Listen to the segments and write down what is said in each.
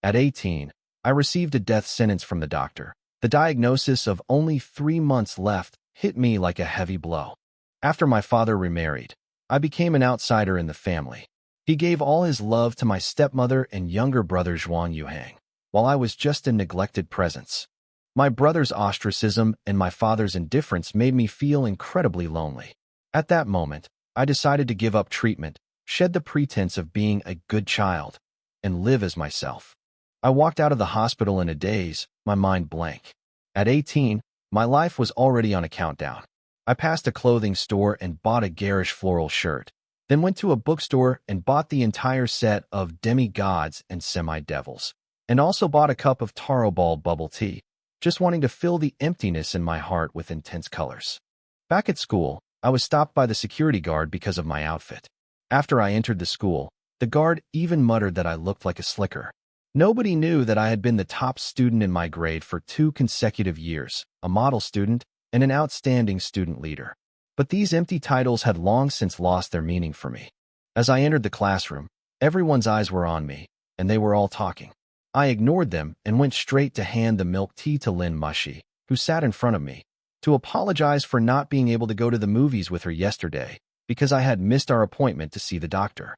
At 18, I received a death sentence from the doctor. The diagnosis of only 3 months left hit me like a heavy blow. After my father remarried, I became an outsider in the family. He gave all his love to my stepmother and younger brother Zhuang Yuhang, while I was just a neglected presence. My brother's ostracism and my father's indifference made me feel incredibly lonely. At that moment, I decided to give up treatment, shed the pretense of being a good child, and live as myself. I walked out of the hospital in a daze, my mind blank. At 18, my life was already on a countdown. I passed a clothing store and bought a garish floral shirt, then went to a bookstore and bought the entire set of demigods and semi-devils, and also bought a cup of taro ball bubble tea, just wanting to fill the emptiness in my heart with intense colors. Back at school, I was stopped by the security guard because of my outfit. After I entered the school, the guard even muttered that I looked like a slicker. Nobody knew that I had been the top student in my grade for 2 consecutive years, a model student and an outstanding student leader. But these empty titles had long since lost their meaning for me. As I entered the classroom, everyone's eyes were on me, and they were all talking. I ignored them and went straight to hand the milk tea to Lin Mushi, who sat in front of me, to apologize for not being able to go to the movies with her yesterday because I had missed our appointment to see the doctor.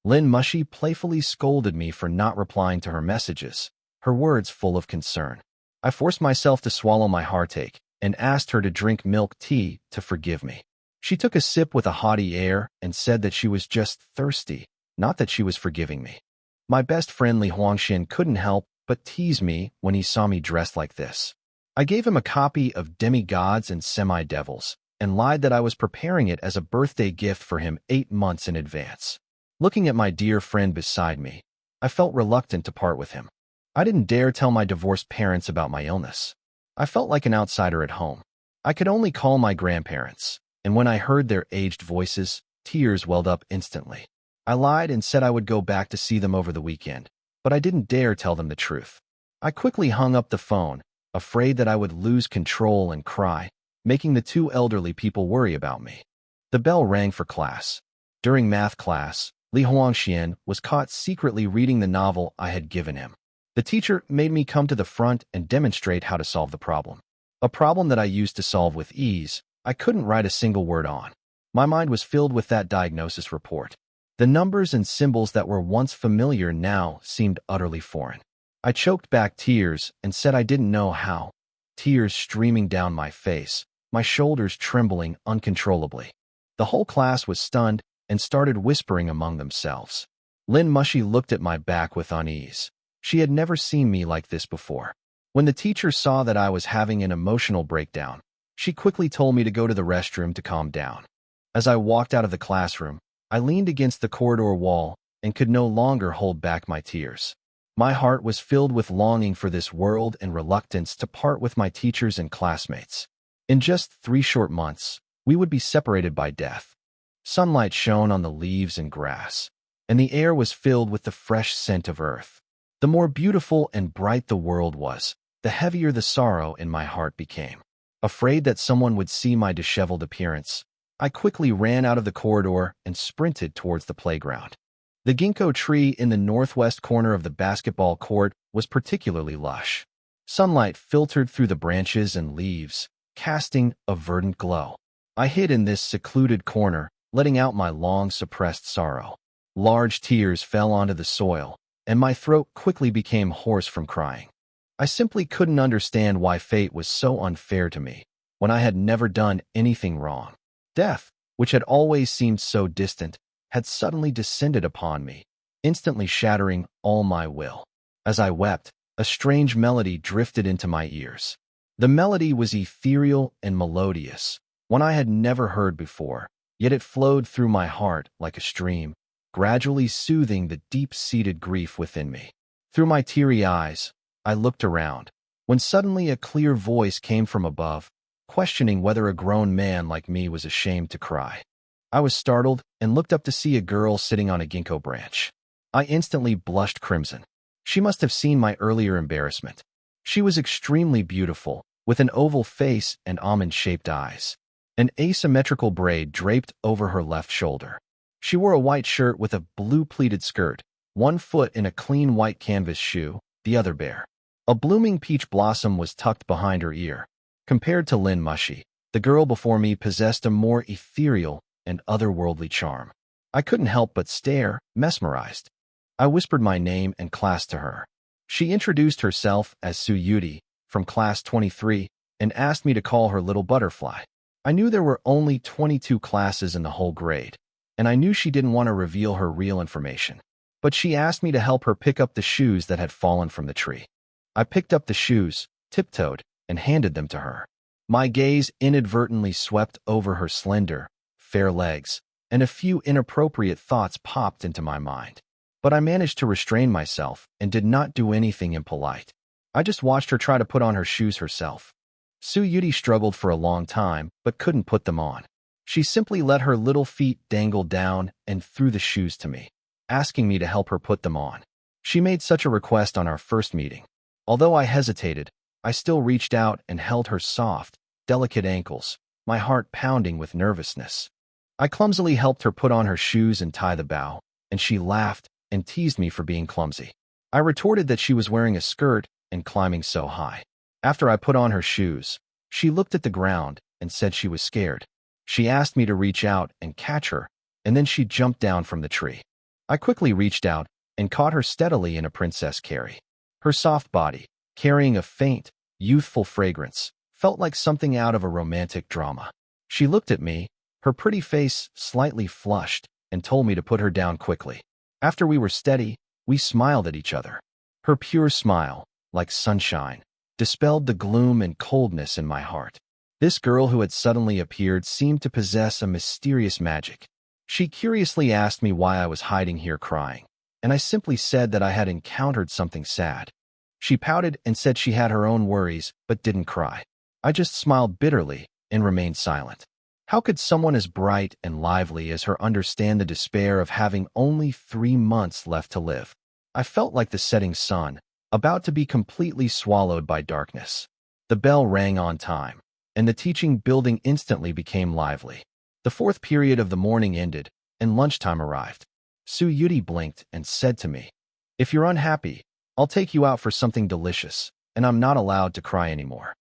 Lin Mushi playfully scolded me for not replying to her messages, her words full of concern. I forced myself to swallow my heartache and asked her to drink milk tea to forgive me. She took a sip with a haughty air and said that she was just thirsty, not that she was forgiving me. My best friend Li Huangxian couldn't help but tease me when he saw me dressed like this. I gave him a copy of Demigods and Semi-Devils and lied that I was preparing it as a birthday gift for him 8 months in advance. Looking at my dear friend beside me, I felt reluctant to part with him. I didn't dare tell my divorced parents about my illness. I felt like an outsider at home. I could only call my grandparents, and when I heard their aged voices, tears welled up instantly. I lied and said I would go back to see them over the weekend, but I didn't dare tell them the truth. I quickly hung up the phone, afraid that I would lose control and cry, making the 2 elderly people worry about me. The bell rang for class. During math class, Li Huangxian was caught secretly reading the novel I had given him. The teacher made me come to the front and demonstrate how to solve the problem. A problem that I used to solve with ease, I couldn't write a single word on. My mind was filled with that diagnosis report. The numbers and symbols that were once familiar now seemed utterly foreign. I choked back tears and said I didn't know how, tears streaming down my face, my shoulders trembling uncontrollably. The whole class was stunned and started whispering among themselves. Lin Mushi looked at my back with unease. She had never seen me like this before. When the teacher saw that I was having an emotional breakdown, she quickly told me to go to the restroom to calm down. As I walked out of the classroom, I leaned against the corridor wall and could no longer hold back my tears. My heart was filled with longing for this world and reluctance to part with my teachers and classmates. In just 3 short months, we would be separated by death. Sunlight shone on the leaves and grass, and the air was filled with the fresh scent of earth. The more beautiful and bright the world was, the heavier the sorrow in my heart became. Afraid that someone would see my disheveled appearance, I quickly ran out of the corridor and sprinted towards the playground. The ginkgo tree in the northwest corner of the basketball court was particularly lush. Sunlight filtered through the branches and leaves, casting a verdant glow. I hid in this secluded corner, letting out my long-suppressed sorrow. Large tears fell onto the soil, and my throat quickly became hoarse from crying. I simply couldn't understand why fate was so unfair to me, when I had never done anything wrong. Death, which had always seemed so distant, had suddenly descended upon me, instantly shattering all my will. As I wept, a strange melody drifted into my ears. The melody was ethereal and melodious, one I had never heard before, yet it flowed through my heart like a stream, gradually soothing the deep-seated grief within me. Through my teary eyes, I looked around, when suddenly a clear voice came from above, questioning whether a grown man like me was ashamed to cry. I was startled and looked up to see a girl sitting on a ginkgo branch. I instantly blushed crimson. She must have seen my earlier embarrassment. She was extremely beautiful, with an oval face and almond-shaped eyes. An asymmetrical braid draped over her left shoulder. She wore a white shirt with a blue pleated skirt, one foot in a clean white canvas shoe, the other bear. A blooming peach blossom was tucked behind her ear. Compared to Lin Mushi, the girl before me possessed a more ethereal and otherworldly charm. I couldn't help but stare, mesmerized. I whispered my name and class to her. She introduced herself as Su Yudi, from class 23, and asked me to call her Little Butterfly. I knew there were only 22 classes in the whole grade, and I knew she didn't want to reveal her real information. But she asked me to help her pick up the shoes that had fallen from the tree. I picked up the shoes, tiptoed, and handed them to her. My gaze inadvertently swept over her slender, fair legs, and a few inappropriate thoughts popped into my mind. But I managed to restrain myself and did not do anything impolite. I just watched her try to put on her shoes herself. Su Yudi struggled for a long time, but couldn't put them on. She simply let her little feet dangle down and threw the shoes to me, asking me to help her put them on. She made such a request on our first meeting. Although I hesitated, I still reached out and held her soft, delicate ankles, my heart pounding with nervousness. I clumsily helped her put on her shoes and tie the bow, and she laughed and teased me for being clumsy. I retorted that she was wearing a skirt and climbing so high. After I put on her shoes, she looked at the ground and said she was scared. She asked me to reach out and catch her, and then she jumped down from the tree. I quickly reached out and caught her steadily in a princess carry. Her soft body, carrying a faint, youthful fragrance, felt like something out of a romantic drama. She looked at me, her pretty face slightly flushed, and told me to put her down quickly. After we were steady, we smiled at each other. Her pure smile, like sunshine, dispelled the gloom and coldness in my heart. This girl who had suddenly appeared seemed to possess a mysterious magic. She curiously asked me why I was hiding here crying, and I simply said that I had encountered something sad. She pouted and said she had her own worries, but didn't cry. I just smiled bitterly and remained silent. How could someone as bright and lively as her understand the despair of having only 3 months left to live? I felt like the setting sun, about to be completely swallowed by darkness. The bell rang on time, and the teaching building instantly became lively. The 4th period of the morning ended, and lunchtime arrived. Su Yudi blinked and said to me, "If you're unhappy, I'll take you out for something delicious, and I'm not allowed to cry anymore."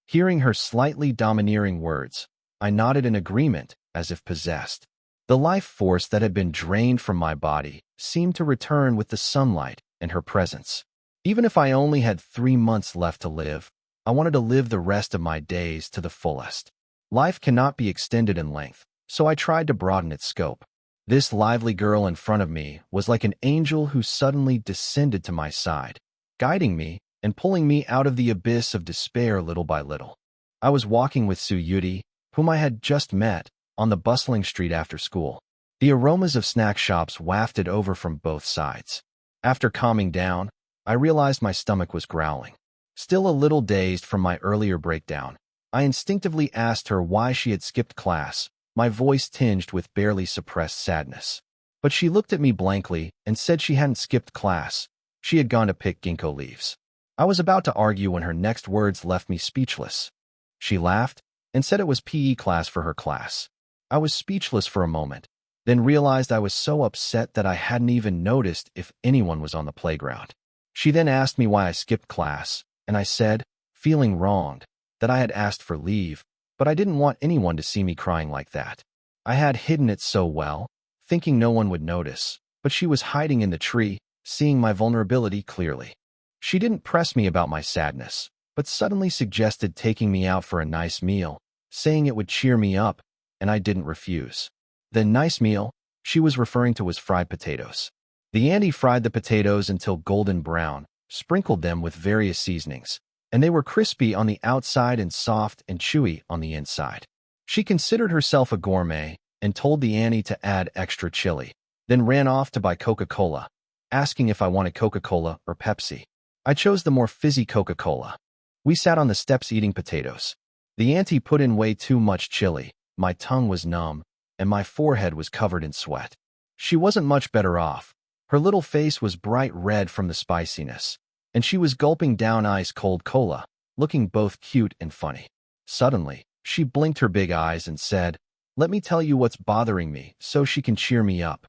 Hearing her slightly domineering words, I nodded in agreement, as if possessed. The life force that had been drained from my body seemed to return with the sunlight and her presence. Even if I only had 3 months left to live, I wanted to live the rest of my days to the fullest. Life cannot be extended in length, so I tried to broaden its scope. This lively girl in front of me was like an angel who suddenly descended to my side, guiding me and pulling me out of the abyss of despair little by little. I was walking with Su Yudi, whom I had just met, on the bustling street after school. The aromas of snack shops wafted over from both sides. After calming down, I realized my stomach was growling. Still a little dazed from my earlier breakdown, I instinctively asked her why she had skipped class, my voice tinged with barely suppressed sadness. But she looked at me blankly and said she hadn't skipped class. She had gone to pick ginkgo leaves. I was about to argue when her next words left me speechless. She laughed and said it was PE class for her class. I was speechless for a moment, then realized I was so upset that I hadn't even noticed if anyone was on the playground. She then asked me why I skipped class, and I said, feeling wronged, that I had asked for leave, but I didn't want anyone to see me crying like that. I had hidden it so well, thinking no one would notice, but she was hiding in the tree, seeing my vulnerability clearly. She didn't press me about my sadness, but suddenly suggested taking me out for a nice meal, saying it would cheer me up, and I didn't refuse. The nice meal she was referring to was fried potatoes. The auntie fried the potatoes until golden brown, sprinkled them with various seasonings, and they were crispy on the outside and soft and chewy on the inside. She considered herself a gourmet and told the auntie to add extra chili, then ran off to buy Coca-Cola, asking if I wanted Coca-Cola or Pepsi. I chose the more fizzy Coca-Cola. We sat on the steps eating potatoes. The auntie put in way too much chili, my tongue was numb, and my forehead was covered in sweat. She wasn't much better off. Her little face was bright red from the spiciness, and she was gulping down ice-cold cola, looking both cute and funny. Suddenly, she blinked her big eyes and said, "Let me tell you what's bothering me so she can cheer me up."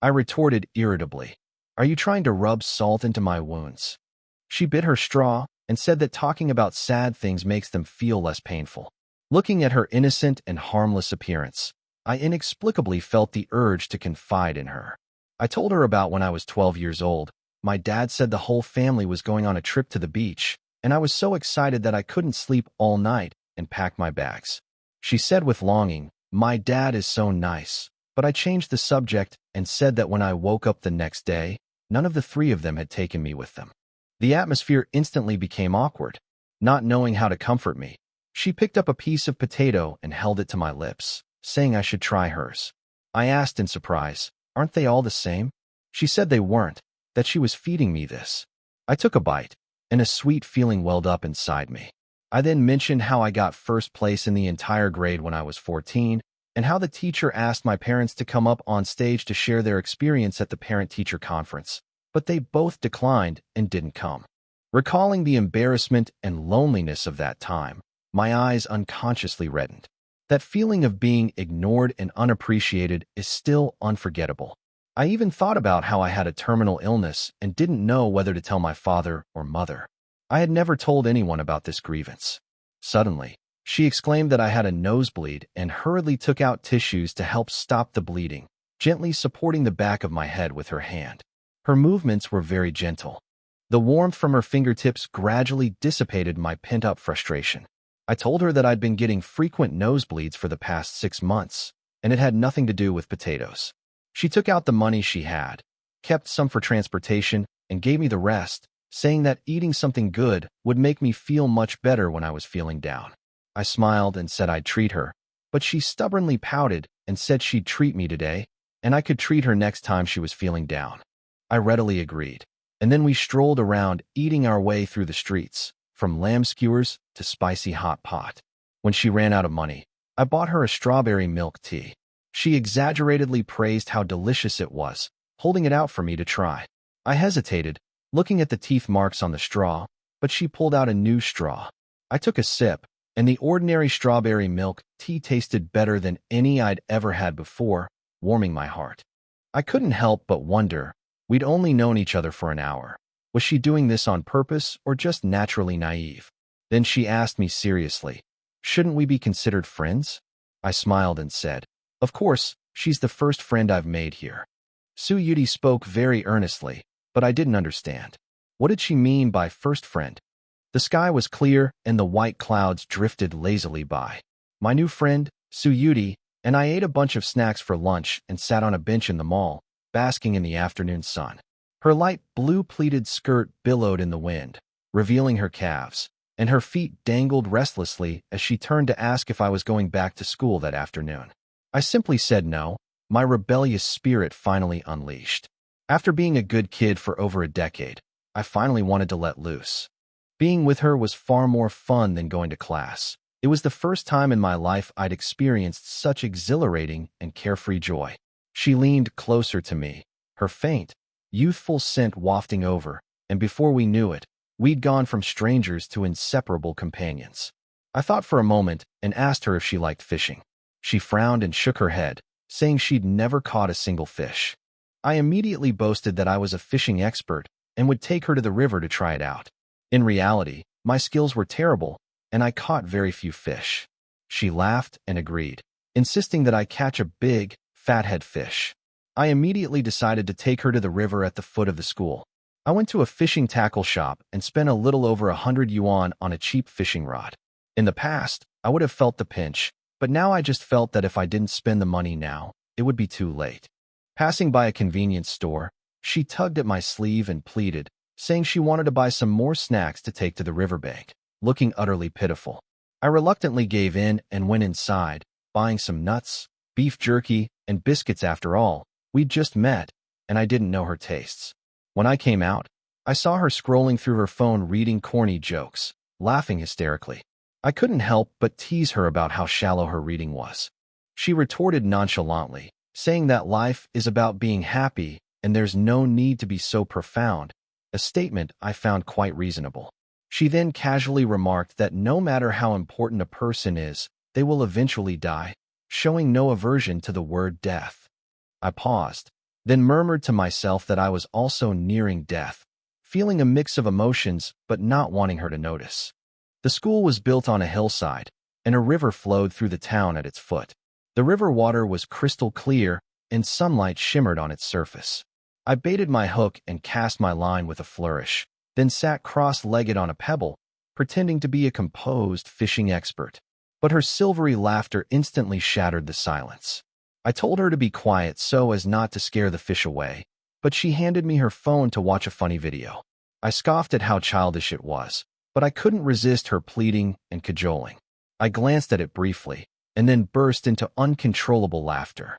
I retorted irritably, "Are you trying to rub salt into my wounds?" She bit her straw and said that talking about sad things makes them feel less painful. Looking at her innocent and harmless appearance, I inexplicably felt the urge to confide in her. I told her about when I was 12 years old. My dad said the whole family was going on a trip to the beach, and I was so excited that I couldn't sleep all night and packed my bags. She said with longing, "My dad is so nice." But I changed the subject and said that when I woke up the next day, none of the three of them had taken me with them. The atmosphere instantly became awkward. Not knowing how to comfort me, she picked up a piece of potato and held it to my lips, saying I should try hers. I asked in surprise, "Aren't they all the same?" She said they weren't, that she was feeding me this. I took a bite, and a sweet feeling welled up inside me. I then mentioned how I got first place in the entire grade when I was 14, and how the teacher asked my parents to come up on stage to share their experience at the parent-teacher conference, but they both declined and didn't come. Recalling the embarrassment and loneliness of that time, my eyes unconsciously reddened. That feeling of being ignored and unappreciated is still unforgettable. I even thought about how I had a terminal illness and didn't know whether to tell my father or mother. I had never told anyone about this grievance. Suddenly, she exclaimed that I had a nosebleed and hurriedly took out tissues to help stop the bleeding, gently supporting the back of my head with her hand. Her movements were very gentle. The warmth from her fingertips gradually dissipated my pent-up frustration. I told her that I'd been getting frequent nosebleeds for the past 6 months, and it had nothing to do with potatoes. She took out the money she had, kept some for transportation, and gave me the rest, saying that eating something good would make me feel much better when I was feeling down. I smiled and said I'd treat her, but she stubbornly pouted and said she'd treat me today, and I could treat her next time she was feeling down. I readily agreed, and then we strolled around eating our way through the streets, from lamb skewers to spicy hot pot. When she ran out of money, I bought her a strawberry milk tea. She exaggeratedly praised how delicious it was, holding it out for me to try. I hesitated, looking at the teeth marks on the straw, but she pulled out a new straw. I took a sip, and the ordinary strawberry milk tea tasted better than any I'd ever had before, warming my heart. I couldn't help but wonder, we'd only known each other for an hour. Was she doing this on purpose or just naturally naive? Then she asked me seriously, "Shouldn't we be considered friends?" I smiled and said, "Of course, she's the first friend I've made here." Suyuti spoke very earnestly, but I didn't understand. What did she mean by first friend? The sky was clear and the white clouds drifted lazily by. My new friend, Suyuti, and I ate a bunch of snacks for lunch and sat on a bench in the mall, basking in the afternoon sun. Her light blue pleated skirt billowed in the wind, revealing her calves, and her feet dangled restlessly as she turned to ask if I was going back to school that afternoon. I simply said no, my rebellious spirit finally unleashed. After being a good kid for over a decade, I finally wanted to let loose. Being with her was far more fun than going to class. It was the first time in my life I'd experienced such exhilarating and carefree joy. She leaned closer to me, her faint, youthful scent wafting over, and before we knew it, we'd gone from strangers to inseparable companions. I thought for a moment and asked her if she liked fishing. She frowned and shook her head, saying she'd never caught a single fish. I immediately boasted that I was a fishing expert and would take her to the river to try it out. In reality, my skills were terrible, and I caught very few fish. She laughed and agreed, insisting that I catch a big, fathead fish. I immediately decided to take her to the river at the foot of the school. I went to a fishing tackle shop and spent a little over 100 yuan on a cheap fishing rod. In the past, I would have felt the pinch, but now I just felt that if I didn't spend the money now, it would be too late. Passing by a convenience store, she tugged at my sleeve and pleaded, saying she wanted to buy some more snacks to take to the riverbank, looking utterly pitiful. I reluctantly gave in and went inside, buying some nuts, beef jerky, and biscuits. After all, we'd just met, and I didn't know her tastes. When I came out, I saw her scrolling through her phone reading corny jokes, laughing hysterically. I couldn't help but tease her about how shallow her reading was. She retorted nonchalantly, saying that life is about being happy and there's no need to be so profound, a statement I found quite reasonable. She then casually remarked that no matter how important a person is, they will eventually die, showing no aversion to the word death. I paused, then murmured to myself that I was also nearing death, feeling a mix of emotions but not wanting her to notice. The school was built on a hillside, and a river flowed through the town at its foot. The river water was crystal clear, and sunlight shimmered on its surface. I baited my hook and cast my line with a flourish, then sat cross-legged on a pebble, pretending to be a composed fishing expert. But her silvery laughter instantly shattered the silence. I told her to be quiet so as not to scare the fish away, but she handed me her phone to watch a funny video. I scoffed at how childish it was, but I couldn't resist her pleading and cajoling. I glanced at it briefly, and then burst into uncontrollable laughter.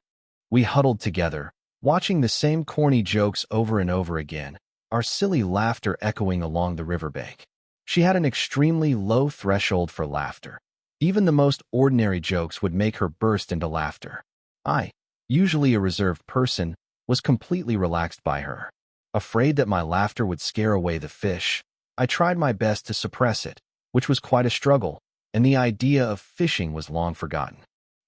We huddled together, watching the same corny jokes over and over again, our silly laughter echoing along the riverbank. She had an extremely low threshold for laughter. Even the most ordinary jokes would make her burst into laughter. I, usually a reserved person, was completely relaxed by her. Afraid that my laughter would scare away the fish, I tried my best to suppress it, which was quite a struggle, and the idea of fishing was long forgotten.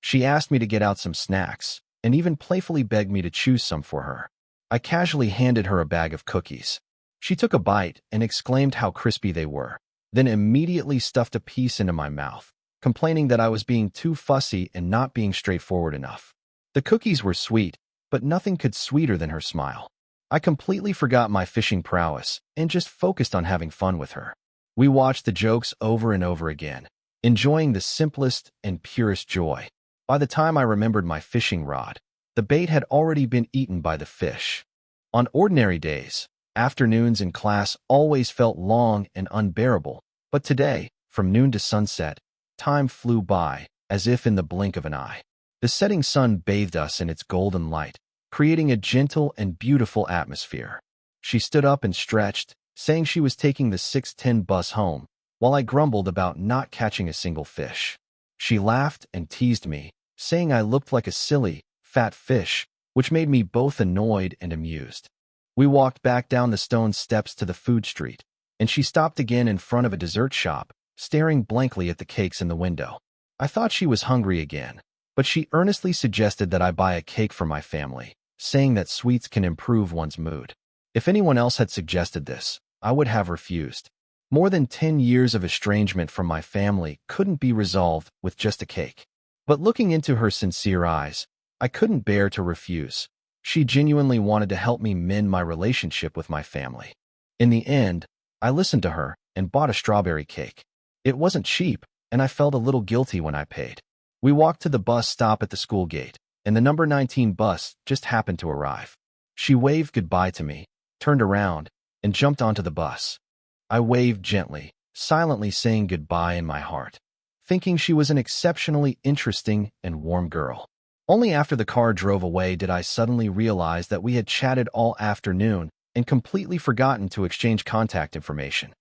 She asked me to get out some snacks, and even playfully begged me to choose some for her. I casually handed her a bag of cookies. She took a bite and exclaimed how crispy they were, then immediately stuffed a piece into my mouth, complaining that I was being too fussy and not being straightforward enough. The cookies were sweet, but nothing could sweeter than her smile. I completely forgot my fishing prowess and just focused on having fun with her. We watched the jokes over and over again, enjoying the simplest and purest joy. By the time I remembered my fishing rod, the bait had already been eaten by the fish. On ordinary days, afternoons in class always felt long and unbearable, but today, from noon to sunset, time flew by, as if in the blink of an eye. The setting sun bathed us in its golden light, creating a gentle and beautiful atmosphere. She stood up and stretched, saying she was taking the 6:10 bus home, while I grumbled about not catching a single fish. She laughed and teased me, saying I looked like a silly, fat fish, which made me both annoyed and amused. We walked back down the stone steps to the food street, and she stopped again in front of a dessert shop, staring blankly at the cakes in the window. I thought she was hungry again, but she earnestly suggested that I buy a cake for my family, saying that sweets can improve one's mood. If anyone else had suggested this, I would have refused. More than 10 years of estrangement from my family couldn't be resolved with just a cake. But looking into her sincere eyes, I couldn't bear to refuse. She genuinely wanted to help me mend my relationship with my family. In the end, I listened to her and bought a strawberry cake. It wasn't cheap, and I felt a little guilty when I paid. We walked to the bus stop at the school gate, and the number 19 bus just happened to arrive. She waved goodbye to me, turned around, and jumped onto the bus. I waved gently, silently saying goodbye in my heart, thinking she was an exceptionally interesting and warm girl. Only after the car drove away did I suddenly realize that we had chatted all afternoon and completely forgotten to exchange contact information.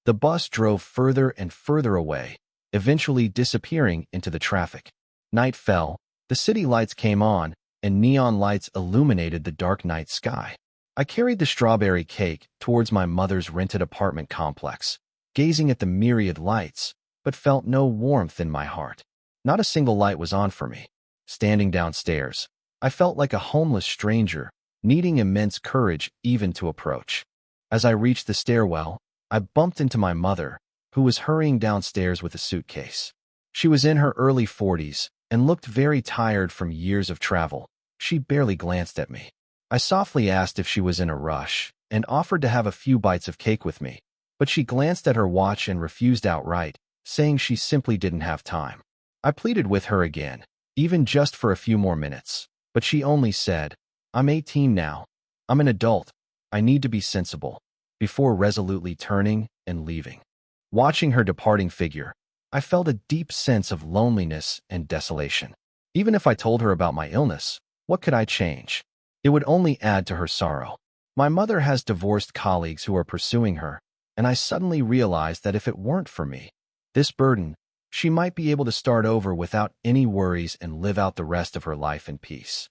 The bus drove further and further away, eventually disappearing into the traffic. Night fell, the city lights came on, and neon lights illuminated the dark night sky. I carried the strawberry cake towards my mother's rented apartment complex, gazing at the myriad lights, but felt no warmth in my heart. Not a single light was on for me. Standing downstairs, I felt like a homeless stranger, needing immense courage even to approach. As I reached the stairwell, I bumped into my mother, who was hurrying downstairs with a suitcase. She was in her early 40s and looked very tired from years of travel. She barely glanced at me. I softly asked if she was in a rush and offered to have a few bites of cake with me, but she glanced at her watch and refused outright, saying she simply didn't have time. I pleaded with her again, even just for a few more minutes, but she only said, "I'm 18 now. I'm an adult. I need to be sensible," before resolutely turning and leaving. Watching her departing figure, I felt a deep sense of loneliness and desolation. Even if I told her about my illness, what could I change? It would only add to her sorrow. My mother has divorced colleagues who are pursuing her, and I suddenly realized that if it weren't for me, this burden, she might be able to start over without any worries and live out the rest of her life in peace.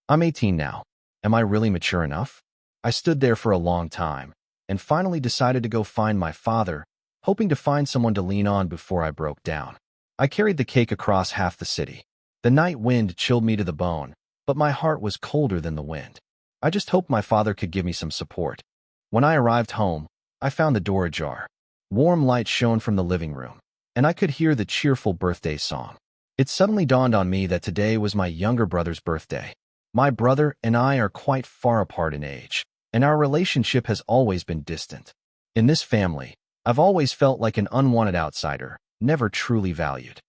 I'm 18 now. Am I really mature enough? I stood there for a long time, and finally decided to go find my father, hoping to find someone to lean on before I broke down. I carried the cake across half the city. The night wind chilled me to the bone, but my heart was colder than the wind. I just hoped my father could give me some support. When I arrived home, I found the door ajar. Warm light shone from the living room, and I could hear the cheerful birthday song. It suddenly dawned on me that today was my younger brother's birthday. My brother and I are quite far apart in age, and our relationship has always been distant. In this family, I've always felt like an unwanted outsider, never truly valued.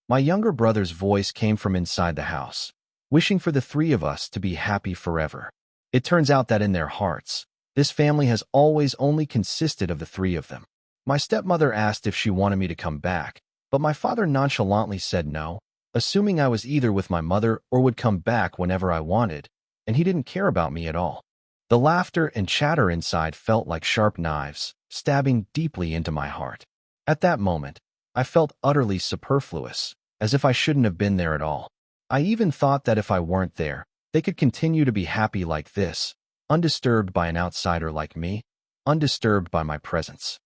My younger brother's voice came from inside the house, wishing for the three of us to be happy forever. It turns out that in their hearts, this family has always only consisted of the three of them. My stepmother asked if she wanted me to come back, but my father nonchalantly said no, assuming I was either with my mother or would come back whenever I wanted, and he didn't care about me at all. The laughter and chatter inside felt like sharp knives, stabbing deeply into my heart. At that moment, I felt utterly superfluous, as if I shouldn't have been there at all. I even thought that if I weren't there, they could continue to be happy like this, undisturbed by an outsider like me, undisturbed by my presence.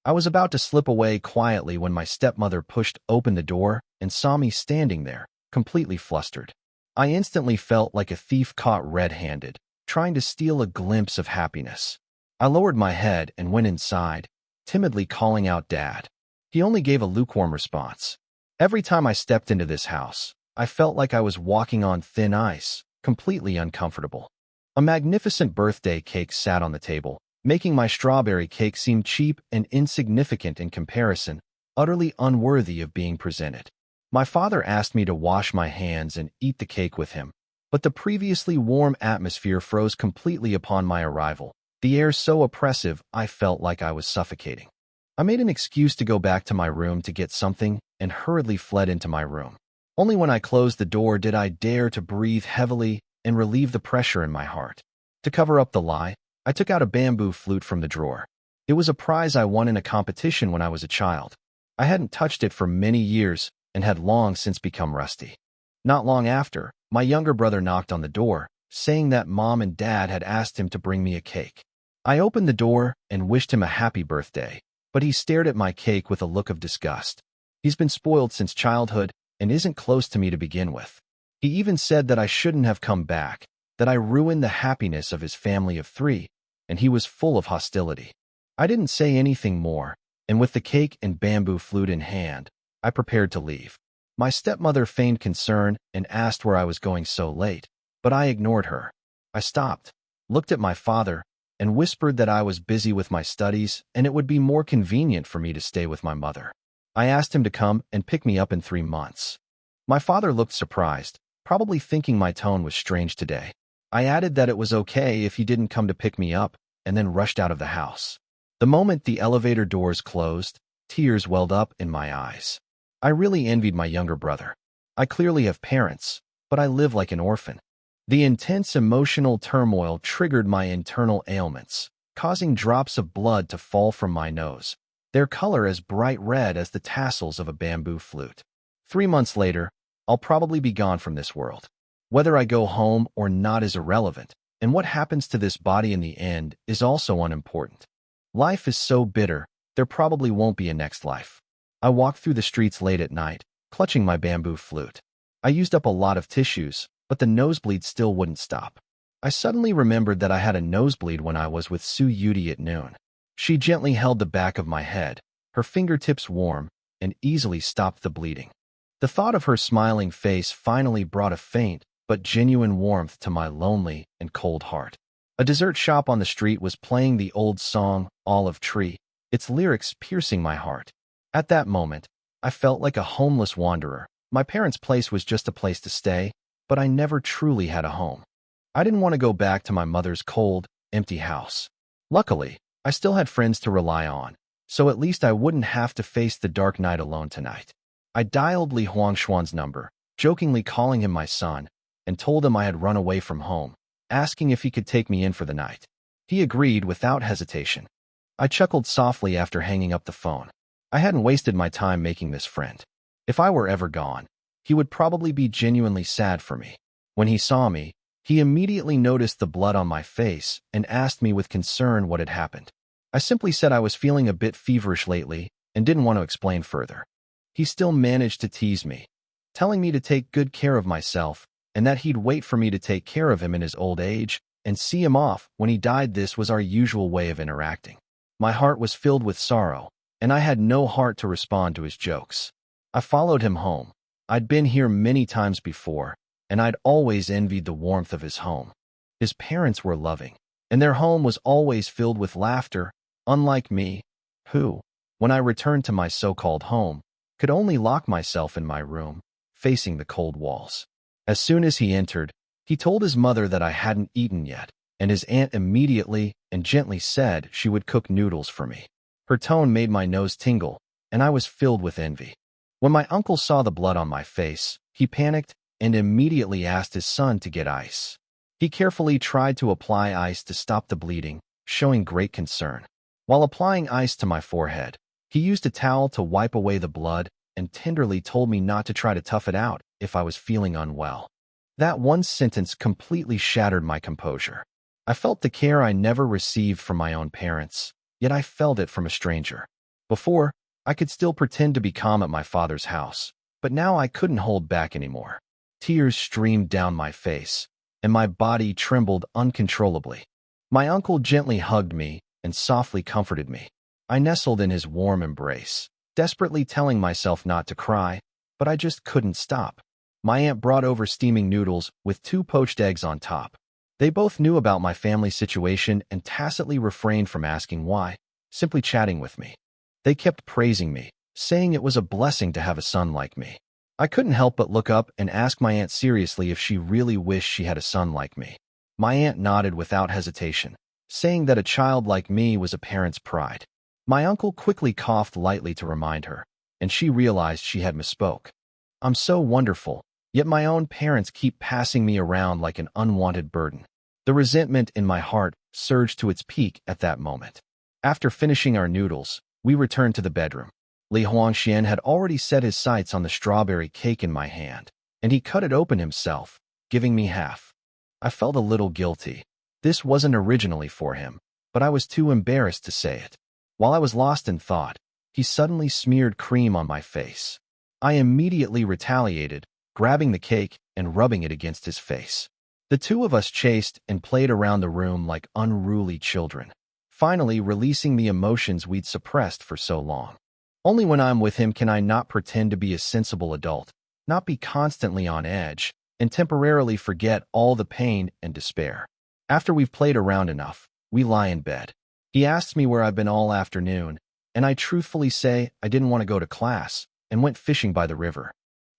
I was about to slip away quietly when my stepmother pushed open the door and saw me standing there, completely flustered. I instantly felt like a thief caught red-handed, trying to steal a glimpse of happiness. I lowered my head and went inside, timidly calling out Dad. He only gave a lukewarm response. Every time I stepped into this house, I felt like I was walking on thin ice, completely uncomfortable. A magnificent birthday cake sat on the table, making my strawberry cake seem cheap and insignificant in comparison, utterly unworthy of being presented. My father asked me to wash my hands and eat the cake with him, but the previously warm atmosphere froze completely upon my arrival, the air so oppressive I felt like I was suffocating. I made an excuse to go back to my room to get something and hurriedly fled into my room. Only when I closed the door did I dare to breathe heavily and relieve the pressure in my heart. To cover up the lie, I took out a bamboo flute from the drawer. It was a prize I won in a competition when I was a child. I hadn't touched it for many years and had long since become rusty. Not long after, my younger brother knocked on the door, saying that Mom and Dad had asked him to bring me a cake. I opened the door and wished him a happy birthday, but he stared at my cake with a look of disgust. He's been spoiled since childhood and isn't close to me to begin with. He even said that I shouldn't have come back, that I ruined the happiness of his family of three, and he was full of hostility. I didn't say anything more, and with the cake and bamboo flute in hand, I prepared to leave. My stepmother feigned concern and asked where I was going so late, but I ignored her. I stopped, looked at my father, and whispered that I was busy with my studies and it would be more convenient for me to stay with my mother. I asked him to come and pick me up in 3 months. My father looked surprised, probably thinking my tone was strange today. I added that it was okay if he didn't come to pick me up, and then rushed out of the house. The moment the elevator doors closed, tears welled up in my eyes. I really envied my younger brother. I clearly have parents, but I live like an orphan. The intense emotional turmoil triggered my internal ailments, causing drops of blood to fall from my nose, their color as bright red as the tassels of a bamboo flute. 3 months later, I'll probably be gone from this world. Whether I go home or not is irrelevant, and what happens to this body in the end is also unimportant. Life is so bitter, there probably won't be a next life. I walked through the streets late at night, clutching my bamboo flute. I used up a lot of tissues, but the nosebleed still wouldn't stop. I suddenly remembered that I had a nosebleed when I was with Sue Yudi at noon. She gently held the back of my head, her fingertips warm, and easily stopped the bleeding. The thought of her smiling face finally brought a faint but genuine warmth to my lonely and cold heart. A dessert shop on the street was playing the old song, Olive Tree, its lyrics piercing my heart. At that moment, I felt like a homeless wanderer. My parents' place was just a place to stay, but I never truly had a home. I didn't want to go back to my mother's cold, empty house. Luckily, I still had friends to rely on, so at least I wouldn't have to face the dark night alone tonight. I dialed Li Huangshuan's number, jokingly calling him my son, and told him I had run away from home, asking if he could take me in for the night. He agreed without hesitation. I chuckled softly after hanging up the phone. I hadn't wasted my time making this friend. If I were ever gone, he would probably be genuinely sad for me. When he saw me, he immediately noticed the blood on my face and asked me with concern what had happened. I simply said I was feeling a bit feverish lately and didn't want to explain further. He still managed to tease me, telling me to take good care of myself and that he'd wait for me to take care of him in his old age and see him off when he died. This was our usual way of interacting. My heart was filled with sorrow, and I had no heart to respond to his jokes. I followed him home. I'd been here many times before, and I'd always envied the warmth of his home. His parents were loving, and their home was always filled with laughter, unlike me, who, when I returned to my so-called home, could only lock myself in my room, facing the cold walls. As soon as he entered, he told his mother that I hadn't eaten yet, and his aunt immediately and gently said she would cook noodles for me. Her tone made my nose tingle, and I was filled with envy. When my uncle saw the blood on my face, he panicked and immediately asked his son to get ice. He carefully tried to apply ice to stop the bleeding, showing great concern. While applying ice to my forehead, he used a towel to wipe away the blood and tenderly told me not to try to tough it out if I was feeling unwell. That one sentence completely shattered my composure. I felt the care I never received from my own parents, yet I felt it from a stranger. Before, I could still pretend to be calm at my father's house, but now I couldn't hold back anymore. Tears streamed down my face, and my body trembled uncontrollably. My uncle gently hugged me and softly comforted me. I nestled in his warm embrace, desperately telling myself not to cry, but I just couldn't stop. My aunt brought over steaming noodles with 2 poached eggs on top. They both knew about my family situation and tacitly refrained from asking why, simply chatting with me. They kept praising me, saying it was a blessing to have a son like me. I couldn't help but look up and ask my aunt seriously if she really wished she had a son like me. My aunt nodded without hesitation, saying that a child like me was a parent's pride. My uncle quickly coughed lightly to remind her, and she realized she had misspoke. I'm so wonderful, yet my own parents keep passing me around like an unwanted burden. The resentment in my heart surged to its peak at that moment. After finishing our noodles, we returned to the bedroom. Li Huangxian had already set his sights on the strawberry cake in my hand, and he cut it open himself, giving me half. I felt a little guilty. This wasn't originally for him, but I was too embarrassed to say it. While I was lost in thought, he suddenly smeared cream on my face. I immediately retaliated, grabbing the cake and rubbing it against his face. The two of us chased and played around the room like unruly children, finally releasing the emotions we'd suppressed for so long. Only when I'm with him can I not pretend to be a sensible adult, not be constantly on edge, and temporarily forget all the pain and despair. After we've played around enough, we lie in bed. He asks me where I've been all afternoon, and I truthfully say I didn't want to go to class and went fishing by the river.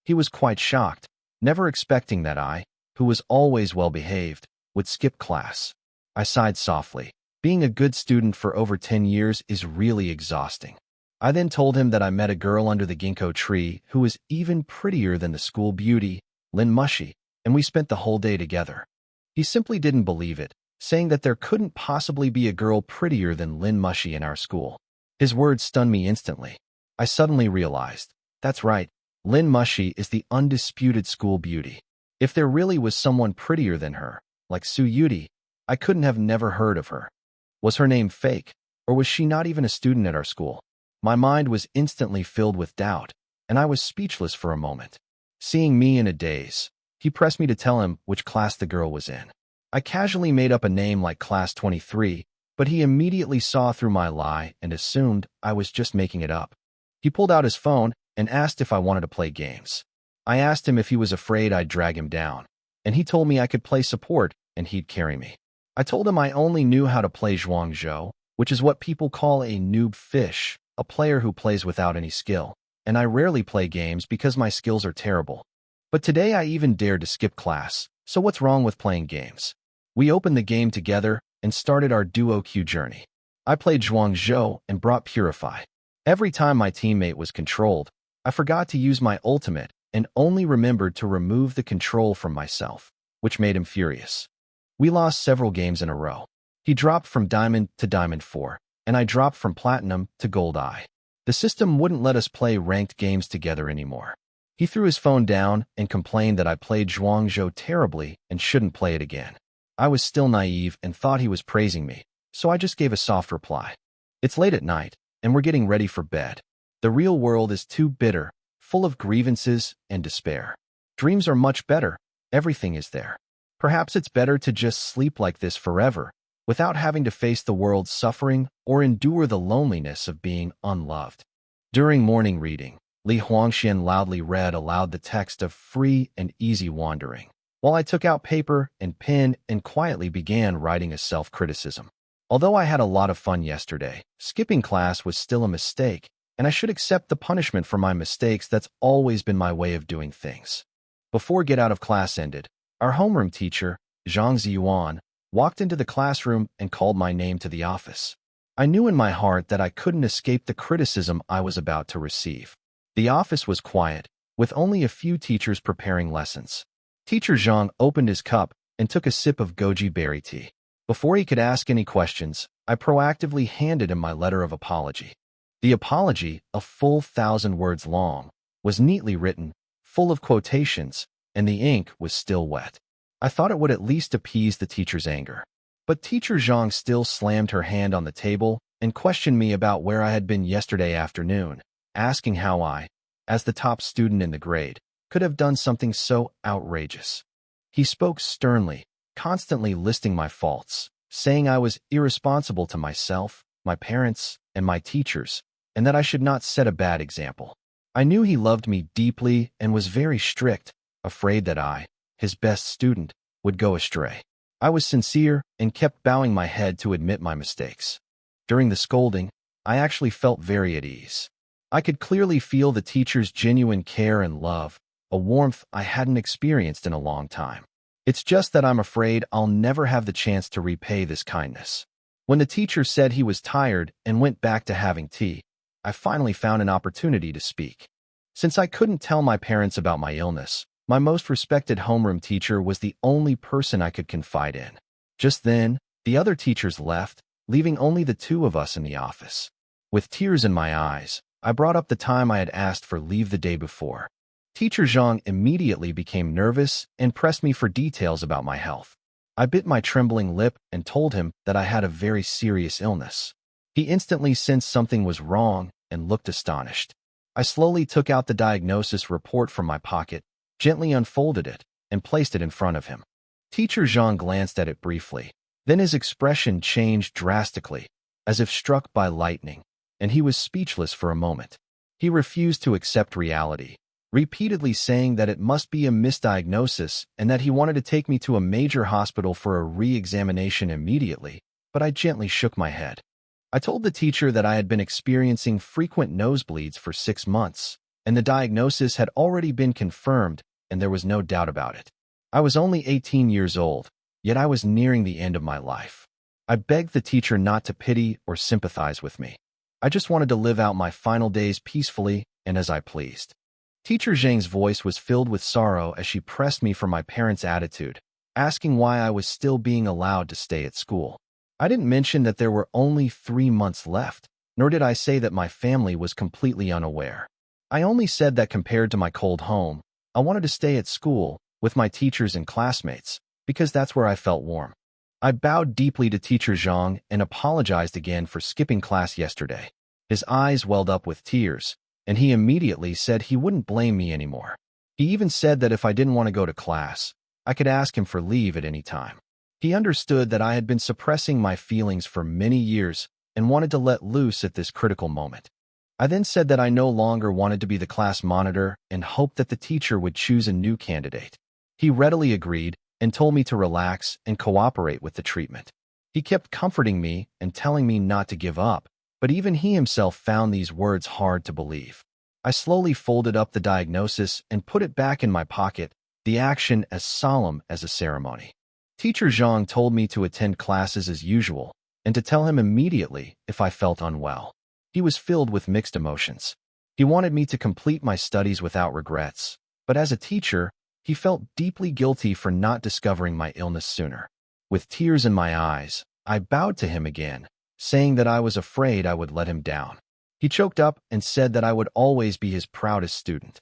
He was quite shocked, never expecting that I, who was always well-behaved, would skip class. I sighed softly. Being a good student for over 10 years is really exhausting. I then told him that I met a girl under the ginkgo tree who was even prettier than the school beauty, Lin Mushy, and we spent the whole day together. He simply didn't believe it, saying that there couldn't possibly be a girl prettier than Lin Mushy in our school. His words stunned me instantly. I suddenly realized, that's right, Lin Mushy is the undisputed school beauty. If there really was someone prettier than her, like Su Yuti, I couldn't have never heard of her. Was her name fake, or was she not even a student at our school? My mind was instantly filled with doubt, and I was speechless for a moment. Seeing me in a daze, he pressed me to tell him which class the girl was in. I casually made up a name like Class 23, but he immediately saw through my lie and assumed I was just making it up. He pulled out his phone and asked if I wanted to play games. I asked him if he was afraid I'd drag him down, and he told me I could play support and he'd carry me. I told him I only knew how to play Zhuangzhou, which is what people call a noob fish, a player who plays without any skill, and I rarely play games because my skills are terrible. But today I even dared to skip class, so what's wrong with playing games? We opened the game together and started our duo queue journey. I played Zhuangzhou and brought Purify. Every time my teammate was controlled, I forgot to use my ultimate and only remembered to remove the control from myself, which made him furious. We lost several games in a row. He dropped from Diamond to Diamond 4, and I dropped from Platinum to Gold I. The system wouldn't let us play ranked games together anymore. He threw his phone down and complained that I played Zhuangzhou terribly and shouldn't play it again. I was still naive and thought he was praising me, so I just gave a soft reply. It's late at night, and we're getting ready for bed. The real world is too bitter, full of grievances and despair. Dreams are much better. Everything is there. Perhaps it's better to just sleep like this forever, without having to face the world's suffering or endure the loneliness of being unloved. During morning reading, Li Huangxian loudly read aloud the text of Free and Easy Wandering, while I took out paper and pen and quietly began writing a self-criticism. Although I had a lot of fun yesterday, skipping class was still a mistake, and I should accept the punishment for my mistakes. That's always been my way of doing things. Before get out of class ended, our homeroom teacher, Zhang Ziyuan, walked into the classroom and called my name to the office. I knew in my heart that I couldn't escape the criticism I was about to receive. The office was quiet, with only a few teachers preparing lessons. Teacher Zhang opened his cup and took a sip of goji berry tea. Before he could ask any questions, I proactively handed him my letter of apology. The apology, a full 1,000 words long, was neatly written, full of quotations, and the ink was still wet. I thought it would at least appease the teacher's anger. But Teacher Zhang still slammed her hand on the table and questioned me about where I had been yesterday afternoon, asking how I, as the top student in the grade, could have done something so outrageous. He spoke sternly, constantly listing my faults, saying I was irresponsible to myself, my parents, and my teachers, and that I should not set a bad example. I knew he loved me deeply and was very strict, afraid that I, his best student, would go astray. I was sincere and kept bowing my head to admit my mistakes. During the scolding, I actually felt very at ease. I could clearly feel the teacher's genuine care and love, a warmth I hadn't experienced in a long time. It's just that I'm afraid I'll never have the chance to repay this kindness. When the teacher said he was tired and went back to having tea, I finally found an opportunity to speak. Since I couldn't tell my parents about my illness, my most respected homeroom teacher was the only person I could confide in. Just then, the other teachers left, leaving only the two of us in the office. With tears in my eyes, I brought up the time I had asked for leave the day before. Teacher Zhang immediately became nervous and pressed me for details about my health. I bit my trembling lip and told him that I had a very serious illness. He instantly sensed something was wrong and looked astonished. I slowly took out the diagnosis report from my pocket, gently unfolded it, and placed it in front of him. Teacher Zhang glanced at it briefly. Then his expression changed drastically, as if struck by lightning, and he was speechless for a moment. He refused to accept reality, repeatedly saying that it must be a misdiagnosis and that he wanted to take me to a major hospital for a re-examination immediately, but I gently shook my head. I told the teacher that I had been experiencing frequent nosebleeds for 6 months, and the diagnosis had already been confirmed, and there was no doubt about it. I was only 18 years old, yet I was nearing the end of my life. I begged the teacher not to pity or sympathize with me. I just wanted to live out my final days peacefully and as I pleased. Teacher Zhang's voice was filled with sorrow as she pressed me for my parents' attitude, asking why I was still being allowed to stay at school. I didn't mention that there were only 3 months left, nor did I say that my family was completely unaware. I only said that compared to my cold home, I wanted to stay at school with my teachers and classmates, because that's where I felt warm. I bowed deeply to Teacher Zhang and apologized again for skipping class yesterday. His eyes welled up with tears, and he immediately said he wouldn't blame me anymore. He even said that if I didn't want to go to class, I could ask him for leave at any time. He understood that I had been suppressing my feelings for many years and wanted to let loose at this critical moment. I then said that I no longer wanted to be the class monitor and hoped that the teacher would choose a new candidate. He readily agreed and told me to relax and cooperate with the treatment. He kept comforting me and telling me not to give up, but even he himself found these words hard to believe. I slowly folded up the diagnosis and put it back in my pocket, the action as solemn as a ceremony. Teacher Zhang told me to attend classes as usual and to tell him immediately if I felt unwell. He was filled with mixed emotions. He wanted me to complete my studies without regrets, but as a teacher, he felt deeply guilty for not discovering my illness sooner. With tears in my eyes, I bowed to him again, saying that I was afraid I would let him down. He choked up and said that I would always be his proudest student.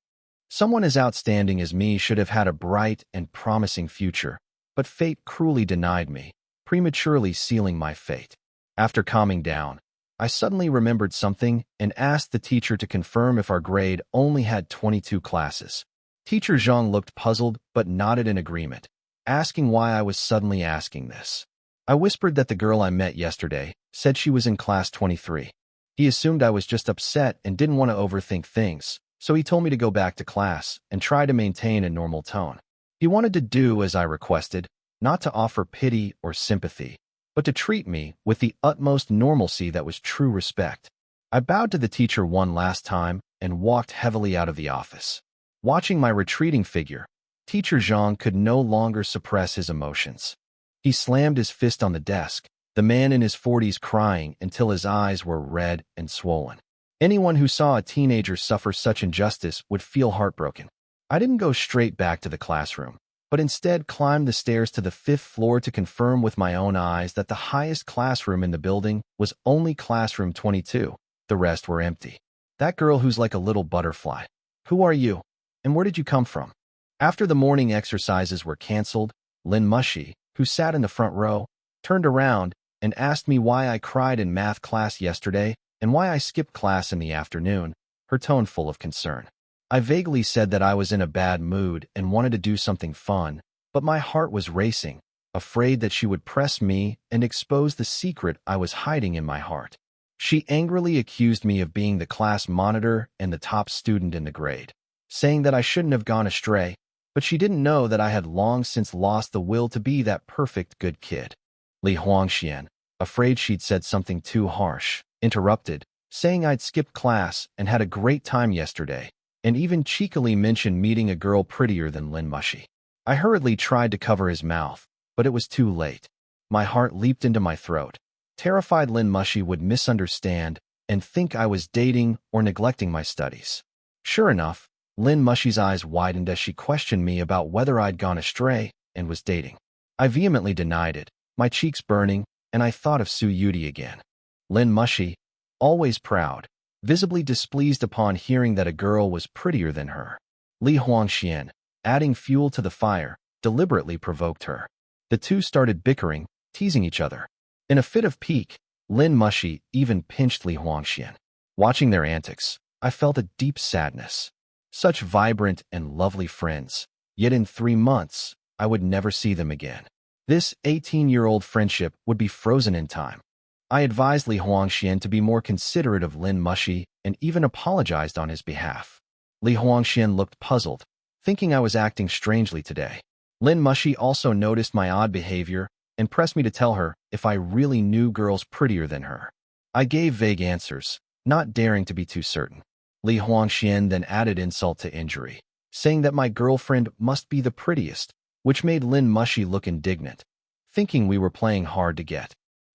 Someone as outstanding as me should have had a bright and promising future, but fate cruelly denied me, prematurely sealing my fate. After calming down, I suddenly remembered something and asked the teacher to confirm if our grade only had 22 classes. Teacher Zhang looked puzzled but nodded in agreement, asking why I was suddenly asking this. I whispered that the girl I met yesterday said she was in class 23. He assumed I was just upset and didn't want to overthink things, so he told me to go back to class and try to maintain a normal tone. He wanted to do as I requested, not to offer pity or sympathy, but to treat me with the utmost normalcy that was true respect. I bowed to the teacher one last time and walked heavily out of the office. Watching my retreating figure, Teacher Zhang could no longer suppress his emotions. He slammed his fist on the desk, the man in his 40s crying until his eyes were red and swollen. Anyone who saw a teenager suffer such injustice would feel heartbroken. I didn't go straight back to the classroom, but instead climbed the stairs to the 5th floor to confirm with my own eyes that the highest classroom in the building was only classroom 22. The rest were empty. That girl who's like a little butterfly. Who are you? And where did you come from? After the morning exercises were canceled, Lin Mushi, who sat in the front row, turned around and asked me why I cried in math class yesterday and why I skipped class in the afternoon, her tone full of concern. I vaguely said that I was in a bad mood and wanted to do something fun, but my heart was racing, afraid that she would press me and expose the secret I was hiding in my heart. She angrily accused me of being the class monitor and the top student in the grade, saying that I shouldn't have gone astray, but she didn't know that I had long since lost the will to be that perfect good kid. Li Huangxian, afraid she'd said something too harsh, interrupted, saying I'd skipped class and had a great time yesterday, and even cheekily mentioned meeting a girl prettier than Lin Mushi. I hurriedly tried to cover his mouth, but it was too late. My heart leaped into my throat. Terrified Lin Mushi would misunderstand and think I was dating or neglecting my studies. Sure enough, Lin Mushi's eyes widened as she questioned me about whether I'd gone astray and was dating. I vehemently denied it, my cheeks burning, and I thought of Su Yudi again. Lin Mushi, always proud, visibly displeased upon hearing that a girl was prettier than her. Li Huangxian, adding fuel to the fire, deliberately provoked her. The two started bickering, teasing each other. In a fit of pique, Lin Mushi even pinched Li Huangxian. Watching their antics, I felt a deep sadness. Such vibrant and lovely friends, yet in 3 months, I would never see them again. This 18-year-old friendship would be frozen in time. I advised Li Huangxian to be more considerate of Lin Mushi and even apologized on his behalf. Li Huangxian looked puzzled, thinking I was acting strangely today. Lin Mushi also noticed my odd behavior and pressed me to tell her if I really knew girls prettier than her. I gave vague answers, not daring to be too certain. Li Huangxian then added insult to injury, saying that my girlfriend must be the prettiest, which made Lin Mushi look indignant, thinking we were playing hard to get.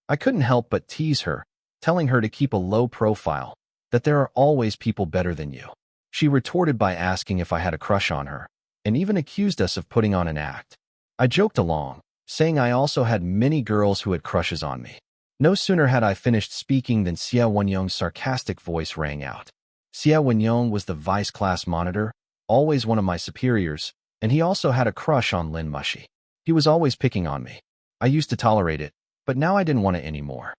I couldn't help but tease her, telling her to keep a low profile, that there are always people better than you. She retorted by asking if I had a crush on her, and even accused us of putting on an act. I joked along, saying I also had many girls who had crushes on me. No sooner had I finished speaking than Xia Wenyong's sarcastic voice rang out. Xia Wenyong was the vice class monitor, always one of my superiors, and he also had a crush on Lin Mushi. He was always picking on me. I used to tolerate it, but now I didn't want it anymore.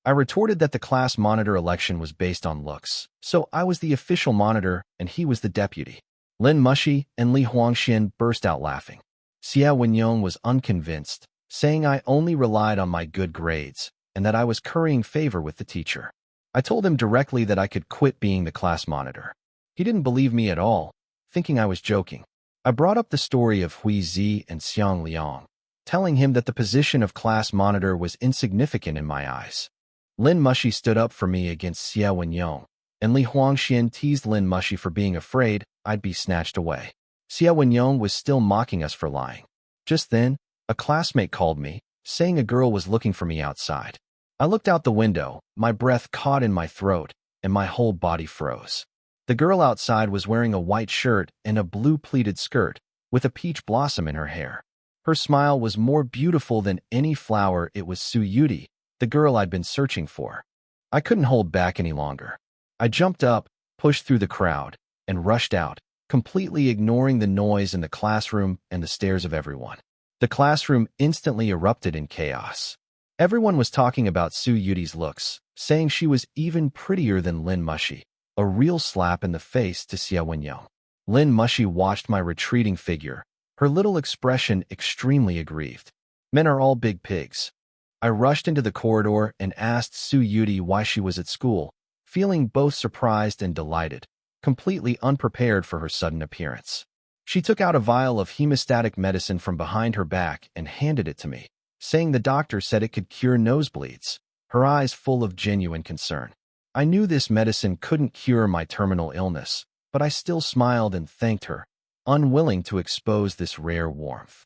I retorted that the class monitor election was based on looks, so I was the official monitor and he was the deputy. Lin Mushi and Li Huangxian burst out laughing. Xia Wenyong was unconvinced, saying I only relied on my good grades and that I was currying favor with the teacher. I told him directly that I could quit being the class monitor. He didn't believe me at all, thinking I was joking. I brought up the story of Hui Zi and Xiang Liang, telling him that the position of class monitor was insignificant in my eyes. Lin Mushi stood up for me against Xia Wenyong, and Li Huangxian teased Lin Mushi for being afraid I'd be snatched away. Xia Wenyong was still mocking us for lying. Just then, a classmate called me, saying a girl was looking for me outside. I looked out the window, my breath caught in my throat, and my whole body froze. The girl outside was wearing a white shirt and a blue pleated skirt, with a peach blossom in her hair. Her smile was more beautiful than any flower. It was Su Yudi, the girl I'd been searching for. I couldn't hold back any longer. I jumped up, pushed through the crowd, and rushed out, completely ignoring the noise in the classroom and the stares of everyone. The classroom instantly erupted in chaos. Everyone was talking about Su Yudi's looks, saying she was even prettier than Lin Mushi, a real slap in the face to Xia Wenyong. Lin Mushi watched my retreating figure, her little expression extremely aggrieved. Men are all big pigs. I rushed into the corridor and asked Su Yuti why she was at school, feeling both surprised and delighted, completely unprepared for her sudden appearance. She took out a vial of hemostatic medicine from behind her back and handed it to me, saying the doctor said it could cure nosebleeds, her eyes full of genuine concern. I knew this medicine couldn't cure my terminal illness, but I still smiled and thanked her, unwilling to expose this rare warmth.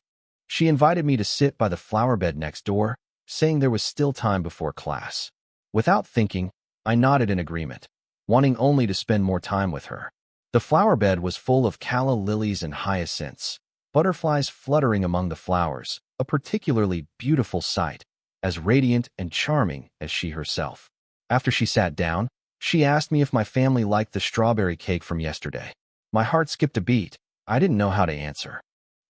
She invited me to sit by the flower bed next door, saying there was still time before class. Without thinking, I nodded in agreement, wanting only to spend more time with her. The flower bed was full of calla lilies and hyacinths, butterflies fluttering among the flowers, a particularly beautiful sight, as radiant and charming as she herself. After she sat down, she asked me if my family liked the strawberry cake from yesterday. My heart skipped a beat. I didn't know how to answer.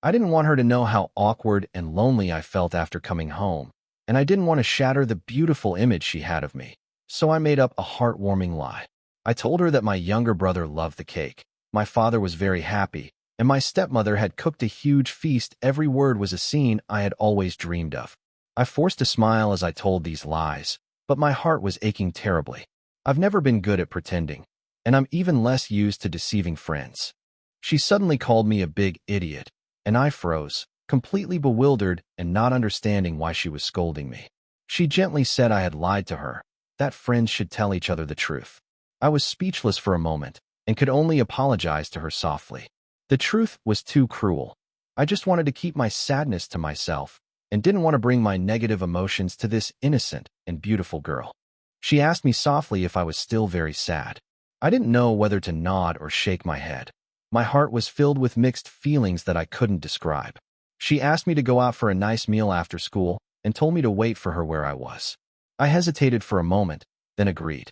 I didn't want her to know how awkward and lonely I felt after coming home, and I didn't want to shatter the beautiful image she had of me, so I made up a heartwarming lie. I told her that my younger brother loved the cake, my father was very happy, and my stepmother had cooked a huge feast. Every word was a scene I had always dreamed of. I forced a smile as I told these lies, but my heart was aching terribly. I've never been good at pretending, and I'm even less used to deceiving friends. She suddenly called me a big idiot, and I froze, completely bewildered and not understanding why she was scolding me. She gently said I had lied to her, that friends should tell each other the truth. I was speechless for a moment and could only apologize to her softly. The truth was too cruel. I just wanted to keep my sadness to myself and didn't want to bring my negative emotions to this innocent and beautiful girl. She asked me softly if I was still very sad. I didn't know whether to nod or shake my head. My heart was filled with mixed feelings that I couldn't describe. She asked me to go out for a nice meal after school and told me to wait for her where I was. I hesitated for a moment, then agreed.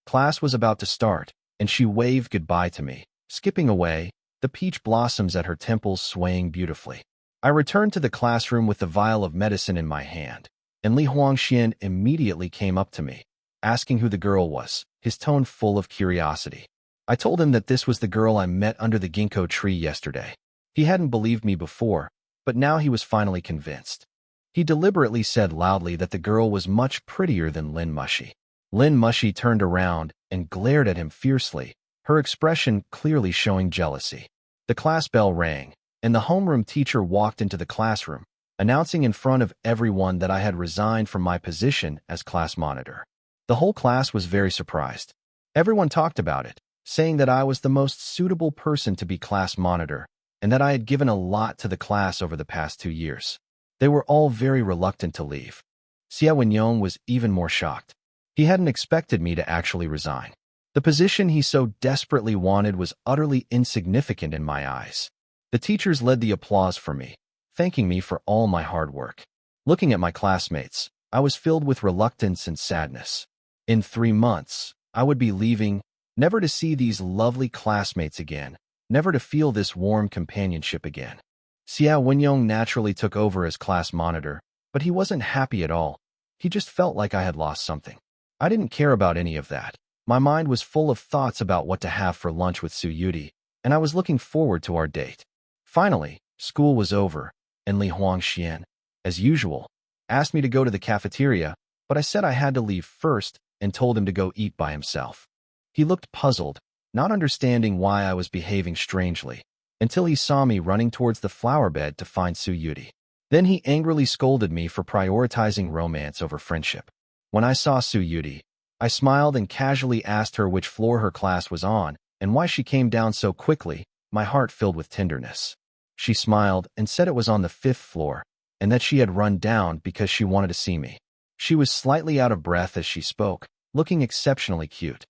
Class was about to start, and she waved goodbye to me, skipping away, the peach blossoms at her temples swaying beautifully. I returned to the classroom with the vial of medicine in my hand, and Li Huangxian immediately came up to me, asking who the girl was, his tone full of curiosity. I told him that this was the girl I met under the ginkgo tree yesterday. He hadn't believed me before, but now he was finally convinced. He deliberately said loudly that the girl was much prettier than Lin Mushi. Lin Mushi turned around and glared at him fiercely, her expression clearly showing jealousy. The class bell rang, and the homeroom teacher walked into the classroom, announcing in front of everyone that I had resigned from my position as class monitor. The whole class was very surprised. Everyone talked about it, saying that I was the most suitable person to be class monitor, and that I had given a lot to the class over the past 2 years. They were all very reluctant to leave. Xia Wenyong was even more shocked. He hadn't expected me to actually resign. The position he so desperately wanted was utterly insignificant in my eyes. The teachers led the applause for me, thanking me for all my hard work. Looking at my classmates, I was filled with reluctance and sadness. In 3 months, I would be leaving, never to see these lovely classmates again, never to feel this warm companionship again. Xia Wenyong naturally took over as class monitor, but he wasn't happy at all. He just felt like I had lost something. I didn't care about any of that. My mind was full of thoughts about what to have for lunch with Su Yuti, and I was looking forward to our date. Finally, school was over, and Li Huangxian, as usual, asked me to go to the cafeteria, but I said I had to leave first and told him to go eat by himself. He looked puzzled, not understanding why I was behaving strangely, until he saw me running towards the flower bed to find Su Yuti. Then he angrily scolded me for prioritizing romance over friendship. When I saw Su Yuti, I smiled and casually asked her which floor her class was on and why she came down so quickly, my heart filled with tenderness. She smiled and said it was on the 5th floor and that she had run down because she wanted to see me. She was slightly out of breath as she spoke, looking exceptionally cute.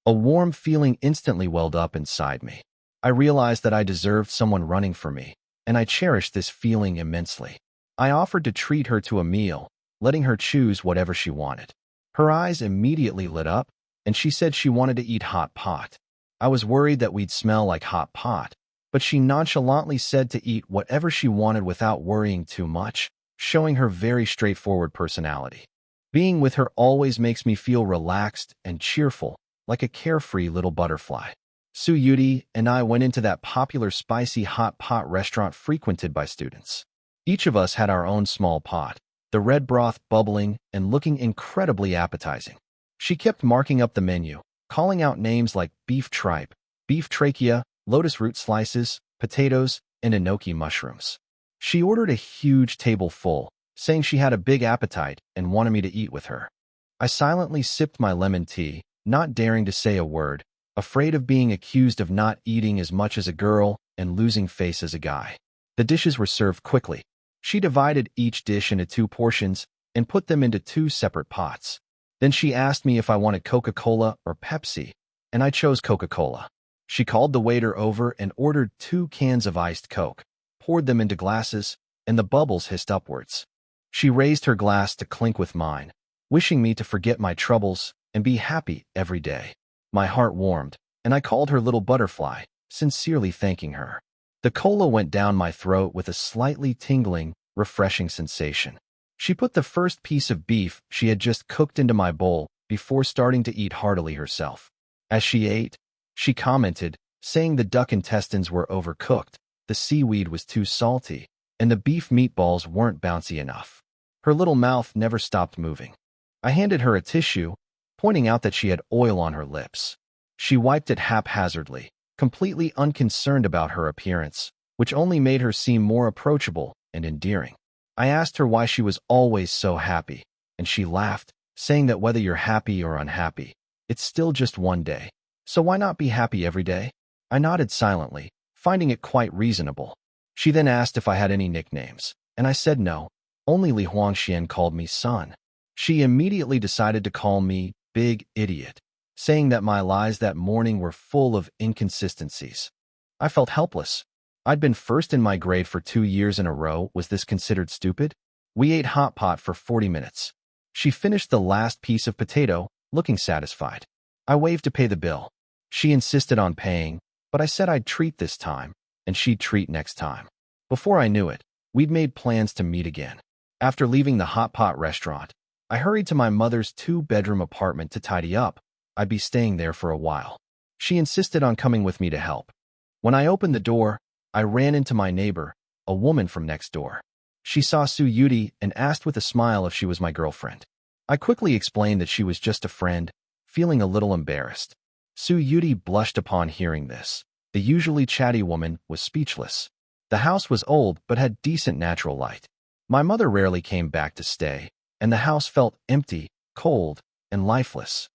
A warm feeling instantly welled up inside me. I realized that I deserved someone running for me, and I cherished this feeling immensely. I offered to treat her to a meal, letting her choose whatever she wanted. Her eyes immediately lit up, and she said she wanted to eat hot pot. I was worried that we'd smell like hot pot, but she nonchalantly said to eat whatever she wanted without worrying too much, showing her very straightforward personality. Being with her always makes me feel relaxed and cheerful, like a carefree little butterfly. Su Yuti and I went into that popular spicy hot pot restaurant frequented by students. Each of us had our own small pot, the red broth bubbling and looking incredibly appetizing. She kept marking up the menu, calling out names like beef tripe, beef trachea, lotus root slices, potatoes, and enoki mushrooms. She ordered a huge table full, saying she had a big appetite and wanted me to eat with her. I silently sipped my lemon tea, not daring to say a word, afraid of being accused of not eating as much as a girl and losing face as a guy. The dishes were served quickly. She divided each dish into 2 portions and put them into 2 separate pots. Then she asked me if I wanted Coca-Cola or Pepsi, and I chose Coca-Cola. She called the waiter over and ordered 2 cans of iced Coke, poured them into glasses, and the bubbles hissed upwards. She raised her glass to clink with mine, wishing me to forget my troubles and be happy every day. My heart warmed, and I called her little butterfly, sincerely thanking her. The cola went down my throat with a slightly tingling, refreshing sensation. She put the first piece of beef she had just cooked into my bowl before starting to eat heartily herself. As she ate, she commented, saying the duck intestines were overcooked, the seaweed was too salty, and the beef meatballs weren't bouncy enough. Her little mouth never stopped moving. I handed her a tissue, pointing out that she had oil on her lips. She wiped it haphazardly, completely unconcerned about her appearance, which only made her seem more approachable and endearing. I asked her why she was always so happy, and she laughed, saying that whether you're happy or unhappy, it's still just one day. So why not be happy every day? I nodded silently, finding it quite reasonable. She then asked if I had any nicknames, and I said no. Only Li Huangxian called me son. She immediately decided to call me Big Idiot, saying that my lies that morning were full of inconsistencies. I felt helpless. I'd been first in my grade for 2 years in a row. Was this considered stupid? We ate hot pot for 40 minutes. She finished the last piece of potato, looking satisfied. I waved to pay the bill. She insisted on paying, but I said I'd treat this time, and she'd treat next time. Before I knew it, we'd made plans to meet again. After leaving the hot pot restaurant, I hurried to my mother's 2-bedroom apartment to tidy up. I'd be staying there for a while. She insisted on coming with me to help. When I opened the door, I ran into my neighbor, a woman from next door. She saw Su Yudi and asked with a smile if she was my girlfriend. I quickly explained that she was just a friend, feeling a little embarrassed. Su Yudi blushed upon hearing this. The usually chatty woman was speechless. The house was old but had decent natural light. My mother rarely came back to stay, and the house felt empty, cold, and lifeless.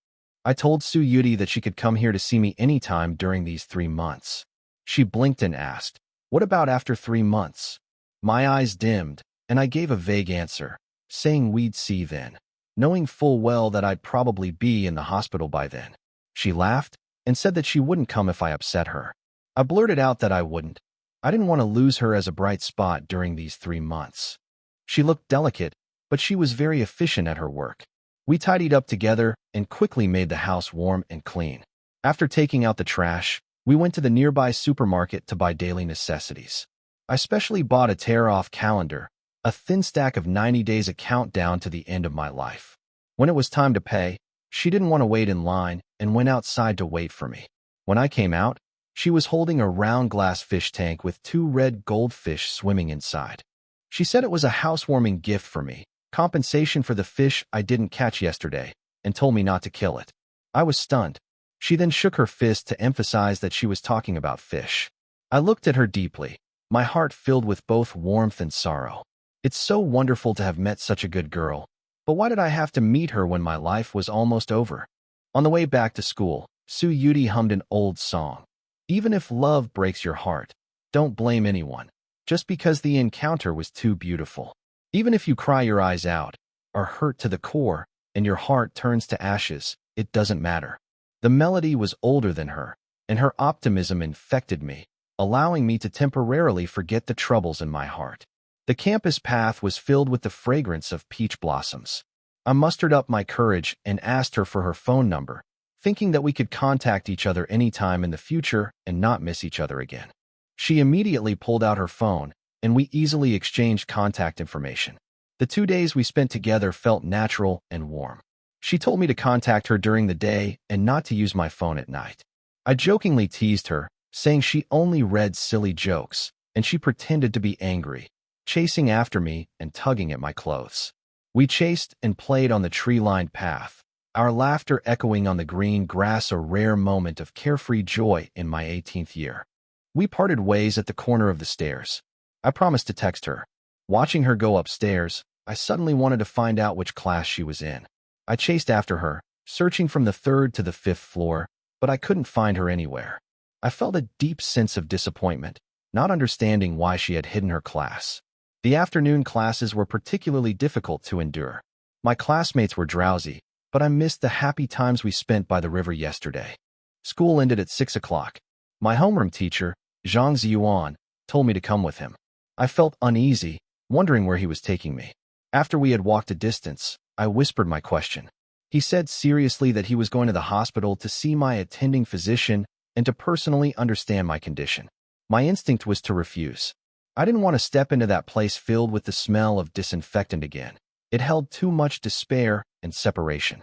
I told Su Yudi that she could come here to see me anytime during these 3 months. She blinked and asked, "What about after 3 months?" My eyes dimmed, and I gave a vague answer, saying we'd see then, knowing full well that I'd probably be in the hospital by then. She laughed and said that she wouldn't come if I upset her. I blurted out that I wouldn't. I didn't want to lose her as a bright spot during these 3 months. She looked delicate, but she was very efficient at her work. We tidied up together and quickly made the house warm and clean. After taking out the trash, we went to the nearby supermarket to buy daily necessities. I specially bought a tear-off calendar, a thin stack of 90 days, a countdown to the end of my life. When it was time to pay, she didn't want to wait in line and went outside to wait for me. When I came out, she was holding a round glass fish tank with 2 red goldfish swimming inside. She said it was a housewarming gift for me, compensation for the fish I didn't catch yesterday, and told me not to kill it. I was stunned. She then shook her fist to emphasize that she was talking about fish. I looked at her deeply, my heart filled with both warmth and sorrow. It's so wonderful to have met such a good girl, but why did I have to meet her when my life was almost over? On the way back to school, Su Yudi hummed an old song. Even if love breaks your heart, don't blame anyone, just because the encounter was too beautiful. Even if you cry your eyes out, are hurt to the core, and your heart turns to ashes, it doesn't matter. The melody was older than her, and her optimism infected me, allowing me to temporarily forget the troubles in my heart. The campus path was filled with the fragrance of peach blossoms. I mustered up my courage and asked her for her phone number, thinking that we could contact each other anytime in the future and not miss each other again. She immediately pulled out her phone, and we easily exchanged contact information. The 2 days we spent together felt natural and warm. She told me to contact her during the day and not to use my phone at night. I jokingly teased her, saying she only read silly jokes, and she pretended to be angry, chasing after me and tugging at my clothes. We chased and played on the tree-lined path, our laughter echoing on the green grass, a rare moment of carefree joy in my 18th year. We parted ways at the corner of the stairs. I promised to text her. Watching her go upstairs, I suddenly wanted to find out which class she was in. I chased after her, searching from the 3rd to the 5th floor, but I couldn't find her anywhere. I felt a deep sense of disappointment, not understanding why she had hidden her class. The afternoon classes were particularly difficult to endure. My classmates were drowsy, but I missed the happy times we spent by the river yesterday. School ended at 6 o'clock. My homeroom teacher, Zhang Ziyuan, told me to come with him. I felt uneasy, wondering where he was taking me. After we had walked a distance, I whispered my question. He said seriously that he was going to the hospital to see my attending physician and to personally understand my condition. My instinct was to refuse. I didn't want to step into that place filled with the smell of disinfectant again. It held too much despair and separation.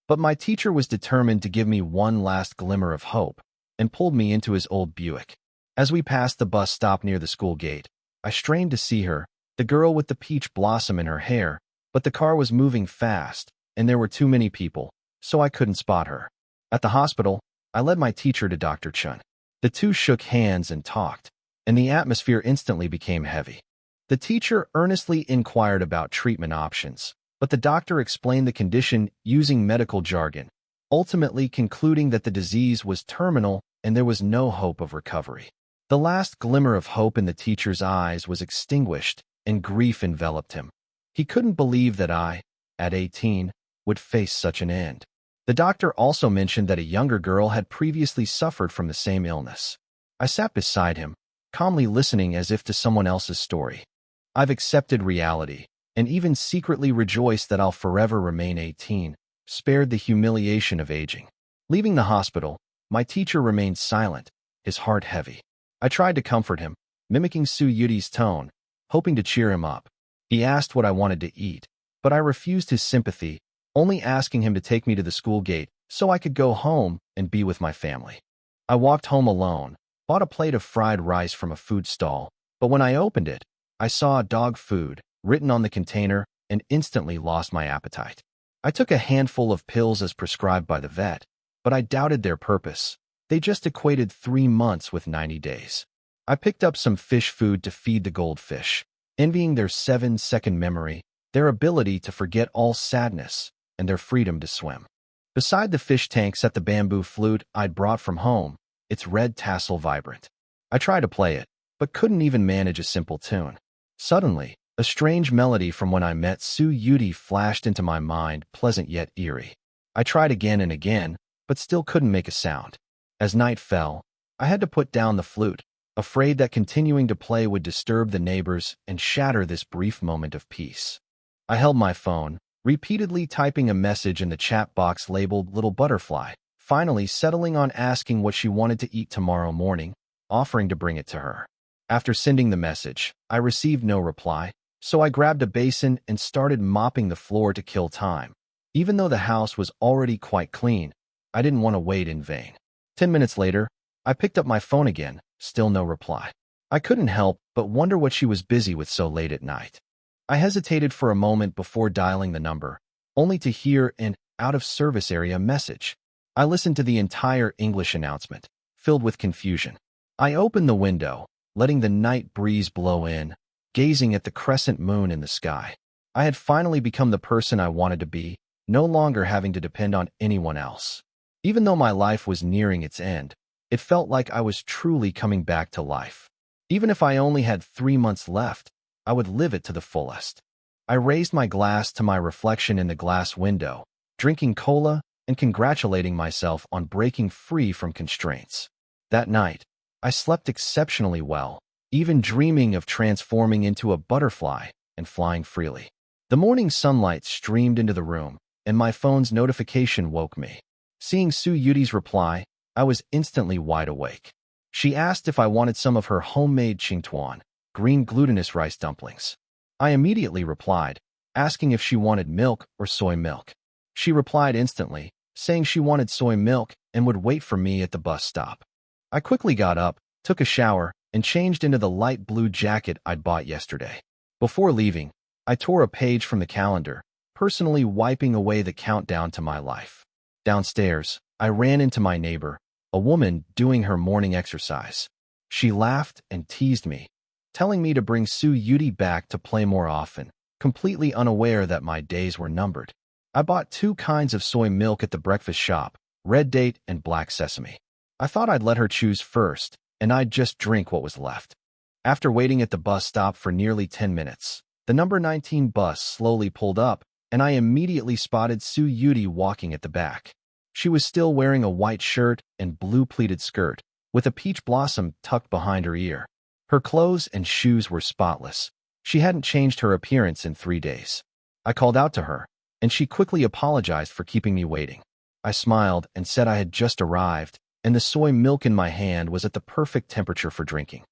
But my teacher was determined to give me one last glimmer of hope and pulled me into his old Buick. As we passed the bus stop near the school gate, I strained to see her, the girl with the peach blossom in her hair, but the car was moving fast, and there were too many people, so I couldn't spot her. At the hospital, I led my teacher to Dr. Chun. The two shook hands and talked, and the atmosphere instantly became heavy. The teacher earnestly inquired about treatment options, but the doctor explained the condition using medical jargon, ultimately concluding that the disease was terminal and there was no hope of recovery. The last glimmer of hope in the teacher's eyes was extinguished, and grief enveloped him. He couldn't believe that I, at 18, would face such an end. The doctor also mentioned that a younger girl had previously suffered from the same illness. I sat beside him, calmly listening as if to someone else's story. I've accepted reality, and even secretly rejoiced that I'll forever remain 18, spared the humiliation of aging. Leaving the hospital, my teacher remained silent, his heart heavy. I tried to comfort him, mimicking Su Yudi's tone, hoping to cheer him up. He asked what I wanted to eat, but I refused his sympathy, only asking him to take me to the school gate so I could go home and be with my family. I walked home alone, bought a plate of fried rice from a food stall, but when I opened it, I saw dog food written on the container and instantly lost my appetite. I took a handful of pills as prescribed by the vet, but I doubted their purpose. They just equated 3 months with 90 days. I picked up some fish food to feed the goldfish, envying their 7-second memory, their ability to forget all sadness, and their freedom to swim. Beside the fish tank sat the bamboo flute I'd brought from home, its red tassel vibrant. I tried to play it, but couldn't even manage a simple tune. Suddenly, a strange melody from when I met Su Yudi flashed into my mind, pleasant yet eerie. I tried again and again, but still couldn't make a sound. As night fell, I had to put down the flute, afraid that continuing to play would disturb the neighbors and shatter this brief moment of peace. I held my phone, repeatedly typing a message in the chat box labeled Little Butterfly, finally settling on asking what she wanted to eat tomorrow morning, offering to bring it to her. After sending the message, I received no reply, so I grabbed a basin and started mopping the floor to kill time. Even though the house was already quite clean, I didn't want to wait in vain. 10 minutes later, I picked up my phone again, still no reply. I couldn't help but wonder what she was busy with so late at night. I hesitated for a moment before dialing the number, only to hear an out-of-service area message. I listened to the entire English announcement, filled with confusion. I opened the window, letting the night breeze blow in, gazing at the crescent moon in the sky. I had finally become the person I wanted to be, no longer having to depend on anyone else. Even though my life was nearing its end, it felt like I was truly coming back to life. Even if I only had 3 months left, I would live it to the fullest. I raised my glass to my reflection in the glass window, drinking cola and congratulating myself on breaking free from constraints. That night, I slept exceptionally well, even dreaming of transforming into a butterfly and flying freely. The morning sunlight streamed into the room, and my phone's notification woke me. Seeing Su Yudi's reply, I was instantly wide awake. She asked if I wanted some of her homemade chingtuan, green glutinous rice dumplings. I immediately replied, asking if she wanted milk or soy milk. She replied instantly, saying she wanted soy milk and would wait for me at the bus stop. I quickly got up, took a shower, and changed into the light blue jacket I'd bought yesterday. Before leaving, I tore a page from the calendar, personally wiping away the countdown to my life. Downstairs, I ran into my neighbor, a woman doing her morning exercise. She laughed and teased me, telling me to bring Su Yudi back to play more often, completely unaware that my days were numbered. I bought 2 kinds of soy milk at the breakfast shop, red date and black sesame. I thought I'd let her choose first, and I'd just drink what was left. After waiting at the bus stop for nearly 10 minutes, the number 19 bus slowly pulled up, and I immediately spotted Su Yudi walking at the back. She was still wearing a white shirt and blue pleated skirt, with a peach blossom tucked behind her ear. Her clothes and shoes were spotless. She hadn't changed her appearance in 3 days. I called out to her, and she quickly apologized for keeping me waiting. I smiled and said I had just arrived, and the soy milk in my hand was at the perfect temperature for drinking.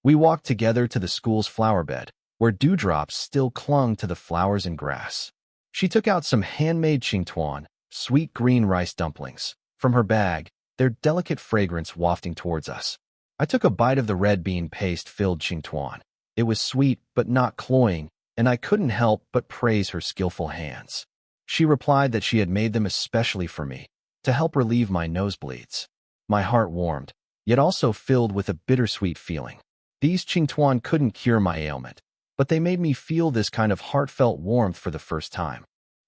We walked together to the school's flower bed, where dewdrops still clung to the flowers and grass. She took out some handmade chingtuan, sweet green rice dumplings, from her bag, their delicate fragrance wafting towards us. I took a bite of the red bean paste-filled chingtuan. It was sweet but not cloying, and I couldn't help but praise her skillful hands. She replied that she had made them especially for me, to help relieve my nosebleeds. My heart warmed, yet also filled with a bittersweet feeling. These chingtuan couldn't cure my ailment, but they made me feel this kind of heartfelt warmth for the first time.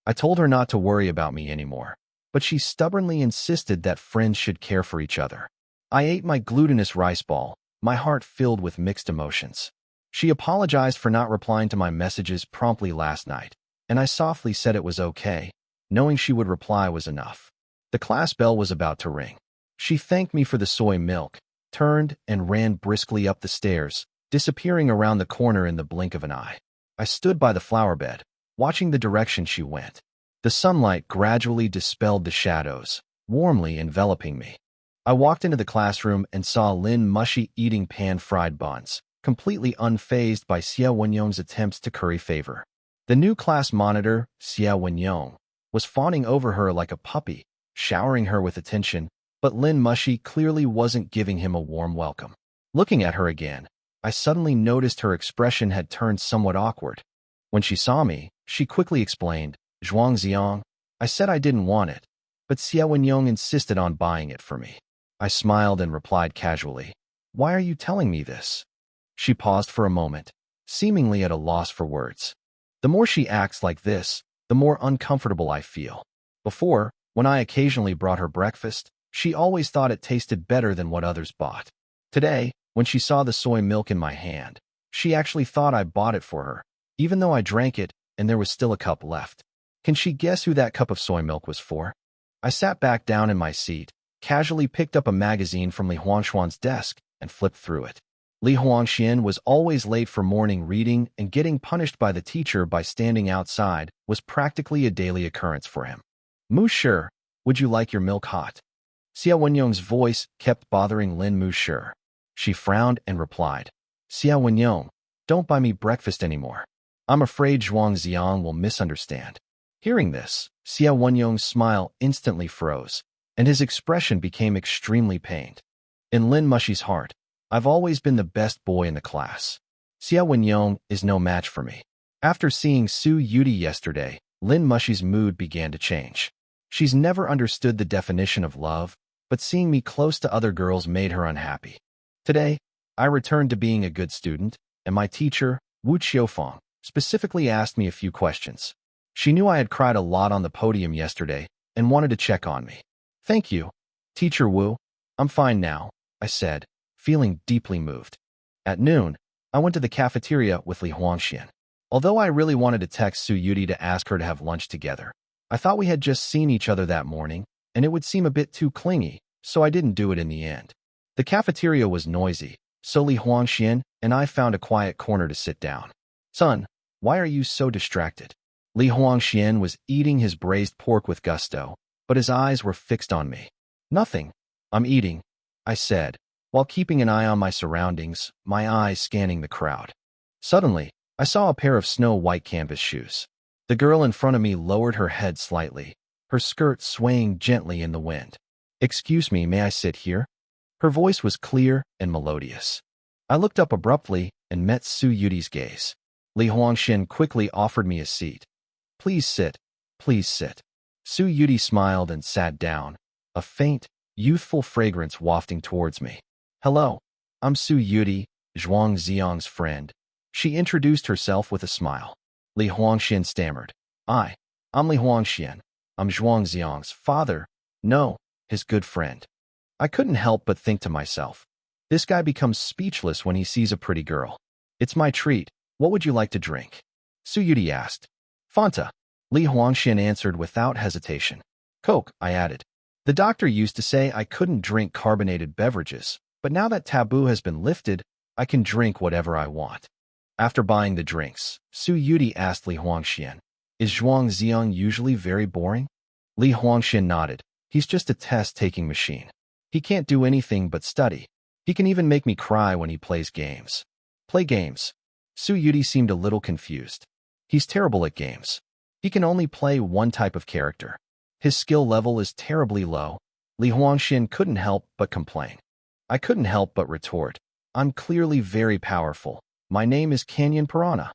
I told her not to worry about me anymore, but she stubbornly insisted that friends should care for each other. I ate my glutinous rice ball, my heart filled with mixed emotions. She apologized for not replying to my messages promptly last night, and I softly said it was okay, knowing she would reply was enough. The class bell was about to ring. She thanked me for the soy milk, turned and ran briskly up the stairs, disappearing around the corner in the blink of an eye. I stood by the flower bed, watching the direction she went. The sunlight gradually dispelled the shadows, warmly enveloping me. I walked into the classroom and saw Lin Mushy eating pan-fried buns, completely unfazed by Xia Wenyong's attempts to curry favor. The new class monitor, Xia Wenyong, was fawning over her like a puppy, showering her with attention, but Lin Mushy clearly wasn't giving him a warm welcome. Looking at her again, I suddenly noticed her expression had turned somewhat awkward. When she saw me, she quickly explained, "Zhuangziang, I said I didn't want it, but Xia Wenyong insisted on buying it for me." I smiled and replied casually, "Why are you telling me this?" She paused for a moment, seemingly at a loss for words. The more she acts like this, the more uncomfortable I feel. Before, when I occasionally brought her breakfast, she always thought it tasted better than what others bought. Today, when she saw the soy milk in my hand, she actually thought I bought it for her, even though I drank it and there was still a cup left. Can she guess who that cup of soy milk was for? I sat back down in my seat, casually picked up a magazine from Li Huangshuan's desk, and flipped through it. Li Huangxian was always late for morning reading, and getting punished by the teacher by standing outside was practically a daily occurrence for him. "Musher, would you like your milk hot?" Xia Wenyong's voice kept bothering Lin Musher. She frowned and replied, "Xia Wenyong, don't buy me breakfast anymore. I'm afraid Zhuangziang will misunderstand." Hearing this, Xia Wenyong's smile instantly froze, and his expression became extremely pained. In Lin Mushy's heart, I've always been the best boy in the class. Xia Wenyong is no match for me. After seeing Su Yudi yesterday, Lin Mushy's mood began to change. She's never understood the definition of love, but seeing me close to other girls made her unhappy. Today, I returned to being a good student, and my teacher, Wu Qiufeng, specifically asked me a few questions. She knew I had cried a lot on the podium yesterday and wanted to check on me. "Thank you, Teacher Wu. I'm fine now," I said, feeling deeply moved. At noon, I went to the cafeteria with Li Huangxian. Although I really wanted to text Su Yudi to ask her to have lunch together, I thought we had just seen each other that morning, and it would seem a bit too clingy, so I didn't do it in the end. The cafeteria was noisy, so Li Huangxian and I found a quiet corner to sit down. "Son, why are you so distracted?" Li Huangxian was eating his braised pork with gusto, but his eyes were fixed on me. "Nothing. I'm eating," I said, while keeping an eye on my surroundings, my eyes scanning the crowd. Suddenly, I saw a pair of snow-white canvas shoes. The girl in front of me lowered her head slightly, her skirt swaying gently in the wind. "Excuse me, may I sit here?" Her voice was clear and melodious. I looked up abruptly and met Su Yudi's gaze. Li Huangxian quickly offered me a seat. "Please sit," Please sit. Su Yuti smiled and sat down, a faint, youthful fragrance wafting towards me. Hello, I'm Su Yuti, Zhuang Xiang's friend. She introduced herself with a smile. Li Huangxian stammered. I'm Li Huangxian. I'm Zhuang Xiang's father. No, his good friend. I couldn't help but think to myself. This guy becomes speechless when he sees a pretty girl. It's my treat. What would you like to drink? Su Yuti asked. Fanta. Li Huangxian answered without hesitation. Coke, I added. The doctor used to say I couldn't drink carbonated beverages, but now that taboo has been lifted, I can drink whatever I want. After buying the drinks, Su Yuti asked Li Huangxian, Is Zhuang Xiang usually very boring? Li Huangxian nodded. He's just a test-taking machine. He can't do anything but study. He can even make me cry when he plays games. Play games? Su Yuti seemed a little confused. He's terrible at games. He can only play one type of character. His skill level is terribly low. Li Huangxian couldn't help but complain. I couldn't help but retort. I'm clearly very powerful. My name is Canyon Piranha.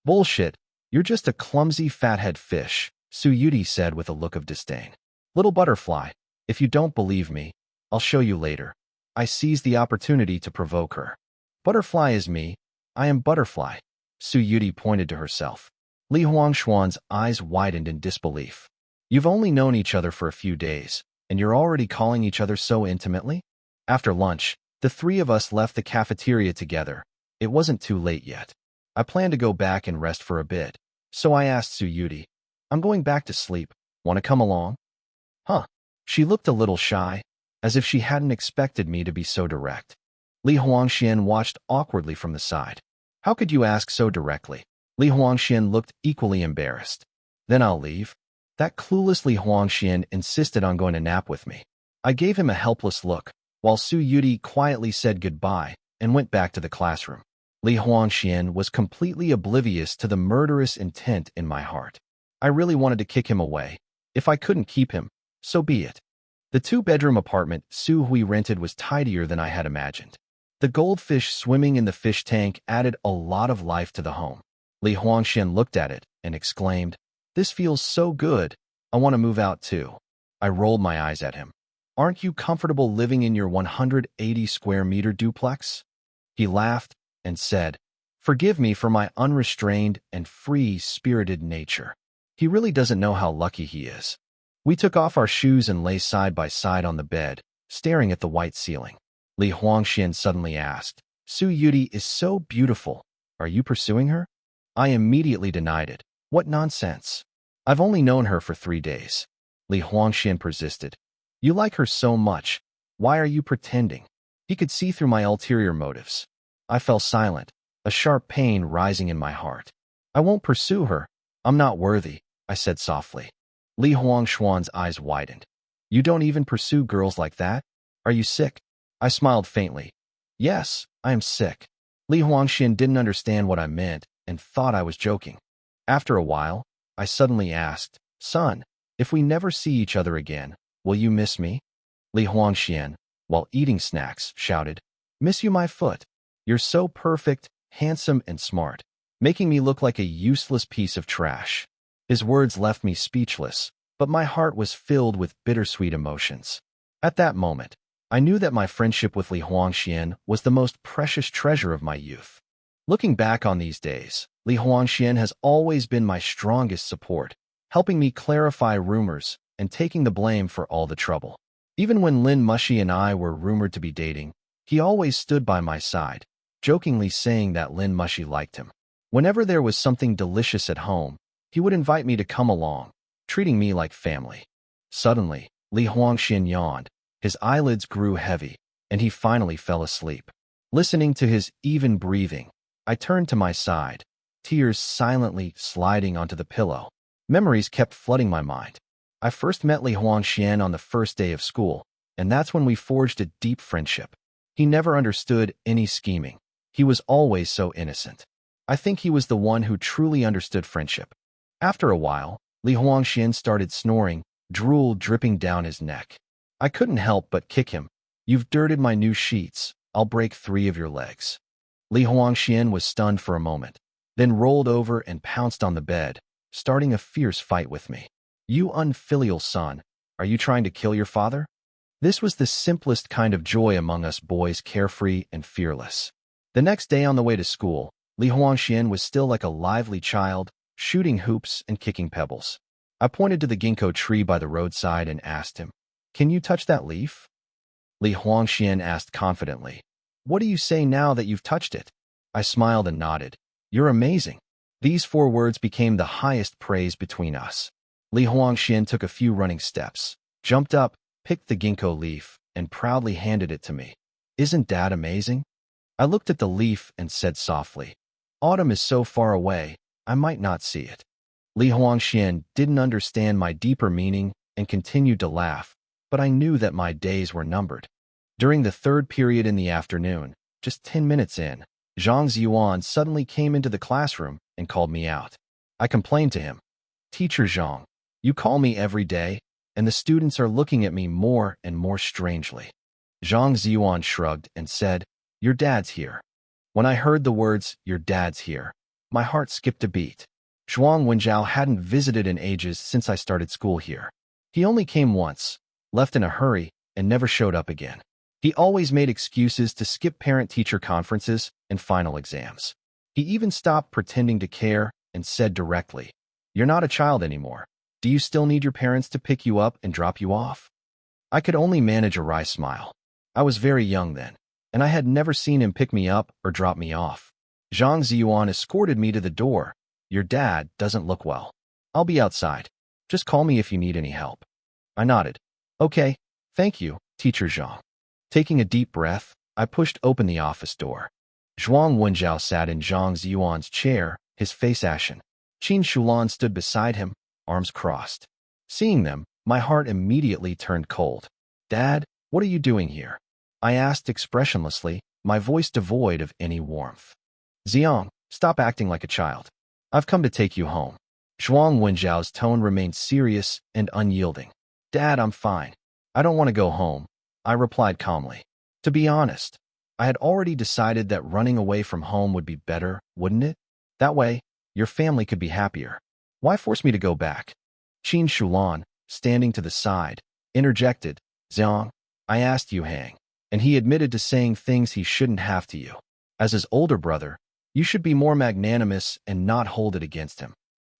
Bullshit. You're just a clumsy fathead fish, Su Yuti said with a look of disdain. Little butterfly, if you don't believe me, I'll show you later. I seized the opportunity to provoke her. Butterfly is me. I am Butterfly. Su Yuti pointed to herself. Li Huangxuan's eyes widened in disbelief. You've only known each other for a few days, and you're already calling each other so intimately? After lunch, the three of us left the cafeteria together. It wasn't too late yet. I planned to go back and rest for a bit, so I asked Su Yuti, I'm going back to sleep. Want to come along? Huh. She looked a little shy, as if she hadn't expected me to be so direct. Li Huangxian watched awkwardly from the side. How could you ask so directly? Li Huangxian looked equally embarrassed. Then I'll leave. That clueless Li Huangxian insisted on going to nap with me. I gave him a helpless look, while Su Yuti quietly said goodbye and went back to the classroom. Li Huangxian was completely oblivious to the murderous intent in my heart. I really wanted to kick him away. If I couldn't keep him, so be it. The two-bedroom apartment Su Hui rented was tidier than I had imagined. The goldfish swimming in the fish tank added a lot of life to the home. Li Huangxian looked at it and exclaimed, This feels so good. I want to move out too. I rolled my eyes at him. Aren't you comfortable living in your 180 square meter duplex? He laughed and said, Forgive me for my unrestrained and free-spirited nature. He really doesn't know how lucky he is. We took off our shoes and lay side by side on the bed, staring at the white ceiling. Li Huangxian suddenly asked, Su Yuti is so beautiful. Are you pursuing her? I immediately denied it. What nonsense. I've only known her for 3 days. Li Huangxian persisted. You like her so much. Why are you pretending? He could see through my ulterior motives. I fell silent, a sharp pain rising in my heart. I won't pursue her. I'm not worthy, I said softly. Li Huangxuan's eyes widened. You don't even pursue girls like that? Are you sick? I smiled faintly. Yes, I am sick. Li Huangxian didn't understand what I meant and thought I was joking. After a while, I suddenly asked, Son, if we never see each other again, will you miss me? Li Huangxian, while eating snacks, shouted, Miss you my foot. You're so perfect, handsome, and smart, making me look like a useless piece of trash. His words left me speechless, but my heart was filled with bittersweet emotions. At that moment, I knew that my friendship with Li Huangxian was the most precious treasure of my youth. Looking back on these days, Li Huangxian has always been my strongest support, helping me clarify rumors and taking the blame for all the trouble. Even when Lin Mushi and I were rumored to be dating, he always stood by my side, jokingly saying that Lin Mushi liked him. Whenever there was something delicious at home, he would invite me to come along, treating me like family. Suddenly, Li Huangxian yawned. His eyelids grew heavy, and he finally fell asleep. Listening to his even breathing, I turned to my side, tears silently sliding onto the pillow. Memories kept flooding my mind. I first met Li Huangxian on the first day of school, and that's when we forged a deep friendship. He never understood any scheming. He was always so innocent. I think he was the one who truly understood friendship. After a while, Li Huangxian started snoring, drool dripping down his neck. I couldn't help but kick him. You've dirted my new sheets. I'll break 3 of your legs. Li Huangxian was stunned for a moment, then rolled over and pounced on the bed, starting a fierce fight with me. You unfilial son, are you trying to kill your father? This was the simplest kind of joy among us boys, carefree and fearless. The next day on the way to school, Li Huangxian was still like a lively child, shooting hoops and kicking pebbles. I pointed to the ginkgo tree by the roadside and asked him, "Can you touch that leaf?" Li Huangxian asked confidently, "What do you say now that you've touched it?" I smiled and nodded. "You're amazing." These 4 words became the highest praise between us. Li Huangxian took a few running steps, jumped up, picked the ginkgo leaf, and proudly handed it to me. "Isn't Dad amazing?" I looked at the leaf and said softly, "Autumn is so far away, I might not see it." Li Huangxian didn't understand my deeper meaning and continued to laugh, but I knew that my days were numbered. During the 3rd period in the afternoon, just 10 minutes in, Zhang Ziyuan suddenly came into the classroom and called me out. I complained to him, "Teacher Zhang, you call me every day, and the students are looking at me more and more strangely." Zhang Ziyuan shrugged and said, "Your dad's here." When I heard the words, "Your dad's here," my heart skipped a beat. Zhuang Wenjiao hadn't visited in ages since I started school here. He only came once, left in a hurry, and never showed up again. He always made excuses to skip parent-teacher conferences and final exams. He even stopped pretending to care and said directly, "You're not a child anymore. Do you still need your parents to pick you up and drop you off?" I could only manage a wry smile. I was very young then, and I had never seen him pick me up or drop me off. Zhang Ziyuan escorted me to the door. "Your dad doesn't look well. I'll be outside. Just call me if you need any help." I nodded. "Okay, thank you, Teacher Zhang." Taking a deep breath, I pushed open the office door. Zhuang Wenjiao sat in Zhang Ziyuan's chair, his face ashen. Qin Shulan stood beside him, arms crossed. Seeing them, my heart immediately turned cold. "Dad, what are you doing here?" I asked expressionlessly, my voice devoid of any warmth. "Ziyang, stop acting like a child. I've come to take you home." Zhuang Wenjiao's tone remained serious and unyielding. "Dad, I'm fine. I don't want to go home," I replied calmly. To be honest, I had already decided that running away from home would be better, wouldn't it? That way, your family could be happier. Why force me to go back? Qin Shulan, standing to the side, interjected, "Zhang, I asked Yu Hang, and he admitted to saying things he shouldn't have to you. As his older brother, you should be more magnanimous and not hold it against him."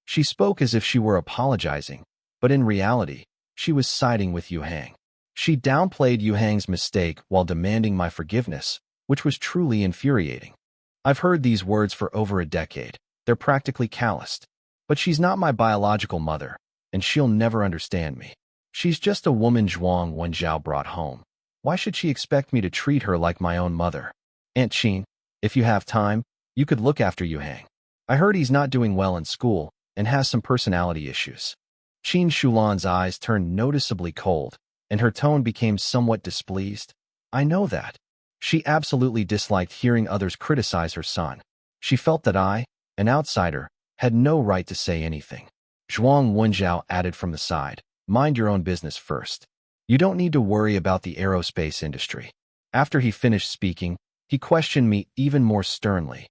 She spoke as if she were apologizing, but in reality, she was siding with Yu Hang. She downplayed Yu Hang's mistake while demanding my forgiveness, which was truly infuriating. I've heard these words for over a decade. They're practically calloused. But she's not my biological mother, and she'll never understand me. She's just a woman Zhuang Wenjiao brought home. Why should she expect me to treat her like my own mother? Aunt Qin, if you have time, you could look after Yu Hang. I heard he's not doing well in school and has some personality issues. Qin Shulan's eyes turned noticeably cold, and her tone became somewhat displeased. I know that. She absolutely disliked hearing others criticize her son. She felt that I, an outsider, had no right to say anything. Zhuang Wenjiao added from the side, "Mind your own business first. You don't need to worry about the aerospace industry." After he finished speaking, he questioned me even more sternly.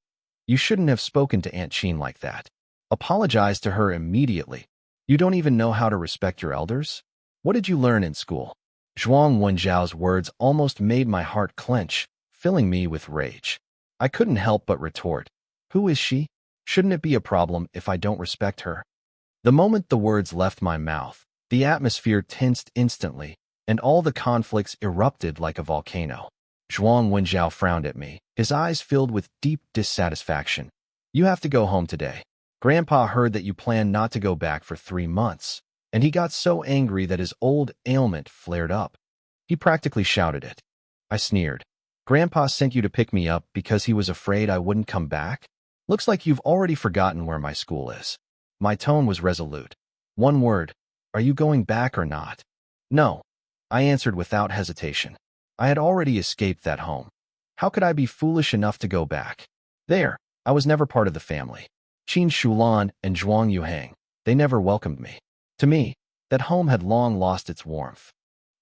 "You shouldn't have spoken to Aunt Qin like that. Apologize to her immediately. You don't even know how to respect your elders? What did you learn in school?" Zhuang Wenjiao's words almost made my heart clench, filling me with rage. I couldn't help but retort, "Who is she? Shouldn't it be a problem if I don't respect her?" The moment the words left my mouth, the atmosphere tensed instantly, and all the conflicts erupted like a volcano. Zhuang Wenjiao frowned at me, his eyes filled with deep dissatisfaction. "You have to go home today. Grandpa heard that you plan not to go back for 3 months, and he got so angry that his old ailment flared up. He practically shouted it." I sneered. "Grandpa sent you to pick me up because he was afraid I wouldn't come back? Looks like you've already forgotten where my school is." My tone was resolute. "One word. Are you going back or not?" "No," I answered without hesitation. I had already escaped that home. How could I be foolish enough to go back? There, I was never part of the family. Qin Shulan and Zhuang Yuhang, they never welcomed me. To me, that home had long lost its warmth.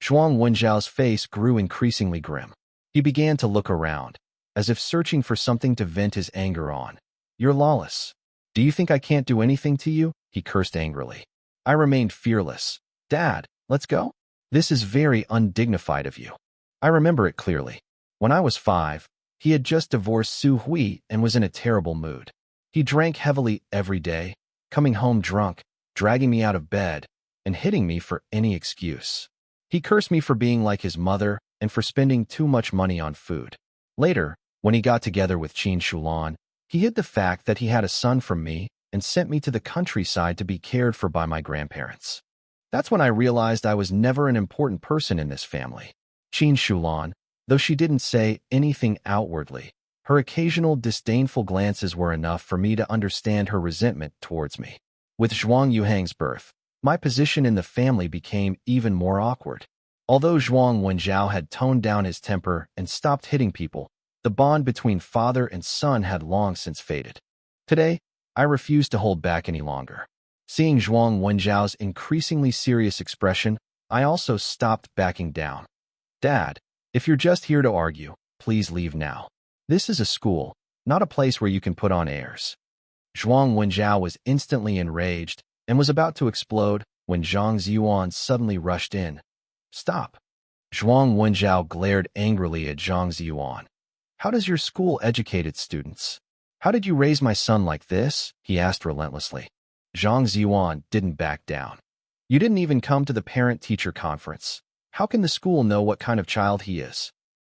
Zhuang Wenjiao's face grew increasingly grim. He began to look around, as if searching for something to vent his anger on. "You're lawless. Do you think I can't do anything to you?" he cursed angrily. I remained fearless. Dad, let's go? This is very undignified of you. I remember it clearly. When I was 5, he had just divorced Su Hui and was in a terrible mood. He drank heavily every day, coming home drunk, dragging me out of bed, and hitting me for any excuse. He cursed me for being like his mother and for spending too much money on food. Later, when he got together with Qin Shulan, he hid the fact that he had a son from me and sent me to the countryside to be cared for by my grandparents. That's when I realized I was never an important person in this family. Qin Shulan, though she didn't say anything outwardly, her occasional disdainful glances were enough for me to understand her resentment towards me. With Zhuang Yuhang's birth, my position in the family became even more awkward. Although Zhuang Wenjiao had toned down his temper and stopped hitting people, the bond between father and son had long since faded. Today, I refused to hold back any longer. Seeing Zhuang Wenjiao's increasingly serious expression, I also stopped backing down. Dad, if you're just here to argue, please leave now. This is a school, not a place where you can put on airs. Zhuang Wenjiao was instantly enraged and was about to explode when Zhang Ziyuan suddenly rushed in. Stop. Zhuang Wenjiao glared angrily at Zhang Ziyuan. How does your school educate its students? How did you raise my son like this? He asked relentlessly. Zhang Ziyuan didn't back down. You didn't even come to the parent-teacher conference. How can the school know what kind of child he is?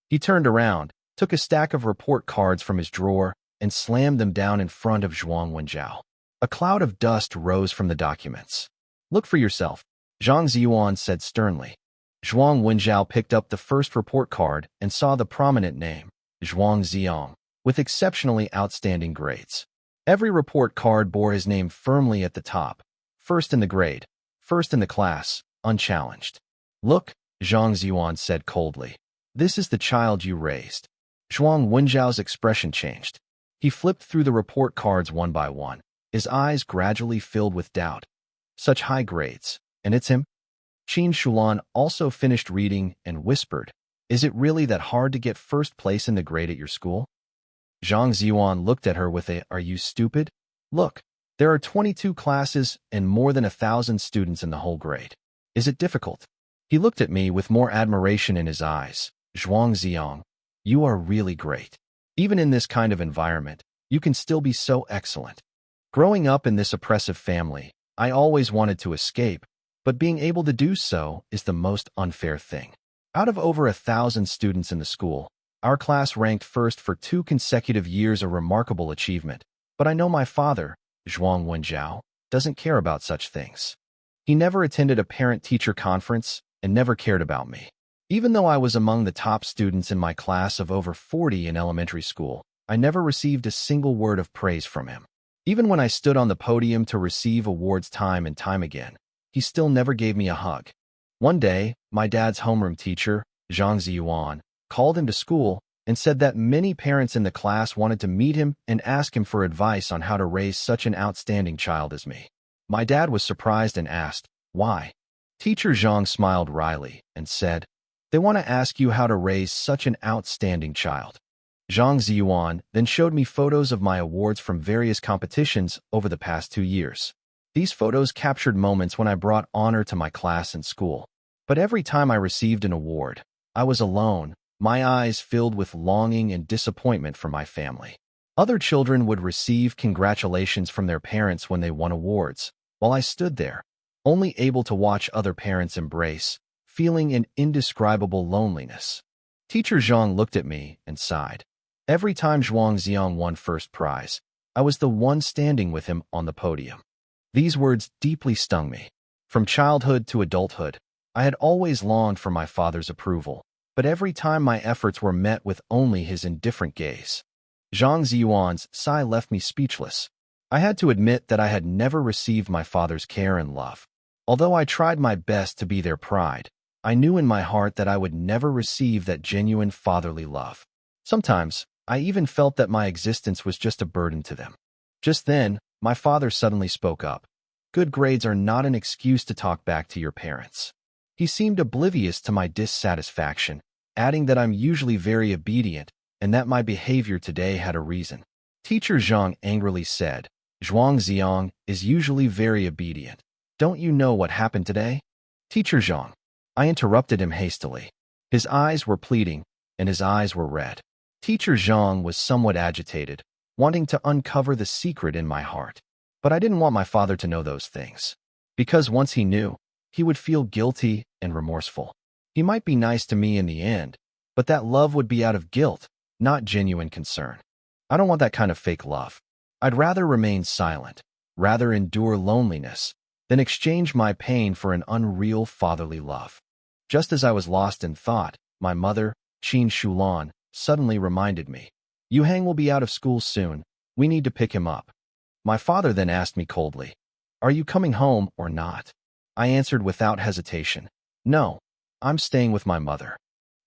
He turned around, took a stack of report cards from his drawer, and slammed them down in front of Zhuang Wenjiao. A cloud of dust rose from the documents. Look for yourself, Zhang Ziyuan said sternly. Zhuang Wenjiao picked up the first report card and saw the prominent name, Zhuang Ziyang, with exceptionally outstanding grades. Every report card bore his name firmly at the top, first in the grade, first in the class, unchallenged. Look, Zhang Ziyuan said coldly. This is the child you raised. Zhuang Wenjiao's expression changed. He flipped through the report cards one by one, his eyes gradually filled with doubt. Such high grades, and it's him? Qin Shulan also finished reading and whispered, Is it really that hard to get first place in the grade at your school? Zhang Ziyuan looked at her with a, Are you stupid? Look, there are 22 classes and more than 1,000 students in the whole grade. Is it difficult? He looked at me with more admiration in his eyes. Zhuang Ziyang, you are really great. Even in this kind of environment, you can still be so excellent. Growing up in this oppressive family, I always wanted to escape, but being able to do so is the most unfair thing. Out of over 1,000 students in the school, our class ranked first for 2 consecutive years, a remarkable achievement. But I know my father, Zhuang Wenjiao, doesn't care about such things. He never attended a parent-teacher conference and never cared about me. Even though I was among the top students in my class of over 40 in elementary school, I never received a single word of praise from him. Even when I stood on the podium to receive awards time and time again, he still never gave me a hug. One day, my dad's homeroom teacher, Zhang Ziyuan, called him to school and said that many parents in the class wanted to meet him and ask him for advice on how to raise such an outstanding child as me. My dad was surprised and asked, Why? Teacher Zhang smiled wryly and said, They want to ask you how to raise such an outstanding child. Zhang Ziyuan then showed me photos of my awards from various competitions over the past 2 years. These photos captured moments when I brought honor to my class and school. But every time I received an award, I was alone, my eyes filled with longing and disappointment for my family. Other children would receive congratulations from their parents when they won awards, while I stood there, only able to watch other parents embrace, feeling an indescribable loneliness. Teacher Zhang looked at me and sighed. Every time Zhuang Ziyang won first prize, I was the one standing with him on the podium. These words deeply stung me. From childhood to adulthood, I had always longed for my father's approval, but every time my efforts were met with only his indifferent gaze. Zhang Ziyuan's sigh left me speechless. I had to admit that I had never received my father's care and love. Although I tried my best to be their pride, I knew in my heart that I would never receive that genuine fatherly love. Sometimes, I even felt that my existence was just a burden to them. Just then, my father suddenly spoke up. Good grades are not an excuse to talk back to your parents. He seemed oblivious to my dissatisfaction, adding that I'm usually very obedient and that my behavior today had a reason. Teacher Zhang angrily said, Zhuang Ziyang is usually very obedient. Don't you know what happened today? Teacher Zhang. I interrupted him hastily. His eyes were pleading, and his eyes were red. Teacher Zhang was somewhat agitated, wanting to uncover the secret in my heart. But I didn't want my father to know those things. Because once he knew, he would feel guilty and remorseful. He might be nice to me in the end, but that love would be out of guilt, not genuine concern. I don't want that kind of fake love. I'd rather remain silent, rather endure loneliness, than exchange my pain for an unreal fatherly love. Just as I was lost in thought, my mother, Qin Shulan, suddenly reminded me, Yuhang will be out of school soon. We need to pick him up. My father then asked me coldly, Are you coming home or not? I answered without hesitation, No, I'm staying with my mother.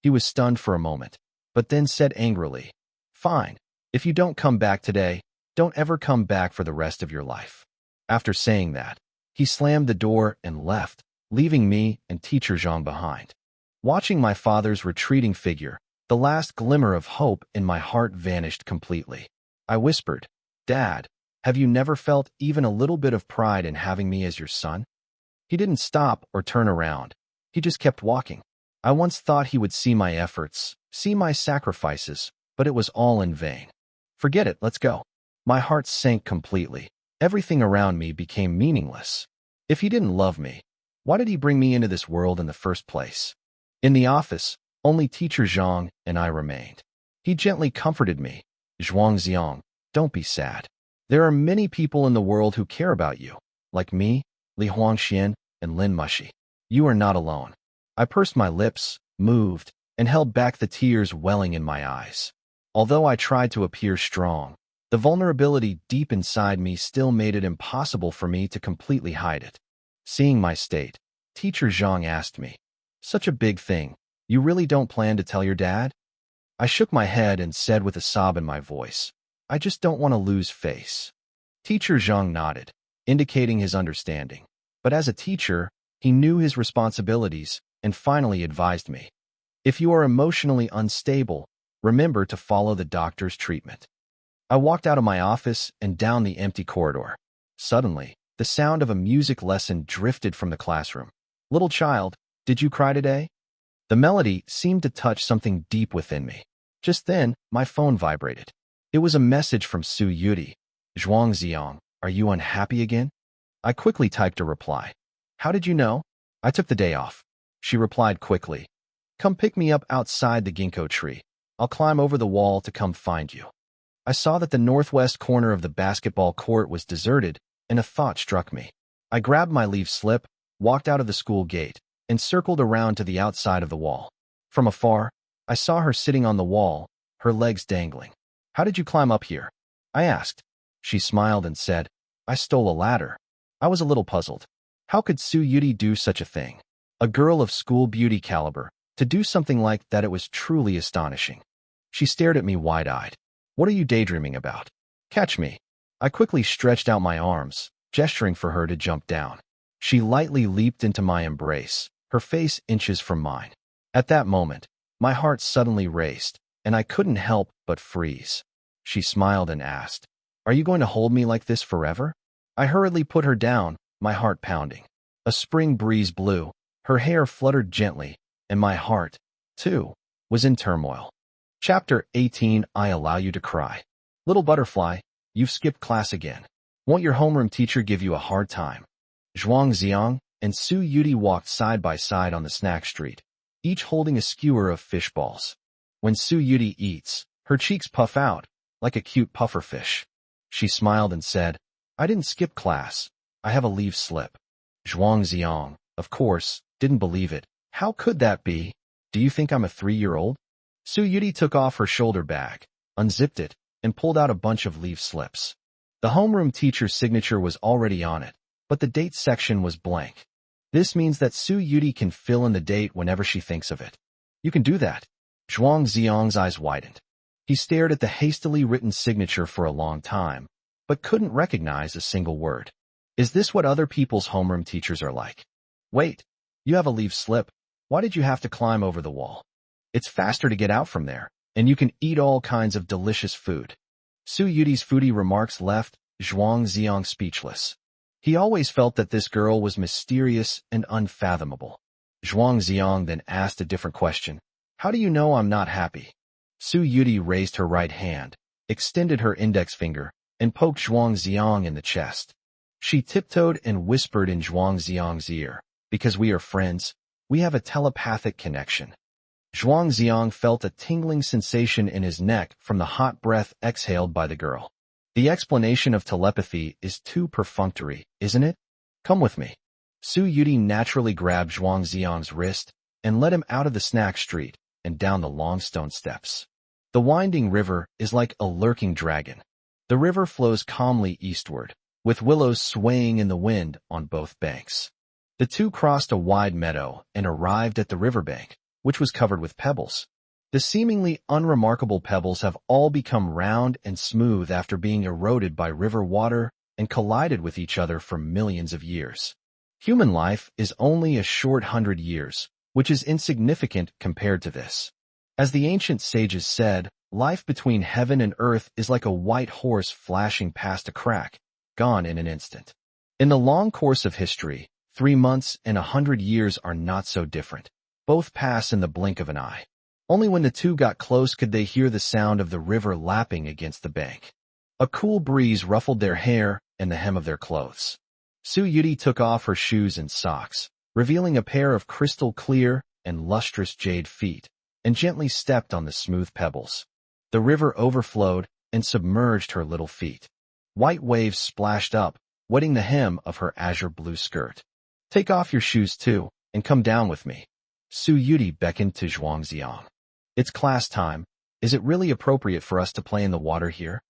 He was stunned for a moment, but then said angrily, Fine, if you don't come back today, don't ever come back for the rest of your life. After saying that, he slammed the door and left, leaving me and Teacher Zhang behind. Watching my father's retreating figure, the last glimmer of hope in my heart vanished completely. I whispered, Dad, have you never felt even a little bit of pride in having me as your son? He didn't stop or turn around. He just kept walking. I once thought he would see my efforts, see my sacrifices, but it was all in vain. Forget it, let's go. My heart sank completely. Everything around me became meaningless. If he didn't love me, why did he bring me into this world in the first place? In the office, only Teacher Zhang and I remained. He gently comforted me. Zhuangxiang, don't be sad. There are many people in the world who care about you, like me, Li Huangxian, and Lin Mushi. You are not alone. I pursed my lips, moved, and held back the tears welling in my eyes. Although I tried to appear strong, the vulnerability deep inside me still made it impossible for me to completely hide it. Seeing my state, Teacher Zhang asked me, Such a big thing, you really don't plan to tell your dad? I shook my head and said with a sob in my voice, I just don't want to lose face. Teacher Zhang nodded, indicating his understanding. But as a teacher, he knew his responsibilities and finally advised me, If you are emotionally unstable, remember to follow the doctor's treatment. I walked out of my office and down the empty corridor. Suddenly, the sound of a music lesson drifted from the classroom. Little child, did you cry today? The melody seemed to touch something deep within me. Just then, my phone vibrated. It was a message from Su Yudi. Zhuangxiang, are you unhappy again? I quickly typed a reply. How did you know? I took the day off. She replied quickly. Come pick me up outside the ginkgo tree. I'll climb over the wall to come find you. I saw that the northwest corner of the basketball court was deserted, and a thought struck me. I grabbed my leaf slip, walked out of the school gate, and circled around to the outside of the wall. From afar, I saw her sitting on the wall, her legs dangling. How did you climb up here? I asked. She smiled and said, I stole a ladder. I was a little puzzled. How could Su Yudi do such a thing? A girl of school beauty caliber, to do something like that, it was truly astonishing. She stared at me wide-eyed. What are you daydreaming about? Catch me. I quickly stretched out my arms, gesturing for her to jump down. She lightly leaped into my embrace, her face inches from mine. At that moment, my heart suddenly raced, and I couldn't help but freeze. She smiled and asked, Are you going to hold me like this forever? I hurriedly put her down, my heart pounding. A spring breeze blew, her hair fluttered gently, and my heart, too, was in turmoil. Chapter 18. I allow you to cry. Little butterfly, you've skipped class again. Won't your homeroom teacher give you a hard time? Zhuangxiang and Su Yudi walked side by side on the snack street, each holding a skewer of fish balls. When Su Yudi eats, her cheeks puff out, like a cute puffer fish. She smiled and said, I didn't skip class. I have a leave slip. Zhuangxiang, of course, didn't believe it. How could that be? Do you think I'm a 3-year-old? Su Yudi took off her shoulder bag, unzipped it, and pulled out a bunch of leave slips. The homeroom teacher's signature was already on it, but the date section was blank. This means that Su Yudi can fill in the date whenever she thinks of it. You can do that. Zhuangxiang's eyes widened. He stared at the hastily written signature for a long time, but couldn't recognize a single word. Is this what other people's homeroom teachers are like? Wait, you have a leave slip. Why did you have to climb over the wall? It's faster to get out from there, and you can eat all kinds of delicious food. Su Yudi's foodie remarks left Zhuangxiang speechless. He always felt that this girl was mysterious and unfathomable. Zhuangziang then asked a different question. How do you know I'm not happy? Su Yudi raised her right hand, extended her index finger, and poked Zhuangziang in the chest. She tiptoed and whispered in Zhuangziang's ear, because we are friends, we have a telepathic connection. Zhuangziang felt a tingling sensation in his neck from the hot breath exhaled by the girl. The explanation of telepathy is too perfunctory, isn't it? Come with me. Su Yudi naturally grabbed Zhuangziang's wrist and led him out of the snack street and down the long stone steps. The winding river is like a lurking dragon. The river flows calmly eastward, with willows swaying in the wind on both banks. The two crossed a wide meadow and arrived at the riverbank, which was covered with pebbles. The seemingly unremarkable pebbles have all become round and smooth after being eroded by river water and collided with each other for millions of years. Human life is only a short 100 years, which is insignificant compared to this. As the ancient sages said, life between heaven and earth is like a white horse flashing past a crack, gone in an instant. In the long course of history, 3 months and 100 years are not so different. Both pass in the blink of an eye. Only when the two got close could they hear the sound of the river lapping against the bank. A cool breeze ruffled their hair and the hem of their clothes. Su Yudi took off her shoes and socks, revealing a pair of crystal-clear and lustrous jade feet, and gently stepped on the smooth pebbles. The river overflowed and submerged her little feet. White waves splashed up, wetting the hem of her azure-blue skirt. Take off your shoes too, and come down with me. Su Yudi beckoned to Zhuangziang. It's class time. Is it really appropriate for us to play in the water here?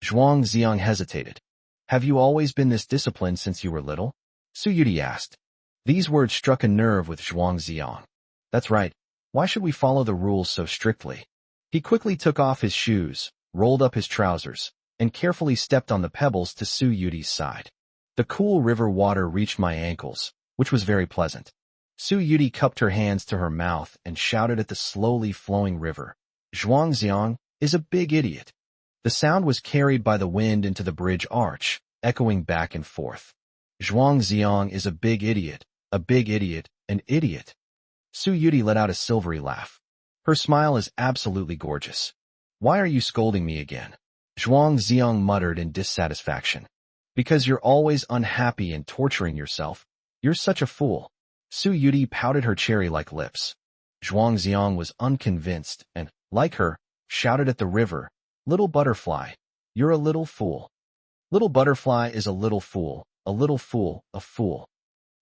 Zhuangziang hesitated. Have you always been this disciplined since you were little? Su Yudi asked. These words struck a nerve with Zhuangziang. That's right. Why should we follow the rules so strictly? He quickly took off his shoes, rolled up his trousers, and carefully stepped on the pebbles to Su Yudi's side. The cool river water reached my ankles, which was very pleasant. Su Yudi cupped her hands to her mouth and shouted at the slowly flowing river. Zhuangziang is a big idiot. The sound was carried by the wind into the bridge arch, echoing back and forth. Zhuangziang is a big idiot, an idiot. Su Yudi let out a silvery laugh. Her smile is absolutely gorgeous. Why are you scolding me again? Zhuangziang muttered in dissatisfaction. Because you're always unhappy and torturing yourself. You're such a fool. Su Yudi pouted her cherry-like lips. Zhuangziang was unconvinced and, like her, shouted at the river, Little butterfly, you're a little fool. Little butterfly is a little fool, a little fool, a fool.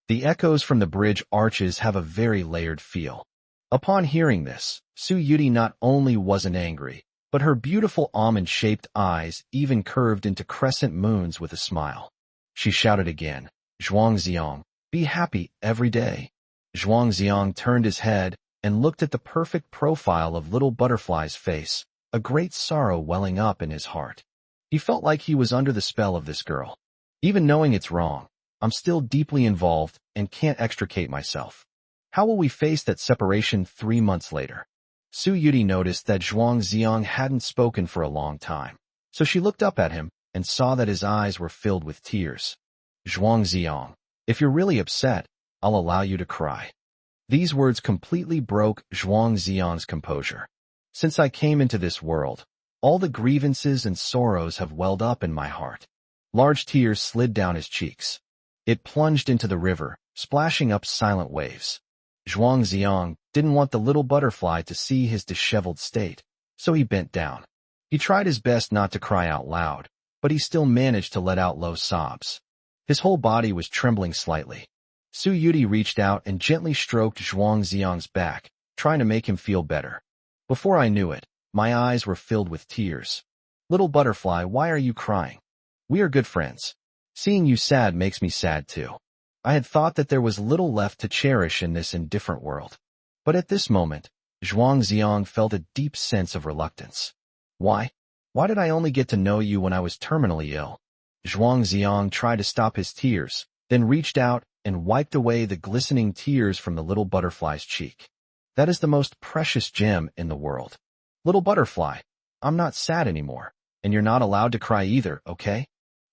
The echoes from the bridge arches have a very layered feel. Upon hearing this, Su Yudi not only wasn't angry, but her beautiful almond-shaped eyes even curved into crescent moons with a smile. She shouted again, Zhuangziang, be happy every day. Zhuangziang turned his head and looked at the perfect profile of Little Butterfly's face, a great sorrow welling up in his heart. He felt like he was under the spell of this girl. Even knowing it's wrong, I'm still deeply involved and can't extricate myself. How will we face that separation 3 months later? Su Yudi noticed that Zhuangziang hadn't spoken for a long time, so she looked up at him and saw that his eyes were filled with tears. Zhuangziang, if you're really upset, I'll allow you to cry. These words completely broke Zhuangziang's composure. Since I came into this world, all the grievances and sorrows have welled up in my heart. Large tears slid down his cheeks. It plunged into the river, splashing up silent waves. Zhuangziang didn't want the little butterfly to see his disheveled state, so he bent down. He tried his best not to cry out loud, but he still managed to let out low sobs. His whole body was trembling slightly. Su Yudi reached out and gently stroked Zhuangziang's back, trying to make him feel better. Before I knew it, my eyes were filled with tears. Little butterfly, why are you crying? We are good friends. Seeing you sad makes me sad too. I had thought that there was little left to cherish in this indifferent world. But at this moment, Zhuangziang felt a deep sense of reluctance. Why? Why did I only get to know you when I was terminally ill? Zhuangziang tried to stop his tears, then reached out and wiped away the glistening tears from the little butterfly's cheek. That is the most precious gem in the world. Little butterfly, I'm not sad anymore, and you're not allowed to cry either, okay?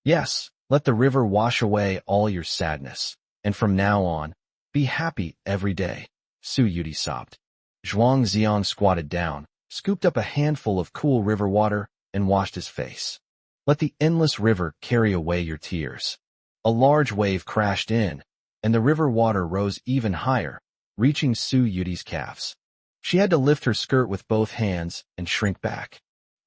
Yes, Let the river wash away all your sadness, and from now on, be happy every day, Su Yudi sobbed. Zhuang Xiang squatted down, scooped up a handful of cool river water, and washed his face. Let the endless river carry away your tears. A large wave crashed in, and the river water rose even higher, reaching Su Yudi's calves. She had to lift her skirt with both hands and shrink back.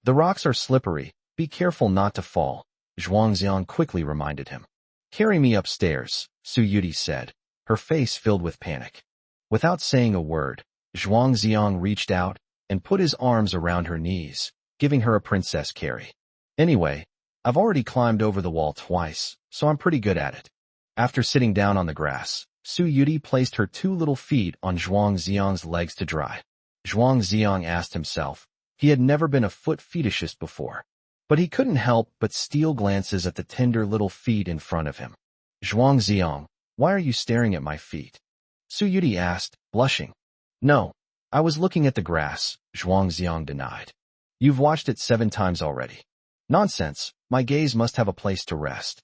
The rocks are slippery, be careful not to fall, Zhuang Xiang quickly reminded him. Carry me upstairs, Su Yudi said, her face filled with panic. Without saying a word, Zhuang Xiang reached out and put his arms around her knees, giving her a princess carry. Anyway, I've already climbed over the wall twice, so I'm pretty good at it. After sitting down on the grass, Su Yudi placed her 2 little feet on Zhuang Xiang's legs to dry. Zhuang Xiang asked himself. He had never been a foot fetishist before, but he couldn't help but steal glances at the tender little feet in front of him. Zhuang Xiang, why are you staring at my feet? Su Yudi asked, blushing. No, I was looking at the grass, Zhuang Xiang denied. You've watched it 7 times already. Nonsense, my gaze must have a place to rest.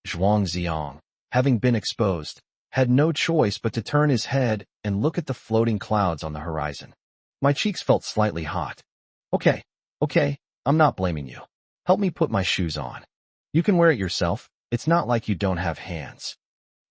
Zhuang Xiang, having been exposed, had no choice but to turn his head and look at the floating clouds on the horizon. My cheeks felt slightly hot. Okay, I'm not blaming you. Help me put my shoes on. You can wear it yourself, it's not like you don't have hands.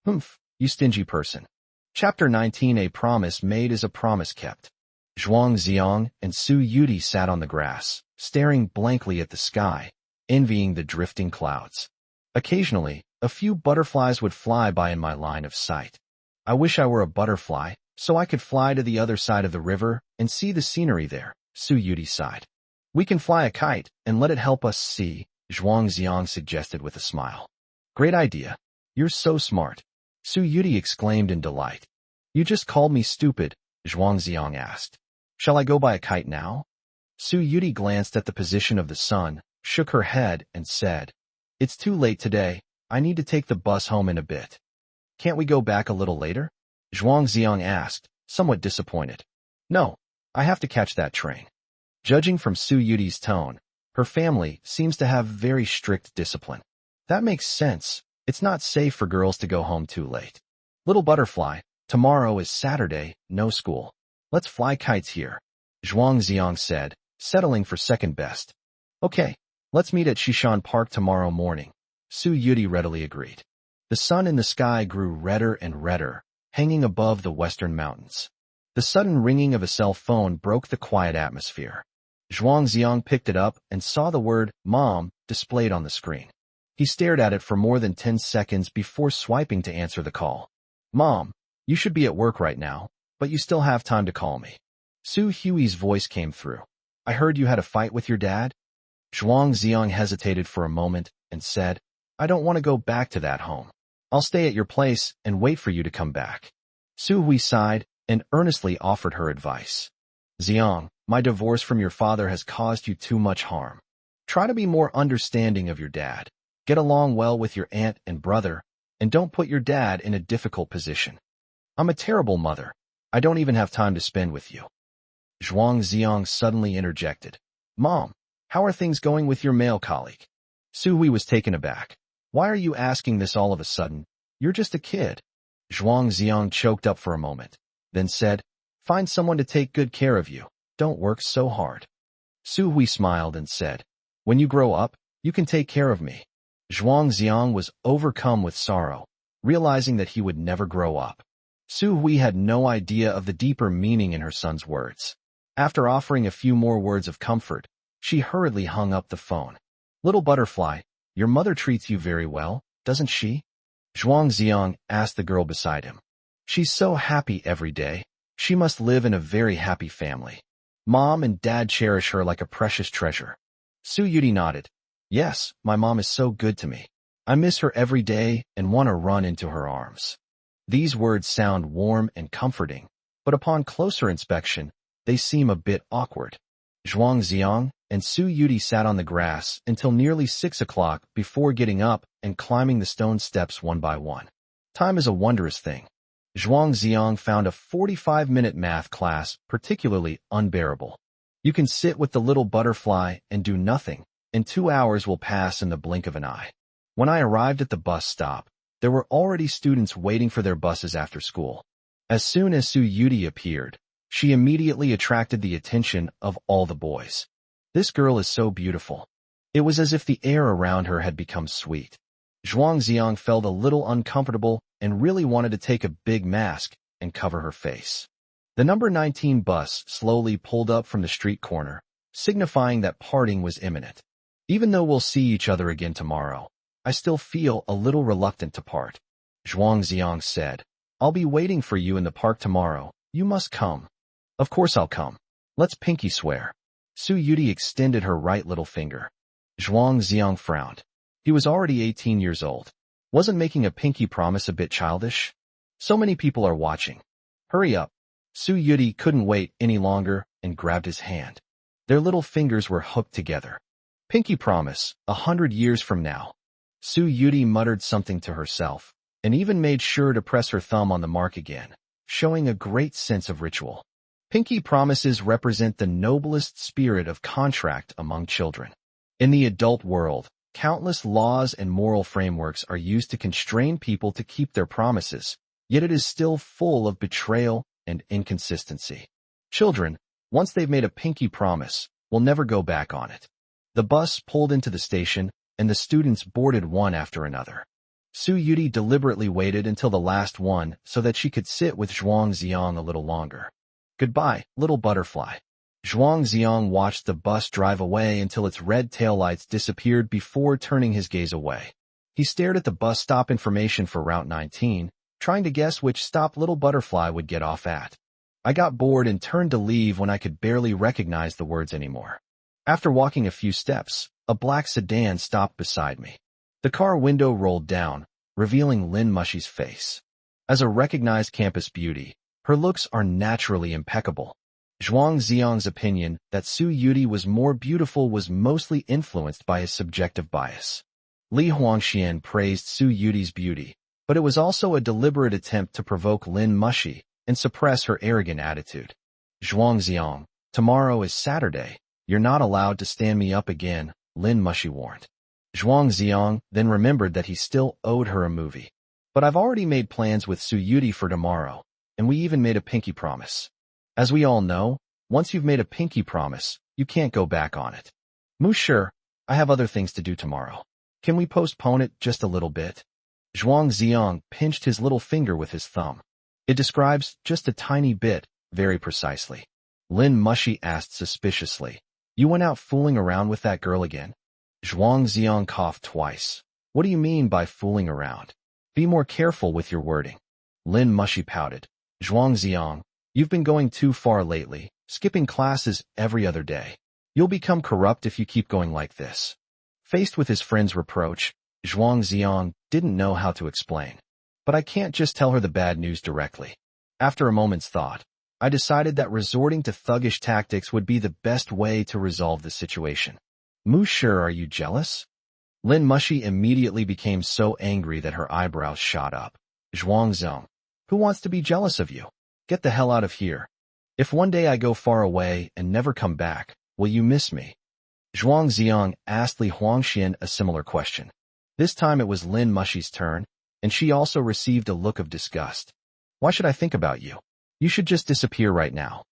Humph, you stingy person. Chapter 19. A promise made is a promise kept. Zhuang Xiang and Su Yudi sat on the grass, staring blankly at the sky, envying the drifting clouds. Occasionally, a few butterflies would fly by in my line of sight. I wish I were a butterfly, so I could fly to the other side of the river and see the scenery there, Su Yudi sighed. We can fly a kite and let it help us see, Zhuang Xiang suggested with a smile. Great idea. You're so smart, Su Yudi exclaimed in delight. You just called me stupid, Zhuang Xiang asked. Shall I go buy a kite now? Su Yudi glanced at the position of the sun, shook her head, and said, It's too late today, I need to take the bus home in a bit. Can't we go back a little later? Zhuang Xiang asked, somewhat disappointed. No, I have to catch that train. Judging from Su Yudi's tone, her family seems to have very strict discipline. That makes sense. It's not safe for girls to go home too late. Little butterfly, tomorrow is Saturday, no school. Let's fly kites here, Zhuang Xiang said, settling for second best. Okay, let's meet at Shishan Park tomorrow morning, Su Yudi readily agreed. The sun in the sky grew redder and redder, hanging above the western mountains. The sudden ringing of a cell phone broke the quiet atmosphere. Zhuang Xiang picked it up and saw the word Mom displayed on the screen. He stared at it for more than 10 seconds before swiping to answer the call. Mom, you should be at work right now, but you still have time to call me. Su Hui's voice came through. I heard you had a fight with your dad? Zhuang Xiang hesitated for a moment and said, I don't want to go back to that home. I'll stay at your place and wait for you to come back. Su Hui sighed and earnestly offered her advice. Xiang, my divorce from your father has caused you too much harm. Try to be more understanding of your dad. Get along well with your aunt and brother, and don't put your dad in a difficult position. I'm a terrible mother. I don't even have time to spend with you. Zhuang Xiang suddenly interjected. Mom, how are things going with your male colleague? Su Hui was taken aback. Why are you asking this all of a sudden? You're just a kid. Zhuang Xiang choked up for a moment, then said, Find someone to take good care of you. Don't work so hard. Su Hui smiled and said, When you grow up, you can take care of me. Zhuang Xiang was overcome with sorrow, realizing that he would never grow up. Su Hui had no idea of the deeper meaning in her son's words. After offering a few more words of comfort, she hurriedly hung up the phone. Little butterfly, your mother treats you very well, doesn't she? Zhuang Xiang asked the girl beside him. She's so happy every day. She must live in a very happy family. Mom and Dad cherish her like a precious treasure. Su Yudi nodded. Yes, my mom is so good to me. I miss her every day and want to run into her arms. These words sound warm and comforting, but upon closer inspection, they seem a bit awkward. Zhuang Xiang and Su Yudi sat on the grass until nearly 6 o'clock before getting up and climbing the stone steps one by one. Time is a wondrous thing. Zhuang Xiang found a 45-minute math class particularly unbearable. You can sit with the little butterfly and do nothing, and 2 hours will pass in the blink of an eye. When I arrived at the bus stop, there were already students waiting for their buses after school. As soon as Su Yudi appeared, she immediately attracted the attention of all the boys. This girl is so beautiful. It was as if the air around her had become sweet. Zhuang Xiang felt a little uncomfortable and really wanted to take a big mask and cover her face. The number 19 bus slowly pulled up from the street corner, signifying that parting was imminent. Even though we'll see each other again tomorrow, I still feel a little reluctant to part. Zhuang Xiang said, I'll be waiting for you in the park tomorrow. You must come. Of course I'll come. Let's pinky swear. Su Yudi extended her right little finger. Zhuang Xiang frowned. He was already 18 years old. Wasn't making a pinky promise a bit childish? So many people are watching. Hurry up. Su Yudi couldn't wait any longer and grabbed his hand. Their little fingers were hooked together. Pinky promise, 100 years from now. Su Yudi muttered something to herself, and even made sure to press her thumb on the mark again, showing a great sense of ritual. Pinky promises represent the noblest spirit of contract among children. In the adult world, countless laws and moral frameworks are used to constrain people to keep their promises, yet it is still full of betrayal and inconsistency. Children, once they've made a pinky promise, will never go back on it. The bus pulled into the station, and the students boarded one after another. Su Yudi deliberately waited until the last one so that she could sit with Zhuang Xiang a little longer. Goodbye, little butterfly. Zhuang Xiang watched the bus drive away until its red taillights disappeared before turning his gaze away. He stared at the bus stop information for Route 19, trying to guess which stop little butterfly would get off at. I got bored and turned to leave when I could barely recognize the words anymore. After walking a few steps, a black sedan stopped beside me. The car window rolled down, revealing Lin Mushy's face. As a recognized campus beauty, her looks are naturally impeccable. Zhuang Xiang's opinion that Su Yudi was more beautiful was mostly influenced by his subjective bias. Li Huangxian praised Su Yudi's beauty, but it was also a deliberate attempt to provoke Lin Mushy and suppress her arrogant attitude. Zhuang Xiang, tomorrow is Saturday. You're not allowed to stand me up again, Lin Mushy warned. Zhuang Xiang then remembered that he still owed her a movie. But I've already made plans with Su Yudi for tomorrow, and we even made a pinky promise. As we all know, once you've made a pinky promise, you can't go back on it. Sure, I have other things to do tomorrow. Can we postpone it just a little bit? Zhuang Xiang pinched his little finger with his thumb. It describes just a tiny bit, very precisely. Lin Mushy asked suspiciously, You went out fooling around with that girl again? Zhuang Xiang coughed twice. What do you mean by fooling around? Be more careful with your wording. Lin Mushy pouted. Zhuang Xiang, you've been going too far lately, skipping classes every other day. You'll become corrupt if you keep going like this. Faced with his friend's reproach, Zhuang Xiang didn't know how to explain. But I can't just tell her the bad news directly. After a moment's thought, I decided that resorting to thuggish tactics would be the best way to resolve the situation. Sure, are you jealous? Lin Mushy immediately became so angry that her eyebrows shot up. Zhuang Xiang, who wants to be jealous of you? Get the hell out of here. If one day I go far away and never come back, will you miss me? Zhuang Xiang asked Li Huangxian a similar question. This time it was Lin Mushy's turn, and she also received a look of disgust. Why should I think about you? You should just disappear right now.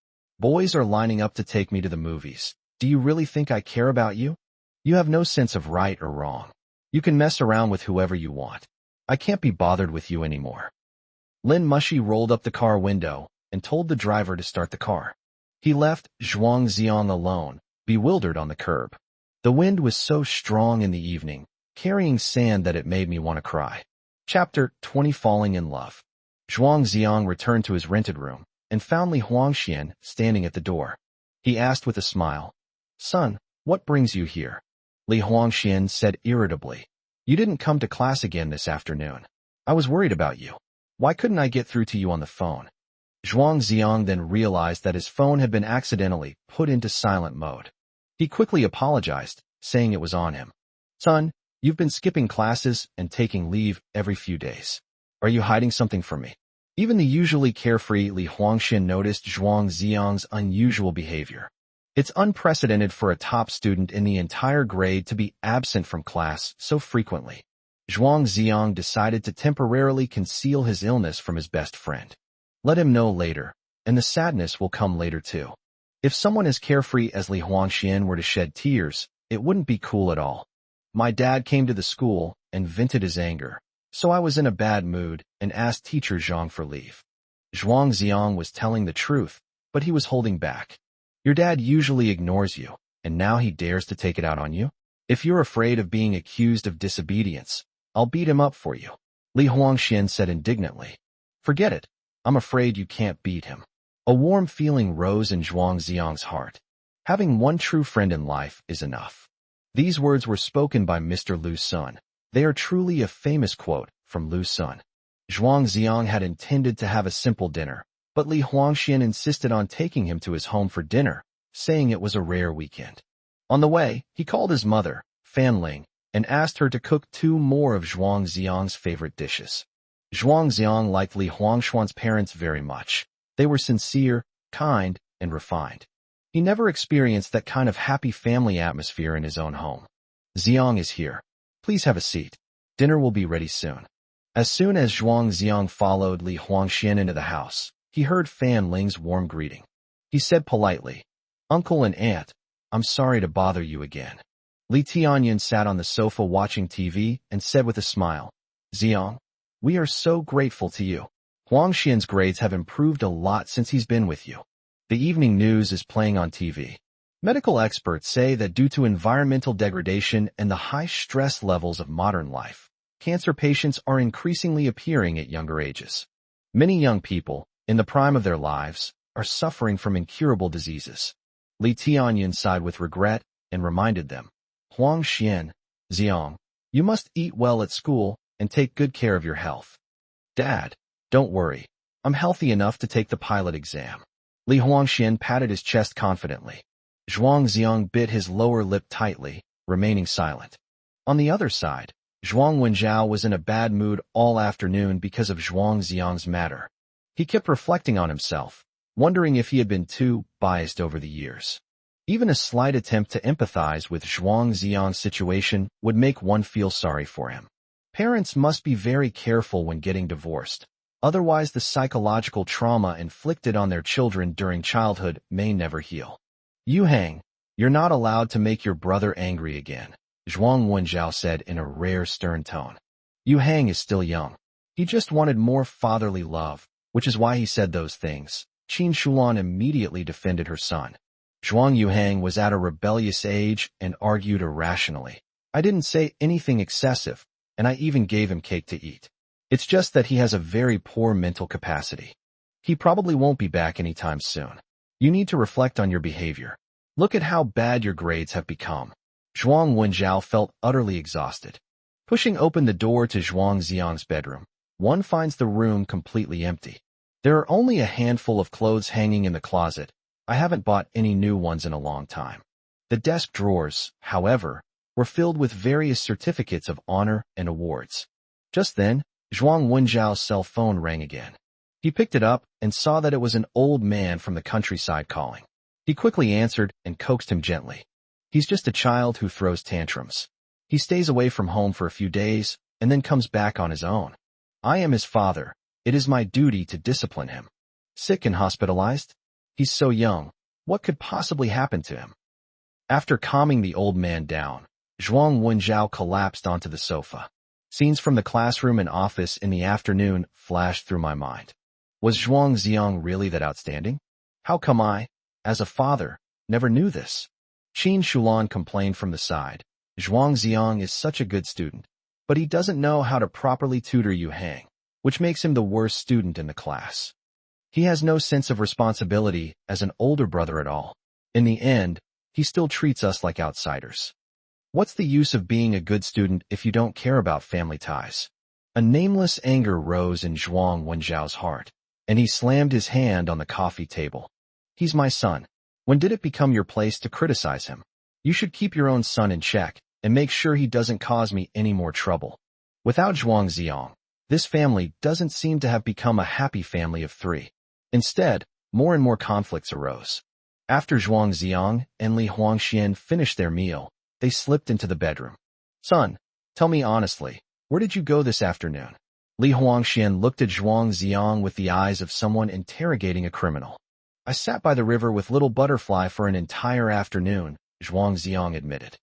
Boys are lining up to take me to the movies. Do you really think I care about you? You have no sense of right or wrong. You can mess around with whoever you want. I can't be bothered with you anymore. Lin Mushy rolled up the car window and told the driver to start the car. He left Zhuang Xiang alone, bewildered on the curb. The wind was so strong in the evening, carrying sand that it made me want to cry. Chapter 20 Falling in Love. Zhuang Xiang returned to his rented room and found Li Huangxian standing at the door. He asked with a smile, Son, what brings you here? Li Huangxian said irritably, You didn't come to class again this afternoon. I was worried about you. Why couldn't I get through to you on the phone? Zhuang Xiang then realized that his phone had been accidentally put into silent mode. He quickly apologized, saying it was on him. Son, you've been skipping classes and taking leave every few days. Are you hiding something from me? Even the usually carefree Li Huangxian noticed Zhuang Xiang's unusual behavior. It's unprecedented for a top student in the entire grade to be absent from class so frequently. Zhuang Ziong decided to temporarily conceal his illness from his best friend. Let him know later, and the sadness will come later too. If someone as carefree as Li Huangxian were to shed tears, it wouldn't be cool at all. My dad came to the school and vented his anger, so I was in a bad mood and asked teacher Zhang for leave. Zhuang Ziong was telling the truth, but he was holding back. Your dad usually ignores you, and now he dares to take it out on you? If you're afraid of being accused of disobedience, I'll beat him up for you, Li Huangxian said indignantly. Forget it. I'm afraid you can't beat him. A warm feeling rose in Zhuang Ziong's heart. Having one true friend in life is enough. These words were spoken by Mr. Lu Sun. They are truly a famous quote from Lu Sun. Zhuang Ziong had intended to have a simple dinner, but Li Huangxian insisted on taking him to his home for dinner, saying it was a rare weekend. On the way, he called his mother, Fan Ling, and asked her to cook 2 more of Zhuang Ziong's favorite dishes. Zhuang Ziong liked Li Huangxian's parents very much. They were sincere, kind, and refined. He never experienced that kind of happy family atmosphere in his own home. Ziong is here. Please have a seat. Dinner will be ready soon. As soon as Zhuang Ziong followed Li Huangxian into the house, he heard Fan Ling's warm greeting. He said politely, "Uncle and Aunt, I'm sorry to bother you again." Li Tianyan sat on the sofa watching TV and said with a smile, "Ziong, we are so grateful to you. Huangxian's grades have improved a lot since he's been with you." The evening news is playing on TV. Medical experts say that due to environmental degradation and the high stress levels of modern life, cancer patients are increasingly appearing at younger ages. Many young people, in the prime of their lives, are suffering from incurable diseases. Li Tianyan sighed with regret and reminded them, "Huangxian, Ziong, you must eat well at school and take good care of your health." "Dad, don't worry. I'm healthy enough to take the pilot exam." Li Huangxian patted his chest confidently. Zhuang Ziong bit his lower lip tightly, remaining silent. On the other side, Zhuang Wenjiao was in a bad mood all afternoon because of Zhuang Ziong's matter. He kept reflecting on himself, wondering if he had been too biased over the years. Even a slight attempt to empathize with Zhuang Ziong's situation would make one feel sorry for him. Parents must be very careful when getting divorced. Otherwise, the psychological trauma inflicted on their children during childhood may never heal. "Yu Hang, you're not allowed to make your brother angry again," Zhuang Wenjiao said in a rare stern tone. Yu Hang is still young. He just wanted more fatherly love, which is why he said those things. Qin Shulan immediately defended her son. Zhuang Yuhang was at a rebellious age and argued irrationally. "I didn't say anything excessive, and I even gave him cake to eat. It's just that he has a very poor mental capacity. He probably won't be back anytime soon. You need to reflect on your behavior. Look at how bad your grades have become." Zhuang Wenjiao felt utterly exhausted. Pushing open the door to Zhuang Ziong's bedroom, one finds the room completely empty. There are only a handful of clothes hanging in the closet. I haven't bought any new ones in a long time. The desk drawers, however, were filled with various certificates of honor and awards. Just then, Zhuang Wenjiao's cell phone rang again. He picked it up and saw that it was an old man from the countryside calling. He quickly answered and coaxed him gently. "He's just a child who throws tantrums. He stays away from home for a few days and then comes back on his own. I am his father. It is my duty to discipline him. Sick and hospitalized? He's so young. What could possibly happen to him?" After calming the old man down, Zhuang Wenjiao collapsed onto the sofa. Scenes from the classroom and office in the afternoon flashed through my mind. Was Zhuang Ziong really that outstanding? How come I, as a father, never knew this? Qin Shulan complained from the side. Zhuang Ziong is such a good student, but he doesn't know how to properly tutor Yu Hang, which makes him the worst student in the class. He has no sense of responsibility as an older brother at all. In the end, he still treats us like outsiders. What's the use of being a good student if you don't care about family ties? A nameless anger rose in Zhuang Wenjiao's heart, and he slammed his hand on the coffee table. "He's my son. When did it become your place to criticize him? You should keep your own son in check and make sure he doesn't cause me any more trouble." Without Zhuang Ziong, this family doesn't seem to have become a happy family of 3. Instead, more and more conflicts arose. After Zhuang Ziong and Li Huangxian finished their meal, they slipped into the bedroom. "Son, tell me honestly, Where did you go this afternoon? Li Huangxian looked at Zhuang Ziang with the eyes of someone interrogating a criminal. I sat by the river with Little Butterfly for an entire afternoon, Zhuang Ziang admitted.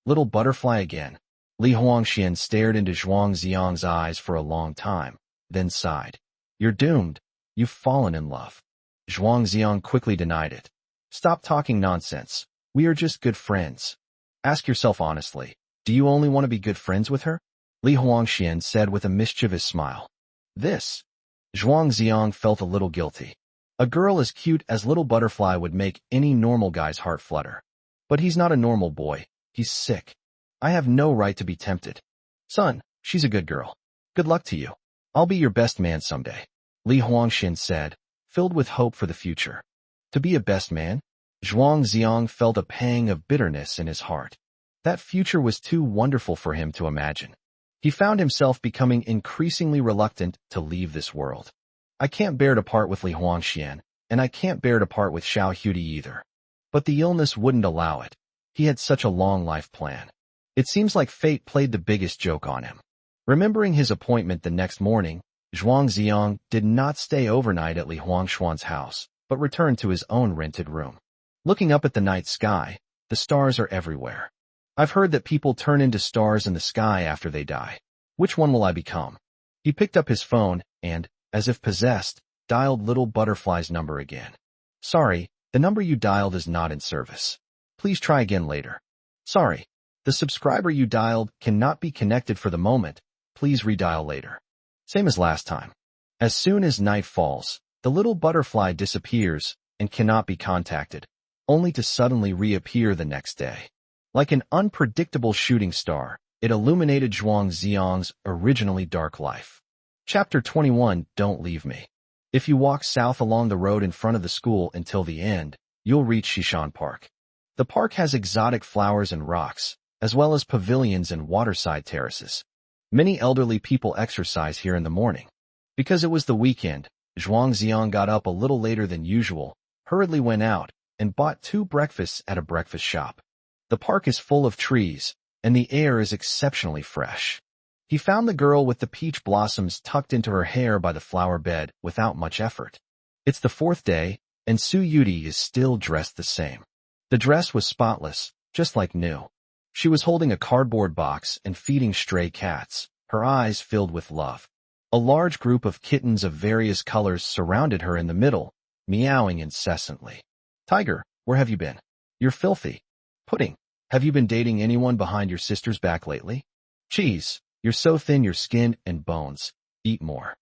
Little Butterfly again. Li Huangxian stared into Zhuang Ziang's eyes for a long time, then sighed. You're doomed. You've fallen in love. Zhuang Ziang quickly denied it. Stop talking nonsense. We are just good friends. Ask yourself honestly, do you only want to be good friends with her? Li Huangxian said with a mischievous smile. This. Zhuang Ziang felt a little guilty. A girl as cute as Little Butterfly would make any normal guy's heart flutter. But he's not a normal boy. He's sick. I have no right to be tempted. Son, she's a good girl. Good luck to you. I'll be your best man someday. Li Huangxian said, filled with hope for the future. To be a best man? Zhuang Ziang felt a pang of bitterness in his heart. That future was too wonderful for him to imagine. He found himself becoming increasingly reluctant to leave this world. I can't bear to part with Li Huangxian, and I can't bear to part with Xiao Huidi either. But the illness wouldn't allow it. He had such a long life plan. It seems like fate played the biggest joke on him. Remembering his appointment the next morning, Zhuang Ziang did not stay overnight at Li Huangxuan's house, but returned to his own rented room. Looking up at the night sky, the stars are everywhere. I've heard that people turn into stars in the sky after they die. Which one will I become? He picked up his phone and, as if possessed, dialed Little Butterfly's number again. Sorry, the number you dialed is not in service. Please try again later. Sorry, the subscriber you dialed cannot be connected for the moment. Please redial later. Same as last time. As soon as night falls, the Little Butterfly disappears and cannot be contacted, only to suddenly reappear the next day. Like an unpredictable shooting star, it illuminated Zhuang Ziang's originally dark life. Chapter 21, Don't Leave Me. If you walk south along the road in front of the school until the end, you'll reach Shishan Park. The park has exotic flowers and rocks, as well as pavilions and waterside terraces. Many elderly people exercise here in the morning. Because it was the weekend, Zhuang Ziang got up a little later than usual, hurriedly went out, and bought 2 breakfasts at a breakfast shop. The park is full of trees, and the air is exceptionally fresh. He found the girl with the peach blossoms tucked into her hair by the flower bed without much effort. It's the 4th day, and Su Yuti is still dressed the same. The dress was spotless, just like new. She was holding a cardboard box and feeding stray cats, her eyes filled with love. A large group of kittens of various colors surrounded her in the middle, meowing incessantly. Tiger, where have you been? You're filthy. Pudding, have you been dating anyone behind your sister's back lately? Cheese, you're so thin your skin and bones. Eat more.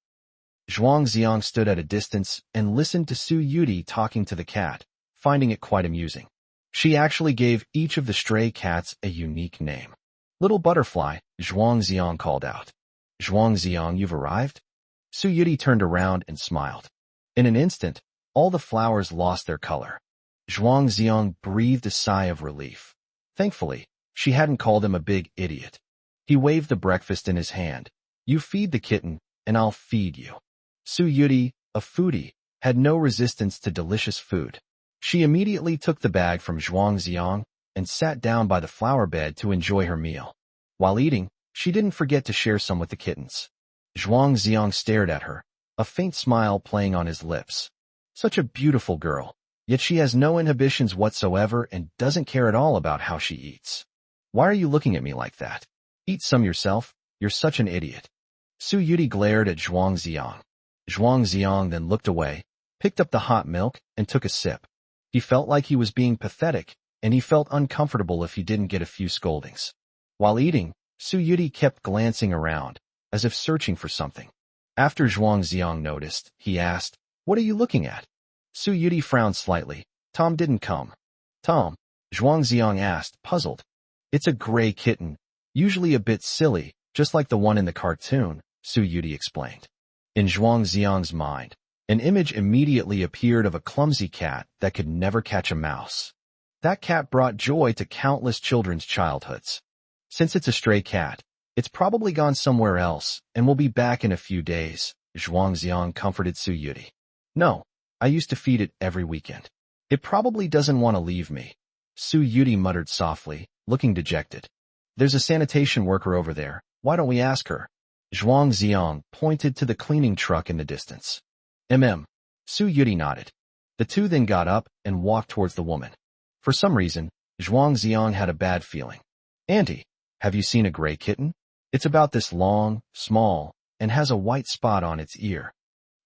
Zhuang Ziang stood at a distance and listened to Su Yuti talking to the cat, finding it quite amusing. She actually gave each of the stray cats a unique name. Little Butterfly, Zhuang Ziang called out. Zhuang Ziang, you've arrived? Su Yuti turned around and smiled. In an instant, all the flowers lost their color. Zhuang Ziang breathed a sigh of relief. Thankfully, she hadn't called him a big idiot. He waved the breakfast in his hand. You feed the kitten, and I'll feed you. Su Yuti, a foodie, had no resistance to delicious food. She immediately took the bag from Zhuang Ziang and sat down by the flower bed to enjoy her meal. While eating, she didn't forget to share some with the kittens. Zhuang Ziang stared at her, a faint smile playing on his lips. Such a beautiful girl. Yet she has no inhibitions whatsoever and doesn't care at all about how she eats. Why are you looking at me like that? Eat some yourself, you're such an idiot. Su Yuti glared at Zhuang Ziang. Zhuang Ziang then looked away, picked up the hot milk, and took a sip. He felt like he was being pathetic, and he felt uncomfortable if he didn't get a few scoldings. While eating, Su Yuti kept glancing around, as if searching for something. After Zhuang Ziang noticed, he asked, What are you looking at? Su Yuti frowned slightly. Tom didn't come. Tom? Zhuang Ziang asked, puzzled. It's a gray kitten, usually a bit silly, just like the one in the cartoon, Su Yuti explained. In Zhuang Ziang's mind, an image immediately appeared of a clumsy cat that could never catch a mouse. That cat brought joy to countless children's childhoods. Since it's a stray cat, it's probably gone somewhere else and will be back in a few days, Zhuang Ziang comforted Su Yuti. No. I used to feed it every weekend. It probably doesn't want to leave me. Su Yuti muttered softly, looking dejected. There's a sanitation worker over there. Why don't we ask her? Zhuang Xiang pointed to the cleaning truck in the distance. Su Yudi nodded. The two then got up and walked towards the woman. For some reason, Zhuang Xiang had a bad feeling. Auntie, have you seen a gray kitten? It's about this long, small, and has a white spot on its ear.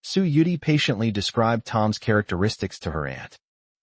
Su Yudi patiently described Tom's characteristics to her aunt.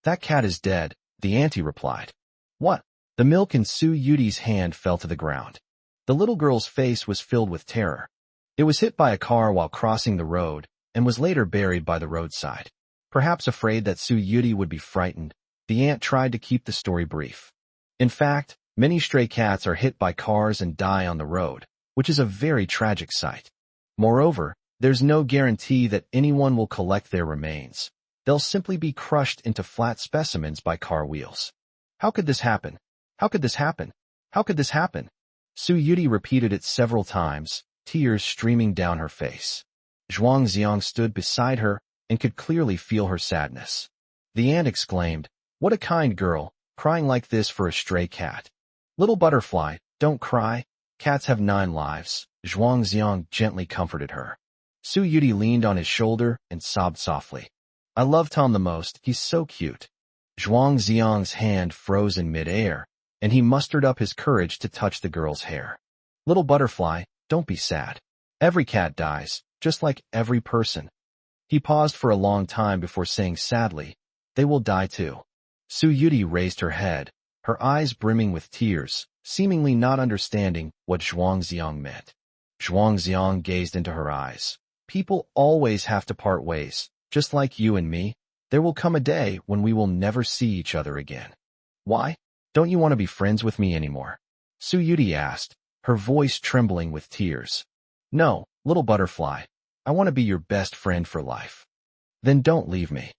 That cat is dead, the auntie replied. What? The milk in Su Yudi's hand fell to the ground. The little girl's face was filled with terror. It was hit by a car while crossing the road and was later buried by the roadside. Perhaps afraid that Su Yudi would be frightened, the aunt tried to keep the story brief. In fact, many stray cats are hit by cars and die on the road, which is a very tragic sight. Moreover, there's no guarantee that anyone will collect their remains. They'll simply be crushed into flat specimens by car wheels. How could this happen? How could this happen? How could this happen? Su Yudi repeated it several times, tears streaming down her face. Zhuang Xiang stood beside her and could clearly feel her sadness. The aunt exclaimed, "What a kind girl, crying like this for a stray cat. Little butterfly, don't cry. Cats have 9 lives." Zhuang Xiang gently comforted her. Su Yudi leaned on his shoulder and sobbed softly. "I love Tom the most, he's so cute." Zhuang Xiang's hand froze in midair, and he mustered up his courage to touch the girl's hair. "Little butterfly, don't be sad. Every cat dies, just like every person." He paused for a long time before saying sadly, "They will die too." Su Yudi raised her head, her eyes brimming with tears, seemingly not understanding what Zhuang Xiang meant. Zhuang Xiang gazed into her eyes. "People always have to part ways, just like you and me. There will come a day when we will never see each other again." "Why? Don't you want to be friends with me anymore?" Su Yudi asked, her voice trembling with tears. "No, little butterfly. I want to be your best friend for life." "Then don't leave me."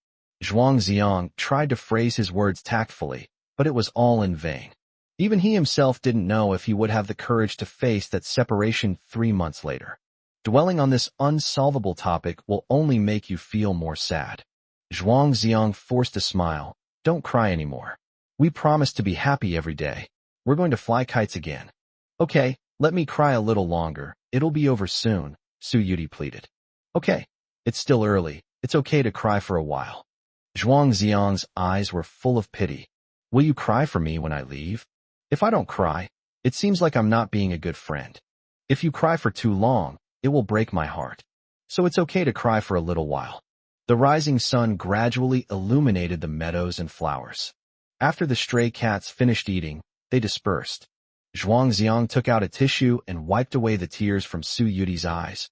Zhuang Xiang tried to phrase his words tactfully, but it was all in vain. Even he himself didn't know if he would have the courage to face that separation 3 months later. Dwelling on this unsolvable topic will only make you feel more sad. Zhuang Xiang forced a smile. "Don't cry anymore. We promised to be happy every day. We're going to fly kites again." "Okay, let me cry a little longer. It'll be over soon," Su Yudi pleaded. "Okay, it's still early. It's okay to cry for a while." Zhuang Xiang's eyes were full of pity. "Will you cry for me when I leave? If I don't cry, it seems like I'm not being a good friend. If you cry for too long, it will break my heart. So it's okay to cry for a little while." The rising sun gradually illuminated the meadows and flowers. After the stray cats finished eating, they dispersed. Zhuang Xiang took out a tissue and wiped away the tears from Su Yudi's eyes.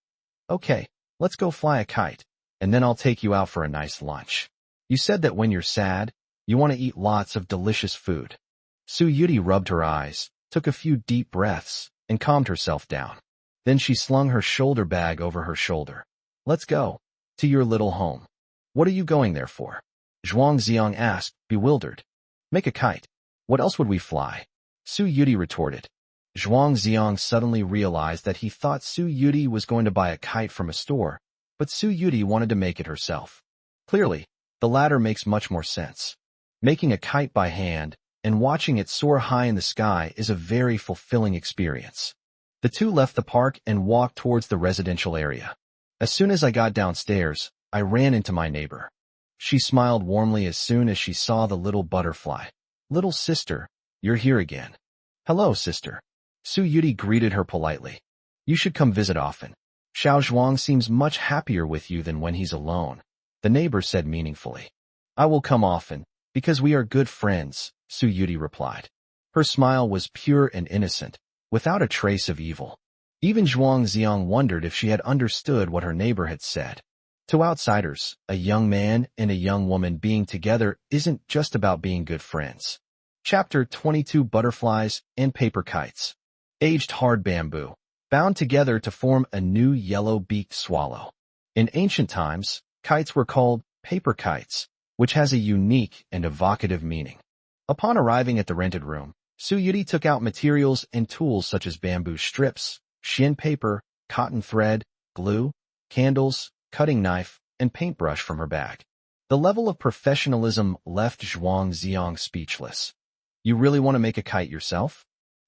"Okay, let's go fly a kite, and then I'll take you out for a nice lunch. You said that when you're sad, you want to eat lots of delicious food." Su Yudi rubbed her eyes, took a few deep breaths, and calmed herself down. Then she slung her shoulder bag over her shoulder. "Let's go. To your little home." "What are you going there for?" Zhuang Xiang asked, bewildered. "Make a kite. What else would we fly?" Su Yudi retorted. Zhuang Xiang suddenly realized that he thought Su Yudi was going to buy a kite from a store, but Su Yudi wanted to make it herself. Clearly, the latter makes much more sense. Making a kite by hand and watching it soar high in the sky is a very fulfilling experience. The two left the park and walked towards the residential area. As soon as I got downstairs, I ran into my neighbor. She smiled warmly as soon as she saw the little butterfly. "Little sister, you're here again." "Hello, sister." Su Yudi greeted her politely. "You should come visit often. Xiao Zhuang seems much happier with you than when he's alone," the neighbor said meaningfully. "I will come often, because we are good friends," Su Yudi replied. Her smile was pure and innocent, without a trace of evil. Even Zhuang Xiang wondered if she had understood what her neighbor had said. To outsiders, a young man and a young woman being together isn't just about being good friends. Chapter 22: Butterflies and Paper Kites. Aged hard bamboo, bound together to form a new yellow-beaked swallow. In ancient times, kites were called paper kites, which has a unique and evocative meaning. Upon arriving at the rented room, Su Yudi took out materials and tools such as bamboo strips, shin paper, cotton thread, glue, candles, cutting knife, and paintbrush from her bag. The level of professionalism left Zhuang Xiang speechless. "You really want to make a kite yourself?"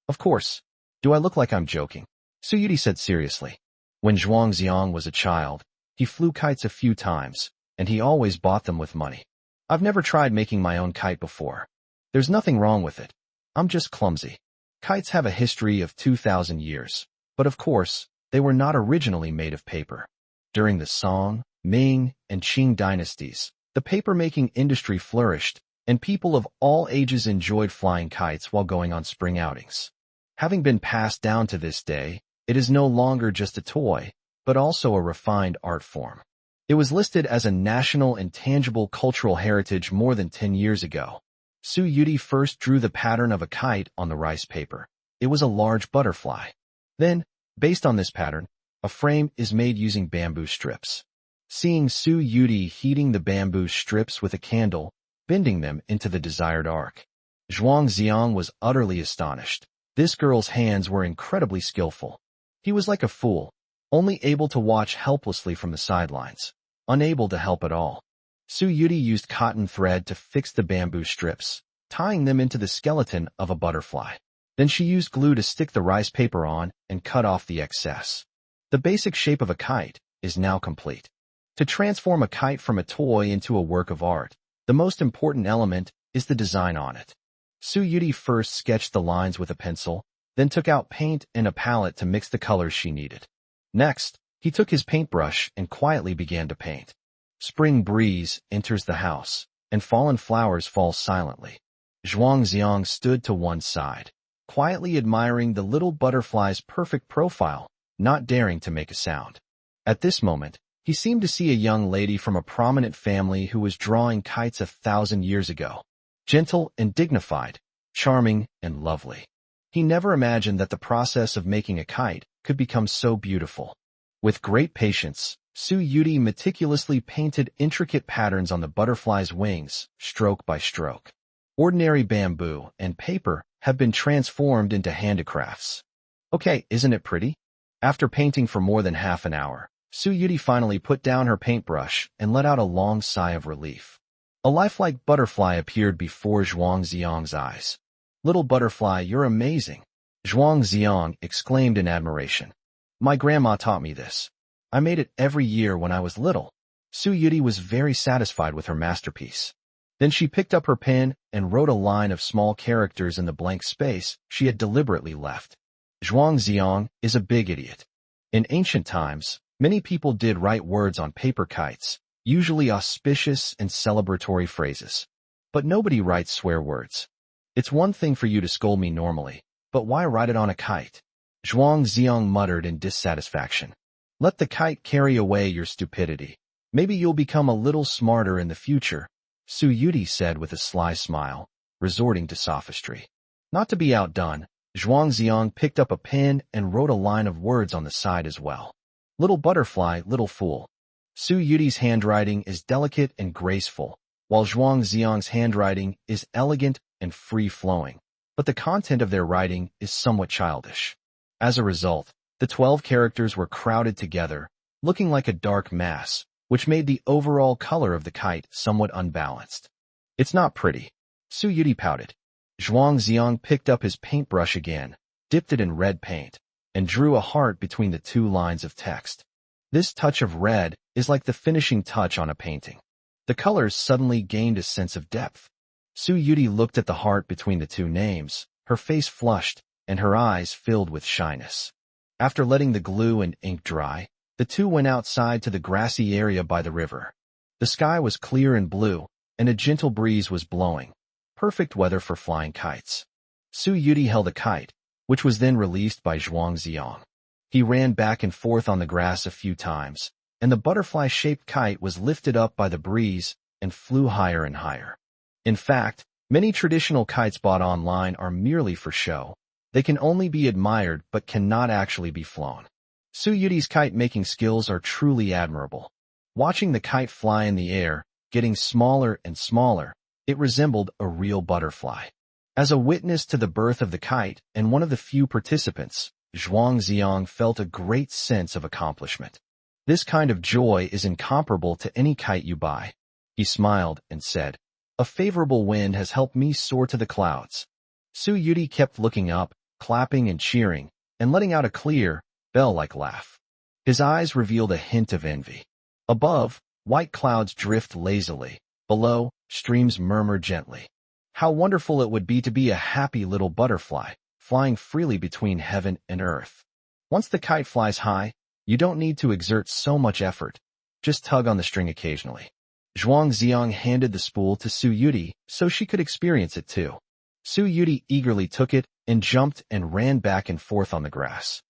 "Of course. Do I look like I'm joking?" Su Yudi said seriously. When Zhuangziang was a child, he flew kites a few times, and he always bought them with money. I've never tried making my own kite before. There's nothing wrong with it. I'm just clumsy. Kites have a history of 2,000 years, but of course, they were not originally made of paper. During the Song, Ming, and Qing dynasties, the paper-making industry flourished, and people of all ages enjoyed flying kites while going on spring outings. Having been passed down to this day, it is no longer just a toy, but also a refined art form. It was listed as a national and tangible cultural heritage more than 10 years ago. Su Yuti first drew the pattern of a kite on the rice paper. It was a large butterfly. Then, based on this pattern, a frame is made using bamboo strips. Seeing Su Yuti heating the bamboo strips with a candle, bending them into the desired arc, Zhuangziang was utterly astonished. This girl's hands were incredibly skillful. He was like a fool, only able to watch helplessly from the sidelines, unable to help at all. Su Yuti used cotton thread to fix the bamboo strips, tying them into the skeleton of a butterfly. Then she used glue to stick the rice paper on and cut off the excess. The basic shape of a kite is now complete. To transform a kite from a toy into a work of art, the most important element is the design on it. Su Yuti first sketched the lines with a pencil, then took out paint and a palette to mix the colors she needed. Next, he took his paintbrush and quietly began to paint. Spring breeze enters the house, and fallen flowers fall silently. Zhuangziang stood to one side, quietly admiring the little butterfly's perfect profile, not daring to make a sound. At this moment, he seemed to see a young lady from a prominent family who was drawing kites 1,000 years ago. Gentle and dignified, charming and lovely. He never imagined that the process of making a kite could become so beautiful. With great patience, Su Yuti meticulously painted intricate patterns on the butterfly's wings, stroke by stroke. Ordinary bamboo and paper have been transformed into handicrafts. Okay, isn't it pretty? After painting for more than half an hour, Su Yuti finally put down her paintbrush and let out a long sigh of relief. A lifelike butterfly appeared before Zhuangziang's eyes. "Little butterfly, you're amazing," Zhuangziang exclaimed in admiration. "My grandma taught me this. I made it every year when I was little." Su Yuti was very satisfied with her masterpiece. Then she picked up her pen and wrote a line of small characters in the blank space she had deliberately left. Zhuangziang is a big idiot. In ancient times, many people did write words on paper kites, usually auspicious and celebratory phrases. But nobody writes swear words. It's one thing for you to scold me normally, but why write it on a kite? Zhuangziang muttered in dissatisfaction. Let the kite carry away your stupidity. Maybe you'll become a little smarter in the future, Su Yuti said with a sly smile, resorting to sophistry. Not to be outdone, Zhuangziang picked up a pen and wrote a line of words on the side as well. Little butterfly, little fool. Su Yuti's handwriting is delicate and graceful, while Zhuangziang's handwriting is elegant and free-flowing, but the content of their writing is somewhat childish. As a result, the 12 characters were crowded together, looking like a dark mass, which made the overall color of the kite somewhat unbalanced. It's not pretty. Su Yuti pouted. Zhuangziang picked up his paintbrush again, dipped it in red paint, and drew a heart between the two lines of text. This touch of red is like the finishing touch on a painting. The colors suddenly gained a sense of depth. Su Yuti looked at the heart between the two names, her face flushed, and her eyes filled with shyness. After letting the glue and ink dry, the two went outside to the grassy area by the river. The sky was clear and blue, and a gentle breeze was blowing. Perfect weather for flying kites. Su Yuti held a kite, which was then released by Zhuangziang. He ran back and forth on the grass a few times, and the butterfly-shaped kite was lifted up by the breeze and flew higher and higher. In fact, many traditional kites bought online are merely for show. They can only be admired but cannot actually be flown. Su Yuti's kite-making skills are truly admirable. Watching the kite fly in the air, getting smaller and smaller, it resembled a real butterfly. As a witness to the birth of the kite and one of the few participants, Zhuangziang felt a great sense of accomplishment. This kind of joy is incomparable to any kite you buy. He smiled and said, "A favorable wind has helped me soar to the clouds." Su Yuti kept looking up, clapping and cheering, and letting out a clear, bell-like laugh. His eyes revealed a hint of envy. Above, white clouds drift lazily. Below, streams murmur gently. How wonderful it would be to be a happy little butterfly, flying freely between heaven and earth. Once the kite flies high, you don't need to exert so much effort. Just tug on the string occasionally. Zhuang Xiang handed the spool to Su Yuti so she could experience it too. Su Yuti eagerly took it and jumped and ran back and forth on the grass.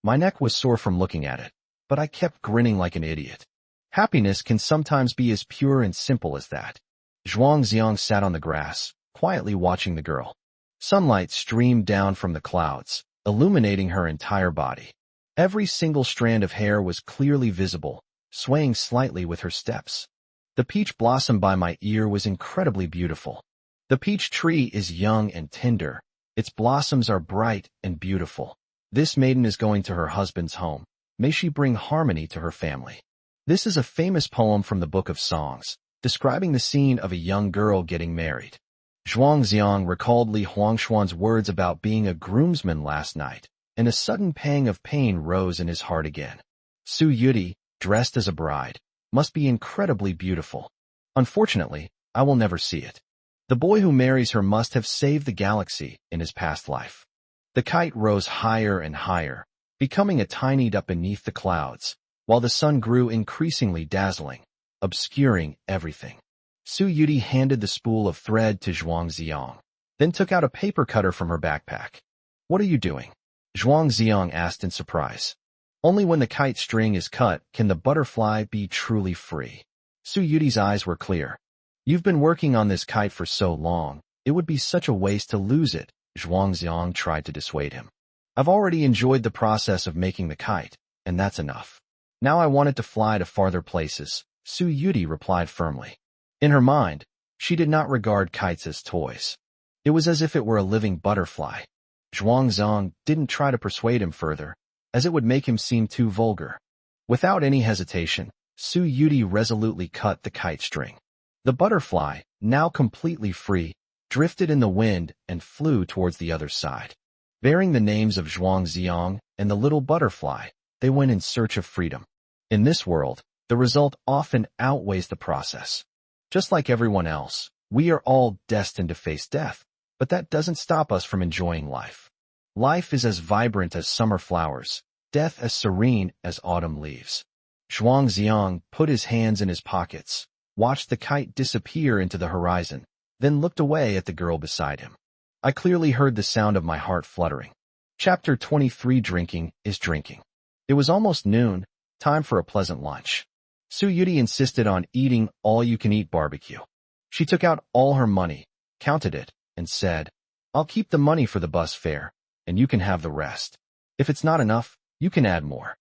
My neck was sore from looking at it, but I kept grinning like an idiot. Happiness can sometimes be as pure and simple as that. Zhuang Xiang sat on the grass, quietly watching the girl. Sunlight streamed down from the clouds, illuminating her entire body. Every single strand of hair was clearly visible, swaying slightly with her steps. The peach blossom by my ear was incredibly beautiful. The peach tree is young and tender. Its blossoms are bright and beautiful. This maiden is going to her husband's home. May she bring harmony to her family. This is a famous poem from the Book of Songs, describing the scene of a young girl getting married. Zhuang Xiang recalled Li Huangshuan's words about being a groomsman last night, and a sudden pang of pain rose in his heart again. Su Yuti, dressed as a bride, must be incredibly beautiful. Unfortunately, I will never see it. The boy who marries her must have saved the galaxy in his past life. The kite rose higher and higher, becoming a tiny dot beneath the clouds, while the sun grew increasingly dazzling, obscuring everything. Su Yuti handed the spool of thread to Zhuang Xiang, then took out a paper cutter from her backpack. "What are you doing?" Zhuang Xiang asked in surprise. "Only when the kite string is cut can the butterfly be truly free." Su Yuti's eyes were clear. "You've been working on this kite for so long, it would be such a waste to lose it." Zhuang Xiang tried to dissuade him. "I've already enjoyed the process of making the kite, and that's enough. Now I want it to fly to farther places," Su Yuti replied firmly. In her mind, she did not regard kites as toys. It was as if it were a living butterfly. Zhuang Xiang didn't try to persuade him further, as it would make him seem too vulgar. Without any hesitation, Su Yuti resolutely cut the kite string. The butterfly, now completely free, drifted in the wind and flew towards the other side. Bearing the names of Zhuang Xiang and the little butterfly, they went in search of freedom. In this world, the result often outweighs the process. Just like everyone else, we are all destined to face death, but that doesn't stop us from enjoying life. Life is as vibrant as summer flowers, death as serene as autumn leaves. Zhuang Xiang put his hands in his pockets, watched the kite disappear into the horizon, then looked away at the girl beside him. I clearly heard the sound of my heart fluttering. Chapter 23. Drinking is drinking. It was almost noon, time for a pleasant lunch. Su Yuti insisted on eating all-you-can-eat barbecue. She took out all her money, counted it, and said, "I'll keep the money for the bus fare, and you can have the rest. If it's not enough, you can add more."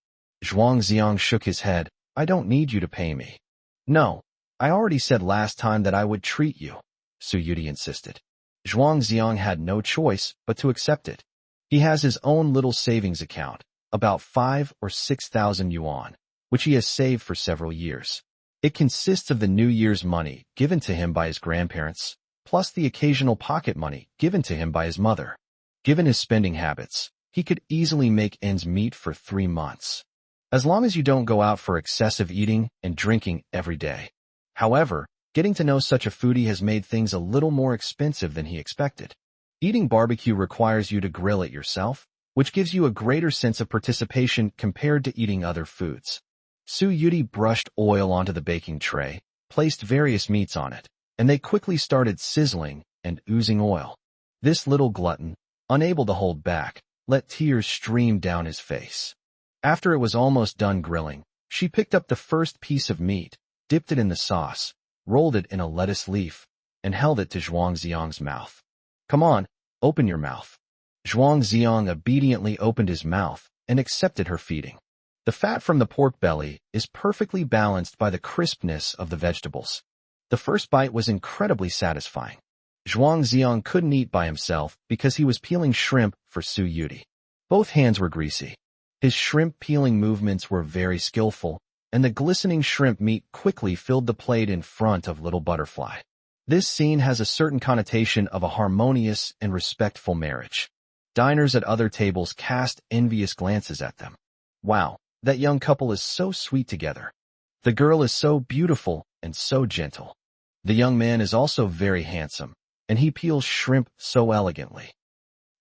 Zhuang Xiang shook his head. "I don't need you to pay me." "No, I already said last time that I would treat you," Su Yuti insisted. Zhuang Xiang had no choice but to accept it. He has his own little savings account, about 5,000 or 6,000 yuan, which he has saved for several years. It consists of the New Year's money given to him by his grandparents, plus the occasional pocket money given to him by his mother. Given his spending habits, he could easily make ends meet for 3 months. As long as you don't go out for excessive eating and drinking every day. However, getting to know such a foodie has made things a little more expensive than he expected. Eating barbecue requires you to grill it yourself, which gives you a greater sense of participation compared to eating other foods. Su Yuti brushed oil onto the baking tray, placed various meats on it, and they quickly started sizzling and oozing oil. This little glutton, unable to hold back, let tears stream down his face. After it was almost done grilling, she picked up the first piece of meat, dipped it in the sauce, rolled it in a lettuce leaf, and held it to Zhuang Xiang's mouth. "Come on, open your mouth." Zhuang Xiang obediently opened his mouth and accepted her feeding. The fat from the pork belly is perfectly balanced by the crispness of the vegetables. The first bite was incredibly satisfying. Zhuang Xiang couldn't eat by himself because he was peeling shrimp for Su Yuti. Both hands were greasy. His shrimp peeling movements were very skillful, and the glistening shrimp meat quickly filled the plate in front of Little Butterfly. This scene has a certain connotation of a harmonious and respectful marriage. Diners at other tables cast envious glances at them. "Wow, That young couple is so sweet together. The girl is so beautiful and so gentle. The young man is also very handsome, and he peels shrimp so elegantly.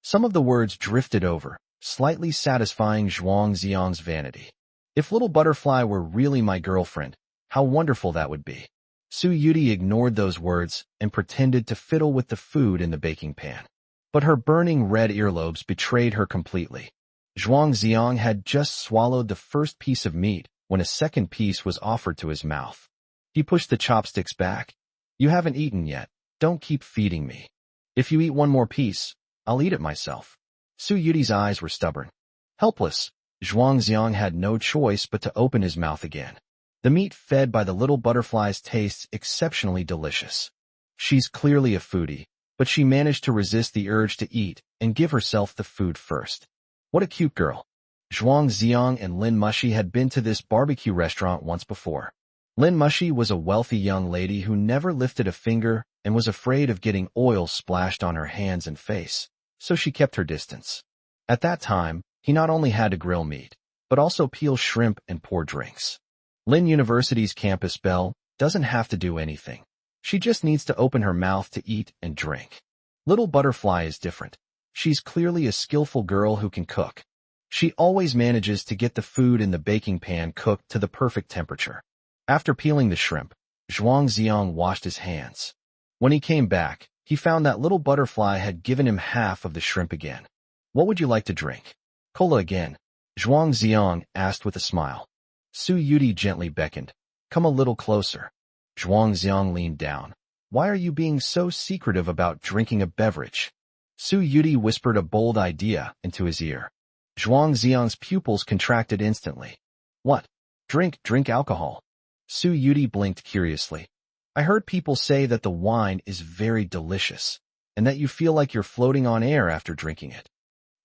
Some of the words drifted over, slightly satisfying Zhuang Xiang's vanity. If Little Butterfly were really my girlfriend, how wonderful that would be. Su Yuti ignored those words and pretended to fiddle with the food in the baking pan. But her burning red earlobes betrayed her completely. Zhuang Xiang had just swallowed the first piece of meat when a second piece was offered to his mouth. He pushed the chopsticks back. You haven't eaten yet. Don't keep feeding me. If you eat one more piece, I'll eat it myself. Su Yuti's eyes were stubborn. Helpless, Zhuang Xiang had no choice but to open his mouth again. The meat fed by the little butterflies tastes exceptionally delicious. She's clearly a foodie, but she managed to resist the urge to eat and give herself the food first. What a cute girl. Zhuang Xiang and Lin Mushi had been to this barbecue restaurant once before. Lin Mushi was a wealthy young lady who never lifted a finger and was afraid of getting oil splashed on her hands and face, so she kept her distance. At that time, he not only had to grill meat, but also peel shrimp and pour drinks. Lin University's campus belle doesn't have to do anything. She just needs to open her mouth to eat and drink. Little Butterfly is different. She's clearly a skillful girl who can cook. She always manages to get the food in the baking pan cooked to the perfect temperature. After peeling the shrimp, Zhuang Xiang washed his hands. When he came back, he found that Little Butterfly had given him half of the shrimp again. What would you like to drink? Cola again, Zhuang Xiang asked with a smile. Su Yuti gently beckoned. Come a little closer. Zhuang Xiang leaned down. Why are you being so secretive about drinking a beverage? Su Yuti whispered a bold idea into his ear. Zhuang Xiang's pupils contracted instantly. What? Drink alcohol. Su Yuti blinked curiously. I heard people say that the wine is very delicious, and that you feel like you're floating on air after drinking it.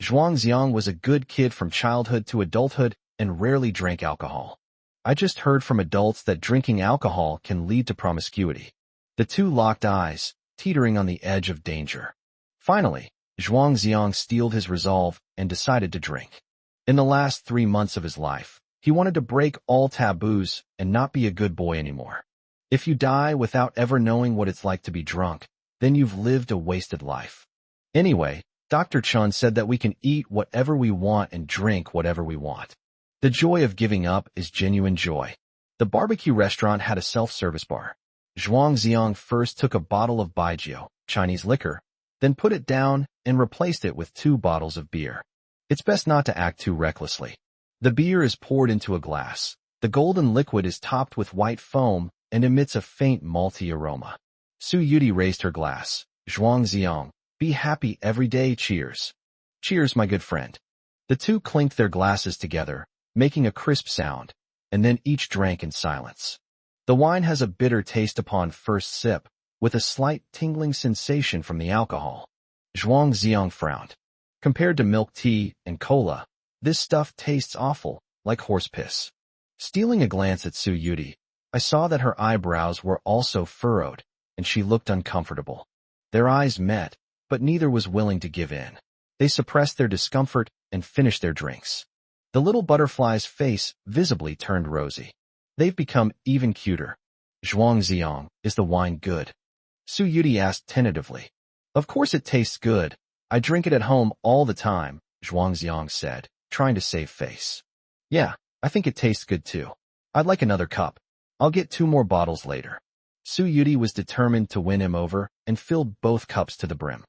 Zhuang Xiang was a good kid from childhood to adulthood and rarely drank alcohol. I just heard from adults that drinking alcohol can lead to promiscuity. The two locked eyes, teetering on the edge of danger. Finally, Zhuang Xiang steeled his resolve and decided to drink. In the last 3 months of his life, he wanted to break all taboos and not be a good boy anymore. If you die without ever knowing what it's like to be drunk, then you've lived a wasted life. Anyway, Dr. Chun said that we can eat whatever we want and drink whatever we want. The joy of giving up is genuine joy. The barbecue restaurant had a self-service bar. Zhuang Xiang first took a bottle of baijiu, Chinese liquor, then put it down and replaced it with 2 bottles of beer. It's best not to act too recklessly. The beer is poured into a glass. The golden liquid is topped with white foam and emits a faint malty aroma. Su Yuti raised her glass. Zhuang Xiang, be happy every day, cheers. Cheers, my good friend. The two clinked their glasses together, making a crisp sound, and then each drank in silence. The wine has a bitter taste upon first sip, with a slight tingling sensation from the alcohol. Zhuang Xiang frowned. Compared to milk tea and cola, this stuff tastes awful, like horse piss. Stealing a glance at Su Yuti, I saw that her eyebrows were also furrowed, and she looked uncomfortable. Their eyes met, but neither was willing to give in. They suppressed their discomfort and finished their drinks. The little butterfly's face visibly turned rosy. They've become even cuter. Zhuang Xiang, is the wine good? Su Yuti asked tentatively. Of course it tastes good. I drink it at home all the time, Zhuang Xiang said, trying to save face. Yeah, I think it tastes good too. I'd like another cup. I'll get 2 more bottles later. Su Yuti was determined to win him over and filled both cups to the brim.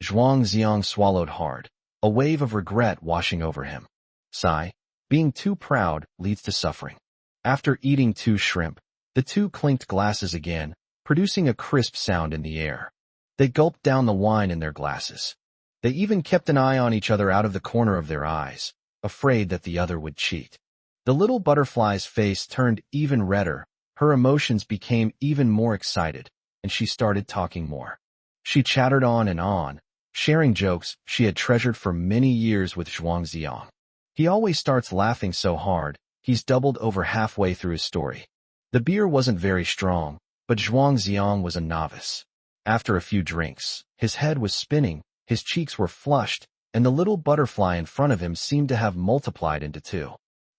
Zhuang Xiang swallowed hard, a wave of regret washing over him. Sigh, being too proud leads to suffering. After eating 2 shrimp, the two clinked glasses again, producing a crisp sound in the air. They gulped down the wine in their glasses. They even kept an eye on each other out of the corner of their eyes, afraid that the other would cheat. The little butterfly's face turned even redder, her emotions became even more excited, and she started talking more. She chattered on, sharing jokes she had treasured for many years with Zhuang Xiang. He always starts laughing so hard, he's doubled over halfway through his story. The beer wasn't very strong, but Zhuang Xiang was a novice. After a few drinks, his head was spinning, his cheeks were flushed, and the little butterfly in front of him seemed to have multiplied into 2.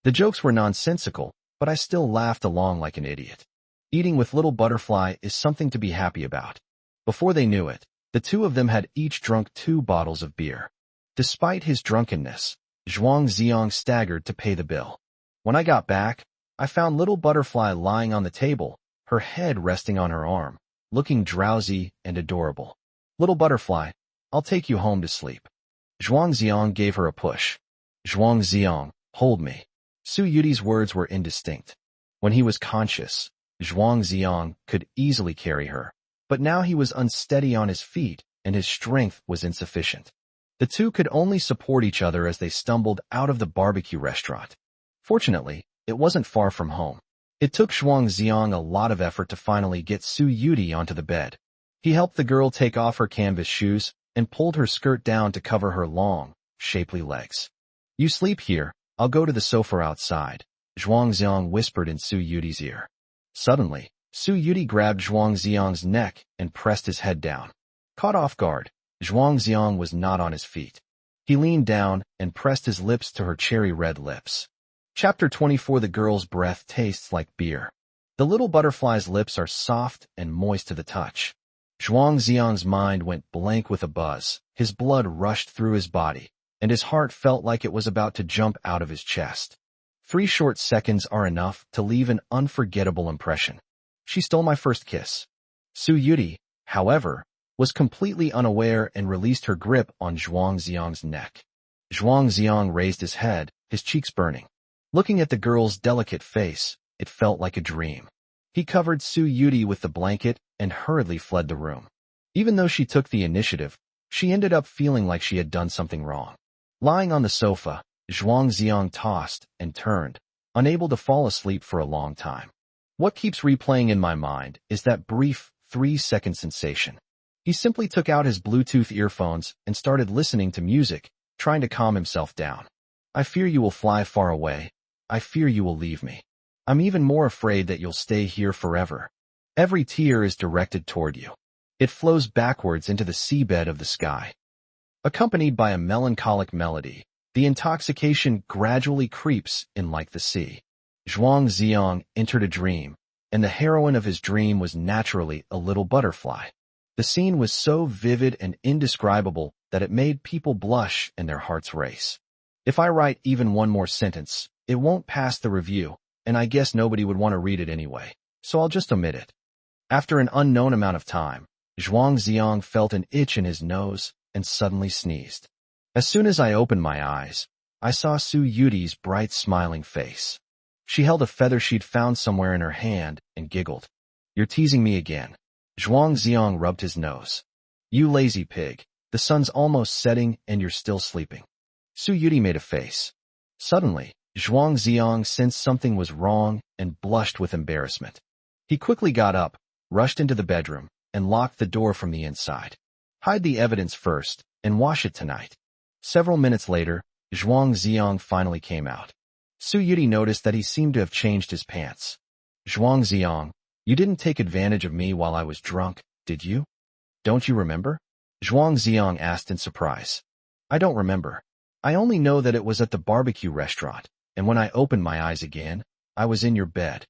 The jokes were nonsensical, but I still laughed along like an idiot. Eating with little butterfly is something to be happy about. Before they knew it, the two of them had each drunk 2 bottles of beer. Despite his drunkenness, Zhuang Ziong staggered to pay the bill. When I got back, I found little butterfly lying on the table, her head resting on her arm, looking drowsy and adorable. Little butterfly, I'll take you home to sleep. Zhuang Ziong gave her a push. Zhuang Ziong, hold me. Su Yudi's words were indistinct. When he was conscious, Zhuang Ziong could easily carry her, but now he was unsteady on his feet and his strength was insufficient. The two could only support each other as they stumbled out of the barbecue restaurant. Fortunately, it wasn't far from home. It took Zhuang Ziong a lot of effort to finally get Su Yudi onto the bed. He helped the girl take off her canvas shoes and pulled her skirt down to cover her long, shapely legs. You sleep here, I'll go to the sofa outside, Zhuang Ziong whispered in Su Yudi's ear. Suddenly, Su Yudi grabbed Zhuang Ziong's neck and pressed his head down. Caught off guard, Zhuang Ziong was not on his feet. He leaned down and pressed his lips to her cherry-red lips. Chapter 24. The girl's breath tastes like beer. The little butterfly's lips are soft and moist to the touch. Zhuang Ziong's mind went blank with a buzz. His blood rushed through his body, and his heart felt like it was about to jump out of his chest. 3 short seconds are enough to leave an unforgettable impression. She stole my first kiss. Su Yudi, however, was completely unaware and released her grip on Zhuang Ziong's neck. Zhuang Ziong raised his head, his cheeks burning. Looking at the girl's delicate face, it felt like a dream. He covered Su Yudi with the blanket and hurriedly fled the room. Even though she took the initiative, she ended up feeling like she had done something wrong. Lying on the sofa, Zhuang Ziong tossed and turned, unable to fall asleep for a long time. What keeps replaying in my mind is that brief 3-second sensation. He simply took out his Bluetooth earphones and started listening to music, trying to calm himself down. I fear you will fly far away. I fear you will leave me. I'm even more afraid that you'll stay here forever. Every tear is directed toward you. It flows backwards into the seabed of the sky. Accompanied by a melancholic melody, the intoxication gradually creeps in like the sea. Zhuang Ziong entered a dream, and the heroine of his dream was naturally a little butterfly. The scene was so vivid and indescribable that it made people blush and their hearts race. If I write even one more sentence, it won't pass the review, and I guess nobody would want to read it anyway, so I'll just omit it. After an unknown amount of time, Zhuang Ziong felt an itch in his nose and suddenly sneezed. As soon as I opened my eyes, I saw Su Yudi's bright smiling face. She held a feather she'd found somewhere in her hand and giggled. You're teasing me again. Zhuang Ziong rubbed his nose. You lazy pig, the sun's almost setting and you're still sleeping. Su Yudi made a face. Suddenly, Zhuang Ziong sensed something was wrong and blushed with embarrassment. He quickly got up, rushed into the bedroom, and locked the door from the inside. Hide the evidence first, and wash it tonight. Several minutes later, Zhuang Ziong finally came out. Su Yudi noticed that he seemed to have changed his pants. Zhuang Ziong, you didn't take advantage of me while I was drunk, did you? Don't you remember? Zhuang Ziong asked in surprise. I don't remember. I only know that it was at the barbecue restaurant, and when I opened my eyes again, I was in your bed.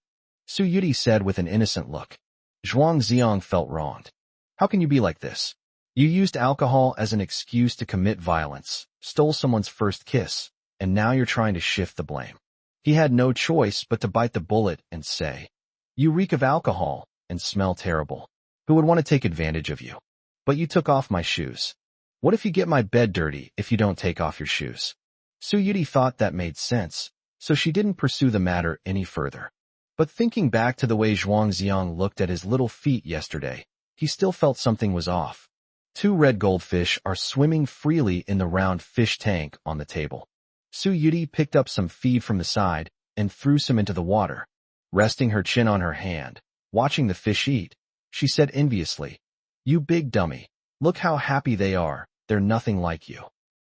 Su Yudi said with an innocent look. Zhuang Ziong felt wronged. How can you be like this? You used alcohol as an excuse to commit violence, stole someone's first kiss, and now you're trying to shift the blame. He had no choice but to bite the bullet and say, you reek of alcohol and smell terrible. Who would want to take advantage of you? But you took off my shoes. What if you get my bed dirty if you don't take off your shoes? Su Yudi thought that made sense, so she didn't pursue the matter any further. But thinking back to the way Zhuang Ziong looked at his little feet yesterday, he still felt something was off. 2 red goldfish are swimming freely in the round fish tank on the table. Su Yudi picked up some feed from the side and threw some into the water. Resting her chin on her hand, watching the fish eat, she said enviously, you big dummy, look how happy they are, they're nothing like you.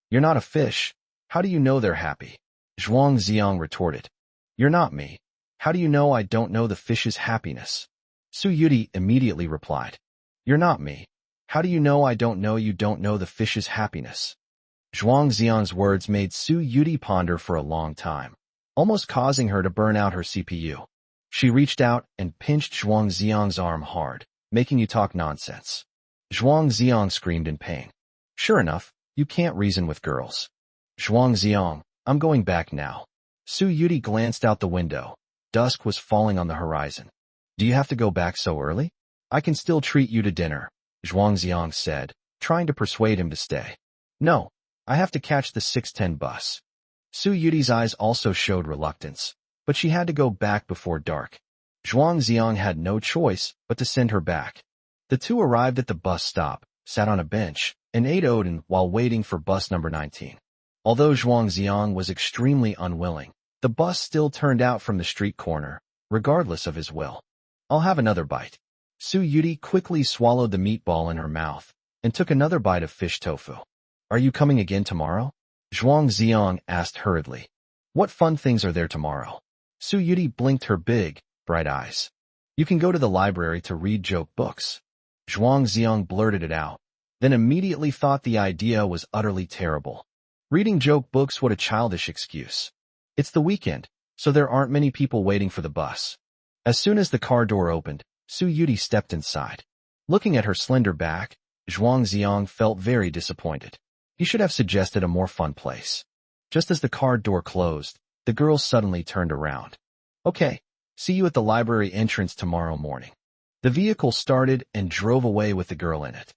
You're not a fish, how do you know they're happy? Zhuang Ziong retorted. You're not me. How do you know I don't know the fish's happiness? Su Yudi immediately replied. You're not me. How do you know I don't know you don't know the fish's happiness? Zhuang Ziong's words made Su Yudi ponder for a long time. almost causing her to burn out her CPU. She reached out and pinched Zhuang Xiang's arm hard, making you talk nonsense. Zhuang Xiang screamed in pain. Sure enough, you can't reason with girls. Zhuang Xiang, I'm going back now. Su Yuti glanced out the window. Dusk was falling on the horizon. Do you have to go back so early? I can still treat you to dinner, Zhuang Xiang said, trying to persuade him to stay. No, I have to catch the 6:10 bus. Su Yuti's eyes also showed reluctance, but she had to go back before dark. Zhuang Xiang had no choice but to send her back. The two arrived at the bus stop, sat on a bench, and ate oden while waiting for bus number 19. Although Zhuang Xiang was extremely unwilling, the bus still turned out from the street corner, regardless of his will. I'll have another bite. Su Yuti quickly swallowed the meatball in her mouth and took another bite of fish tofu. Are you coming again tomorrow? Zhuang Xiang asked hurriedly. What fun things are there tomorrow? Su Yuti blinked her big, bright eyes. You can go to the library to read joke books. Zhuang Xiang blurted it out, then immediately thought the idea was utterly terrible. Reading joke books, what a childish excuse. It's the weekend, so there aren't many people waiting for the bus. As soon as the car door opened, Su Yuti stepped inside. Looking at her slender back, Zhuang Xiang felt very disappointed. He should have suggested a more fun place. Just as the car door closed, the girl suddenly turned around. Okay, see you at the library entrance tomorrow morning. The vehicle started and drove away with the girl in it.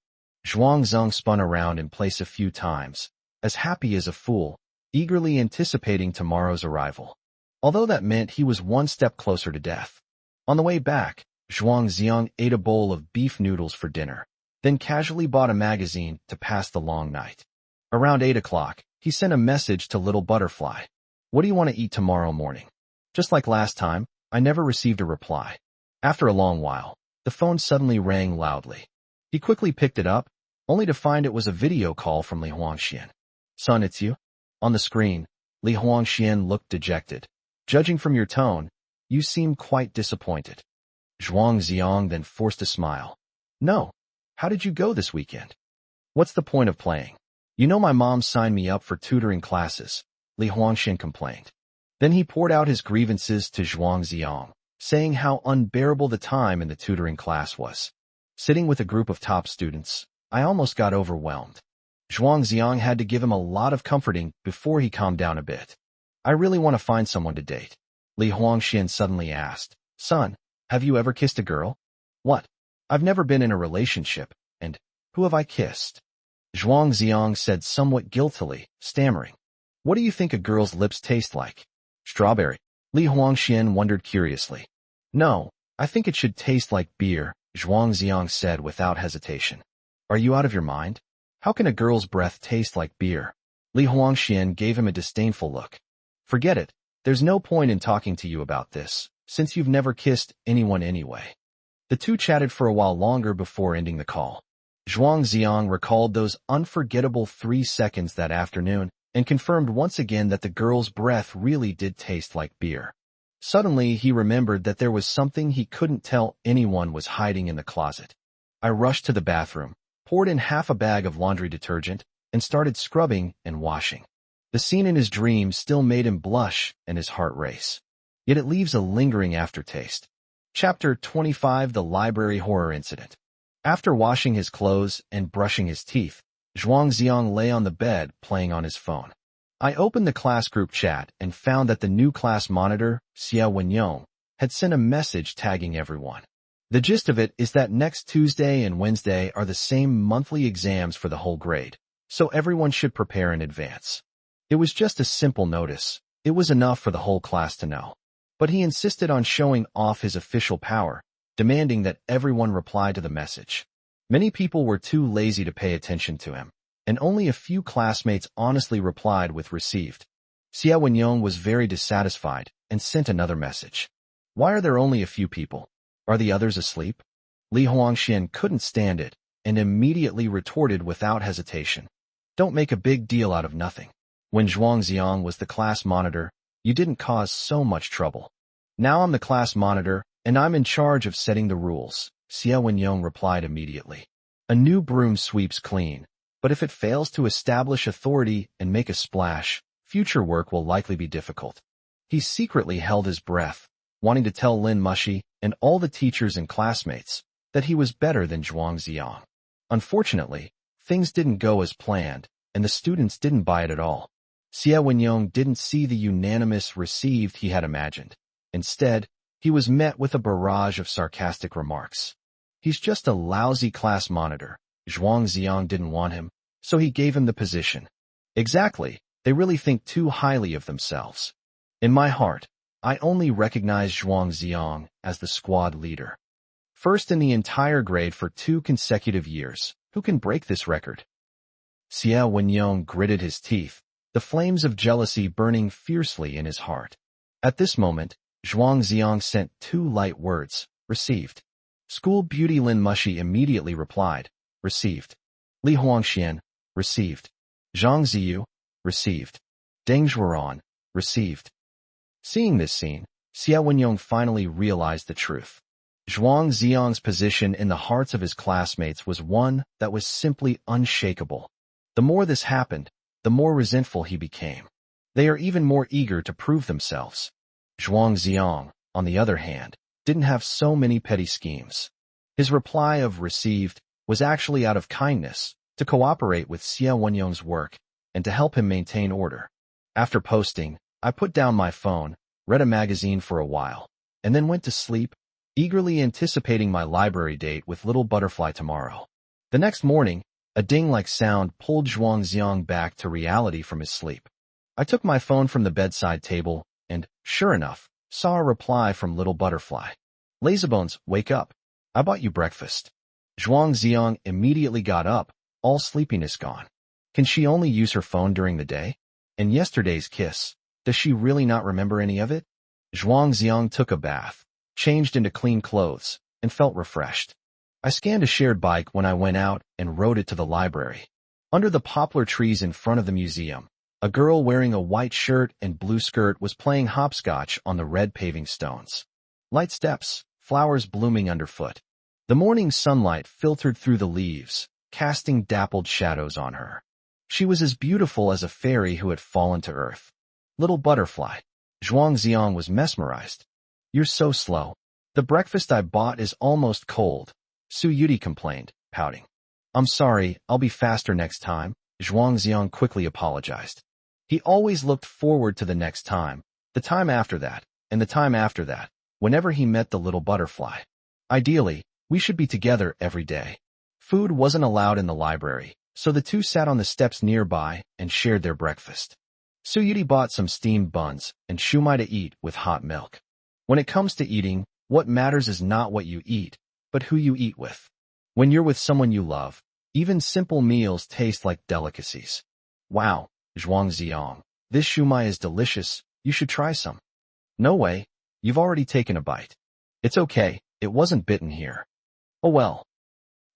Zhuang Xiang spun around in place a few times, as happy as a fool, eagerly anticipating tomorrow's arrival. Although that meant he was one step closer to death. On the way back, Zhuang Xiang ate a bowl of beef noodles for dinner, then casually bought a magazine to pass the long night. Around 8 o'clock, he sent a message to Little Butterfly. What do you want to eat tomorrow morning? Just like last time, I never received a reply. After a long while, the phone suddenly rang loudly. He quickly picked it up, only to find it was a video call from Li Huangxian. Son, it's you? On the screen, Li Huangxian looked dejected. Judging from your tone, you seem quite disappointed. Zhuang Xiang then forced a smile. No. How did you go this weekend? What's the point of playing? You know my mom signed me up for tutoring classes, Li Huangxian complained. Then he poured out his grievances to Zhuang Xiang, saying how unbearable the time in the tutoring class was. Sitting with a group of top students, I almost got overwhelmed. Zhuang Xiang had to give him a lot of comforting before he calmed down a bit. I really want to find someone to date. Li Huangxian suddenly asked, Son, have you ever kissed a girl? What? I've never been in a relationship, and who have I kissed? Zhuang Xiang said somewhat guiltily, stammering. What do you think a girl's lips taste like? Strawberry. Li Huangxian wondered curiously. No, I think it should taste like beer, Zhuang Xiang said without hesitation. Are you out of your mind? How can a girl's breath taste like beer? Li Huangxian gave him a disdainful look. Forget it. There's no point in talking to you about this, since you've never kissed anyone anyway. The two chatted for a while longer before ending the call. Zhuang Xiang recalled those unforgettable 3 seconds that afternoon and confirmed once again that the girl's breath really did taste like beer. Suddenly, he remembered that there was something he couldn't tell anyone was hiding in the closet. I rushed to the bathroom, poured in half a bag of laundry detergent, and started scrubbing and washing. The scene in his dream still made him blush and his heart race. Yet it leaves a lingering aftertaste. Chapter 25: The Library Horror Incident. After washing his clothes and brushing his teeth, Zhuang Xiang lay on the bed playing on his phone. I opened the class group chat and found that the new class monitor, Xia Wenyong, had sent a message tagging everyone. The gist of it is that next Tuesday and Wednesday are the same monthly exams for the whole grade, so everyone should prepare in advance. It was just a simple notice. It was enough for the whole class to know. But he insisted on showing off his official power, demanding that everyone reply to the message. Many people were too lazy to pay attention to him, and only a few classmates honestly replied with received. Xia Wenyong was very dissatisfied and sent another message. Why are there only a few people? Are the others asleep? Li Huangxian couldn't stand it and immediately retorted without hesitation. Don't make a big deal out of nothing. When Zhuang Xiang was the class monitor, you didn't cause so much trouble. Now I'm the class monitor, and I'm in charge of setting the rules, Xia Wenyong replied immediately. A new broom sweeps clean, but if it fails to establish authority and make a splash, future work will likely be difficult. He secretly held his breath, wanting to tell Lin Mushi and all the teachers and classmates that he was better than Zhuang Ziang. Unfortunately, things didn't go as planned, and the students didn't buy it at all. Xie Wenyong didn't see the unanimous received he had imagined. Instead, he was met with a barrage of sarcastic remarks. He's just a lousy class monitor. Zhuang Ziang didn't want him, so he gave him the position. Exactly, they really think too highly of themselves. In my heart, I only recognize Zhuang Ziang as the squad leader. First in the entire grade for 2 consecutive years. Who can break this record? Xie Wenyong gritted his teeth, the flames of jealousy burning fiercely in his heart. At this moment, Zhuang Ziang sent 2 light words, received. School beauty Lin Mushi immediately replied, received. Li Huangxian, received. Zhang Ziyu, received. Deng Zhuoran, received. Seeing this scene, Xie Wenyong finally realized the truth. Zhuang Ziang's position in the hearts of his classmates was one that was simply unshakable. The more this happened, the more resentful he became. They are even more eager to prove themselves. Zhuang Ziang, on the other hand, didn't have so many petty schemes. His reply of received was actually out of kindness, to cooperate with Xie Wenyong's work, and to help him maintain order. After posting, I put down my phone, read a magazine for a while, and then went to sleep, eagerly anticipating my library date with Little Butterfly tomorrow. The next morning, a ding-like sound pulled Zhuang Ziang back to reality from his sleep. I took my phone from the bedside table and, sure enough, saw a reply from Little Butterfly. Lazybones, wake up. I bought you breakfast. Zhuang Ziang immediately got up, all sleepiness gone. Can she only use her phone during the day? And yesterday's kiss, does she really not remember any of it? Zhuang Ziang took a bath, changed into clean clothes, and felt refreshed. I scanned a shared bike when I went out and rode it to the library. Under the poplar trees in front of the museum, a girl wearing a white shirt and blue skirt was playing hopscotch on the red paving stones. Light steps, flowers blooming underfoot. The morning sunlight filtered through the leaves, casting dappled shadows on her. She was as beautiful as a fairy who had fallen to earth. Little Butterfly. Zhuang Ziang was mesmerized. You're so slow. The breakfast I bought is almost cold, Su Yuti complained, pouting. I'm sorry, I'll be faster next time, Zhuang Ziang quickly apologized. He always looked forward to the next time, the time after that, and the time after that, whenever he met the little butterfly. Ideally, we should be together every day. Food wasn't allowed in the library, so the two sat on the steps nearby and shared their breakfast. Su Yuti bought some steamed buns and shumai to eat with hot milk. When it comes to eating, what matters is not what you eat, but who you eat with. When you're with someone you love, even simple meals taste like delicacies. Wow, Zhuang Ziang, this shumai is delicious, you should try some. No way, you've already taken a bite. It's okay, it wasn't bitten here. Oh well.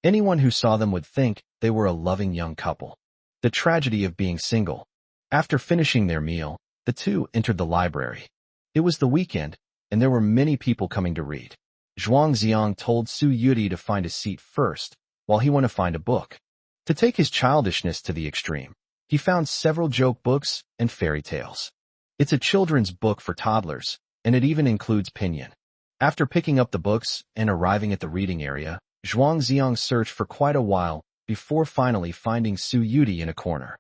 Anyone who saw them would think they were a loving young couple. The tragedy of being single. After finishing their meal, the two entered the library. It was the weekend, and there were many people coming to read. Zhuang Ziang told Su Yuti to find a seat first, while he went to find a book. To take his childishness to the extreme, he found several joke books and fairy tales. It's a children's book for toddlers, and it even includes pinyin. After picking up the books and arriving at the reading area, Zhuang Ziang searched for quite a while before finally finding Su Yuti in a corner.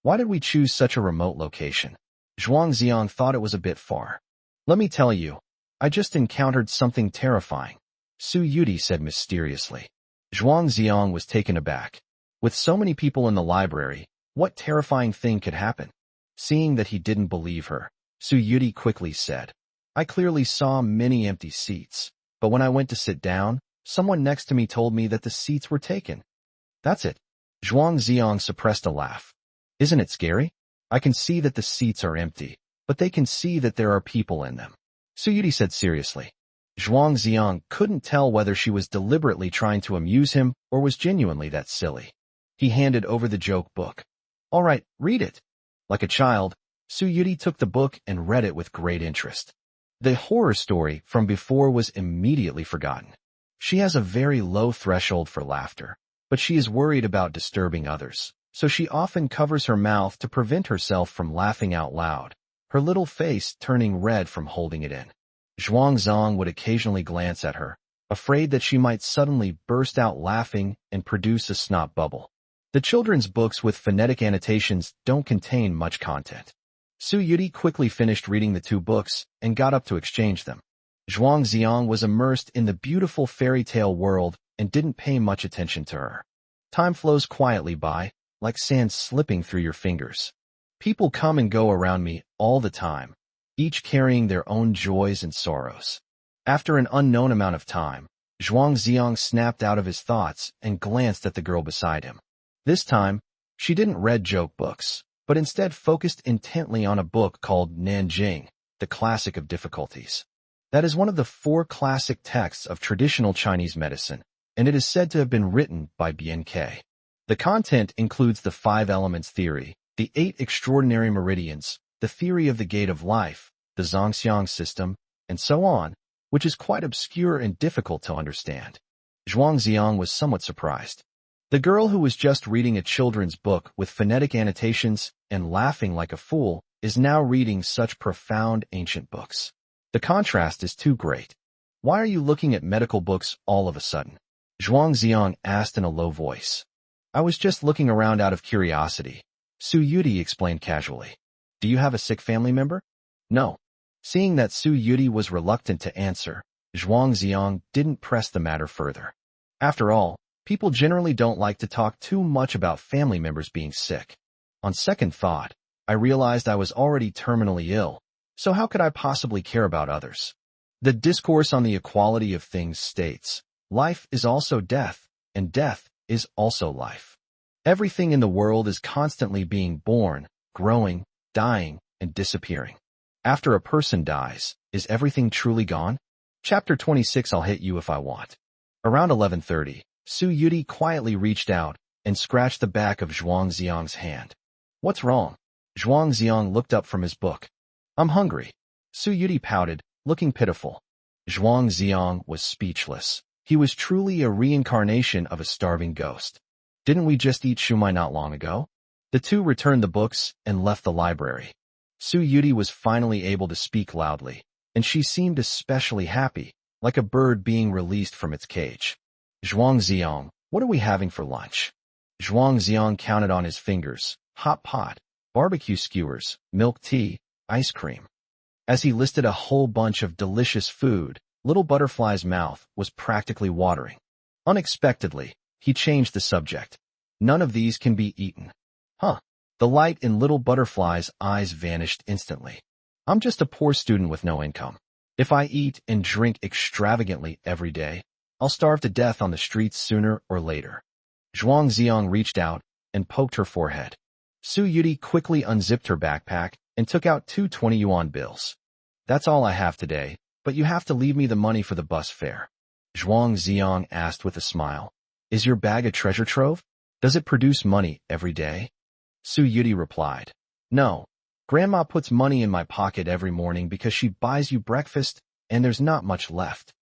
Why did we choose such a remote location? Zhuang Ziang thought it was a bit far. Let me tell you, I just encountered something terrifying, Su Yuti said mysteriously. Zhuang Ziang was taken aback. With so many people in the library, what terrifying thing could happen? Seeing that he didn't believe her, Su Yuti quickly said, I clearly saw many empty seats, but when I went to sit down, someone next to me told me that the seats were taken. That's it. Zhuang Ziang suppressed a laugh. Isn't it scary? I can see that the seats are empty, but they can see that there are people in them, Su Yuti said seriously. Zhuang Ziang couldn't tell whether she was deliberately trying to amuse him or was genuinely that silly. He handed over the joke book. All right, read it. Like a child, Su Yuti took the book and read it with great interest. The horror story from before was immediately forgotten. She has a very low threshold for laughter, but she is worried about disturbing others, so she often covers her mouth to prevent herself from laughing out loud. her little face turning red from holding it in. Zhuangzong would occasionally glance at her, afraid that she might suddenly burst out laughing and produce a snot bubble. The children's books with phonetic annotations don't contain much content. Su Yudi quickly finished reading the 2 books and got up to exchange them. Zhuangziong was immersed in the beautiful fairy tale world and didn't pay much attention to her. Time flows quietly by, like sand slipping through your fingers. People come and go around me all the time, each carrying their own joys and sorrows. After an unknown amount of time, Zhuangziong snapped out of his thoughts and glanced at the girl beside him. This time, she didn't read joke books, but instead focused intently on a book called Nanjing, the Classic of Difficulties. That is one of the 4 classic texts of traditional Chinese medicine, and it is said to have been written by BNK. The content includes the 5 elements theory, the 8 extraordinary meridians, the theory of the gate of life, the Zhongxiang system, and so on, which is quite obscure and difficult to understand. Zhuangziong was somewhat surprised. The girl who was just reading a children's book with phonetic annotations and laughing like a fool is now reading such profound ancient books. The contrast is too great. Why are you looking at medical books all of a sudden? Zhuangziong asked in a low voice. I was just looking around out of curiosity, Su Yudi explained casually. Do you have a sick family member? No. Seeing that Su Yudi was reluctant to answer, Zhuangziong didn't press the matter further. After all, people generally don't like to talk too much about family members being sick. On second thought, I realized I was already terminally ill, so how could I possibly care about others? The discourse on the equality of things states, life is also death, and death is also life. Everything in the world is constantly being born, growing, dying, and disappearing. After a person dies, is everything truly gone? Chapter 26. I'll hit you if I want. Around 11:30, Su Yudi quietly reached out and scratched the back of Zhuangziong's hand. What's wrong? Zhuangziong looked up from his book. I'm hungry. Su Yudi pouted, looking pitiful. Zhuangziong was speechless. He was truly a reincarnation of a starving ghost. Didn't we just eat shumai not long ago? The 2 returned the books and left the library. Su Yudi was finally able to speak loudly, and she seemed especially happy, like a bird being released from its cage. Zhuangziong, what are we having for lunch? Zhuangziong counted on his fingers, hot pot, barbecue skewers, milk tea, ice cream. As he listed a whole bunch of delicious food, Little Butterfly's mouth was practically watering. Unexpectedly, he changed the subject. None of these can be eaten. Huh. The light in Little Butterfly's eyes vanished instantly. I'm just a poor student with no income. If I eat and drink extravagantly every day, I'll starve to death on the streets sooner or later. Zhuangziong reached out and poked her forehead. Su Yudi quickly unzipped her backpack and took out 2 20-yuan bills. That's all I have today, but you have to leave me the money for the bus fare. Zhuangziong asked with a smile. Is your bag a treasure trove? Does it produce money every day? Su Yudi replied. No. Grandma puts money in my pocket every morning because she buys you breakfast, and there's not much left.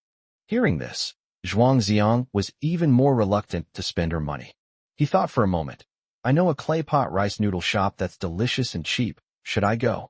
Hearing this, Zhuangziong was even more reluctant to spend her money. He thought for a moment. I know a clay pot rice noodle shop that's delicious and cheap. Should I go?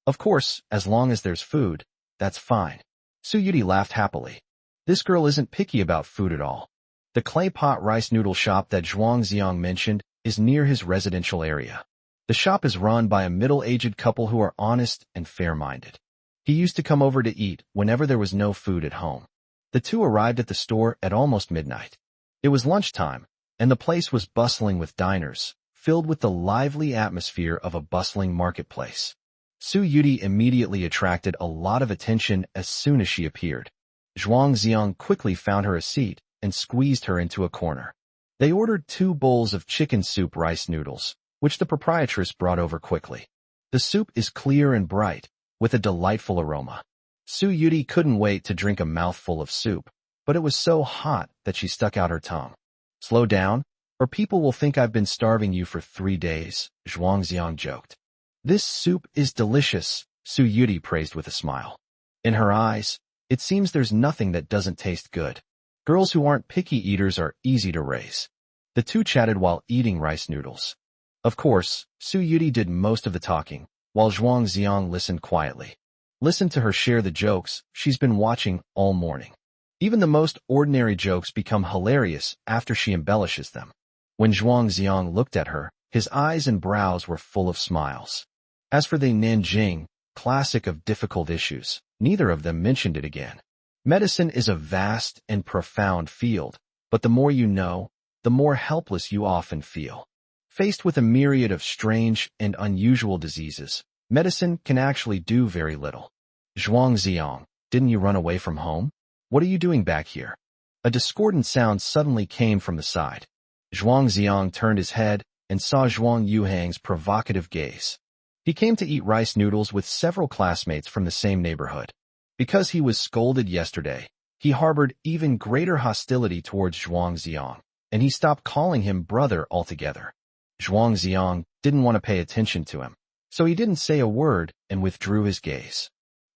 Of course, as long as there's food, that's fine. Su Yudi laughed happily. This girl isn't picky about food at all. The clay pot rice noodle shop that Zhuangziong mentioned is near his residential area. The shop is run by a middle-aged couple who are honest and fair-minded. He used to come over to eat whenever there was no food at home. The 2 arrived at the store at almost midnight. It was lunchtime, and the place was bustling with diners, filled with the lively atmosphere of a bustling marketplace. Su Yudi immediately attracted a lot of attention as soon as she appeared. Zhuangziong quickly found her a seat and squeezed her into a corner. They ordered 2 bowls of chicken soup rice noodles, which the proprietress brought over quickly. The soup is clear and bright, with a delightful aroma. Su Yudi couldn't wait to drink a mouthful of soup, but it was so hot that she stuck out her tongue. Slow down, or people will think I've been starving you for 3 days, Zhuangziong joked. This soup is delicious, Su Yudi praised with a smile. In her eyes, it seems there's nothing that doesn't taste good. Girls who aren't picky eaters are easy to raise. The 2 chatted while eating rice noodles. Of course, Su Yudi did most of the talking, while Zhuang Xiang listened quietly. Listen to her share the jokes she's been watching all morning. Even the most ordinary jokes become hilarious after she embellishes them. When Zhuang Xiang looked at her, his eyes and brows were full of smiles. As for the Nanjing, classic of difficult issues, neither of them mentioned it again. Medicine is a vast and profound field, but the more you know, the more helpless you often feel. Faced with a myriad of strange and unusual diseases, medicine can actually do very little. Zhuang Xiang, didn't you run away from home? What are you doing back here? A discordant sound suddenly came from the side. Zhuang Xiang turned his head and saw Zhuang Yuhang's provocative gaze. He came to eat rice noodles with several classmates from the same neighborhood. Because he was scolded yesterday, he harbored even greater hostility towards Zhuang Xiang, and he stopped calling him brother altogether. Zhuang Xiang didn't want to pay attention to him, so he didn't say a word and withdrew his gaze.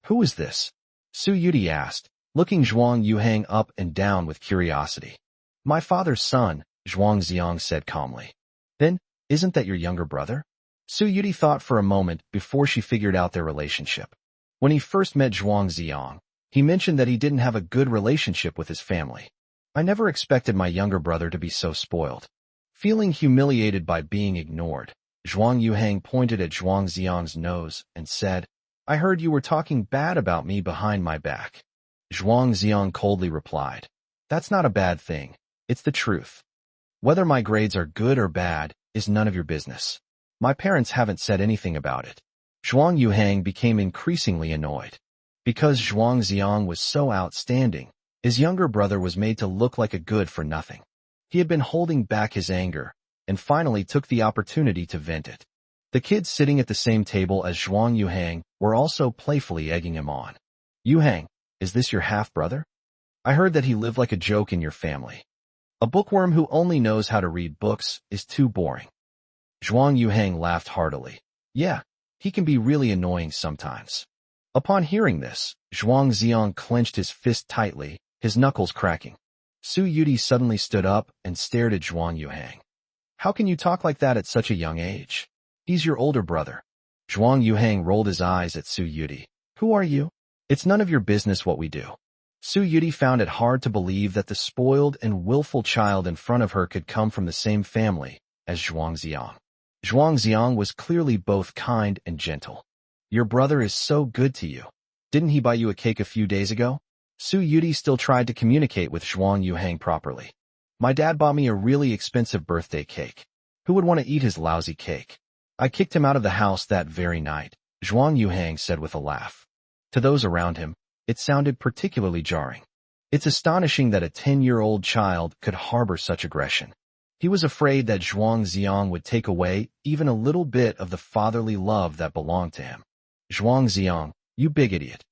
Who is this? Su Yuti asked, looking Zhuang Yuhang up and down with curiosity. My father's son, Zhuang Xiang said calmly. Then, isn't that your younger brother? Su Yuti thought for a moment before she figured out their relationship. When he first met Zhuang Xiang, he mentioned that he didn't have a good relationship with his family. I never expected my younger brother to be so spoiled. Feeling humiliated by being ignored, Zhuang Yuhang pointed at Zhuang Xiang's nose and said, I heard you were talking bad about me behind my back. Zhuang Xiang coldly replied, That's not a bad thing, it's the truth. Whether my grades are good or bad is none of your business. My parents haven't said anything about it. Zhuang Yuhang became increasingly annoyed. Because Zhuang Xiang was so outstanding, his younger brother was made to look like a good-for-nothing. He had been holding back his anger, and finally took the opportunity to vent it. The kids sitting at the same table as Zhuang Yuhang were also playfully egging him on. Yuhang, is this your half-brother? I heard that he lived like a joke in your family. A bookworm who only knows how to read books is too boring. Zhuang Yuhang laughed heartily. Yeah, he can be really annoying sometimes. Upon hearing this, Zhuang Xiang clenched his fist tightly, his knuckles cracking. Su Yuti suddenly stood up and stared at Zhuang Yuhang. How can you talk like that at such a young age? He's your older brother. Zhuang Yuhang rolled his eyes at Su Yuti. Who are you? It's none of your business what we do. Su Yuti found it hard to believe that the spoiled and willful child in front of her could come from the same family as Zhuang Xiang. Zhuang Xiang was clearly both kind and gentle. Your brother is so good to you. Didn't he buy you a cake a few days ago? Su Yuti still tried to communicate with Zhuang Yuhang properly. My dad bought me a really expensive birthday cake. Who would want to eat his lousy cake? I kicked him out of the house that very night, Zhuang Yuhang said with a laugh. To those around him, it sounded particularly jarring. It's astonishing that a 10-year-old child could harbor such aggression. He was afraid that Zhuang Xiang would take away even a little bit of the fatherly love that belonged to him. Zhuang Xiang, you big idiot.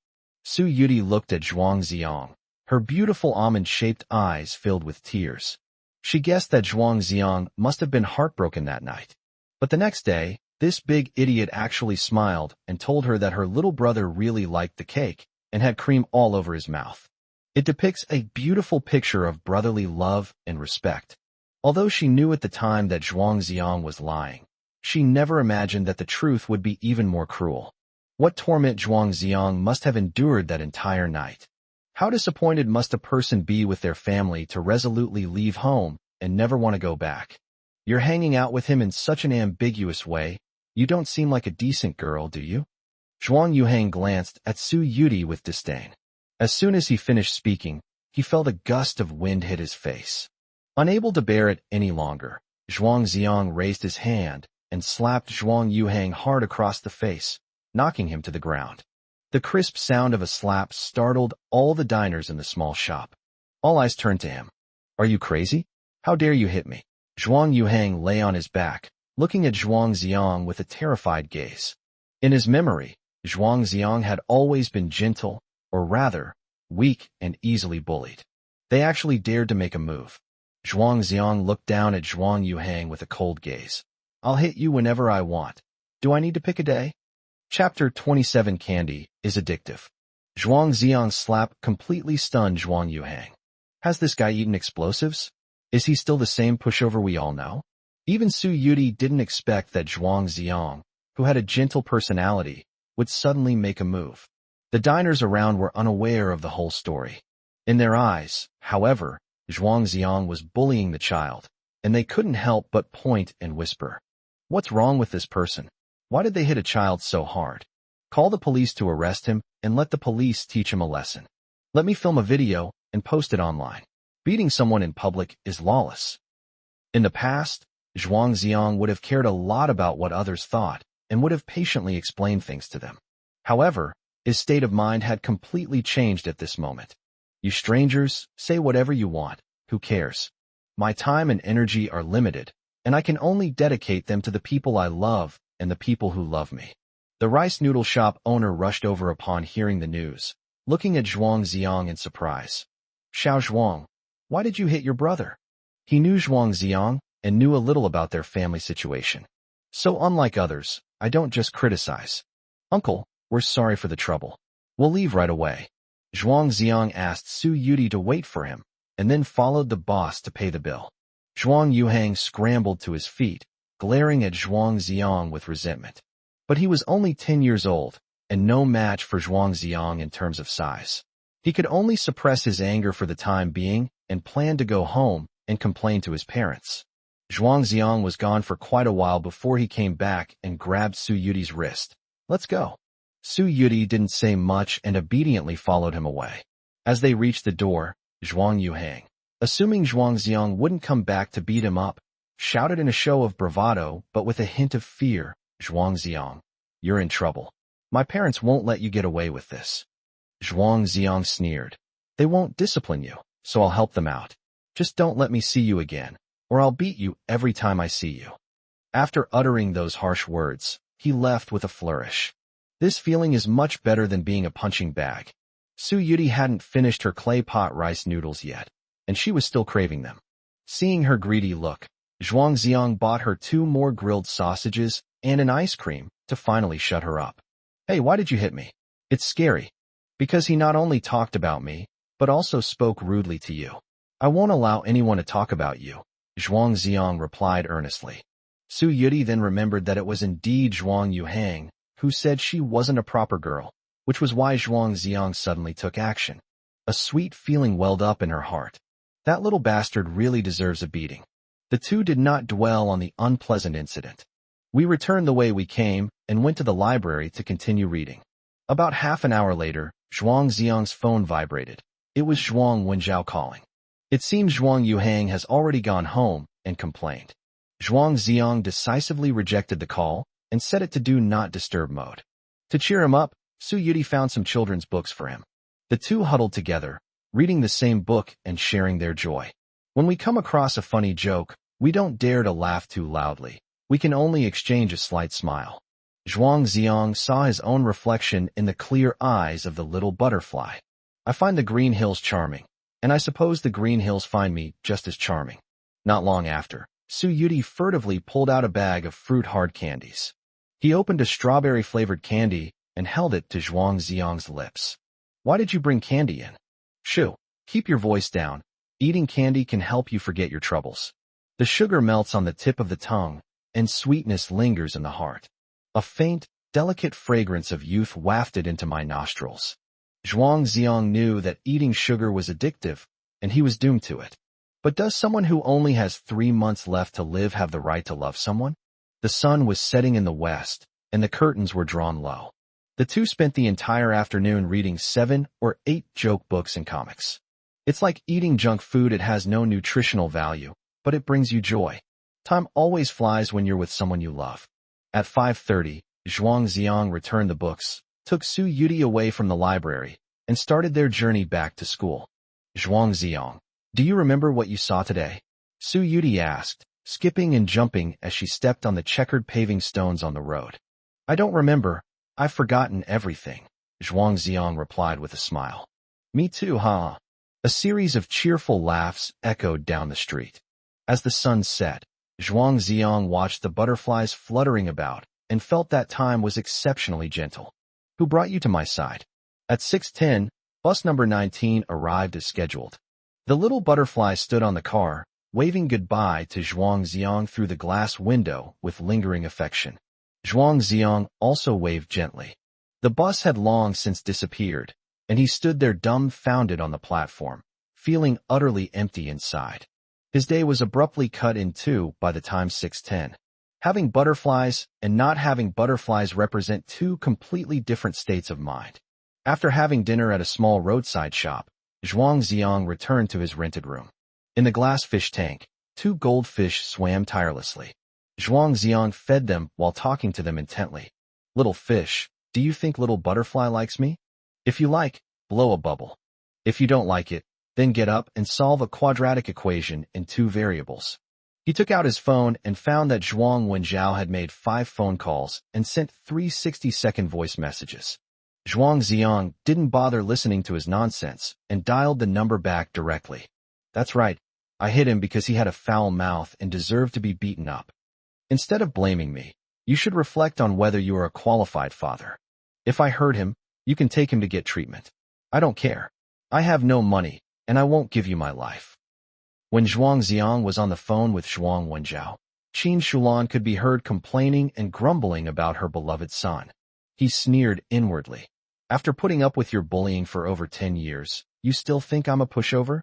Su Yuti looked at Zhuang Xiang, her beautiful almond-shaped eyes filled with tears. She guessed that Zhuang Xiang must have been heartbroken that night. But the next day, this big idiot actually smiled and told her that her little brother really liked the cake and had cream all over his mouth. It depicts a beautiful picture of brotherly love and respect. Although she knew at the time that Zhuang Xiang was lying, she never imagined that the truth would be even more cruel. What torment Zhuang Xiang must have endured that entire night. How disappointed must a person be with their family to resolutely leave home and never want to go back? You're hanging out with him in such an ambiguous way. You don't seem like a decent girl, do you? Zhuang Yuhang glanced at Su Yuti with disdain. As soon as he finished speaking, he felt a gust of wind hit his face. Unable to bear it any longer, Zhuang Xiang raised his hand and slapped Zhuang Yuhang hard across the face, knocking him to the ground. The crisp sound of a slap startled all the diners in the small shop. All eyes turned to him. Are you crazy? How dare you hit me? Zhuang Yuhang lay on his back, looking at Zhuang Xiang with a terrified gaze. In his memory, Zhuang Xiang had always been gentle, or rather, weak and easily bullied. They actually dared to make a move. Zhuang Xiang looked down at Zhuang Yuhang with a cold gaze. I'll hit you whenever I want. Do I need to pick a day? Chapter 27 Candy is addictive. Zhuang Xiang's slap completely stunned Zhuang Yuhang. Has this guy eaten explosives? Is he still the same pushover we all know? Even Su Yuti didn't expect that Zhuang Xiang, who had a gentle personality, would suddenly make a move. The diners around were unaware of the whole story. In their eyes, however, Zhuang Xiang was bullying the child, and they couldn't help but point and whisper. What's wrong with this person? Why did they hit a child so hard? Call the police to arrest him and let the police teach him a lesson. Let me film a video and post it online. Beating someone in public is lawless. In the past, Zhuang Xiang would have cared a lot about what others thought and would have patiently explained things to them. However, his state of mind had completely changed at this moment. You strangers, say whatever you want, who cares? My time and energy are limited, and I can only dedicate them to the people I love and the people who love me. The rice noodle shop owner rushed over upon hearing the news, looking at Zhuang Xiang in surprise. Xiao Zhuang, why did you hit your brother? He knew Zhuang Xiang and knew a little about their family situation. So unlike others, I don't just criticize. Uncle, we're sorry for the trouble. We'll leave right away. Zhuang Xiang asked Su Yuti to wait for him, and then followed the boss to pay the bill. Zhuang Yuhang scrambled to his feet, glaring at Zhuang Xiang with resentment. But he was only 10 years old, and no match for Zhuang Xiang in terms of size. He could only suppress his anger for the time being and planned to go home and complain to his parents. Zhuang Xiang was gone for quite a while before he came back and grabbed Su Yuti's wrist. Let's go. Su Yuti didn't say much and obediently followed him away. As they reached the door, Zhuang Yuhang, assuming Zhuang Xiang wouldn't come back to beat him up, shouted in a show of bravado but with a hint of fear, Zhuang Xiang, you're in trouble. My parents won't let you get away with this. Zhuang Xiang sneered. They won't discipline you, so I'll help them out. Just don't let me see you again, or I'll beat you every time I see you. After uttering those harsh words, he left with a flourish. This feeling is much better than being a punching bag. Su Yuti hadn't finished her clay pot rice noodles yet, and she was still craving them. Seeing her greedy look, Zhuang Xiang bought her 2 more grilled sausages and an ice cream to finally shut her up. Hey, why did you hit me? It's scary. Because he not only talked about me, but also spoke rudely to you. I won't allow anyone to talk about you, Zhuang Xiang replied earnestly. Su Yuti then remembered that it was indeed Zhuang Yuhang who said she wasn't a proper girl, which was why Zhuang Xiang suddenly took action. A sweet feeling welled up in her heart. That little bastard really deserves a beating. The two did not dwell on the unpleasant incident. We returned the way we came and went to the library to continue reading. About half an hour later, Zhuang Xiang's phone vibrated. It was Zhuang Wenjiao calling. It seems Zhuang Yuhang has already gone home and complained. Zhuang Xiang decisively rejected the call and set it to do not disturb mode. To cheer him up, Su Yuti found some children's books for him. The two huddled together, reading the same book and sharing their joy. When we come across a funny joke, we don't dare to laugh too loudly. We can only exchange a slight smile. Zhuang Xiang saw his own reflection in the clear eyes of the little butterfly. I find the green hills charming, and I suppose the green hills find me just as charming. Not long after, Su Yuti furtively pulled out a bag of fruit hard candies. He opened a strawberry-flavored candy and held it to Zhuang Xiang's lips. Why did you bring candy in? Shoo, keep your voice down. Eating candy can help you forget your troubles. The sugar melts on the tip of the tongue, and sweetness lingers in the heart. A faint, delicate fragrance of youth wafted into my nostrils. Zhuang Xiang knew that eating sugar was addictive, and he was doomed to it. But does someone who only has 3 months left to live have the right to love someone? The sun was setting in the west, and the curtains were drawn low. The two spent the entire afternoon reading 7 or 8 joke books and comics. It's like eating junk food. It has no nutritional value, but it brings you joy. Time always flies when you're with someone you love. At 5:30, Zhuang Xiang returned the books, took Su Yuti away from the library, and started their journey back to school. Zhuang Xiang, do you remember what you saw today? Su Yuti asked, skipping and jumping as she stepped on the checkered paving stones on the road. I don't remember. I've forgotten everything, Zhuang Xiang replied with a smile. Me too, huh? A series of cheerful laughs echoed down the street. As the sun set, Zhuang Xiang watched the butterflies fluttering about and felt that time was exceptionally gentle. Who brought you to my side? At 6:10, bus number 19 arrived as scheduled. The little butterfly stood on the car, waving goodbye to Zhuang Xiang through the glass window with lingering affection. Zhuang Ziong also waved gently. The bus had long since disappeared, and he stood there dumbfounded on the platform, feeling utterly empty inside. His day was abruptly cut in two by the time 6:10. Having butterflies and not having butterflies represent two completely different states of mind. After having dinner at a small roadside shop, Zhuang Ziong returned to his rented room. In the glass fish tank, two goldfish swam tirelessly. Zhuang Ziong fed them while talking to them intently. Little fish, do you think little butterfly likes me? If you like, blow a bubble. If you don't like it, then get up and solve a quadratic equation in two variables. He took out his phone and found that Zhuang Wenjiao had made 5 phone calls and sent 3 60-second voice messages. Zhuang Ziong didn't bother listening to his nonsense and dialed the number back directly. That's right, I hit him because he had a foul mouth and deserved to be beaten up. Instead of blaming me, you should reflect on whether you are a qualified father. If I hurt him, you can take him to get treatment. I don't care. I have no money, and I won't give you my life. When Zhuang Ziong was on the phone with Zhuang Wenjiao, Qin Shulan could be heard complaining and grumbling about her beloved son. He sneered inwardly. After putting up with your bullying for over 10 years, you still think I'm a pushover?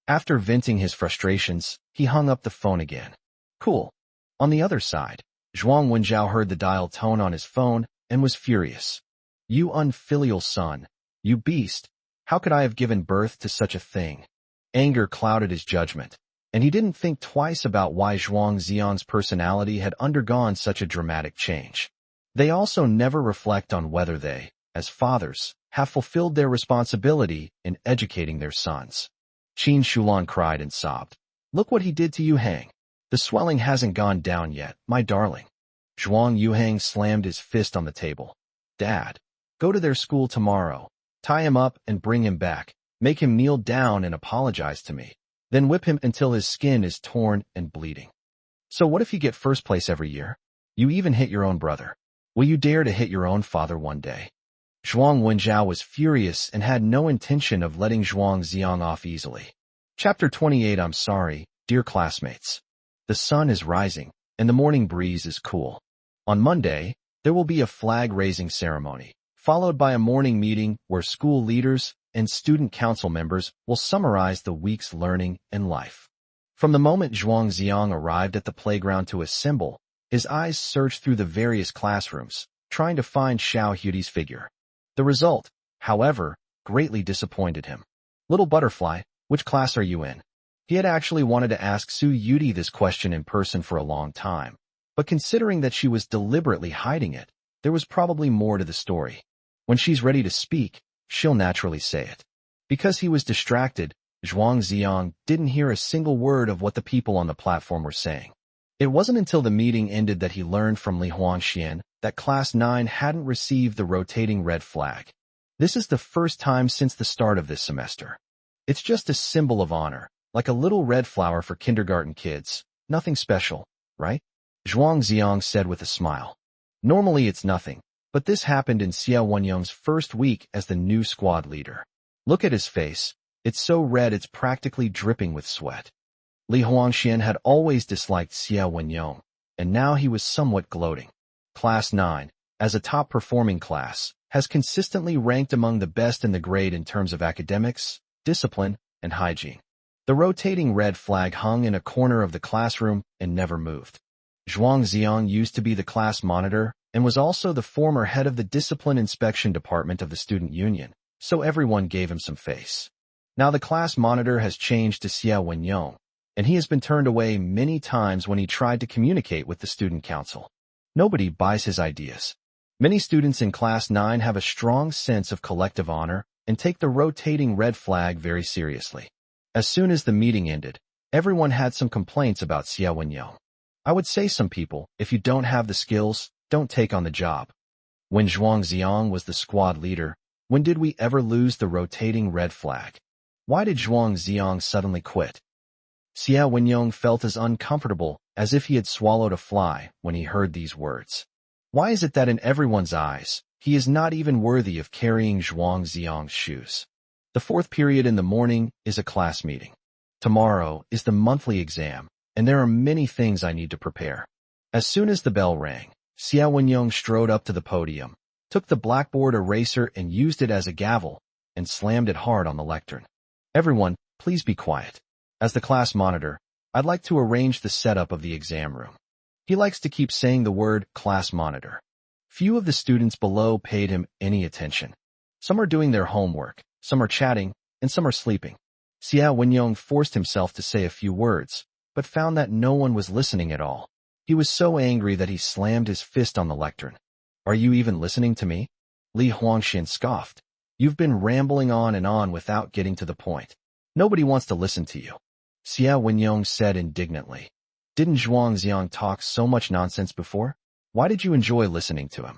After venting his frustrations, he hung up the phone again. Cool. On the other side, Zhuang Wenjiao heard the dial tone on his phone and was furious. You unfilial son, you beast, how could I have given birth to such a thing? Anger clouded his judgment, and he didn't think twice about why Zhuang Ziong's personality had undergone such a dramatic change. They also never reflect on whether they, as fathers, have fulfilled their responsibility in educating their sons. Qin Shulan cried and sobbed. Look what he did to Yuhang. The swelling hasn't gone down yet, my darling. Zhuang Yuhang slammed his fist on the table. Dad, go to their school tomorrow. Tie him up and bring him back. Make him kneel down and apologize to me. Then whip him until his skin is torn and bleeding. So what if you get first place every year? You even hit your own brother. Will you dare to hit your own father one day? Zhuang Wenjiao was furious and had no intention of letting Zhuang Ziong off easily. Chapter 28. I'm sorry, dear classmates. The sun is rising, and the morning breeze is cool. On Monday, there will be a flag-raising ceremony, followed by a morning meeting where school leaders and student council members will summarize the week's learning and life. From the moment Zhuang Ziong arrived at the playground to assemble, his eyes searched through the various classrooms, trying to find Xiao Huti's figure. The result, however, greatly disappointed him. Little butterfly, which class are you in? He had actually wanted to ask Su Yuti this question in person for a long time, but considering that she was deliberately hiding it, there was probably more to the story. When she's ready to speak, she'll naturally say it. Because he was distracted, Zhuang Ziong didn't hear a single word of what the people on the platform were saying. It wasn't until the meeting ended that he learned from Li Huangxian that Class 9 hadn't received the rotating red flag. This is the first time since the start of this semester. It's just a symbol of honor, like a little red flower for kindergarten kids. Nothing special, right? Zhuang Ziong said with a smile. Normally it's nothing, but this happened in Xia Wenyong's first week as the new squad leader. Look at his face. It's so red it's practically dripping with sweat. Li Huangxian had always disliked Xia Wenyong, and now he was somewhat gloating. Class 9, as a top-performing class, has consistently ranked among the best in the grade in terms of academics, discipline, and hygiene. The rotating red flag hung in a corner of the classroom and never moved. Zhuang Ziong used to be the class monitor and was also the former head of the discipline inspection department of the student union, so everyone gave him some face. Now the class monitor has changed to Xia Wenyong, and he has been turned away many times when he tried to communicate with the student council. Nobody buys his ideas. Many students in Class 9 have a strong sense of collective honor and take the rotating red flag very seriously. As soon as the meeting ended, everyone had some complaints about Xia Wenyong. I would say some people, if you don't have the skills, don't take on the job. When Zhuang Ziong was the squad leader, when did we ever lose the rotating red flag? Why did Zhuang Ziong suddenly quit? Xia Wenyong felt as uncomfortable as if he had swallowed a fly when he heard these words. Why is it that in everyone's eyes, he is not even worthy of carrying Zhuang Ziong's shoes? The fourth period in the morning is a class meeting. Tomorrow is the monthly exam, and there are many things I need to prepare. As soon as the bell rang, Xiao Wenyong strode up to the podium, took the blackboard eraser and used it as a gavel, and slammed it hard on the lectern. Everyone, please be quiet. As the class monitor, I'd like to arrange the setup of the exam room. He likes to keep saying the word class monitor. Few of the students below paid him any attention. Some are doing their homework, some are chatting, and some are sleeping. Xiao Wenyong forced himself to say a few words, but found that no one was listening at all. He was so angry that he slammed his fist on the lectern. Are you even listening to me? Li Huangxian scoffed. You've been rambling on and on without getting to the point. Nobody wants to listen to you. Xiao Wenyong said indignantly. Didn't Zhuang Xiang talk so much nonsense before? Why did you enjoy listening to him?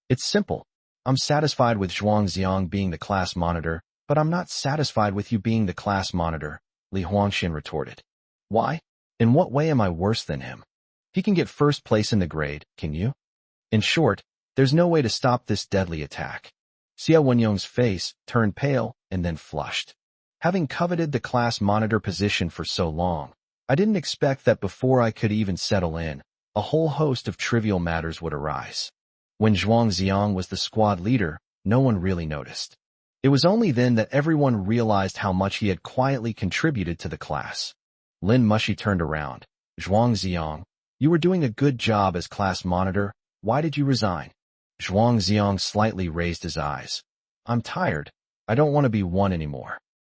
It's simple. I'm satisfied with Zhuang Xiang being the class monitor, but I'm not satisfied with you being the class monitor, Li Huangxian retorted. Why? In what way am I worse than him? He can get first place in the grade, can you? In short, there's no way to stop this deadly attack. Xiao Wenyong's face turned pale and then flushed. Having coveted the class monitor position for so long, I didn't expect that before I could even settle in, a whole host of trivial matters would arise. When Zhuang Xiang was the squad leader, no one really noticed. It was only then that everyone realized how much he had quietly contributed to the class. Lin Mushi turned around. Zhuang Xiang, you were doing a good job as class monitor. Why did you resign? Zhuang Xiang slightly raised his eyes. I'm tired. I don't want to be one anymore.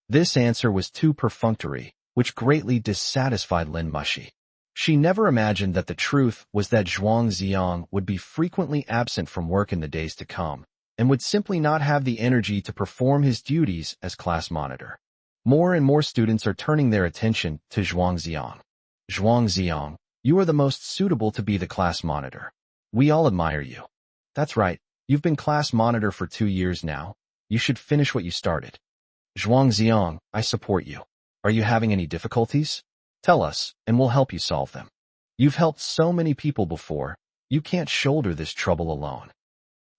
This answer was too perfunctory, which greatly dissatisfied Lin Mushi. She never imagined that the truth was that Zhuang Xiang would be frequently absent from work in the days to come, and would simply not have the energy to perform his duties as class monitor. More and more students are turning their attention to Zhuang Xiang. Zhuang Xiang, you are the most suitable to be the class monitor. We all admire you. That's right, you've been class monitor for 2 years now. You should finish what you started. Zhuang Xiang, I support you. Are you having any difficulties? Tell us, and we'll help you solve them. You've helped so many people before, you can't shoulder this trouble alone.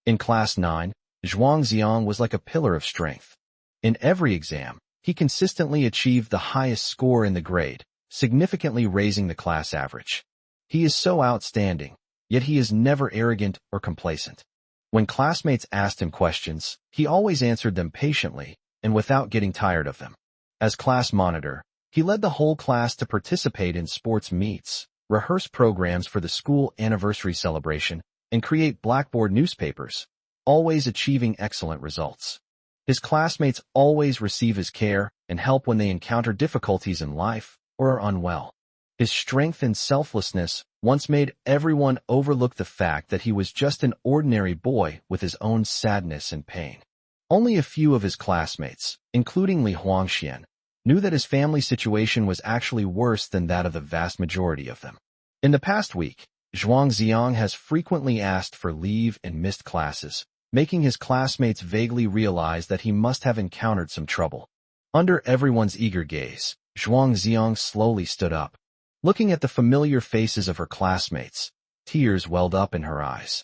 In Class 9, Zhuang Xiang was like a pillar of strength. In every exam, he consistently achieved the highest score in the grade, significantly raising the class average. He is so outstanding, yet he is never arrogant or complacent. When classmates asked him questions, he always answered them patiently and without getting tired of them. As class monitor, he led the whole class to participate in sports meets, rehearse programs for the school anniversary celebration, and create blackboard newspapers, always achieving excellent results. His classmates always receive his care and help when they encounter difficulties in life or are unwell. His strength and selflessness once made everyone overlook the fact that he was just an ordinary boy with his own sadness and pain. Only a few of his classmates, including Li Huangxian, knew that his family situation was actually worse than that of the vast majority of them. In the past week, Zhuang Xiang has frequently asked for leave and missed classes, making his classmates vaguely realize that he must have encountered some trouble. Under everyone's eager gaze, Zhuang Xiang slowly stood up. Looking at the familiar faces of her classmates, tears welled up in her eyes.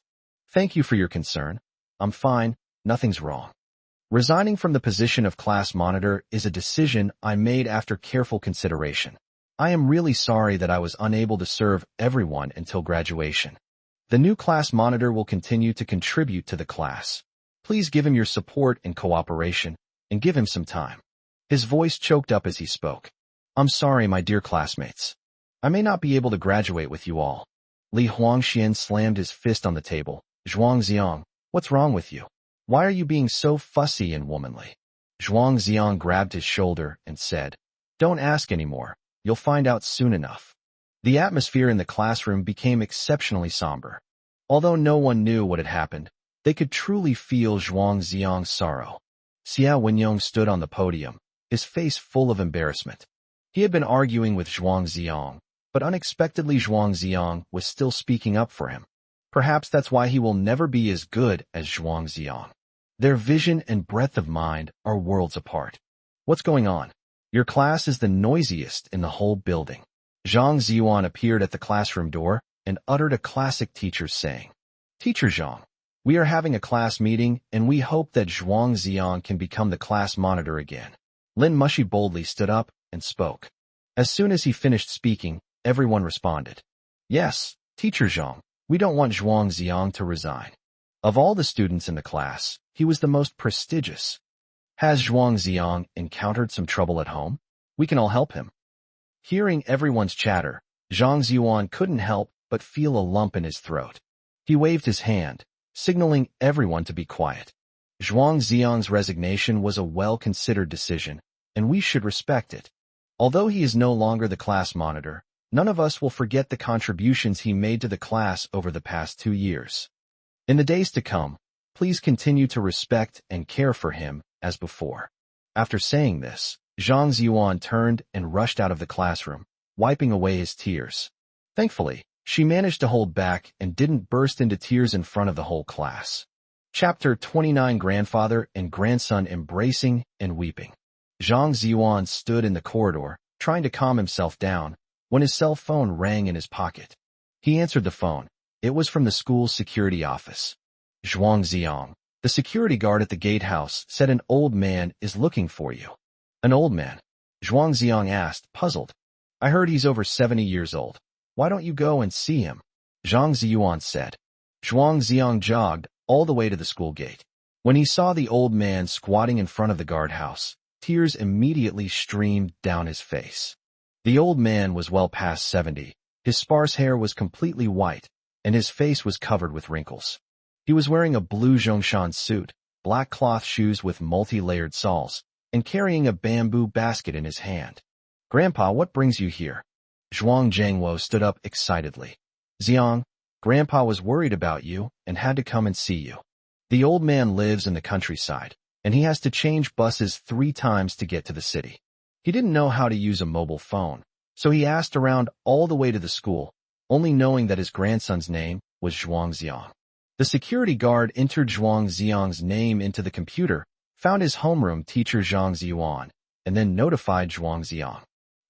Thank you for your concern. I'm fine, nothing's wrong. Resigning from the position of class monitor is a decision I made after careful consideration. I am really sorry that I was unable to serve everyone until graduation. The new class monitor will continue to contribute to the class. Please give him your support and cooperation, and give him some time. His voice choked up as he spoke. I'm sorry, my dear classmates. I may not be able to graduate with you all. Li Huangxian slammed his fist on the table. Zhuang Xiang, what's wrong with you? Why are you being so fussy and womanly? Zhuang Xiang grabbed his shoulder and said, Don't ask anymore. You'll find out soon enough. The atmosphere in the classroom became exceptionally somber. Although no one knew what had happened, they could truly feel Zhuang Xiang's sorrow. Xiao Wenyong stood on the podium, his face full of embarrassment. He had been arguing with Zhuang Xiang, but unexpectedly Zhuang Xiang was still speaking up for him. Perhaps that's why he will never be as good as Zhuang Xiang. Their vision and breadth of mind are worlds apart. What's going on? Your class is the noisiest in the whole building. Zhang Ziyuan appeared at the classroom door and uttered a classic teacher's saying. Teacher Zhang, we are having a class meeting and we hope that Zhuang Xiang can become the class monitor again. Lin Mushi boldly stood up and spoke. As soon as he finished speaking, everyone responded. Yes, Teacher Zhang, We don't want Zhuang Ziang to resign. Of all the students in the class, he was the most prestigious. Has Zhuang Ziang encountered some trouble at home? We can all help him. Hearing everyone's chatter, Zhang Ziyuan couldn't help but feel a lump in his throat. He waved his hand, signaling everyone to be quiet. Zhuang Ziang's resignation was a well-considered decision, and we should respect it. Although he is no longer the class monitor, none of us will forget the contributions he made to the class over the past 2 years. In the days to come, please continue to respect and care for him as before. After saying this, Zhang Ziyuan turned and rushed out of the classroom, wiping away his tears. Thankfully, she managed to hold back and didn't burst into tears in front of the whole class. Chapter 29. Grandfather and grandson embracing and weeping. Zhang Ziyuan stood in the corridor, trying to calm himself down, when his cell phone rang in his pocket. He answered the phone. It was from the school's security office. Zhuang Ziang, the security guard at the gatehouse, said an old man is looking for you. An old man? Zhuang Ziang asked, puzzled. I heard he's over 70 years old. Why don't you go and see him? Zhang Ziyuan said. Zhuang Ziang jogged all the way to the school gate. When he saw the old man squatting in front of the guardhouse, tears immediately streamed down his face. The old man was well past 70. His sparse hair was completely white, and his face was covered with wrinkles. He was wearing a blue Zhongshan suit, black cloth shoes with multi-layered soles, and carrying a bamboo basket in his hand. Grandpa, what brings you here? Zhuang Zhangwo stood up excitedly. Ziang, Grandpa was worried about you and had to come and see you. The old man lives in the countryside, and he has to change buses 3 times to get to the city. He didn't know how to use a mobile phone, so he asked around all the way to the school, only knowing that his grandson's name was Zhuang Ziang. The security guard entered Zhuang Ziang's name into the computer, found his homeroom teacher Zhang Ziyuan, and then notified Zhuang Ziang.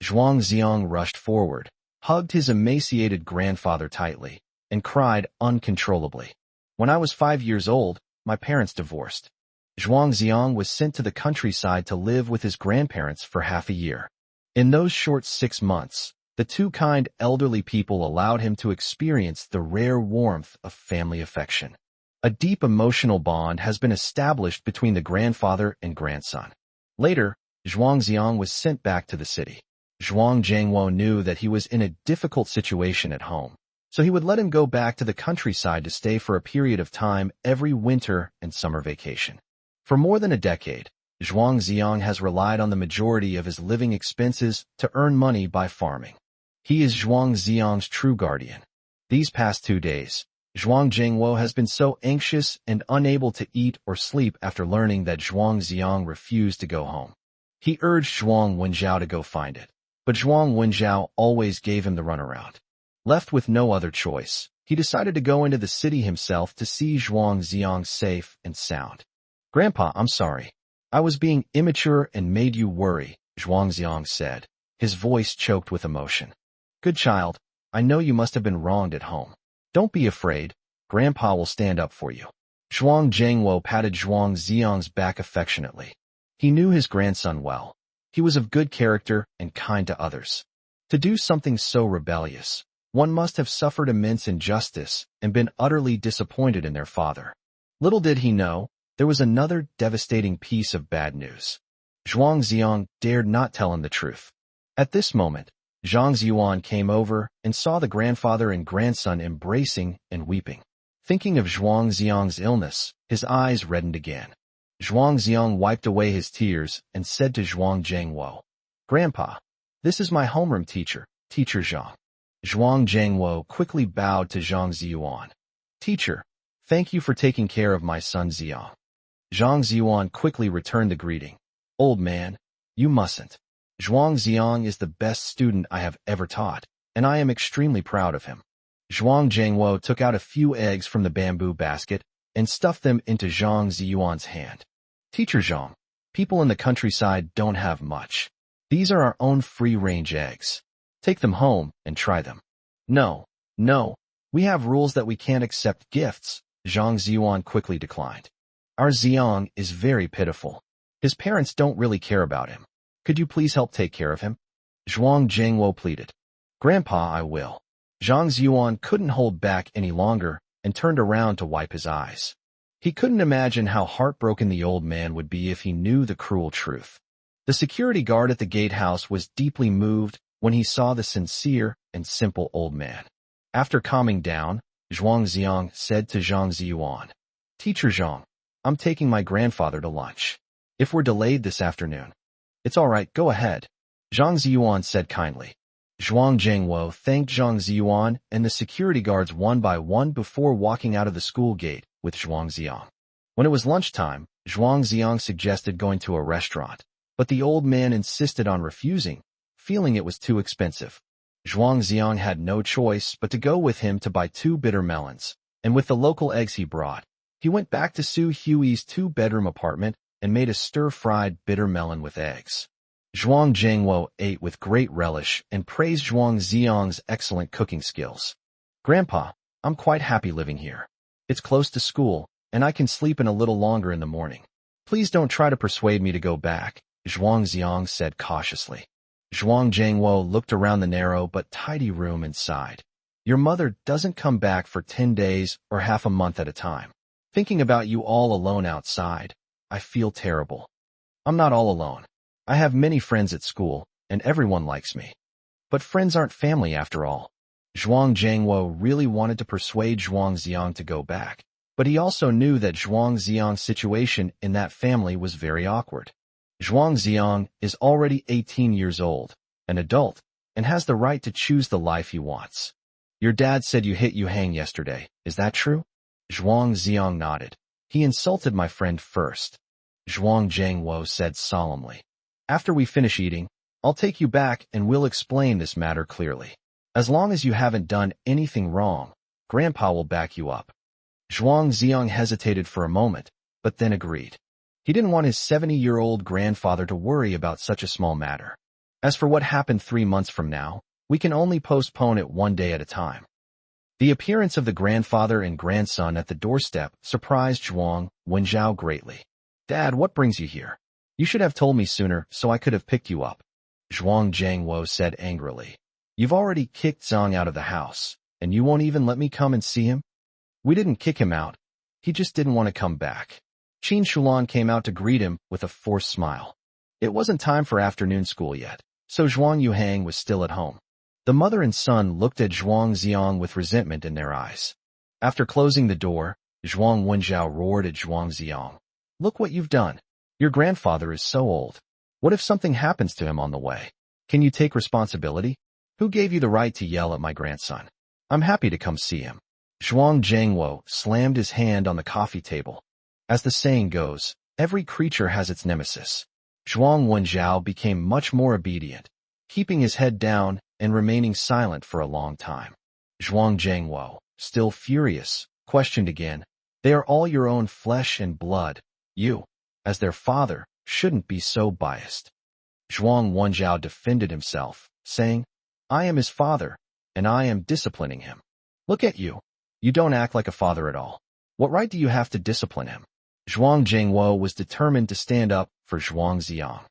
Zhuang Ziang rushed forward, hugged his emaciated grandfather tightly, and cried uncontrollably. When I was 5 years old, my parents divorced. Zhuang Ziang was sent to the countryside to live with his grandparents for half a year. In those short 6 months, the 2 kind elderly people allowed him to experience the rare warmth of family affection. A deep emotional bond has been established between the grandfather and grandson. Later, Zhuang Ziang was sent back to the city. Zhuang Zhangwo knew that he was in a difficult situation at home, so he would let him go back to the countryside to stay for a period of time every winter and summer vacation. For more than a decade, Zhuang Ziang has relied on the majority of his living expenses to earn money by farming. He is Zhuang Ziang's true guardian. These past 2 days, Zhuang Zhangwo has been so anxious and unable to eat or sleep after learning that Zhuang Ziang refused to go home. He urged Zhuang Wenjiao to go find it, but Zhuang Wenjiao always gave him the runaround. Left with no other choice, he decided to go into the city himself to see Zhuang Ziang safe and sound. Grandpa, I'm sorry. I was being immature and made you worry, Zhuang Ziang said, his voice choked with emotion. Good child, I know you must have been wronged at home. Don't be afraid. Grandpa will stand up for you. Zhuang Zhangwo patted Zhuang Ziang's back affectionately. He knew his grandson well. He was of good character and kind to others. To do something so rebellious, one must have suffered immense injustice and been utterly disappointed in their father. Little did he know, there was another devastating piece of bad news. Zhuang Ziang dared not tell him the truth. At this moment, Zhang Ziyuan came over and saw the grandfather and grandson embracing and weeping. Thinking of Zhuang Ziang's illness, his eyes reddened again. Zhuang Ziang wiped away his tears and said to Zhuang Zhangwo, Grandpa, this is my homeroom teacher, Teacher Zhang. Zhuang Zhangwo quickly bowed to Zhang Ziyuan. Teacher, thank you for taking care of my son Ziang. Zhang Ziyuan quickly returned the greeting. Old man, you mustn't. Zhuang Ziang is the best student I have ever taught, and I am extremely proud of him. Zhuang Zhangwo took out a few eggs from the bamboo basket and stuffed them into Zhang Ziyuan's hand. Teacher Zhang, people in the countryside don't have much. These are our own free-range eggs. Take them home and try them. No, we have rules that we can't accept gifts, Zhang Ziyuan quickly declined. Our Ziang is very pitiful. His parents don't really care about him. Could you please help take care of him? Zhuang Zhangwo pleaded. Grandpa, I will. Zhang Ziyuan couldn't hold back any longer and turned around to wipe his eyes. He couldn't imagine how heartbroken the old man would be if he knew the cruel truth. The security guard at the gatehouse was deeply moved when he saw the sincere and simple old man. After calming down, Zhuang Xiang said to Zhang Ziyuan, "Teacher Zhang, I'm taking my grandfather to lunch. If we're delayed this afternoon, it's all right, go ahead," Zhang Ziyuan said kindly. Zhuang Zhengwo thanked Zhang Ziyuan and the security guards one by one before walking out of the school gate with Zhuang Xiang. When it was lunchtime, Zhuang Xiang suggested going to a restaurant, but the old man insisted on refusing, feeling it was too expensive. Zhuang Xiang had no choice but to go with him to buy 2 bitter melons, and with the local eggs he brought, he went back to Su Hui's 2-bedroom apartment and made a stir-fried bitter melon with eggs. Zhuang Zhengwo ate with great relish and praised Zhuang Xiang's excellent cooking skills. "Grandpa, I'm quite happy living here. It's close to school, and I can sleep in a little longer in the morning. Please don't try to persuade me to go back," Zhuang Xiang said cautiously. Zhuang Zhengwo looked around the narrow but tidy room and sighed. "Your mother doesn't come back for 10 days or half a month at a time. Thinking about you all alone outside, I feel terrible. I'm not all alone. I have many friends at school, and everyone likes me. But friends aren't family after all." Zhuang Zhengwo really wanted to persuade Zhuang Xiang to go back, but he also knew that Zhuang Xiang's situation in that family was very awkward. Zhuang Xiang is already 18 years old, an adult, and has the right to choose the life he wants. "Your dad said you hit Yu Hang yesterday, is that true?" Zhuang Xiang nodded. "He insulted my friend first," Zhuang Zhengwo said solemnly. "After we finish eating, I'll take you back and we'll explain this matter clearly. As long as you haven't done anything wrong, Grandpa will back you up." Zhuang Xiang hesitated for a moment, but then agreed. He didn't want his 70-year-old grandfather to worry about such a small matter. As for what happened 3 months from now, we can only postpone it 1 day at a time. The appearance of the grandfather and grandson at the doorstep surprised Zhuang Wenjiao greatly. "Dad, what brings you here? You should have told me sooner so I could have picked you up," Zhuang Zhengwo said angrily. "You've already kicked Zhang out of the house, and you won't even let me come and see him?" "We didn't kick him out. He just didn't want to come back." Qin Shulan came out to greet him with a forced smile. It wasn't time for afternoon school yet, so Zhuang Yuhang was still at home. The mother and son looked at Zhuang Xiang with resentment in their eyes. After closing the door, Zhuang Wenjiao roared at Zhuang Xiang. "Look what you've done. Your grandfather is so old. What if something happens to him on the way? Can you take responsibility? Who gave you the right to yell at my grandson? I'm happy to come see him." Zhuang Zhengwo slammed his hand on the coffee table. As the saying goes, every creature has its nemesis. Zhuang Wenjiao became much more obedient, keeping his head down and remaining silent for a long time. Zhuang Zhengwo, still furious, questioned again, "They are all your own flesh and blood. You, as their father, shouldn't be so biased." Zhuang Wenjiao defended himself, saying, "I am his father, and I am disciplining him. Look at you. You don't act like a father at all. What right do you have to discipline him?" Zhuang Zhengwo was determined to stand up for Zhuang Xiang.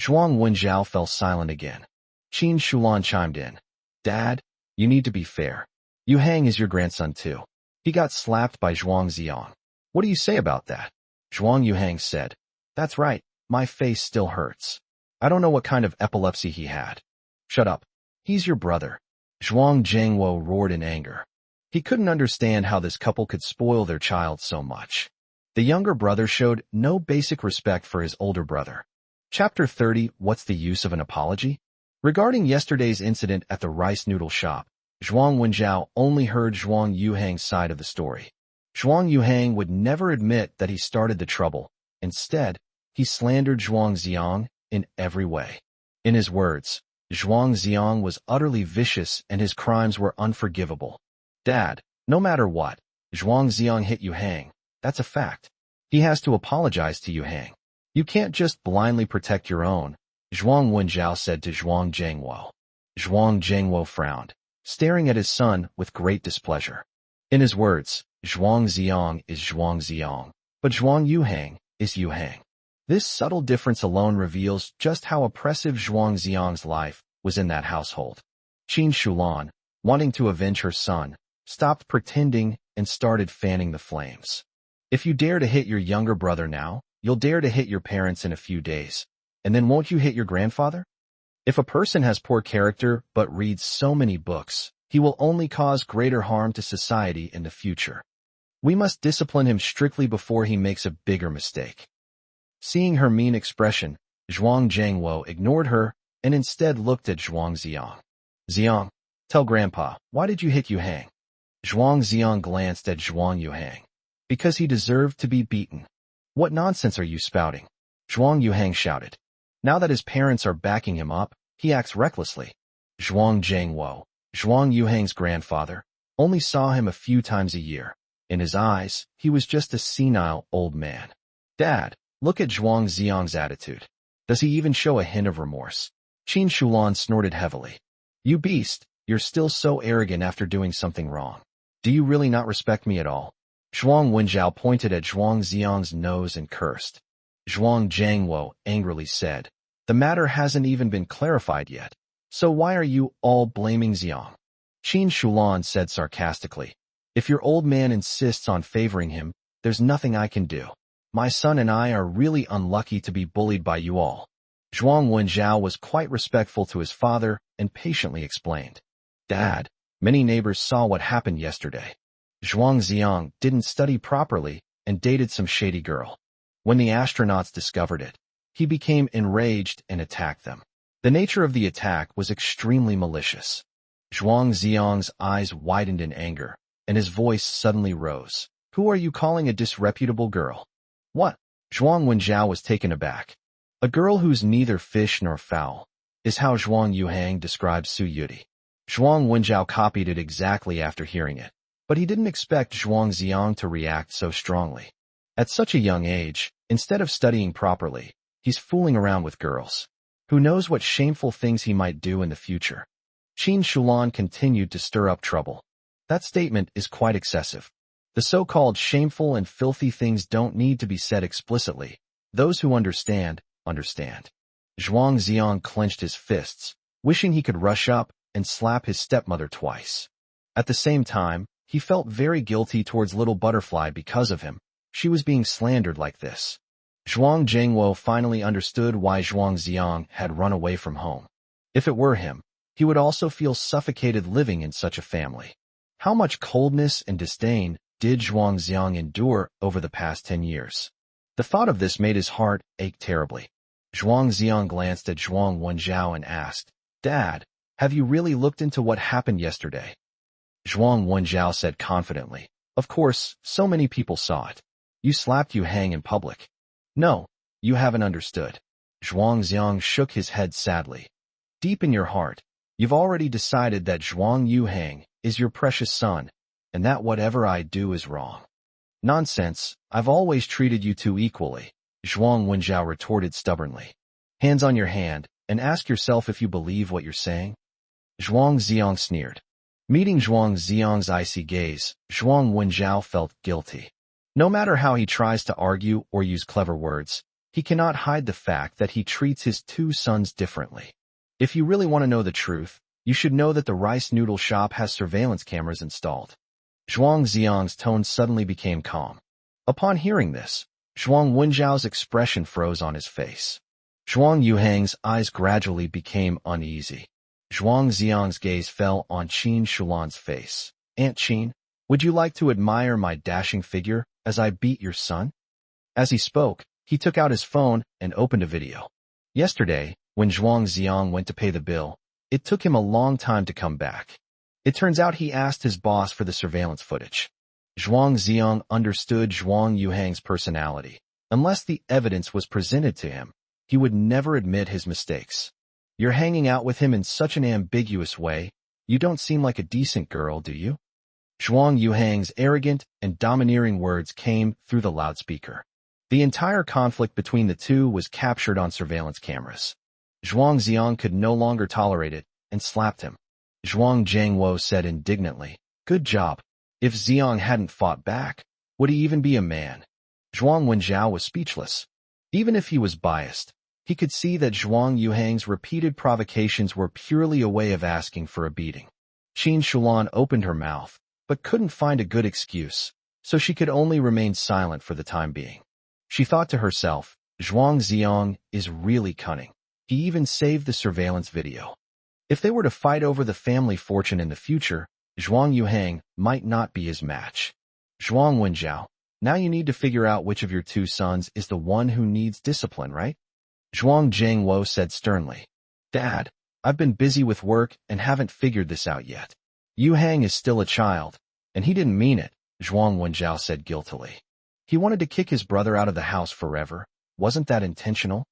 Zhuang Wenjiao fell silent again. Qin Shulan chimed in. "Dad, you need to be fair. Yu Hang is your grandson too. He got slapped by Zhuang Xiang. What do you say about that?" Zhuang Yuhang said, "That's right, my face still hurts. I don't know what kind of epilepsy he had." "Shut up. He's your brother." Zhuang Zhengwo roared in anger. He couldn't understand how this couple could spoil their child so much. The younger brother showed no basic respect for his older brother. Chapter 30, What's the Use of an Apology? Regarding yesterday's incident at the rice noodle shop, Zhuang Wenjiao only heard Zhuang Yuhang's side of the story. Zhuang Yuhang would never admit that he started the trouble. Instead, he slandered Zhuang Xiang in every way. In his words, Zhuang Xiang was utterly vicious and his crimes were unforgivable. "Dad, no matter what, Zhuang Xiang hit Yuhang. That's a fact. He has to apologize to Yuhang. You can't just blindly protect your own," Zhuang Wenjiao said to Zhuang Zhengwo. Zhuang Zhengwo frowned, staring at his son with great displeasure. In his words, Zhuang Xiang is Zhuang Xiang, but Zhuang Yuhang is Yuhang. This subtle difference alone reveals just how oppressive Zhuang Xiang's life was in that household. Qin Shulan, wanting to avenge her son, stopped pretending and started fanning the flames. If you dare to hit your younger brother now, you'll dare to hit your parents in a few days. And then won't you hit your grandfather? If a person has poor character but reads so many books, he will only cause greater harm to society in the future. We must discipline him strictly before he makes a bigger mistake. Seeing her mean expression, Zhuang Zhangwo ignored her and instead looked at Zhuang Xiang. Xiang, tell Grandpa, why did you hit Yuhang? Zhuang Xiang glanced at Zhuang Yuhang. Because he deserved to be beaten. What nonsense are you spouting? Zhuang Yuhang shouted. Now that his parents are backing him up, he acts recklessly. Zhuang Zhangwo, Zhuang Yuhang's grandfather, only saw him a few times a year. In his eyes, he was just a senile old man. Dad, look at Zhuang Xiang's attitude. Does he even show a hint of remorse? Qin Shulan snorted heavily. You beast, you're still so arrogant after doing something wrong. Do you really not respect me at all? Zhuang Wenjiao pointed at Zhuang Xiang's nose and cursed. Zhuang Zhangwo angrily said, the matter hasn't even been clarified yet. So why are you all blaming Xiang? Qin Shulan said sarcastically. If your old man insists on favoring him, there's nothing I can do. My son and I are really unlucky to be bullied by you all. Zhuang Wenjiao was quite respectful to his father and patiently explained. Dad, many neighbors saw what happened yesterday. Zhuang Xiang didn't study properly and dated some shady girl. When the astronauts discovered it, he became enraged and attacked them. The nature of the attack was extremely malicious. Zhuang Xiang's eyes widened in anger, and his voice suddenly rose. Who are you calling a disreputable girl? What? Zhuang Wenjiao was taken aback. A girl who's neither fish nor fowl, is how Zhuang Yuhang describes Su Yudi. Zhuang Wenjiao copied it exactly after hearing it, but he didn't expect Zhuang Xiang to react so strongly. At such a young age, instead of studying properly, he's fooling around with girls. Who knows what shameful things he might do in the future? Qin Shulan continued to stir up trouble. That statement is quite excessive. The so-called shameful and filthy things don't need to be said explicitly. Those who understand, understand. Zhuang Xiang clenched his fists, wishing he could rush up and slap his stepmother twice. At the same time, he felt very guilty towards Little Butterfly because of him. She was being slandered like this. Zhuang Zhangwo finally understood why Zhuang Xiang had run away from home. If it were him, he would also feel suffocated living in such a family. How much coldness and disdain did Zhuang Xiang endure over the past 10 years? The thought of this made his heart ache terribly. Zhuang Xiang glanced at Zhuang Wenjiao and asked, Dad, have you really looked into what happened yesterday? Zhuang Wenjiao said confidently, Of course, so many people saw it. You slapped Yuhang in public. No, you haven't understood. Zhuang Xiang shook his head sadly. Deep in your heart, you've already decided that Zhuang Yuhang is your precious son, and that whatever I do is wrong. Nonsense, I've always treated you two equally, Zhuang Wenjiao retorted stubbornly. Hands on your hand, and ask yourself if you believe what you're saying. Zhuang Xiang sneered. Meeting Zhuang Xiang's icy gaze, Zhuang Wenjiao felt guilty. No matter how he tries to argue or use clever words, he cannot hide the fact that he treats his two sons differently. If you really want to know the truth, you should know that the rice noodle shop has surveillance cameras installed. Zhuang Xiang's tone suddenly became calm. Upon hearing this, Zhuang Wenjiao's expression froze on his face. Zhuang Yuhang's eyes gradually became uneasy. Zhuang Xiang's gaze fell on Qin Shulan's face. Aunt Qin, would you like to admire my dashing figure as I beat your son? As he spoke, he took out his phone and opened a video. Yesterday, when Zhuang Xiang went to pay the bill, it took him a long time to come back. It turns out he asked his boss for the surveillance footage. Zhuang Xiang understood Zhuang Yuhang's personality. Unless the evidence was presented to him, he would never admit his mistakes. You're hanging out with him in such an ambiguous way. You don't seem like a decent girl, do you? Zhuang Yuhang's arrogant and domineering words came through the loudspeaker. The entire conflict between the two was captured on surveillance cameras. Zhuang Xiang could no longer tolerate it and slapped him. Zhuang Zhangwo said indignantly, Good job. If Xiang hadn't fought back, would he even be a man? Zhuang Wenjiao was speechless. Even if he was biased, he could see that Zhuang Yuhang's repeated provocations were purely a way of asking for a beating. Qin Shulan opened her mouth, but couldn't find a good excuse, so she could only remain silent for the time being. She thought to herself, Zhuang Ziong is really cunning. He even saved the surveillance video. If they were to fight over the family fortune in the future, Zhuang Yuhang might not be his match. Zhuang Wenjiao, now you need to figure out which of your two sons is the one who needs discipline, right? Zhuang Zhangwo said sternly. Dad, I've been busy with work and haven't figured this out yet. Yuhang is still a child, and he didn't mean it, Zhuang Wenjiao said guiltily. He wanted to kick his brother out of the house forever. Wasn't that intentional?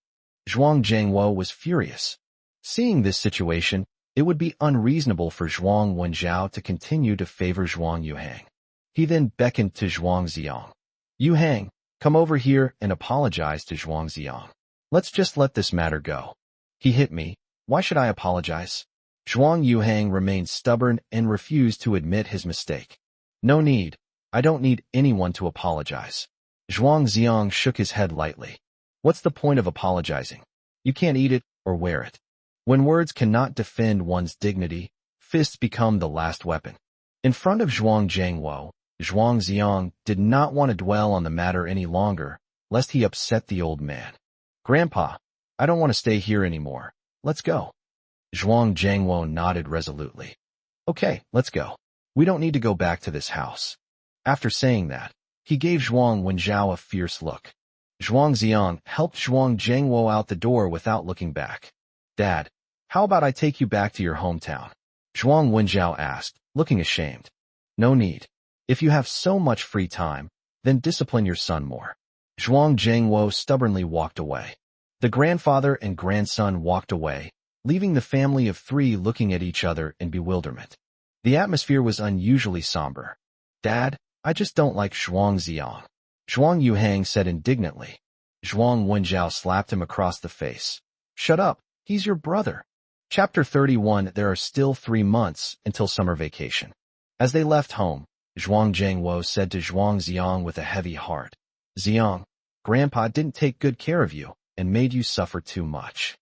Zhuang Zhangwo was furious. Seeing this situation, it would be unreasonable for Zhuang Wenjiao to continue to favor Zhuang Yuhang. He then beckoned to Zhuang Ziong. Yuhang, come over here and apologize to Zhuang Ziong. Let's just let this matter go. He hit me. Why should I apologize? Zhuang Yuhang remained stubborn and refused to admit his mistake. No need. I don't need anyone to apologize. Zhuang Ziong shook his head lightly. What's the point of apologizing? You can't eat it or wear it. When words cannot defend one's dignity, fists become the last weapon. In front of Zhuang Zhangwo, Zhuang Ziong did not want to dwell on the matter any longer, lest he upset the old man. Grandpa, I don't want to stay here anymore. Let's go. Zhuang Zhangwo nodded resolutely. Okay, let's go. We don't need to go back to this house. After saying that, he gave Zhuang Wenjiao a fierce look. Zhuang Ziong helped Zhuang Zhangwo out the door without looking back. Dad, how about I take you back to your hometown? Zhuang Wenjiao asked, looking ashamed. No need. If you have so much free time, then discipline your son more. Zhuang Zhangwo stubbornly walked away. The grandfather and grandson walked away, leaving the family of three looking at each other in bewilderment. The atmosphere was unusually somber. Dad, I just don't like Zhuang Ziong. Zhuang Yuhang said indignantly. Zhuang Wenjiao slapped him across the face. Shut up, he's your brother. Chapter 31. There are still 3 months until summer vacation. As they left home, Zhuang Zhangwo said to Zhuang Ziong with a heavy heart, Ziong, Grandpa didn't take good care of you and made you suffer too much.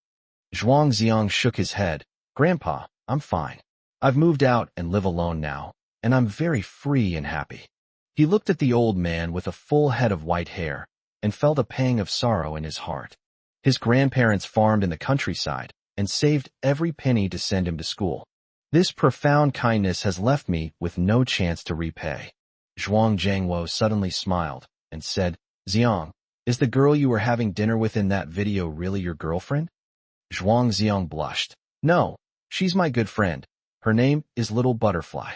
Zhuang Ziong shook his head. Grandpa, I'm fine. I've moved out and live alone now, and I'm very free and happy. He looked at the old man with a full head of white hair and felt a pang of sorrow in his heart. His grandparents farmed in the countryside and saved every penny to send him to school. This profound kindness has left me with no chance to repay. Zhuang Zhangwo suddenly smiled and said, Ziong, is the girl you were having dinner with in that video really your girlfriend? Zhuang Ziong blushed. No, she's my good friend. Her name is Little Butterfly.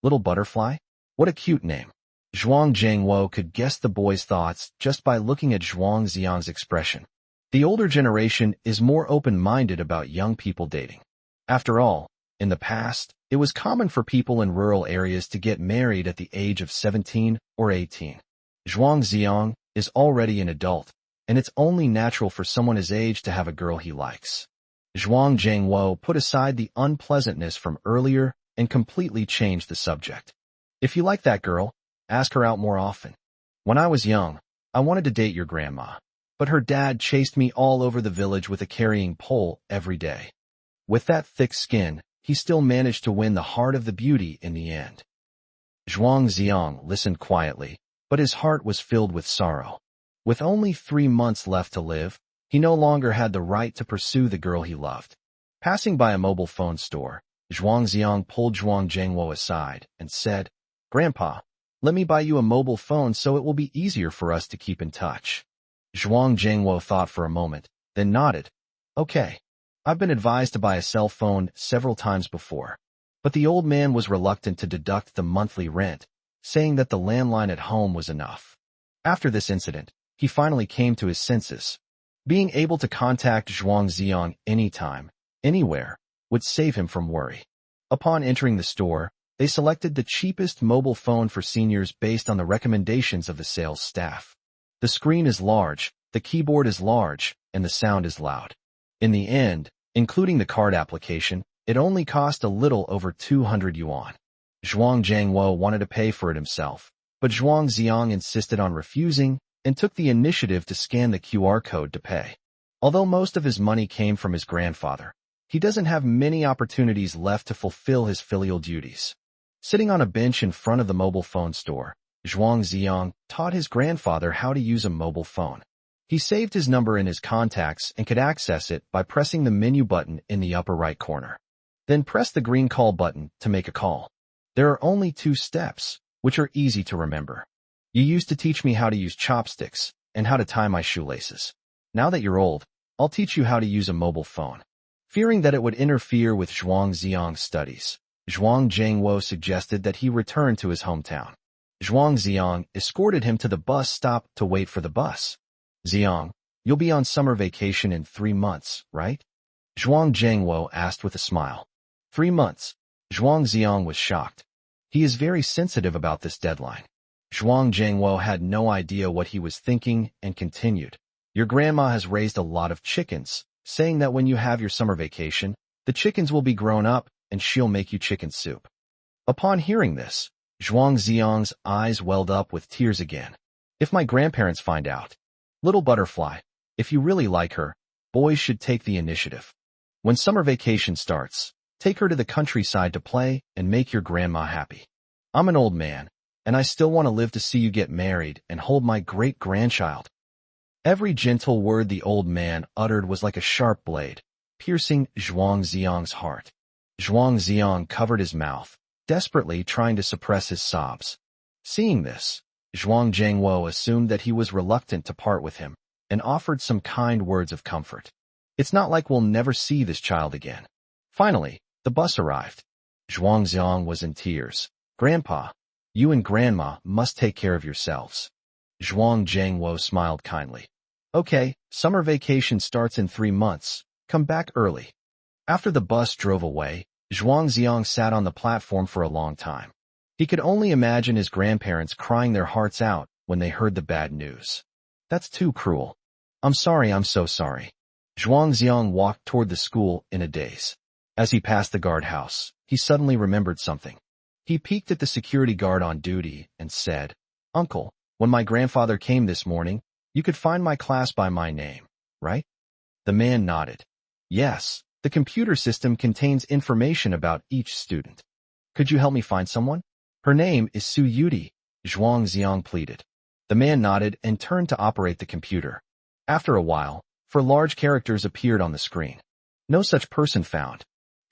Little Butterfly? What a cute name. Zhuang Zhangwo could guess the boy's thoughts just by looking at Zhuang Ziong's expression. The older generation is more open-minded about young people dating. After all, in the past, it was common for people in rural areas to get married at the age of 17 or 18. Zhuang Ziong is already an adult, and it's only natural for someone his age to have a girl he likes. Zhuang Zhangwo put aside the unpleasantness from earlier and completely changed the subject. If you like that girl, ask her out more often. When I was young, I wanted to date your grandma, but her dad chased me all over the village with a carrying pole every day. With that thick skin, he still managed to win the heart of the beauty in the end. Zhuang Ziong listened quietly, but his heart was filled with sorrow. With only 3 months left to live, he no longer had the right to pursue the girl he loved. Passing by a mobile phone store, Zhuang Ziong pulled Zhuang Zhangwo aside and said, Grandpa, let me buy you a mobile phone so it will be easier for us to keep in touch. Zhuang Zhangwo thought for a moment, then nodded. Okay. I've been advised to buy a cell phone several times before, but the old man was reluctant to deduct the monthly rent, saying that the landline at home was enough. After this incident, he finally came to his senses. Being able to contact Zhuang Ziong anytime, anywhere, would save him from worry. Upon entering the store, they selected the cheapest mobile phone for seniors based on the recommendations of the sales staff. The screen is large, the keyboard is large, and the sound is loud. In the end, including the card application, it only cost a little over 200 yuan. Zhuang Zhangwo wanted to pay for it himself, but Zhuang Ziong insisted on refusing and took the initiative to scan the QR code to pay. Although most of his money came from his grandfather, He doesn't have many opportunities left to fulfill his filial duties. Sitting on a bench in front of the mobile phone store, Zhuang Ziyang taught his grandfather how to use a mobile phone. He saved his number in his contacts and could access it by pressing the menu button in the upper right corner. Then press the green call button to make a call. There are only 2 steps, which are easy to remember. You used to teach me how to use chopsticks and how to tie my shoelaces. Now that you're old, I'll teach you how to use a mobile phone. Fearing that it would interfere with Zhuang Ziyang's studies, Zhuang Zhengwo suggested that he return to his hometown. Zhuang Ziyang escorted him to the bus stop to wait for the bus. Ziyang, you'll be on summer vacation in 3 months, right? Zhuang Zhengwo asked with a smile. 3 months. Zhuang Ziyang was shocked. He is very sensitive about this deadline. Zhuang Zhengwo had no idea what he was thinking and continued. Your grandma has raised a lot of chickens, saying that when you have your summer vacation, the chickens will be grown up and she'll make you chicken soup. Upon hearing this, Zhuang Ziyang's eyes welled up with tears again. If my grandparents find out, little butterfly, if you really like her, boys should take the initiative. When summer vacation starts, take her to the countryside to play and make your grandma happy. I'm an old man, and I still want to live to see you get married and hold my great-grandchild. Every gentle word the old man uttered was like a sharp blade, piercing Zhuang Ziyang's heart. Zhuang Ziyang covered his mouth, desperately trying to suppress his sobs. Seeing this, Zhuang Zhengwo assumed that he was reluctant to part with him and offered some kind words of comfort. It's not like we'll never see this child again. Finally, the bus arrived. Zhuang Ziyang was in tears. Grandpa, you and Grandma must take care of yourselves. Zhuang Zhengwo smiled kindly. Okay, summer vacation starts in 3 months. Come back early. After the bus drove away, Zhuang Ziyang sat on the platform for a long time. He could only imagine his grandparents crying their hearts out when they heard the bad news. That's too cruel. I'm sorry, I'm so sorry. Zhuang Ziyang walked toward the school in a daze. As he passed the guardhouse, he suddenly remembered something. He peeked at the security guard on duty and said, Uncle, when my grandfather came this morning, you could find my class by my name, right? The man nodded. Yes, the computer system contains information about each student. Could you help me find someone? Her name is Su Yudi, Zhuang Ziyang pleaded. The man nodded and turned to operate the computer. After a while, 4 large characters appeared on the screen. No such person found.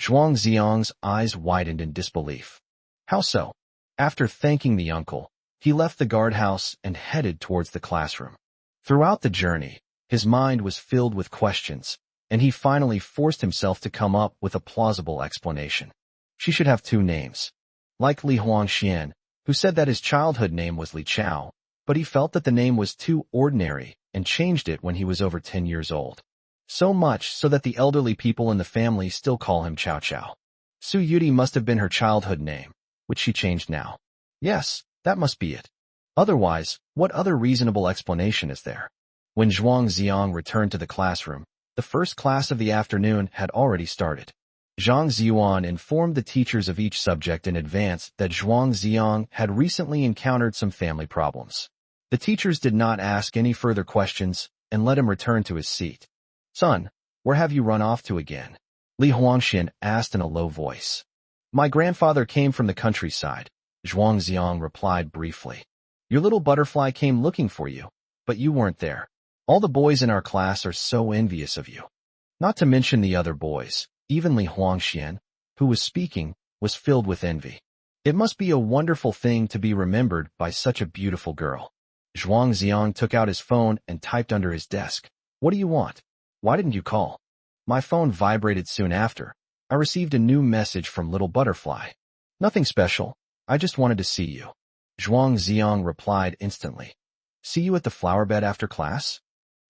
Zhuang Ziyang's eyes widened in disbelief. How so? After thanking the uncle, he left the guardhouse and headed towards the classroom. Throughout the journey, his mind was filled with questions, and he finally forced himself to come up with a plausible explanation. She should have 2 names. Like Li Huangxian, who said that his childhood name was Li Chao, but he felt that the name was too ordinary and changed it when he was over 10 years old. So much so that the elderly people in the family still call him Chao Chao. Su Yudi must have been her childhood name, which she changed now. Yes, that must be it. Otherwise, what other reasonable explanation is there? When Zhuang Ziyang returned to the classroom, the first class of the afternoon had already started. Zhang Ziyuan informed the teachers of each subject in advance that Zhuang Ziyang had recently encountered some family problems. The teachers did not ask any further questions and let him return to his seat. Son, where have you run off to again? Li Huangxian asked in a low voice. My grandfather came from the countryside, Zhuang Ziyang replied briefly. Your little butterfly came looking for you, but you weren't there. All the boys in our class are so envious of you. Not to mention the other boys, even Li Huangxian, who was speaking, was filled with envy. It must be a wonderful thing to be remembered by such a beautiful girl. Zhuang Ziyang took out his phone and typed under his desk. What do you want? Why didn't you call? My phone vibrated soon after. I received a new message from Little Butterfly. Nothing special. I just wanted to see you. Zhuang Ziyang replied instantly. See you at the flower bed after class?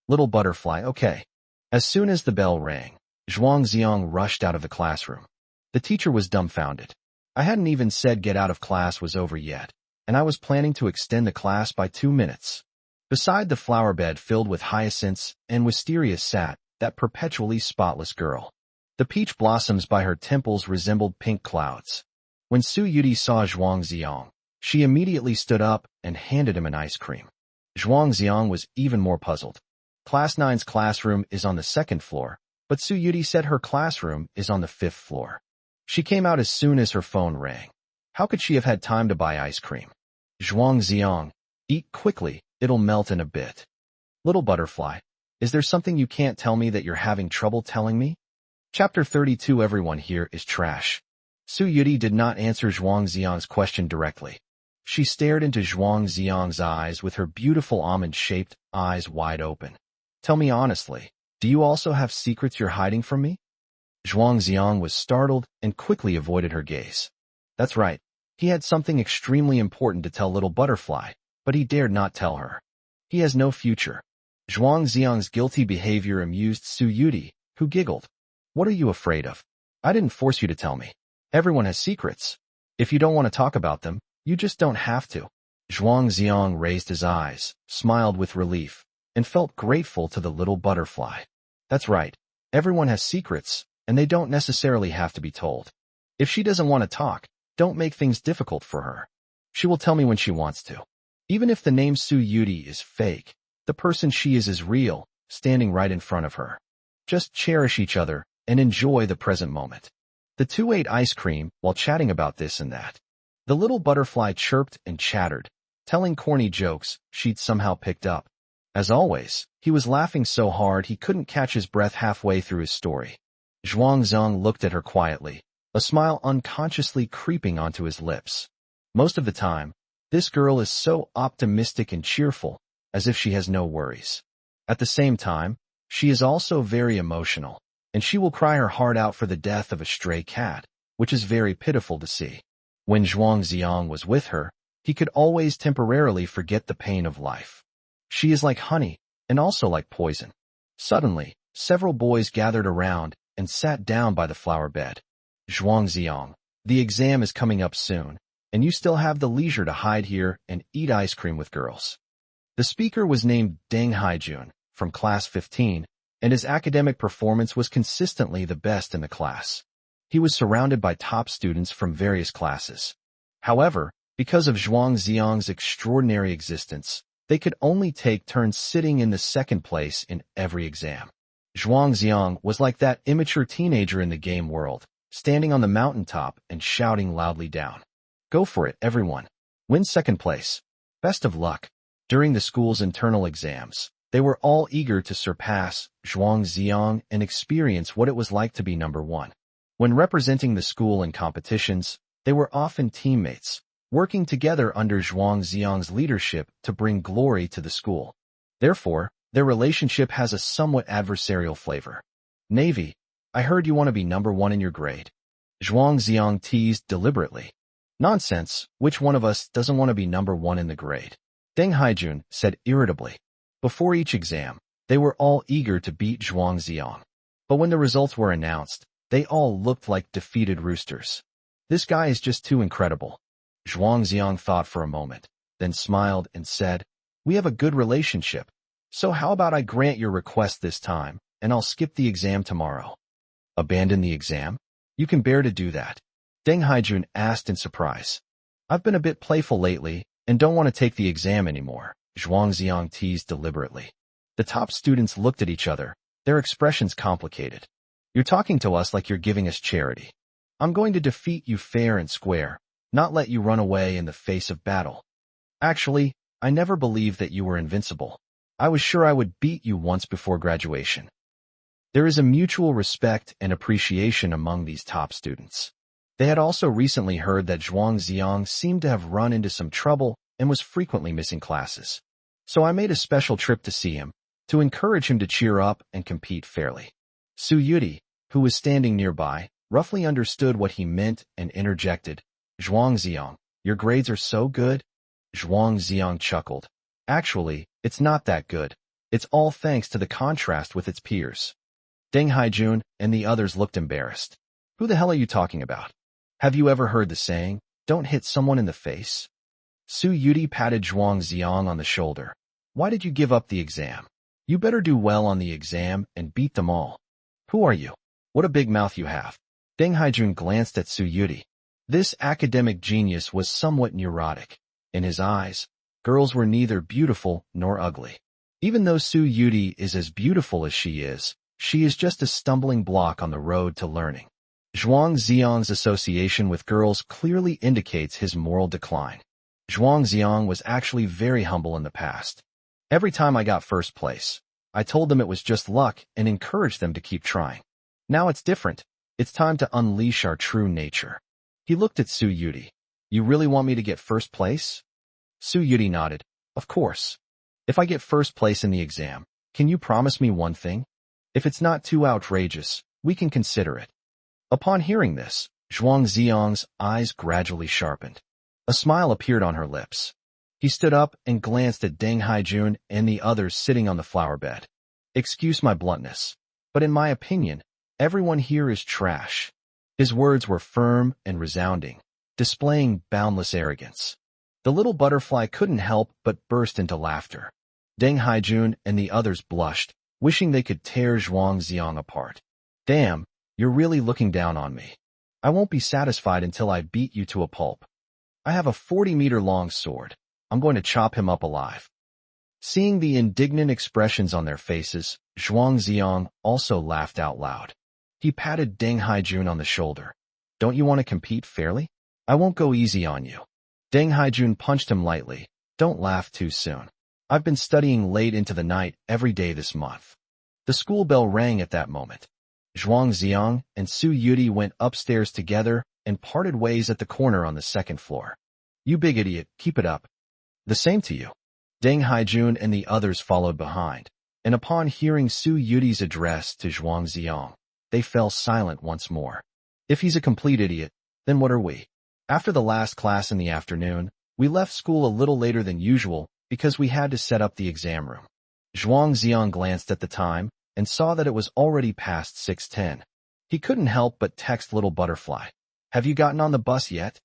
Little Butterfly, okay. As soon as the bell rang, Zhuang Ziyang rushed out of the classroom. The teacher was dumbfounded. I hadn't even said get out of class was over yet, and I was planning to extend the class by 2 minutes. Beside the flower bed filled with hyacinths and wisteria sat that perpetually spotless girl. The peach blossoms by her temples resembled pink clouds. When Su Yudi saw Zhuang Ziyang, she immediately stood up and handed him an ice cream. Zhuang Ziyang was even more puzzled. Class 9's classroom is on the 2nd floor, but but Su Yuti said her classroom is on the 5th floor. She came out as soon as her phone rang. How could she have had time to buy ice cream? Zhuang Ziong, eat quickly, it'll melt in a bit. Little butterfly, is there something you can't tell me that you're having trouble telling me? Chapter 32. Everyone here is trash. Su Yuti did not answer Zhuang Ziong's question directly. She stared into Zhuang Ziong's eyes with her beautiful almond-shaped eyes wide open. Tell me honestly, do you also have secrets you're hiding from me? Zhuang Ziong was startled and quickly avoided her gaze. That's right. He had something extremely important to tell Little Butterfly, but he dared not tell her. He has no future. Zhuang Ziong's guilty behavior amused Su Yuti, who giggled. What are you afraid of? I didn't force you to tell me. Everyone has secrets. If you don't want to talk about them, you just don't have to. Zhuang Ziong raised his eyes, smiled with relief, and felt grateful to the Little Butterfly. That's right. Everyone has secrets, and they don't necessarily have to be told. If she doesn't want to talk, don't make things difficult for her. She will tell me when she wants to. Even if the name Su Yuti is fake, the person she is real, standing right in front of her. Just cherish each other and enjoy the present moment. The two ate ice cream while chatting about this and that. The Little Butterfly chirped and chattered, telling corny jokes she'd somehow picked up. As always, he was laughing so hard he couldn't catch his breath halfway through his story. Zhuang Ziong looked at her quietly, a smile unconsciously creeping onto his lips. Most of the time, this girl is so optimistic and cheerful, as if she has no worries. At the same time, she is also very emotional, and she will cry her heart out for the death of a stray cat, which is very pitiful to see. When Zhuang Ziong was with her, he could always temporarily forget the pain of life. She is like honey, and also like poison. Suddenly, several boys gathered around and sat down by the flower bed. Zhuang Ziong, the exam is coming up soon, and you still have the leisure to hide here and eat ice cream with girls. The speaker was named Deng Haijun, from class 15, and his academic performance was consistently the best in the class. He was surrounded by top students from various classes. However, because of Zhuang Ziong's extraordinary existence, they could only take turns sitting in the second place in every exam. Zhuang Ziong was like that immature teenager in the game world, standing on the mountaintop and shouting loudly down. Go for it, everyone. Win second place. Best of luck. During the school's internal exams, they were all eager to surpass Zhuang Ziong and experience what it was like to be number one. When representing the school in competitions, they were often teammates, working together under Zhuang Ziong's leadership to bring glory to the school. Therefore, their relationship has a somewhat adversarial flavor. Navy, I heard you want to be number one in your grade. Zhuang Ziong teased deliberately. Nonsense, which one of us doesn't want to be number one in the grade? Deng Haijun said irritably. Before each exam, they were all eager to beat Zhuang Ziong. But when the results were announced, they all looked like defeated roosters. This guy is just too incredible. Zhuang Ziong thought for a moment, then smiled and said, We have a good relationship. So how about I grant your request this time, and I'll skip the exam tomorrow? Abandon the exam? You can bear to do that? Deng Haijun asked in surprise. I've been a bit playful lately, and don't want to take the exam anymore, Zhuang Ziong teased deliberately. The top students looked at each other, their expressions complicated. You're talking to us like you're giving us charity. I'm going to defeat you fair and square, not let you run away in the face of battle. Actually, I never believed that you were invincible. I was sure I would beat you once before graduation. There is a mutual respect and appreciation among these top students. They had also recently heard that Zhuang Ziong seemed to have run into some trouble and was frequently missing classes. So I made a special trip to see him, to encourage him to cheer up and compete fairly. Su Yuti, who was standing nearby, roughly understood what he meant and interjected. Zhuang Ziong, your grades are so good? Zhuang Ziong chuckled. Actually, it's not that good. It's all thanks to the contrast with its peers. Deng Haijun and the others looked embarrassed. Who the hell are you talking about? Have you ever heard the saying, don't hit someone in the face? Su Yuti patted Zhuang Ziong on the shoulder. Why did you give up the exam? You better do well on the exam and beat them all. Who are you? What a big mouth you have. Deng Haijun glanced at Su Yuti. This academic genius was somewhat neurotic. In his eyes, girls were neither beautiful nor ugly. Even though Su Yuti is as beautiful as she is, She is just a stumbling block on the road to learning. Zhuang Xiang's association with girls clearly indicates his moral decline. Zhuang Xiang was actually very humble in the past. Every time I got first place, I told them it was just luck and encouraged them to keep trying. Now it's different. It's time to unleash our true nature. He looked at Su Yuti. You really want me to get first place? Su Yuti nodded. Of course. If I get first place in the exam, can you promise me one thing? If it's not too outrageous, we can consider it. Upon hearing this, Zhuang Xiang's eyes gradually sharpened. A smile appeared on her lips. He stood up and glanced at Deng Haijun and the others sitting on the flower bed. Excuse my bluntness, but in my opinion, everyone here is trash. His words were firm and resounding, displaying boundless arrogance. The little butterfly couldn't help but burst into laughter. Deng Haijun and the others blushed, wishing they could tear Zhuang Xiang apart. Damn, you're really looking down on me. I won't be satisfied until I beat you to a pulp. I have a 40-meter-long sword. I'm going to chop him up alive. Seeing the indignant expressions on their faces, Zhuang Xiang also laughed out loud. He patted Deng Haijun on the shoulder. Don't you want to compete fairly? I won't go easy on you. Deng Haijun punched him lightly. Don't laugh too soon. I've been studying late into the night every day this month. The school bell rang at that moment. Zhuang Xiang and Su Yuti went upstairs together and parted ways at the corner on the second floor. You big idiot, keep it up. The same to you. Deng Haijun and the others followed behind, and upon hearing Su Yuti's address to Zhuang Xiang, they fell silent once more. If he's a complete idiot, then what are we? After the last class in the afternoon, we left school a little later than usual because we had to set up the exam room. Zhuang Xiang glanced at the time and saw that it was already past 6:10. He couldn't help but text Little Butterfly. Have you gotten on the bus yet?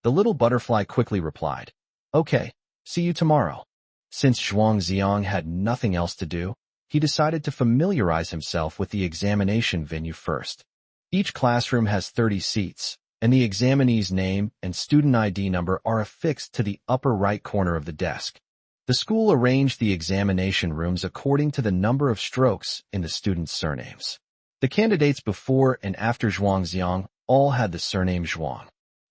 The Little Butterfly quickly replied. Okay, see you tomorrow. Since Zhuang Xiang had nothing else to do, he decided to familiarize himself with the examination venue first. Each classroom has 30 seats, and the examinee's name and student ID number are affixed to the upper right corner of the desk. The school arranged the examination rooms according to the number of strokes in the students' surnames. The candidates before and after Zhuang Xiang all had the surname Zhuang.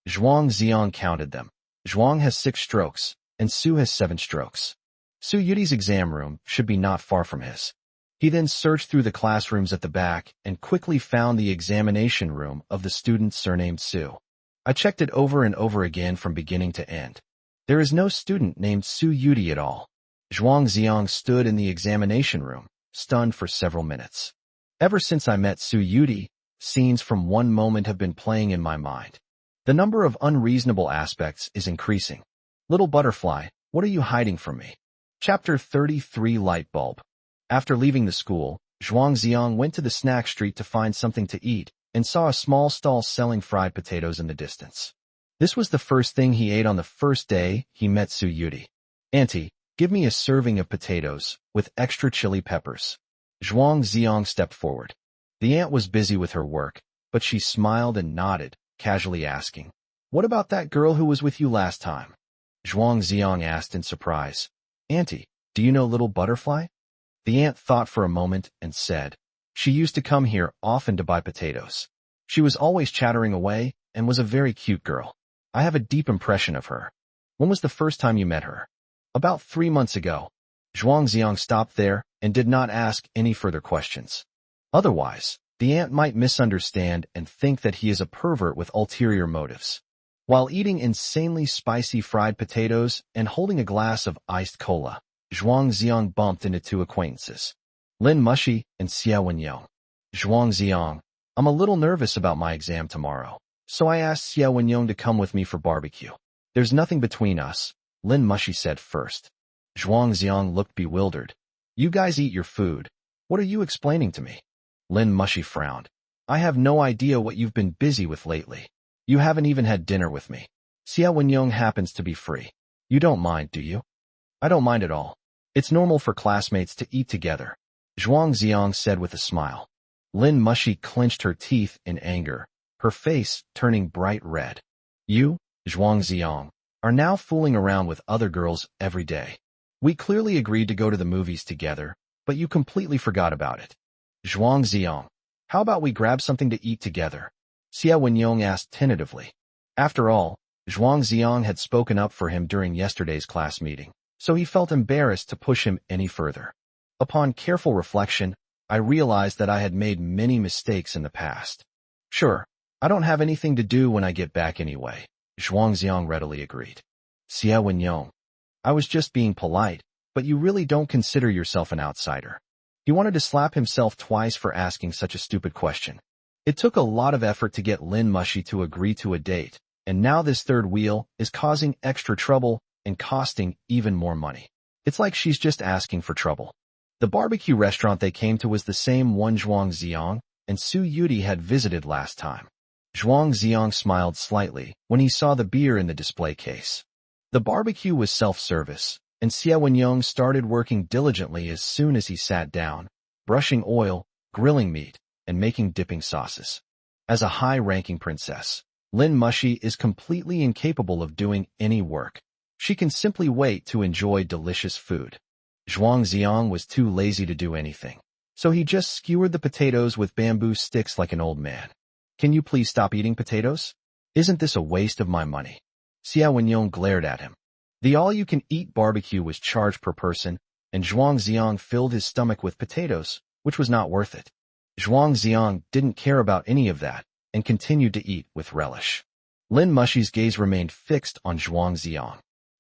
Zhuang Xiang counted them. Zhuang has 6 strokes, and Su has 7 strokes. Su Yuti's exam room should be not far from his. He then searched through the classrooms at the back and quickly found the examination room of the student surnamed Su. I checked it over and over again from beginning to end. There is no student named Su Yuti at all. Zhuang Xiang stood in the examination room, stunned for several minutes. Ever since I met Su Yuti, scenes from one moment have been playing in my mind. The number of unreasonable aspects is increasing. Little Butterfly, what are you hiding from me? Chapter 33 Light Bulb. After leaving the school, Zhuang Xiang went to the snack street to find something to eat and saw a small stall selling fried potatoes in the distance. This was the first thing he ate on the first day he met Su Yuti. Auntie, give me a serving of potatoes with extra chili peppers. Zhuang Xiang stepped forward. The aunt was busy with her work, but she smiled and nodded, casually asking, What about that girl who was with you last time? Zhuang Xiang asked in surprise. Auntie, do you know Little Butterfly? The aunt thought for a moment and said, She used to come here often to buy potatoes. She was always chattering away and was a very cute girl. I have a deep impression of her. When was the first time you met her? About 3 months ago. Zhuang Xiang stopped there and did not ask any further questions. Otherwise, the aunt might misunderstand and think that he is a pervert with ulterior motives. While eating insanely spicy fried potatoes and holding a glass of iced cola, Zhuang Xiang bumped into 2 acquaintances, Lin Mushi and Xie Wenyong. Zhuang Xiang, I'm a little nervous about my exam tomorrow, so I asked Xie Wenyong to come with me for barbecue. There's nothing between us, Lin Mushi said first. Zhuang Xiang looked bewildered. You guys eat your food. What are you explaining to me? Lin Mushi frowned. I have no idea what you've been busy with lately. You haven't even had dinner with me. Xie Wenyong happens to be free. You don't mind, do you? I don't mind at all. It's normal for classmates to eat together, Zhuang Xiang said with a smile. Lin Mushi clenched her teeth in anger, her face turning bright red. You, Zhuang Xiang, are now fooling around with other girls every day. We clearly agreed to go to the movies together, but you completely forgot about it. Zhuang Ziong, how about we grab something to eat together? Xia Wenyong asked tentatively. After all, Zhuang Ziong had spoken up for him during yesterday's class meeting, so he felt embarrassed to push him any further. Upon careful reflection, I realized that I had made many mistakes in the past. Sure, I don't have anything to do when I get back anyway, Zhuang Ziong readily agreed. Xia Wenyong, I was just being polite, but you really don't consider yourself an outsider. He wanted to slap himself twice for asking such a stupid question. It took a lot of effort to get Lin Mushi to agree to a date, and now this third wheel is causing extra trouble and costing even more money. It's like she's just asking for trouble. The barbecue restaurant they came to was the same one Zhuang Ziong and Su Yudi had visited last time. Zhuang Ziong smiled slightly when he saw the beer in the display case. The barbecue was self-service, and Xia Wenyong started working diligently as soon as he sat down, brushing oil, grilling meat, and making dipping sauces. As a high-ranking princess, Lin Mushi is completely incapable of doing any work. She can simply wait to enjoy delicious food. Zhuang Ziong was too lazy to do anything, so he just skewered the potatoes with bamboo sticks like an old man. Can you please stop eating potatoes? Isn't this a waste of my money? Xia Wenyong glared at him. The all-you-can-eat barbecue was charged per person, and Zhuang Ziong filled his stomach with potatoes, which was not worth it. Zhuang Ziong didn't care about any of that, and continued to eat with relish. Lin Mushi's gaze remained fixed on Zhuang Ziong.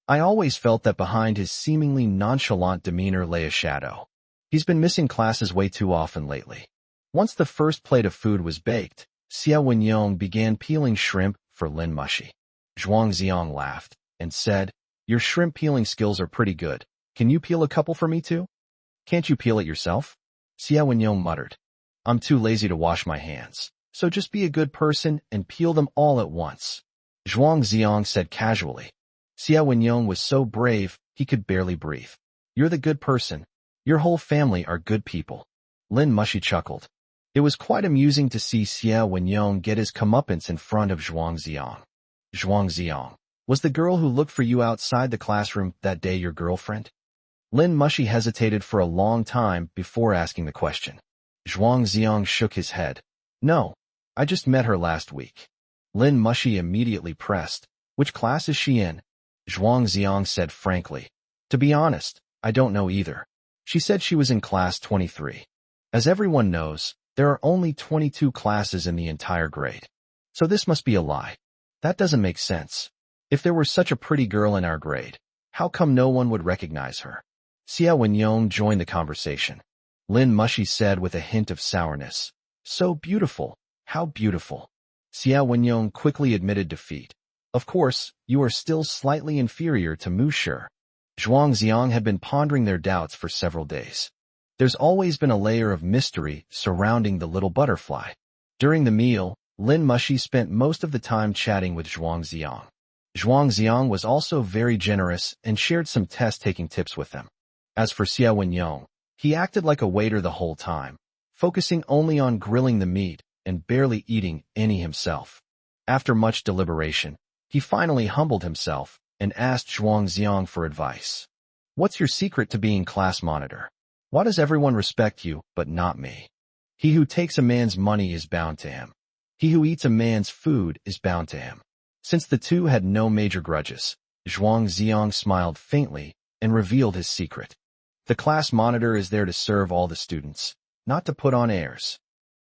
I always felt that behind his seemingly nonchalant demeanor lay a shadow. He's been missing classes way too often lately. Once the first plate of food was baked, Xia Wenyong began peeling shrimp for Lin Mushi. Zhuang Ziong laughed and said, "Your shrimp peeling skills are pretty good. Can you peel a couple for me too?" "Can't you peel it yourself?" Xia Wenyong muttered. "I'm too lazy to wash my hands, so just be a good person and peel them all at once," Zhuang Ziong said casually. Xia Wenyong was so brave, he could barely breathe. "You're the good person. Your whole family are good people." Lin Mushi chuckled. It was quite amusing to see Xia Wenyong get his comeuppance in front of Zhuang Ziong. "Zhuang Ziong, was the girl who looked for you outside the classroom that day your girlfriend?" Lin Mushi hesitated for a long time before asking the question. Zhuang Ziong shook his head. "No, I just met her last week." Lin Mushi immediately pressed. "Which class is she in?" Zhuang Ziong said frankly. "To be honest, I don't know either. She said she was in class 23. As everyone knows, there are only 22 classes in the entire grade. So this must be a lie. That doesn't make sense. If there were such a pretty girl in our grade, how come no one would recognize her?" Xia Wenyong joined the conversation. Lin Mushi said with a hint of sourness, "So beautiful, how beautiful." Xia Wenyong quickly admitted defeat. "Of course, you are still slightly inferior to Musher." Zhuang Ziong had been pondering their doubts for several days. There's always been a layer of mystery surrounding the little butterfly. During the meal, Lin Mushi spent most of the time chatting with Zhuang Ziong. Zhuang Ziong was also very generous and shared some test-taking tips with them. As for Xia Wenyong, he acted like a waiter the whole time, focusing only on grilling the meat and barely eating any himself. After much deliberation, he finally humbled himself and asked Zhuang Ziong for advice. "What's your secret to being class monitor? Why does everyone respect you, but not me? He who takes a man's money is bound to him. He who eats a man's food is bound to him." Since the two had no major grudges, Zhuang Ziong smiled faintly and revealed his secret. The class monitor is there to serve all the students, not to put on airs.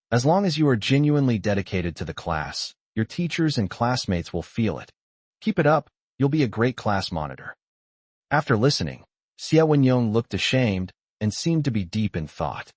As long as you are genuinely dedicated to the class, your teachers and classmates will feel it. Keep it up, you'll be a great class monitor. After listening, Xia Wenyong looked ashamed and seemed to be deep in thought.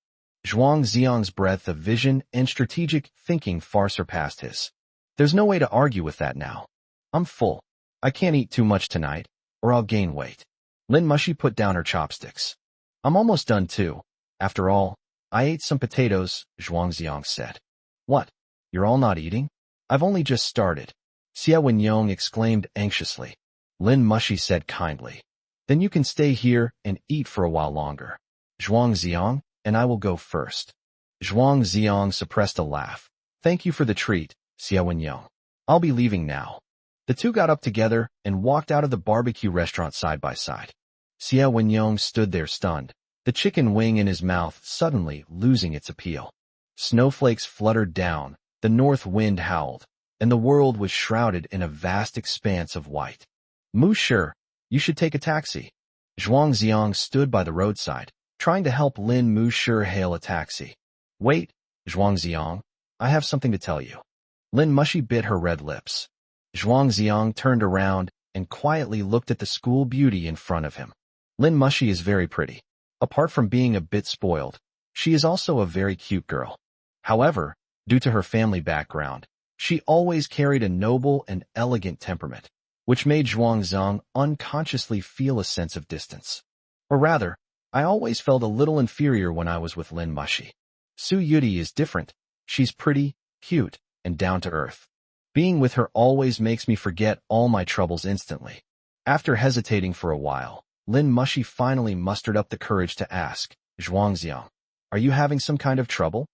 Zhuang Ziong's breadth of vision and strategic thinking far surpassed his. There's no way to argue with that now. I'm full. I can't eat too much tonight, or I'll gain weight. Lin Mushi put down her chopsticks. I'm almost done too. After all, I ate some potatoes, Zhuang Ziong said. What? You're all not eating? I've only just started. Xia Wenyong exclaimed anxiously. Lin Mushi said kindly. Then you can stay here and eat for a while longer. Zhuang Ziong, and I will go first. Zhuang Ziong suppressed a laugh. Thank you for the treat, Xia Wenyong. I'll be leaving now. The two got up together and walked out of the barbecue restaurant side by side. Xia Wenyong stood there stunned, the chicken wing in his mouth suddenly losing its appeal. Snowflakes fluttered down, the north wind howled, and the world was shrouded in a vast expanse of white. Monsieur, you should take a taxi. Zhuang Ziong stood by the roadside, trying to help Lin Monsieur hail a taxi. Wait, Zhuang Ziong, I have something to tell you. Lin Mushi bit her red lips. Zhuang Ziong turned around and quietly looked at the school beauty in front of him. Lin Mushi is very pretty. Apart from being a bit spoiled, she is also a very cute girl. However, due to her family background, she always carried a noble and elegant temperament, which made Zhuang Ziong unconsciously feel a sense of distance. Or rather, I always felt a little inferior when I was with Lin Mushi. Su Yudi is different. She's pretty, cute, and down to earth. Being with her always makes me forget all my troubles instantly. After hesitating for a while, Lin Mushi finally mustered up the courage to ask, Zhuang Ziong, are you having some kind of trouble?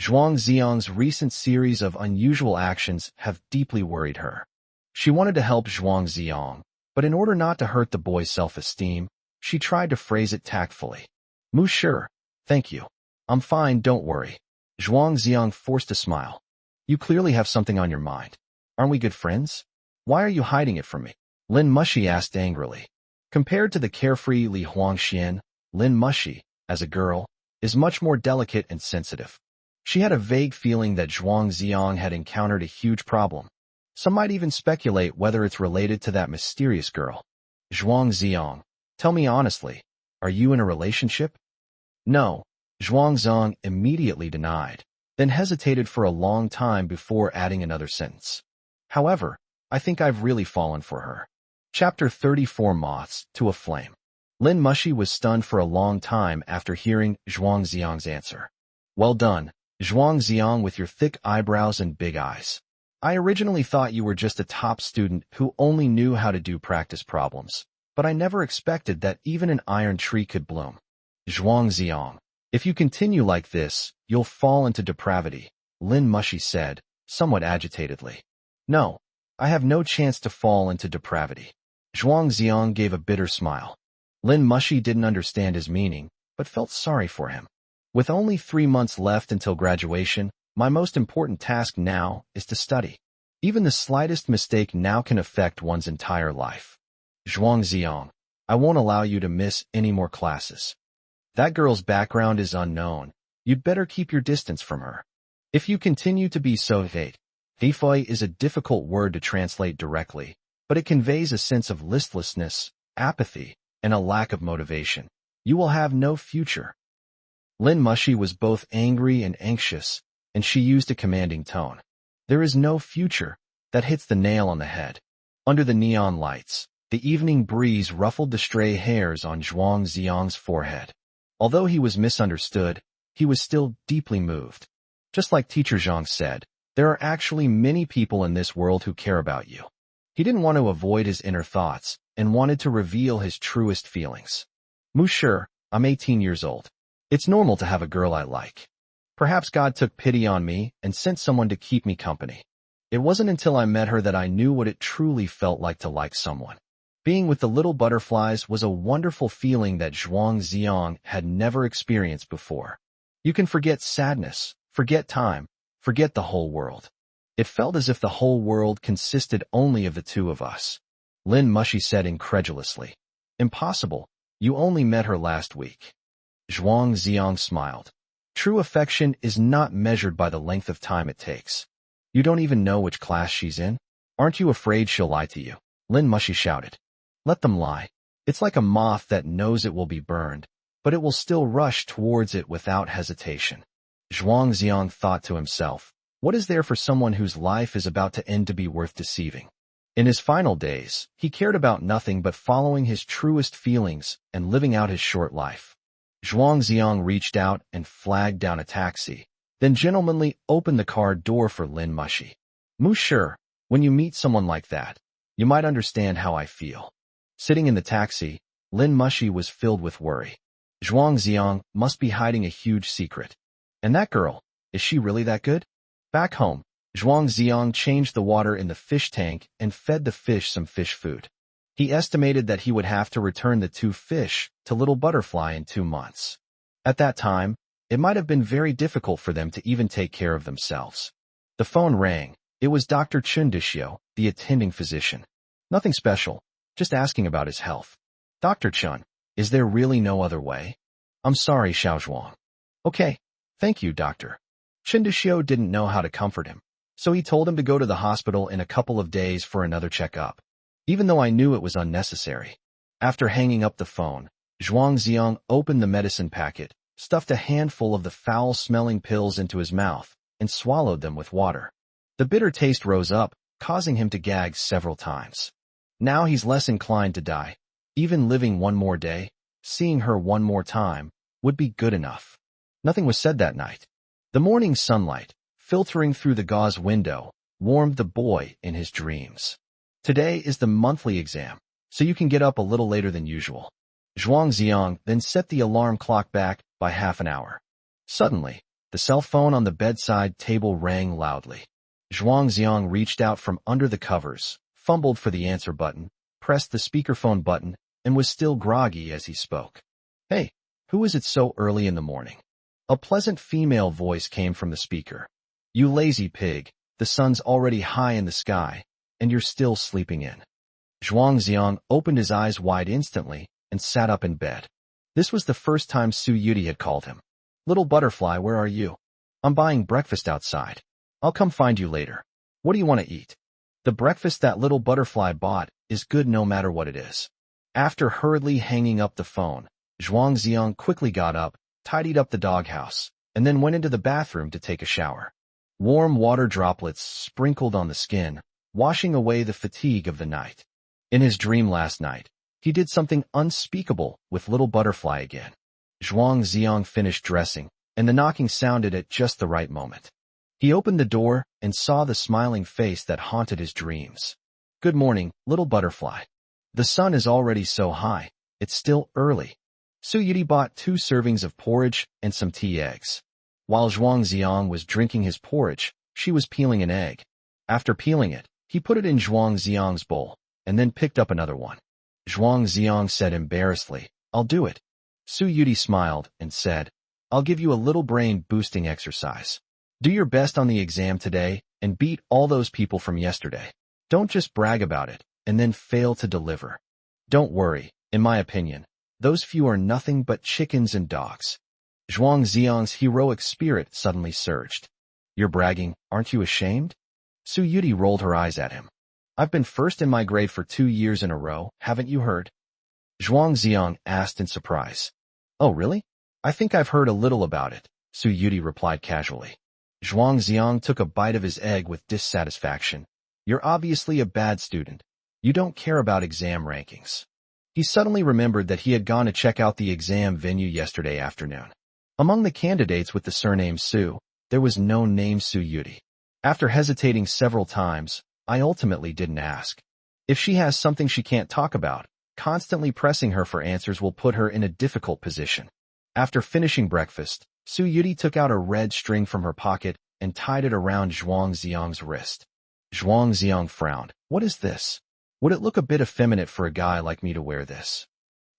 Zhuang Ziong's recent series of unusual actions have deeply worried her. She wanted to help Zhuang Ziong, but in order not to hurt the boy's self-esteem, she tried to phrase it tactfully. Monsieur, thank you. I'm fine, don't worry. Zhuang Ziong forced a smile. You clearly have something on your mind. Aren't we good friends? Why are you hiding it from me? Lin Mushi asked angrily. Compared to the carefree Li Huangxian, Lin Mushi, as a girl, is much more delicate and sensitive. She had a vague feeling that Zhuang Ziong had encountered a huge problem. Some might even speculate whether it's related to that mysterious girl. Zhuang Ziong, tell me honestly, are you in a relationship? No, Zhuang Ziong immediately denied, then hesitated for a long time before adding another sentence. However, I think I've really fallen for her. Chapter 34 Moths to a Flame. Lin Mushi was stunned for a long time after hearing Zhuang Ziong's answer. Well done, Zhuang Ziong, with your thick eyebrows and big eyes. I originally thought you were just a top student who only knew how to do practice problems, but I never expected that even an iron tree could bloom. Zhuang Ziong, if you continue like this, you'll fall into depravity, Lin Mushi said, somewhat agitatedly. No, I have no chance to fall into depravity. Zhuang Ziong gave a bitter smile. Lin Mushi didn't understand his meaning, but felt sorry for him. With only 3 months left until graduation, my most important task now is to study. Even the slightest mistake now can affect one's entire life. Zhuang Ziong, I won't allow you to miss any more classes. That girl's background is unknown. You'd better keep your distance from her. If you continue to be so hate, Hefei is a difficult word to translate directly, but it conveys a sense of listlessness, apathy, and a lack of motivation. You will have no future. Lin Mushi was both angry and anxious, and she used a commanding tone. There is no future. That hits the nail on the head. Under the neon lights, the evening breeze ruffled the stray hairs on Zhuang Ziong's forehead. Although he was misunderstood, he was still deeply moved. Just like Teacher Zhang said, there are actually many people in this world who care about you. He didn't want to avoid his inner thoughts and wanted to reveal his truest feelings. Monsieur, I'm 18 years old. It's normal to have a girl I like. Perhaps God took pity on me and sent someone to keep me company. It wasn't until I met her that I knew what it truly felt like to like someone. Being with the little butterflies was a wonderful feeling that Zhuang Ziong had never experienced before. You can forget sadness, forget time, forget the whole world. It felt as if the whole world consisted only of the two of us. Lin Mushi said incredulously. Impossible. You only met her last week. Zhuang Ziong smiled. True affection is not measured by the length of time it takes. You don't even know which class she's in? Aren't you afraid she'll lie to you? Lin Mushi shouted. Let them lie. It's like a moth that knows it will be burned, but it will still rush towards it without hesitation. Zhuang Ziong thought to himself, what is there for someone whose life is about to end to be worth deceiving? In his final days, he cared about nothing but following his truest feelings and living out his short life. Zhuang Ziong reached out and flagged down a taxi, then gentlemanly opened the car door for Lin Mushi. Monsieur, when you meet someone like that, you might understand how I feel. Sitting in the taxi, Lin Mushi was filled with worry. Zhuang Ziong must be hiding a huge secret. And that girl, is she really that good? Back home, Zhuang Ziong changed the water in the fish tank and fed the fish some fish food. He estimated that he would have to return the 2 fish to Little Butterfly in 2 months. At that time, it might have been very difficult for them to even take care of themselves. The phone rang. It was Dr. Chundishio, the attending physician. Nothing special, just asking about his health. Dr. Chun, is there really no other way? I'm sorry, Xiaozhuang. Okay, thank you, doctor. Chundishio didn't know how to comfort him, so he told him to go to the hospital in a couple of days for another checkup, even though I knew it was unnecessary. After hanging up the phone, Zhuang Xiang opened the medicine packet, stuffed a handful of the foul-smelling pills into his mouth, and swallowed them with water. The bitter taste rose up, causing him to gag several times. Now he's less inclined to die. Even living one more day, seeing her one more time, would be good enough. Nothing was said that night. The morning sunlight, filtering through the gauze window, warmed the boy in his dreams. Today is the monthly exam, so you can get up a little later than usual. Zhuang Xiang then set the alarm clock back by half an hour. Suddenly, the cell phone on the bedside table rang loudly. Zhuang Xiang reached out from under the covers, fumbled for the answer button, pressed the speakerphone button, and was still groggy as he spoke. Hey, who is it so early in the morning? A pleasant female voice came from the speaker. You lazy pig, the sun's already high in the sky, and you're still sleeping in. Zhuang Xiang opened his eyes wide instantly and sat up in bed. This was the first time Su Yuti had called him. Little Butterfly, where are you? I'm buying breakfast outside. I'll come find you later. What do you want to eat? The breakfast that Little Butterfly bought is good no matter what it is. After hurriedly hanging up the phone, Zhuang Xiang quickly got up, tidied up the doghouse, and then went into the bathroom to take a shower. Warm water droplets sprinkled on the skin, washing away the fatigue of the night. In his dream last night, he did something unspeakable with Little Butterfly again. Zhuang Xiang finished dressing, and the knocking sounded at just the right moment. He opened the door and saw the smiling face that haunted his dreams. Good morning, Little Butterfly. The sun is already so high, it's still early. Su Yuti bought 2 servings of porridge and some tea eggs. While Zhuang Xiang was drinking his porridge, she was peeling an egg. After peeling it, he put it in Zhuang Xiang's bowl, and then picked up another one. Zhuang Xiang said embarrassedly, I'll do it. Su Yuti smiled and said, I'll give you a little brain-boosting exercise. Do your best on the exam today and beat all those people from yesterday. Don't just brag about it and then fail to deliver. Don't worry, in my opinion, those few are nothing but chickens and dogs. Zhuang Xiang's heroic spirit suddenly surged. You're bragging, aren't you ashamed? Su Yuti rolled her eyes at him. I've been first in my grade for 2 years in a row, haven't you heard? Zhuang Xiang asked in surprise. Oh, really? I think I've heard a little about it, Su Yuti replied casually. Zhuang Xiang took a bite of his egg with dissatisfaction. You're obviously a bad student. You don't care about exam rankings. He suddenly remembered that he had gone to check out the exam venue yesterday afternoon. Among the candidates with the surname Su, there was no name Su Yuti. After hesitating several times, I ultimately didn't ask. If she has something she can't talk about, constantly pressing her for answers will put her in a difficult position. After finishing breakfast, Su Yuti took out a red string from her pocket and tied it around Zhuang Xiang's wrist. Zhuang Xiang frowned. What is this? Would it look a bit effeminate for a guy like me to wear this?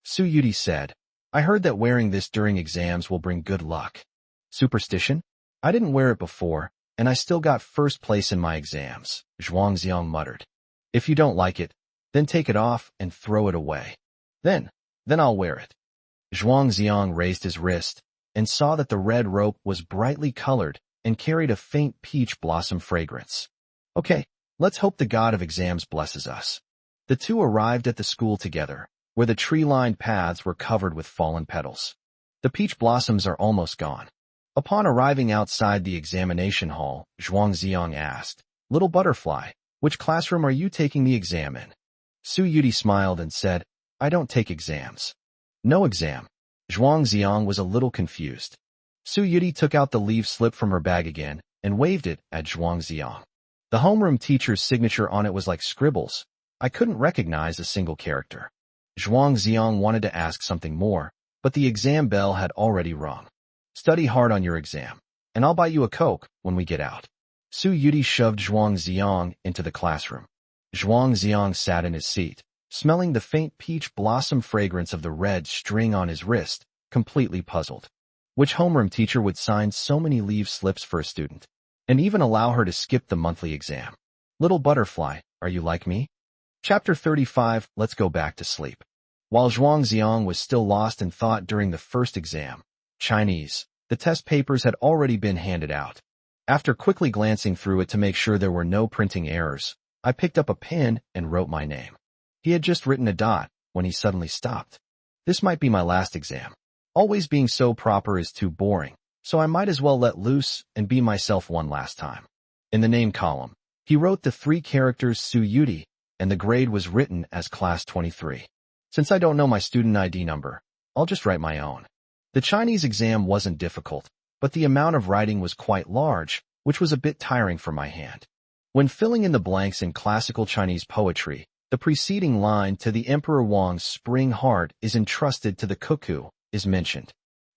Su Yuti said, I heard that wearing this during exams will bring good luck. Superstition? I didn't wear it before, and I still got first place in my exams, Zhuang Xiang muttered. If you don't like it, then take it off and throw it away. Then I'll wear it. Zhuang Xiang raised his wrist and saw that the red rope was brightly colored and carried a faint peach blossom fragrance. Okay, let's hope the god of exams blesses us. The two arrived at the school together, where the tree-lined paths were covered with fallen petals. The peach blossoms are almost gone. Upon arriving outside the examination hall, Zhuang Xiang asked, Little Butterfly, which classroom are you taking the exam in? Su Yuti smiled and said, I don't take exams. No exam. Zhuang Xiang was a little confused. Su Yuti took out the leave slip from her bag again and waved it at Zhuang Xiang. The homeroom teacher's signature on it was like scribbles. I couldn't recognize a single character. Zhuang Xiang wanted to ask something more, but the exam bell had already rung. Study hard on your exam, and I'll buy you a Coke when we get out. Su Yuti shoved Zhuang Xiang into the classroom. Zhuang Xiang sat in his seat, smelling the faint peach blossom fragrance of the red string on his wrist, completely puzzled. Which homeroom teacher would sign so many leave slips for a student, and even allow her to skip the monthly exam? Little butterfly, are you like me? Chapter 35, Let's Go Back to Sleep. While Zhuang Xiang was still lost in thought during the first exam, Chinese, the test papers had already been handed out. After quickly glancing through it to make sure there were no printing errors, I picked up a pen and wrote my name. He had just written a dot when he suddenly stopped. This might be my last exam. Always being so proper is too boring, so I might as well let loose and be myself one last time. In the name column, he wrote the 3 characters Su Yuti, and the grade was written as Class 23. Since I don't know my student ID number, I'll just write my own. The Chinese exam wasn't difficult, but the amount of writing was quite large, which was a bit tiring for my hand. When filling in the blanks in classical Chinese poetry, the preceding line to the Emperor Wang's spring heart is entrusted to the cuckoo is mentioned.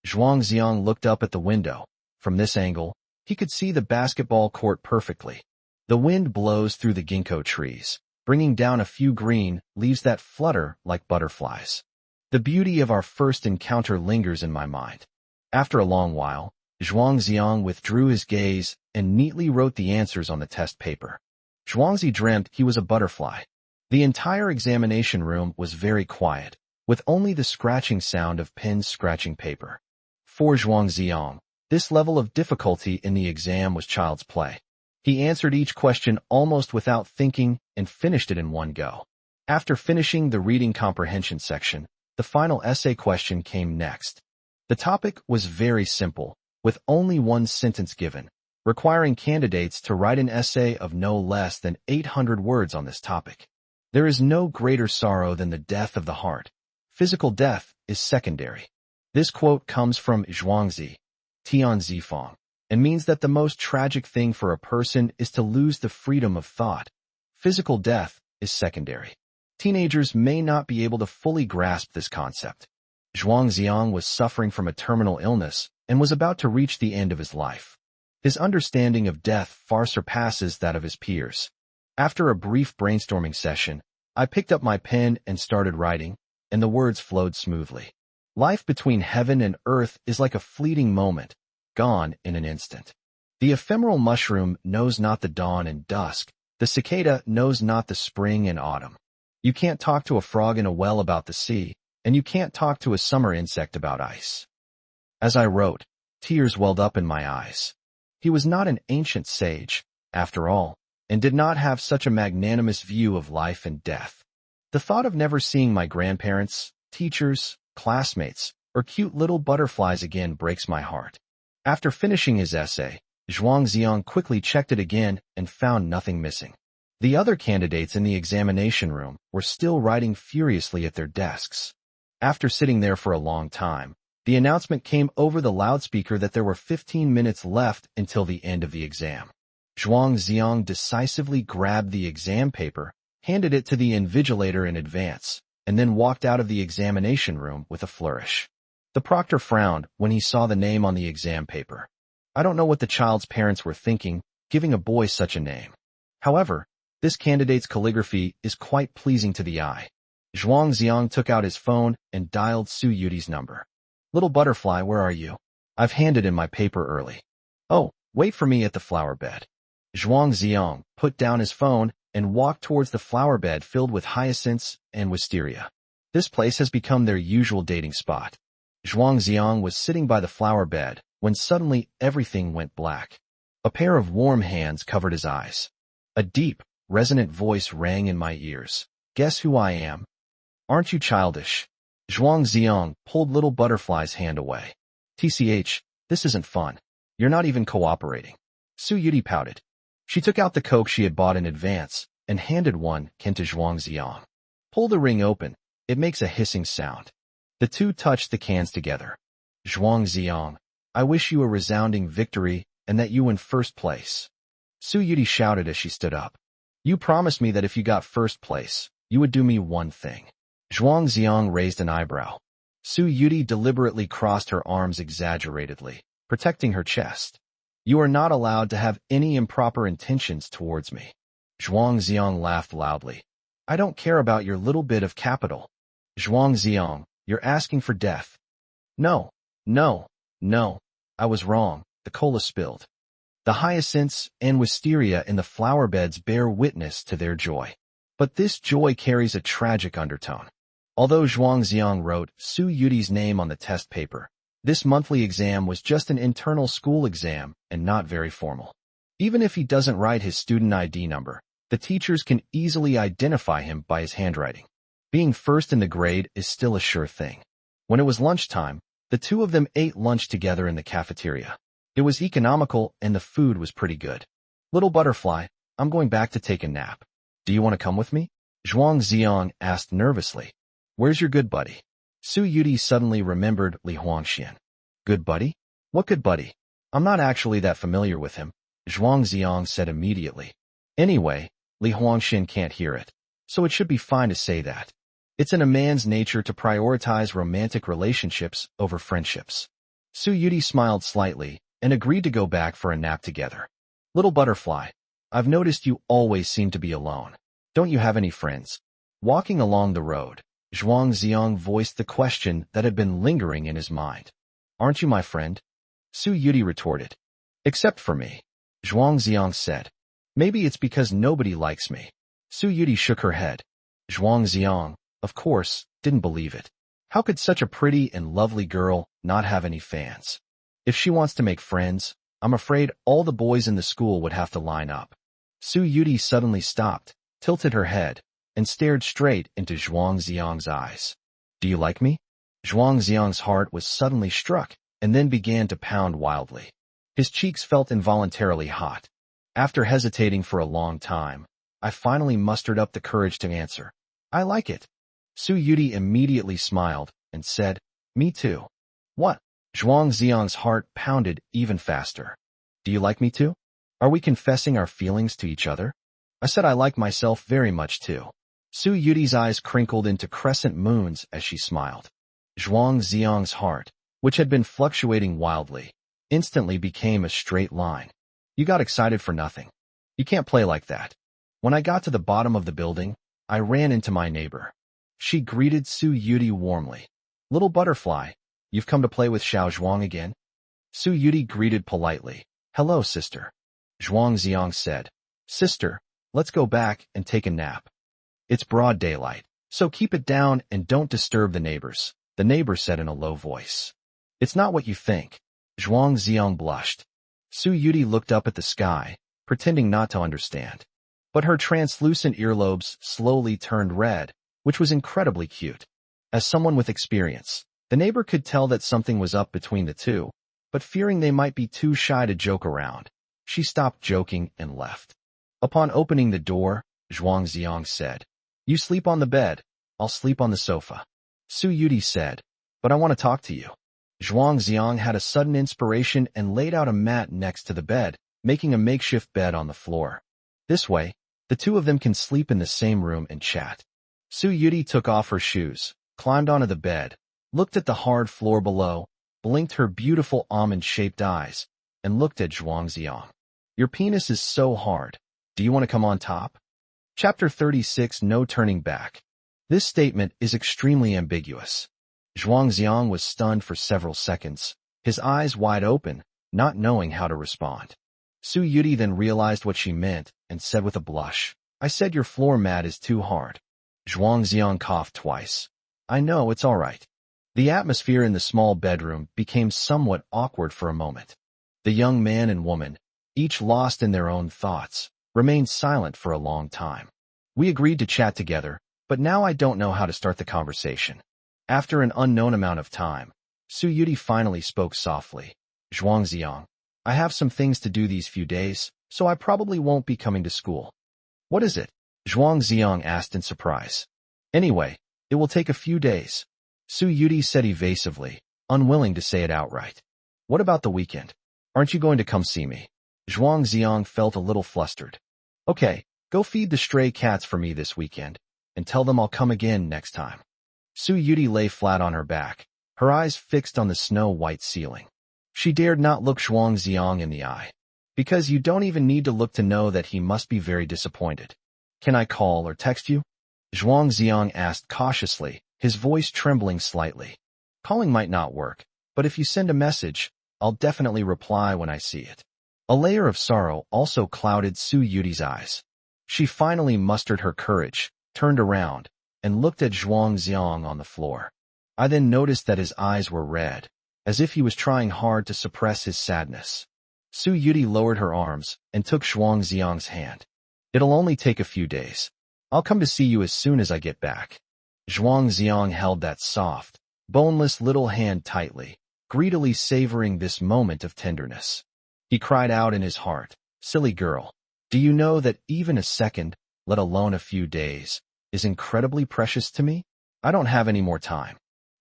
Zhuang Xiang looked up at the window. From this angle, he could see the basketball court perfectly. The wind blows through the ginkgo trees, bringing down a few green leaves that flutter like butterflies. The beauty of our first encounter lingers in my mind. After a long while, Zhuang Xiang withdrew his gaze and neatly wrote the answers on the test paper. Zhuangzi dreamt he was a butterfly. The entire examination room was very quiet, with only the scratching sound of pens scratching paper. For Zhuang Xiang, this level of difficulty in the exam was child's play. He answered each question almost without thinking and finished it in one go. After finishing the reading comprehension section, the final essay question came next. The topic was very simple, with only one sentence given, requiring candidates to write an essay of no less than 800 words on this topic. There is no greater sorrow than the death of the heart. Physical death is secondary. This quote comes from Zhuangzi, Tian Zifang, and means that the most tragic thing for a person is to lose the freedom of thought. Physical death is secondary. Teenagers may not be able to fully grasp this concept. Zhuang Xiang was suffering from a terminal illness and was about to reach the end of his life. His understanding of death far surpasses that of his peers. After a brief brainstorming session, I picked up my pen and started writing, and the words flowed smoothly. Life between heaven and earth is like a fleeting moment, gone in an instant. The ephemeral mushroom knows not the dawn and dusk. The cicada knows not the spring and autumn. You can't talk to a frog in a well about the sea, and you can't talk to a summer insect about ice. As I wrote, tears welled up in my eyes. He was not an ancient sage, after all, and did not have such a magnanimous view of life and death. The thought of never seeing my grandparents, teachers, classmates, or cute little butterflies again breaks my heart. After finishing his essay, Zhuang Xiang quickly checked it again and found nothing missing. The other candidates in the examination room were still writing furiously at their desks. After sitting there for a long time, the announcement came over the loudspeaker that there were 15 minutes left until the end of the exam. Zhuang Xiang decisively grabbed the exam paper, handed it to the invigilator in advance, and then walked out of the examination room with a flourish. The proctor frowned when he saw the name on the exam paper. I don't know what the child's parents were thinking, giving a boy such a name. However, this candidate's calligraphy is quite pleasing to the eye. Zhuang Xiang took out his phone and dialed Su Yuti's number. Little butterfly, where are you? I've handed in my paper early. Oh, wait for me at the flower bed. Zhuang Xiang put down his phone and walked towards the flower bed filled with hyacinths and wisteria. This place has become their usual dating spot. Zhuang Xiang was sitting by the flower bed when suddenly everything went black. A pair of warm hands covered his eyes. A deep, resonant voice rang in my ears. Guess who I am? Aren't you childish? Zhuang Xiang pulled Little Butterfly's hand away. TCH, this isn't fun. You're not even cooperating. Su Yuti pouted. She took out the Coke she had bought in advance and handed one can to Zhuang Xiang. Pull the ring open. It makes a hissing sound. The two touched the cans together. Zhuang Xiang, I wish you a resounding victory and that you win first place. Su Yuti shouted as she stood up. You promised me that if you got first place, you would do me one thing. Zhuang Xiang raised an eyebrow. Su Yuti deliberately crossed her arms exaggeratedly, protecting her chest. You are not allowed to have any improper intentions towards me. Zhuang Xiang laughed loudly. I don't care about your little bit of capital. Zhuang Ziong, you're asking for death. No, no, no. I was wrong. The cola spilled. The hyacinths and wisteria in the flower beds bear witness to their joy. But this joy carries a tragic undertone. Although Zhuang Ziong wrote Su Yudi's name on the test paper, this monthly exam was just an internal school exam and not very formal. Even if he doesn't write his student ID number, the teachers can easily identify him by his handwriting. Being first in the grade is still a sure thing. When it was lunchtime, the two of them ate lunch together in the cafeteria. It was economical and the food was pretty good. Little butterfly, I'm going back to take a nap. Do you want to come with me? Zhuang Ziong asked nervously. Where's your good buddy? Su Yudi suddenly remembered Li Huangxian. Good buddy? What good buddy? I'm not actually that familiar with him, Zhuang Ziong said immediately. Anyway, Li Huangxian can't hear it, so it should be fine to say that. It's in a man's nature to prioritize romantic relationships over friendships. Su Yudi smiled slightly and agreed to go back for a nap together. Little butterfly, I've noticed you always seem to be alone. Don't you have any friends? Walking along the road, Zhuang Ziong voiced the question that had been lingering in his mind. Aren't you my friend? Su Yudi retorted. Except for me, Zhuang Ziong said. Maybe it's because nobody likes me. Su Yudi shook her head. Zhuang Ziong, of course, didn't believe it. How could such a pretty and lovely girl not have any fans? If she wants to make friends, I'm afraid all the boys in the school would have to line up. Su Yudi suddenly stopped, tilted her head, and stared straight into Zhuang Ziong's eyes. Do you like me? Zhuang Ziong's heart was suddenly struck, and then began to pound wildly. His cheeks felt involuntarily hot. After hesitating for a long time, I finally mustered up the courage to answer. I like it. Su Yudi immediately smiled and said, Me too. What? Zhuang Ziong's heart pounded even faster. Do you like me too? Are we confessing our feelings to each other? I said I like myself very much too. Su Yudi's eyes crinkled into crescent moons as she smiled. Zhuang Ziong's heart, which had been fluctuating wildly, instantly became a straight line. You got excited for nothing. You can't play like that. When I got to the bottom of the building, I ran into my neighbor. She greeted Su Yudi warmly. Little butterfly, you've come to play with Xiao Zhuang again? Su Yudi greeted politely. Hello, sister. Zhuang Ziong said. Sister, let's go back and take a nap. It's broad daylight, so keep it down and don't disturb the neighbors, the neighbor said in a low voice. It's not what you think. Zhuang Ziong blushed. Su Yudi looked up at the sky, pretending not to understand. But her translucent earlobes slowly turned red, which was incredibly cute. As someone with experience, the neighbor could tell that something was up between the two, but fearing they might be too shy to joke around, she stopped joking and left. Upon opening the door, Zhuang Ziong said, You sleep on the bed, I'll sleep on the sofa. Su Yudi said, But I want to talk to you. Zhuang Ziong had a sudden inspiration and laid out a mat next to the bed, making a makeshift bed on the floor. This way, the two of them can sleep in the same room and chat. Su Yudi took off her shoes, climbed onto the bed, looked at the hard floor below, blinked her beautiful almond-shaped eyes, and looked at Zhuang Ziong. Your penis is so hard. Do you want to come on top? Chapter 36 No Turning Back. This statement is extremely ambiguous. Zhuang Ziong was stunned for several seconds, his eyes wide open, not knowing how to respond. Su Yudi then realized what she meant and said with a blush, I said your floor mat is too hard. Zhuang Ziong coughed twice. I know, it's all right. The atmosphere in the small bedroom became somewhat awkward for a moment. The young man and woman, each lost in their own thoughts, remained silent for a long time. We agreed to chat together, but now I don't know how to start the conversation. After an unknown amount of time, Su Yudi finally spoke softly. Zhuang Ziong, I have some things to do these few days, so I probably won't be coming to school. What is it? Zhuang Ziong asked in surprise. Anyway, it will take a few days. Su Yudi said evasively, unwilling to say it outright. What about the weekend? Aren't you going to come see me? Zhuang Ziong felt a little flustered. Okay, go feed the stray cats for me this weekend, and tell them I'll come again next time. Su Yudi lay flat on her back, her eyes fixed on the snow-white ceiling. She dared not look Zhuang Ziong in the eye. Because you don't even need to look to know that he must be very disappointed. Can I call or text you? Zhuangziang asked cautiously, his voice trembling slightly. Calling might not work, but if you send a message, I'll definitely reply when I see it. A layer of sorrow also clouded Su Yuti's eyes. She finally mustered her courage, turned around, and looked at Zhuangziang on the floor. I then noticed that his eyes were red, as if he was trying hard to suppress his sadness. Su Yuti lowered her arms and took Zhuangziang's hand. It'll only take a few days. I'll come to see you as soon as I get back. Zhuangziang held that soft, boneless little hand tightly, greedily savoring this moment of tenderness. He cried out in his heart, "Silly girl, do you know that even a second, let alone a few days, is incredibly precious to me? I don't have any more time."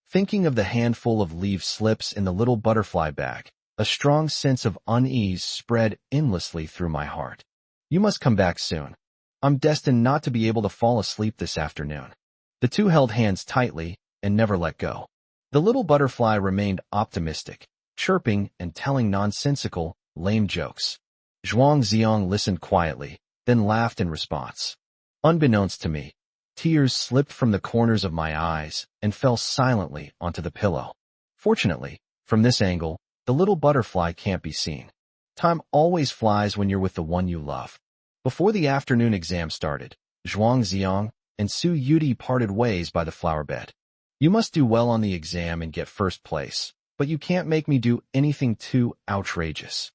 Thinking of the handful of leaf slips in the little butterfly bag, a strong sense of unease spread endlessly through my heart. You must come back soon. I'm destined not to be able to fall asleep this afternoon. The two held hands tightly and never let go. The little butterfly remained optimistic, chirping and telling nonsensical, lame jokes. Zhuangziang listened quietly, then laughed in response. Unbeknownst to me, tears slipped from the corners of my eyes and fell silently onto the pillow. Fortunately, from this angle, the little butterfly can't be seen. Time always flies when you're with the one you love. Before the afternoon exam started, Zhuangziang and Su Yuti parted ways by the flower bed. You must do well on the exam and get first place, but you can't make me do anything too outrageous.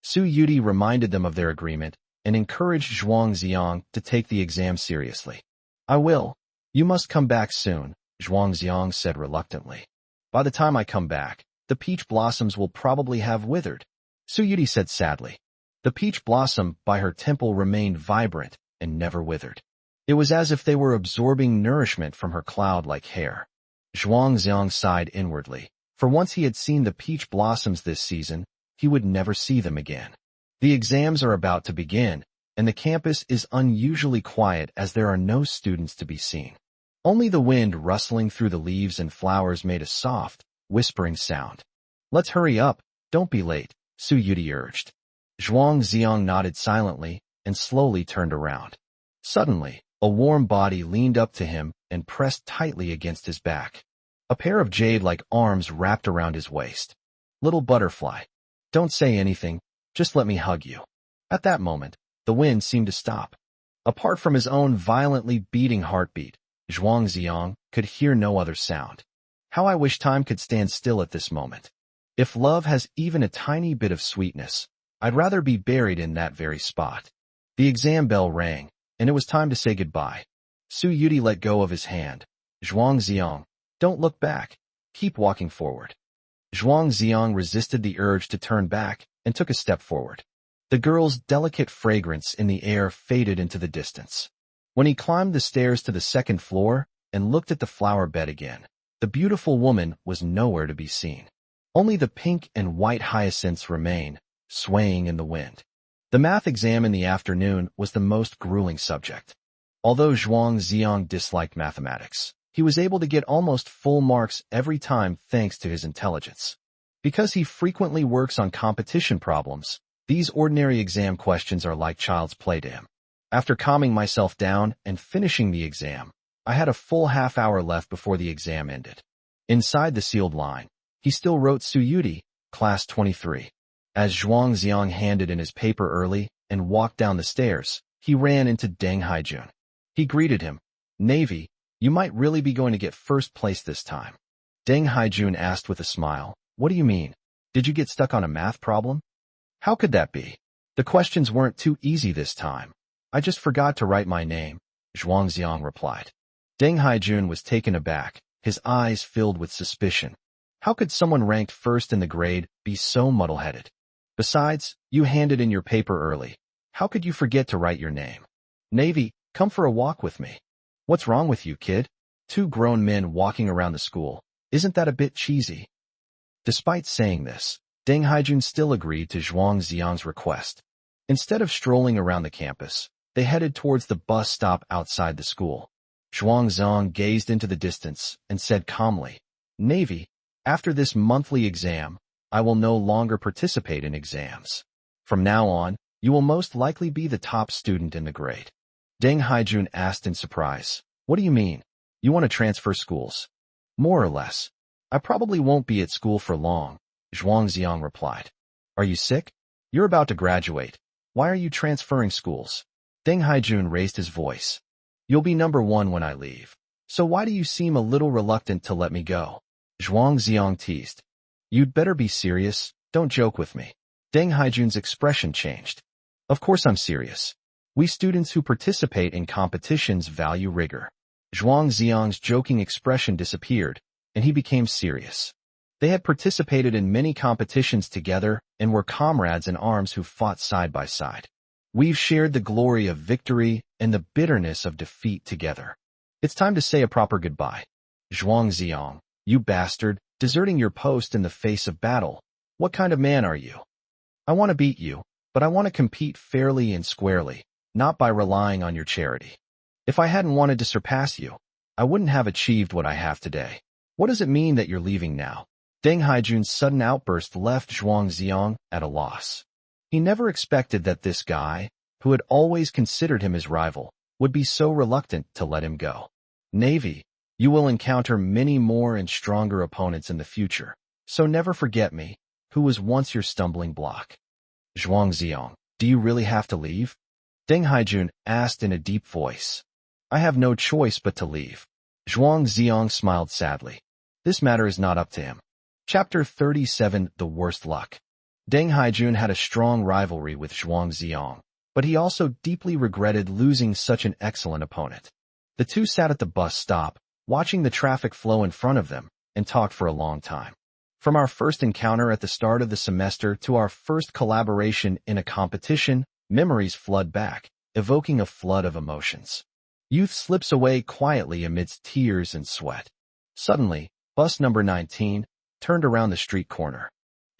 Su Yuti reminded them of their agreement and encouraged Zhuangziang to take the exam seriously. I will. You must come back soon, Zhuangziang said reluctantly. By the time I come back, the peach blossoms will probably have withered, Su Yuti said sadly. The peach blossom by her temple remained vibrant and never withered. It was as if they were absorbing nourishment from her cloud-like hair. Zhuangziang sighed inwardly. For once he had seen the peach blossoms this season, he would never see them again. The exams are about to begin, and the campus is unusually quiet as there are no students to be seen. Only the wind rustling through the leaves and flowers made a soft, whispering sound. Let's hurry up, don't be late, Su Yuti urged. Zhuangziang nodded silently and slowly turned around. Suddenly, a warm body leaned up to him and pressed tightly against his back. A pair of jade-like arms wrapped around his waist. Little butterfly, don't say anything, just let me hug you. At that moment, the wind seemed to stop. Apart from his own violently beating heartbeat, Zhuangziang could hear no other sound. How I wish time could stand still at this moment. If love has even a tiny bit of sweetness, I'd rather be buried in that very spot. The exam bell rang, and it was time to say goodbye. Su Yuti let go of his hand. Zhuangziang, don't look back. Keep walking forward. Zhuangziang resisted the urge to turn back and took a step forward. The girl's delicate fragrance in the air faded into the distance. When he climbed the stairs to the second floor and looked at the flower bed again, the beautiful woman was nowhere to be seen. Only the pink and white hyacinths remained, swaying in the wind. The math exam in the afternoon was the most grueling subject. Although Zhuangziang disliked mathematics, he was able to get almost full marks every time thanks to his intelligence. Because he frequently works on competition problems, these ordinary exam questions are like child's play to him. After calming myself down and finishing the exam, I had a full half-hour left before the exam ended. Inside the sealed line, he still wrote Su Yuti, Class 23. As Zhuangziang handed in his paper early and walked down the stairs, he ran into Deng Haijun. He greeted him. Navy, you might really be going to get first place this time. Deng Haijun asked with a smile. What do you mean? Did you get stuck on a math problem? How could that be? The questions weren't too easy this time. I just forgot to write my name, Zhuangziang replied. Deng Haijun was taken aback, his eyes filled with suspicion. How could someone ranked first in the grade be so muddle-headed? Besides, you handed in your paper early. How could you forget to write your name? Navy, come for a walk with me. What's wrong with you, kid? Two grown men walking around the school. Isn't that a bit cheesy? Despite saying this, Deng Haijun still agreed to Zhuangziang's request. Instead of strolling around the campus, they headed towards the bus stop outside the school. Zhuangziang gazed into the distance and said calmly, Navy, after this monthly exam, I will no longer participate in exams. From now on, you will most likely be the top student in the grade. Deng Haijun asked in surprise, What do you mean? You want to transfer schools? More or less. I probably won't be at school for long, Zhuangziang replied. Are you sick? You're about to graduate. Why are you transferring schools? Deng Haijun raised his voice. You'll be number one when I leave. So why do you seem a little reluctant to let me go? Zhuangziang teased. You'd better be serious. Don't joke with me. Deng Haijun's expression changed. Of course I'm serious. We students who participate in competitions value rigor. Zhuangziang's joking expression disappeared, and he became serious. They had participated in many competitions together and were comrades in arms who fought side by side. We've shared the glory of victory and the bitterness of defeat together. It's time to say a proper goodbye. Zhuangziang, you bastard, deserting your post in the face of battle. What kind of man are you? I want to beat you, but I want to compete fairly and squarely, not by relying on your charity. If I hadn't wanted to surpass you, I wouldn't have achieved what I have today. What does it mean that you're leaving now? Deng Haijun's sudden outburst left Zhuangziang at a loss. He never expected that this guy, who had always considered him his rival, would be so reluctant to let him go. Navy, you will encounter many more and stronger opponents in the future, so never forget me, who was once your stumbling block. Zhuangziang, do you really have to leave? Deng Haijun asked in a deep voice. I have no choice but to leave. Zhuangziang smiled sadly. This matter is not up to him. Chapter 37, The Worst Luck. Deng Haijun had a strong rivalry with Zhuangziang, but he also deeply regretted losing such an excellent opponent. The two sat at the bus stop, watching the traffic flow in front of them, and talked for a long time. From our first encounter at the start of the semester to our first collaboration in a competition, memories flood back, evoking a flood of emotions. Youth slips away quietly amidst tears and sweat. Suddenly, bus number 19 turned around the street corner.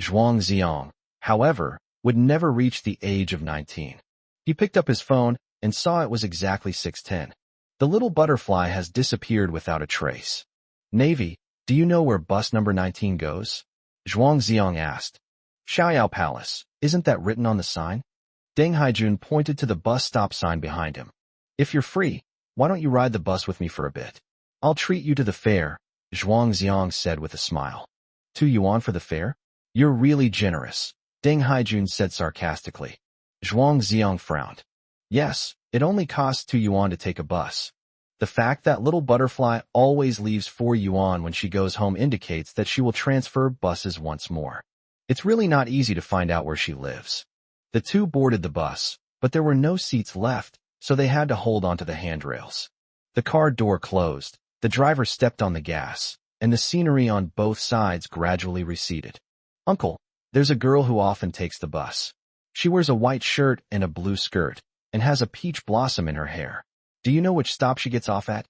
Zhuangziang, however, would never reach the age of 19. He picked up his phone and saw it was exactly 6:10. The little butterfly has disappeared without a trace. Navy, do you know where bus number 19 goes? Zhuangziang asked. Xiaoyao Palace, isn't that written on the sign? Deng Haijun pointed to the bus stop sign behind him. If you're free, why don't you ride the bus with me for a bit? I'll treat you to the fare, Zhuangziang said with a smile. 2 yuan for the fare? You're really generous, Deng Haijun said sarcastically. Zhuangziang frowned. Yes, it only costs 2 yuan to take a bus. The fact that little butterfly always leaves 4 yuan when she goes home indicates that she will transfer buses once more. It's really not easy to find out where she lives. The two boarded the bus, but there were no seats left, so they had to hold onto the handrails. The car door closed, the driver stepped on the gas, and the scenery on both sides gradually receded. Uncle, there's a girl who often takes the bus. She wears a white shirt and a blue skirt, and has a peach blossom in her hair. Do you know which stop she gets off at?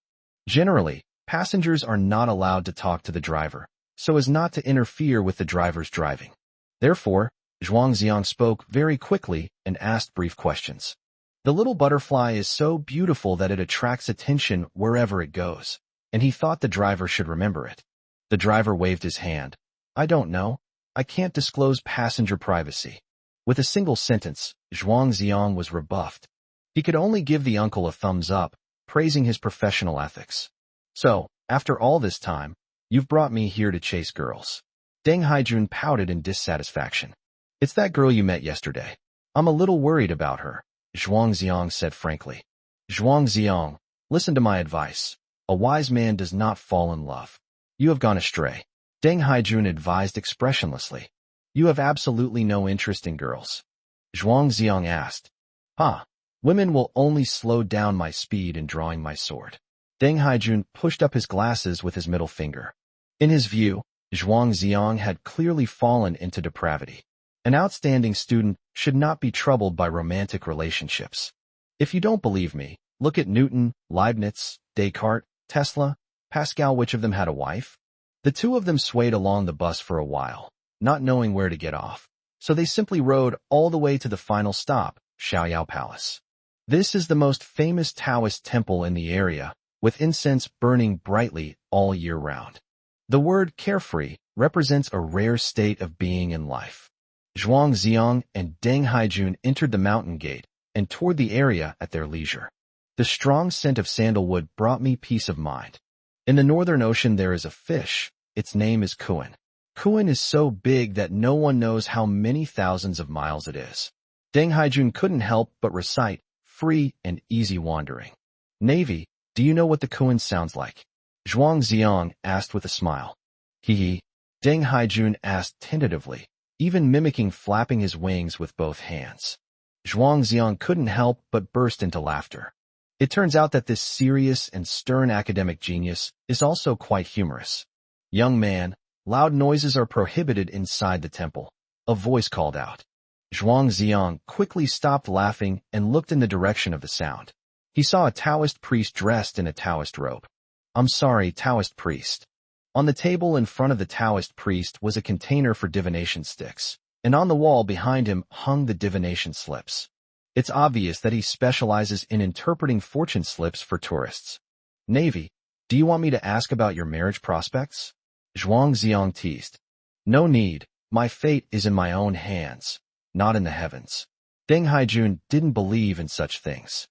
Generally, passengers are not allowed to talk to the driver, so as not to interfere with the driver's driving. Therefore, Zhuangziang spoke very quickly and asked brief questions. The little butterfly is so beautiful that it attracts attention wherever it goes, and he thought the driver should remember it. The driver waved his hand. I don't know. I can't disclose passenger privacy. With a single sentence, Zhuangziang was rebuffed. He could only give the uncle a thumbs up, praising his professional ethics. So, after all this time, you've brought me here to chase girls. Deng Haijun pouted in dissatisfaction. It's that girl you met yesterday. I'm a little worried about her, Zhuangziang said frankly. Zhuangziang, listen to my advice. A wise man does not fall in love. You have gone astray. Deng Haijun advised expressionlessly. You have absolutely no interest in girls. Zhuangziang asked. Women will only slow down my speed in drawing my sword. Deng Haijun pushed up his glasses with his middle finger. In his view, Zhuangziang had clearly fallen into depravity. An outstanding student should not be troubled by romantic relationships. If you don't believe me, look at Newton, Leibniz, Descartes, Tesla, Pascal. Which of them had a wife? The two of them swayed along the bus for a while, not knowing where to get off, so they simply rode all the way to the final stop, Xiaoyao Palace. This is the most famous Taoist temple in the area, with incense burning brightly all year round. The word carefree represents a rare state of being in life. Zhuangziang and Deng Haijun entered the mountain gate and toured the area at their leisure. The strong scent of sandalwood brought me peace of mind. In the Northern Ocean there is a fish. Its name is kuan. Kuan is so big that no one knows how many thousands of miles it is. Deng Haijun couldn't help but recite, free and easy wandering. Navy, do you know what the kuan sounds like? Zhuang Xiang asked with a smile. Hee. Deng Haijun asked tentatively, even mimicking flapping his wings with both hands. Zhuang Xiang couldn't help but burst into laughter. It turns out that this serious and stern academic genius is also quite humorous. Young man, loud noises are prohibited inside the temple, a voice called out. Zhuang Xiang quickly stopped laughing and looked in the direction of the sound. He saw a Taoist priest dressed in a Taoist robe. I'm sorry, Taoist priest. On the table in front of the Taoist priest was a container for divination sticks, and on the wall behind him hung the divination slips. It's obvious that he specializes in interpreting fortune slips for tourists. Navy, do you want me to ask about your marriage prospects? Zhuang Xiang teased. No need, my fate is in my own hands, not in the heavens. Deng Haijun didn't believe in such things.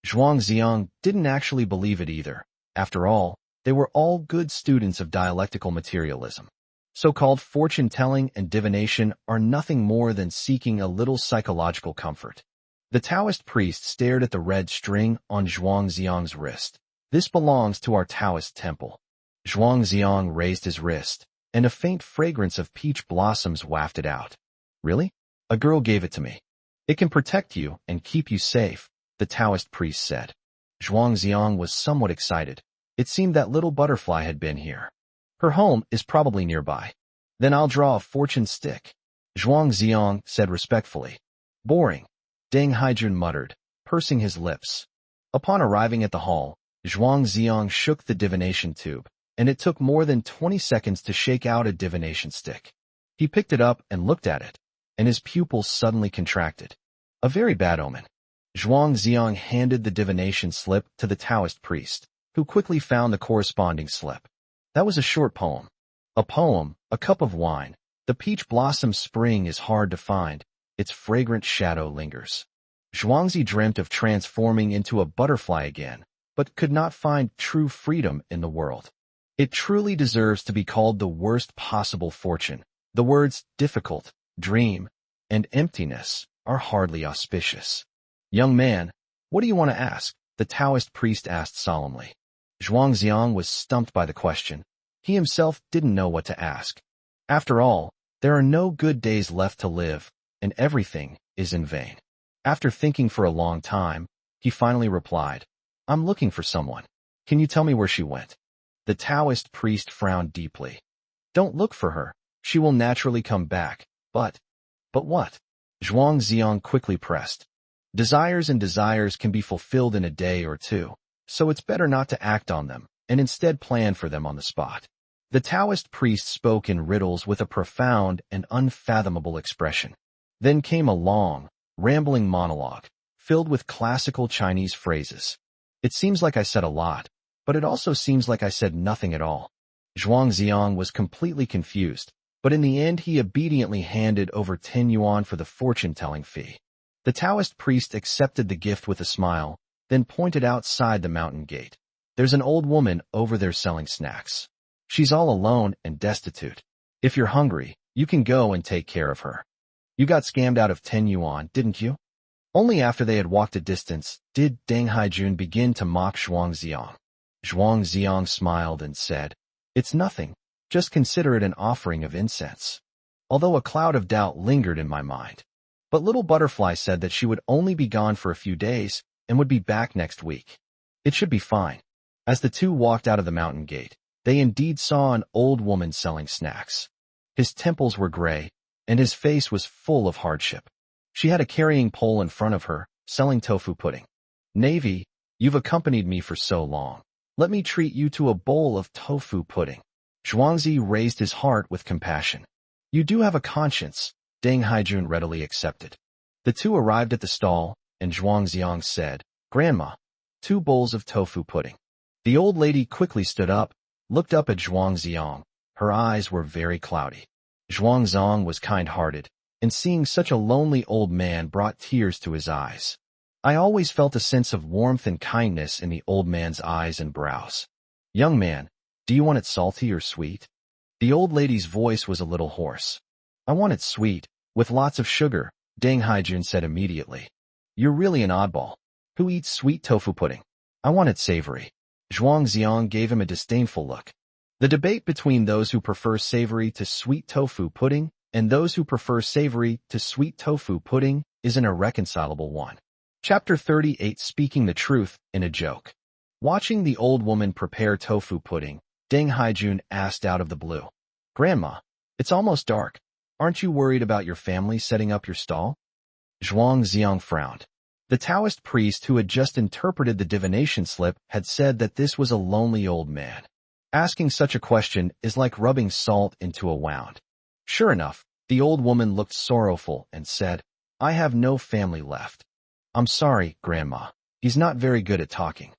Zhuang Xiang didn't actually believe it either. After all, they were all good students of dialectical materialism. So-called fortune-telling and divination are nothing more than seeking a little psychological comfort. The Taoist priest stared at the red string on Zhuang Xiang's wrist. This belongs to our Taoist temple. Zhuang Xiang raised his wrist, and a faint fragrance of peach blossoms wafted out. Really? A girl gave it to me. It can protect you and keep you safe, the Taoist priest said. Zhuang Xiang was somewhat excited. It seemed that little butterfly had been here. Her home is probably nearby. Then I'll draw a fortune stick. Zhuang Xiang said respectfully. Boring. Deng Haijun muttered, pursing his lips. Upon arriving at the hall, Zhuang Xiang shook the divination tube, and it took more than 20 seconds to shake out a divination stick. He picked it up and looked at it, and his pupils suddenly contracted. A very bad omen. Zhuang Xiang handed the divination slip to the Taoist priest, who quickly found the corresponding slip. That was a short poem. A poem, a cup of wine. The peach blossom spring is hard to find. Its fragrant shadow lingers. Zhuangzi dreamt of transforming into a butterfly again, but could not find true freedom in the world. It truly deserves to be called the worst possible fortune. The words difficult, dream, and emptiness are hardly auspicious. Young man, what do you want to ask? The Taoist priest asked solemnly. Zhuang Xiang was stumped by the question. He himself didn't know what to ask. After all, there are no good days left to live, and everything is in vain. After thinking for a long time, he finally replied, I'm looking for someone. Can you tell me where she went? The Taoist priest frowned deeply. Don't look for her. She will naturally come back. But what? Zhuang Xiang quickly pressed. Desires and desires can be fulfilled in a day or two, so it's better not to act on them, and instead plan for them on the spot. The Taoist priest spoke in riddles with a profound and unfathomable expression. Then came a long, rambling monologue, filled with classical Chinese phrases. It seems like I said a lot, but it also seems like I said nothing at all. Zhuang Xiang was completely confused, but in the end he obediently handed over 10 yuan for the fortune-telling fee. The Taoist priest accepted the gift with a smile, then pointed outside the mountain gate. There's an old woman over there selling snacks. She's all alone and destitute. If you're hungry, you can go and take care of her. You got scammed out of 10 yuan, didn't you? Only after they had walked a distance did Deng Haijun begin to mock Zhuang Xiang. Zhuang Xiang smiled and said, It's nothing. Just consider it an offering of incense. Although a cloud of doubt lingered in my mind. But Little Butterfly said that she would only be gone for a few days and would be back next week. It should be fine. As the two walked out of the mountain gate, they indeed saw an old woman selling snacks. His temples were gray, and his face was full of hardship. She had a carrying pole in front of her, selling tofu pudding. Navy, you've accompanied me for so long. Let me treat you to a bowl of tofu pudding. Zhuangzi raised his heart with compassion. You do have a conscience, Deng Haijun readily accepted. The two arrived at the stall, and Zhuang Xiang said, Grandma, 2 bowls of tofu pudding. The old lady quickly stood up, looked up at Zhuang Xiang. Her eyes were very cloudy. Zhuang Xiang was kind-hearted, and seeing such a lonely old man brought tears to his eyes. I always felt a sense of warmth and kindness in the old man's eyes and brows. Young man, do you want it salty or sweet? The old lady's voice was a little hoarse. I want it sweet, with lots of sugar, Deng Haijun said immediately. You're really an oddball. Who eats sweet tofu pudding? I want it savory. Zhuang Xiang gave him a disdainful look. The debate between those who prefer savory to sweet tofu pudding and those who prefer savory to sweet tofu pudding is an irreconcilable one. Chapter 38 Speaking the Truth in a Joke. Watching the old woman prepare tofu pudding, Deng Haijun asked out of the blue. Grandma, it's almost dark. Aren't you worried about your family setting up your stall? Zhuang Xiang frowned. The Taoist priest who had just interpreted the divination slip had said that this was a lonely old man. Asking such a question is like rubbing salt into a wound. Sure enough, the old woman looked sorrowful and said, I have no family left. I'm sorry, Grandma. He's not very good at talking.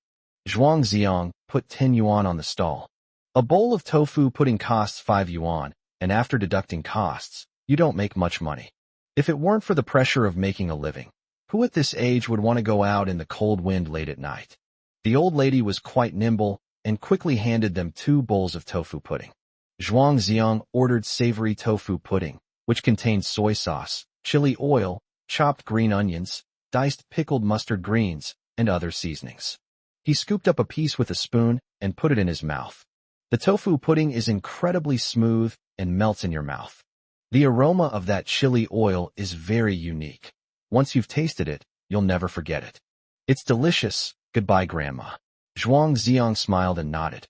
Zhuang Xiang put 10 yuan on the stall. A bowl of tofu pudding costs 5 yuan, and after deducting costs, you don't make much money. If it weren't for the pressure of making a living, who at this age would want to go out in the cold wind late at night? The old lady was quite nimble and quickly handed them 2 bowls of tofu pudding. Zhuang Xiang ordered savory tofu pudding, which contained soy sauce, chili oil, chopped green onions, diced pickled mustard greens, and other seasonings. He scooped up a piece with a spoon and put it in his mouth. The tofu pudding is incredibly smooth and melts in your mouth. The aroma of that chili oil is very unique. Once you've tasted it, you'll never forget it. It's delicious. Goodbye, Grandma. Zhuang Xiang smiled and nodded.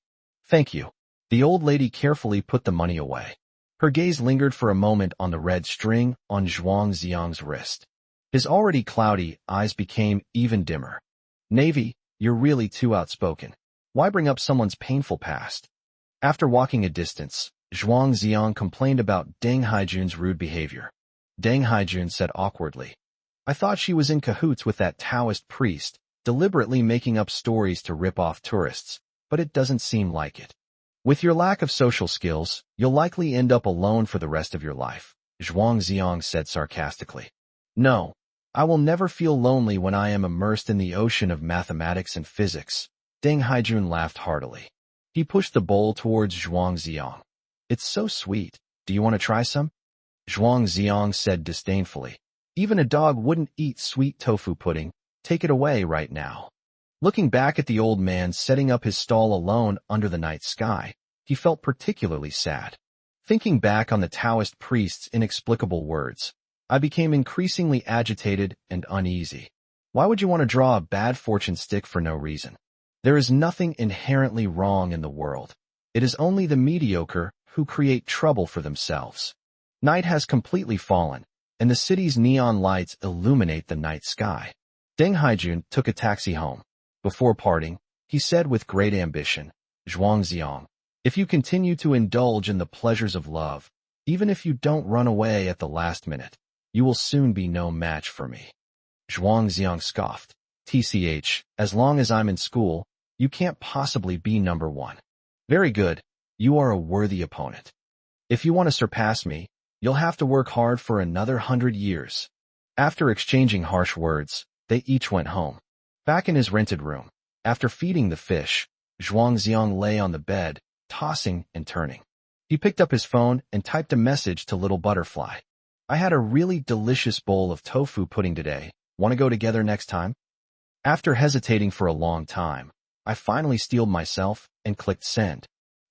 Thank you. The old lady carefully put the money away. Her gaze lingered for a moment on the red string on Zhuang Xiang's wrist. His already cloudy eyes became even dimmer. Navy, you're really too outspoken. Why bring up someone's painful past? After walking a distance, Zhuang Xiang complained about Deng Haijun's rude behavior. Deng Haijun said awkwardly, I thought she was in cahoots with that Taoist priest, deliberately making up stories to rip off tourists, but it doesn't seem like it. With your lack of social skills, you'll likely end up alone for the rest of your life, Zhuang Xiang said sarcastically. No, I will never feel lonely when I am immersed in the ocean of mathematics and physics. Deng Haijun laughed heartily. He pushed the bowl towards Zhuang Xiang. It's so sweet. Do you want to try some? Zhuang Xiang said disdainfully. Even a dog wouldn't eat sweet tofu pudding. Take it away right now. Looking back at the old man setting up his stall alone under the night sky, he felt particularly sad. Thinking back on the Taoist priest's inexplicable words, I became increasingly agitated and uneasy. Why would you want to draw a bad fortune stick for no reason? There is nothing inherently wrong in the world. It is only the mediocre who create trouble for themselves. Night has completely fallen, and the city's neon lights illuminate the night sky. Deng Haijun took a taxi home. Before parting, he said with great ambition, Zhuang Xiang, if you continue to indulge in the pleasures of love, even if you don't run away at the last minute, you will soon be no match for me. Zhuang Xiang scoffed. TCH, as long as I'm in school, you can't possibly be number 1. Very good. You are a worthy opponent. If you want to surpass me, you'll have to work hard for another 100 years. After exchanging harsh words, they each went home. Back in his rented room, after feeding the fish, Zhuang Xiang lay on the bed, tossing and turning. He picked up his phone and typed a message to Little Butterfly. I had a really delicious bowl of tofu pudding today. Want to go together next time? After hesitating for a long time, I finally steeled myself and clicked send.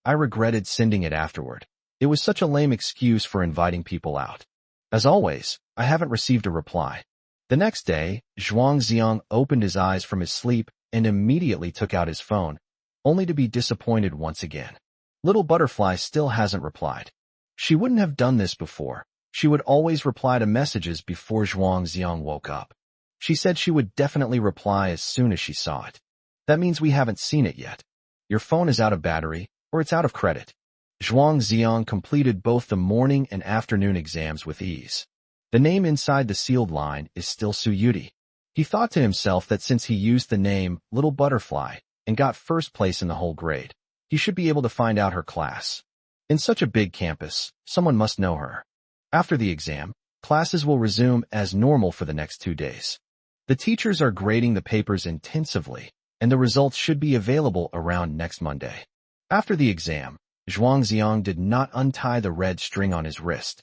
I regretted sending it afterward. It was such a lame excuse for inviting people out. As always, I haven't received a reply. The next day, Zhuang Xiang opened his eyes from his sleep and immediately took out his phone, only to be disappointed once again. Little Butterfly still hasn't replied. She wouldn't have done this before. She would always reply to messages before Zhuang Xiang woke up. She said she would definitely reply as soon as she saw it. That means we haven't seen it yet. Your phone is out of battery, or it's out of credit. Zhuang Xiang completed both the morning and afternoon exams with ease. The name inside the sealed line is still Suyuti. He thought to himself that since he used the name Little Butterfly and got first place in the whole grade, he should be able to find out her class. In such a big campus, someone must know her. After the exam, classes will resume as normal for the next 2 days. The teachers are grading the papers intensively, and the results should be available around next Monday. After the exam, Zhuangziang did not untie the red string on his wrist.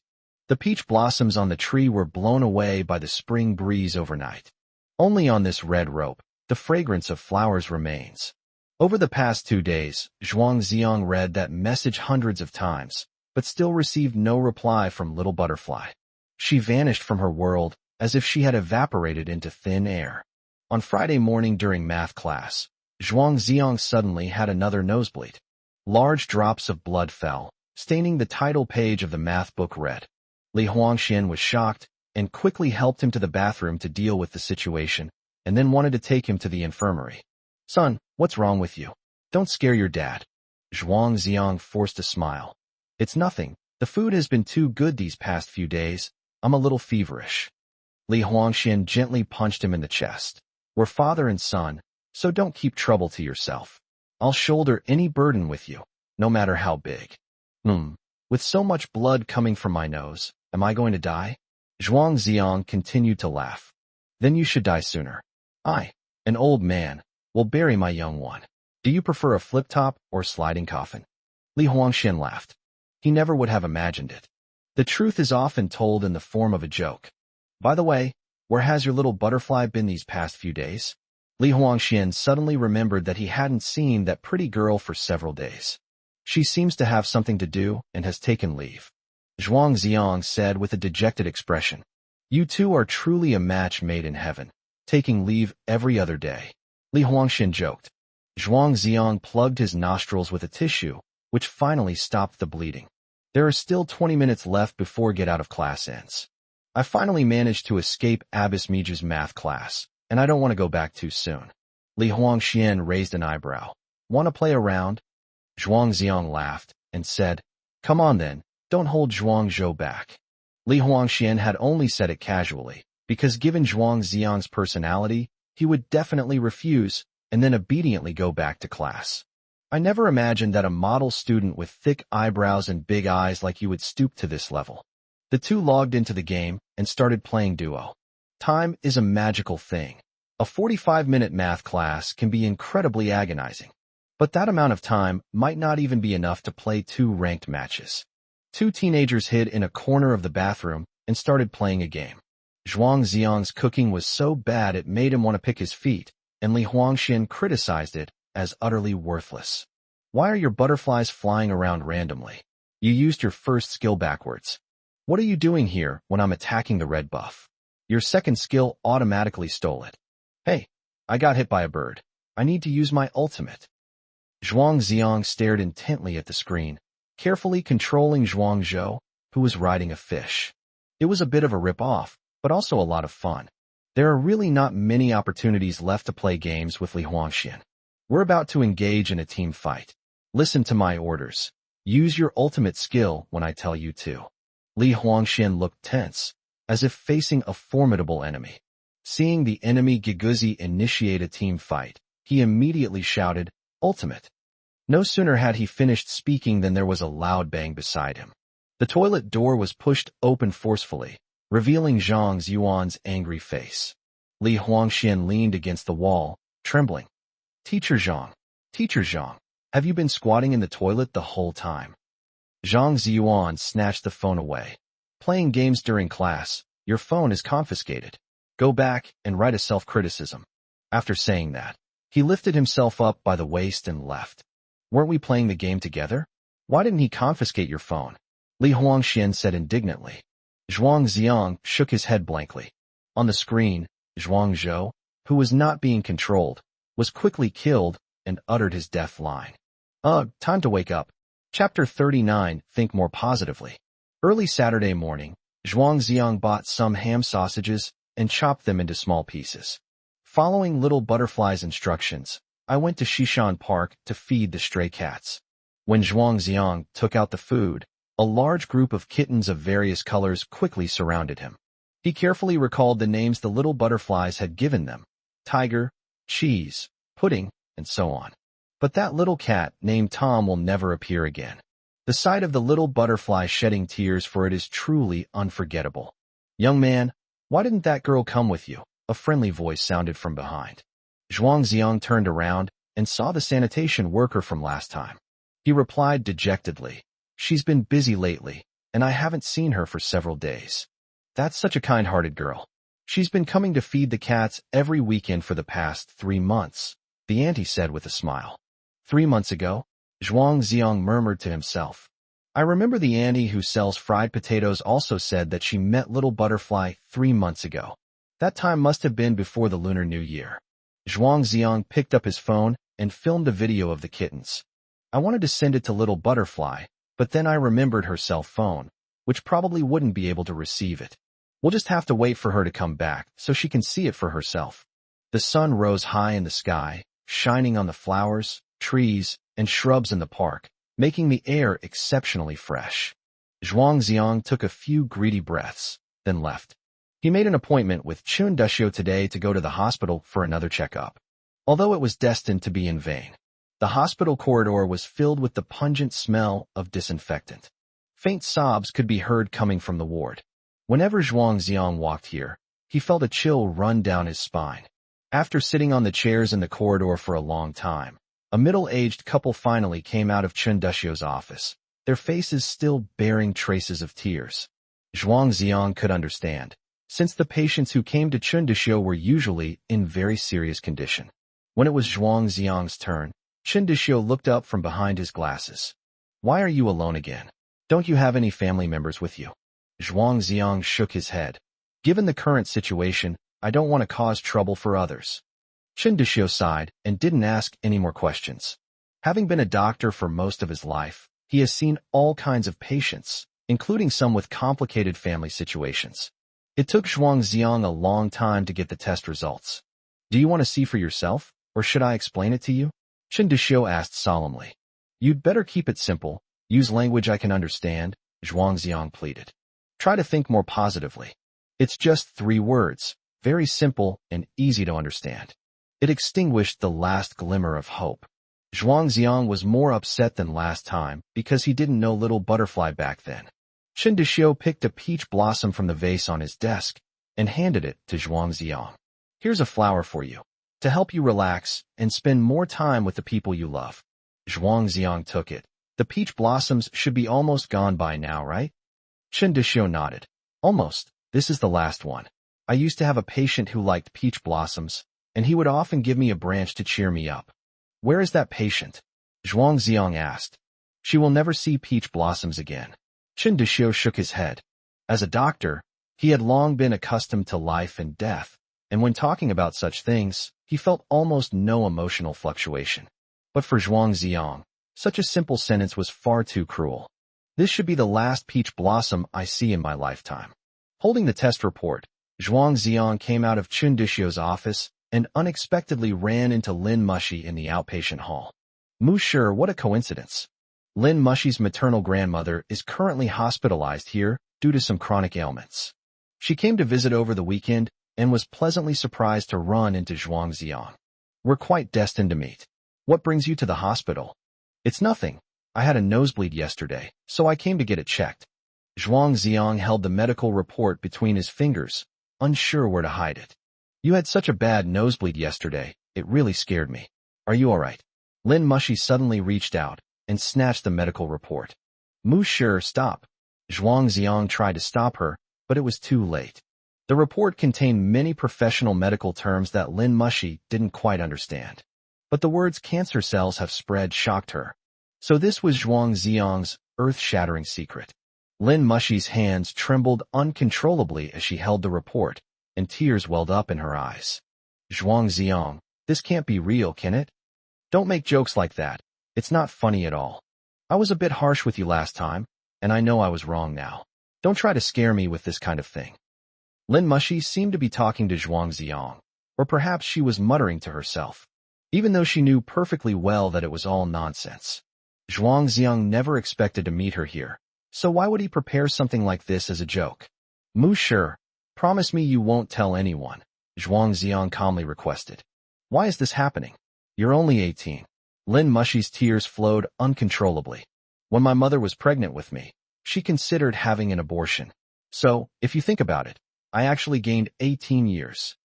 The peach blossoms on the tree were blown away by the spring breeze overnight. Only on this red rope, the fragrance of flowers remains. Over the past 2 days, Zhuangziang read that message hundreds of times, but still received no reply from Little Butterfly. She vanished from her world as if she had evaporated into thin air. On Friday morning during math class, Zhuangziang suddenly had another nosebleed. Large drops of blood fell, staining the title page of the math book red. Li Huangxian was shocked and quickly helped him to the bathroom to deal with the situation, and then wanted to take him to the infirmary. "Son, what's wrong with you? Don't scare your dad." Zhuangziang forced a smile. "It's nothing. The food has been too good these past few days. I'm a little feverish." Li Huangxian gently punched him in the chest. "We're father and son, so don't keep trouble to yourself. I'll shoulder any burden with you, no matter how big." With so much blood coming from my nose, am I going to die?" Zhuangziang continued to laugh. "Then you should die sooner. I, an old man, will bury my young one. Do you prefer a flip-top or sliding coffin?" Li Huangxian laughed. He never would have imagined it. The truth is often told in the form of a joke. "By the way, where has your little butterfly been these past few days?" Li Huangxian suddenly remembered that he hadn't seen that pretty girl for several days. "She seems to have something to do and has taken leave," Zhuangziang said with a dejected expression. "You two are truly a match made in heaven, taking leave every other day," Li Huangxian joked. Zhuangziang plugged his nostrils with a tissue, which finally stopped the bleeding. "There are still 20 minutes left before get out of class ends. I finally managed to escape Abbas Miju's math class, and I don't want to go back too soon." Li Huangxian raised an eyebrow. "Want to play around?" Zhuangziang laughed and said, "Come on then, don't hold Zhuangzhou back." Li Huangxian had only said it casually, because given Zhuangziang's personality, he would definitely refuse and then obediently go back to class. "I never imagined that a model student with thick eyebrows and big eyes like you would stoop to this level." The two logged into the game and started playing duo. Time is a magical thing. A 45-minute math class can be incredibly agonizing. But that amount of time might not even be enough to play 2 ranked matches. 2 teenagers hid in a corner of the bathroom and started playing a game. Zhuangziang's cooking was so bad it made him want to pick his feet, and Li Huangxian criticized it as utterly worthless. "Why are your butterflies flying around randomly? You used your first skill backwards. What are you doing here when I'm attacking the red buff? Your second skill automatically stole it. Hey, I got hit by a bird. I need to use my ultimate." Zhuangziang stared intently at the screen, carefully controlling Zhuangzhou, who was riding a fish. It was a bit of a rip-off, but also a lot of fun. There are really not many opportunities left to play games with Li Huangxian. We're about to engage in a team fight. Listen to my orders. Use your ultimate skill when I tell you to. Li Huangxian looked tense, as if facing a formidable enemy. Seeing the enemy Giguzi initiate a team fight, he immediately shouted, "Ultimate." No sooner had he finished speaking than there was a loud bang beside him. The toilet door was pushed open forcefully, revealing Zhang Yuan's angry face. Li Huangxian leaned against the wall, trembling. Teacher Zhang, have you been squatting in the toilet the whole time?" Zhang Yuan snatched the phone away. "Playing games during class, your phone is confiscated. Go back and write a self-criticism." After saying that, he lifted himself up by the waist and left. "Weren't we playing the game together? Why didn't he confiscate your phone?" Li Huangxian said indignantly. Zhuangziang shook his head blankly. On the screen, Zhuangzhou, who was not being controlled, was quickly killed and uttered his death line. Time to wake up. Chapter 39, Think More Positively. Early Saturday morning, Zhuangziang bought some ham sausages and chopped them into small pieces. Following Little Butterfly's instructions, I went to Shishan Park to feed the stray cats. When Zhuangziang took out the food, a large group of kittens of various colors quickly surrounded him. He carefully recalled the names the little butterflies had given them: tiger, cheese, pudding, and so on. But that little cat named Tom will never appear again. The sight of the little butterfly shedding tears for it is truly unforgettable. "Young man, why didn't that girl come with you?" A friendly voice sounded from behind. Zhuang Xiang turned around and saw the sanitation worker from last time. He replied dejectedly, "She's been busy lately, and I haven't seen her for several days." "That's such a kind-hearted girl. She's been coming to feed the cats every weekend for the past 3 months, the auntie said with a smile. 3 months ago? Zhuang Xiang murmured to himself. I remember the auntie who sells fried potatoes also said that she met Little Butterfly 3 months ago. That time must have been before the Lunar New Year. Zhuang Xiang picked up his phone and filmed a video of the kittens. I wanted to send it to Little Butterfly, but then I remembered her cell phone, which probably wouldn't be able to receive it. We'll just have to wait for her to come back so she can see it for herself. The sun rose high in the sky, shining on the flowers, trees, and shrubs in the park, making the air exceptionally fresh. Zhuang Xiang took a few greedy breaths, then left. He made an appointment with Chun Dushio today to go to the hospital for another checkup. Although it was destined to be in vain, the hospital corridor was filled with the pungent smell of disinfectant. Faint sobs could be heard coming from the ward. Whenever Zhuang Xiang walked here, he felt a chill run down his spine. After sitting on the chairs in the corridor for a long time, a middle-aged couple finally came out of Chun Dushio's office, their faces still bearing traces of tears. Zhuang Xiang could understand, since the patients who came to Chun Dushio were usually in very serious condition. When it was Zhuang Xiang's turn, Chun Dushio looked up from behind his glasses. Why are you alone again? Don't you have any family members with you? Zhuang Xiang shook his head. Given the current situation, I don't want to cause trouble for others. Chun Dushio sighed and didn't ask any more questions. Having been a doctor for most of his life, he has seen all kinds of patients, including some with complicated family situations. It took Zhuang Xiang a long time to get the test results. Do you want to see for yourself, or should I explain it to you? Chun Dushio asked solemnly. You'd better keep it simple, use language I can understand, Zhuang Xiang pleaded. Try to think more positively. It's just 3 words, very simple and easy to understand. It extinguished the last glimmer of hope. Zhuang Xiang was more upset than last time because he didn't know Little Butterfly back then. Chun Dushio picked a peach blossom from the vase on his desk and handed it to Zhuang Xiang. Here's a flower for you, to help you relax and spend more time with the people you love. Zhuang Xiang took it. The peach blossoms should be almost gone by now, right? Chun Dushio nodded. Almost. This is the last one. I used to have a patient who liked peach blossoms, and he would often give me a branch to cheer me up. Where is that patient? Zhuang Xiang asked. She will never see peach blossoms again. Chun Dushio shook his head. As a doctor, he had long been accustomed to life and death, and when talking about such things, he felt almost no emotional fluctuation. But for Zhuang Xiang, such a simple sentence was far too cruel. This should be the last peach blossom I see in my lifetime. Holding the test report, Zhuang Xiang came out of Chun Dushio's office and unexpectedly ran into Lin Mushi in the outpatient hall. Sure, what a coincidence. Lin Mushi's maternal grandmother is currently hospitalized here due to some chronic ailments. She came to visit over the weekend and was pleasantly surprised to run into Zhuang Xiang. We're quite destined to meet. What brings you to the hospital? It's nothing. I had a nosebleed yesterday, so I came to get it checked. Zhuang Xiang held the medical report between his fingers, unsure where to hide it. You had such a bad nosebleed yesterday, it really scared me. Are you all right? Lin Mushi suddenly reached out and snatched the medical report. Sure, stop. Zhuang Xiang tried to stop her, but it was too late. The report contained many professional medical terms that Lin Mushi didn't quite understand. But the words cancer cells have spread shocked her. So this was Zhuang Xiang's earth-shattering secret. Lin Mushi's hands trembled uncontrollably as she held the report, and tears welled up in her eyes. Zhuang Xiang, this can't be real, can it? Don't make jokes like that. It's not funny at all. I was a bit harsh with you last time, and I know I was wrong now. Don't try to scare me with this kind of thing. Lin Mushi seemed to be talking to Zhuang Xiang, or perhaps she was muttering to herself, even though she knew perfectly well that it was all nonsense. Zhuang Xiang never expected to meet her here, so why would he prepare something like this as a joke? Sure, promise me you won't tell anyone, Zhuang Xiang calmly requested. Why is this happening? You're only 18. Lin Mushi's tears flowed uncontrollably. When my mother was pregnant with me, she considered having an abortion. So, if you think about it, I actually gained 18 years.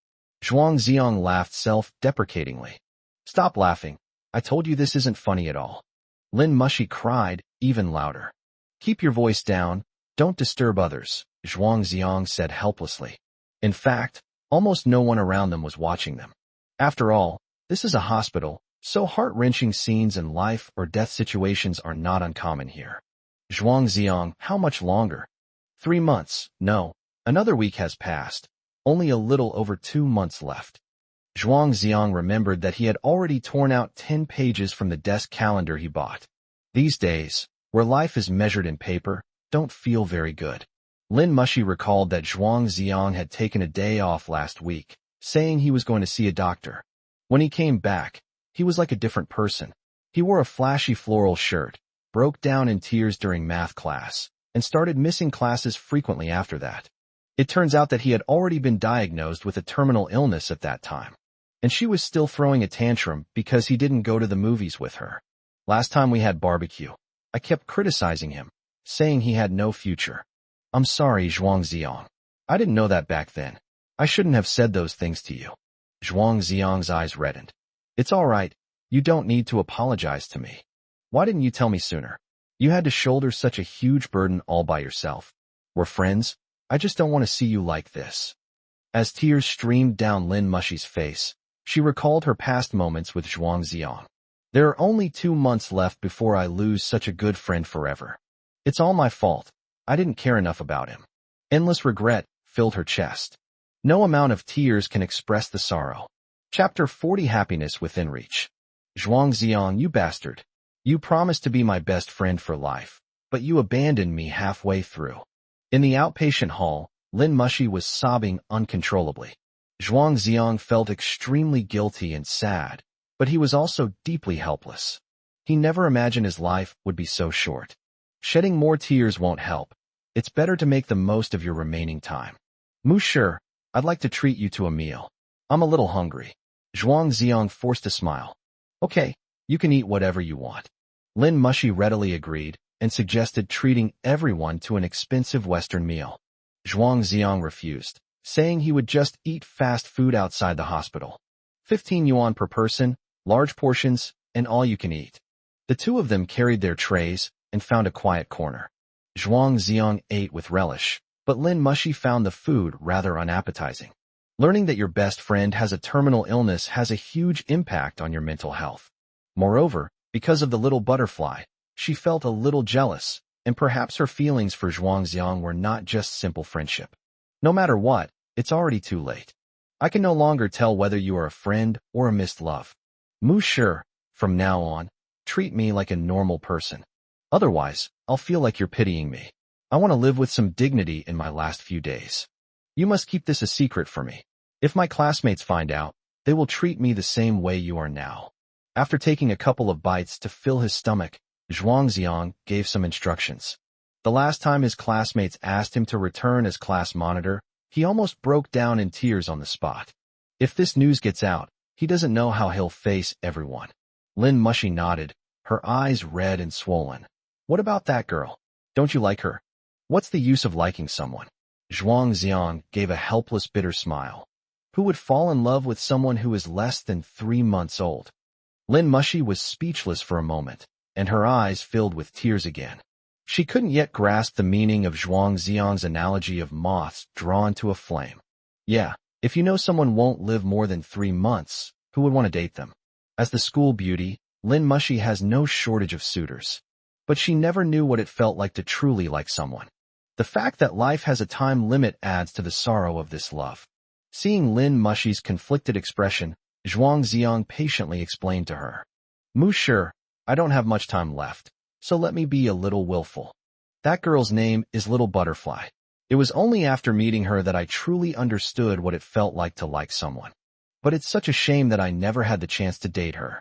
Zhuang Ziong laughed self-deprecatingly. Stop laughing. I told you this isn't funny at all. Lin Mushi cried, even louder. Keep your voice down. Don't disturb others, Zhuang Ziong said helplessly. In fact, almost no one around them was watching them. After all, this is a hospital, so heart-wrenching scenes and life or death situations are not uncommon here. Zhuang Ziong, how much longer? 3 months, no. Another week has passed. Only a little over 2 months left. Zhuang Ziong remembered that he had already torn out 10 pages from the desk calendar he bought. These days, where life is measured in paper, don't feel very good. Lin Mushi recalled that Zhuang Ziong had taken a day off last week, saying he was going to see a doctor. When he came back, he was like a different person. He wore a flashy floral shirt, broke down in tears during math class, and started missing classes frequently after that. It turns out that he had already been diagnosed with a terminal illness at that time. And she was still throwing a tantrum because he didn't go to the movies with her. Last time we had barbecue, I kept criticizing him, saying he had no future. I'm sorry, Zhuang Ziong. I didn't know that back then. I shouldn't have said those things to you. Zhuang Ziong's eyes reddened. It's all right. You don't need to apologize to me. Why didn't you tell me sooner? You had to shoulder such a huge burden all by yourself. We're friends. I just don't want to see you like this. As tears streamed down Lin Mushi's face, she recalled her past moments with Zhuang Ziong. There are only 2 months left before I lose such a good friend forever. It's all my fault. I didn't care enough about him. Endless regret filled her chest. No amount of tears can express the sorrow. Chapter 40 Happiness Within Reach. Zhuang Ziong, you bastard. You promised to be my best friend for life, but you abandoned me halfway through. In the outpatient hall, Lin Mushi was sobbing uncontrollably. Zhuang Ziong felt extremely guilty and sad, but he was also deeply helpless. He never imagined his life would be so short. Shedding more tears won't help. It's better to make the most of your remaining time. Musher, I'd like to treat you to a meal. I'm a little hungry. Zhuang Ziong forced a smile. Okay, you can eat whatever you want. Lin Mushi readily agreed and suggested treating everyone to an expensive Western meal. Zhuang Ziong refused, saying he would just eat fast food outside the hospital. 15 yuan per person, large portions, and all you can eat. The two of them carried their trays and found a quiet corner. Zhuang Ziong ate with relish, but Lin Mushi found the food rather unappetizing. Learning that your best friend has a terminal illness has a huge impact on your mental health. Moreover, because of the little butterfly, she felt a little jealous, and perhaps her feelings for Zhuang Ziong were not just simple friendship. No matter what, it's already too late. I can no longer tell whether you are a friend or a missed love. Musher, from now on, treat me like a normal person. Otherwise, I'll feel like you're pitying me. I want to live with some dignity in my last few days. You must keep this a secret for me. If my classmates find out, they will treat me the same way you are now. After taking a couple of bites to fill his stomach, Zhuang Ziong gave some instructions. The last time his classmates asked him to return as class monitor, he almost broke down in tears on the spot. If this news gets out, he doesn't know how he'll face everyone. Lin Mushi nodded, her eyes red and swollen. What about that girl? Don't you like her? What's the use of liking someone? Zhuang Ziong gave a helpless, bitter smile. Who would fall in love with someone who is less than 3 months old? Lin Mushi was speechless for a moment, and her eyes filled with tears again. She couldn't yet grasp the meaning of Zhuang Ziong's analogy of moths drawn to a flame. Yeah, if you know someone won't live more than 3 months, who would want to date them? As the school beauty, Lin Mushi has no shortage of suitors. But she never knew what it felt like to truly like someone. The fact that life has a time limit adds to the sorrow of this love. Seeing Lin Mushi's conflicted expression, Zhuang Ziong patiently explained to her. Musher, I don't have much time left, so let me be a little willful. That girl's name is Little Butterfly. It was only after meeting her that I truly understood what it felt like to like someone. But it's such a shame that I never had the chance to date her.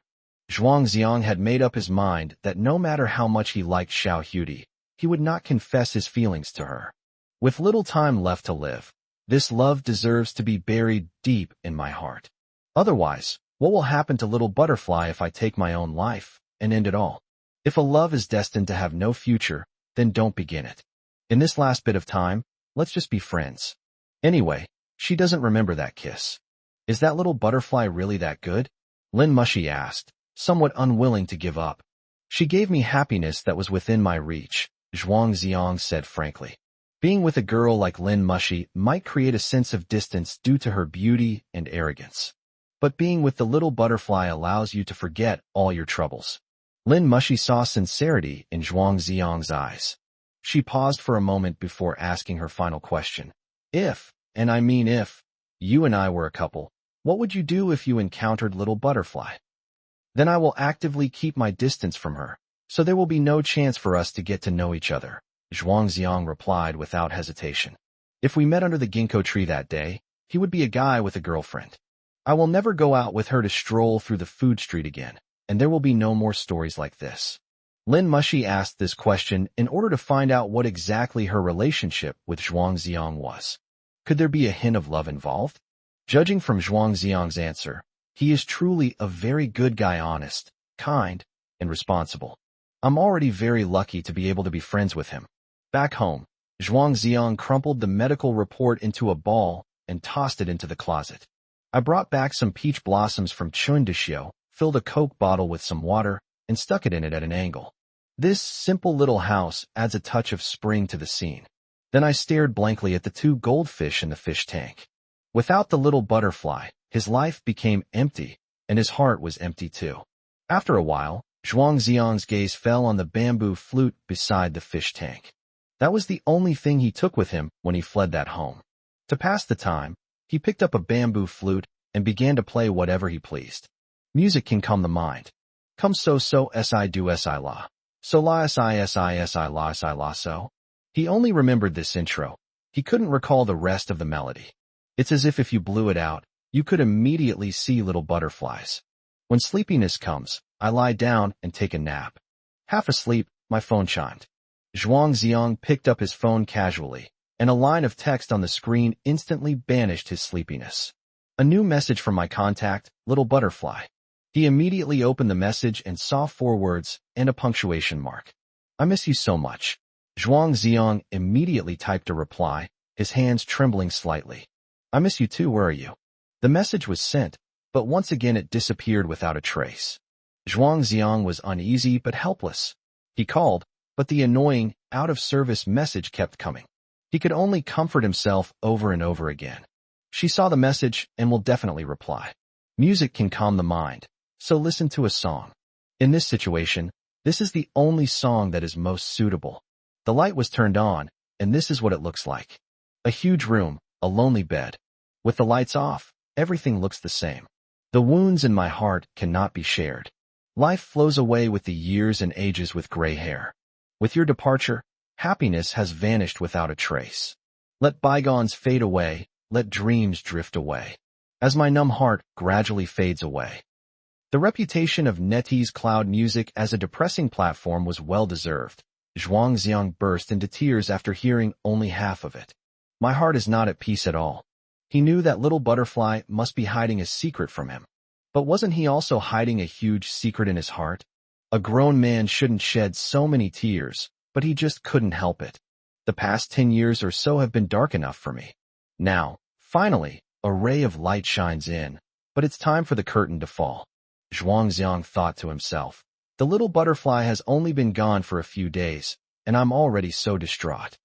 Zhuang Ziong had made up his mind that no matter how much he liked Xiao Huti, he would not confess his feelings to her. With little time left to live, this love deserves to be buried deep in my heart. Otherwise, what will happen to Little Butterfly if I take my own life and end it all? If a love is destined to have no future, then don't begin it. In this last bit of time, let's just be friends. Anyway, she doesn't remember that kiss. Is that little butterfly really that good? Lin Mushi asked, somewhat unwilling to give up. She gave me happiness that was within my reach, Zhuang Xiang said frankly. Being with a girl like Lin Mushi might create a sense of distance due to her beauty and arrogance. But being with the little butterfly allows you to forget all your troubles. Lin Mushi saw sincerity in Zhuang Xiang's eyes. She paused for a moment before asking her final question. If, and I mean if, you and I were a couple, what would you do if you encountered little butterfly? Then I will actively keep my distance from her, so there will be no chance for us to get to know each other, Zhuang Xiang replied without hesitation. If we met under the ginkgo tree that day, he would be a guy with a girlfriend. I will never go out with her to stroll through the food street again, and there will be no more stories like this. Lin Mushi asked this question in order to find out what exactly her relationship with Zhuang Xiang was. Could there be a hint of love involved? Judging from Zhuang Xiang's answer, he is truly a very good guy, honest, kind, and responsible. I'm already very lucky to be able to be friends with him. Back home, Zhuang Xiang crumpled the medical report into a ball and tossed it into the closet. I brought back some peach blossoms from Chundishio, filled a Coke bottle with some water, and stuck it in it at an angle. This simple little house adds a touch of spring to the scene. Then I stared blankly at the 2 goldfish in the fish tank. Without the little butterfly, his life became empty, and his heart was empty too. After a while, Zhuang Xiang's gaze fell on the bamboo flute beside the fish tank. That was the only thing he took with him when he fled that home. To pass the time, he picked up a bamboo flute and began to play whatever he pleased. Music can calm the mind. Come so si do si la. So la si la so. He only remembered this intro. He couldn't recall the rest of the melody. It's as if you blew it out, you could immediately see little butterflies. When sleepiness comes, I lie down and take a nap. Half asleep, my phone chimed. Zhuang Xiang picked up his phone casually, and a line of text on the screen instantly banished his sleepiness. A new message from my contact, little butterfly. He immediately opened the message and saw 4 words and a punctuation mark. I miss you so much. Zhuang Xiang immediately typed a reply, his hands trembling slightly. I miss you too, where are you? The message was sent, but once again it disappeared without a trace. Zhuang Xiang was uneasy but helpless. He called, but the annoying, out-of-service message kept coming. He could only comfort himself over and over again. She saw the message and will definitely reply. Music can calm the mind, so listen to a song. In this situation, this is the only song that is most suitable. The light was turned on, and this is what it looks like. A huge room, a lonely bed. With the lights off, everything looks the same. The wounds in my heart cannot be shared. Life flows away with the years and ages with gray hair. With your departure, happiness has vanished without a trace. Let bygones fade away, let dreams drift away. As my numb heart gradually fades away. The reputation of NetEase cloud music as a depressing platform was well-deserved. Zhuang Xiang burst into tears after hearing only half of it. My heart is not at peace at all. He knew that little butterfly must be hiding a secret from him. But wasn't he also hiding a huge secret in his heart? A grown man shouldn't shed so many tears, but he just couldn't help it. The past 10 years or so have been dark enough for me. Now, finally, a ray of light shines in, but it's time for the curtain to fall. Zhuang Xiang thought to himself. The little butterfly has only been gone for a few days, and I'm already so distraught.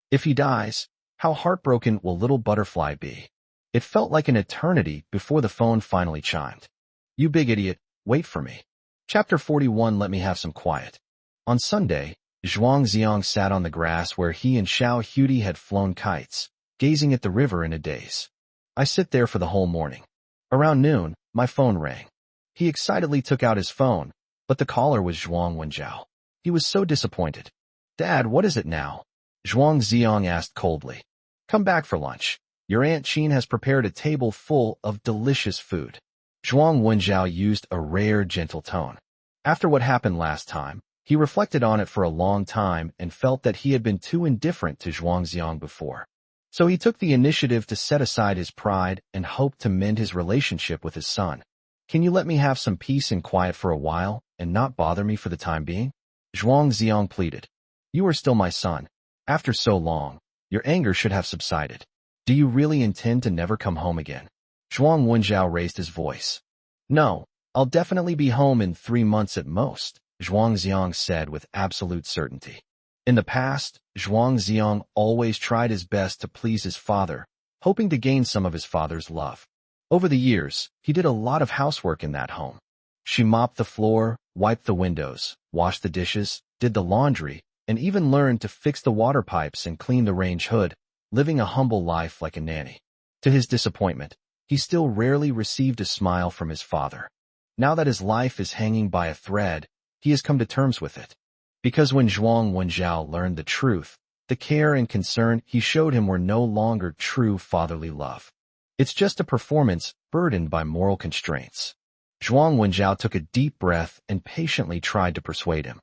If he dies, how heartbroken will little butterfly be? It felt like an eternity before the phone finally chimed. You big idiot, wait for me. Chapter 41. Let me have some quiet. On Sunday, Zhuang Xiang sat on the grass where he and Xiao Hudi had flown kites, gazing at the river in a daze. I sit there for the whole morning. Around noon, my phone rang. He excitedly took out his phone, but the caller was Zhuang Wenjiao. He was so disappointed. Dad, what is it now? Zhuang Xiang asked coldly. Come back for lunch. Your Aunt Qin has prepared a table full of delicious food. Zhuang Wenjiao used a rare, gentle tone. After what happened last time, he reflected on it for a long time and felt that he had been too indifferent to Zhuang Xiang before. So he took the initiative to set aside his pride and hoped to mend his relationship with his son. Can you let me have some peace and quiet for a while and not bother me for the time being? Zhuang Xiang pleaded. You are still my son. After so long, your anger should have subsided. Do you really intend to never come home again? Zhuang Wenjiao raised his voice. No, I'll definitely be home in 3 months at most, Zhuang Xiang said with absolute certainty. In the past, Zhuang Xiang always tried his best to please his father, hoping to gain some of his father's love. Over the years, he did a lot of housework in that home. She mopped the floor, wiped the windows, washed the dishes, did the laundry, and even learned to fix the water pipes and clean the range hood, living a humble life like a nanny. To his disappointment, he still rarely received a smile from his father. Now that his life is hanging by a thread, he has come to terms with it. Because when Zhuang Wenjiao learned the truth, the care and concern he showed him were no longer true fatherly love. It's just a performance burdened by moral constraints. Zhuang Wenjiao took a deep breath and patiently tried to persuade him.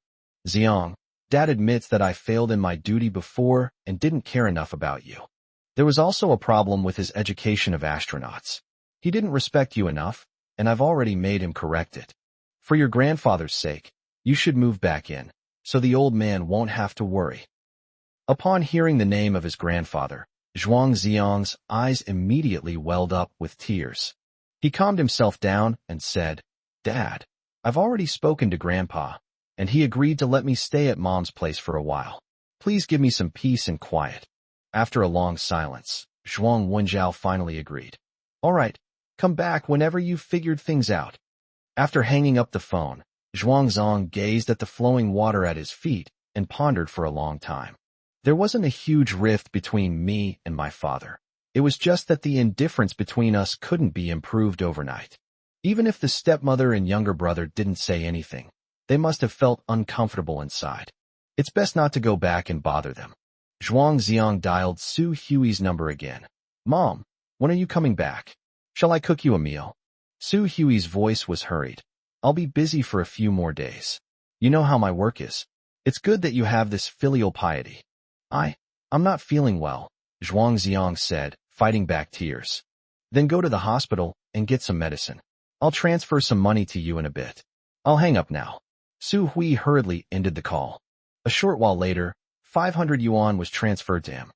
Xiang, Dad admits that I failed in my duty before and didn't care enough about you. There was also a problem with his education of astronauts. He didn't respect you enough, and I've already made him correct it. For your grandfather's sake, you should move back in, so the old man won't have to worry. Upon hearing the name of his grandfather, Zhuang Xiang's eyes immediately welled up with tears. He calmed himself down and said, Dad, I've already spoken to Grandpa, and he agreed to let me stay at Mom's place for a while. Please give me some peace and quiet. After a long silence, Zhuang Wenjiao finally agreed. All right, come back whenever you've figured things out. After hanging up the phone, Zhuang Zong gazed at the flowing water at his feet and pondered for a long time. There wasn't a huge rift between me and my father. It was just that the indifference between us couldn't be improved overnight. Even if the stepmother and younger brother didn't say anything, they must have felt uncomfortable inside. It's best not to go back and bother them. Zhuang Xiang dialed Su Hui's number again. Mom, when are you coming back? Shall I cook you a meal? Su Hui's voice was hurried. I'll be busy for a few more days. You know how my work is. It's good that you have this filial piety. I'm not feeling well, Zhuang Xiang said, fighting back tears. Then go to the hospital and get some medicine. I'll transfer some money to you in a bit. I'll hang up now. Su Hui hurriedly ended the call. A short while later, 500 yuan was transferred to him.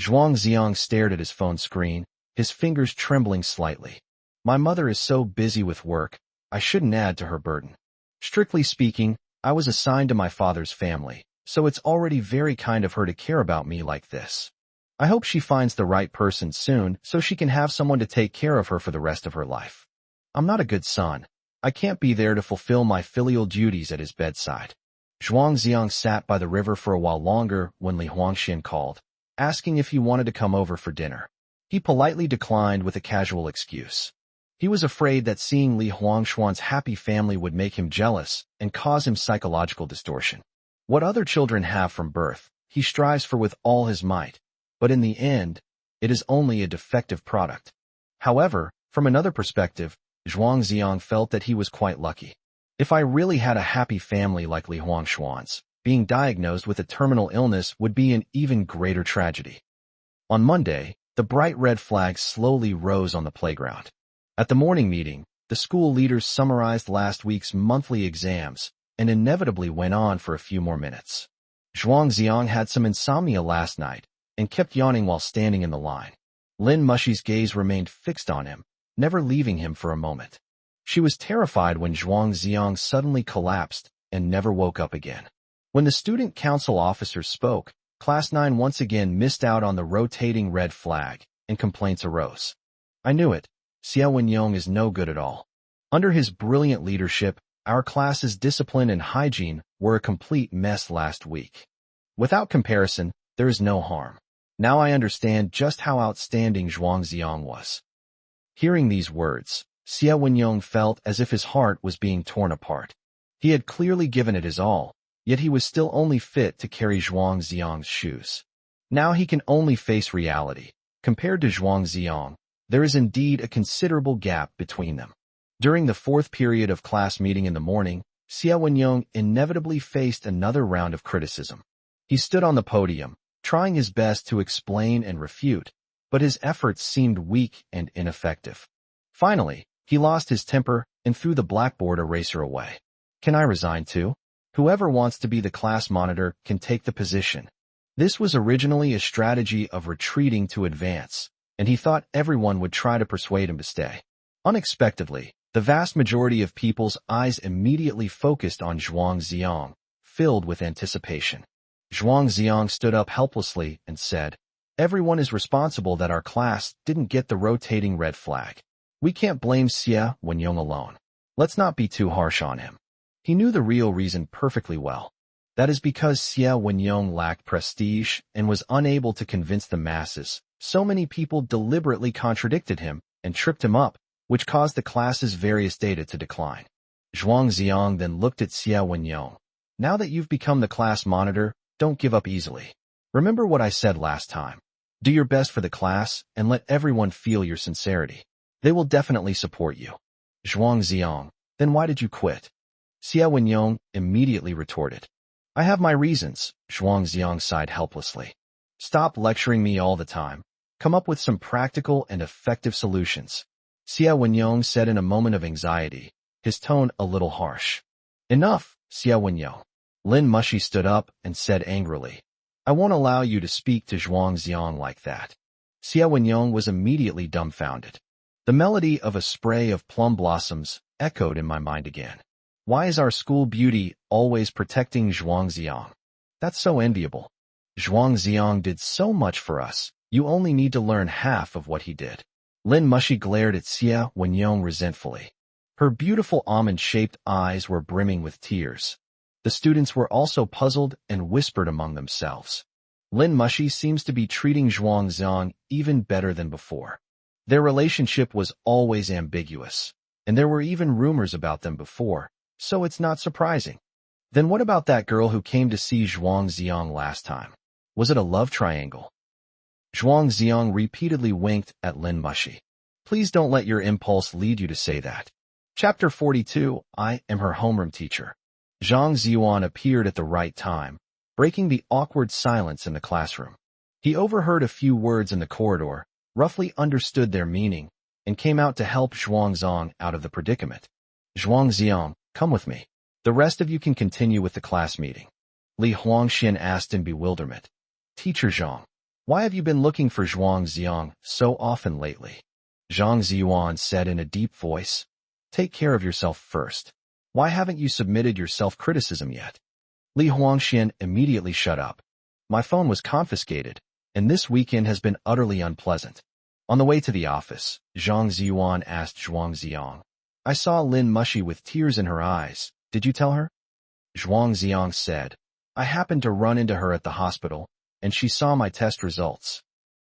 Zhuang Xiang stared at his phone screen, his fingers trembling slightly. My mother is so busy with work, I shouldn't add to her burden. Strictly speaking, I was assigned to my father's family, so it's already very kind of her to care about me like this. I hope she finds the right person soon so she can have someone to take care of her for the rest of her life. I'm not a good son. I can't be there to fulfill my filial duties at his bedside. Zhuang Xiang sat by the river for a while longer when Li Huangxian called, asking if he wanted to come over for dinner. He politely declined with a casual excuse. He was afraid that seeing Li Huangshuan's happy family would make him jealous and cause him psychological distortion. What other children have from birth, he strives for with all his might, but in the end, it is only a defective product. However, from another perspective, Zhuang Xiang felt that he was quite lucky. If I really had a happy family like Li Huangshuan's, being diagnosed with a terminal illness would be an even greater tragedy. On Monday, the bright red flag slowly rose on the playground. At the morning meeting, the school leaders summarized last week's monthly exams and inevitably went on for a few more minutes. Zhuang Xiang had some insomnia last night and kept yawning while standing in the line. Lin Mushi's gaze remained fixed on him, never leaving him for a moment. She was terrified when Zhuang Xiang suddenly collapsed and never woke up again. When the student council officers spoke, Class 9 once again missed out on the rotating red flag, and complaints arose. I knew it. Xia Wenyong is no good at all. Under his brilliant leadership, our class's discipline and hygiene were a complete mess last week. Without comparison, there is no harm. Now I understand just how outstanding Zhuang Xiang was. Hearing these words, Xia Wenyong felt as if his heart was being torn apart. He had clearly given it his all, yet he was still only fit to carry Zhuang Xiang's shoes. Now he can only face reality. Compared to Zhuang Xiang, there is indeed a considerable gap between them. During the fourth period of class meeting in the morning, Xia Wenyong inevitably faced another round of criticism. He stood on the podium, trying his best to explain and refute, but his efforts seemed weak and ineffective. Finally, he lost his temper and threw the blackboard eraser away. Can I resign too? Whoever wants to be the class monitor can take the position. This was originally a strategy of retreating to advance, and he thought everyone would try to persuade him to stay. Unexpectedly, the vast majority of people's eyes immediately focused on Zhuang Ziong, filled with anticipation. Zhuang Ziong stood up helplessly and said, "Everyone is responsible that our class didn't get the rotating red flag. We can't blame Xie Wenyong alone. Let's not be too harsh on him." He knew the real reason perfectly well. That is because Xie Wenyong lacked prestige and was unable to convince the masses. So many people deliberately contradicted him and tripped him up, which caused the class's various data to decline. Zhuang Ziong then looked at Xie Wenyong. "Now that you've become the class monitor, don't give up easily. Remember what I said last time. Do your best for the class and let everyone feel your sincerity. They will definitely support you." Zhuang Ziong, "Then why did you quit?" Xie Wenyong immediately retorted. "I have my reasons." Zhuang Ziong sighed helplessly. "Stop lecturing me all the time. Come up with some practical and effective solutions." Xie Wenyong said in a moment of anxiety, his tone a little harsh. "Enough, Xie Wenyong." Lin Mushi stood up and said angrily, "I won't allow you to speak to Zhuang Ziong like that." Xie Wenyong was immediately dumbfounded. The melody of a spray of plum blossoms echoed in my mind again. Why is our school beauty always protecting Zhuang Ziong? That's so enviable. Zhuang Ziong did so much for us. You only need to learn half of what he did. Lin Mushi glared at Xie Wenyong resentfully. Her beautiful almond-shaped eyes were brimming with tears. The students were also puzzled and whispered among themselves. Lin Mushi seems to be treating Zhuang Ziong even better than before. Their relationship was always ambiguous, and there were even rumors about them before, so it's not surprising. Then what about that girl who came to see Zhuang Ziong last time? Was it a love triangle? Zhuang Ziong repeatedly winked at Lin Mushi. Please don't let your impulse lead you to say that. Chapter 42, I am her homeroom teacher. Zhang Ziyuan appeared at the right time, breaking the awkward silence in the classroom. He overheard a few words in the corridor, roughly understood their meaning, and came out to help Zhuang Zong out of the predicament. Zhuang Ziong, come with me. The rest of you can continue with the class meeting. Li Huangxian asked in bewilderment. Teacher Zhang, why have you been looking for Zhuang Ziong so often lately? Zhang Ziyuan said in a deep voice. Take care of yourself first. Why haven't you submitted your self-criticism yet? Li Huangxian immediately shut up. My phone was confiscated, and this weekend has been utterly unpleasant. On the way to the office, Zhang Ziyuan asked Zhuang Ziong. I saw Lin Mushi with tears in her eyes. Did you tell her? Zhuang Ziong said. I happened to run into her at the hospital, and she saw my test results.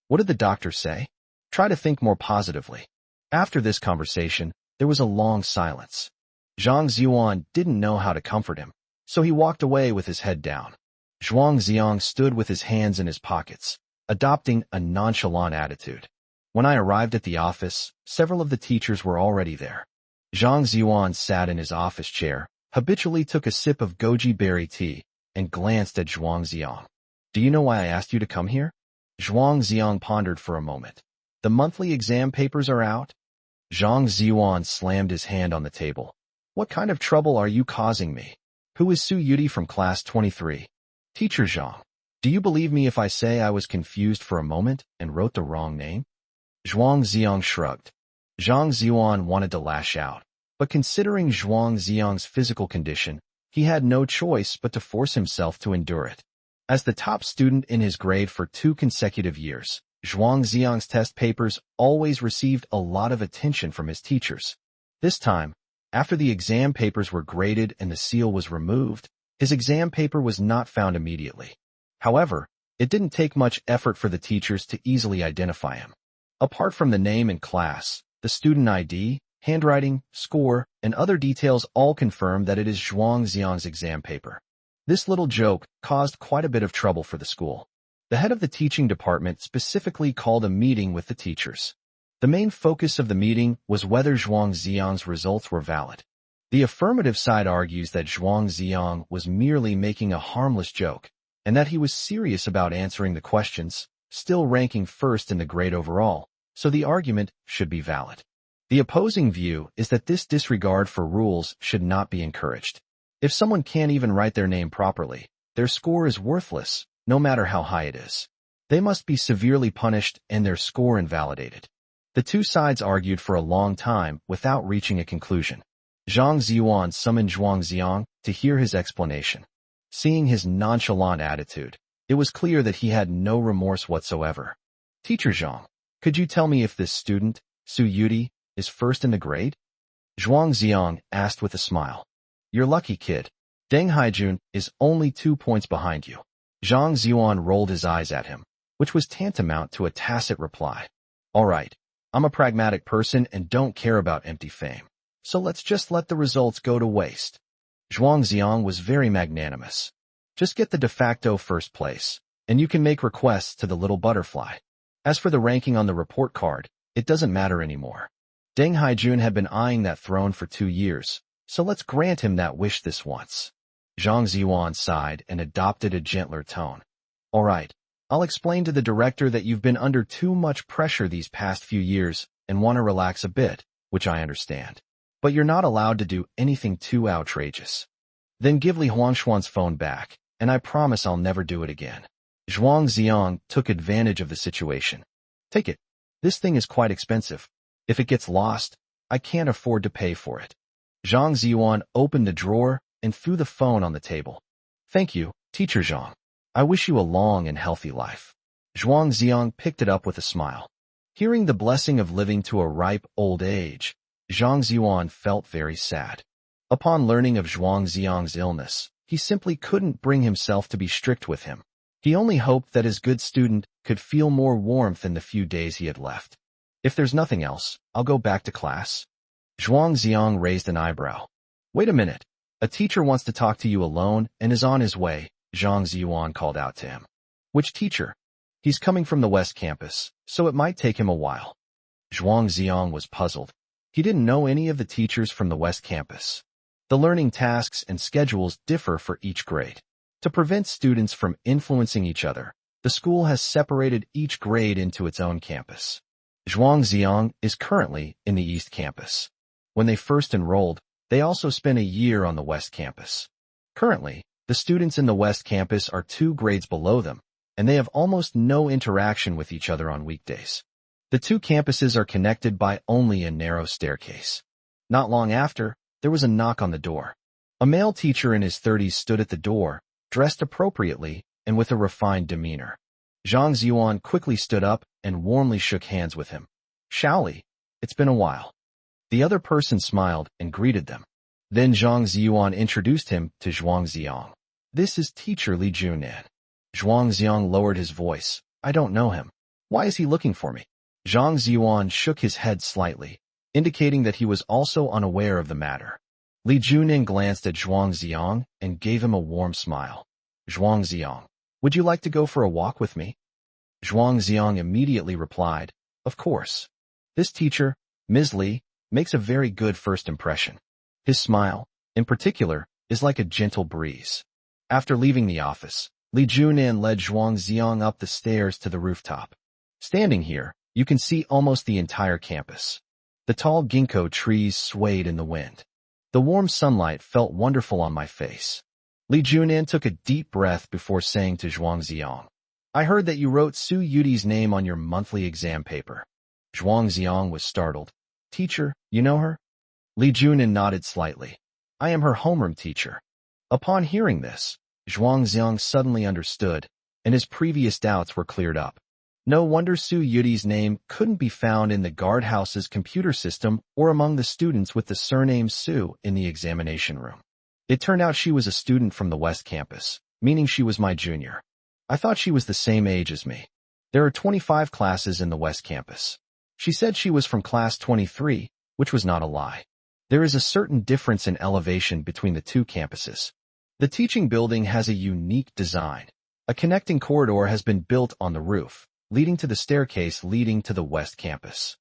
What did the doctor say? Try to think more positively. After this conversation, there was a long silence. Zhang Ziyuan didn't know how to comfort him, so he walked away with his head down. Zhuang Ziong stood with his hands in his pockets, adopting a nonchalant attitude. When I arrived at the office, several of the teachers were already there. Zhang Ziyuan sat in his office chair, habitually took a sip of goji berry tea, and glanced at Zhuang Ziong. Do you know why I asked you to come here? Zhuang Ziong pondered for a moment. The monthly exam papers are out? Zhang Ziyuan slammed his hand on the table. What kind of trouble are you causing me? Who is Su Yuti from class 23? Teacher Zhang, do you believe me if I say I was confused for a moment and wrote the wrong name? Zhuang Ziong shrugged. Zhang Ziyuan wanted to lash out, but considering Zhuang Ziyang's physical condition, he had no choice but to force himself to endure it. As the top student in his grade for 2 consecutive years, Zhuang Ziyang's test papers always received a lot of attention from his teachers. This time, after the exam papers were graded and the seal was removed, his exam paper was not found immediately. However, it didn't take much effort for the teachers to easily identify him. Apart from the name and class, the student ID, handwriting, score, and other details all confirm that it is Zhuang Ziyang's exam paper. This little joke caused quite a bit of trouble for the school. The head of the teaching department specifically called a meeting with the teachers. The main focus of the meeting was whether Zhuang Ziyang's results were valid. The affirmative side argues that Zhuang Ziyang was merely making a harmless joke, and that he was serious about answering the questions, still ranking first in the grade overall, so the argument should be valid. The opposing view is that this disregard for rules should not be encouraged. If someone can't even write their name properly, their score is worthless, no matter how high it is. They must be severely punished and their score invalidated. The two sides argued for a long time without reaching a conclusion. Zhang Ziyuan summoned Zhuang Ziang to hear his explanation. Seeing his nonchalant attitude, it was clear that he had no remorse whatsoever. Teacher Zhang, could you tell me if this student, Su Yudi, is first in the grade? Zhuang Ziang asked with a smile. You're lucky, kid. Deng Haijun is only 2 points behind you. Zhang Ziyuan rolled his eyes at him, which was tantamount to a tacit reply. All right, I'm a pragmatic person and don't care about empty fame. So let's just let the results go to waste. Zhuang Ziang was very magnanimous. Just get the de facto first place, and you can make requests to the little butterfly. As for the ranking on the report card, it doesn't matter anymore. Deng Haijun had been eyeing that throne for 2 years, so let's grant him that wish this once. Zhang Ziyuan sighed and adopted a gentler tone. All right, I'll explain to the director that you've been under too much pressure these past few years and want to relax a bit, which I understand. But you're not allowed to do anything too outrageous. Then give Li Huangshuan's phone back, and I promise I'll never do it again. Zhuang Ziang took advantage of the situation. Take it. This thing is quite expensive. If it gets lost, I can't afford to pay for it. Zhang Ziyuan opened the drawer and threw the phone on the table. Thank you, Teacher Zhang. I wish you a long and healthy life. Zhuang Ziang picked it up with a smile. Hearing the blessing of living to a ripe old age, Zhang Ziyuan felt very sad. Upon learning of Zhuang Ziang's illness, he simply couldn't bring himself to be strict with him. He only hoped that his good student could feel more warmth in the few days he had left. If there's nothing else, I'll go back to class. Zhuang Ziang raised an eyebrow. Wait a minute. A teacher wants to talk to you alone and is on his way, Zhang Ziyuan called out to him. Which teacher? He's coming from the West Campus, so it might take him a while. Zhuang Ziang was puzzled. He didn't know any of the teachers from the West Campus. The learning tasks and schedules differ for each grade. To prevent students from influencing each other, the school has separated each grade into its own campus. Zhuang Ziang is currently in the East Campus. When they first enrolled, they also spent a year on the West Campus. Currently, the students in the West Campus are 2 grades below them, and they have almost no interaction with each other on weekdays. The 2 campuses are connected by only a narrow staircase. Not long after, there was a knock on the door. A male teacher in his 30s stood at the door, dressed appropriately and with a refined demeanor. Zhang Ziyuan quickly stood up and warmly shook hands with him. Shaoli, it's been a while. The other person smiled and greeted them. Then Zhang Ziyuan introduced him to Zhuang Ziang. This is Teacher Li Junan. Zhuang Ziang lowered his voice. I don't know him. Why is he looking for me? Zhang Ziyuan shook his head slightly, indicating that he was also unaware of the matter. Li Junan glanced at Zhuang Ziang and gave him a warm smile. Zhuang Ziang, would you like to go for a walk with me? Zhuang Ziang immediately replied, of course. This teacher, Ms. Li, makes a very good first impression. His smile, in particular, is like a gentle breeze. After leaving the office, Li Junan led Zhuang Ziang up the stairs to the rooftop. Standing here, you can see almost the entire campus. The tall ginkgo trees swayed in the wind. The warm sunlight felt wonderful on my face. Li Junan took a deep breath before saying to Zhuang Ziang, I heard that you wrote Su Yudi's name on your monthly exam paper. Zhuang Ziang was startled. Teacher, you know her? Li Junan nodded slightly. I am her homeroom teacher. Upon hearing this, Zhuang Ziang suddenly understood, and his previous doubts were cleared up. No wonder Su Yudi's name couldn't be found in the guardhouse's computer system or among the students with the surname Su in the examination room. It turned out she was a student from the West Campus, meaning she was my junior. I thought she was the same age as me. There are 25 classes in the West Campus. She said she was from class 23, which was not a lie. There is a certain difference in elevation between the 2 campuses. The teaching building has a unique design. A connecting corridor has been built on the roof, leading to the staircase leading to the West Campus.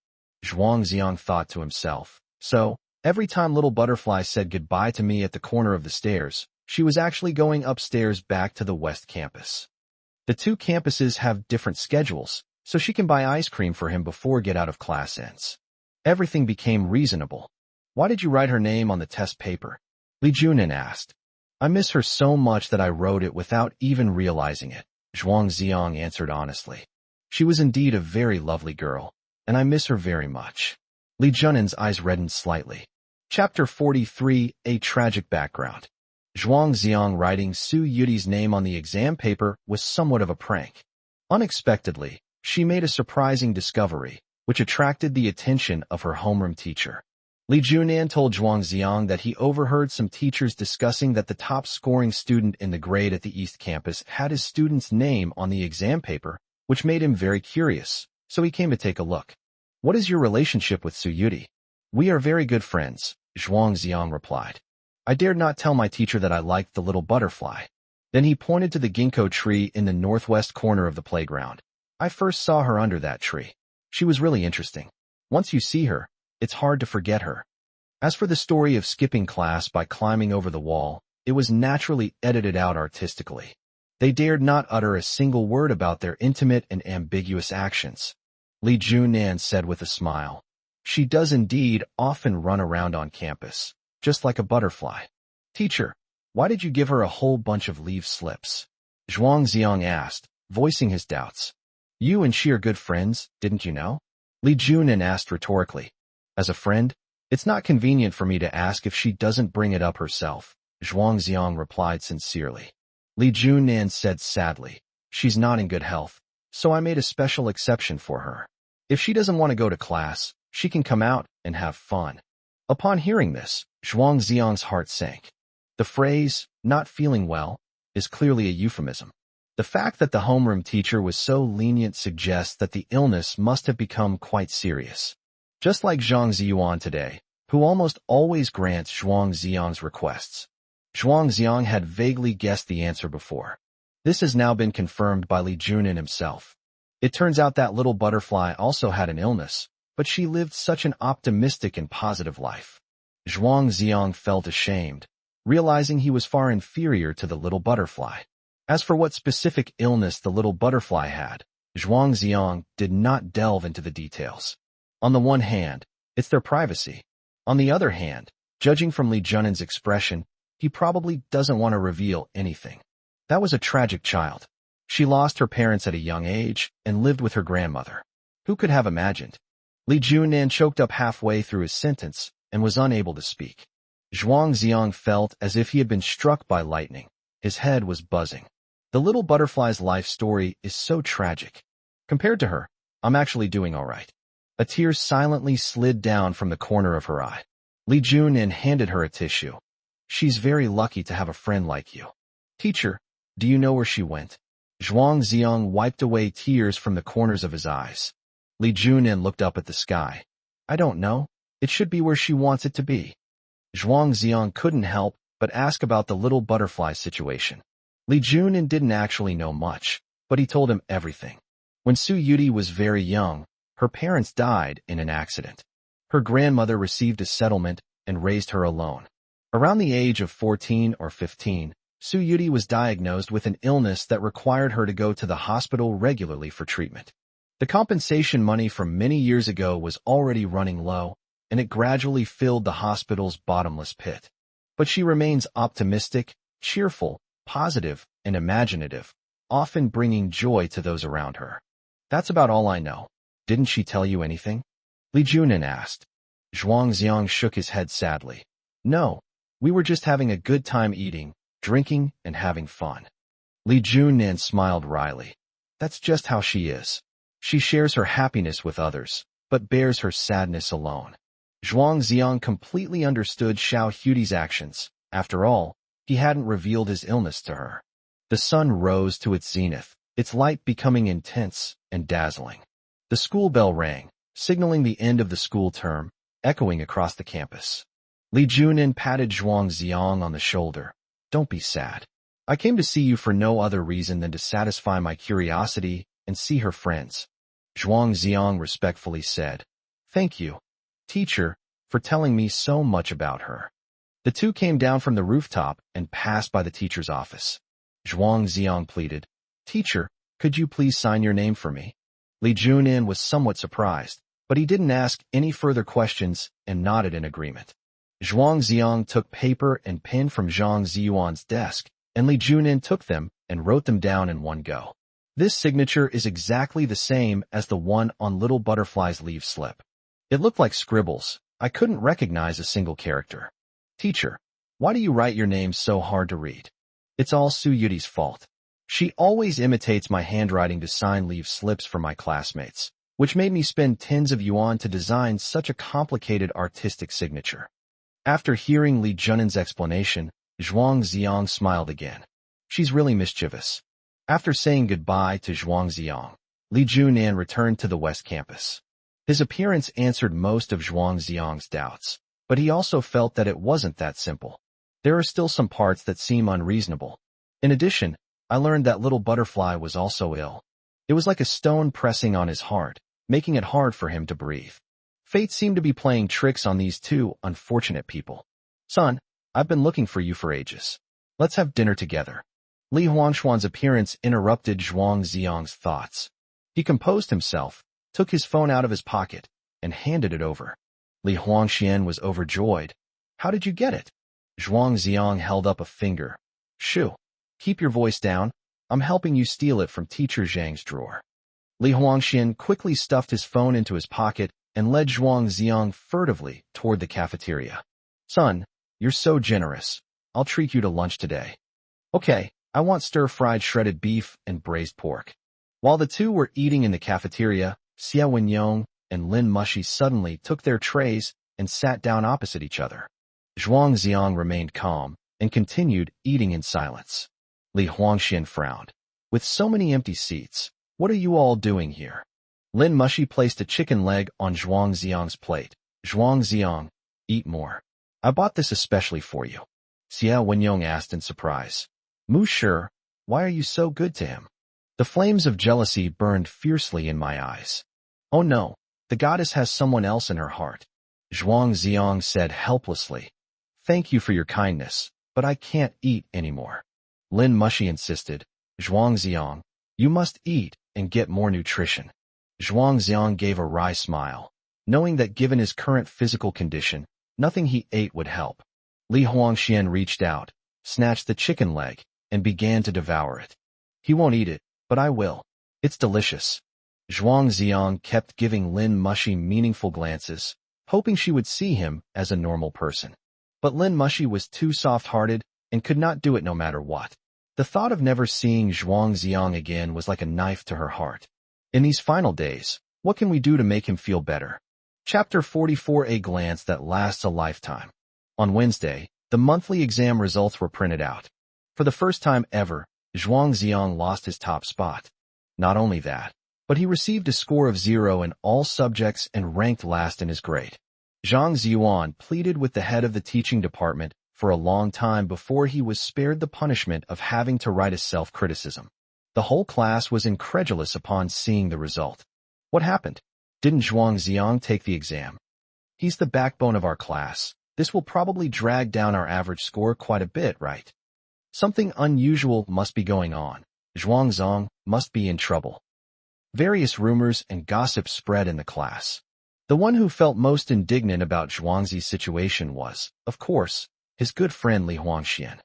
Zhuang Ziang thought to himself, so, every time Little Butterfly said goodbye to me at the corner of the stairs, she was actually going upstairs back to the West Campus. The 2 campuses have different schedules, so she can buy ice cream for him before get out of class ends. Everything became reasonable. Why did you write her name on the test paper? Li Junan asked. I miss her so much that I wrote it without even realizing it, Zhuang Ziong answered honestly. She was indeed a very lovely girl, and I miss her very much. Li Junin's eyes reddened slightly. Chapter 43, A Tragic Background. Zhuang Ziong writing Su Yuti's name on the exam paper was somewhat of a prank. Unexpectedly, she made a surprising discovery, which attracted the attention of her homeroom teacher. Li Junan told Zhuang Ziong that he overheard some teachers discussing that the top-scoring student in the grade at the East Campus had his student's name on the exam paper, which made him very curious, so he came to take a look. "What is your relationship with Su Yuti?" "We are very good friends," Zhuang Ziong replied. "I dared not tell my teacher that I liked the little butterfly." Then he pointed to the ginkgo tree in the northwest corner of the playground. "I first saw her under that tree. She was really interesting. Once you see her, it's hard to forget her." As for the story of skipping class by climbing over the wall, it was naturally edited out artistically. They dared not utter a single word about their intimate and ambiguous actions. Li Junan said with a smile, "She does indeed often run around on campus, just like a butterfly." "Teacher, why did you give her a whole bunch of leave slips?" Zhuang Ziong asked, voicing his doubts. "You and she are good friends, didn't you know?" Li Junan asked rhetorically. "As a friend, it's not convenient for me to ask if she doesn't bring it up herself," Zhuang Ziong replied sincerely. Li Junan said sadly, "She's not in good health, so I made a special exception for her. If she doesn't want to go to class, she can come out and have fun." Upon hearing this, Zhuang Ziong's heart sank. The phrase, "not feeling well," is clearly a euphemism. The fact that the homeroom teacher was so lenient suggests that the illness must have become quite serious. Just like Zhang Ziyuan today, who almost always grants Zhuang Ziong's requests. Zhuang Ziong had vaguely guessed the answer before. This has now been confirmed by Li Junan himself. It turns out that little butterfly also had an illness, but she lived such an optimistic and positive life. Zhuang Ziong felt ashamed, realizing he was far inferior to the little butterfly. As for what specific illness the little butterfly had, Zhuang Ziong did not delve into the details. On the one hand, it's their privacy. On the other hand, judging from Li Junan's expression, he probably doesn't want to reveal anything. That was a tragic child. She lost her parents at a young age and lived with her grandmother. Who could have imagined? Li Junan choked up halfway through his sentence and was unable to speak. Zhuang Ziong felt as if he had been struck by lightning. His head was buzzing. The little butterfly's life story is so tragic. Compared to her, I'm actually doing all right. A tear silently slid down from the corner of her eye. Li Junan handed her a tissue. "She's very lucky to have a friend like you." "Teacher, do you know where she went?" Zhuang Ziong wiped away tears from the corners of his eyes. Li Junan looked up at the sky. "I don't know. It should be where she wants it to be." Zhuang Ziong couldn't help but ask about the little butterfly situation. Li Junan didn't actually know much, but he told him everything. When Su Yuti was very young, her parents died in an accident. Her grandmother received a settlement and raised her alone. Around the age of 14 or 15, Su Yuti was diagnosed with an illness that required her to go to the hospital regularly for treatment. The compensation money from many years ago was already running low, and it gradually filled the hospital's bottomless pit. But she remains optimistic, cheerful, positive, and imaginative, often bringing joy to those around her. "That's about all I know. Didn't she tell you anything?" Li Junan asked. Zhuang Ziong shook his head sadly. "No, we were just having a good time eating, drinking, and having fun." Li Junan smiled wryly. "That's just how she is. She shares her happiness with others, but bears her sadness alone." Zhuang Ziong completely understood Xiao Huti's actions. After all, he hadn't revealed his illness to her. The sun rose to its zenith, its light becoming intense and dazzling. The school bell rang, signaling the end of the school term, echoing across the campus. Li Junan patted Zhuang Ziong on the shoulder. "Don't be sad. I came to see you for no other reason than to satisfy my curiosity and see her friends." Zhuang Ziong respectfully said, "Thank you, teacher, for telling me so much about her." The two came down from the rooftop and passed by the teacher's office. Zhuang Ziong pleaded, "Teacher, could you please sign your name for me?" Li Junan was somewhat surprised, but he didn't ask any further questions and nodded in agreement. Zhuang Ziong took paper and pen from Zhang Ziyuan's desk, and Li Junan took them and wrote them down in one go. This signature is exactly the same as the one on Little Butterfly's leave slip. It looked like scribbles. I couldn't recognize a single character. Teacher, why do you write your name so hard to read? It's all Su Yuti's fault. She always imitates my handwriting to sign leave slips for my classmates, which made me spend tens of yuan to design such a complicated artistic signature. After hearing Li Junan's explanation, Zhuang Ziang smiled again. She's really mischievous. After saying goodbye to Zhuang Ziang, Li Junan returned to the West Campus. His appearance answered most of Zhuang Ziang's doubts, but he also felt that it wasn't that simple. There are still some parts that seem unreasonable. In addition, I learned that Little Butterfly was also ill. It was like a stone pressing on his heart, making it hard for him to breathe. Fate seemed to be playing tricks on these two unfortunate people. Son, I've been looking for you for ages. Let's have dinner together. Li Huangshuan's appearance interrupted Zhuang Ziang's thoughts. He composed himself, took his phone out of his pocket, and handed it over. Li Huangxian was overjoyed. How did you get it? Zhuang Ziang held up a finger. Shoo, keep your voice down. I'm helping you steal it from Teacher Zhang's drawer. Li Huangxian quickly stuffed his phone into his pocket and led Zhuang Ziang furtively toward the cafeteria. Son, you're so generous. I'll treat you to lunch today. Okay, I want stir-fried shredded beef and braised pork. While the two were eating in the cafeteria, Xia Wenyong and Lin Mushi suddenly took their trays and sat down opposite each other. Zhuang Ziang remained calm and continued eating in silence. Li Huangxian frowned. With so many empty seats, what are you all doing here? Lin Mushi placed a chicken leg on Zhuang Ziang's plate. Zhuang Ziang, eat more. I bought this especially for you. Xia Wenyong asked in surprise. Mu Shi, why are you so good to him? The flames of jealousy burned fiercely in my eyes. Oh no, the goddess has someone else in her heart. Zhuang Ziang said helplessly. Thank you for your kindness, but I can't eat anymore. Lin Mushi insisted. Zhuang Ziang, you must eat and get more nutrition. Zhuang Ziang gave a wry smile, knowing that given his current physical condition, nothing he ate would help. Li Huangxian reached out, snatched the chicken leg, and began to devour it. He won't eat it, but I will. It's delicious. Zhuang Ziang kept giving Lin Mushi meaningful glances, hoping she would see him as a normal person. But Lin Mushi was too soft-hearted and could not do it no matter what. The thought of never seeing Zhuang Ziang again was like a knife to her heart. In these final days, what can we do to make him feel better? Chapter 44, A glance that lasts a lifetime. On Wednesday, the monthly exam results were printed out. For the first time ever, Zhuang Ziang lost his top spot. Not only that, but he received a score of 0 in all subjects and ranked last in his grade. Zhang Ziyuan pleaded with the head of the teaching department for a long time before he was spared the punishment of having to write a self-criticism. The whole class was incredulous upon seeing the result. What happened? Didn't Zhuang Ziang take the exam? He's the backbone of our class. This will probably drag down our average score quite a bit, right? Something unusual must be going on. Zhuang Zong must be in trouble. Various rumors and gossip spread in the class. The one who felt most indignant about Zhuangzi's situation was, of course, his good friend Li Huangxian.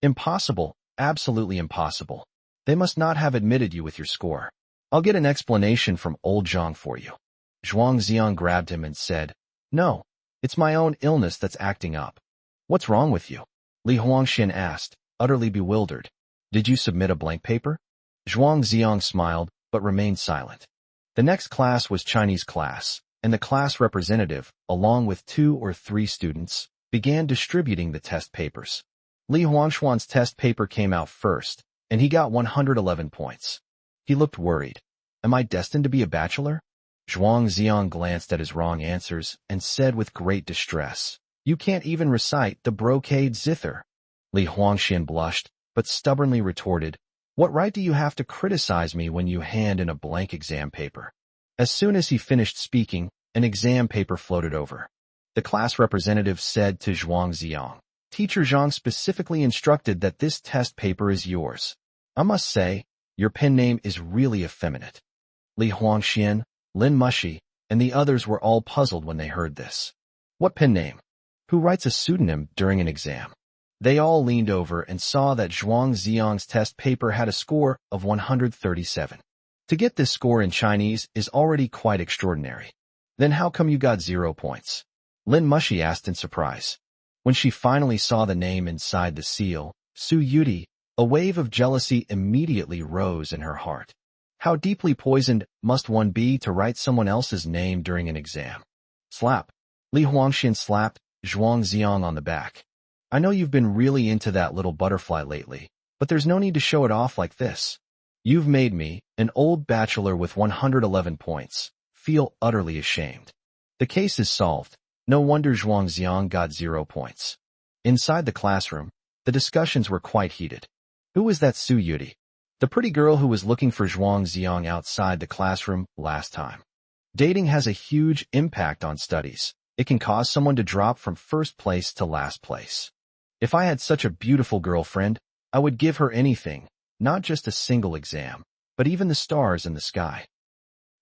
Impossible, absolutely impossible. They must not have admitted you with your score. I'll get an explanation from old Zhang for you. Zhuang Ziang grabbed him and said, No, it's my own illness that's acting up. What's wrong with you? Li Huangxian asked, utterly bewildered. Did you submit a blank paper? Zhuang Ziang smiled, but remained silent. The next class was Chinese class, and the class representative, along with 2 or 3 students, began distributing the test papers. Li Huangshuan's test paper came out first, and he got 111 points. He looked worried. Am I destined to be a bachelor? Zhuang Ziang glanced at his wrong answers and said with great distress, You can't even recite the brocade zither. Li Huangxian blushed, but stubbornly retorted, What right do you have to criticize me when you hand in a blank exam paper? As soon as he finished speaking, an exam paper floated over. The class representative said to Zhuang Ziang, Teacher Zhang specifically instructed that this test paper is yours. I must say, your pen name is really effeminate. Li Huangxian, Lin Mushi, and the others were all puzzled when they heard this. What pen name? Who writes a pseudonym during an exam? They all leaned over and saw that Zhuang Xiang's test paper had a score of 137. To get this score in Chinese is already quite extraordinary. Then how come you got 0 points? Lin Mushi asked in surprise. When she finally saw the name inside the seal, Su Yuti, a wave of jealousy immediately rose in her heart. How deeply poisoned must one be to write someone else's name during an exam? Slap. Li Huangxian slapped Zhuang Xiang on the back. I know you've been really into that little butterfly lately, but there's no need to show it off like this. You've made me, an old bachelor with 111 points, feel utterly ashamed. The case is solved. No wonder Zhuang Xiang got 0 points. Inside the classroom, the discussions were quite heated. Who was that Su Yuti? The pretty girl who was looking for Zhuang Xiang outside the classroom last time. Dating has a huge impact on studies. It can cause someone to drop from first place to last place. If I had such a beautiful girlfriend, I would give her anything, not just a single exam, but even the stars in the sky.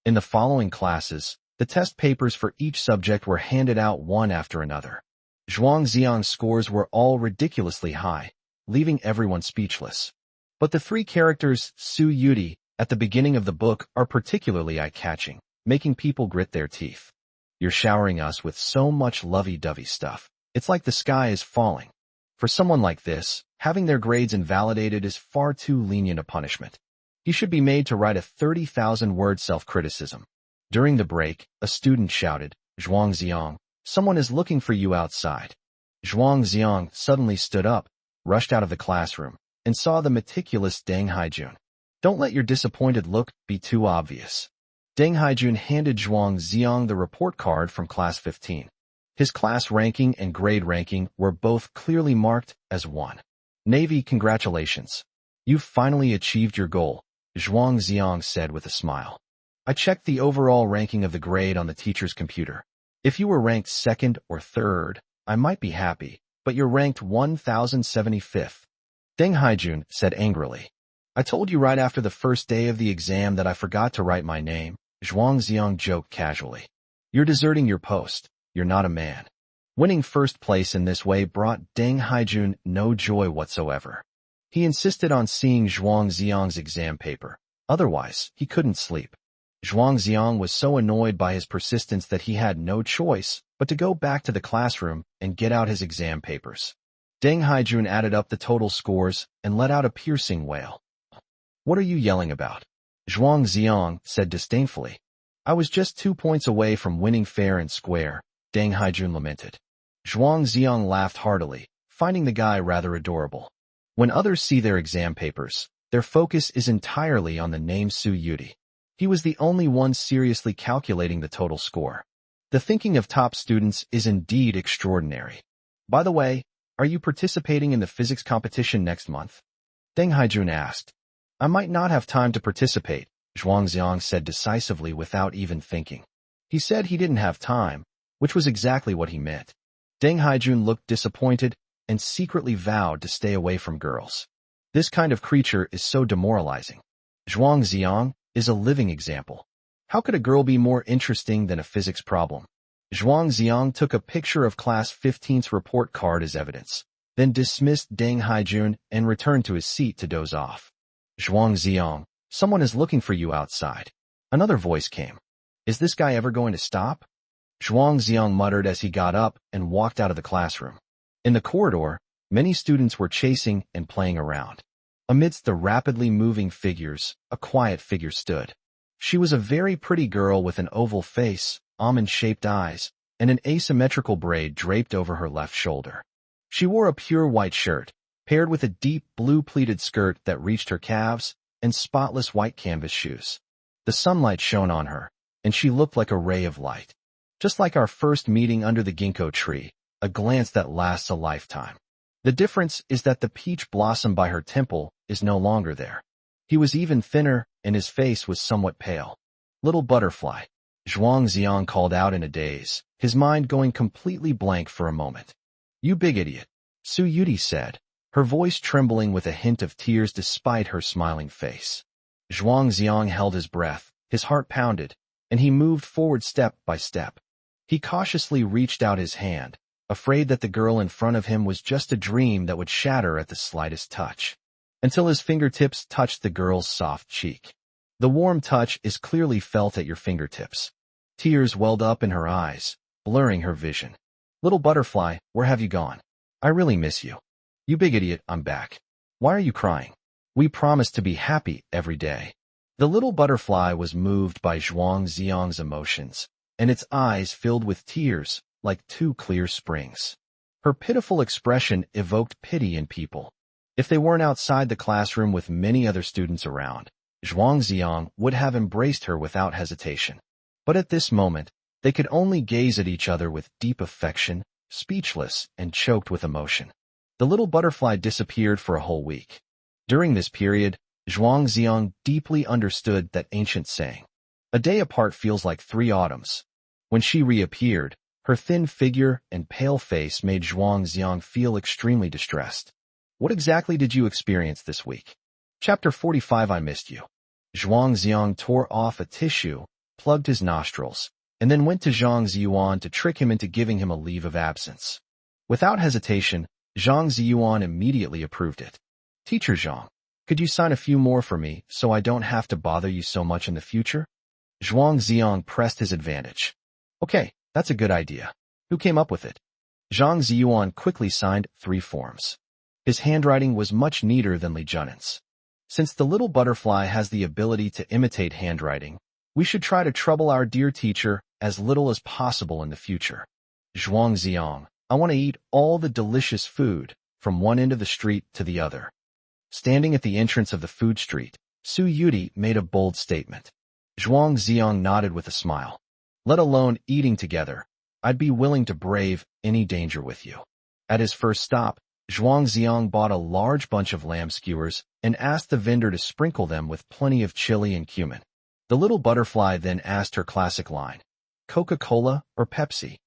In the following classes, the test papers for each subject were handed out one after another. Zhuang Xiang's scores were all ridiculously high, leaving everyone speechless. But the 3 characters Su Yuti at the beginning of the book are particularly eye-catching, making people grit their teeth. You're showering us with so much lovey-dovey stuff. It's like the sky is falling. For someone like this, having their grades invalidated is far too lenient a punishment. He should be made to write a 30,000-word self-criticism. During the break, a student shouted, Zhuang Xiang, someone is looking for you outside. Zhuang Xiang suddenly stood up, rushed out of the classroom, and saw the meticulous Deng Haijun. Don't let your disappointed look be too obvious. Deng Haijun handed Zhuang Xiang the report card from class 15. His class ranking and grade ranking were both clearly marked as 1. Navy, congratulations. You've finally achieved your goal, Zhuang Xiang said with a smile. I checked the overall ranking of the grade on the teacher's computer. If you were ranked 2nd or 3rd, I might be happy, but you're ranked 1075th. Deng Haijun said angrily. I told you right after the first day of the exam that I forgot to write my name, Zhuang Xiang joked casually. You're deserting your post. You're not a man. Winning first place in this way brought Deng Haijun no joy whatsoever. He insisted on seeing Zhuang Xiang's exam paper. Otherwise, he couldn't sleep. Zhuang Xiang was so annoyed by his persistence that he had no choice but to go back to the classroom and get out his exam papers. Deng Haijun added up the total scores and let out a piercing wail. What are you yelling about? Zhuang Xiang said disdainfully. I was just 2 points away from winning fair and square, Deng Haijun lamented. Zhuang Xiang laughed heartily, finding the guy rather adorable. When others see their exam papers, their focus is entirely on the name Su Yuti. He was the only one seriously calculating the total score. The thinking of top students is indeed extraordinary. By the way, are you participating in the physics competition next month? Deng Haijun asked. I might not have time to participate, Zhuang Xiang said decisively without even thinking. He said he didn't have time, which was exactly what he meant. Deng Haijun looked disappointed and secretly vowed to stay away from girls. This kind of creature is so demoralizing. Zhuang Xiang is a living example. How could a girl be more interesting than a physics problem? Zhuang Xiang took a picture of class 15's report card as evidence, then dismissed Deng Haijun and returned to his seat to doze off. Zhuang Xiang, someone is looking for you outside. Another voice came. Is this guy ever going to stop? Zhuang Xiang muttered as he got up and walked out of the classroom. In the corridor, many students were chasing and playing around. Amidst the rapidly moving figures, a quiet figure stood. She was a very pretty girl with an oval face, almond-shaped eyes, and an asymmetrical braid draped over her left shoulder. She wore a pure white shirt, paired with a deep blue pleated skirt that reached her calves, and spotless white canvas shoes. The sunlight shone on her, and she looked like a ray of light. Just like our first meeting under the ginkgo tree, a glance that lasts a lifetime. The difference is that the peach blossom by her temple is no longer there. He was even thinner, and his face was somewhat pale. Little butterfly, Zhuang Xiang called out in a daze, his mind going completely blank for a moment. You big idiot, Su Yuti said, her voice trembling with a hint of tears despite her smiling face. Zhuang Xiang held his breath, his heart pounded, and he moved forward step by step. He cautiously reached out his hand, afraid that the girl in front of him was just a dream that would shatter at the slightest touch, until his fingertips touched the girl's soft cheek. The warm touch is clearly felt at your fingertips. Tears welled up in her eyes, blurring her vision. Little butterfly, where have you gone? I really miss you. You big idiot, I'm back. Why are you crying? We promised to be happy every day. The little butterfly was moved by Zhuang Xiang's emotions, and its eyes filled with tears like two clear springs. Her pitiful expression evoked pity in people. If they weren't outside the classroom with many other students around, Zhuang Xiang would have embraced her without hesitation. But at this moment, they could only gaze at each other with deep affection, speechless and choked with emotion. The little butterfly disappeared for a whole week. During this period, Zhuang Xiang deeply understood that ancient saying, "A day apart feels like 3 autumns." When she reappeared, her thin figure and pale face made Zhuang Xiang feel extremely distressed. What exactly did you experience this week? Chapter 45 I missed you. Zhuang Xiang tore off a tissue, plugged his nostrils, and then went to Zhang Ziyuan to trick him into giving him a leave of absence. Without hesitation, Zhang Ziyuan immediately approved it. Teacher Zhang, could you sign a few more for me so I don't have to bother you so much in the future? Zhuang Xiang pressed his advantage. Okay, that's a good idea. Who came up with it? Zhang Ziyuan quickly signed 3 forms. His handwriting was much neater than Li Junan's. Since the little butterfly has the ability to imitate handwriting, we should try to trouble our dear teacher as little as possible in the future. Zhuang Xiang, I want to eat all the delicious food, from one end of the street to the other. Standing at the entrance of the food street, Su Yudi made a bold statement. Zhuang Xiang nodded with a smile. Let alone eating together, I'd be willing to brave any danger with you. At his first stop, Zhuang Xiang bought a large bunch of lamb skewers and asked the vendor to sprinkle them with plenty of chili and cumin. The little butterfly then asked her classic line, Coca-Cola or Pepsi?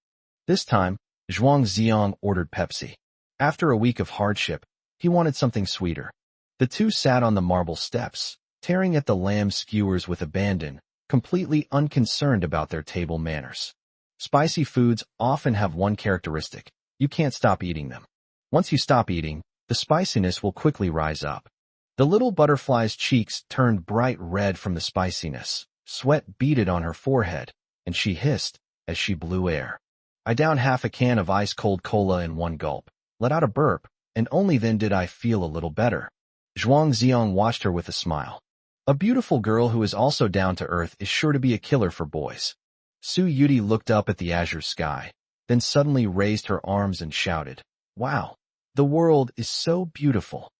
This time, Zhuang Xiang ordered Pepsi. After a week of hardship, he wanted something sweeter. The two sat on the marble steps, tearing at the lamb skewers with abandon, completely unconcerned about their table manners. Spicy foods often have one characteristic: you can't stop eating them. Once you stop eating, the spiciness will quickly rise up. The little butterfly's cheeks turned bright red from the spiciness, sweat beaded on her forehead, and she hissed as she blew air. I downed half a can of ice-cold cola in one gulp, let out a burp, and only then did I feel a little better. Zhuang Xiang watched her with a smile. A beautiful girl who is also down to earth is sure to be a killer for boys. Su Yudi looked up at the azure sky, then suddenly raised her arms and shouted, Wow! The world is so beautiful.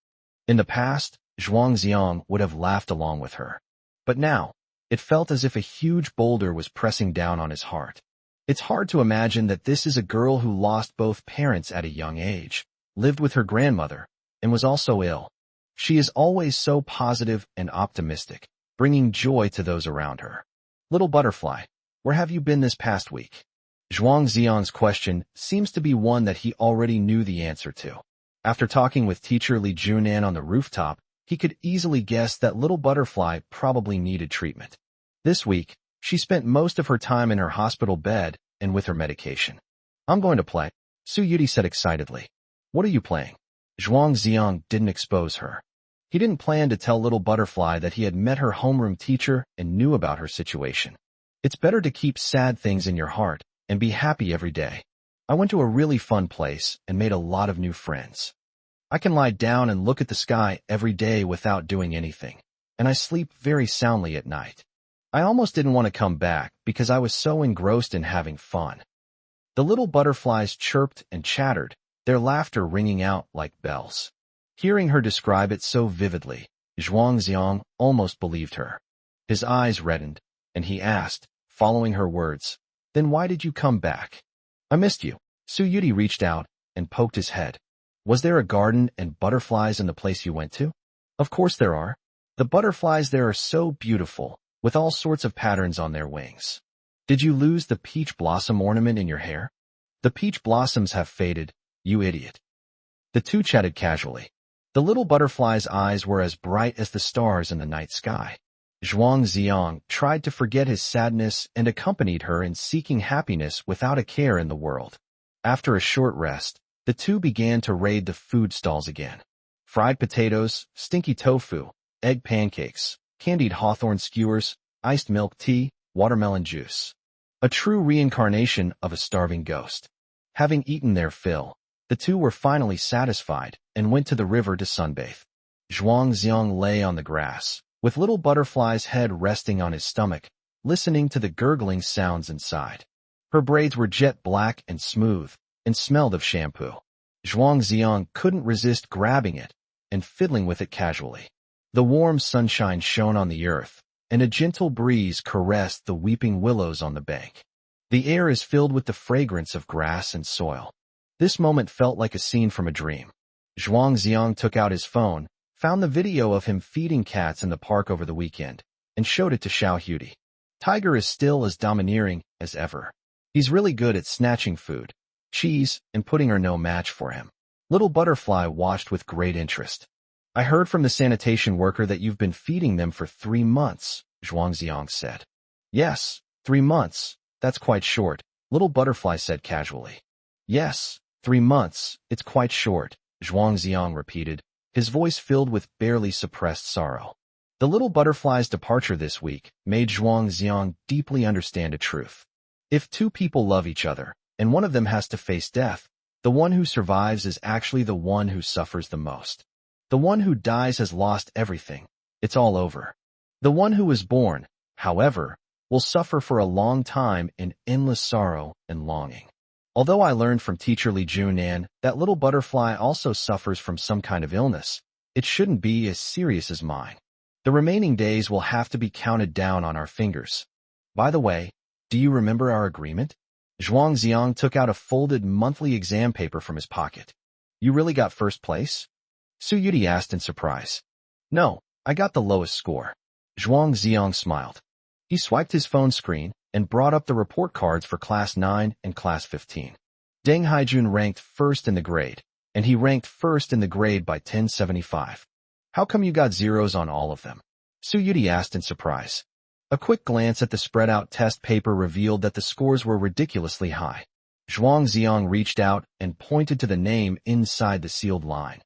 In the past, Zhuang Xiang would have laughed along with her. But now, it felt as if a huge boulder was pressing down on his heart. It's hard to imagine that this is a girl who lost both parents at a young age, lived with her grandmother, and was also ill. She is always so positive and optimistic, bringing joy to those around her. Little butterfly, where have you been this past week? Zhuang Xiang's question seems to be one that he already knew the answer to. After talking with teacher Li Junan on the rooftop, he could easily guess that little butterfly probably needed treatment. This week, she spent most of her time in her hospital bed and with her medication. I'm going to play, Su Yudi said excitedly. What are you playing? Zhuang Xiang didn't expose her. He didn't plan to tell little butterfly that he had met her homeroom teacher and knew about her situation. It's better to keep sad things in your heart and be happy every day. I went to a really fun place and made a lot of new friends. I can lie down and look at the sky every day without doing anything, and I sleep very soundly at night. I almost didn't want to come back because I was so engrossed in having fun. The little butterflies chirped and chattered, their laughter ringing out like bells. Hearing her describe it so vividly, Zhuang Xiang almost believed her. His eyes reddened, and he asked, following her words, Then why did you come back? I missed you. Su Yudi reached out and poked his head. Was there a garden and butterflies in the place you went to? Of course there are. The butterflies there are so beautiful, with all sorts of patterns on their wings. Did you lose the peach blossom ornament in your hair? The peach blossoms have faded, you idiot. The two chatted casually. The little butterfly's eyes were as bright as the stars in the night sky. Zhuang Xiang tried to forget his sadness and accompanied her in seeking happiness without a care in the world. After a short rest, the two began to raid the food stalls again. Fried potatoes, stinky tofu, egg pancakes, candied hawthorn skewers, iced milk tea, watermelon juice. A true reincarnation of a starving ghost. Having eaten their fill, the two were finally satisfied and went to the river to sunbathe. Zhuang Xiang lay on the grass, with Little Butterfly's head resting on his stomach, listening to the gurgling sounds inside. Her braids were jet black and smooth, and smelled of shampoo. Zhuang Xiang couldn't resist grabbing it and fiddling with it casually. The warm sunshine shone on the earth, and a gentle breeze caressed the weeping willows on the bank. The air is filled with the fragrance of grass and soil. This moment felt like a scene from a dream. Zhuang Xiang took out his phone, found the video of him feeding cats in the park over the weekend, and showed it to Xiao Huti. Tiger is still as domineering as ever. He's really good at snatching food, cheese, and pudding are no match for him. Little Butterfly watched with great interest. I heard from the sanitation worker that you've been feeding them for 3 months, Zhuang Xiang said. Yes, 3 months. That's quite short, Little Butterfly said casually. Yes, 3 months, it's quite short, Zhuang Xiang repeated, his voice filled with barely suppressed sorrow. The Little Butterfly's departure this week made Zhuang Xiang deeply understand a truth. If two people love each other, and one of them has to face death, the one who survives is actually the one who suffers the most. The one who dies has lost everything. It's all over. The one who is born, however, will suffer for a long time in endless sorrow and longing. Although I learned from teacher Li Junan that Little Butterfly also suffers from some kind of illness, it shouldn't be as serious as mine. The remaining days will have to be counted down on our fingers. By the way, do you remember our agreement? Zhuang Xiang took out a folded monthly exam paper from his pocket. You really got first place? Su Yuti asked in surprise. No, I got the lowest score. Zhuang Xiang smiled. He swiped his phone screen and brought up the report cards for Class 9 and Class 15. Deng Haijun ranked first in the grade, and he ranked first in the grade by 1075. How come you got zeros on all of them? Su Yuti asked in surprise. A quick glance at the spread-out test paper revealed that the scores were ridiculously high. Zhuang Xiang reached out and pointed to the name inside the sealed line.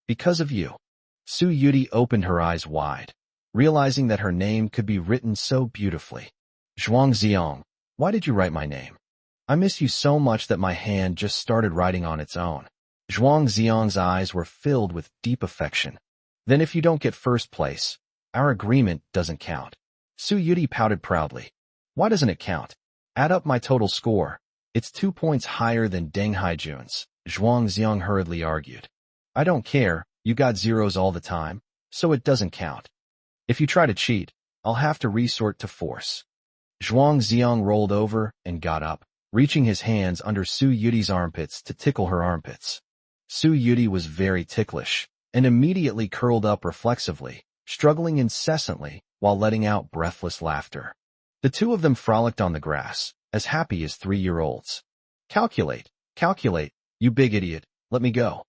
Because of you. Su Yuti opened her eyes wide, realizing that her name could be written so beautifully. Zhuang Xiang, why did you write my name? I miss you so much that my hand just started writing on its own. Zhuang Xiang's eyes were filled with deep affection. Then if you don't get first place, our agreement doesn't count. Su Yuti pouted proudly. Why doesn't it count? Add up my total score. It's 2 points higher than Deng Haijun's, Zhuang Xiang hurriedly argued. I don't care, you got zeros all the time, so it doesn't count. If you try to cheat, I'll have to resort to force. Zhuang Xiang rolled over and got up, reaching his hands under Su Yuti's armpits to tickle her armpits. Su Yuti was very ticklish, and immediately curled up reflexively, struggling incessantly while letting out breathless laughter. The two of them frolicked on the grass, as happy as 3-year-olds. Calculate, calculate, you big idiot, let me go.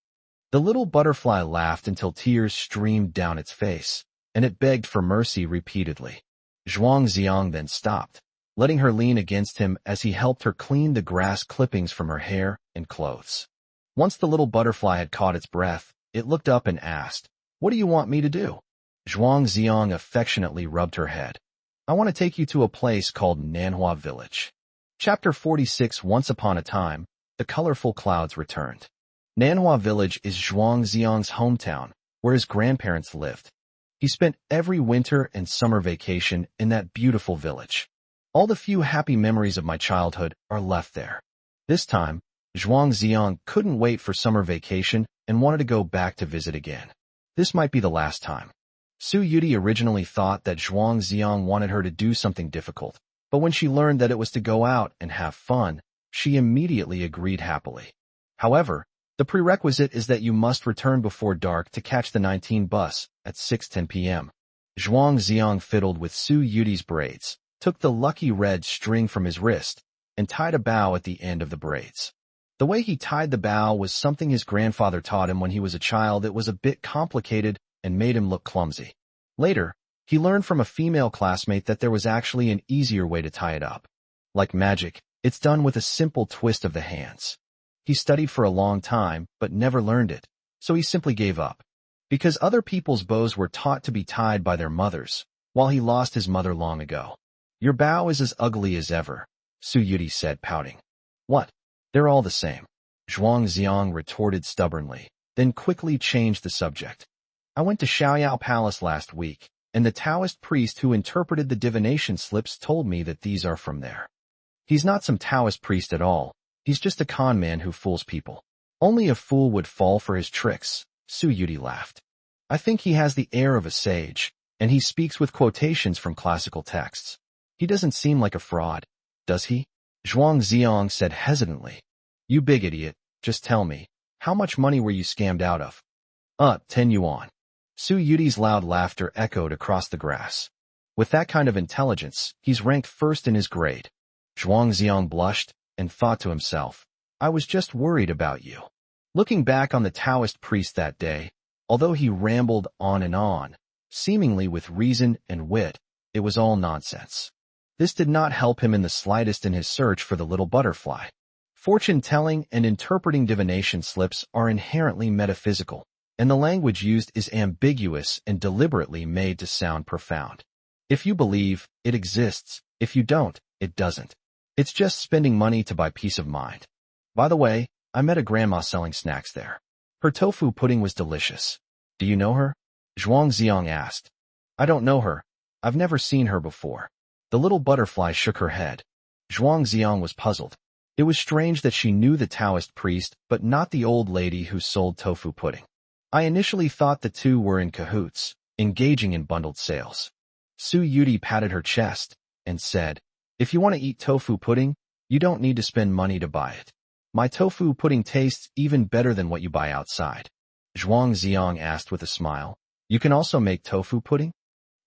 The Little Butterfly laughed until tears streamed down its face, and it begged for mercy repeatedly. Zhuang Xiang then stopped, letting her lean against him as he helped her clean the grass clippings from her hair and clothes. Once the Little Butterfly had caught its breath, it looked up and asked, What do you want me to do? Zhuang Xiang affectionately rubbed her head. I want to take you to a place called Manhwa Village. Chapter 46 Once upon a time, the colorful clouds returned. Manhwa Village is Zhuang Xiang's hometown, where his grandparents lived. He spent every winter and summer vacation in that beautiful village. All the few happy memories of my childhood are left there. This time, Zhuang Xiang couldn't wait for summer vacation and wanted to go back to visit again. This might be the last time. Su Yuti originally thought that Zhuang Xiang wanted her to do something difficult, but when she learned that it was to go out and have fun, she immediately agreed happily. However, the prerequisite is that you must return before dark to catch the 19 bus at 6:10 p.m. Zhuang Xiang fiddled with Su Yuti's braids, took the lucky red string from his wrist, and tied a bow at the end of the braids. The way he tied the bow was something his grandfather taught him when he was a child. It was a bit complicated and made him look clumsy. Later, he learned from a female classmate that there was actually an easier way to tie it up. Like magic, it's done with a simple twist of the hands. He studied for a long time, but never learned it, so he simply gave up. Because other people's bows were taught to be tied by their mothers, while he lost his mother long ago. Your bow is as ugly as ever, Su Yuti said, pouting. What? They're all the same, Zhuang Xiang retorted stubbornly, then quickly changed the subject. I went to Xiaoyao Palace last week, and the Taoist priest who interpreted the divination slips told me that these are from there. He's not some Taoist priest at all. He's just a con man who fools people. Only a fool would fall for his tricks, Su Yuti laughed. I think he has the air of a sage, and he speaks with quotations from classical texts. He doesn't seem like a fraud, does he? Zhuang Xiang said hesitantly. You big idiot, just tell me, how much money were you scammed out of? 10 yuan. Su Yuti's loud laughter echoed across the grass. With that kind of intelligence, he's ranked first in his grade. Zhuang Xiang blushed and thought to himself, I was just worried about you. Looking back on the Taoist priest that day, although he rambled on and on, seemingly with reason and wit, it was all nonsense. This did not help him in the slightest in his search for the little butterfly. Fortune-telling and interpreting divination slips are inherently metaphysical, and the language used is ambiguous and deliberately made to sound profound. If you believe, it exists. If you don't, it doesn't. It's just spending money to buy peace of mind. By the way, I met a grandma selling snacks there. Her tofu pudding was delicious. Do you know her? Zhuang Xiang asked. I don't know her. I've never seen her before. The little butterfly shook her head. Zhuang Xiang was puzzled. It was strange that she knew the Taoist priest, but not the old lady who sold tofu pudding. I initially thought the two were in cahoots, engaging in bundled sales. Su Yuti patted her chest and said, If you want to eat tofu pudding, you don't need to spend money to buy it. My tofu pudding tastes even better than what you buy outside. Zhuang Xiang asked with a smile. You can also make tofu pudding?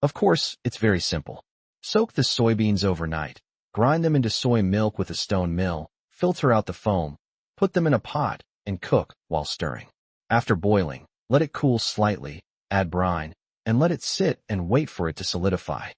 Of course, it's very simple. Soak the soybeans overnight, grind them into soy milk with a stone mill, filter out the foam, put them in a pot, and cook while stirring. After boiling, let it cool slightly, add brine, and let it sit and wait for it to solidify.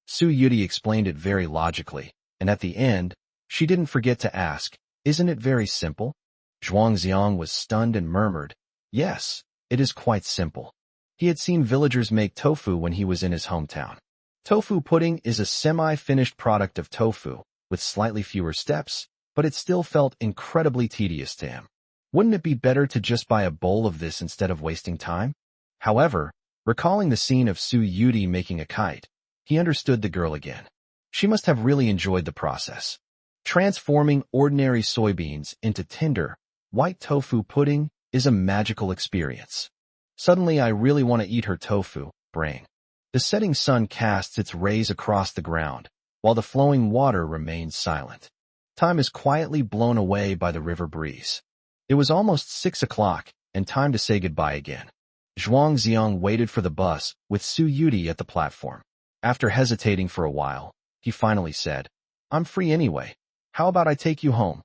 Su Yuti explained it very logically, and at the end, she didn't forget to ask, Isn't it very simple? Zhuang Xiang was stunned and murmured, Yes, it is quite simple. He had seen villagers make tofu when he was in his hometown. Tofu pudding is a semi-finished product of tofu, with slightly fewer steps, but it still felt incredibly tedious to him. Wouldn't it be better to just buy a bowl of this instead of wasting time? However, recalling the scene of Su Yuti making a kite, he understood the girl again. She must have really enjoyed the process. Transforming ordinary soybeans into tender, white tofu pudding is a magical experience. Suddenly I really want to eat her tofu, braying. The setting sun casts its rays across the ground, while the flowing water remains silent. Time is quietly blown away by the river breeze. It was almost 6 o'clock, and time to say goodbye again. Zhuang Xiang waited for the bus with Su Yuti at the platform. After hesitating for a while, he finally said, I'm free anyway. How about I take you home?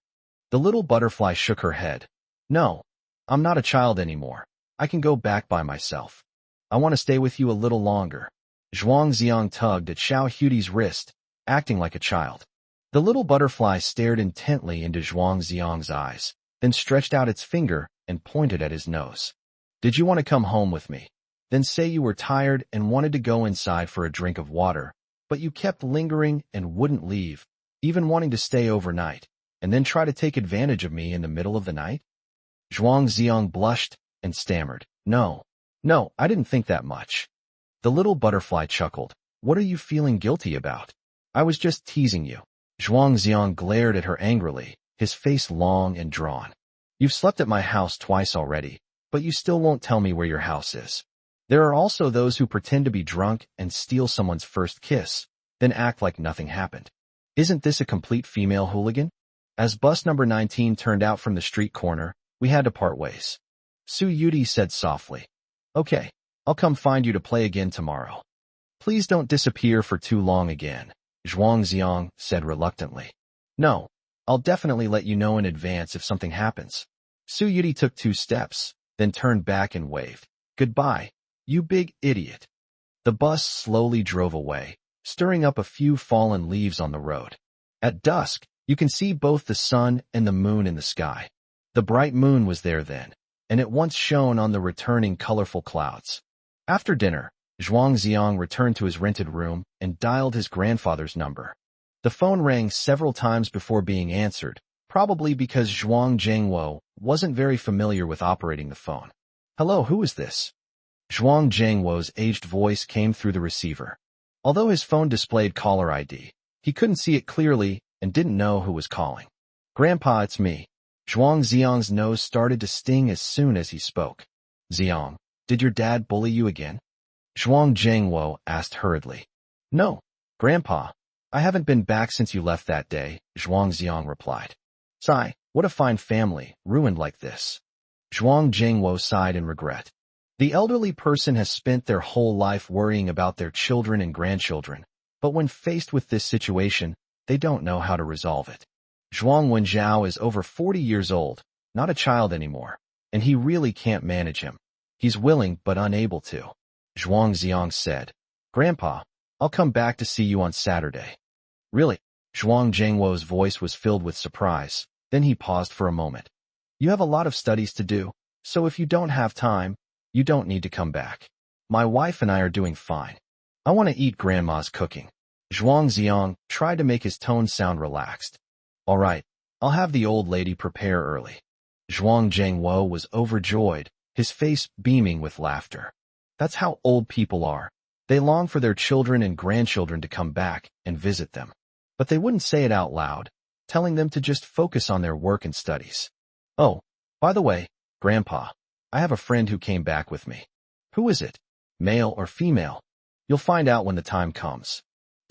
The little butterfly shook her head. No, I'm not a child anymore. I can go back by myself. I want to stay with you a little longer. Zhuang Xiang tugged at Xiao Yuti's wrist, acting like a child. The little butterfly stared intently into Zhuang Xiang's eyes, then stretched out its finger and pointed at his nose. Did you want to come home with me? Then say you were tired and wanted to go inside for a drink of water, but you kept lingering and wouldn't leave, even wanting to stay overnight, and then try to take advantage of me in the middle of the night? Zhuang Xiang blushed and stammered, No, I didn't think that much. The little butterfly chuckled. What are you feeling guilty about? I was just teasing you. Zhuang Xiang glared at her angrily, his face long and drawn. You've slept at my house twice already, but you still won't tell me where your house is. There are also those who pretend to be drunk and steal someone's first kiss, then act like nothing happened. Isn't this a complete female hooligan? As bus number 19 turned out from the street corner, we had to part ways. Su Yuti said softly, Okay, I'll come find you to play again tomorrow. Please don't disappear for too long again, Zhuang Xiang said reluctantly. No, I'll definitely let you know in advance if something happens. Su Yuti took 2 steps, then turned back and waved. Goodbye, you big idiot. The bus slowly drove away, stirring up a few fallen leaves on the road. At dusk, you can see both the sun and the moon in the sky. The bright moon was there then, and it once shone on the returning colorful clouds. After dinner, Zhuang Ziang returned to his rented room and dialed his grandfather's number. The phone rang several times before being answered, probably because Zhuang Zhengwo wasn't very familiar with operating the phone. "Hello, who is this?" Zhuang Zhengwo's aged voice came through the receiver. Although his phone displayed caller ID, he couldn't see it clearly and didn't know who was calling. "Grandpa, it's me." Zhuang Ziang's nose started to sting as soon as he spoke. "Ziang, did your dad bully you again?" Zhuang Zhengwo asked hurriedly. "No, Grandpa. I haven't been back since you left that day," Zhuang Ziang replied. "Sigh, what a fine family, ruined like this." Zhuang Zhengwo sighed in regret. The elderly person has spent their whole life worrying about their children and grandchildren, but when faced with this situation, they don't know how to resolve it. Zhuang Wenjiao is over 40 years old, not a child anymore, and he really can't manage him. He's willing but unable to. Zhuang Ziang said, "Grandpa, I'll come back to see you on Saturday." "Really?" Zhuang Zhengwo's voice was filled with surprise. Then he paused for a moment. "You have a lot of studies to do, so if you don't have time, you don't need to come back. My wife and I are doing fine. I want to eat Grandma's cooking." Zhuang Ziang tried to make his tone sound relaxed. "All right, I'll have the old lady prepare early." Zhuang Zhengwo was overjoyed, his face beaming with laughter. That's how old people are. They long for their children and grandchildren to come back and visit them. But they wouldn't say it out loud, telling them to just focus on their work and studies. "Oh, by the way, Grandpa, I have a friend who came back with me." "Who is it? Male or female?" "You'll find out when the time comes.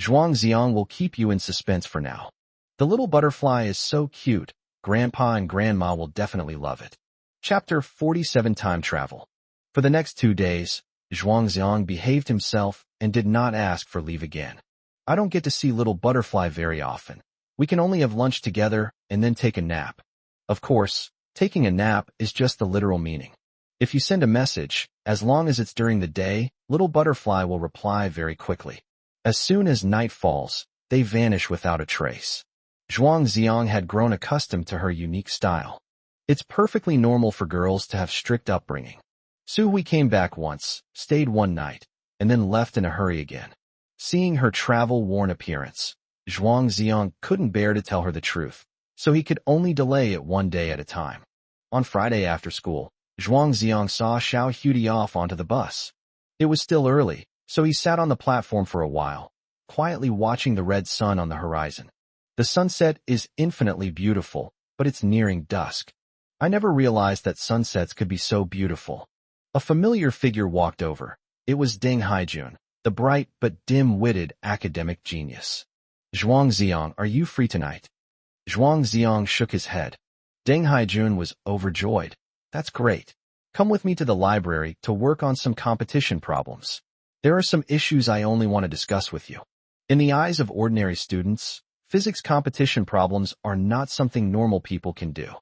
Zhuang Ziang will keep you in suspense for now. The little butterfly is so cute, Grandpa and Grandma will definitely love it." Chapter 47 Time Travel. For the next 2 days, Zhuang Ziang behaved himself and did not ask for leave again. "I don't get to see little butterfly very often. We can only have lunch together and then take a nap." Of course, taking a nap is just the literal meaning. If you send a message, as long as it's during the day, little butterfly will reply very quickly. As soon as night falls, they vanish without a trace. Zhuang Ziang had grown accustomed to her unique style. It's perfectly normal for girls to have strict upbringing. Su Hui came back once, stayed one night, and then left in a hurry again. Seeing her travel-worn appearance, Zhuang Ziang couldn't bear to tell her the truth, so he could only delay it 1 day at a time. On Friday after school, Zhuang Ziang saw Xiao Huidi off onto the bus. It was still early, so he sat on the platform for a while, quietly watching the red sun on the horizon. The sunset is infinitely beautiful, but it's nearing dusk. I never realized that sunsets could be so beautiful. A familiar figure walked over. It was Deng Haijun, the bright but dim-witted academic genius. "Zhuang Ziang, are you free tonight?" Zhuang Ziang shook his head. Deng Haijun was overjoyed. "That's great. Come with me to the library to work on some competition problems. There are some issues I only want to discuss with you." In the eyes of ordinary students, physics competition problems are not something normal people can do.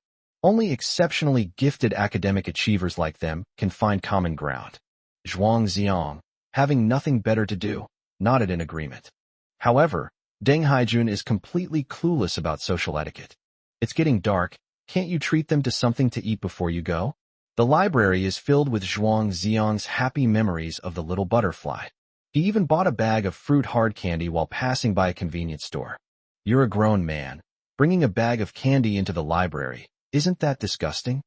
Only exceptionally gifted academic achievers like them can find common ground. Zhuang Ziang, having nothing better to do, nodded in agreement. However, Deng Haijun is completely clueless about social etiquette. "It's getting dark. Can't you treat them to something to eat before you go?" The library is filled with Zhuang Ziang's happy memories of the little butterfly. He even bought a bag of fruit hard candy while passing by a convenience store. "You're a grown man. Bringing a bag of candy into the library. Isn't that disgusting?"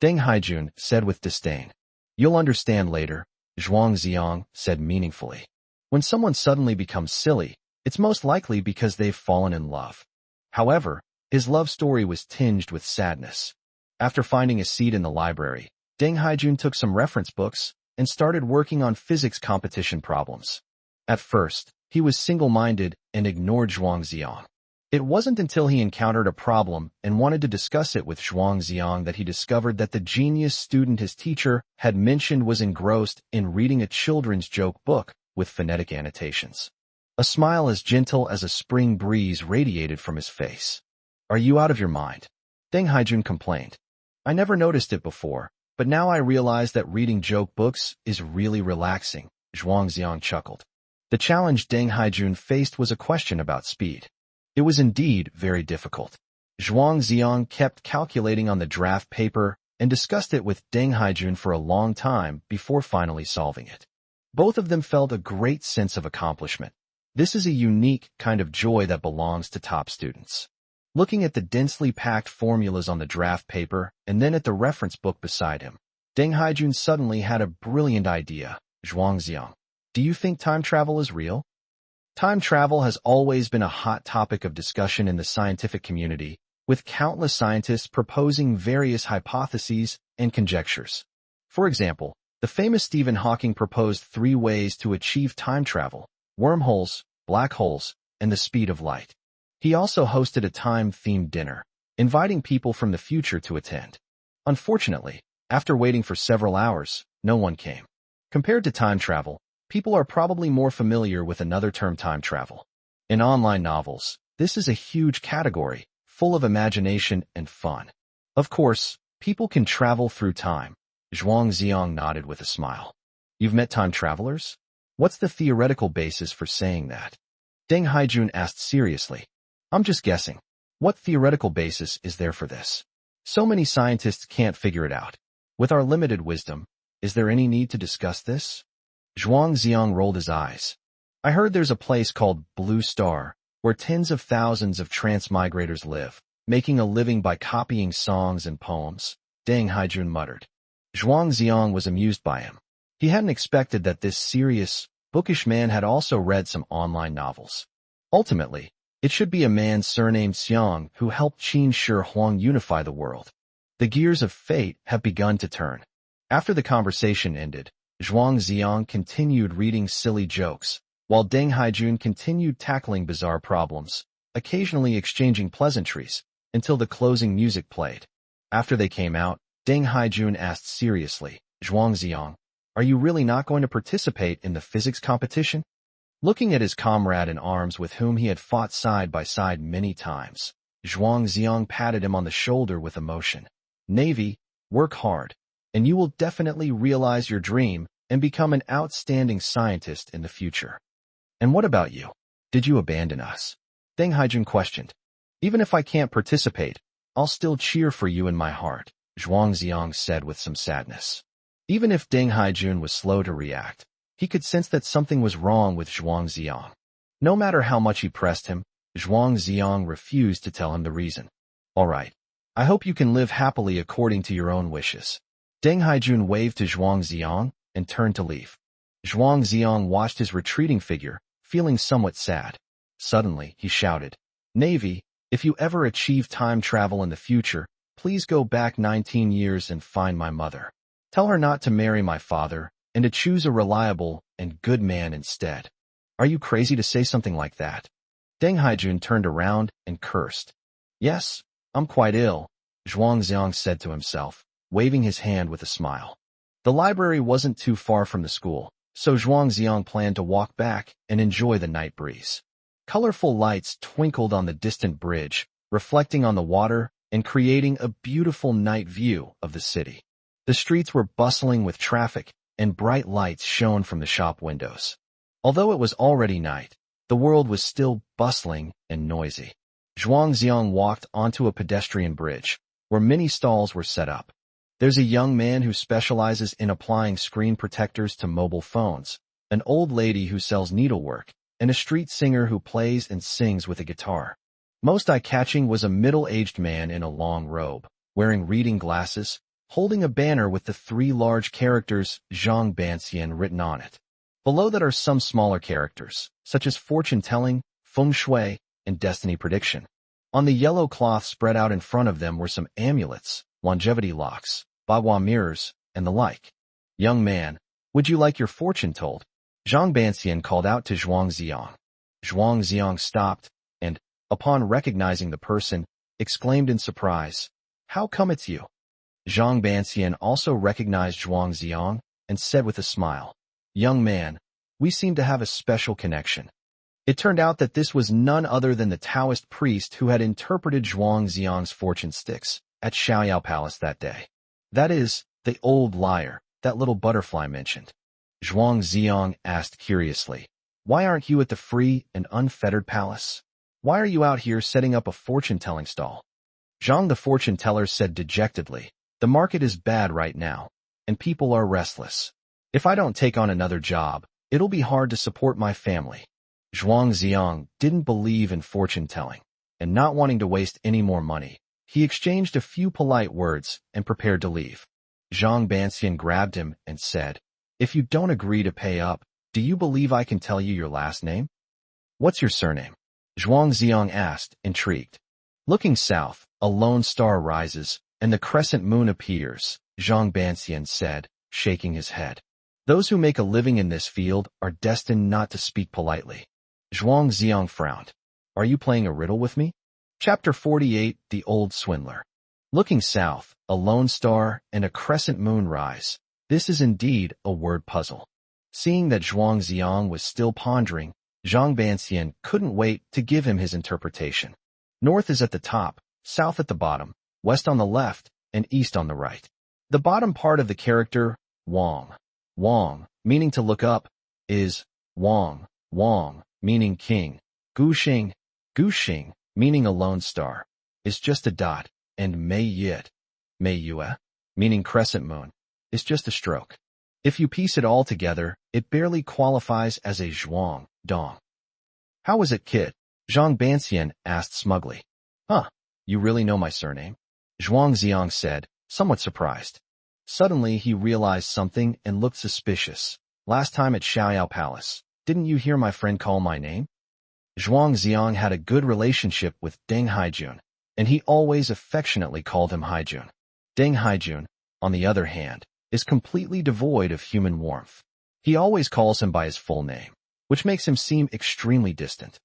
Deng Haijun said with disdain. "You'll understand later," Zhuang Ziang said meaningfully. When someone suddenly becomes silly, it's most likely because they've fallen in love. However, his love story was tinged with sadness. After finding a seat in the library, Deng Haijun took some reference books and started working on physics competition problems. At first, he was single-minded and ignored Zhuang Ziang. It wasn't until he encountered a problem and wanted to discuss it with Zhuang Ziang that he discovered that the genius student his teacher had mentioned was engrossed in reading a children's joke book with phonetic annotations. A smile as gentle as a spring breeze radiated from his face. "Are you out of your mind?" Deng Haijun complained. "I never noticed it before, but now I realize that reading joke books is really relaxing," Zhuang Ziang chuckled. The challenge Deng Haijun faced was a question about speed. It was indeed very difficult. Zhuang Ziong kept calculating on the draft paper and discussed it with Deng Haijun for a long time before finally solving it. Both of them felt a great sense of accomplishment. This is a unique kind of joy that belongs to top students. Looking at the densely packed formulas on the draft paper and then at the reference book beside him, Deng Haijun suddenly had a brilliant idea. Zhuang Ziong, do you think time travel is real? Time travel has always been a hot topic of discussion in the scientific community, with countless scientists proposing various hypotheses and conjectures. For example, the famous Stephen Hawking proposed 3 ways to achieve time travel: wormholes, black holes, and the speed of light. He also hosted a time-themed dinner, inviting people from the future to attend. Unfortunately, after waiting for several hours, no one came. Compared to time travel, people are probably more familiar with another term: time travel. In online novels, this is a huge category, full of imagination and fun. Of course, people can travel through time. Zhuang Ziong nodded with a smile. You've met time travelers? What's the theoretical basis for saying that? Deng Haijun asked seriously. I'm just guessing. What theoretical basis is there for this? So many scientists can't figure it out. With our limited wisdom, is there any need to discuss this? Zhuang Ziong rolled his eyes. I heard there's a place called Blue Star, where tens of thousands of transmigrators live, making a living by copying songs and poems, Deng Haijun muttered. Zhuang Ziong was amused by him. He hadn't expected that this serious, bookish man had also read some online novels. Ultimately, it should be a man surnamed Xiang who helped Qin Shi Huang unify the world. The gears of fate have begun to turn. After the conversation ended, Zhuang Ziong continued reading silly jokes, while Deng Haijun continued tackling bizarre problems, occasionally exchanging pleasantries, until the closing music played. After they came out, Deng Haijun asked seriously, Zhuang Ziong, are you really not going to participate in the physics competition? Looking at his comrade in arms with whom he had fought side by side many times, Zhuang Ziong patted him on the shoulder with emotion. Navy, work hard, and you will definitely realize your dream and become an outstanding scientist in the future. And what about you? Did you abandon us? Deng Haijun questioned. Even if I can't participate, I'll still cheer for you in my heart, Zhuang Ziong said with some sadness. Even if Deng Haijun was slow to react, he could sense that something was wrong with Zhuang Ziong. No matter how much he pressed him, Zhuang Ziong refused to tell him the reason. All right. I hope you can live happily according to your own wishes. Deng Haijun waved to Zhuang Ziong and turned to leave. Zhuang Ziong watched his retreating figure, feeling somewhat sad. Suddenly, he shouted, Navy, if you ever achieve time travel in the future, please go back 19 years and find my mother. Tell her not to marry my father and to choose a reliable and good man instead. Are you crazy to say something like that? Deng Haijun turned around and cursed. Yes, I'm quite ill, Zhuang Ziong said to himself, waving his hand with a smile. The library wasn't too far from the school, so Zhuang Ziong planned to walk back and enjoy the night breeze. Colorful lights twinkled on the distant bridge, reflecting on the water and creating a beautiful night view of the city. The streets were bustling with traffic, and bright lights shone from the shop windows. Although it was already night, the world was still bustling and noisy. Zhuang Ziong walked onto a pedestrian bridge, where many stalls were set up. There's a young man who specializes in applying screen protectors to mobile phones, an old lady who sells needlework, and a street singer who plays and sings with a guitar. Most eye-catching was a middle-aged man in a long robe, wearing reading glasses, holding a banner with the 3 large characters Zhang Banxian written on it. Below that are some smaller characters, such as fortune-telling, feng shui, and destiny prediction. On the yellow cloth spread out in front of them were some amulets, longevity locks, bagua mirrors, and the like. Young man, would you like your fortune told? Zhang Banxian called out to Zhuang Ziong. Zhuang Ziong stopped, and, upon recognizing the person, exclaimed in surprise, How come it's you? Zhang Banxian also recognized Zhuang Ziong and said with a smile, Young man, we seem to have a special connection. It turned out that this was none other than the Taoist priest who had interpreted Zhuang Ziong's fortune sticks at Xiaoyao Palace that day. That is, the old liar, that little butterfly mentioned. Zhuang Ziong asked curiously, Why aren't you at the free and unfettered palace? Why are you out here setting up a fortune-telling stall? Zhang the fortune teller said dejectedly, "The market is bad right now, and people are restless. If I don't take on another job, it'll be hard to support my family." Zhuang Ziang didn't believe in fortune-telling, and not wanting to waste any more money, he exchanged a few polite words and prepared to leave. Zhang Banxian grabbed him and said, "If you don't agree to pay up, do you believe I can tell you your last name?" "What's your surname?" Zhuang Ziang asked, intrigued. Looking south, a lone star rises, and the crescent moon appears, Zhang Banxian said, shaking his head. "Those who make a living in this field are destined not to speak politely." Zhuang Ziang frowned. "Are you playing a riddle with me?" Chapter 48, The Old Swindler. Looking south, a lone star and a crescent moon rise. This is indeed a word puzzle. Seeing that Zhuang Ziang was still pondering, Zhang Banxian couldn't wait to give him his interpretation. North is at the top, south at the bottom, west on the left, and east on the right. The bottom part of the character, Wang, meaning to look up, is Wang, meaning king. Guxing, meaning a lone star, is just a dot, and Mei Yue, meaning crescent moon, is just a stroke. If you piece it all together, it barely qualifies as a zhuang dong. "How is it, kid?" Zhang Banxian asked smugly. "Huh, you really know my surname?" Zhuang Ziang said, somewhat surprised. Suddenly he realized something and looked suspicious. "Last time at Xiaoyao Palace, didn't you hear my friend call my name?" Zhuang Ziang had a good relationship with Deng Haijun, and he always affectionately called him Haijun. Deng Haijun, on the other hand, is completely devoid of human warmth. He always calls him by his full name, which makes him seem extremely distant.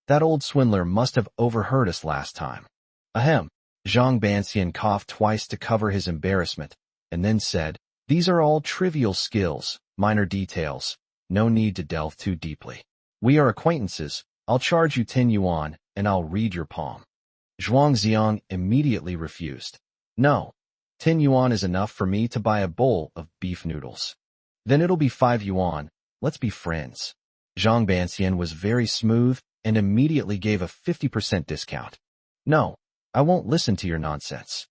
"That old swindler must have overheard us last time." Ahem. Zhang Banxian coughed twice to cover his embarrassment, and then said, "These are all trivial skills, minor details. No need to delve too deeply. We are acquaintances. I'll charge you 10 yuan, and I'll read your palm." Zhuang Ziang immediately refused. "No, 10 yuan is enough for me to buy a bowl of beef noodles." "Then it'll be 5 yuan. Let's be friends." Zhang Banxian was very smooth and immediately gave a 50% discount. "No, I won't listen to your nonsense."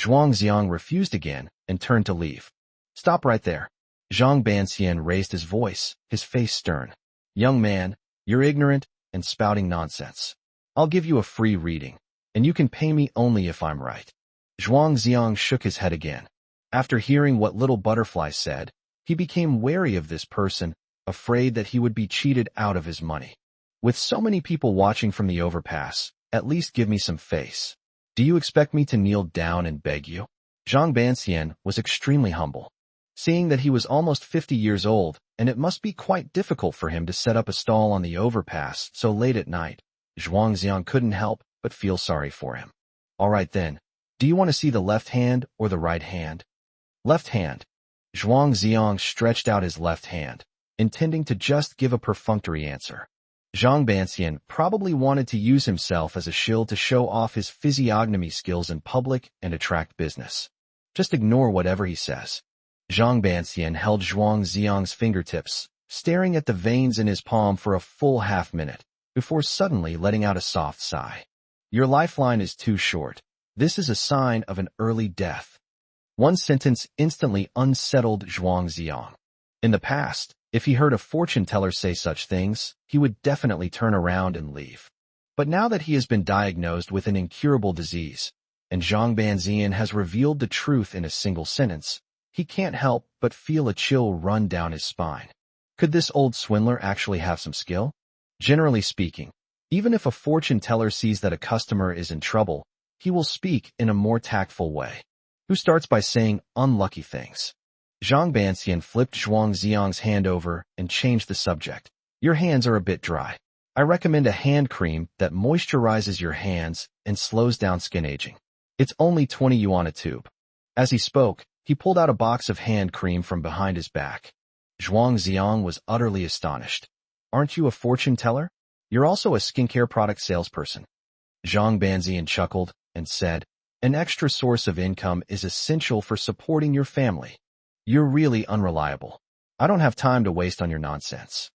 Zhuang Ziang refused again and turned to leave. "Stop right there." Zhang Banxian raised his voice, his face stern. "Young man, you're ignorant and spouting nonsense. I'll give you a free reading, and you can pay me only if I'm right." Zhuang Ziang shook his head again. After hearing what Little Butterfly said, he became wary of this person, afraid that he would be cheated out of his money. "With so many people watching from the overpass, at least give me some face. Do you expect me to kneel down and beg you?" Zhang Banxian was extremely humble. Seeing that he was almost 50 years old, and it must be quite difficult for him to set up a stall on the overpass so late at night, Zhuang Ziang couldn't help but feel sorry for him. "All right then, do you want to see the left hand or the right hand?" "Left hand." Zhuang Ziang stretched out his left hand, intending to just give a perfunctory answer. Zhang Banxian probably wanted to use himself as a shield to show off his physiognomy skills in public and attract business. "Just ignore whatever he says." Zhang Banxian held Zhuang Ziang's fingertips, staring at the veins in his palm for a full half-minute, before suddenly letting out a soft sigh. "Your lifeline is too short. This is a sign of an early death." One sentence instantly unsettled Zhuang Ziang. In the past, if he heard a fortune teller say such things, he would definitely turn around and leave. But now that he has been diagnosed with an incurable disease, and Zhang Banxian has revealed the truth in a single sentence, he can't help but feel a chill run down his spine. Could this old swindler actually have some skill? Generally speaking, even if a fortune teller sees that a customer is in trouble, he will speak in a more tactful way. Who starts by saying unlucky things? Zhang Banxian flipped Zhuang Ziang's hand over and changed the subject. "Your hands are a bit dry. I recommend a hand cream that moisturizes your hands and slows down skin aging. It's only 20 yuan a tube." As he spoke, he pulled out a box of hand cream from behind his back. Zhuang Ziang was utterly astonished. "Aren't you a fortune teller? You're also a skincare product salesperson." Zhang Banxian chuckled and said, "An extra source of income is essential for supporting your family. You're really unreliable. I don't have time to waste on your nonsense."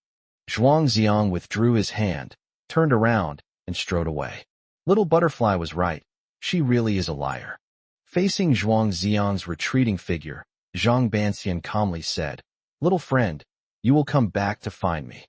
Zhuang Ziang withdrew his hand, turned around, and strode away. Little Butterfly was right. She really is a liar. Facing Zhuang Xiang's retreating figure, Zhang Banxian calmly said, "Little friend, you will come back to find me."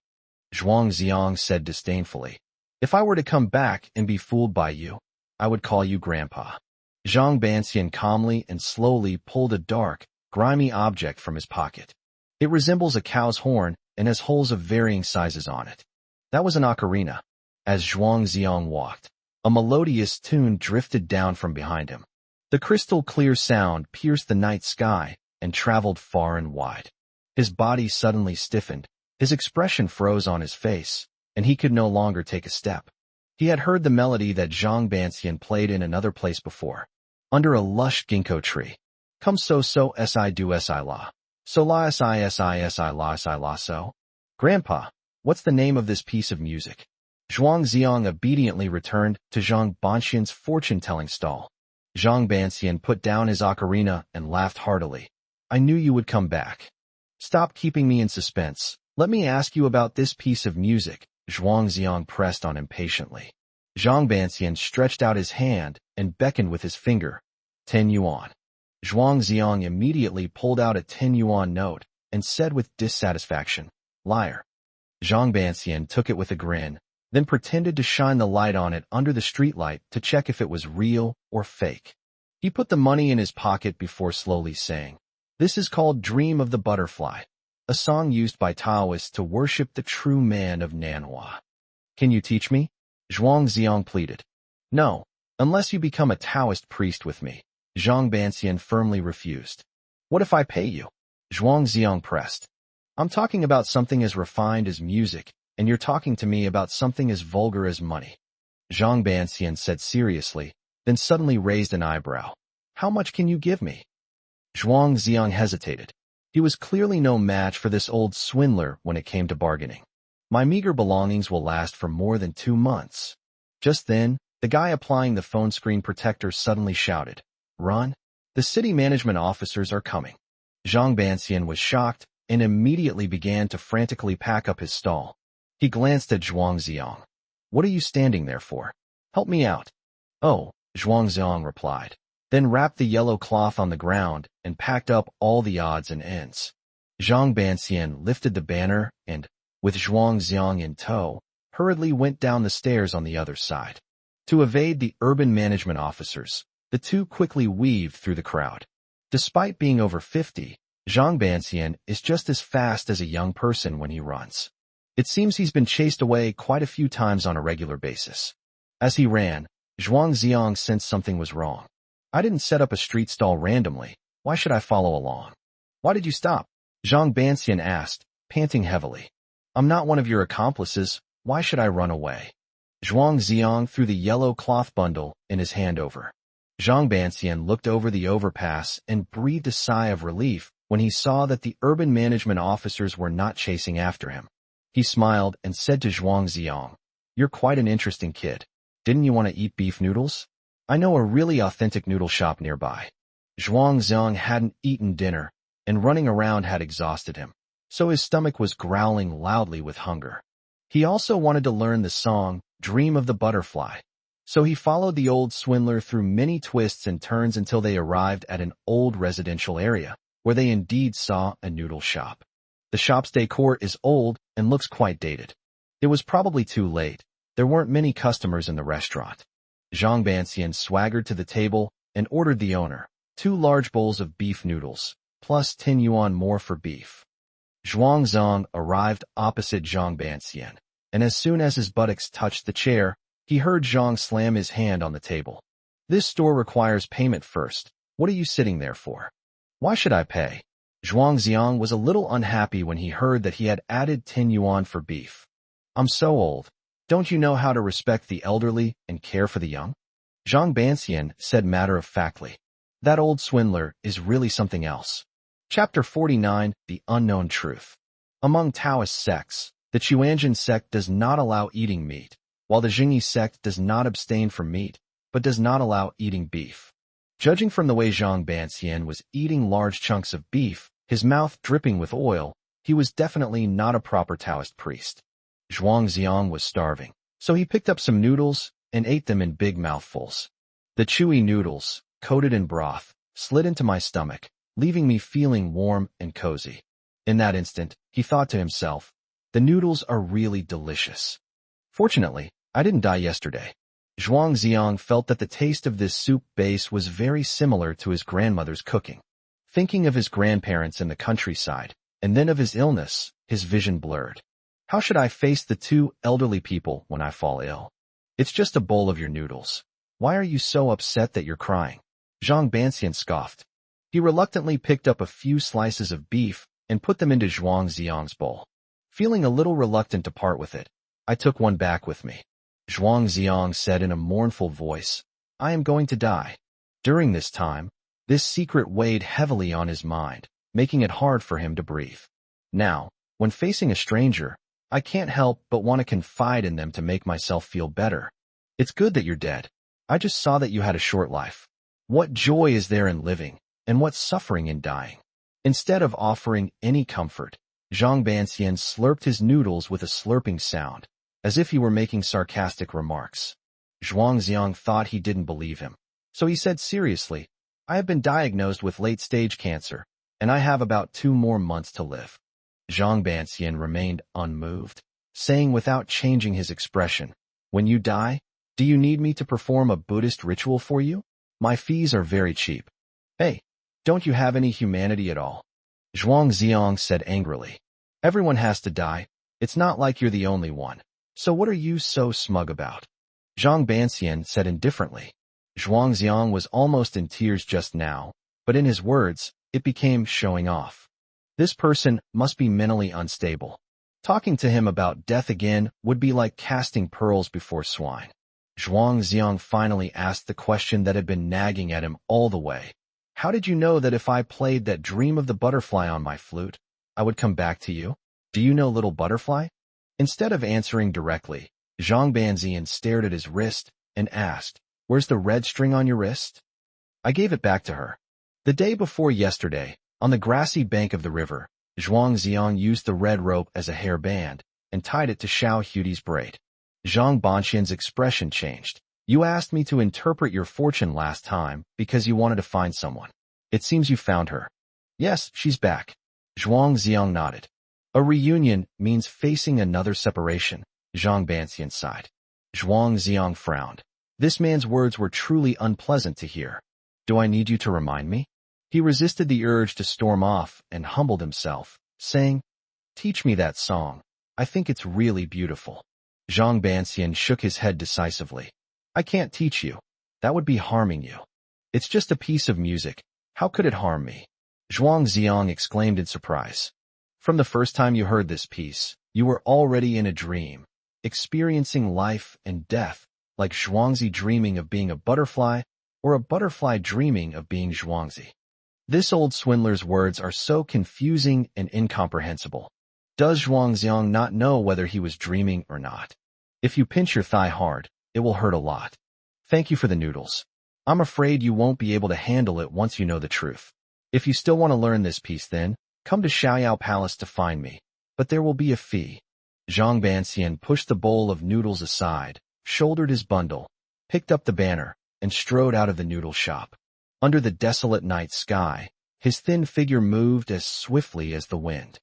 Zhuang Xiang said disdainfully, "If I were to come back and be fooled by you, I would call you Grandpa." Zhang Banxian calmly and slowly pulled a dark, grimy object from his pocket. It resembles a cow's horn and has holes of varying sizes on it. That was an ocarina. As Zhuang Xiang walked, a melodious tune drifted down from behind him. The crystal-clear sound pierced the night sky and traveled far and wide. His body suddenly stiffened, his expression froze on his face, and he could no longer take a step. He had heard the melody that Zhang Banxian played in another place before. Under a lush ginkgo tree. Come so si do si la. So la si la so. Grandpa, what's the name of this piece of music? Zhuang Xiang obediently returned to Zhang Banxian's fortune-telling stall. Zhang Banxian put down his ocarina and laughed heartily. I knew you would come back. Stop keeping me in suspense. Let me ask you about this piece of music, Zhuang Xiang pressed on impatiently. Zhang Banxian stretched out his hand and beckoned with his finger. 10 yuan. Zhuang Xiang immediately pulled out a 10 yuan note and said with dissatisfaction, Liar. Zhang Banxian took it with a grin, then pretended to shine the light on it under the streetlight to check if it was real or fake. He put the money in his pocket before slowly saying, This is called Dream of the Butterfly, a song used by Taoists to worship the true man of Manhwa. Can you teach me? Zhuang Xiang pleaded. No, unless you become a Taoist priest with me. Zhang Banxian firmly refused. What if I pay you? Zhuang Xiang pressed. I'm talking about something as refined as music, and you're talking to me about something as vulgar as money. Zhang Banxian said seriously, then suddenly raised an eyebrow. How much can you give me? Zhuang Xiang hesitated. He was clearly no match for this old swindler when it came to bargaining. My meager belongings will last for more than 2 months. Just then, the guy applying the phone screen protector suddenly shouted, Run! The city management officers are coming. Zhang Banxian was shocked and immediately began to frantically pack up his stall. He glanced at Zhuang Xiang. What are you standing there for? Help me out. Oh, Zhuang Xiang replied, then wrapped the yellow cloth on the ground and packed up all the odds and ends. Zhang Banxian lifted the banner and, with Zhuang Xiang in tow, hurriedly went down the stairs on the other side. To evade the urban management officers, the two quickly weaved through the crowd. Despite being over 50, Zhang Banxian is just as fast as a young person when he runs. It seems he's been chased away quite a few times on a regular basis. As he ran, Zhuang Xiang sensed something was wrong. I didn't set up a street stall randomly. Why should I follow along? Why did you stop? Zhang Banxian asked, panting heavily. I'm not one of your accomplices. Why should I run away? Zhuang Xiang threw the yellow cloth bundle in his hand over. Zhang Banxian looked over the overpass and breathed a sigh of relief when he saw that the urban management officers were not chasing after him. He smiled and said to Zhuang Xiang, You're quite an interesting kid. Didn't you want to eat beef noodles? I know a really authentic noodle shop nearby. Zhuang Xiang hadn't eaten dinner, and running around had exhausted him, so his stomach was growling loudly with hunger. He also wanted to learn the song, Dream of the Butterfly. So he followed the old swindler through many twists and turns until they arrived at an old residential area, where they indeed saw a noodle shop. The shop's decor is old and looks quite dated. It was probably too late. There weren't many customers in the restaurant. Zhang Banxian swaggered to the table and ordered the owner 2 large bowls of beef noodles, plus 10 yuan more for beef. Zhuang Xiang arrived opposite Zhang Banxian, and as soon as his buttocks touched the chair, he heard Zhang slam his hand on the table. This store requires payment first. What are you sitting there for? Why should I pay? Zhuang Xiang was a little unhappy when he heard that he had added 10 yuan for beef. I'm so old. Don't you know how to respect the elderly and care for the young? Zhang Banxian said matter-of-factly. That old swindler is really something else. Chapter 49, The Unknown Truth. Among Taoist sects, the Chuanjin sect does not allow eating meat, while the Jingyi sect does not abstain from meat, but does not allow eating beef. Judging from the way Zhang Banxian was eating large chunks of beef, his mouth dripping with oil, he was definitely not a proper Taoist priest. Zhuang Xiang was starving, so he picked up some noodles and ate them in big mouthfuls. The chewy noodles, coated in broth, slid into my stomach, leaving me feeling warm and cozy. In that instant, he thought to himself, the noodles are really delicious. Fortunately, I didn't die yesterday. Zhuang Ziang felt that the taste of this soup base was very similar to his grandmother's cooking. Thinking of his grandparents in the countryside, and then of his illness, his vision blurred. How should I face the two elderly people when I fall ill? It's just a bowl of your noodles. Why are you so upset that you're crying? Zhang Banxian scoffed. He reluctantly picked up a few slices of beef and put them into Zhuang Ziang's bowl. Feeling a little reluctant to part with it, I took one back with me. Zhuang Ziang said in a mournful voice, I am going to die. During this time, this secret weighed heavily on his mind, making it hard for him to breathe. Now, when facing a stranger, I can't help but want to confide in them to make myself feel better. It's good that you're dead. I just saw that you had a short life. What joy is there in living, and what suffering in dying? Instead of offering any comfort, Zhang Banxian slurped his noodles with a slurping sound, as if he were making sarcastic remarks. Zhuang Ziang thought he didn't believe him, so he said seriously, I have been diagnosed with late-stage cancer, and I have about 2 more months to live. Zhang Banxian remained unmoved, saying without changing his expression, when you die, do you need me to perform a Buddhist ritual for you? My fees are very cheap. Hey, don't you have any humanity at all? Zhuang Ziang said angrily. Everyone has to die. It's not like you're the only one. So what are you so smug about? Zhang Banxian said indifferently. Zhuang Ziang was almost in tears just now, but in his words, it became showing off. This person must be mentally unstable. Talking to him about death again would be like casting pearls before swine. Zhuang Ziang finally asked the question that had been nagging at him all the way. How did you know that if I played that Dream of the Butterfly on my flute, I would come back to you? Do you know Little Butterfly? Instead of answering directly, Zhang Banxian stared at his wrist and asked, Where's the red string on your wrist? I gave it back to her. The day before yesterday, on the grassy bank of the river, Zhuang Ziang used the red rope as a hair band and tied it to Xiao Huti's braid. Zhang Banxian's expression changed. You asked me to interpret your fortune last time because you wanted to find someone. It seems you found her. Yes, she's back. Zhuang Ziang nodded. A reunion means facing another separation, Zhang Banxian sighed. Zhuang Ziang frowned. This man's words were truly unpleasant to hear. Do I need you to remind me? He resisted the urge to storm off and humbled himself, saying, Teach me that song. I think it's really beautiful. Zhang Banxian shook his head decisively. I can't teach you. That would be harming you. It's just a piece of music. How could it harm me? Zhuang Ziang exclaimed in surprise. From the first time you heard this piece, you were already in a dream, experiencing life and death, like Zhuangzi dreaming of being a butterfly, or a butterfly dreaming of being Zhuangzi. This old swindler's words are so confusing and incomprehensible. Does Zhuang Ziang not know whether he was dreaming or not? If you pinch your thigh hard, it will hurt a lot. Thank you for the noodles. I'm afraid you won't be able to handle it once you know the truth. If you still want to learn this piece then, come to Xiaoyao Palace to find me. But there will be a fee. Zhang Banxian pushed the bowl of noodles aside, shouldered his bundle, picked up the banner, and strode out of the noodle shop. Under the desolate night sky, his thin figure moved as swiftly as the wind.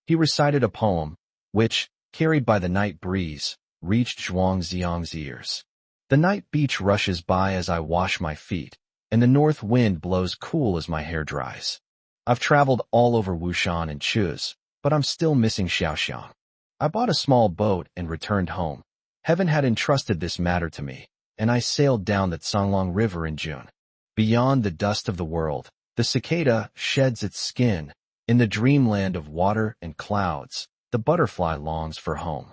He recited a poem, which, carried by the night breeze, reached Zhuang Ziang's ears. The night beach rushes by as I wash my feet, and the north wind blows cool as my hair dries. I've traveled all over Wushan and Chuz, but I'm still missing Xiaoxiang. I bought a small boat and returned home. Heaven had entrusted this matter to me, and I sailed down the Canglong River in June. Beyond the dust of the world, the cicada sheds its skin. In the dreamland of water and clouds, the butterfly longs for home.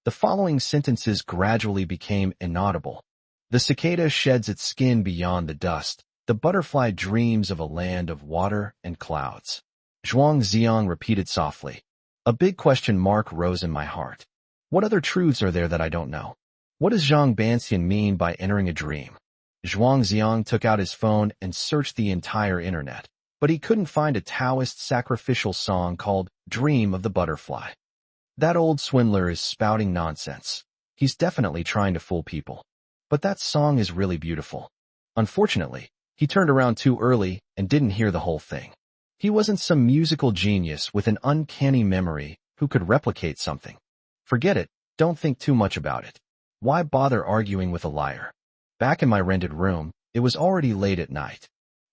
The following sentences gradually became inaudible. The cicada sheds its skin beyond the dust. The butterfly dreams of a land of water and clouds. Zhuang Ziang repeated softly. A big question mark rose in my heart. What other truths are there that I don't know? What does Zhang Banxian mean by entering a dream? Zhuang Ziang took out his phone and searched the entire internet, but he couldn't find a Taoist sacrificial song called Dream of the Butterfly. That old swindler is spouting nonsense. He's definitely trying to fool people. But that song is really beautiful. Unfortunately, he turned around too early and didn't hear the whole thing. He wasn't some musical genius with an uncanny memory who could replicate something. Forget it, don't think too much about it. Why bother arguing with a liar? Back in my rented room, it was already late at night.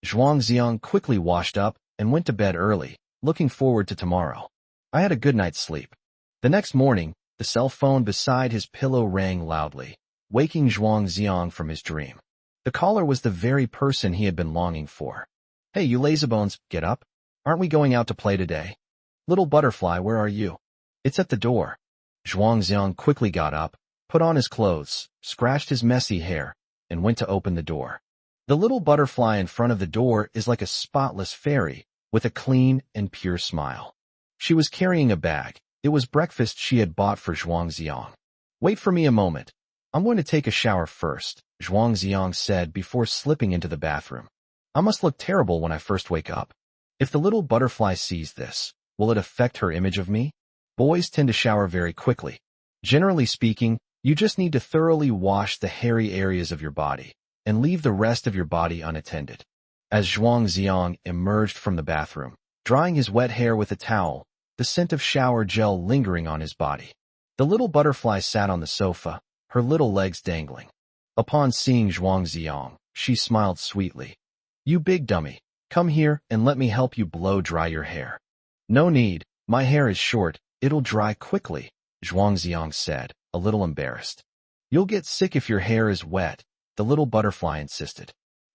Zhuangziang quickly washed up and went to bed early, looking forward to tomorrow. I had a good night's sleep. The next morning, the cell phone beside his pillow rang loudly, waking Zhuangziang from his dream. The caller was the very person he had been longing for. Hey, you lazybones, get up. Aren't we going out to play today? Little butterfly, where are you? It's at the door. Zhuangziang quickly got up, put on his clothes, scratched his messy hair, and went to open the door. The little butterfly in front of the door is like a spotless fairy, with a clean and pure smile. She was carrying a bag. It was breakfast she had bought for Zhuangziang. Wait for me a moment. I'm going to take a shower first, Zhuangziang said before slipping into the bathroom. I must look terrible when I first wake up. If the little butterfly sees this, will it affect her image of me? Boys tend to shower very quickly. Generally speaking, you just need to thoroughly wash the hairy areas of your body and leave the rest of your body unattended. As Zhuangziang emerged from the bathroom, drying his wet hair with a towel, the scent of shower gel lingering on his body, the little butterfly sat on the sofa, her little legs dangling. Upon seeing Zhuangziang, she smiled sweetly. You big dummy, come here and let me help you blow dry your hair. No need, my hair is short, it'll dry quickly, Zhuangziang said, a little embarrassed. You'll get sick if your hair is wet, the little butterfly insisted.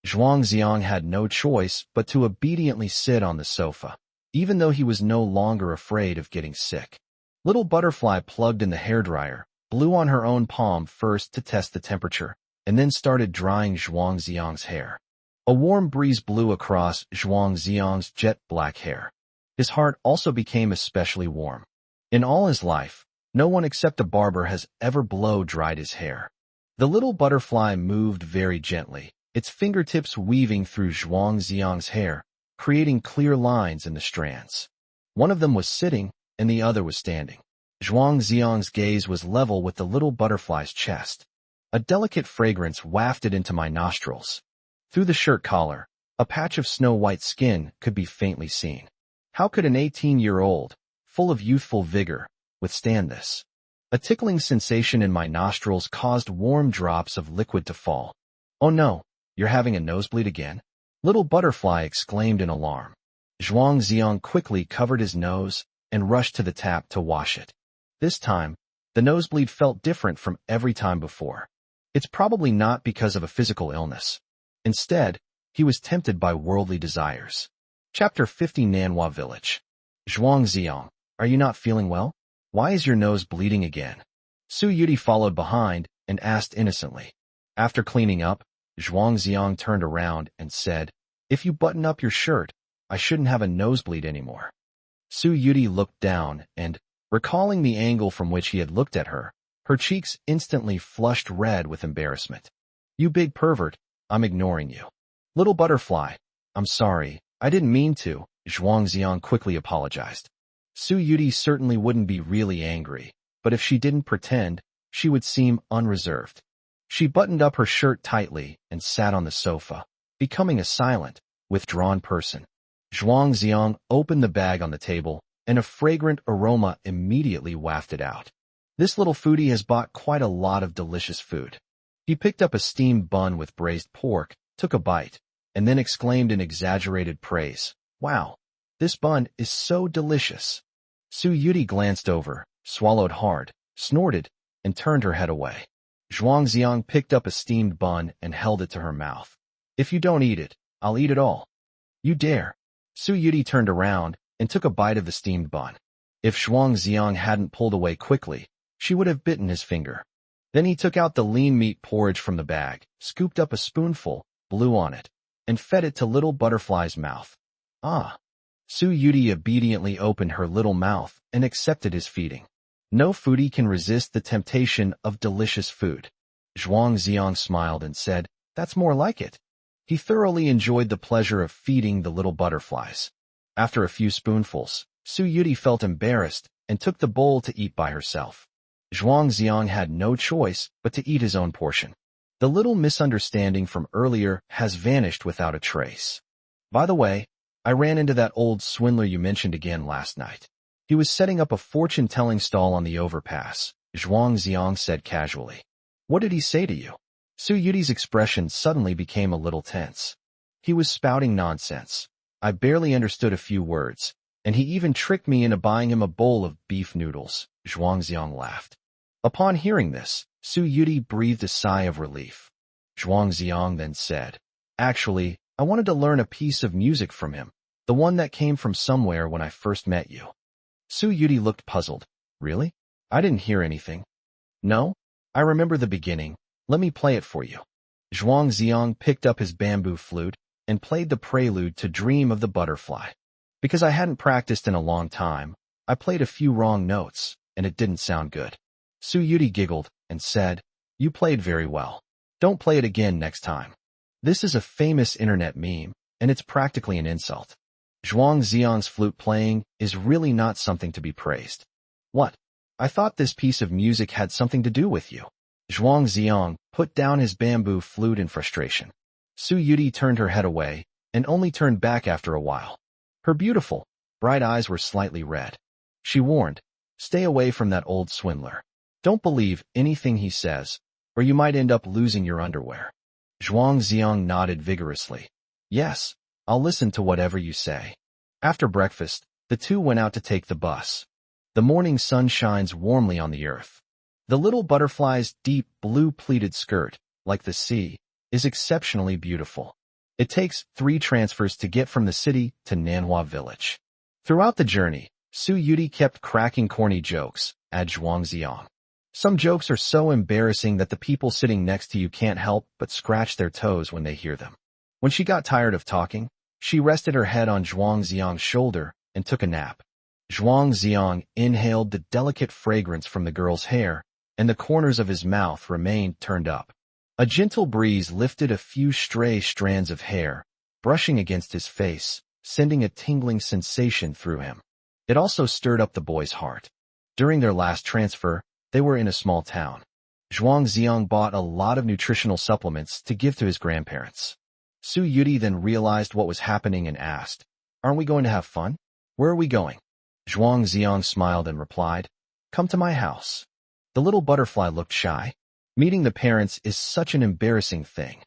Zhuangziang had no choice but to obediently sit on the sofa, even though he was no longer afraid of getting sick. Little butterfly plugged in the hairdryer, blew on her own palm first to test the temperature, and then started drying Zhuangziang's hair. A warm breeze blew across Zhuangziang's jet-black hair. His heart also became especially warm. In all his life, no one except a barber has ever blow-dried his hair. The little butterfly moved very gently, its fingertips weaving through Zhuangziang's hair, creating clear lines in the strands. One of them was sitting, and the other was standing. Zhuangziang's gaze was level with the little butterfly's chest. A delicate fragrance wafted into my nostrils. Through the shirt collar, a patch of snow-white skin could be faintly seen. How could an 18-year-old, full of youthful vigor, withstand this? A tickling sensation in my nostrils caused warm drops of liquid to fall. Oh no, you're having a nosebleed again? Little butterfly exclaimed in alarm. Zhuangziang quickly covered his nose and rushed to the tap to wash it. This time, the nosebleed felt different from every time before. It's probably not because of a physical illness. Instead, he was tempted by worldly desires. Chapter 50 Manhwa Village. Zhuangziang, are you not feeling well? Why is your nose bleeding again? Su Yuti followed behind and asked innocently. After cleaning up, Zhuangziang turned around and said, If you button up your shirt, I shouldn't have a nosebleed anymore. Su Yuti looked down and, recalling the angle from which he had looked at her, her cheeks instantly flushed red with embarrassment. You big pervert, I'm ignoring you. Little butterfly, I'm sorry, I didn't mean to, Zhuangziang quickly apologized. Su Yuti certainly wouldn't be really angry, but if she didn't pretend, she would seem unreserved. She buttoned up her shirt tightly and sat on the sofa, becoming a silent, withdrawn person. Zhuangziang opened the bag on the table, and a fragrant aroma immediately wafted out. This little foodie has bought quite a lot of delicious food. He picked up a steamed bun with braised pork, took a bite, and then exclaimed in exaggerated praise, Wow, this bun is so delicious. Su Yuti glanced over, swallowed hard, snorted, and turned her head away. Zhuangziang picked up a steamed bun and held it to her mouth. If you don't eat it, I'll eat it all. You dare. Su Yuti turned around and took a bite of the steamed bun. If Zhuangziang hadn't pulled away quickly, she would have bitten his finger. Then he took out the lean meat porridge from the bag, scooped up a spoonful, blew on it, and fed it to little butterfly's mouth. Ah! Su Yuti obediently opened her little mouth and accepted his feeding. No foodie can resist the temptation of delicious food. Zhuangziang smiled and said, That's more like it. He thoroughly enjoyed the pleasure of feeding the little butterflies. After a few spoonfuls, Su Yuti felt embarrassed and took the bowl to eat by herself. Zhuangziang had no choice but to eat his own portion. The little misunderstanding from earlier has vanished without a trace. By the way, I ran into that old swindler you mentioned again last night. He was setting up a fortune-telling stall on the overpass, Zhuang Xiang said casually. What did he say to you? Su Yudi's expression suddenly became a little tense. He was spouting nonsense. I barely understood a few words, and he even tricked me into buying him a bowl of beef noodles, Zhuang Xiang laughed. Upon hearing this, Su Yudi breathed a sigh of relief. Zhuang Xiang then said, Actually, I wanted to learn a piece of music from him, the one that came from somewhere when I first met you. Su Yudi looked puzzled. Really? I didn't hear anything. No? I remember the beginning. Let me play it for you. Zhuang Xiang picked up his bamboo flute and played the prelude to Dream of the Butterfly. Because I hadn't practiced in a long time, I played a few wrong notes, and it didn't sound good. Su Yudi giggled and said, You played very well. Don't play it again next time. This is a famous internet meme, and it's practically an insult. Zhuang Xiang's flute playing is really not something to be praised. What? I thought this piece of music had something to do with you. Zhuang Xiang put down his bamboo flute in frustration. Su Yudi turned her head away and only turned back after a while. Her beautiful, bright eyes were slightly red. She warned, Stay away from that old swindler. Don't believe anything he says, or you might end up losing your underwear. Zhuang Xiang nodded vigorously. Yes, I'll listen to whatever you say. After breakfast, the two went out to take the bus. The morning sun shines warmly on the earth. The little butterfly's deep blue pleated skirt, like the sea, is exceptionally beautiful. It takes 3 transfers to get from the city to Manhwa village. Throughout the journey, Su Yudi kept cracking corny jokes at Zhuang Xiang. Some jokes are so embarrassing that the people sitting next to you can't help but scratch their toes when they hear them. When she got tired of talking, she rested her head on Zhuang Xiang's shoulder and took a nap. Zhuang Xiang inhaled the delicate fragrance from the girl's hair, and the corners of his mouth remained turned up. A gentle breeze lifted a few stray strands of hair, brushing against his face, sending a tingling sensation through him. It also stirred up the boy's heart. During their last transfer, they were in a small town. Zhuang Xiang bought a lot of nutritional supplements to give to his grandparents. Su Yudi then realized what was happening and asked, Aren't we going to have fun? Where are we going? Zhuang Xiang smiled and replied, Come to my house. The little butterfly looked shy. Meeting the parents is such an embarrassing thing.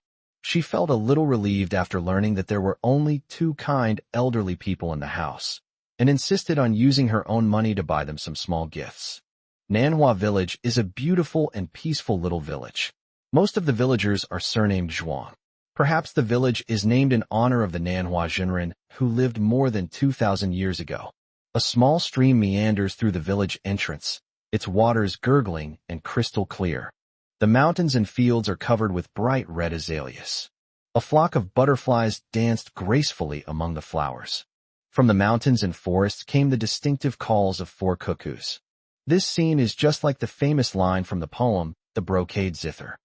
She felt a little relieved after learning that there were only 2 kind, elderly people in the house, and insisted on using her own money to buy them some small gifts. Manhwa village is a beautiful and peaceful little village. Most of the villagers are surnamed Zhuang. Perhaps the village is named in honor of the Manhwa Jinren, who lived more than 2,000 years ago. A small stream meanders through the village entrance, its waters gurgling and crystal clear. The mountains and fields are covered with bright red azaleas. A flock of butterflies danced gracefully among the flowers. From the mountains and forests came the distinctive calls of 4 cuckoos. This scene is just like the famous line from the poem, The Brocade Zither.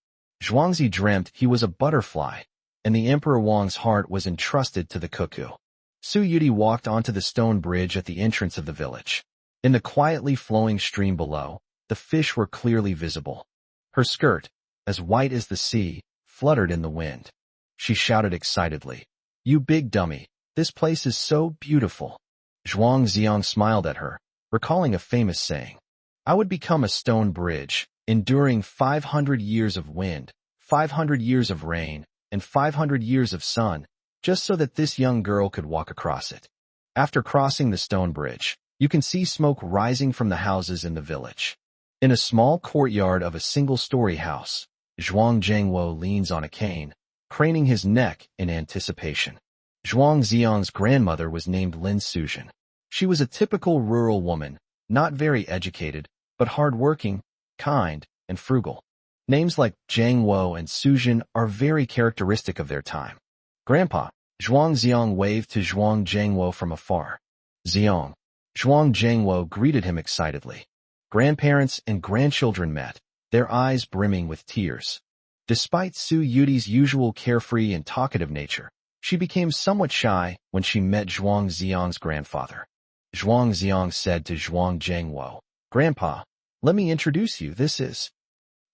Zhuangzi dreamt he was a butterfly, and the Emperor Wang's heart was entrusted to the cuckoo. Su Yudi walked onto the stone bridge at the entrance of the village. In the quietly flowing stream below, the fish were clearly visible. Her skirt, as white as the sea, fluttered in the wind. She shouted excitedly, You big dummy, this place is so beautiful. Zhuang Xiang smiled at her, recalling a famous saying. I would become a stone bridge, enduring 500 years of wind, 500 years of rain, and 500 years of sun, just so that this young girl could walk across it. After crossing the stone bridge, you can see smoke rising from the houses in the village. In a small courtyard of a single-story house, Zhuang Zhengwo leans on a cane, craning his neck in anticipation. Zhuang Xiang's grandmother was named Lin Suzhen. She was a typical rural woman, not very educated, but hard-working, kind, and frugal. Names like Zhengwo and Suzhen are very characteristic of their time. Grandpa, Zhuang Xiang waved to Zhuang Zhengwo from afar. Xiang. Zhuang Zhengwo greeted him excitedly. Grandparents and grandchildren met, their eyes brimming with tears. Despite Su Yudi's usual carefree and talkative nature, she became somewhat shy when she met Zhuang Xiang's grandfather. Zhuang Xiang said to Zhuang Zhengwo, Grandpa, let me introduce you, this is...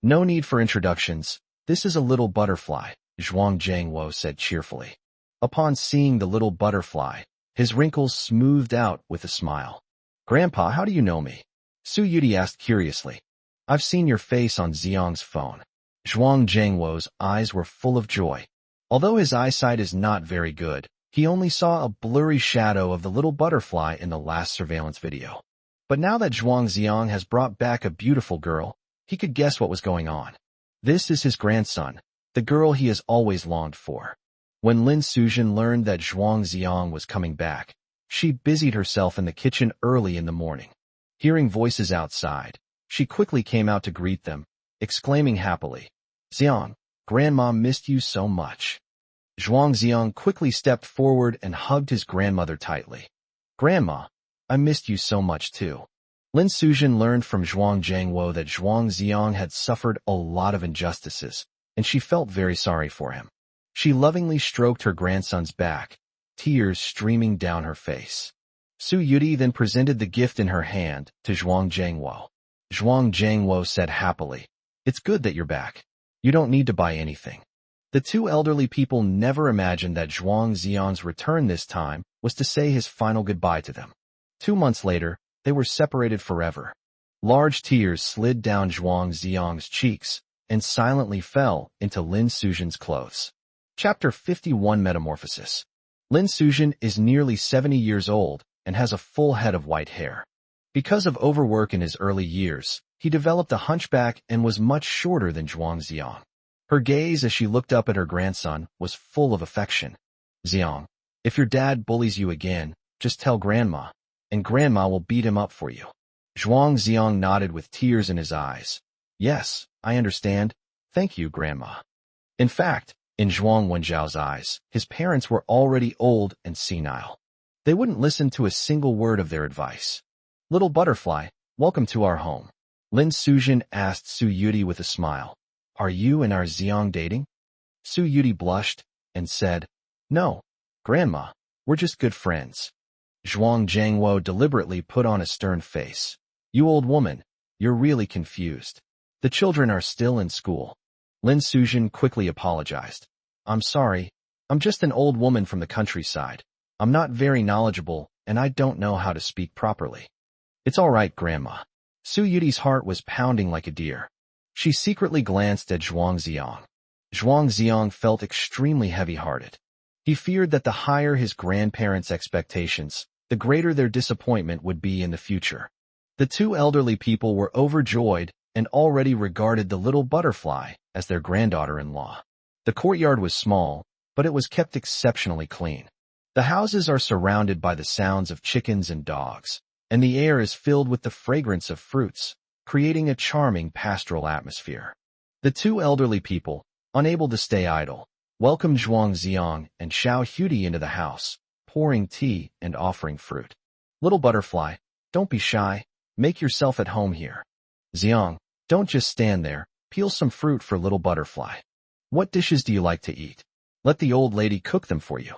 No need for introductions, This is a little butterfly, Zhuang Zhangwo said cheerfully. Upon seeing the little butterfly, his wrinkles smoothed out with a smile. Grandpa, how do you know me? Su Yuti asked curiously. I've seen your face on Xiang's phone. Zhuang Zhangwo's eyes were full of joy. Although his eyesight is not very good, he only saw a blurry shadow of the little butterfly in the last surveillance video. But now that Zhuang Xiang has brought back a beautiful girl, he could guess what was going on. This is his grandson, the girl he has always longed for. When Lin Suzhen learned that Zhuang Xiang was coming back, she busied herself in the kitchen early in the morning. Hearing voices outside, she quickly came out to greet them, exclaiming happily, Xiang, Grandma missed you so much. Zhuang Xiang quickly stepped forward and hugged his grandmother tightly. Grandma, I missed you so much too. Lin Suzhen learned from Zhuang Zhangwo that Zhuang Xiang had suffered a lot of injustices, and she felt very sorry for him. She lovingly stroked her grandson's back, tears streaming down her face. Su Yuti then presented the gift in her hand to Zhuang Zhangwo. Zhuang Zhangwo said happily, It's good that you're back. You don't need to buy anything. The two elderly people never imagined that Zhuang Xiang's return this time was to say his final goodbye to them. 2 months later, they were separated forever. Large tears slid down Zhuang Xiang's cheeks and silently fell into Lin Suzhen's clothes. Chapter 51 Metamorphosis. Lin Suzhen is nearly 70 years old and has a full head of white hair. Because of overwork in his early years, he developed a hunchback and was much shorter than Zhuang Xiang. Her gaze as she looked up at her grandson was full of affection. Xiang, if your dad bullies you again, just tell Grandma, and Grandma will beat him up for you. Zhuang Xiang nodded with tears in his eyes. Yes, I understand. Thank you, Grandma. In fact, in Zhuang Wenjiao's eyes, his parents were already old and senile. They wouldn't listen to a single word of their advice. Little butterfly, welcome to our home. Lin Suzhen asked Su Yuti with a smile. Are you and our Xiang dating? Su Yuti blushed and said, No, Grandma, we're just good friends. Zhuang Zhangwo deliberately put on a stern face. You old woman, you're really confused. The children are still in school. Lin Suzhen quickly apologized. I'm sorry, I'm just an old woman from the countryside. I'm not very knowledgeable, and I don't know how to speak properly. It's all right, Grandma. Su Yuti's heart was pounding like a deer. She secretly glanced at Zhuang Xiang. Zhuang Xiang felt extremely heavy-hearted. He feared that the higher his grandparents' expectations, the greater their disappointment would be in the future. The two elderly people were overjoyed and already regarded the little butterfly as their granddaughter-in-law. The courtyard was small, but it was kept exceptionally clean. The houses are surrounded by the sounds of chickens and dogs, and the air is filled with the fragrance of fruits, creating a charming pastoral atmosphere. The two elderly people, unable to stay idle, welcomed Zhuang Xiang and Xiao Huti into the house, pouring tea and offering fruit. Little butterfly, don't be shy, make yourself at home here. Xiang, don't just stand there, peel some fruit for little butterfly. What dishes do you like to eat? Let the old lady cook them for you.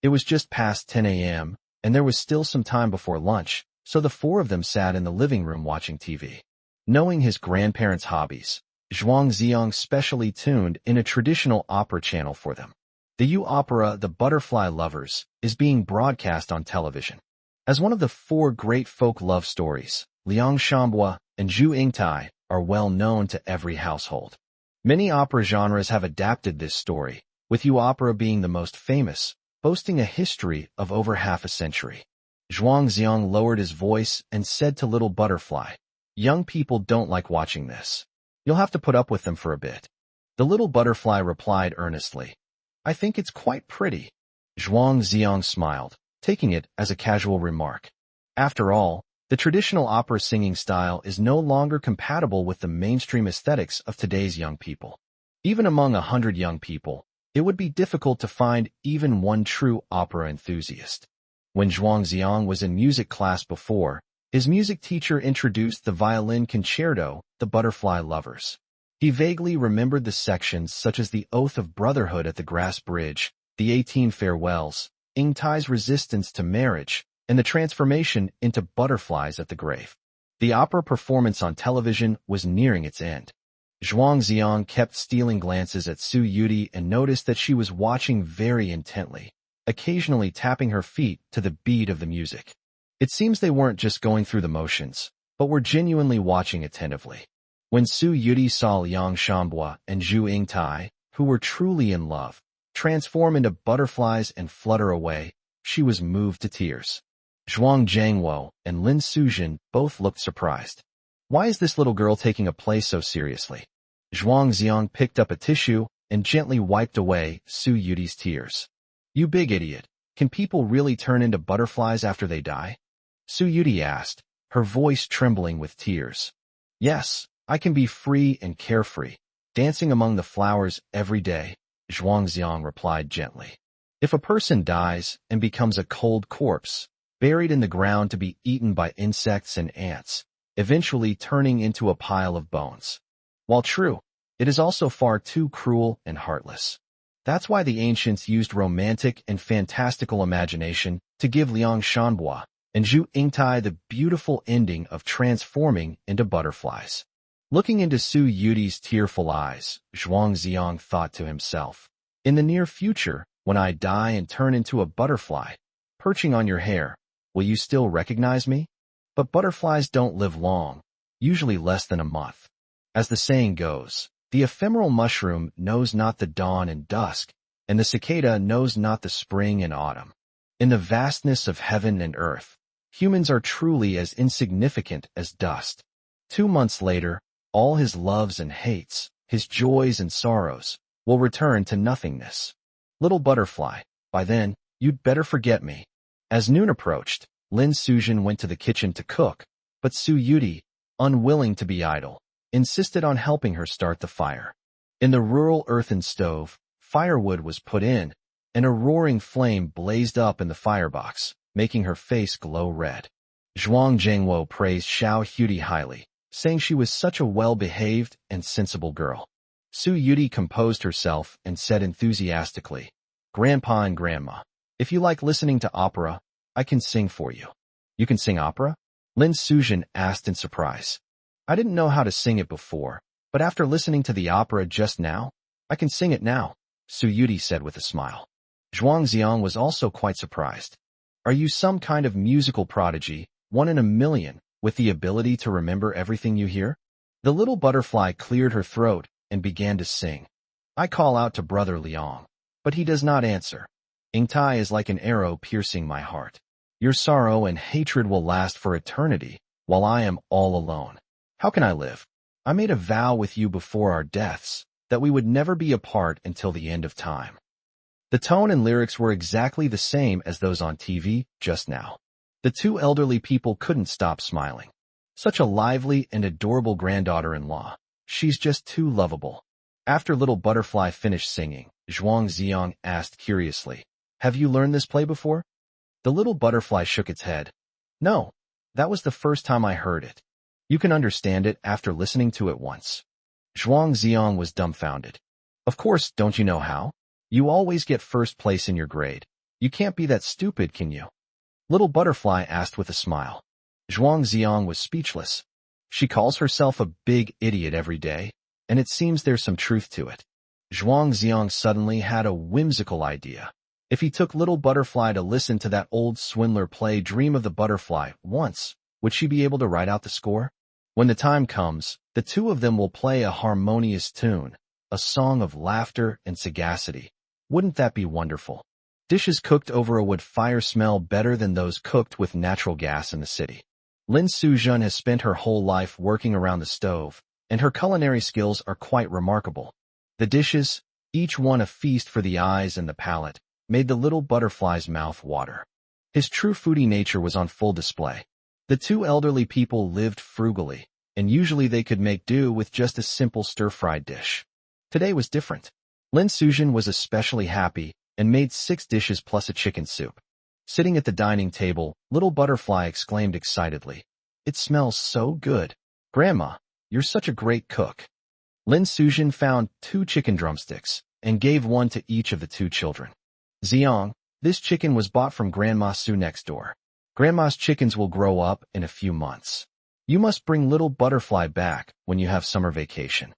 It was just past 10 a.m., and there was still some time before lunch, so the four of them sat in the living room watching TV. Knowing his grandparents' hobbies, Zhuang Xiang specially tuned in a traditional opera channel for them. The Yu opera The Butterfly Lovers is being broadcast on television. As one of the 4 great folk love stories, Liang Shambua and Zhu Yingtai are well known to every household. Many opera genres have adapted this story, with Yu opera being the most famous, boasting a history of over half a century. Zhuang Xiang lowered his voice and said to Little Butterfly, Young people don't like watching this. You'll have to put up with them for a bit. The little butterfly replied earnestly, I think it's quite pretty. Zhuang Xiang smiled, taking it as a casual remark. After all, the traditional opera singing style is no longer compatible with the mainstream aesthetics of today's young people. Even among 100 young people, it would be difficult to find even one true opera enthusiast. When Zhuang Xiang was in music class before, his music teacher introduced the violin concerto, The Butterfly Lovers. He vaguely remembered the sections such as the Oath of Brotherhood at the Grass Bridge, the 18 Farewells, Yingtai's resistance to marriage, and the transformation into butterflies at the grave. The opera performance on television was nearing its end. Zhuang Xiang kept stealing glances at Su Yudi and noticed that she was watching very intently, occasionally tapping her feet to the beat of the music. It seems they weren't just going through the motions, but were genuinely watching attentively. When Su Yudi saw Liang Shambua and Zhu Yingtai, who were truly in love, transform into butterflies and flutter away, she was moved to tears. Zhuang Zhangwo and Lin Suzhen both looked surprised. Why is this little girl taking a play so seriously? Zhuang Xiang picked up a tissue and gently wiped away Su Yudi's tears. You big idiot, can people really turn into butterflies after they die? Su Yudi asked, her voice trembling with tears. Yes, I can be free and carefree, dancing among the flowers every day, Zhuang Xiang replied gently. If a person dies and becomes a cold corpse, buried in the ground to be eaten by insects and ants, eventually turning into a pile of bones. While true, it is also far too cruel and heartless. That's why the ancients used romantic and fantastical imagination to give Liang Shanhua and Zhu Yingtai the beautiful ending of transforming into butterflies. Looking into Su Yudi's tearful eyes, Zhuang Xiang thought to himself, in the near future, when I die and turn into a butterfly, perching on your hair, will you still recognize me? But butterflies don't live long, usually less than a month. As the saying goes, the ephemeral mushroom knows not the dawn and dusk, and the cicada knows not the spring and autumn. In the vastness of heaven and earth, humans are truly as insignificant as dust. 2 months later, all his loves and hates, his joys and sorrows, will return to nothingness. Little butterfly, by then, you'd better forget me. As noon approached, Lin Suzhen went to the kitchen to cook, but Su Yudi, unwilling to be idle, insisted on helping her start the fire. In the rural earthen stove, firewood was put in, and a roaring flame blazed up in the firebox, making her face glow red. Zhuang Zhangwo praised Xiao Yudi highly, saying she was such a well-behaved and sensible girl. Su Yudi composed herself and said enthusiastically, Grandpa and Grandma, if you like listening to opera, I can sing for you. You can sing opera? Lin Suzhen asked in surprise. I didn't know how to sing it before, but after listening to the opera just now, I can sing it now, Su Yudi said with a smile. Zhuang Xiang was also quite surprised. Are you some kind of musical prodigy, 1 in a million, with the ability to remember everything you hear? The little butterfly cleared her throat and began to sing. I call out to Brother Liang, but he does not answer. Yingtai is like an arrow piercing my heart. Your sorrow and hatred will last for eternity, while I am all alone. How can I live? I made a vow with you before our deaths, that we would never be apart until the end of time. The tone and lyrics were exactly the same as those on TV just now. The 2 elderly people couldn't stop smiling. Such a lively and adorable granddaughter-in-law. She's just too lovable. After Little Butterfly finished singing, Zhuang Xiang asked curiously, Have you learned this play before? The little butterfly shook its head. No, that was the first time I heard it. You can understand it after listening to it once. Zhuang Xiang was dumbfounded. Of course, don't you know how? You always get first place in your grade. You can't be that stupid, can you? Little Butterfly asked with a smile. Zhuang Xiang was speechless. She calls herself a big idiot every day, and it seems there's some truth to it. Zhuang Xiang suddenly had a whimsical idea. If he took Little Butterfly to listen to that old swindler play Dream of the Butterfly once, would she be able to write out the score? When the time comes, the 2 of them will play a harmonious tune, a song of laughter and sagacity. Wouldn't that be wonderful? Dishes cooked over a wood fire smell better than those cooked with natural gas in the city. Lin Suzhen has spent her whole life working around the stove, and her culinary skills are quite remarkable. The dishes, each one a feast for the eyes and the palate, made the little butterfly's mouth water. His true foodie nature was on full display. The 2 elderly people lived frugally, and usually they could make do with just a simple stir-fried dish. Today was different. Lin Suzhen was especially happy and made 6 dishes plus a chicken soup. Sitting at the dining table, Little Butterfly exclaimed excitedly, It smells so good. Grandma, you're such a great cook. Lin Suzhen found 2 chicken drumsticks and gave one to each of the 2 children. Xiang, this chicken was bought from Grandma Su next door. Grandma's chickens will grow up in a few months. You must bring Little Butterfly back when you have summer vacation.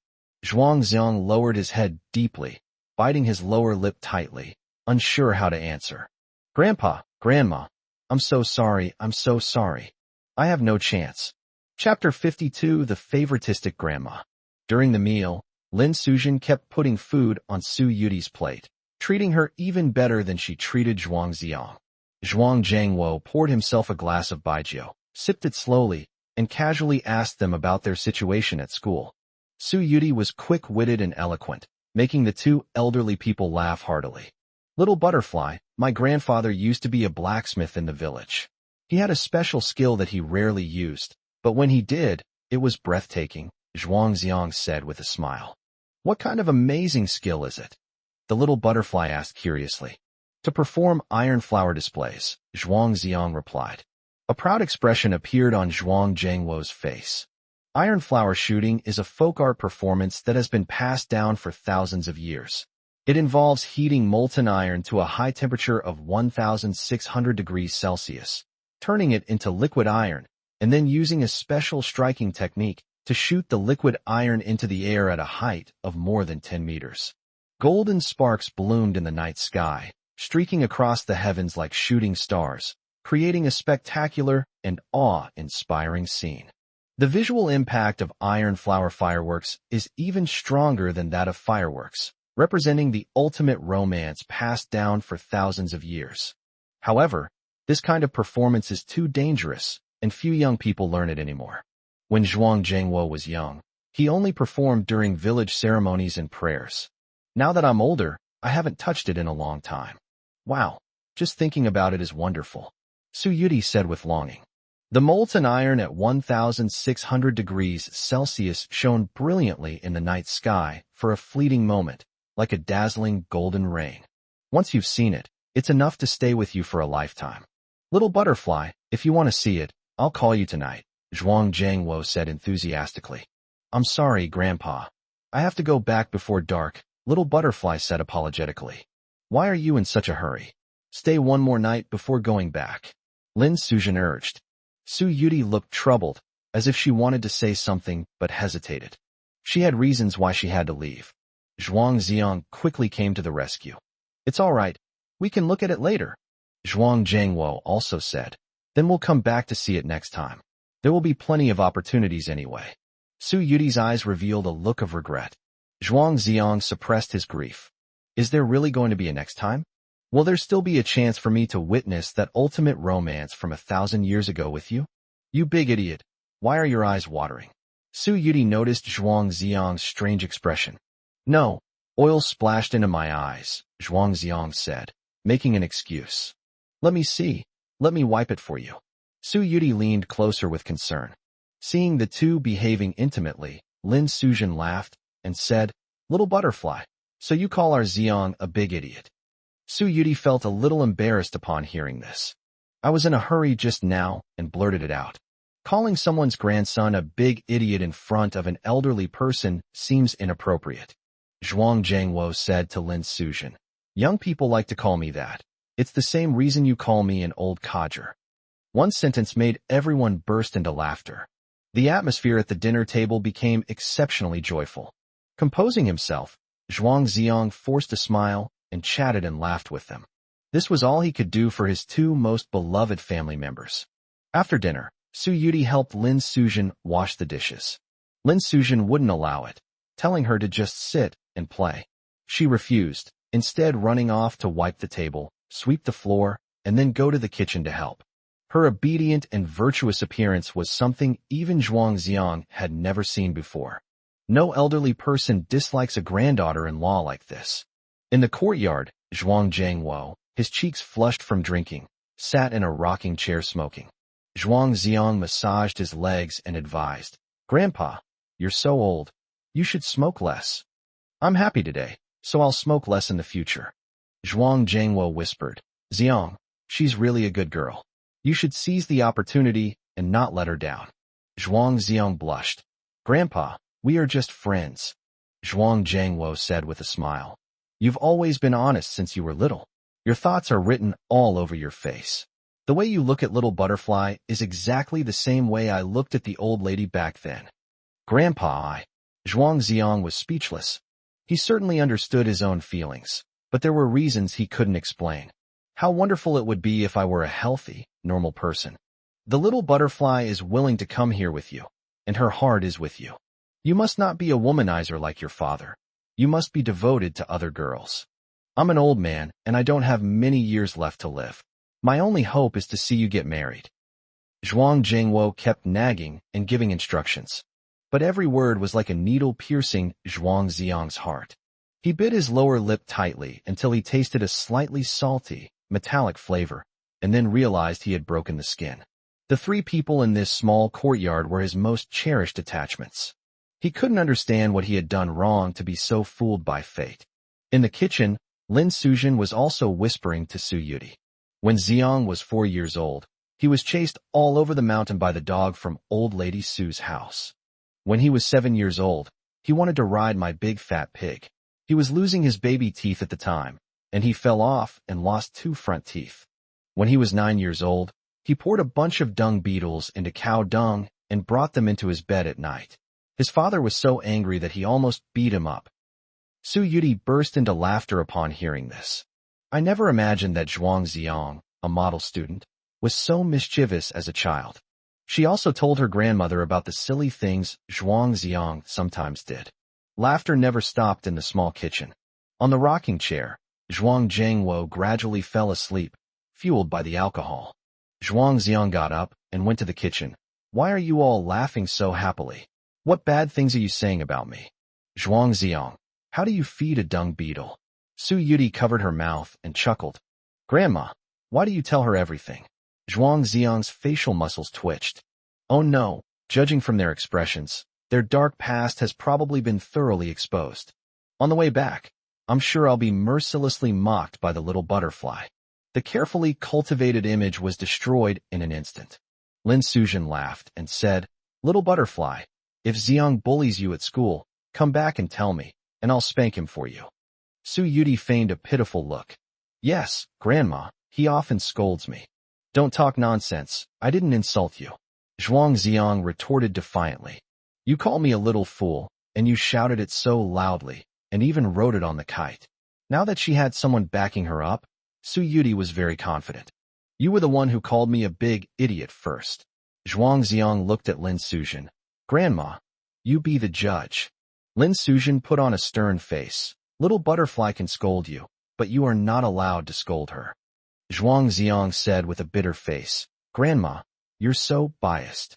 Zhuangziang lowered his head deeply, biting his lower lip tightly, unsure how to answer. Grandpa, Grandma, I'm so sorry, I'm so sorry. I have no chance. Chapter 52, The Favoritistic Grandma. During the meal, Lin Sujin kept putting food on Su Yuti's plate, treating her even better than she treated Zhuangziang. Zhuang Zhangwo poured himself a glass of baijiu, sipped it slowly, and casually asked them about their situation at school. Su Yuti was quick-witted and eloquent, making the two elderly people laugh heartily. Little Butterfly, my grandfather used to be a blacksmith in the village. He had a special skill that he rarely used, but when he did, it was breathtaking, Zhuangziang said with a smile. What kind of amazing skill is it? The little butterfly asked curiously. To perform iron flower displays, Zhuangziang replied. A proud expression appeared on Zhuang Zhangwo's face. Iron flower shooting is a folk art performance that has been passed down for thousands of years. It involves heating molten iron to a high temperature of 1,600 degrees Celsius, turning it into liquid iron, and then using a special striking technique to shoot the liquid iron into the air at a height of more than 10 meters. Golden sparks bloomed in the night sky, streaking across the heavens like shooting stars, creating a spectacular and awe-inspiring scene. The visual impact of iron flower fireworks is even stronger than that of fireworks, representing the ultimate romance passed down for thousands of years. However, this kind of performance is too dangerous, and few young people learn it anymore. When Zhuang Zhangwo was young, he only performed during village ceremonies and prayers. Now that I'm older, I haven't touched it in a long time. Wow, just thinking about it is wonderful, Su Yuti said with longing. The molten iron at 1,600 degrees Celsius shone brilliantly in the night sky for a fleeting moment, like a dazzling golden rain. Once you've seen it, it's enough to stay with you for a lifetime. Little butterfly, if you want to see it, I'll call you tonight, Zhuang Zhangwo said enthusiastically. I'm sorry, Grandpa. I have to go back before dark, Little Butterfly said apologetically. Why are you in such a hurry? Stay one more night before going back, Lin Sujin urged. Su Yuti looked troubled, as if she wanted to say something but hesitated. She had reasons why she had to leave. Zhuangziang quickly came to the rescue. It's all right. We can look at it later, Zhuang Zhangwo also said. Then we'll come back to see it next time. There will be plenty of opportunities anyway. Su Yuti's eyes revealed a look of regret. Zhuangziang suppressed his grief. Is there really going to be a next time? Will there still be a chance for me to witness that ultimate romance from 1,000 years ago with you? You big idiot. Why are your eyes watering? Su Yuti noticed Zhuangziang's strange expression. No, oil splashed into my eyes, Zhuangziang said, making an excuse. Let me see. Let me wipe it for you. Su Yuti leaned closer with concern. Seeing the two behaving intimately, Lin Sujin laughed and said, Little Butterfly, so you call our Xiang a big idiot. Su Yuti felt a little embarrassed upon hearing this. I was in a hurry just now and blurted it out. Calling someone's grandson a big idiot in front of an elderly person seems inappropriate, Zhuang Zhangwo said to Lin Sujin. Young people like to call me that. It's the same reason you call me an old codger. One sentence made everyone burst into laughter. The atmosphere at the dinner table became exceptionally joyful. Composing himself, Zhuangziang forced a smile and chatted and laughed with them. This was all he could do for his two most beloved family members. After dinner, Su Yuti helped Lin Sujin wash the dishes. Lin Sujin wouldn't allow it, telling her to just sit and play. She refused, instead running off to wipe the table, sweep the floor, and then go to the kitchen to help. Her obedient and virtuous appearance was something even Zhuangziang had never seen before. No elderly person dislikes a granddaughter-in-law like this. In the courtyard, Zhuang Zhangwo, his cheeks flushed from drinking, sat in a rocking chair smoking. Zhuangziang massaged his legs and advised, Grandpa, you're so old. You should smoke less. I'm happy today, so I'll smoke less in the future. Zhuang Zhangwo whispered, Xiang, she's really a good girl. You should seize the opportunity and not let her down. Zhuangziang blushed. Grandpa, we are just friends, Zhuang Zhangwo said with a smile. You've always been honest since you were little. Your thoughts are written all over your face. The way you look at Little Butterfly is exactly the same way I looked at the old lady back then. Grandpa, Zhuang Ziong was speechless. He certainly understood his own feelings, but there were reasons he couldn't explain. How wonderful it would be if I were a healthy, normal person. The little butterfly is willing to come here with you, and her heart is with you. You must not be a womanizer like your father. You must be devoted to other girls. I'm an old man, and I don't have many years left to live. My only hope is to see you get married. Zhuang Jingwo kept nagging and giving instructions, but every word was like a needle piercing Zhuang Ziong's heart. He bit his lower lip tightly until he tasted a slightly salty, metallic flavor, and then realized he had broken the skin. The three people in this small courtyard were his most cherished attachments. He couldn't understand what he had done wrong to be so fooled by fate. In the kitchen, Lin Sujin was also whispering to Su Yuti. When Xiang was 4 years old, he was chased all over the mountain by the dog from old lady Su's house. When he was 7 years old, he wanted to ride my big fat pig. He was losing his baby teeth at the time, and he fell off and lost 2 front teeth. When he was 9 years old, he poured a bunch of dung beetles into cow dung and brought them into his bed at night. His father was so angry that he almost beat him up. Su Yuti burst into laughter upon hearing this. I never imagined that Zhuang Ziong, a model student, was so mischievous as a child. She also told her grandmother about the silly things Zhuang Ziong sometimes did. Laughter never stopped in the small kitchen. On the rocking chair, Zhuang Zhengwo gradually fell asleep, fueled by the alcohol. Zhuang Ziong got up and went to the kitchen. Why are you all laughing so happily? What bad things are you saying about me? Zhuang Ziong, how do you feed a dung beetle? Su Yuti covered her mouth and chuckled. Grandma, why do you tell her everything? Zhuang Ziong's facial muscles twitched. Oh no, judging from their expressions, their dark past has probably been thoroughly exposed. On the way back, I'm sure I'll be mercilessly mocked by the little butterfly. The carefully cultivated image was destroyed in an instant. Lin Sujin laughed and said, Little butterfly, if Xiang bullies you at school, come back and tell me, and I'll spank him for you. Su Yuti feigned a pitiful look. Yes, Grandma, he often scolds me. Don't talk nonsense, I didn't insult you. Zhuang Ziong retorted defiantly. You call me a little fool, and you shouted it so loudly, and even wrote it on the kite. Now that she had someone backing her up, Su Yuti was very confident. You were the one who called me a big idiot first. Zhuang Ziong looked at Lin Sujin. Grandma, you be the judge. Lin Sujin put on a stern face. Little butterfly can scold you, but you are not allowed to scold her. Zhuang Ziong said with a bitter face, Grandma, you're so biased.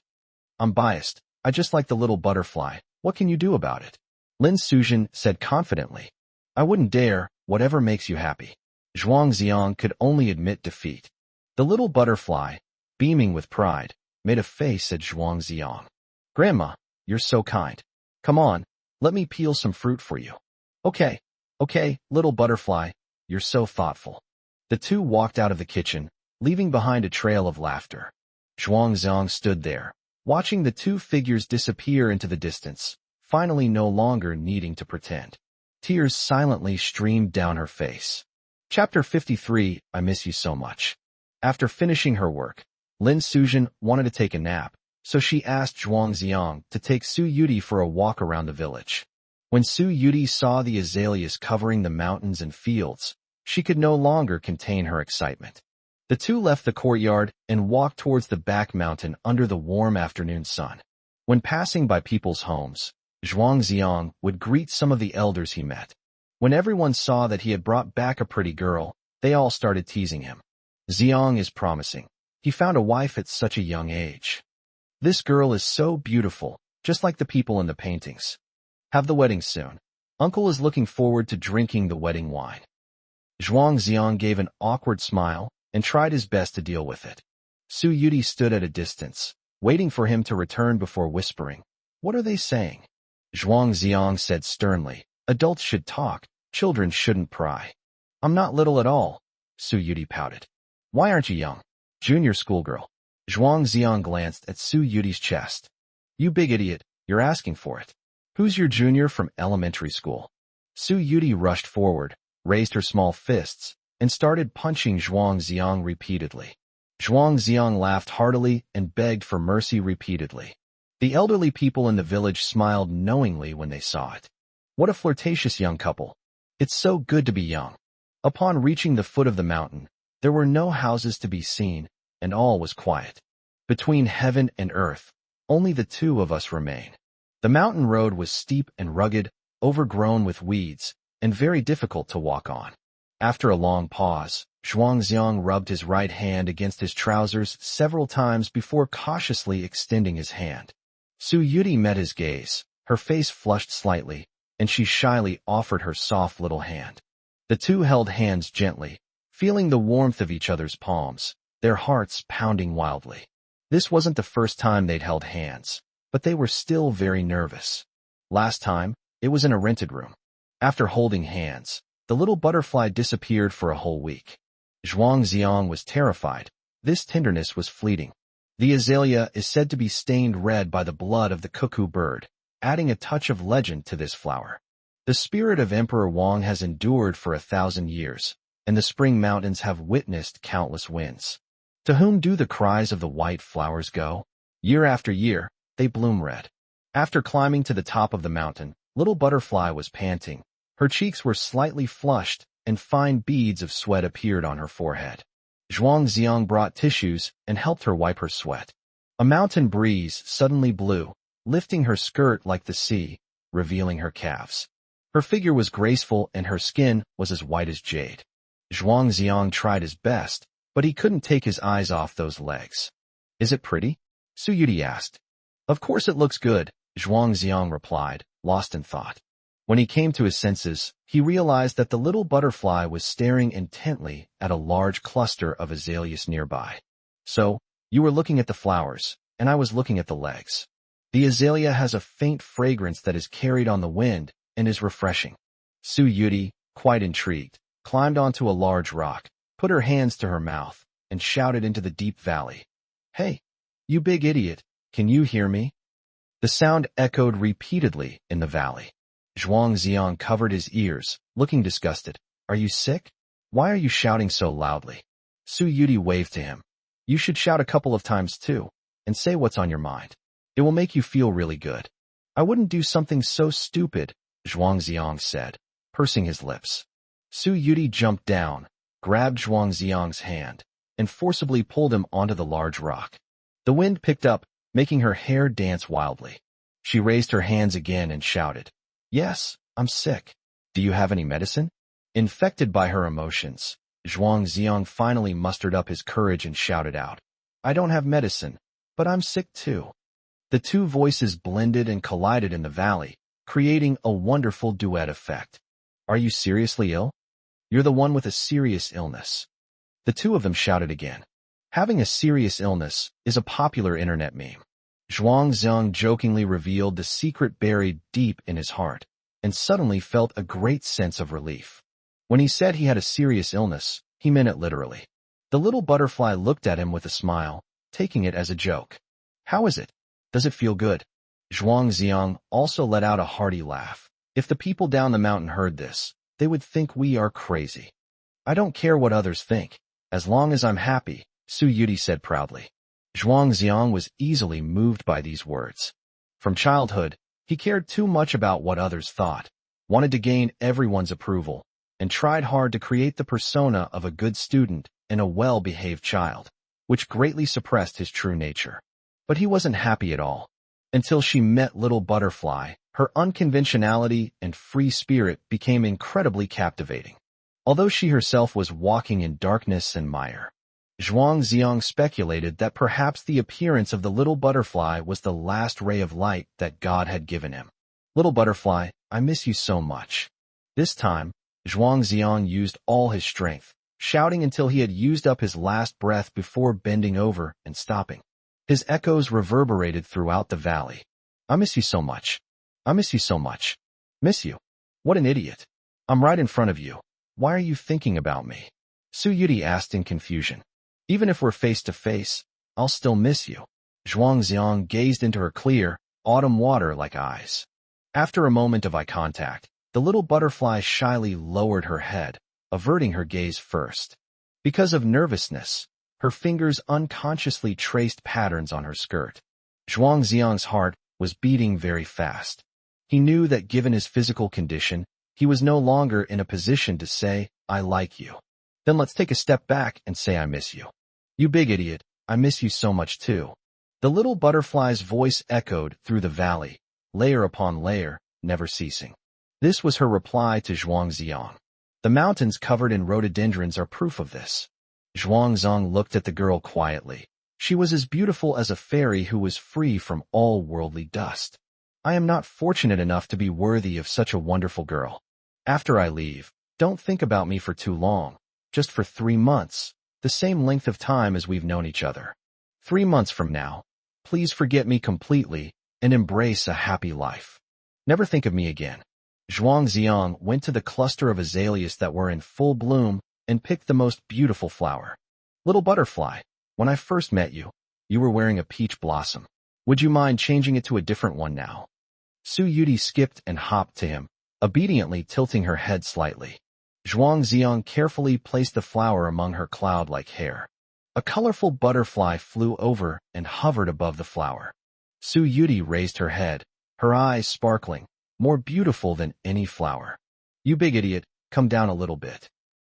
I'm biased. I just like the little butterfly. What can you do about it? Lin Sujin said confidently. I wouldn't dare, whatever makes you happy. Zhuang Ziong could only admit defeat. The little butterfly, beaming with pride, made a face at Zhuang Ziong. Grandma, you're so kind. Come on, let me peel some fruit for you. Okay, little butterfly, you're so thoughtful. The two walked out of the kitchen, leaving behind a trail of laughter. Zhuang Ziong stood there, watching the two figures disappear into the distance, finally no longer needing to pretend. Tears silently streamed down her face. Chapter 53, I Miss You So Much. After finishing her work, Lin Sujin wanted to take a nap, so she asked Zhuang Ziong to take Su Yuti for a walk around the village. When Su Yuti saw the azaleas covering the mountains and fields, she could no longer contain her excitement. The two left the courtyard and walked towards the back mountain under the warm afternoon sun. When passing by people's homes, Zhuang Ziong would greet some of the elders he met. When everyone saw that he had brought back a pretty girl, they all started teasing him. Ziong is promising. He found a wife at such a young age. This girl is so beautiful, just like the people in the paintings. Have the wedding soon. Uncle is looking forward to drinking the wedding wine. Zhuang Ziong gave an awkward smile and tried his best to deal with it. Su Yuti stood at a distance, waiting for him to return before whispering, What are they saying? Zhuang Ziong said sternly, Adults should talk, children shouldn't pry. I'm not little at all, Su Yuti pouted. Why aren't you young? Junior schoolgirl. Zhuang Ziong glanced at Su Yuti's chest. You big idiot, you're asking for it. Who's your junior from elementary school? Su Yuti rushed forward, raised her small fists, and started punching Zhuang Ziong repeatedly. Zhuang Ziong laughed heartily and begged for mercy repeatedly. The elderly people in the village smiled knowingly when they saw it. What a flirtatious young couple. It's so good to be young. Upon reaching the foot of the mountain, there were no houses to be seen, and all was quiet. Between heaven and earth, only the two of us remain. The mountain road was steep and rugged, overgrown with weeds, and very difficult to walk on. After a long pause, Zhuangziang rubbed his right hand against his trousers several times before cautiously extending his hand. Su Yuti met his gaze. Her face flushed slightly, and she shyly offered her soft little hand. The two held hands gently, feeling the warmth of each other's palms, their hearts pounding wildly. This wasn't the first time they'd held hands, but they were still very nervous. Last time, it was in a rented room. After holding hands, the little butterfly disappeared for a whole week. Zhuangziang was terrified. This tenderness was fleeting. The azalea is said to be stained red by the blood of the cuckoo bird, adding a touch of legend to this flower. The spirit of Emperor Wang has endured for 1,000 years, and the spring mountains have witnessed countless winds. To whom do the cries of the white flowers go? Year after year, they bloom red. After climbing to the top of the mountain, little butterfly was panting. Her cheeks were slightly flushed, and fine beads of sweat appeared on her forehead. Zhuangziang brought tissues and helped her wipe her sweat. A mountain breeze suddenly blew, lifting her skirt like the sea, revealing her calves. Her figure was graceful and her skin was as white as jade. Zhuangziang tried his best, but he couldn't take his eyes off those legs. Is it pretty? Su Yuti asked. Of course it looks good, Zhuangziang replied, lost in thought. When he came to his senses, he realized that the little butterfly was staring intently at a large cluster of azaleas nearby. So, you were looking at the flowers, and I was looking at the legs. The azalea has a faint fragrance that is carried on the wind and is refreshing. Su Yuti, quite intrigued, climbed onto a large rock, put her hands to her mouth, and shouted into the deep valley. Hey, you big idiot, can you hear me? The sound echoed repeatedly in the valley. Zhuangziang covered his ears, looking disgusted. Are you sick? Why are you shouting so loudly? Su Yuti waved to him. You should shout a couple of times too, and say what's on your mind. It will make you feel really good. I wouldn't do something so stupid, Zhuangziang said, pursing his lips. Su Yuti jumped down, grabbed Zhuangziang's hand, and forcibly pulled him onto the large rock. The wind picked up, making her hair dance wildly. She raised her hands again and shouted. Yes, I'm sick. Do you have any medicine? Infected by her emotions, Zhuangziang finally mustered up his courage and shouted out. I don't have medicine, but I'm sick too. The two voices blended and collided in the valley, creating a wonderful duet effect. Are you seriously ill? You're the one with a serious illness. The two of them shouted again. Having a serious illness is a popular internet meme. Zhuangziang jokingly revealed the secret buried deep in his heart, and suddenly felt a great sense of relief. When he said he had a serious illness, he meant it literally. The little butterfly looked at him with a smile, taking it as a joke. How is it? Does it feel good? Zhuangziang also let out a hearty laugh. If the people down the mountain heard this, they would think we are crazy. I don't care what others think, as long as I'm happy, Su Yuti said proudly. Zhuangziang was easily moved by these words. From childhood, he cared too much about what others thought, wanted to gain everyone's approval, and tried hard to create the persona of a good student and a well-behaved child, which greatly suppressed his true nature. But he wasn't happy at all. Until she met Little Butterfly, her unconventionality and free spirit became incredibly captivating. Although she herself was walking in darkness and mire, Zhuangziang speculated that perhaps the appearance of the little butterfly was the last ray of light that God had given him. Little butterfly, I miss you so much. This time, Zhuangziang used all his strength, shouting until he had used up his last breath before bending over and stopping. His echoes reverberated throughout the valley. I miss you so much. I miss you so much. Miss you. What an idiot. I'm right in front of you. Why are you thinking about me? Su Yuti asked in confusion. Even if we're face to face, I'll still miss you. Zhuangziang gazed into her clear, autumn water-like eyes. After a moment of eye contact, the little butterfly shyly lowered her head, averting her gaze first. Because of nervousness, her fingers unconsciously traced patterns on her skirt. Zhuang Xiang's heart was beating very fast. He knew that given his physical condition, he was no longer in a position to say, "I like you." Then let's take a step back and say, "I miss you." "You big idiot, I miss you so much too." The little butterfly's voice echoed through the valley, layer upon layer, never ceasing. This was her reply to Zhuang Xiang. The mountains covered in rhododendrons are proof of this. Zhuang Xiang looked at the girl quietly. She was as beautiful as a fairy who was free from all worldly dust. "I am not fortunate enough to be worthy of such a wonderful girl. After I leave, don't think about me for too long, just for 3 months, the same length of time as we've known each other. 3 months from now, please forget me completely and embrace a happy life. Never think of me again." Zhuang Xiang went to the cluster of azaleas that were in full bloom and picked the most beautiful flower. "Little butterfly, when I first met you, you were wearing a peach blossom. Would you mind changing it to a different one now?" Su Yuti skipped and hopped to him, obediently tilting her head slightly. Zhuang Xiang carefully placed the flower among her cloud-like hair. A colorful butterfly flew over and hovered above the flower. Su Yuti raised her head, her eyes sparkling, more beautiful than any flower. "You big idiot, come down a little bit."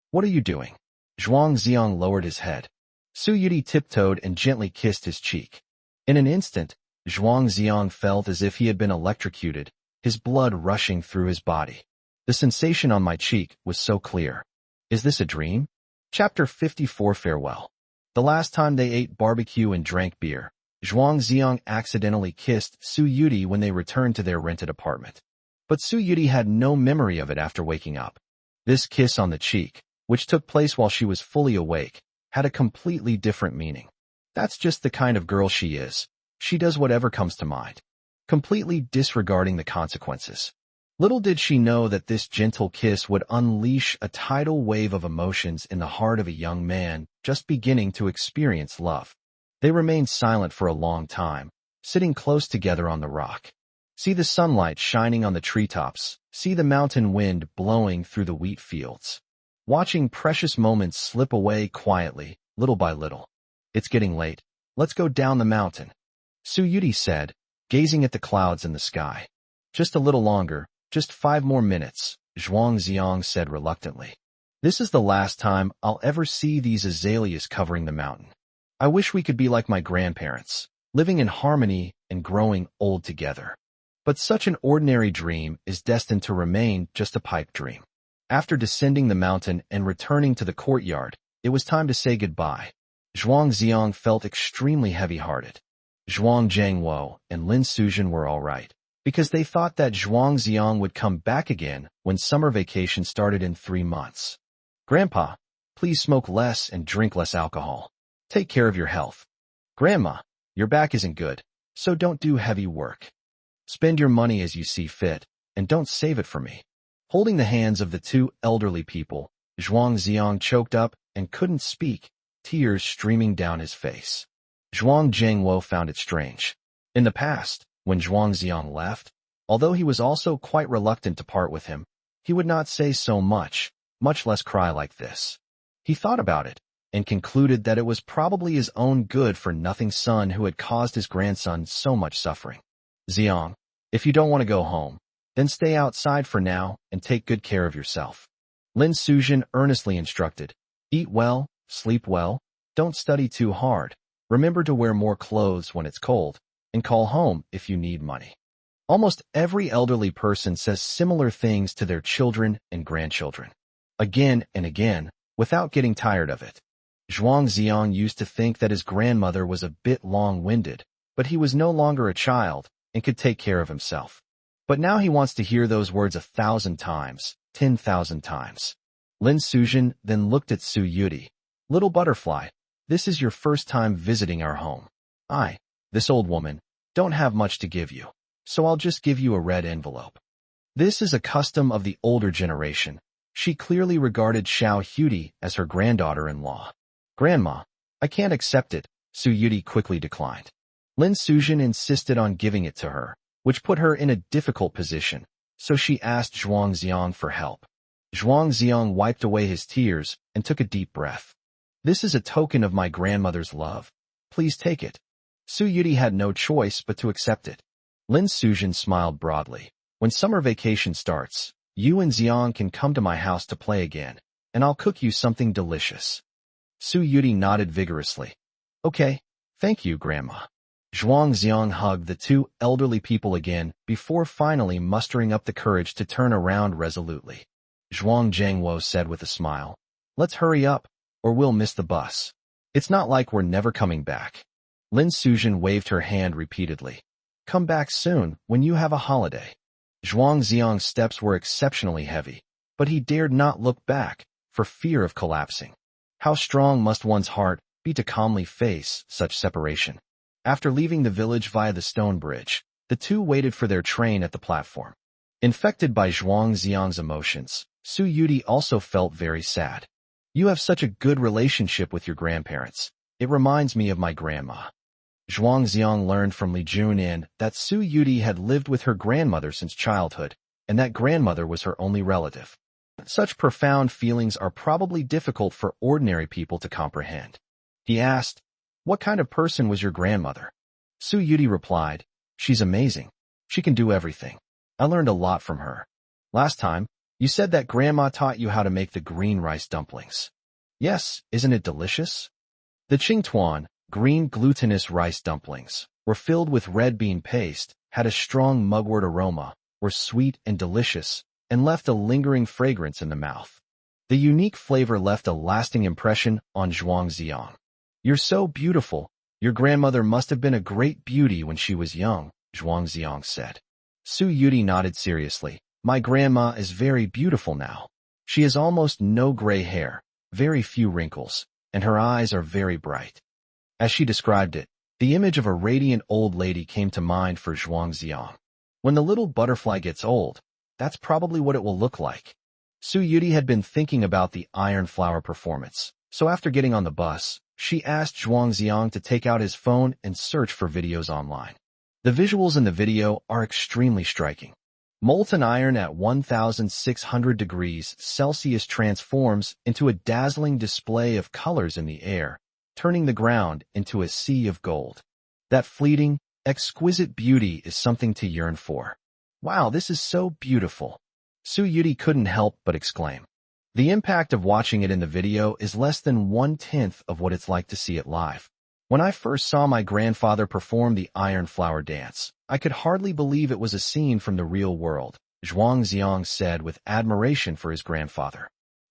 "What are you doing?" Zhuang Xiang lowered his head. Su Yuti tiptoed and gently kissed his cheek. In an instant, Zhuang Xiang felt as if he had been electrocuted, his blood rushing through his body. The sensation on my cheek was so clear. Is this a dream? Chapter 54 Farewell. The last time they ate barbecue and drank beer, Zhuang Xiang accidentally kissed Su Yuti when they returned to their rented apartment. But Su Yuti had no memory of it after waking up. This kiss on the cheek, which took place while she was fully awake, had a completely different meaning. That's just the kind of girl she is. She does whatever comes to mind, completely disregarding the consequences. Little did she know that this gentle kiss would unleash a tidal wave of emotions in the heart of a young man just beginning to experience love. They remained silent for a long time, sitting close together on the rock. See the sunlight shining on the treetops, see the mountain wind blowing through the wheat fields. Watching precious moments slip away quietly, little by little. "It's getting late. Let's go down the mountain," Su Yuti said, gazing at the clouds in the sky. "Just a little longer, just 5 more minutes," Zhuang Xiang said reluctantly. "This is the last time I'll ever see these azaleas covering the mountain. I wish we could be like my grandparents, living in harmony and growing old together." But such an ordinary dream is destined to remain just a pipe dream. After descending the mountain and returning to the courtyard, it was time to say goodbye. Zhuang Xiang felt extremely heavy-hearted. Zhuang Zhangwo and Lin Suzhen were all right, because they thought that Zhuang Xiang would come back again when summer vacation started in 3 months. "Grandpa, please smoke less and drink less alcohol. Take care of your health. Grandma, your back isn't good, so don't do heavy work. Spend your money as you see fit, and don't save it for me." Holding the hands of the 2 elderly people, Zhuang Xiang choked up and couldn't speak, tears streaming down his face. Zhuang Zhangwo found it strange. In the past, when Zhuang Xiang left, although he was also quite reluctant to part with him, he would not say so much less cry like this. He thought about it, and concluded that it was probably his own good-for-nothing son who had caused his grandson so much suffering. "Xiang, if you don't want to go home, then stay outside for now and take good care of yourself," Lin Suzhen earnestly instructed. "Eat well, sleep well, don't study too hard, remember to wear more clothes when it's cold, and call home if you need money." Almost every elderly person says similar things to their children and grandchildren, again and again, without getting tired of it. Zhuang Xiang used to think that his grandmother was a bit long-winded, but he was no longer a child and could take care of himself. But now he wants to hear those words 1,000 times, 10,000 times. Lin Suzhen then looked at Su Yuti. "Little butterfly, this is your first time visiting our home. This old woman, don't have much to give you, so I'll just give you a red envelope." This is a custom of the older generation. She clearly regarded Xiao Yuti as her granddaughter-in-law. "Grandma, I can't accept it," Su Yuti quickly declined. Lin Suzhen insisted on giving it to her, which put her in a difficult position, so she asked Zhuang Xiang for help. Zhuang Xiang wiped away his tears and took a deep breath. "This is a token of my grandmother's love. Please take it." Su Yuti had no choice but to accept it. Lin Sujin smiled broadly. When summer vacation starts, you and Xiang can come to my house to play again, and I'll cook you something delicious. Su Yuti nodded vigorously. Okay, thank you, Grandma. Zhuang Xiang hugged the two elderly people again before finally mustering up the courage to turn around resolutely. Zhuang Zhengwo said with a smile, Let's hurry up, or we'll miss the bus. It's not like we're never coming back. Lin Sujin waved her hand repeatedly. Come back soon, when you have a holiday. Zhuang Xiang's steps were exceptionally heavy, but he dared not look back, for fear of collapsing. How strong must one's heart be to calmly face such separation? After leaving the village via the stone bridge, the two waited for their train at the platform. Infected by Zhuang Xiang's emotions, Su Yuti also felt very sad. You have such a good relationship with your grandparents. It reminds me of my grandma. Zhuang Xiang learned from Li Junin that Su Yuti had lived with her grandmother since childhood, and that grandmother was her only relative. Such profound feelings are probably difficult for ordinary people to comprehend. He asked, What kind of person was your grandmother? Su Yuti replied, She's amazing. She can do everything. I learned a lot from her. Last time, you said that Grandma taught you how to make the green rice dumplings. Yes, isn't it delicious? The Qingtuan, green glutinous rice dumplings, were filled with red bean paste, had a strong mugwort aroma, were sweet and delicious, and left a lingering fragrance in the mouth. The unique flavor left a lasting impression on Zhuang Xiang. You're so beautiful. Your grandmother must have been a great beauty when she was young, Zhuang Xiang said. Su Yuti nodded seriously. My grandma is very beautiful now. She has almost no gray hair, very few wrinkles, and her eyes are very bright. As she described it, the image of a radiant old lady came to mind for Zhuang Xiang. When the little butterfly gets old, that's probably what it will look like. Su Yuti had been thinking about the Iron Flower performance, so after getting on the bus, she asked Zhuang Xiang to take out his phone and search for videos online. The visuals in the video are extremely striking. Molten iron at 1,600 degrees Celsius transforms into a dazzling display of colors in the air, turning the ground into a sea of gold. That fleeting, exquisite beauty is something to yearn for. Wow, this is so beautiful. Su Yuti couldn't help but exclaim. The impact of watching it in the video is less than 1/10 of what it's like to see it live. When I first saw my grandfather perform the Iron Flower dance, I could hardly believe it was a scene from the real world, Zhuang Xiang said with admiration for his grandfather.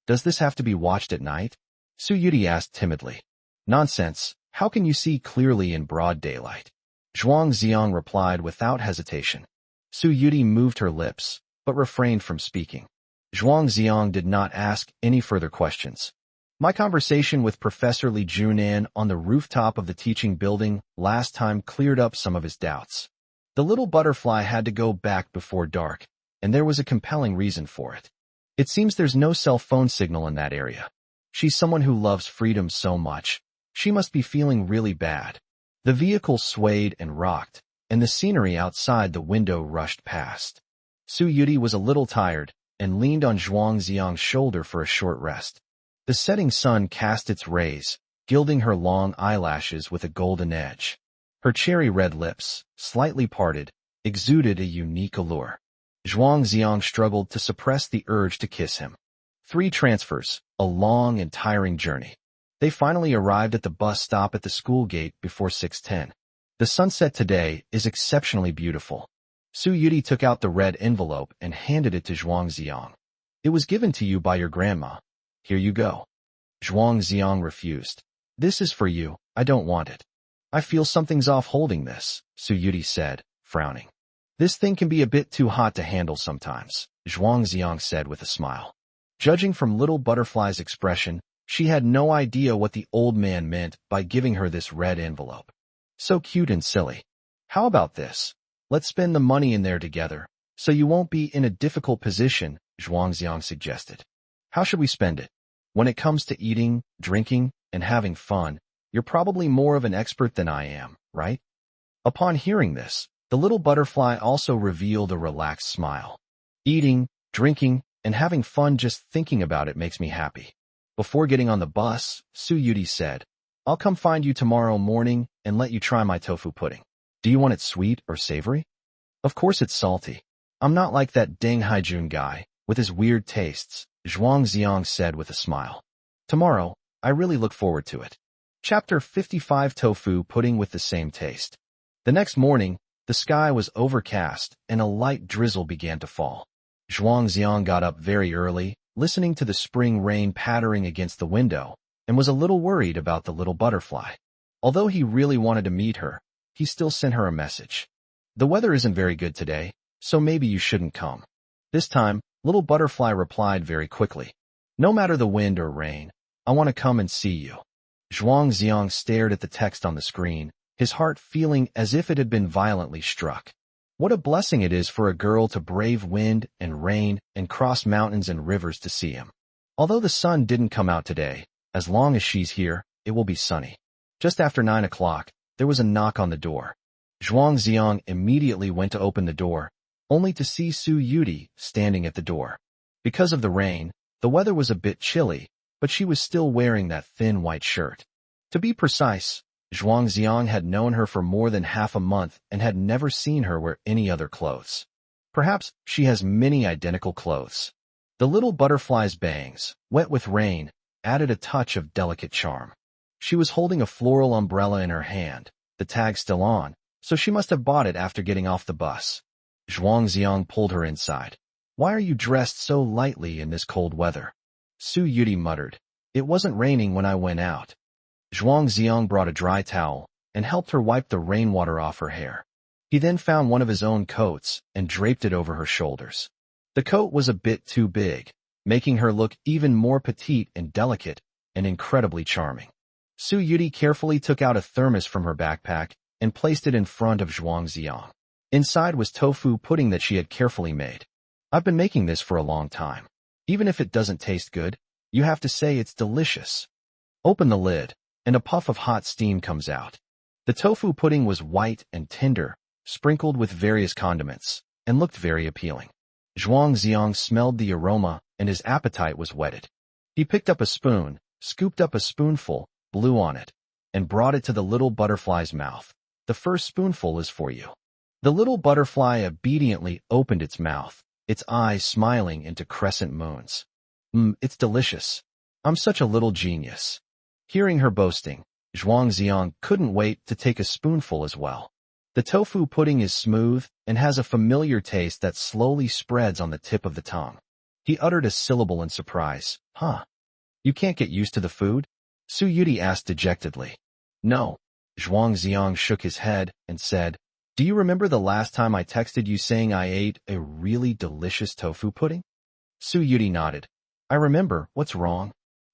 Does this have to be watched at night? Su Yuti asked timidly. Nonsense, how can you see clearly in broad daylight? Zhuang Xiang replied without hesitation. Su Yuti moved her lips, but refrained from speaking. Zhuang Xiang did not ask any further questions. My conversation with Professor Li Junin on the rooftop of the teaching building last time cleared up some of his doubts. The little butterfly had to go back before dark, and there was a compelling reason for it. It seems there's no cell phone signal in that area. She's someone who loves freedom so much. She must be feeling really bad. The vehicle swayed and rocked, and the scenery outside the window rushed past. Su Yuti was a little tired and leaned on Zhuang Xiang's shoulder for a short rest. The setting sun cast its rays, gilding her long eyelashes with a golden edge. Her cherry-red lips, slightly parted, exuded a unique allure. Zhuang Xiang struggled to suppress the urge to kiss him. 3 transfers, a long and tiring journey. They finally arrived at the bus stop at the school gate before 6:10. The sunset today is exceptionally beautiful. Su Yuti took out the red envelope and handed it to Zhuang Xiang. It was given to you by your grandma. Here you go. Zhuang Xiang refused. This is for you, I don't want it. I feel something's off holding this, Su Yuti said, frowning. This thing can be a bit too hot to handle sometimes, Zhuang Xiang said with a smile. Judging from Little Butterfly's expression, she had no idea what the old man meant by giving her this red envelope. So cute and silly. How about this? Let's spend the money in there together, so you won't be in a difficult position, Zhuang Xiang suggested. How should we spend it? When it comes to eating, drinking, and having fun, you're probably more of an expert than I am, right? Upon hearing this, the little butterfly also revealed a relaxed smile. Eating, drinking, and having fun, just thinking about it makes me happy. Before getting on the bus, Su Yuti said, I'll come find you tomorrow morning and let you try my tofu pudding. Do you want it sweet or savory? Of course it's salty. I'm not like that Deng Haijun guy, with his weird tastes, Zhuang Xiang said with a smile. Tomorrow, I really look forward to it. Chapter 55 Tofu Pudding with the Same Taste. The next morning, the sky was overcast and a light drizzle began to fall. Zhuang Xiang got up very early, listening to the spring rain pattering against the window, and was a little worried about the little butterfly. Although he really wanted to meet her, he still sent her a message. The weather isn't very good today, so maybe you shouldn't come. This time, little butterfly replied very quickly. No matter the wind or rain, I want to come and see you. Zhuang Xiang stared at the text on the screen, his heart feeling as if it had been violently struck. What a blessing it is for a girl to brave wind and rain and cross mountains and rivers to see him. Although the sun didn't come out today, as long as she's here, it will be sunny. Just after 9 o'clock, there was a knock on the door. Zhuang Xiang immediately went to open the door, only to see Su Yudi standing at the door. Because of the rain, the weather was a bit chilly, but she was still wearing that thin white shirt. To be precise, Zhuang Xiang had known her for more than half a month and had never seen her wear any other clothes. Perhaps she has many identical clothes. The little butterfly's bangs, wet with rain, added a touch of delicate charm. She was holding a floral umbrella in her hand, the tag still on, so she must have bought it after getting off the bus. Zhuang Xiang pulled her inside. Why are you dressed so lightly in this cold weather? Su Yudi muttered. It wasn't raining when I went out. Zhuang Xiang brought a dry towel and helped her wipe the rainwater off her hair. He then found one of his own coats and draped it over her shoulders. The coat was a bit too big, making her look even more petite and delicate and incredibly charming. Su Yudi carefully took out a thermos from her backpack and placed it in front of Zhuang Xiang. Inside was tofu pudding that she had carefully made. I've been making this for a long time. Even if it doesn't taste good, you have to say it's delicious. Open the lid, and a puff of hot steam comes out. The tofu pudding was white and tender, sprinkled with various condiments, and looked very appealing. Zhuang Xiang smelled the aroma, and his appetite was whetted. He picked up a spoon, scooped up a spoonful, blew on it, and brought it to the little butterfly's mouth. The first spoonful is for you. The little butterfly obediently opened its mouth, its eyes smiling into crescent moons. It's delicious. I'm such a little genius. Hearing her boasting, Zhuang Xiang couldn't wait to take a spoonful as well. The tofu pudding is smooth and has a familiar taste that slowly spreads on the tip of the tongue. He uttered a syllable in surprise. Huh? You can't get used to the food? Su Yudi asked dejectedly. No. Zhuang Xiang shook his head and said, Do you remember the last time I texted you saying I ate a really delicious tofu pudding? Su Yudi nodded. I remember. What's wrong?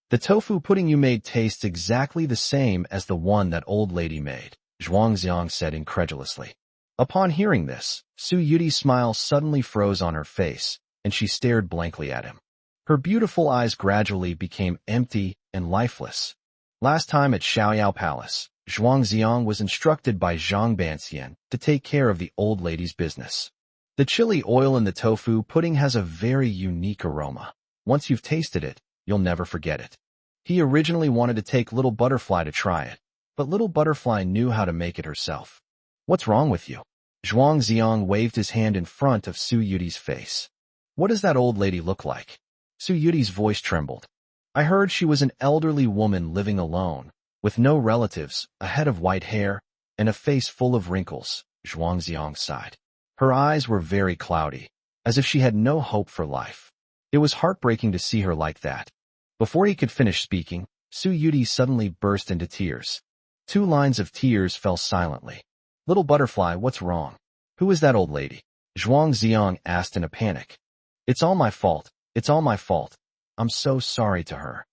The tofu pudding you made tastes exactly the same as the one that old lady made, Zhuang Xiang said incredulously. Upon hearing this, Su Yudi's smile suddenly froze on her face, and she stared blankly at him. Her beautiful eyes gradually became empty and lifeless. Last time at Xiaoyao Palace, Zhuang Xiang was instructed by Zhang Banxian to take care of the old lady's business. The chili oil in the tofu pudding has a very unique aroma. Once you've tasted it, you'll never forget it. He originally wanted to take Little Butterfly to try it, but Little Butterfly knew how to make it herself. What's wrong with you? Zhuang Xiang waved his hand in front of Su Yudi's face. What does that old lady look like? Su Yudi's voice trembled. I heard she was an elderly woman living alone, with no relatives, a head of white hair, and a face full of wrinkles, Zhuang Xiang sighed. Her eyes were very cloudy, as if she had no hope for life. It was heartbreaking to see her like that. Before he could finish speaking, Su Yudi suddenly burst into tears. 2 lines of tears fell silently. Little Butterfly, what's wrong? Who is that old lady? Zhuang Xiang asked in a panic. It's all my fault. It's all my fault. I'm so sorry to her.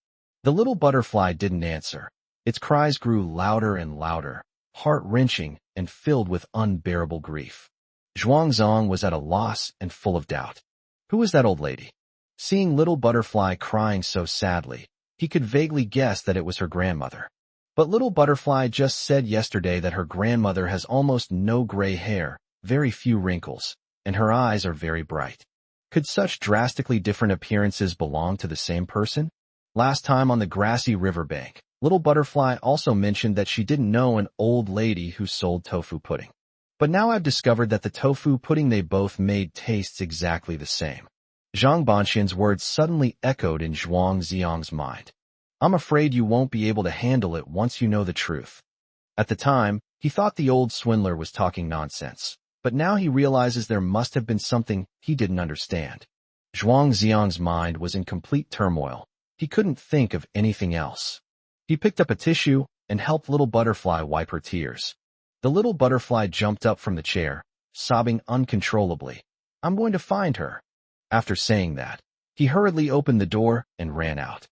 The little butterfly didn't answer. Its cries grew louder and louder, heart-wrenching and filled with unbearable grief. Zhuang Xiang was at a loss and full of doubt. Who is that old lady? Seeing Little Butterfly crying so sadly, he could vaguely guess that it was her grandmother. But Little Butterfly just said yesterday that her grandmother has almost no gray hair, very few wrinkles, and her eyes are very bright. Could such drastically different appearances belong to the same person? Last time on the grassy riverbank, Little Butterfly also mentioned that she didn't know an old lady who sold tofu pudding. But now I've discovered that the tofu pudding they both made tastes exactly the same. Zhang Banxian's words suddenly echoed in Zhuang Xiang's mind. I'm afraid you won't be able to handle it once you know the truth. At the time, he thought the old swindler was talking nonsense, but now he realizes there must have been something he didn't understand. Zhuang Xiang's mind was in complete turmoil. He couldn't think of anything else. He picked up a tissue and helped Little Butterfly wipe her tears. The little butterfly jumped up from the chair, sobbing uncontrollably. I'm going to find her. After saying that, he hurriedly opened the door and ran out.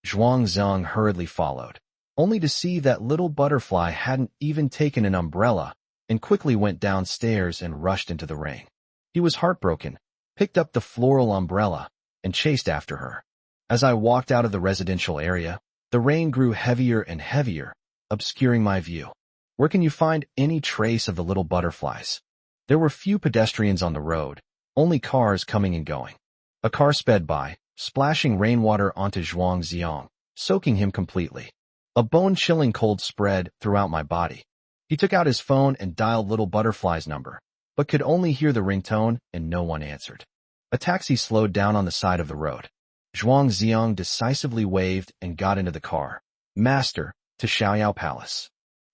Zhuang Xiang hurriedly followed, only to see that Little Butterfly hadn't even taken an umbrella and quickly went downstairs and rushed into the rain. He was heartbroken, picked up the floral umbrella, and chased after her. As I walked out of the residential area, the rain grew heavier and heavier, obscuring my view. Where can you find any trace of the little butterflies? There were few pedestrians on the road, only cars coming and going. A car sped by, splashing rainwater onto Zhuang Xiang, soaking him completely. A bone-chilling cold spread throughout my body. He took out his phone and dialed Little Butterfly's number, but could only hear the ringtone and no one answered. A taxi slowed down on the side of the road. Zhuang Xiang decisively waved and got into the car. Master, to Xiaoyao Palace.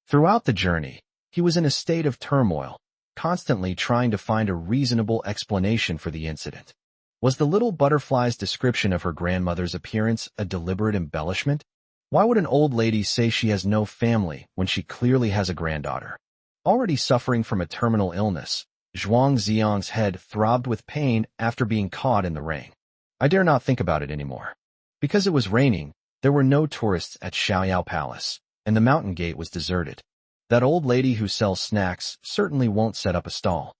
Throughout the journey, he was in a state of turmoil, constantly trying to find a reasonable explanation for the incident. Was the little butterfly's description of her grandmother's appearance a deliberate embellishment? Why would an old lady say she has no family when she clearly has a granddaughter? Already suffering from a terminal illness, Zhuang Xiang's head throbbed with pain after being caught in the rain. I dare not think about it anymore. Because it was raining, there were no tourists at Xiaoyao Palace, and the mountain gate was deserted. That old lady who sells snacks certainly won't set up a stall.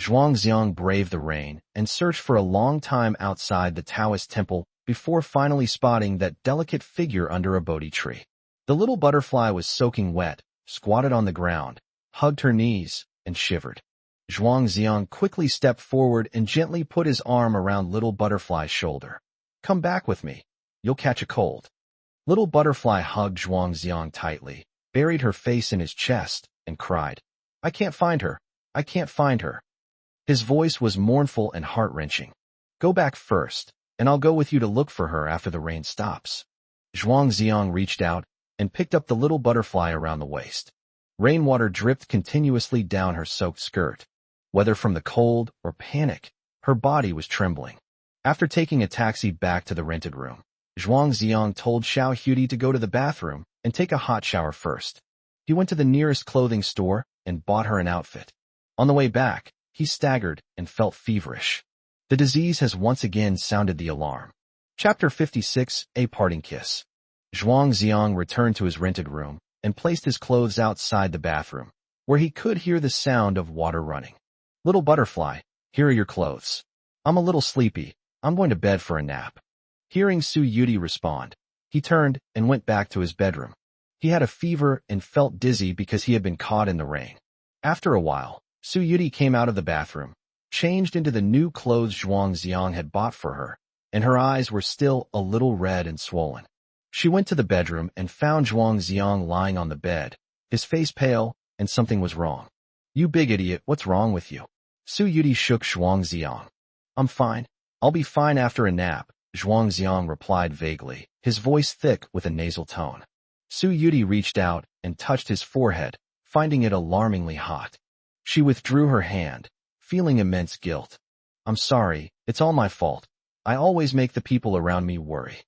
Zhuang Xiang braved the rain and searched for a long time outside the Taoist temple before finally spotting that delicate figure under a Bodhi tree. The little butterfly was soaking wet, squatted on the ground, hugged her knees, and shivered. Zhuang Xiang quickly stepped forward and gently put his arm around Little Butterfly's shoulder. Come back with me. You'll catch a cold. Little Butterfly hugged Zhuang Xiang tightly, buried her face in his chest, and cried, I can't find her. I can't find her. His voice was mournful and heart-wrenching. Go back first, and I'll go with you to look for her after the rain stops. Zhuang Xiang reached out and picked up the little butterfly around the waist. Rainwater dripped continuously down her soaked skirt. Whether from the cold or panic, her body was trembling. After taking a taxi back to the rented room, Zhuang Xiang told Xiao Huti to go to the bathroom and take a hot shower first. He went to the nearest clothing store and bought her an outfit. On the way back, he staggered and felt feverish. The disease has once again sounded the alarm. Chapter 56, A Parting Kiss. Zhuang Xiang returned to his rented room and placed his clothes outside the bathroom, where he could hear the sound of water running. Little butterfly, here are your clothes. I'm a little sleepy. I'm going to bed for a nap. Hearing Su Yuti respond, he turned and went back to his bedroom. He had a fever and felt dizzy because he had been caught in the rain. After a while, Su Yuti came out of the bathroom, changed into the new clothes Zhuang Xiang had bought for her, and her eyes were still a little red and swollen. She went to the bedroom and found Zhuang Xiang lying on the bed, his face pale, and something was wrong. You big idiot, what's wrong with you? Su Yuti shook Zhuang Xiang. I'm fine. I'll be fine after a nap, Zhuang Xiang replied vaguely, his voice thick with a nasal tone. Su Yuti reached out and touched his forehead, finding it alarmingly hot. She withdrew her hand, feeling immense guilt. I'm sorry, it's all my fault. I always make the people around me worry.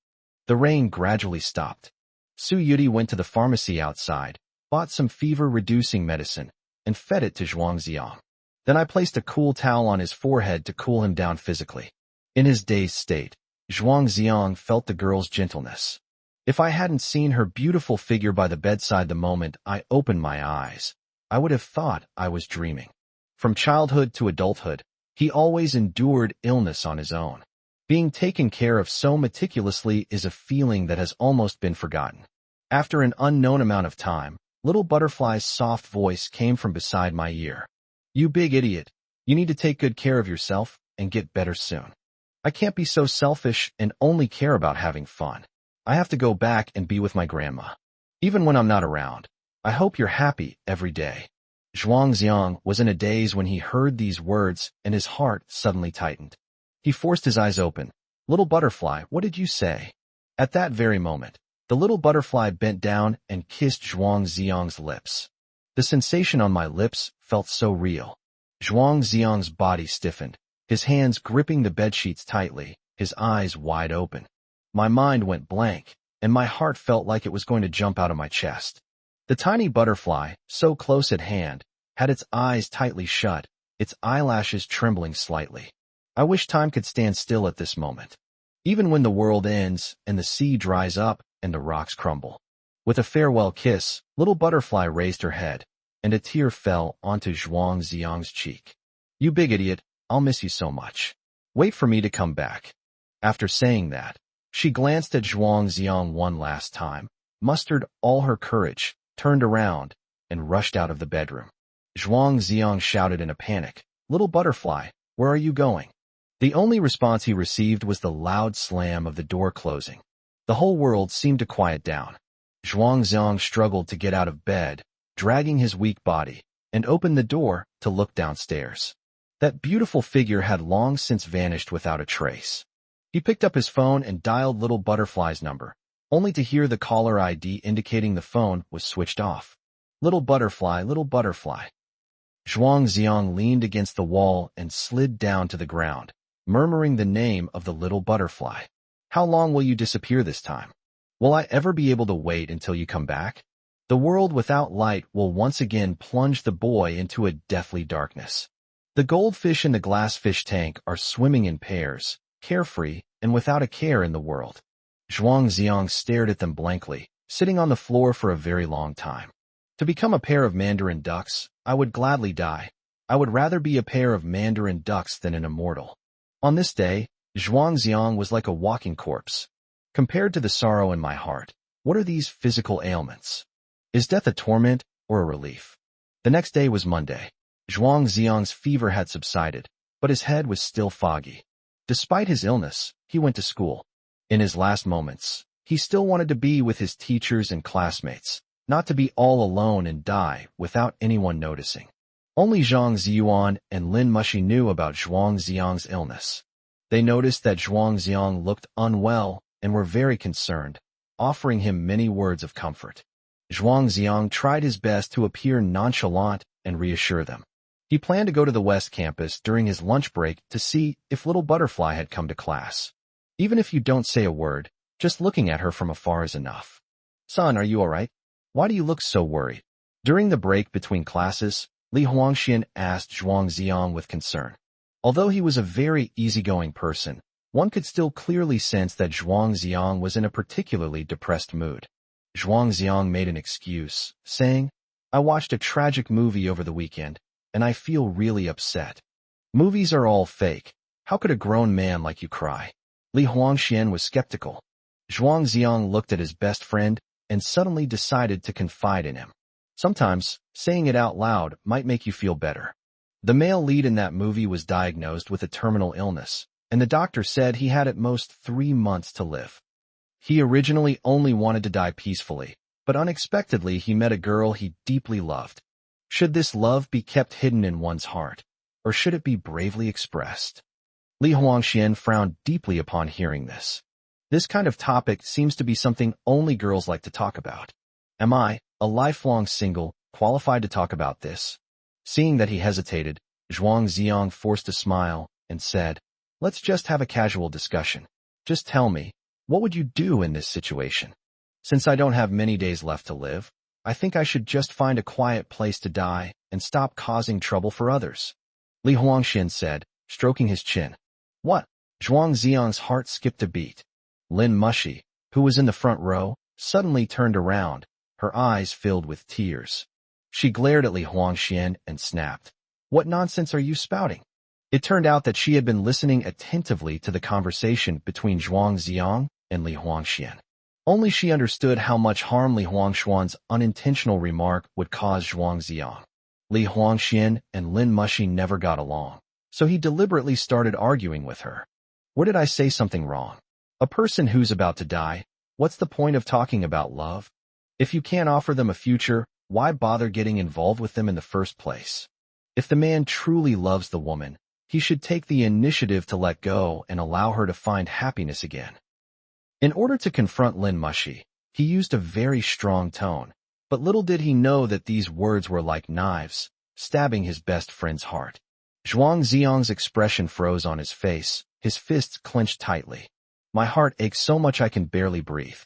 The rain gradually stopped. Su Yuti went to the pharmacy outside, bought some fever-reducing medicine, and fed it to Zhuang Xiang. Then I placed a cool towel on his forehead to cool him down physically. In his dazed state, Zhuang Xiang felt the girl's gentleness. If I hadn't seen her beautiful figure by the bedside the moment I opened my eyes, I would have thought I was dreaming. From childhood to adulthood, he always endured illness on his own. Being taken care of so meticulously is a feeling that has almost been forgotten. After an unknown amount of time, Little Butterfly's soft voice came from beside my ear. You big idiot, you need to take good care of yourself and get better soon. I can't be so selfish and only care about having fun. I have to go back and be with my grandma. Even when I'm not around, I hope you're happy every day. Zhuangziang was in a daze when he heard these words, and his heart suddenly tightened. He forced his eyes open. Little butterfly, what did you say? At that very moment, the little butterfly bent down and kissed Zhuangziang's lips. The sensation on my lips felt so real. Zhuangziang's body stiffened, his hands gripping the bedsheets tightly, his eyes wide open. My mind went blank, and my heart felt like it was going to jump out of my chest. The tiny butterfly, so close at hand, had its eyes tightly shut, its eyelashes trembling slightly. I wish time could stand still at this moment. Even when the world ends, and the sea dries up, and the rocks crumble. With a farewell kiss, little butterfly raised her head, and a tear fell onto Zhuangziang's cheek. You big idiot, I'll miss you so much. Wait for me to come back. After saying that, she glanced at Zhuangziang one last time, mustered all her courage, turned around, and rushed out of the bedroom. Zhuangziang shouted in a panic, Little butterfly, where are you going? The only response he received was the loud slam of the door closing. The whole world seemed to quiet down. Zhuangziang struggled to get out of bed, dragging his weak body, and opened the door to look downstairs. That beautiful figure had long since vanished without a trace. He picked up his phone and dialed Little Butterfly's number, only to hear the caller ID indicating the phone was switched off. Little butterfly, little butterfly. Zhuangziang leaned against the wall and slid down to the ground, murmuring the name of the little butterfly. How long will you disappear this time? Will I ever be able to wait until you come back? The world without light will once again plunge the boy into a deathly darkness. The goldfish in the glass fish tank are swimming in pairs, carefree and without a care in the world. Zhuangziang stared at them blankly, sitting on the floor for a very long time. To become a pair of mandarin ducks, I would gladly die. I would rather be a pair of mandarin ducks than an immortal. On this day, Zhuangziang was like a walking corpse. Compared to the sorrow in my heart, what are these physical ailments? Is death a torment or a relief? The next day was Monday. Zhuangziang's fever had subsided, but his head was still foggy. Despite his illness, he went to school. In his last moments, he still wanted to be with his teachers and classmates, not to be all alone and die without anyone noticing. Only Zhang Ziyuan and Lin Mushi knew about Zhuangziang's illness. They noticed that Zhuangziang looked unwell and were very concerned, offering him many words of comfort. Zhuangziang tried his best to appear nonchalant and reassure them. He planned to go to the West Campus during his lunch break to see if Little Butterfly had come to class. Even if you don't say a word, just looking at her from afar is enough. Son, are you all right? Why do you look so worried? During the break between classes, Li Huangxian asked Zhuangziang with concern. Although he was a very easygoing person, one could still clearly sense that Zhuangziang was in a particularly depressed mood. Zhuangziang made an excuse, saying, I watched a tragic movie over the weekend, and I feel really upset. Movies are all fake. How could a grown man like you cry? Li Huangxian was skeptical. Zhuangziang looked at his best friend and suddenly decided to confide in him. Sometimes, saying it out loud might make you feel better. The male lead in that movie was diagnosed with a terminal illness, and the doctor said he had at most 3 months to live. He originally only wanted to die peacefully, but unexpectedly he met a girl he deeply loved. Should this love be kept hidden in one's heart, or should it be bravely expressed? Li Huangxian frowned deeply upon hearing this. This kind of topic seems to be something only girls like to talk about. Am I, a lifelong single, qualified to talk about this? Seeing that he hesitated, Zhuangziang forced a smile and said, Let's just have a casual discussion. Just tell me, what would you do in this situation? Since I don't have many days left to live, I think I should just find a quiet place to die and stop causing trouble for others. Li Huangxian said, stroking his chin. What? Zhuangziang's heart skipped a beat. Lin Mushi, who was in the front row, suddenly turned around, her eyes filled with tears. She glared at Li Huangxian and snapped. What nonsense are you spouting? It turned out that she had been listening attentively to the conversation between Zhuangziang and Li Huangxian. Only she understood how much harm Li Huangxian's unintentional remark would cause Zhuangziang. Li Huangxian and Lin Mushi never got along, so he deliberately started arguing with her. Where did I say something wrong? A person who's about to die, what's the point of talking about love? If you can't offer them a future, why bother getting involved with them in the first place? If the man truly loves the woman, he should take the initiative to let go and allow her to find happiness again. In order to confront Lin Mushi, he used a very strong tone, but little did he know that these words were like knives, stabbing his best friend's heart. Zhuang Xiang's expression froze on his face, his fists clenched tightly. My heart aches so much I can barely breathe.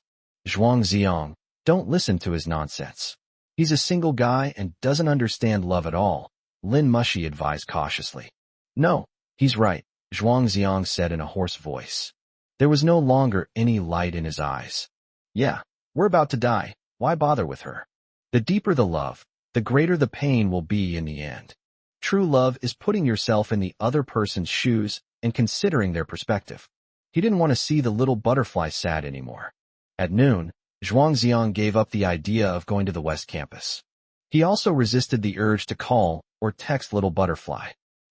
Zhuang Xiang, don't listen to his nonsense. He's a single guy and doesn't understand love at all, Lin Mushi advised cautiously. No, he's right, Zhuang Xiang said in a hoarse voice. There was no longer any light in his eyes. Yeah, we're about to die, why bother with her? The deeper the love, the greater the pain will be in the end. True love is putting yourself in the other person's shoes and considering their perspective. He didn't want to see the little butterfly sad anymore. At noon, Zhuang Xiang gave up the idea of going to the West Campus. He also resisted the urge to call or text little butterfly.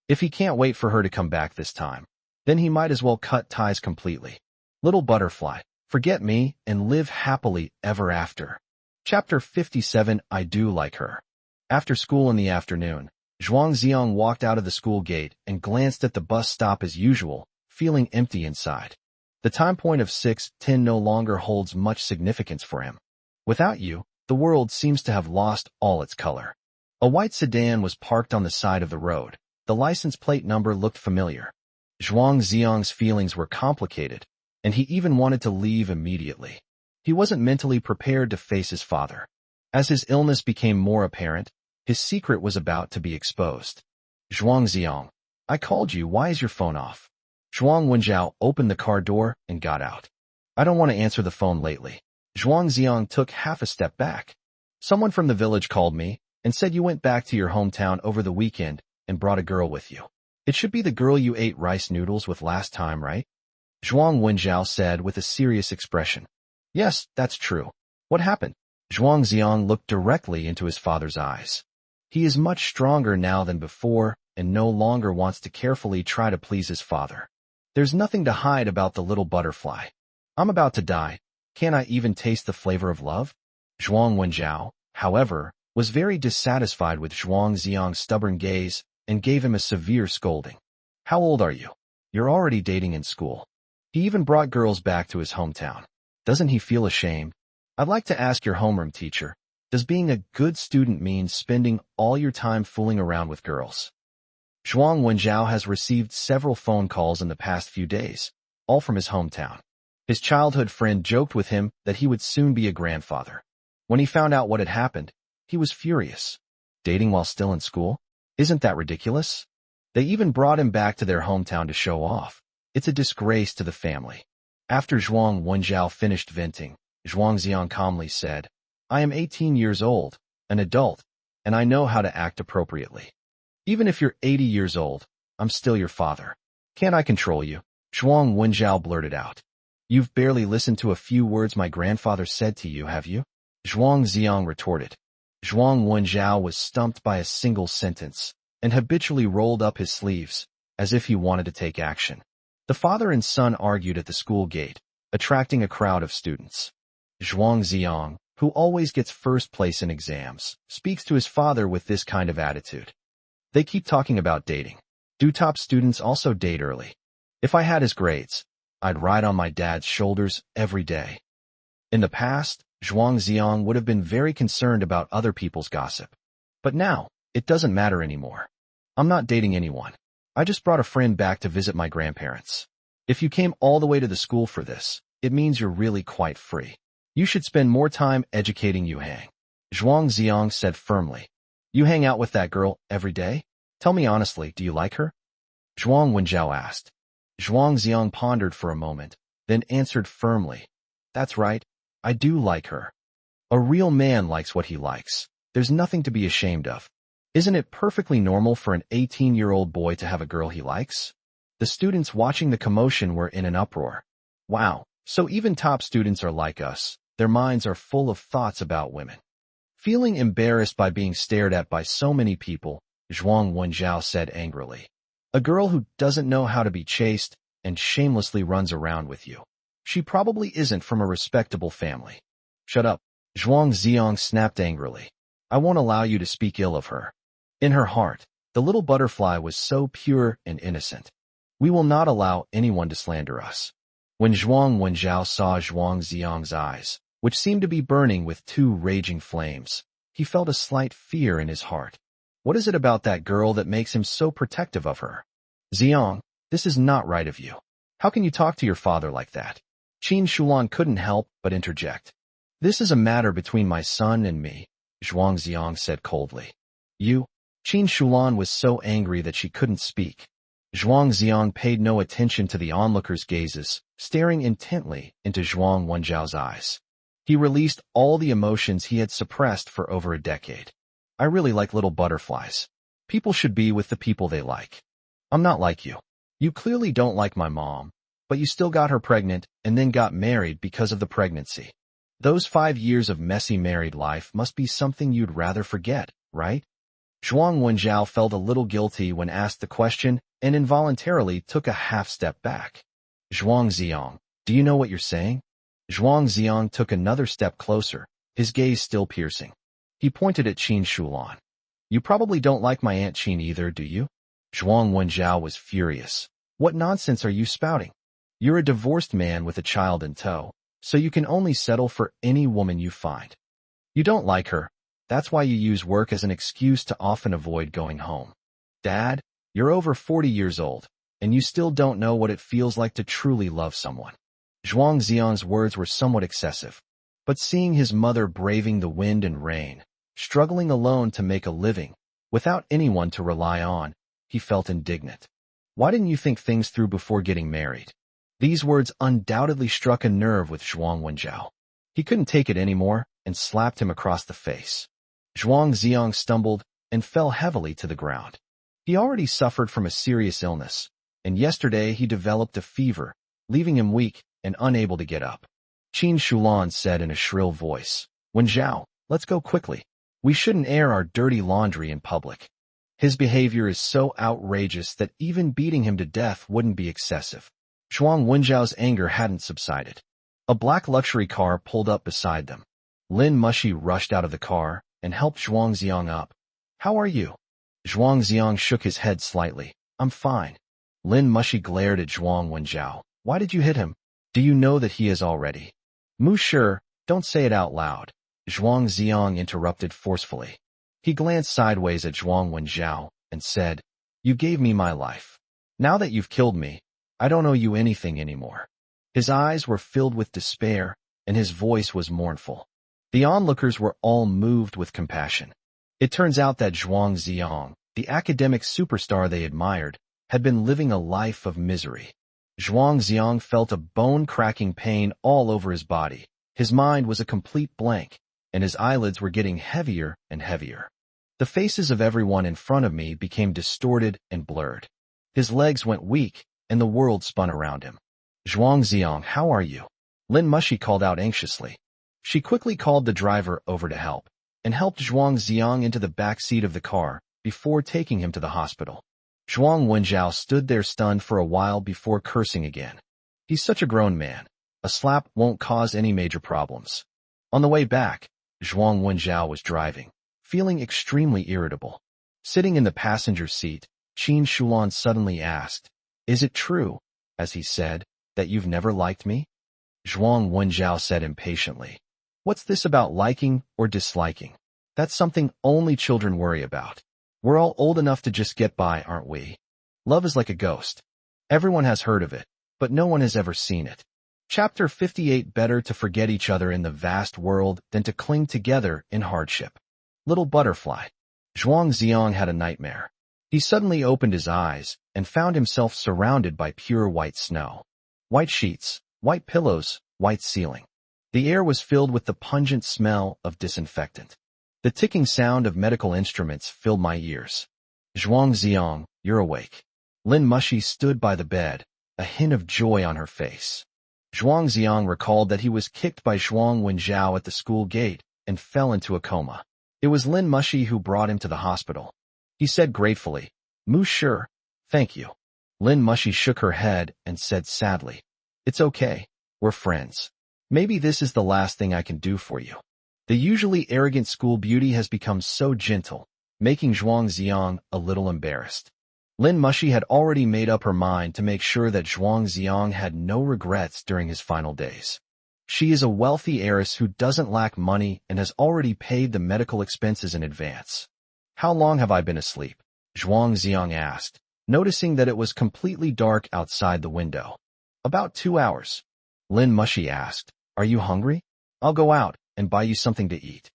If he can't wait for her to come back this time, then he might as well cut ties completely. Little butterfly, forget me and live happily ever after. Chapter 57 I Do Like Her. After school in the afternoon, Zhuang Xiang walked out of the school gate and glanced at the bus stop as usual, feeling empty inside. The time point of 6:10 no longer holds much significance for him. Without you, the world seems to have lost all its color. A white sedan was parked on the side of the road. The license plate number looked familiar. Zhuang Xiang's feelings were complicated, and he even wanted to leave immediately. He wasn't mentally prepared to face his father. As his illness became more apparent, his secret was about to be exposed. Zhuang Xiang, I called you, why is your phone off? Zhuang Wenjiao opened the car door and got out. I don't want to answer the phone lately. Zhuang Xiang took half a step back. Someone from the village called me and said you went back to your hometown over the weekend and brought a girl with you. It should be the girl you ate rice noodles with last time, right? Zhuang Wenjiao said with a serious expression. Yes, that's true. What happened? Zhuang Xiang looked directly into his father's eyes. He is much stronger now than before and no longer wants to carefully try to please his father. There's nothing to hide about the little butterfly. I'm about to die. Can't I even taste the flavor of love? Zhuang Wenjiao, however, was very dissatisfied with Zhuang Xiang's stubborn gaze and gave him a severe scolding. How old are you? You're already dating in school. He even brought girls back to his hometown. Doesn't he feel ashamed? I'd like to ask your homeroom teacher, does being a good student mean spending all your time fooling around with girls? Zhuang Wenjiao has received several phone calls in the past few days, all from his hometown. His childhood friend joked with him that he would soon be a grandfather. When he found out what had happened, he was furious. Dating while still in school? Isn't that ridiculous? They even brought him back to their hometown to show off. It's a disgrace to the family. After Zhuang Wenjiao finished venting, Zhuang Xiang calmly said, I am 18 years old, an adult, and I know how to act appropriately. Even if you're 80 years old, I'm still your father. Can't I control you? Zhuang Wenjiao blurted out. You've barely listened to a few words my grandfather said to you, have you? Zhuang Xiang retorted. Zhuang Wenjiao was stumped by a single sentence and habitually rolled up his sleeves, as if he wanted to take action. The father and son argued at the school gate, attracting a crowd of students. Zhuang Xiang, who always gets first place in exams, speaks to his father with this kind of attitude. They keep talking about dating. Do top students also date early? If I had his grades, I'd ride on my dad's shoulders every day. In the past, Zhuang Xiang would have been very concerned about other people's gossip. But now, it doesn't matter anymore. I'm not dating anyone. I just brought a friend back to visit my grandparents. If you came all the way to the school for this, it means you're really quite free. You should spend more time educating Yuhang. Zhuang Xiang said firmly. You hang out with that girl every day? Tell me honestly, do you like her? Zhuang Wenjiao asked. Zhuang Xiang pondered for a moment, then answered firmly. That's right, I do like her. A real man likes what he likes. There's nothing to be ashamed of. Isn't it perfectly normal for an 18-year-old boy to have a girl he likes? The students watching the commotion were in an uproar. Wow, so even top students are like us. Their minds are full of thoughts about women. Feeling embarrassed by being stared at by so many people, Zhuang Wenjiao said angrily. A girl who doesn't know how to be chaste and shamelessly runs around with you. She probably isn't from a respectable family. Shut up. Zhuang Ziong snapped angrily. I won't allow you to speak ill of her. In her heart, the little butterfly was so pure and innocent. We will not allow anyone to slander us. When Zhuang Wenjiao saw Zhuang Ziong's eyes, which seemed to be burning with two raging flames, he felt a slight fear in his heart. What is it about that girl that makes him so protective of her? Ziong, this is not right of you. How can you talk to your father like that? Qin Shulan couldn't help but interject. This is a matter between my son and me, Zhuang Ziong said coldly. You? Qin Shulan was so angry that she couldn't speak. Zhuang Ziong paid no attention to the onlookers' gazes, staring intently into Zhuang Wenjiao's eyes. He released all the emotions he had suppressed for over a decade. I really like little butterflies. People should be with the people they like. I'm not like you. You clearly don't like my mom, but you still got her pregnant and then got married because of the pregnancy. Those 5 years of messy married life must be something you'd rather forget, right? Zhuang Wenjiao felt a little guilty when asked the question and involuntarily took a half-step back. Zhuang Ziong, do you know what you're saying? Zhuang Ziong took another step closer, his gaze still piercing. He pointed at Qin Shulan. You probably don't like my Aunt Qin either, do you? Zhuang Wenjiao was furious. What nonsense are you spouting? You're a divorced man with a child in tow, so you can only settle for any woman you find. You don't like her. That's why you use work as an excuse to often avoid going home. Dad, you're over 40 years old, and you still don't know what it feels like to truly love someone. Zhuang Ziong's words were somewhat excessive, but seeing his mother braving the wind and rain, struggling alone to make a living, without anyone to rely on, he felt indignant. Why didn't you think things through before getting married? These words undoubtedly struck a nerve with Zhuang Wenjiao. He couldn't take it anymore and slapped him across the face. Zhuang Ziong stumbled and fell heavily to the ground. He already suffered from a serious illness, and yesterday he developed a fever, leaving him weak and unable to get up. Qin Shulan said in a shrill voice, Wenjiao, let's go quickly. We shouldn't air our dirty laundry in public. His behavior is so outrageous that even beating him to death wouldn't be excessive. Zhuang Wenjiao's anger hadn't subsided. A black luxury car pulled up beside them. Lin Mushi rushed out of the car and helped Zhuang Ziong up. How are you? Zhuang Ziong shook his head slightly. I'm fine. Lin Mushi glared at Zhuang Wenjiao. Why did you hit him? Do you know that he is already? Mu Shi, don't say it out loud. Zhuang Ziong interrupted forcefully. He glanced sideways at Zhuang Wenjiao and said, You gave me my life. Now that you've killed me, I don't owe you anything anymore. His eyes were filled with despair, and his voice was mournful. The onlookers were all moved with compassion. It turns out that Zhuang Ziong, the academic superstar they admired, had been living a life of misery. Zhuang Ziong felt a bone-cracking pain all over his body. His mind was a complete blank, and his eyelids were getting heavier and heavier. The faces of everyone in front of me became distorted and blurred. His legs went weak, and the world spun around him. Zhuang Ziong, how are you? Lin Mushi called out anxiously. She quickly called the driver over to help, and helped Zhuang Ziong into the back seat of the car before taking him to the hospital. Zhuang Wenjiao stood there stunned for a while before cursing again. He's such a grown man. A slap won't cause any major problems. On the way back, Zhuang Wenjiao was driving, feeling extremely irritable. Sitting in the passenger seat, Qin Shulan suddenly asked, Is it true, as he said, that you've never liked me? Zhuang Wenjiao said impatiently. What's this about liking or disliking? That's something only children worry about. We're all old enough to just get by, aren't we? Love is like a ghost. Everyone has heard of it, but no one has ever seen it. Chapter 58. Better to forget each other in the vast world than to cling together in hardship. Little butterfly. Zhuang Ziong had a nightmare. He suddenly opened his eyes and found himself surrounded by pure white snow. White sheets, white pillows, white ceiling. The air was filled with the pungent smell of disinfectant. The ticking sound of medical instruments filled my ears. Zhuang Ziong, you're awake. Lin Mushi stood by the bed, a hint of joy on her face. Zhuang Ziong recalled that he was kicked by Zhuang Wenjiao at the school gate and fell into a coma. It was Lin Mushi who brought him to the hospital. He said gratefully, Mu Shi, thank you. Lin Mushi shook her head and said sadly, It's okay, we're friends. Maybe this is the last thing I can do for you. The usually arrogant school beauty has become so gentle, making Zhuang Xiang a little embarrassed. Lin Mushi had already made up her mind to make sure that Zhuang Xiang had no regrets during his final days. She is a wealthy heiress who doesn't lack money and has already paid the medical expenses in advance. How long have I been asleep? Zhuang Xiang asked, noticing that it was completely dark outside the window. About 2 hours. Lin Mushi asked, are you hungry? I'll go out and buy you something to eat.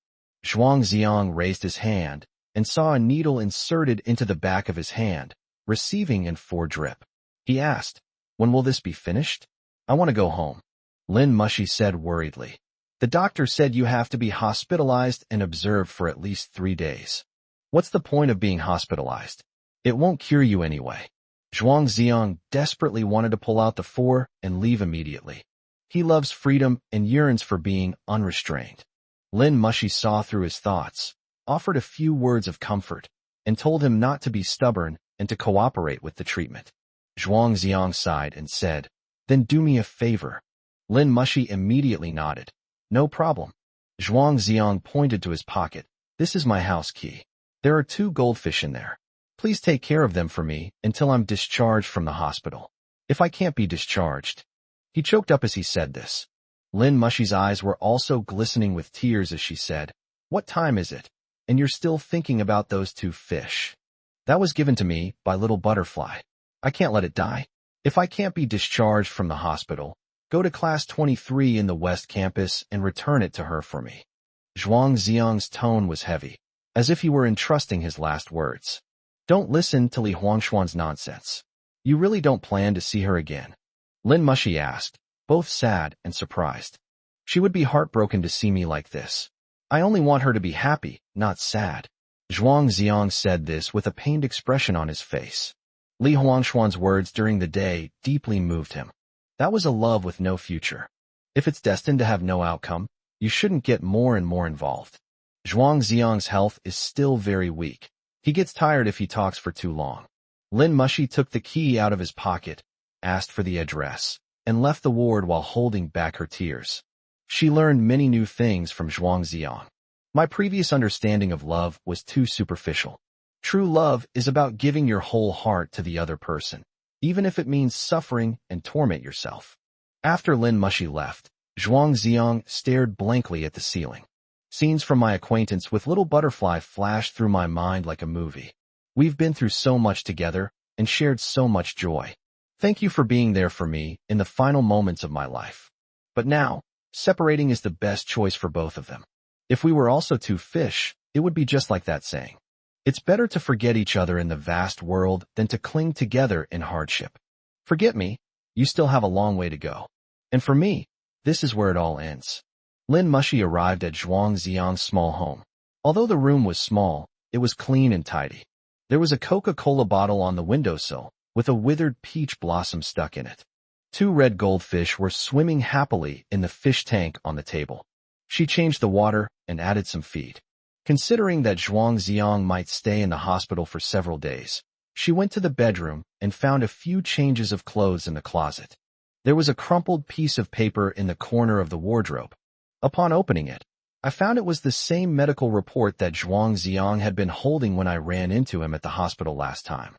Zhuang Xiang raised his hand and saw a needle inserted into the back of his hand, receiving in 4 drip. He asked, when will this be finished? I want to go home. Lin Mushi said worriedly. The doctor said you have to be hospitalized and observed for at least 3 days. What's the point of being hospitalized? It won't cure you anyway. Zhuang Xiang desperately wanted to pull out the 4 and leave immediately. He loves freedom and yearns for being unrestrained. Lin Mushi saw through his thoughts, offered a few words of comfort, and told him not to be stubborn and to cooperate with the treatment. Zhuang Xiang sighed and said, then do me a favor. Lin Mushi immediately nodded. No problem. Zhuang Xiang pointed to his pocket. This is my house key. There are 2 goldfish in there. Please take care of them for me until I'm discharged from the hospital. If I can't be discharged. He choked up as he said this. Lin Mushi's eyes were also glistening with tears as she said, what time is it? And you're still thinking about those 2 fish. That was given to me by little butterfly. I can't let it die. If I can't be discharged from the hospital, go to class 23 in the West Campus and return it to her for me. Zhuang Xiang's tone was heavy, as if he were entrusting his last words. Don't listen to Li Huangshuan's nonsense. You really don't plan to see her again? Lin Mushi asked, both sad and surprised. She would be heartbroken to see me like this. I only want her to be happy, not sad. Zhuang Xiang said this with a pained expression on his face. Li Huangshuan's words during the day deeply moved him. That was a love with no future. If it's destined to have no outcome, you shouldn't get more and more involved. Zhuang Xiang's health is still very weak. He gets tired if he talks for too long. Lin Mushi took the key out of his pocket, asked for the address, and left the ward while holding back her tears. She learned many new things from Zhuang Xiang. My previous understanding of love was too superficial. True love is about giving your whole heart to the other person, even if it means suffering and torment yourself. After Lin Mushi left, Zhuang Xiang stared blankly at the ceiling. Scenes from my acquaintance with Little Butterfly flashed through my mind like a movie. We've been through so much together and shared so much joy. Thank you for being there for me in the final moments of my life. But now, separating is the best choice for both of them. If we were also 2 fish, it would be just like that saying. It's better to forget each other in the vast world than to cling together in hardship. Forget me, you still have a long way to go. And for me, this is where it all ends. Lin Mushi arrived at Zhuang Xiang's small home. Although the room was small, it was clean and tidy. There was a Coca-Cola bottle on the windowsill, with a withered peach blossom stuck in it. 2 red goldfish were swimming happily in the fish tank on the table. She changed the water and added some feed. Considering that Zhuang Xiang might stay in the hospital for several days, she went to the bedroom and found a few changes of clothes in the closet. There was a crumpled piece of paper in the corner of the wardrobe. Upon opening it, I found it was the same medical report that Zhuang Xiang had been holding when I ran into him at the hospital last time.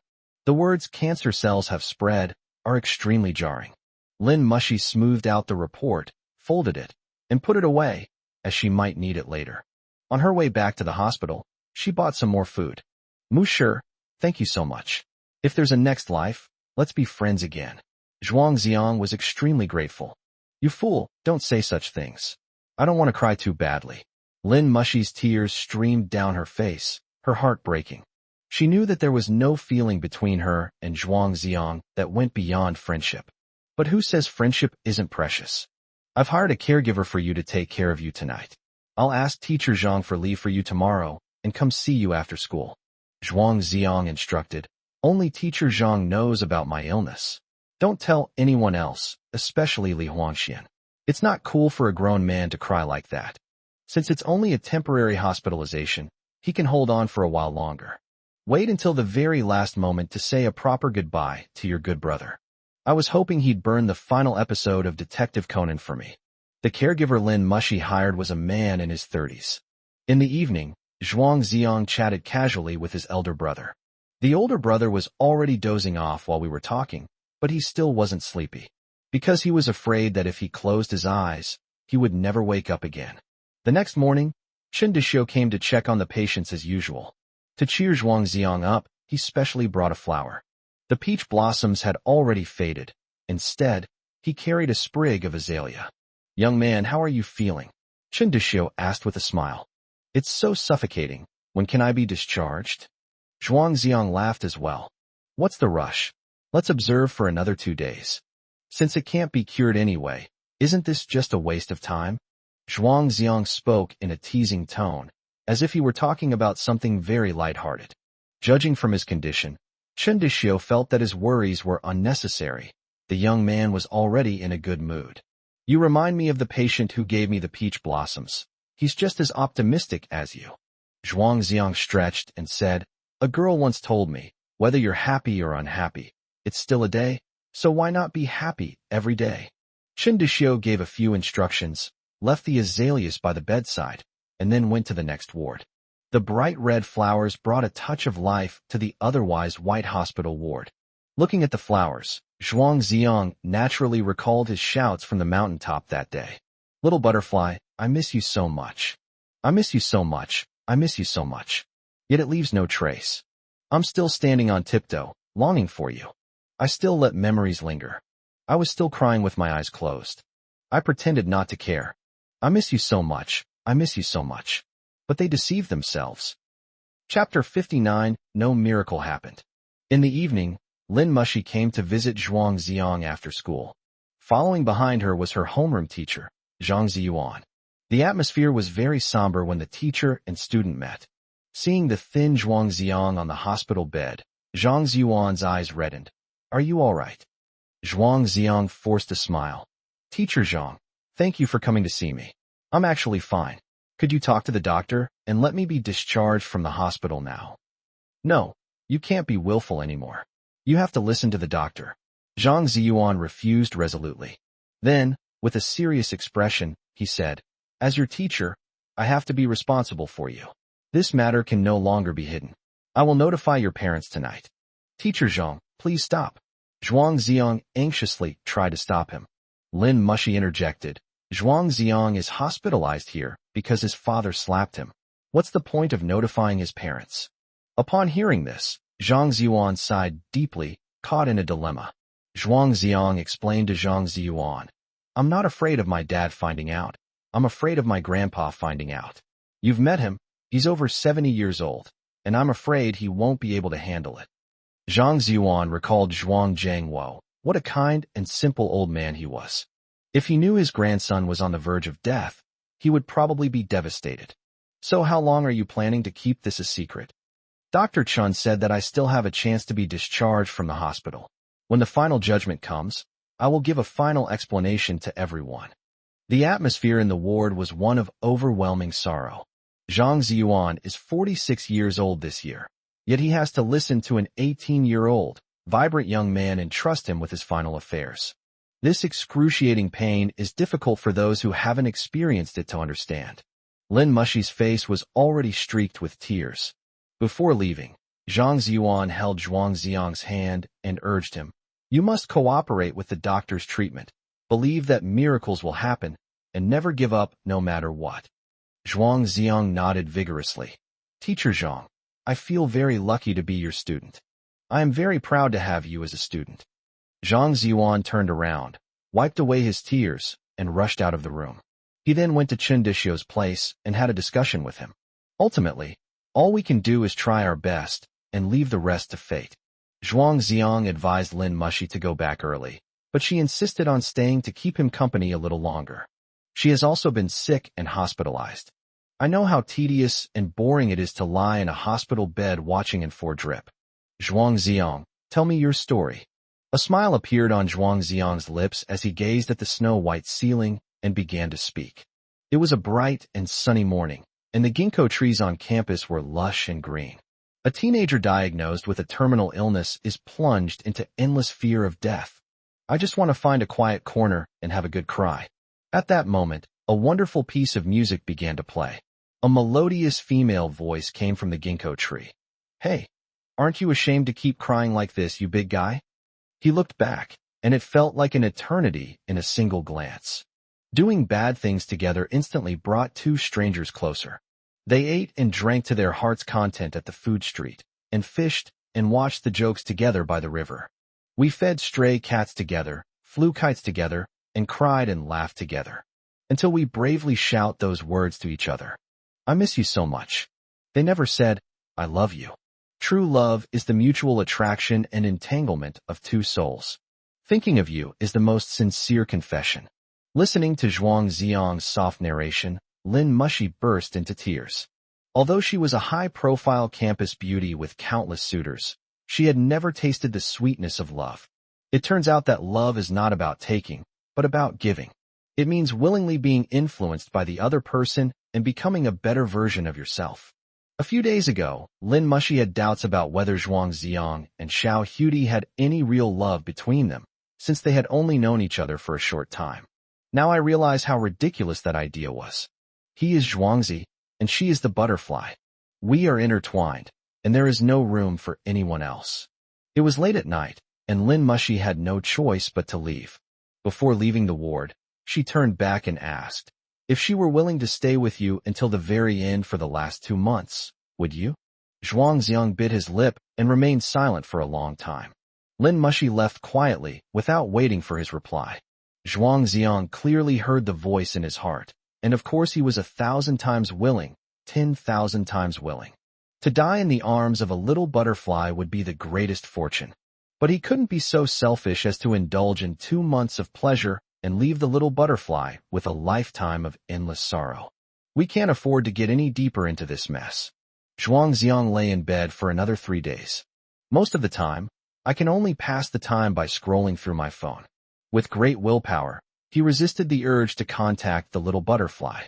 The words "cancer cells have spread" are extremely jarring. Lin Mushi smoothed out the report, folded it, and put it away, as she might need it later. On her way back to the hospital, she bought some more food. Musher, thank you so much. If there's a next life, let's be friends again. Zhuang Xiang was extremely grateful. You fool, don't say such things. I don't want to cry too badly. Lin Mushi's tears streamed down her face, her heart breaking. She knew that there was no feeling between her and Zhuang Xiang that went beyond friendship. But who says friendship isn't precious? I've hired a caregiver for you to take care of you tonight. I'll ask Teacher Zhang for leave for you tomorrow and come see you after school. Zhuang Xiang instructed, only Teacher Zhang knows about my illness. Don't tell anyone else, especially Li Huangshan. It's not cool for a grown man to cry like that. Since it's only a temporary hospitalization, he can hold on for a while longer. Wait until the very last moment to say a proper goodbye to your good brother. I was hoping he'd burn the final episode of Detective Conan for me. The caregiver Lin Mushi hired was a man in his 30s. In the evening, Zhuang Ziong chatted casually with his elder brother. The older brother was already dozing off while we were talking, but he still wasn't sleepy, because he was afraid that if he closed his eyes, he would never wake up again. The next morning, Chen Deshio came to check on the patients as usual. To cheer Zhuang Ziong up, he specially brought a flower. The peach blossoms had already faded. Instead, he carried a sprig of azalea. "Young man, how are you feeling?" Chen Deshio asked with a smile. "It's so suffocating. When can I be discharged?" Zhuang Ziong laughed as well. "What's the rush? Let's observe for another 2 days. Since it can't be cured anyway, isn't this just a waste of time?" Zhuang Ziong spoke in a teasing tone, as if he were talking about something very lighthearted. Judging from his condition, Chen Deshio felt that his worries were unnecessary. The young man was already in a good mood. "You remind me of the patient who gave me the peach blossoms. He's just as optimistic as you." Zhuang Ziong stretched and said, "A girl once told me, whether you're happy or unhappy, it's still a day, so why not be happy every day?" Chen Deshio gave a few instructions, left the azaleas by the bedside, and then went to the next ward. The bright red flowers brought a touch of life to the otherwise white hospital ward. Looking at the flowers, Zhuang Ziong naturally recalled his shouts from the mountaintop that day. "Little butterfly, I miss you so much. I miss you so much. I miss you so much. Yet it leaves no trace. I'm still standing on tiptoe, longing for you. I still let memories linger. I was still crying with my eyes closed. I pretended not to care. I miss you so much. I miss you so much." But they deceived themselves. Chapter 59, No Miracle Happened. In the evening, Lin Mushi came to visit Zhuang Ziong after school. Following behind her was her homeroom teacher, Zhang Ziyuan. The atmosphere was very somber when the teacher and student met. Seeing the thin Zhuang Ziong on the hospital bed, Zhang Ziyuan's eyes reddened. "Are you all right?" Zhuang Ziong forced a smile. "Teacher Zhang, thank you for coming to see me. I'm actually fine. Could you talk to the doctor and let me be discharged from the hospital now?" "No, you can't be willful anymore. You have to listen to the doctor." Zhang Ziyuan refused resolutely. Then, with a serious expression, he said, "As your teacher, I have to be responsible for you. This matter can no longer be hidden. I will notify your parents tonight." "Teacher Zhang, please stop." Zhuang Ziong anxiously tried to stop him. Lin Mushi interjected. "Zhuang Ziong is hospitalized here because his father slapped him. What's the point of notifying his parents?" Upon hearing this, Zhang Ziyuan sighed deeply, caught in a dilemma. Zhuang Ziong explained to Zhang Ziyuan, "I'm not afraid of my dad finding out. I'm afraid of my grandpa finding out. You've met him. He's over 70 years old, and I'm afraid he won't be able to handle it." Zhang Ziyuan recalled Zhuang Zhangwo. What a kind and simple old man he was. If he knew his grandson was on the verge of death, he would probably be devastated. "So how long are you planning to keep this a secret?" "Dr. Chun said that I still have a chance to be discharged from the hospital. When the final judgment comes, I will give a final explanation to everyone." The atmosphere in the ward was one of overwhelming sorrow. Zhang Ziyuan is 46 years old this year, yet he has to listen to an 18-year-old, vibrant young man entrust him with his final affairs. This excruciating pain is difficult for those who haven't experienced it to understand. Lin Mushi's face was already streaked with tears. Before leaving, Zhang Ziyuan held Zhuang Ziong's hand and urged him, "You must cooperate with the doctor's treatment, believe that miracles will happen, and never give up no matter what." Zhuang Ziong nodded vigorously. "Teacher Zhang, I feel very lucky to be your student. I am very proud to have you as a student." Zhang Ziyuan turned around, wiped away his tears, and rushed out of the room. He then went to Chen Deshio's place and had a discussion with him. Ultimately, all we can do is try our best and leave the rest to fate. Zhuang Ziong advised Lin Mushi to go back early, but she insisted on staying to keep him company a little longer. She has also been sick and hospitalized. "I know how tedious and boring it is to lie in a hospital bed watching in for drip. Zhuang Ziong, tell me your story." A smile appeared on Zhuang Ziong's lips as he gazed at the snow-white ceiling and began to speak. It was a bright and sunny morning, and the ginkgo trees on campus were lush and green. A teenager diagnosed with a terminal illness is plunged into endless fear of death. "I just want to find a quiet corner and have a good cry. At that moment, a wonderful piece of music began to play. A melodious female voice came from the ginkgo tree. "Hey, aren't you ashamed to keep crying like this, you big guy?" He looked back, and it felt like an eternity in a single glance. Doing bad things together instantly brought two strangers closer. They ate and drank to their heart's content at the food street, and fished and watched the jokes together by the river. We fed stray cats together, flew kites together, and cried and laughed together, until we bravely shout those words to each other. "I miss you so much." They never said, "I love you." True love is the mutual attraction and entanglement of two souls. Thinking of you is the most sincere confession. Listening to Zhuang Xiang's soft narration, Lin Mushi burst into tears. Although she was a high-profile campus beauty with countless suitors, she had never tasted the sweetness of love. It turns out that love is not about taking, but about giving. It means willingly being influenced by the other person and becoming a better version of yourself. A few days ago, Lin Mushi had doubts about whether Zhuang Xiang and Xiao Hudi had any real love between them, since they had only known each other for a short time. Now I realize how ridiculous that idea was. He is Zhuangzi, and she is the butterfly. We are intertwined, and there is no room for anyone else. It was late at night, and Lin Mushi had no choice but to leave. Before leaving the ward, she turned back and asked, "If she were willing to stay with you until the very end for the last 2 months, would you?" Zhuang Xiang bit his lip and remained silent for a long time. Lin Mushi left quietly, without waiting for his reply. Zhuang Xiang clearly heard the voice in his heart, and of course he was 1,000 times willing, 10,000 times willing. To die in the arms of a little butterfly would be the greatest fortune. But he couldn't be so selfish as to indulge in 2 months of pleasure and leave the little butterfly with a lifetime of endless sorrow. We can't afford to get any deeper into this mess. Zhuang Xiang lay in bed for another 3 days. Most of the time, I can only pass the time by scrolling through my phone. With great willpower, he resisted the urge to contact the little butterfly.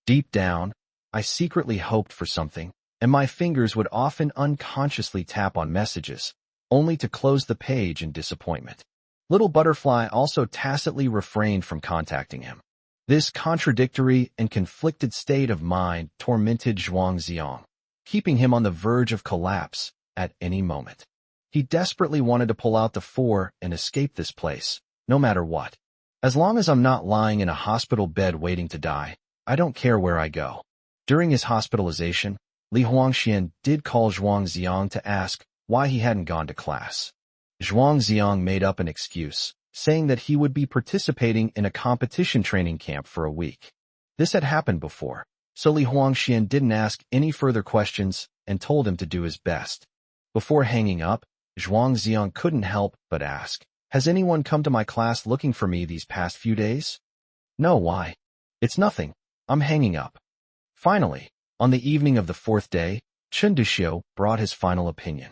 Deep down, I secretly hoped for something, and my fingers would often unconsciously tap on messages, only to close the page in disappointment. Little butterfly also tacitly refrained from contacting him. This contradictory and conflicted state of mind tormented Zhuang Xiang, keeping him on the verge of collapse at any moment. He desperately wanted to pull out the 4 and escape this place, no matter what. As long as I'm not lying in a hospital bed waiting to die, I don't care where I go. During his hospitalization, Li Huangxian did call Zhuang Xiang to ask why he hadn't gone to class. Zhuang Xiang made up an excuse, saying that he would be participating in a competition training camp for a week. This had happened before, so Li Huangxian didn't ask any further questions and told him to do his best. Before hanging up, Zhuang Xiang couldn't help but ask, "Has anyone come to my class looking for me these past few days?" "No, why?" "It's nothing. I'm hanging up." Finally, on the evening of the 4th day, Chen Duxiu brought his final opinion.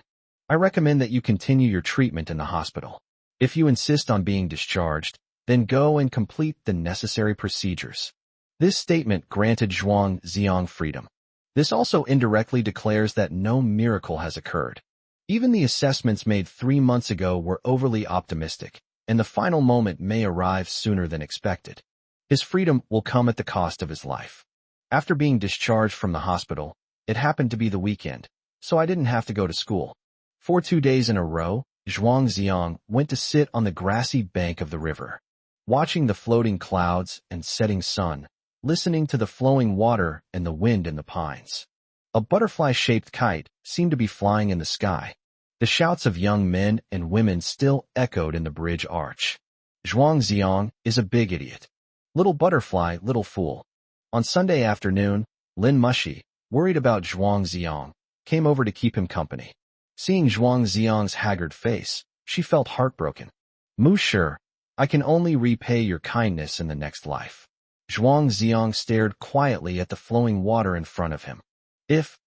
"I recommend that you continue your treatment in the hospital. If you insist on being discharged, then go and complete the necessary procedures." This statement granted Zhuang Xiang freedom. This also indirectly declares that no miracle has occurred. Even the assessments made 3 months ago were overly optimistic, and the final moment may arrive sooner than expected. His freedom will come at the cost of his life. After being discharged from the hospital, it happened to be the weekend, so I didn't have to go to school. For 2 days in a row, Zhuang Xiang went to sit on the grassy bank of the river, watching the floating clouds and setting sun, listening to the flowing water and the wind in the pines. A butterfly-shaped kite seemed to be flying in the sky. The shouts of young men and women still echoed in the bridge arch. Zhuang Xiang is a big idiot. Little butterfly, little fool. On Sunday afternoon, Lin Mushi, worried about Zhuang Xiang, came over to keep him company. Seeing Zhuang Xiang's haggard face, she felt heartbroken. "Monsieur, I can only repay your kindness in the next life." Zhuang Xiang stared quietly at the flowing water in front of him. If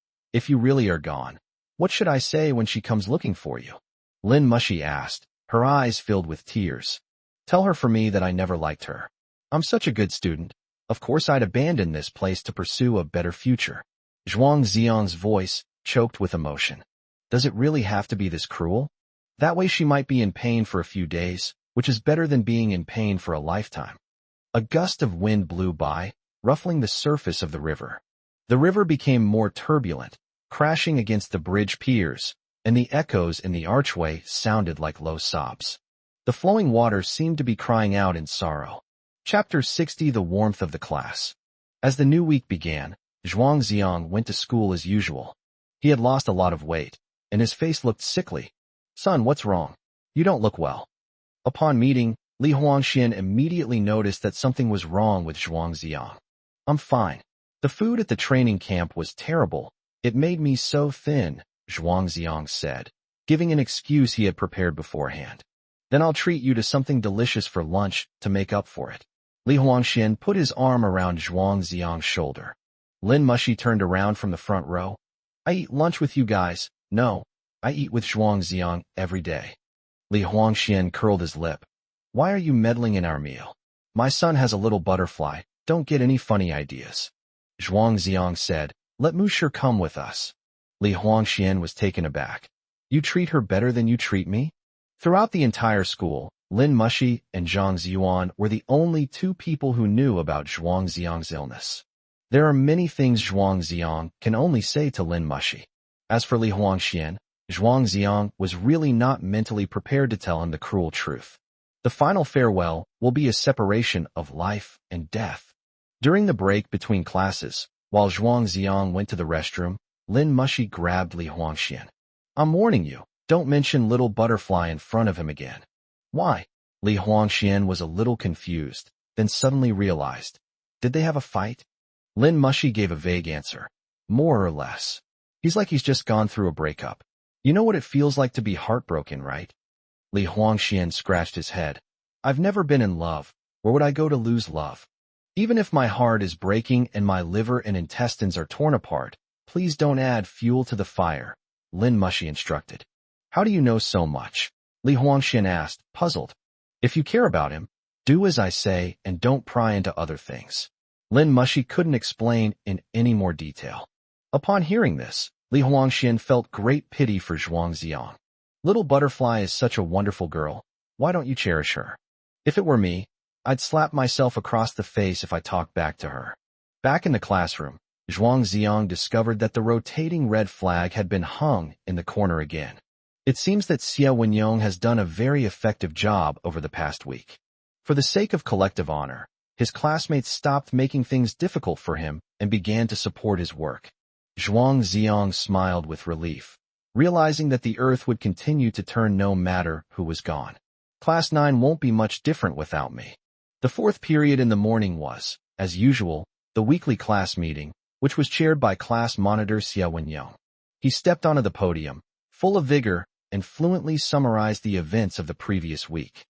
you really are gone, what should I say when she comes looking for you?" Lin Mushi asked, her eyes filled with tears. "Tell her for me that I never liked her. I'm such a good student. Of course I'd abandon this place to pursue a better future." Zhuang Xiang's voice choked with emotion. Does it really have to be this cruel? That way she might be in pain for a few days, which is better than being in pain for a lifetime. A gust of wind blew by, ruffling the surface of the river. The river became more turbulent, crashing against the bridge piers, and the echoes in the archway sounded like low sobs. The flowing water seemed to be crying out in sorrow. Chapter 60. The warmth of the class. As the new week began, Zhuang Ziang went to school as usual. He had lost a lot of weight, and his face looked sickly. "Son, what's wrong? You don't look well." Upon meeting, Li Huangxian immediately noticed that something was wrong with Zhuang Ziang. "I'm fine. The food at the training camp was terrible. It made me so thin," Zhuang Ziang said, giving an excuse he had prepared beforehand. "Then I'll treat you to something delicious for lunch to make up for it." Li Huangxian put his arm around Zhuang Ziang's shoulder. Lin Mushi turned around from the front row. "I eat lunch with you guys." "No, I eat with Zhuang Ziang every day." Li Huangxian curled his lip. "Why are you meddling in our meal? My son has a little butterfly. Don't get any funny ideas." Zhuang Ziang said, "Let Musher come with us." Li Huangxian was taken aback. "You treat her better than you treat me?" Throughout the entire school, Lin Mushi and Zhang Ziyuan were the only two people who knew about Zhuang Ziang's illness. There are many things Zhuang Ziang can only say to Lin Mushi. As for Li Huangxian, Zhuang Ziang was really not mentally prepared to tell him the cruel truth. The final farewell will be a separation of life and death. During the break between classes, while Zhuang Ziang went to the restroom, Lin Mushi grabbed Li Huangxian. "I'm warning you, don't mention little butterfly in front of him again." "Why?" Li Huangxian was a little confused, then suddenly realized. Did they have a fight? Lin Mushi gave a vague answer. "More or less. He's like he's just gone through a breakup. You know what it feels like to be heartbroken, right?" Li Huangxian scratched his head. "I've never been in love. Where would I go to lose love? Even if my heart is breaking and my liver and intestines are torn apart, please don't add fuel to the fire," Lin Mushi instructed. "How do you know so much?" Li Huangxian asked, puzzled. "If you care about him, do as I say and don't pry into other things." Lin Mushi couldn't explain in any more detail. Upon hearing this, Li Huangxian felt great pity for Zhuang Ziang. "Little butterfly is such a wonderful girl. Why don't you cherish her? If it were me, I'd slap myself across the face if I talked back to her." Back in the classroom, Zhuang Ziang discovered that the rotating red flag had been hung in the corner again. It seems that Xia Wenyong has done a very effective job over the past week. For the sake of collective honor, his classmates stopped making things difficult for him and began to support his work. Zhuang Ziang smiled with relief, realizing that the earth would continue to turn no matter who was gone. "Class 9 won't be much different without me." The fourth period in the morning was, as usual, the weekly class meeting, which was chaired by class monitor Xia Wenyong. He stepped onto the podium, full of vigor, and fluently summarized the events of the previous week.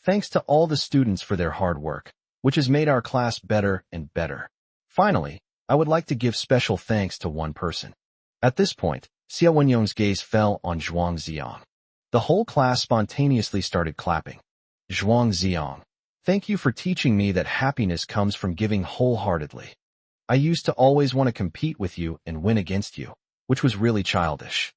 "Thanks to all the students for their hard work, which has made our class better and better. Finally, I would like to give special thanks to one person." At this point, Xia Wenyong's gaze fell on Zhuang Ziang. The whole class spontaneously started clapping. "Zhuang Ziang, thank you for teaching me that happiness comes from giving wholeheartedly. I used to always want to compete with you and win against you, which was really childish.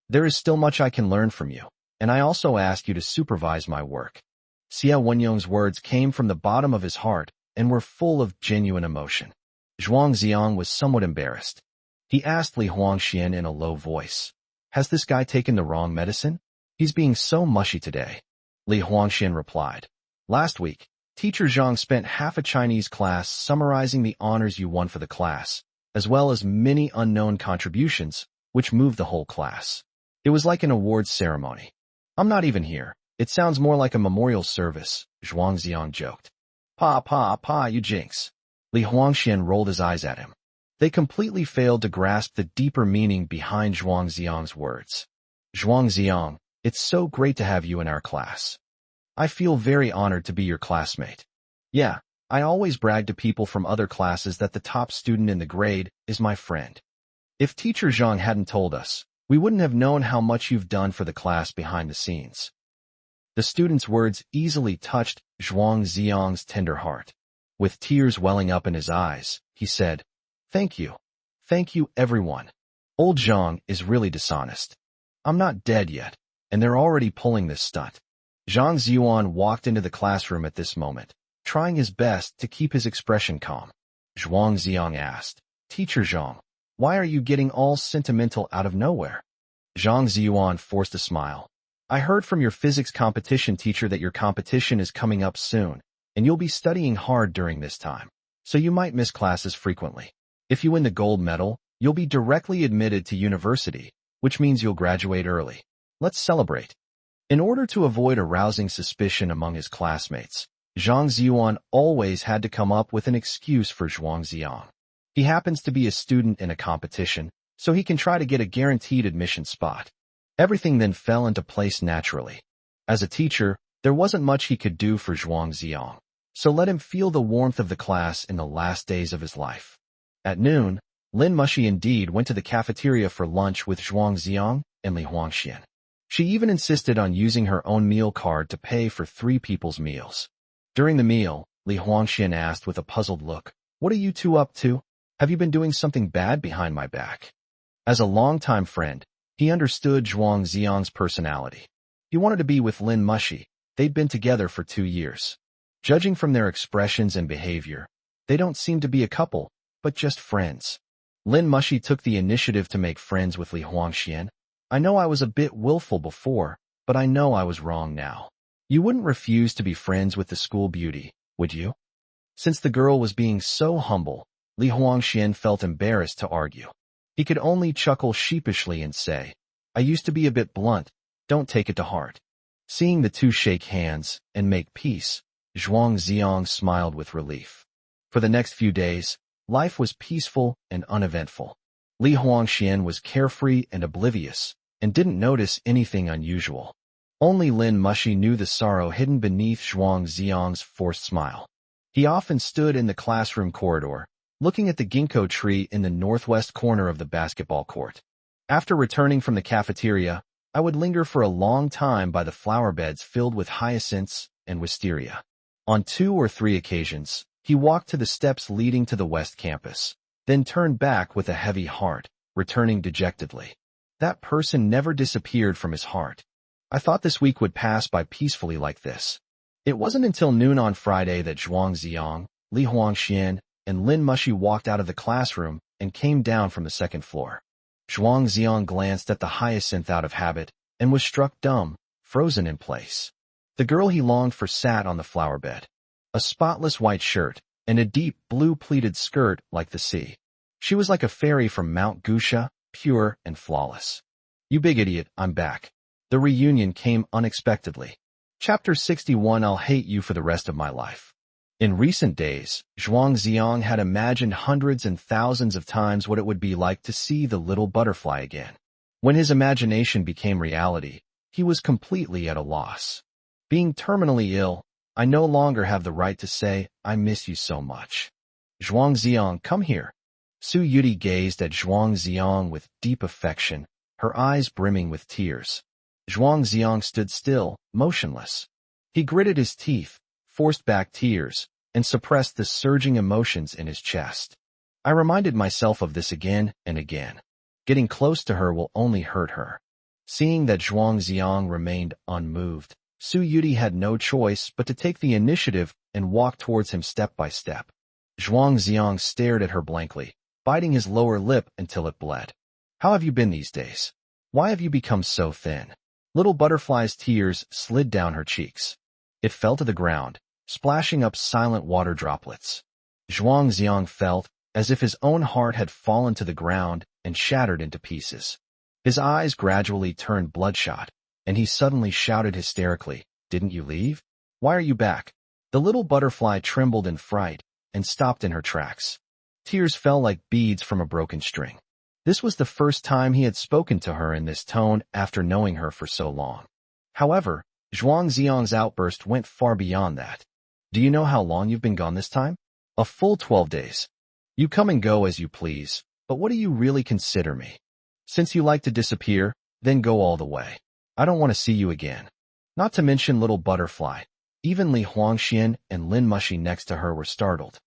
There is still much I can learn from you, and I also ask you to supervise my work." Xia Wenyong's words came from the bottom of his heart and were full of genuine emotion. Zhuang Ziang was somewhat embarrassed. He asked Li Huangxian in a low voice, "Has this guy taken the wrong medicine? He's being so mushy today." Li Huangxian replied, "Last week, Teacher Zhang spent half a Chinese class summarizing the honors you won for the class, as well as many unknown contributions, which moved the whole class. It was like an awards ceremony." "I'm not even here. It sounds more like a memorial service," Zhuang Ziang joked. Pa, you jinx." Li Huangxian rolled his eyes at him. They completely failed to grasp the deeper meaning behind Zhuang Ziang's words. "Zhuang Ziang, it's so great to have you in our class. I feel very honored to be your classmate. Yeah, I always brag to people from other classes that the top student in the grade is my friend. If Teacher Zhang hadn't told us, we wouldn't have known how much you've done for the class behind the scenes." The student's words easily touched Zhuang Ziang's tender heart. With tears welling up in his eyes, he said, "Thank you. Thank you, everyone. Old Zhang is really dishonest. I'm not dead yet, and they're already pulling this stunt." Zhang Ziyuan walked into the classroom at this moment. trying his best to keep his expression calm. Zhuang Ziang asked, "Teacher Zhang, why are you getting all sentimental out of nowhere?" Zhang Ziyuan forced a smile. "I heard from your physics competition teacher that your competition is coming up soon, and you'll be studying hard during this time, so you might miss classes frequently. If you win the gold medal, you'll be directly admitted to university, which means you'll graduate early. Let's celebrate." In order to avoid arousing suspicion among his classmates, Zhang Ziyuan always had to come up with an excuse for Zhuang Ziang. He happens to be a student in a competition, so he can try to get a guaranteed admission spot. Everything then fell into place naturally. As a teacher, there wasn't much he could do for Zhuang Ziang, so let him feel the warmth of the class in the last days of his life. At noon, Lin Mushi indeed went to the cafeteria for lunch with Zhuang Ziang and Li Huangxian. She even insisted on using her own meal card to pay for 3 people's meals. During the meal, Li Huangxian asked with a puzzled look, "What are you two up to? Have you been doing something bad behind my back?" As a longtime friend, he understood Zhuang Ziang's personality. He wanted to be with Lin Mushi. They'd been together for 2 years. Judging from their expressions and behavior, they don't seem to be a couple, but just friends. Lin Mushi took the initiative to make friends with Li Huangxian. "I know I was a bit willful before, but I know I was wrong now. You wouldn't refuse to be friends with the school beauty, would you?" Since the girl was being so humble, Li Huangxian felt embarrassed to argue. He could only chuckle sheepishly and say, "I used to be a bit blunt, don't take it to heart." Seeing the two shake hands and make peace, Zhuang Ziang smiled with relief. For the next few days, life was peaceful and uneventful. Li Huangxian was carefree and oblivious, and didn't notice anything unusual. Only Lin Mushi knew the sorrow hidden beneath Zhuang Ziang's forced smile. He often stood in the classroom corridor, looking at the ginkgo tree in the northwest corner of the basketball court. After returning from the cafeteria, I would linger for a long time by the flower beds filled with hyacinths and wisteria. On 2 or 3 occasions, he walked to the steps leading to the West Campus, then turned back with a heavy heart, returning dejectedly. That person never disappeared from his heart. I thought this week would pass by peacefully like this. It wasn't until noon on Friday that Zhuang Ziang, Li Huangxian, and Lin Mushi walked out of the classroom and came down from the 2nd floor. Zhuang Ziang glanced at the hyacinth out of habit and was struck dumb, frozen in place. The girl he longed for sat on the flower bed. A spotless white shirt and a deep blue pleated skirt like the sea. She was like a fairy from Mount Gusha, pure and flawless. "You big idiot, I'm back." The reunion came unexpectedly. Chapter 61. I'll hate you for the rest of my life. In recent days, Zhuang Ziang had imagined hundreds and thousands of times what it would be like to see the little butterfly again. When his imagination became reality, he was completely at a loss. Being terminally ill, I no longer have the right to say, "I miss you so much." "Zhuang Ziang, come here." Su Yuti gazed at Zhuang Ziang with deep affection, her eyes brimming with tears. Zhuang Ziang stood still, motionless. He gritted his teeth, forced back tears, and suppressed the surging emotions in his chest. I reminded myself of this again and again. Getting close to her will only hurt her. Seeing that Zhuang Ziang remained unmoved, Su Yuti had no choice but to take the initiative and walk towards him step by step. Zhuang Ziang stared at her blankly, biting his lower lip until it bled. "How have you been these days? Why have you become so thin?" Little butterfly's tears slid down her cheeks. It fell to the ground, splashing up silent water droplets. Zhuang Ziang felt as if his own heart had fallen to the ground and shattered into pieces. His eyes gradually turned bloodshot, and he suddenly shouted hysterically, "Didn't you leave? Why are you back?" The little butterfly trembled in fright and stopped in her tracks. Tears fell like beads from a broken string. This was the first time he had spoken to her in this tone after knowing her for so long. However, Zhuang Ziang's outburst went far beyond that. "Do you know how long you've been gone this time?" "A full 12 days. You come and go as you please, but what do you really consider me? Since you like to disappear, then go all the way. I don't want to see you again." Not to mention little butterfly. Even Li Huangxian and Lin Mushi next to her were startled.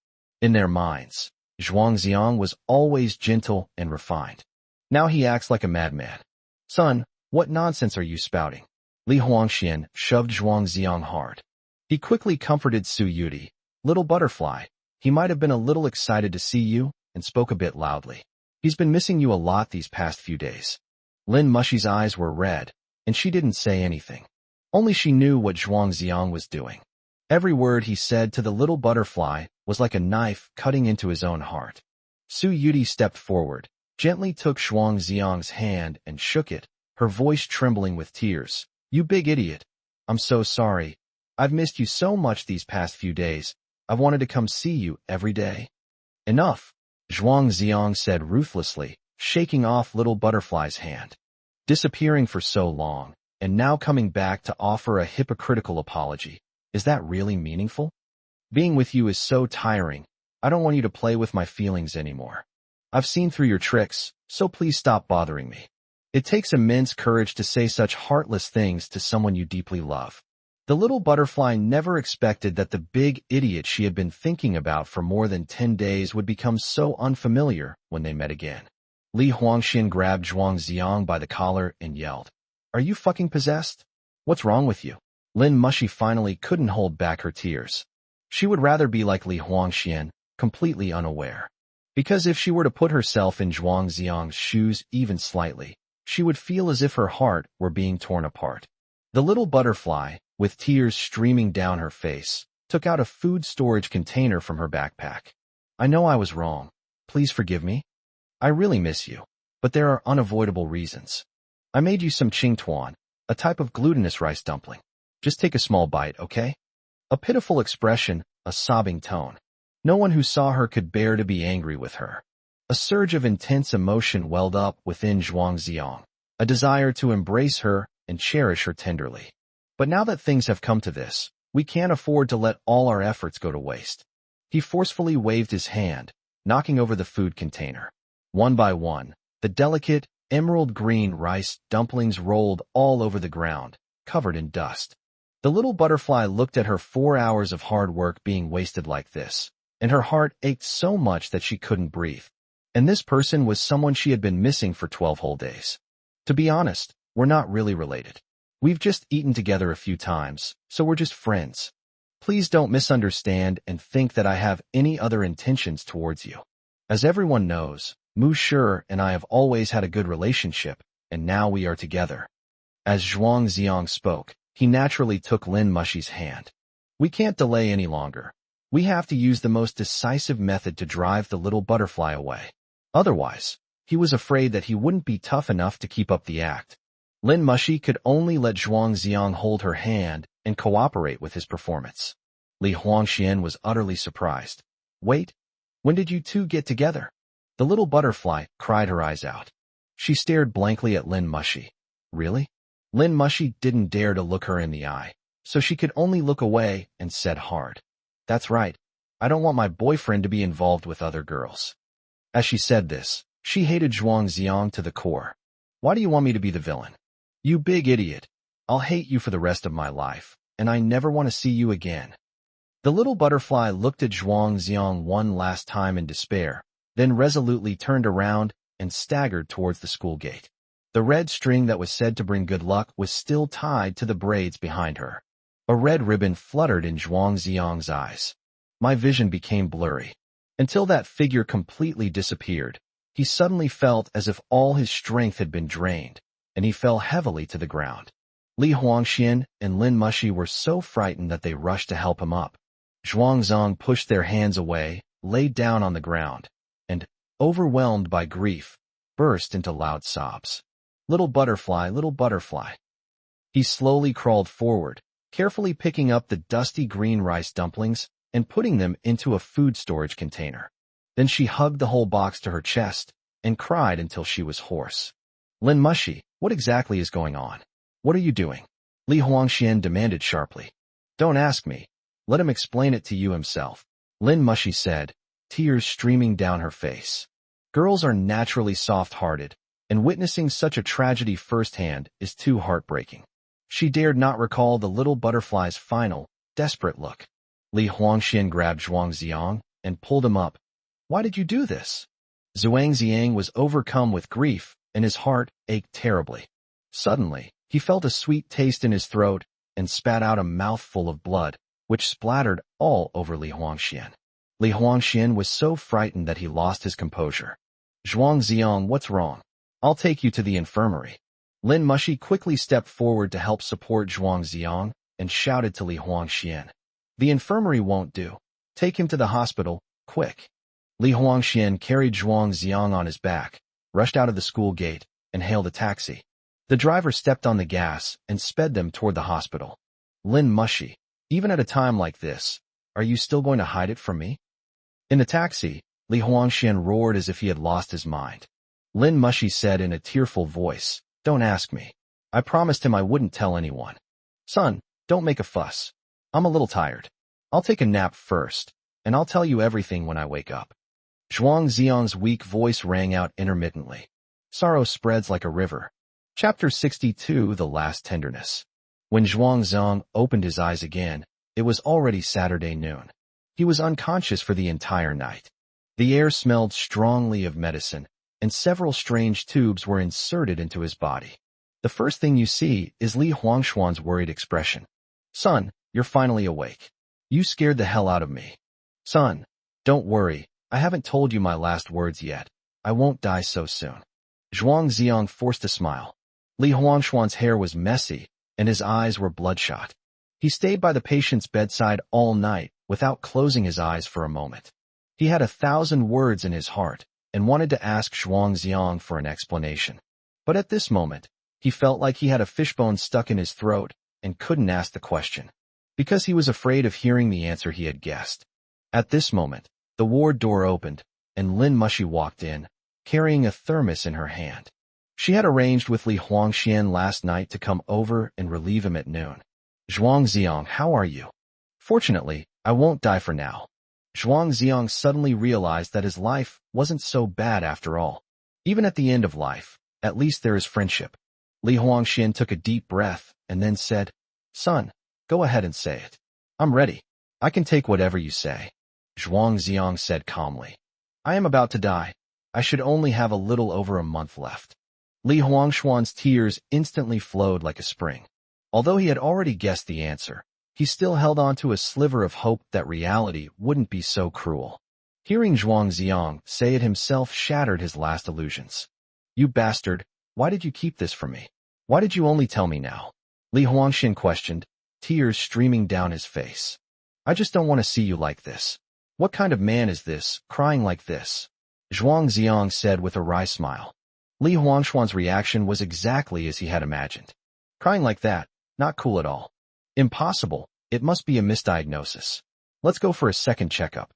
In their minds, Zhuang Ziang was always gentle and refined. Now he acts like a madman. "Son, what nonsense are you spouting?" Li Huangxian shoved Zhuang Ziang hard. He quickly comforted Su Yuti, Little butterfly, he might have been a little excited to see you and spoke a bit loudly. He's been missing you a lot these past few days. Lin Mushi's eyes were red, and she didn't say anything. Only she knew what Zhuang Xiang was doing. Every word he said to the little butterfly was like a knife cutting into his own heart. Su Yuti stepped forward, gently took Zhuang Xiang's hand and shook it, her voice trembling with tears. You big idiot. I'm so sorry. I've missed you so much these past few days. I've wanted to come see you every day. Enough, Zhuang Xiang said ruthlessly, shaking off little butterfly's hand. Disappearing for so long, and now coming back to offer a hypocritical apology. Is that really meaningful? Being with you is so tiring. I don't want you to play with my feelings anymore. I've seen through your tricks, so please stop bothering me. It takes immense courage to say such heartless things to someone you deeply love. The little butterfly never expected that the big idiot she had been thinking about for more than 10 days would become so unfamiliar when they met again. Li Huangxian grabbed Zhuang Xiang by the collar and yelled, Are you fucking possessed? What's wrong with you? Lin Mushi finally couldn't hold back her tears. She would rather be like Li Huangxian, completely unaware. Because if she were to put herself in Zhuang Xiang's shoes even slightly, she would feel as if her heart were being torn apart. The little butterfly, with tears streaming down her face, took out a food storage container from her backpack. I know I was wrong. Please forgive me. I really miss you, but there are unavoidable reasons. I made you some qingtuan, a type of glutinous rice dumpling. Just take a small bite, okay? A pitiful expression, a sobbing tone. No one who saw her could bear to be angry with her. A surge of intense emotion welled up within Zhuang Xiang, a desire to embrace her and cherish her tenderly. But now that things have come to this, we can't afford to let all our efforts go to waste. He forcefully waved his hand, knocking over the food container. One by one, the delicate, emerald green rice dumplings rolled all over the ground, covered in dust. The little butterfly looked at her 4 hours of hard work being wasted like this, and her heart ached so much that she couldn't breathe. And this person was someone she had been missing for 12 whole days. To be honest, we're not really related. We've just eaten together a few times, so we're just friends. Please don't misunderstand and think that I have any other intentions towards you. As everyone knows, Mu Shi and I have always had a good relationship, and now we are together. As Zhuang Xiang spoke, he naturally took Lin Mushi's hand. We can't delay any longer. We have to use the most decisive method to drive the little butterfly away. Otherwise, he was afraid that he wouldn't be tough enough to keep up the act. Lin Mushi could only let Zhuang Xiang hold her hand and cooperate with his performance. Li Huangxian was utterly surprised. Wait, when did you two get together? The little butterfly cried her eyes out. She stared blankly at Lin Mushi. Really? Lin Mushi didn't dare to look her in the eye, so she could only look away and said hard. That's right. I don't want my boyfriend to be involved with other girls. As she said this, she hated Zhuang Xiang to the core. Why do you want me to be the villain? You big idiot. I'll hate you for the rest of my life, and I never want to see you again. The little butterfly looked at Zhuang Xiang one last time in despair, then resolutely turned around and staggered towards the school gate. The red string that was said to bring good luck was still tied to the braids behind her. A red ribbon fluttered in Zhuang Xiang's eyes. My vision became blurry. Until that figure completely disappeared, he suddenly felt as if all his strength had been drained, and he fell heavily to the ground. Li Huangxian and Lin Mushi were so frightened that they rushed to help him up. Zhuang Xiang pushed their hands away, laid down on the ground, and, overwhelmed by grief, burst into loud sobs. Little butterfly, little butterfly. He slowly crawled forward, carefully picking up the dusty green rice dumplings and putting them into a food storage container. Then she hugged the whole box to her chest and cried until she was hoarse. Lin Mushi, what exactly is going on? What are you doing? Li Huangxian demanded sharply. Don't ask me. Let him explain it to you himself, Lin Mushi said, tears streaming down her face. Girls are naturally soft-hearted, and witnessing such a tragedy firsthand is too heartbreaking. She dared not recall the little butterfly's final, desperate look. Li Huangxian grabbed Zhuang Xiang and pulled him up. Why did you do this? Zhuang Xiang was overcome with grief, and his heart ached terribly. Suddenly, he felt a sweet taste in his throat and spat out a mouthful of blood, which splattered all over Li Huangxian. Li Huangxian was so frightened that he lost his composure. Zhuang Ziong, what's wrong? I'll take you to the infirmary. Lin Mushi quickly stepped forward to help support Zhuang Ziong and shouted to Li Huangxian. The infirmary won't do. Take him to the hospital, quick. Li Huangxian carried Zhuang Ziong on his back, rushed out of the school gate, and hailed a taxi. The driver stepped on the gas and sped them toward the hospital. Lin Mushi, even at a time like this, are you still going to hide it from me? In the taxi, Li Huangxian roared as if he had lost his mind. Lin Mushi said in a tearful voice, don't ask me. I promised him I wouldn't tell anyone. Son, don't make a fuss. I'm a little tired. I'll take a nap first, and I'll tell you everything when I wake up. Zhuang Ziong's weak voice rang out intermittently. Sorrow spreads like a river. Chapter 62, The Last Tenderness. When Zhuang Ziong opened his eyes again, it was already Saturday noon. He was unconscious for the entire night. The air smelled strongly of medicine, and several strange tubes were inserted into his body. The first thing you see is Li Huangxuan's worried expression. Son, you're finally awake. You scared the hell out of me. Son, don't worry, I haven't told you my last words yet. I won't die so soon. Zhuang Ziong forced a smile. Li Huangxuan's hair was messy, and his eyes were bloodshot. He stayed by the patient's bedside all night without closing his eyes for a moment. He had 1,000 words in his heart and wanted to ask Zhuang Ziong for an explanation. But at this moment, he felt like he had a fishbone stuck in his throat and couldn't ask the question, because he was afraid of hearing the answer he had guessed. At this moment, the ward door opened, and Lin Mushi walked in, carrying a thermos in her hand. She had arranged with Li Huangxian last night to come over and relieve him at noon. Zhuang Ziong, how are you? Fortunately, I won't die for now. Zhuang Ziong suddenly realized that his life wasn't so bad after all. Even at the end of life, at least there is friendship. Li Huangxian took a deep breath and then said, Son, go ahead and say it. I'm ready. I can take whatever you say. Zhuang Ziong said calmly. I am about to die. I should only have a little over a month left. Li Huangxuan's tears instantly flowed like a spring. Although he had already guessed the answer, he still held on to a sliver of hope that reality wouldn't be so cruel. Hearing Zhuang Ziong say it himself shattered his last illusions. You bastard, why did you keep this from me? Why did you only tell me now? Li Huangxian questioned, tears streaming down his face. I just don't want to see you like this. What kind of man is this, crying like this? Zhuang Ziong said with a wry smile. Li Huangxuan's reaction was exactly as he had imagined. Crying like that, not cool at all. Impossible, it must be a misdiagnosis. Let's go for a second checkup.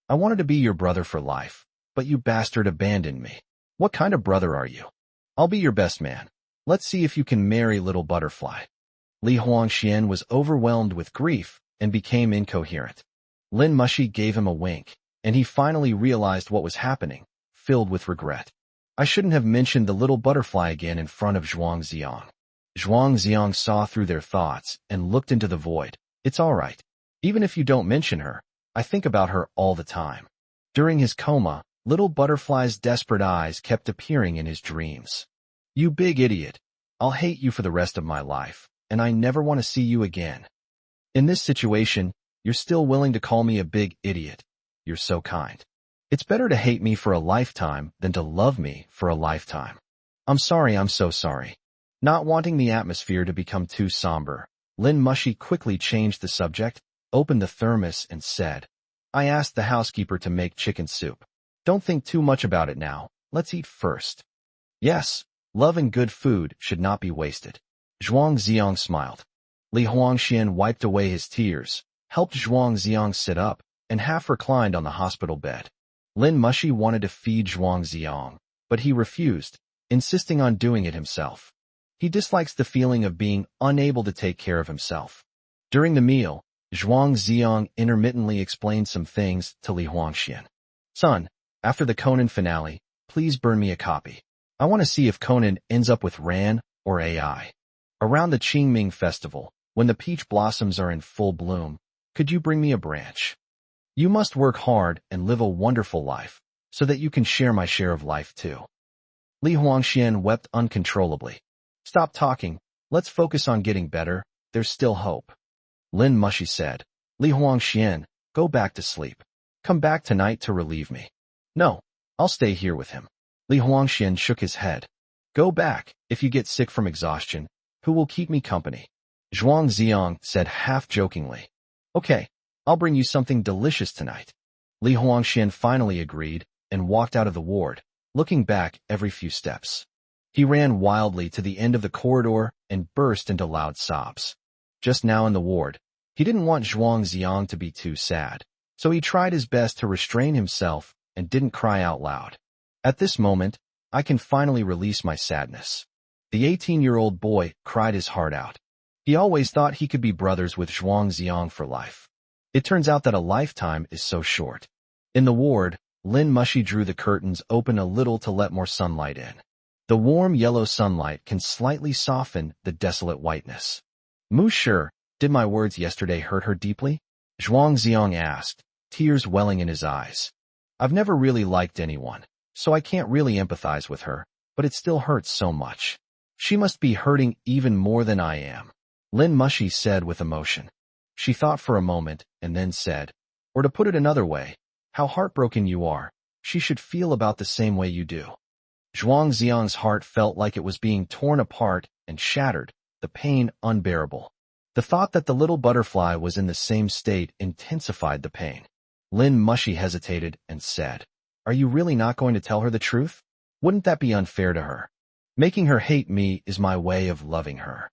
I wanted to be your brother for life, but you bastard abandoned me. What kind of brother are you? I'll be your best man. Let's see if you can marry little butterfly. Li Huangxian was overwhelmed with grief and became incoherent. Lin Mushi gave him a wink, and he finally realized what was happening, filled with regret. I shouldn't have mentioned the little butterfly again in front of Zhuang Ziong. Zhuang Ziong saw through their thoughts and looked into the void. It's all right. Even if you don't mention her, I think about her all the time. During his coma, little butterfly's desperate eyes kept appearing in his dreams. You big idiot. I'll hate you for the rest of my life, and I never want to see you again. In this situation, you're still willing to call me a big idiot. You're so kind. It's better to hate me for a lifetime than to love me for a lifetime. I'm sorry, I'm so sorry. Not wanting the atmosphere to become too somber, Lin Mushi quickly changed the subject, opened the thermos and said, I asked the housekeeper to make chicken soup. Don't think too much about it now. Let's eat first. Yes, love and good food should not be wasted. Zhuang Ziong smiled. Li Huangxian wiped away his tears, helped Zhuang Ziong sit up, and half reclined on the hospital bed. Lin Mushi wanted to feed Zhuang Ziong, but he refused, insisting on doing it himself. He dislikes the feeling of being unable to take care of himself. During the meal, Zhuang Ziong intermittently explained some things to Li Huangxian. Son, after the Conan finale, please burn me a copy. I want to see if Conan ends up with Ran or AI. Around the Qingming festival, when the peach blossoms are in full bloom, could you bring me a branch? You must work hard and live a wonderful life, so that you can share my share of life too. Li Huangxian wept uncontrollably. Stop talking, let's focus on getting better, there's still hope. Lin Mushi said. Li Huangxian, go back to sleep. Come back tonight to relieve me. No, I'll stay here with him. Li Huangxian shook his head. Go back. If you get sick from exhaustion, who will keep me company? Zhuang Ziong said half-jokingly. Okay, I'll bring you something delicious tonight. Li Huangxian finally agreed and walked out of the ward, looking back every few steps. He ran wildly to the end of the corridor and burst into loud sobs. Just now in the ward, he didn't want Zhuang Ziong to be too sad, so he tried his best to restrain himself and didn't cry out loud. At this moment, I can finally release my sadness. The 18-year-old boy cried his heart out. He always thought he could be brothers with Zhuang Ziong for life. It turns out that a lifetime is so short. In the ward, Lin Mushi drew the curtains open a little to let more sunlight in. The warm yellow sunlight can slightly soften the desolate whiteness. Mu Shi, did my words yesterday hurt her deeply? Zhuang Ziong asked, tears welling in his eyes. I've never really liked anyone, so I can't really empathize with her, but it still hurts so much. She must be hurting even more than I am. Lin Mushi said with emotion. She thought for a moment and then said, or to put it another way, how heartbroken you are. She should feel about the same way you do. Zhuang Ziong's heart felt like it was being torn apart and shattered, the pain unbearable. The thought that the little butterfly was in the same state intensified the pain. Lin Mushi hesitated and said, Are you really not going to tell her the truth? Wouldn't that be unfair to her? Making her hate me is my way of loving her.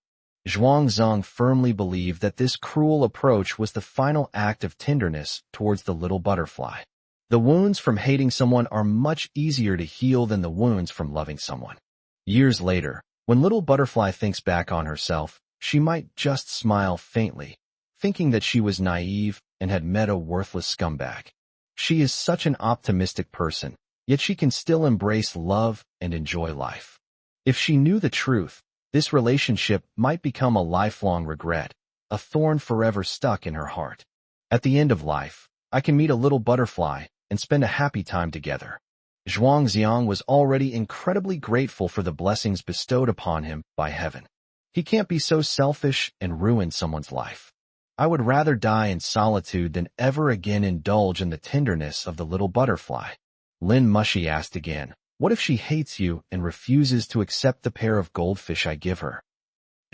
Zhuang Zong firmly believed that this cruel approach was the final act of tenderness towards the little butterfly. The wounds from hating someone are much easier to heal than the wounds from loving someone. Years later, when little butterfly thinks back on herself, she might just smile faintly, thinking that she was naive and had met a worthless scumbag. She is such an optimistic person, yet she can still embrace love and enjoy life. If she knew the truth, this relationship might become a lifelong regret, a thorn forever stuck in her heart. At the end of life, I can meet a little butterfly and spend a happy time together. Zhuang Ziong was already incredibly grateful for the blessings bestowed upon him by heaven. He can't be so selfish and ruin someone's life. I would rather die in solitude than ever again indulge in the tenderness of the little butterfly. Lin Mushi asked again, what if she hates you and refuses to accept the pair of goldfish I give her?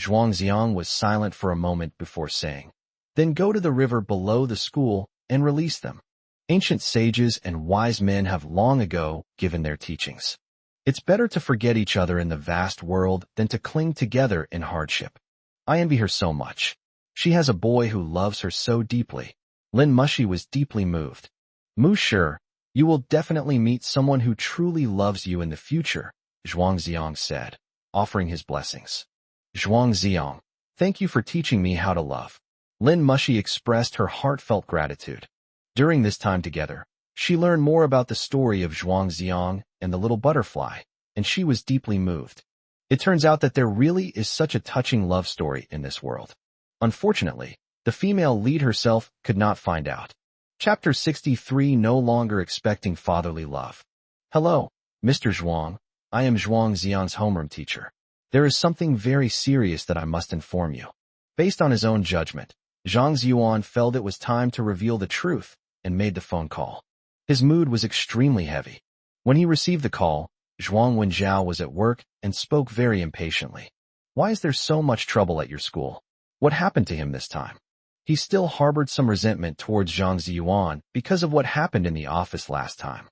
Zhuang Ziong was silent for a moment before saying, Then go to the river below the school and release them. Ancient sages and wise men have long ago given their teachings. It's better to forget each other in the vast world than to cling together in hardship. I envy her so much. She has a boy who loves her so deeply. Lin Mushi was deeply moved. Mu Shi, you will definitely meet someone who truly loves you in the future, Zhuang Ziong said, offering his blessings. Zhuang Ziong, thank you for teaching me how to love. Lin Mushi expressed her heartfelt gratitude. During this time together, she learned more about the story of Zhuang Ziong and the little butterfly, and she was deeply moved. It turns out that there really is such a touching love story in this world. Unfortunately, the female lead herself could not find out. Chapter 63, No Longer Expecting Fatherly Love. Hello, Mr. Zhuang. I am Zhuang Ziong's homeroom teacher. There is something very serious that I must inform you. Based on his own judgment, Zhang Ziyuan felt it was time to reveal the truth and made the phone call. His mood was extremely heavy. When he received the call, Zhuang Wenjiao was at work and spoke very impatiently. Why is there so much trouble at your school? What happened to him this time? He still harbored some resentment towards Zhang Ziyuan because of what happened in the office last time.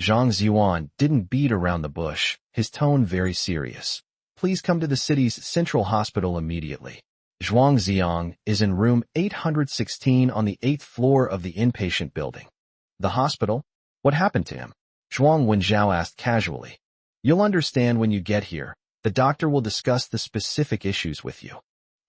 Zhang Ziyuan didn't beat around the bush, his tone very serious. Please come to the city's central hospital immediately. Zhuang Ziong is in room 816 on the 8th floor of the inpatient building. The hospital? What happened to him? Zhuang Wenjiao asked casually. You'll understand when you get here. The doctor will discuss the specific issues with you.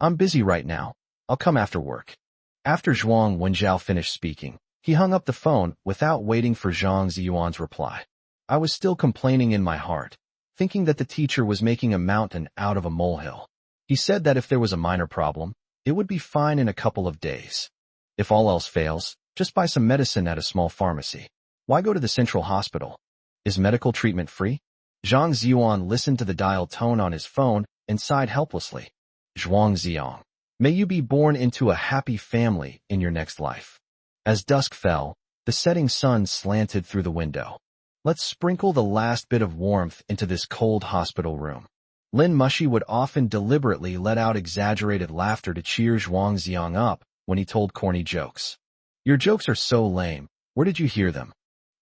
I'm busy right now. I'll come after work. After Zhuang Wenjiao finished speaking, he hung up the phone without waiting for Zhang Ziyuan's reply. I was still complaining in my heart, thinking that the teacher was making a mountain out of a molehill. He said that if there was a minor problem, it would be fine in a couple of days. If all else fails, just buy some medicine at a small pharmacy. Why go to the central hospital? Is medical treatment free? Zhang Ziyuan listened to the dial tone on his phone and sighed helplessly. Zhuang Ziong. May you be born into a happy family in your next life. As dusk fell, the setting sun slanted through the window. Let's sprinkle the last bit of warmth into this cold hospital room. Lin Mushi would often deliberately let out exaggerated laughter to cheer Zhuang Xiang up when he told corny jokes. Your jokes are so lame. Where did you hear them?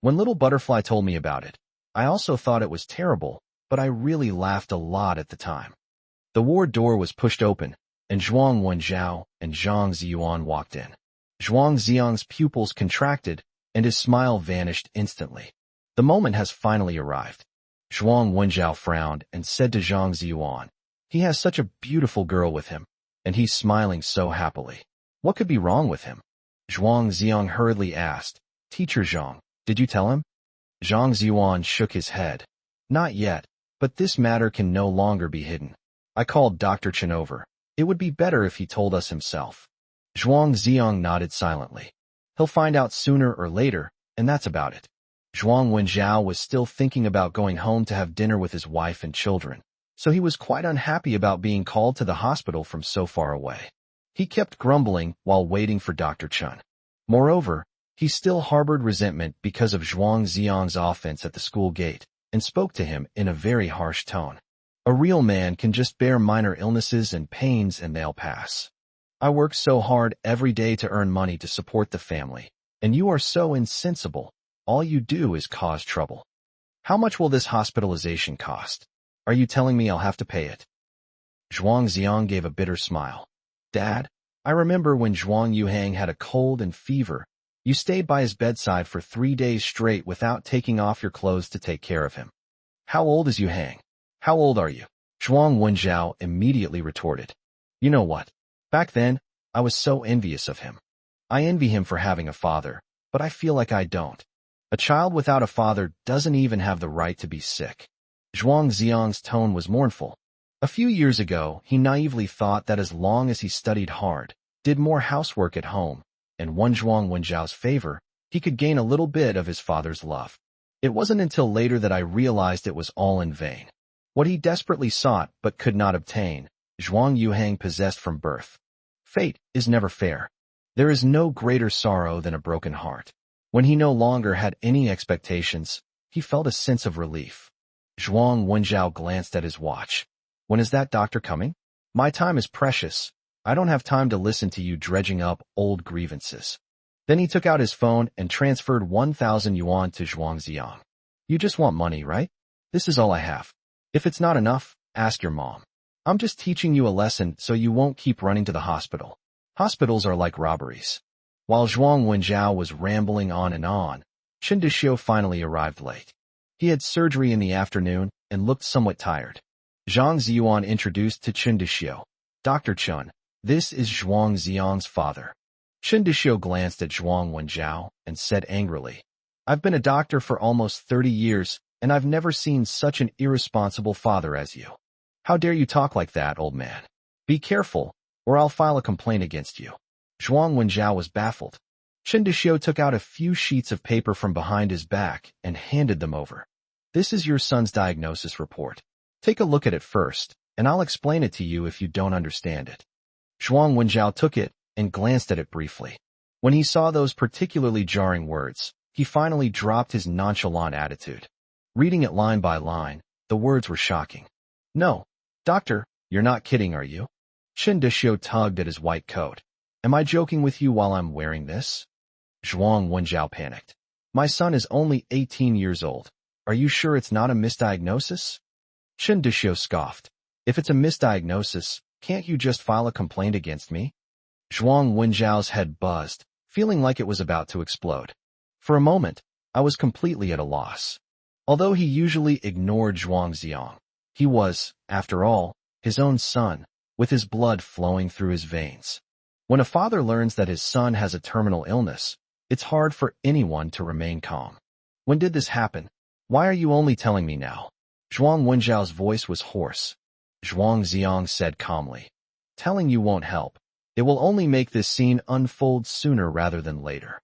When Little Butterfly told me about it, I also thought it was terrible, but I really laughed a lot at the time. The ward door was pushed open, and Zhuang Wenjiao and Zhang Ziyuan walked in. Zhuang Xiang's pupils contracted, and his smile vanished instantly. The moment has finally arrived. Zhuang Wenjiao frowned and said to Zhang Ziyuan, he has such a beautiful girl with him, and he's smiling so happily. What could be wrong with him? Zhuang Xiang hurriedly asked, Teacher Zhang, did you tell him? Zhang Ziyuan shook his head. Not yet, but this matter can no longer be hidden. I called Dr. Chen over. It would be better if he told us himself. Zhuang Xiang nodded silently. He'll find out sooner or later, and that's about it. Zhuang Wenjiao was still thinking about going home to have dinner with his wife and children, so he was quite unhappy about being called to the hospital from so far away. He kept grumbling while waiting for Dr. Chen. Moreover, he still harbored resentment because of Zhuang Xiang's offense at the school gate and spoke to him in a very harsh tone. A real man can just bear minor illnesses and pains and they'll pass. I work so hard every day to earn money to support the family, and you are so insensible. All you do is cause trouble. How much will this hospitalization cost? Are you telling me I'll have to pay it? Zhuang Xiang gave a bitter smile. Dad, I remember when Zhuang Yuhang had a cold and fever. You stayed by his bedside for 3 days straight without taking off your clothes to take care of him. How old is Yuhang? How old are you? Zhuang Wenjiao immediately retorted. You know what? Back then, I was so envious of him. I envy him for having a father, but I feel like I don't. A child without a father doesn't even have the right to be sick. Zhuang Xiang's tone was mournful. A few years ago, he naively thought that as long as he studied hard, did more housework at home, and won Zhuang Wenjiao's favor, he could gain a little bit of his father's love. It wasn't until later that I realized it was all in vain. What he desperately sought but could not obtain, Zhuang Yuhang possessed from birth. Fate is never fair. There is no greater sorrow than a broken heart. When he no longer had any expectations, he felt a sense of relief. Zhuang Wenjiao glanced at his watch. When is that doctor coming? My time is precious. I don't have time to listen to you dredging up old grievances. Then he took out his phone and transferred 1,000 yuan to Zhuang Xiang. You just want money, right? This is all I have. If it's not enough, ask your mom. I'm just teaching you a lesson so you won't keep running to the hospital. Hospitals are like robberies. While Zhuang Wenjiao was rambling on, Chen Deshio finally arrived late. He had surgery in the afternoon and looked somewhat tired. Zhang Ziyuan introduced to Chen Deshio. Dr. Chen, this is Zhuang Xiang's father. Chen Deshio glanced at Zhuang Wenjiao and said angrily, I've been a doctor for almost 30 years, and I've never seen such an irresponsible father as you. How dare you talk like that, old man? Be careful, or I'll file a complaint against you. Zhuang Wenjiao was baffled. Chen Deshio took out a few sheets of paper from behind his back and handed them over. This is your son's diagnosis report. Take a look at it first, and I'll explain it to you if you don't understand it. Zhuang Wenjiao took it and glanced at it briefly. When he saw those particularly jarring words, he finally dropped his nonchalant attitude. Reading it line by line, the words were shocking. No, doctor, you're not kidding, are you? Chen Deshio tugged at his white coat. Am I joking with you while I'm wearing this? Zhuang Wenjiao panicked. My son is only 18 years old. Are you sure it's not a misdiagnosis? Chen Deshio scoffed. If it's a misdiagnosis, can't you just file a complaint against me? Zhuang Wenjiao's head buzzed, feeling like it was about to explode. For a moment, I was completely at a loss. Although he usually ignored Zhuang Xiang, he was, after all, his own son, with his blood flowing through his veins. When a father learns that his son has a terminal illness, it's hard for anyone to remain calm. When did this happen? Why are you only telling me now? Zhuang Wenjiao's voice was hoarse. Zhuang Xiang said calmly. Telling you won't help. It will only make this scene unfold sooner rather than later.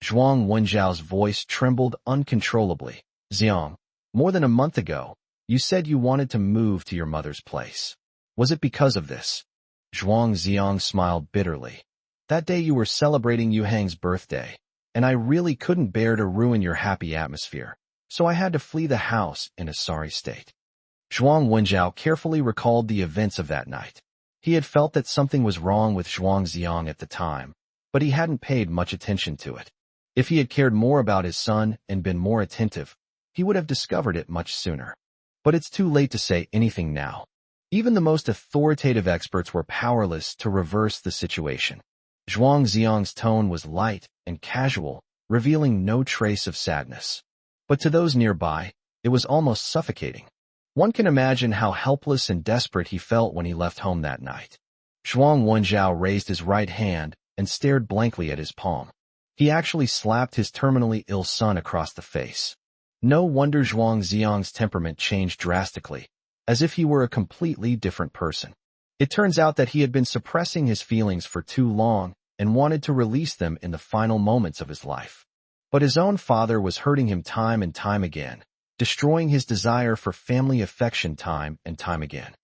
Zhuang Wenjiao's voice trembled uncontrollably. Xiang, more than a month ago, you said you wanted to move to your mother's place. Was it because of this? Zhuang Xiang smiled bitterly. That day you were celebrating Yu Hang's birthday, and I really couldn't bear to ruin your happy atmosphere, so I had to flee the house in a sorry state. Zhuang Wenjiao carefully recalled the events of that night. He had felt that something was wrong with Zhuang Xiang at the time, but he hadn't paid much attention to it. If he had cared more about his son and been more attentive, he would have discovered it much sooner. But it's too late to say anything now. Even the most authoritative experts were powerless to reverse the situation. Zhuang Xiang's tone was light and casual, revealing no trace of sadness. But to those nearby, it was almost suffocating. One can imagine how helpless and desperate he felt when he left home that night. Zhuang Wenjiao raised his right hand and stared blankly at his palm. He actually slapped his terminally ill son across the face. No wonder Zhuang Xiang's temperament changed drastically, as if he were a completely different person. It turns out that he had been suppressing his feelings for too long and wanted to release them in the final moments of his life. But his own father was hurting him time and time again, destroying his desire for family affection time and time again.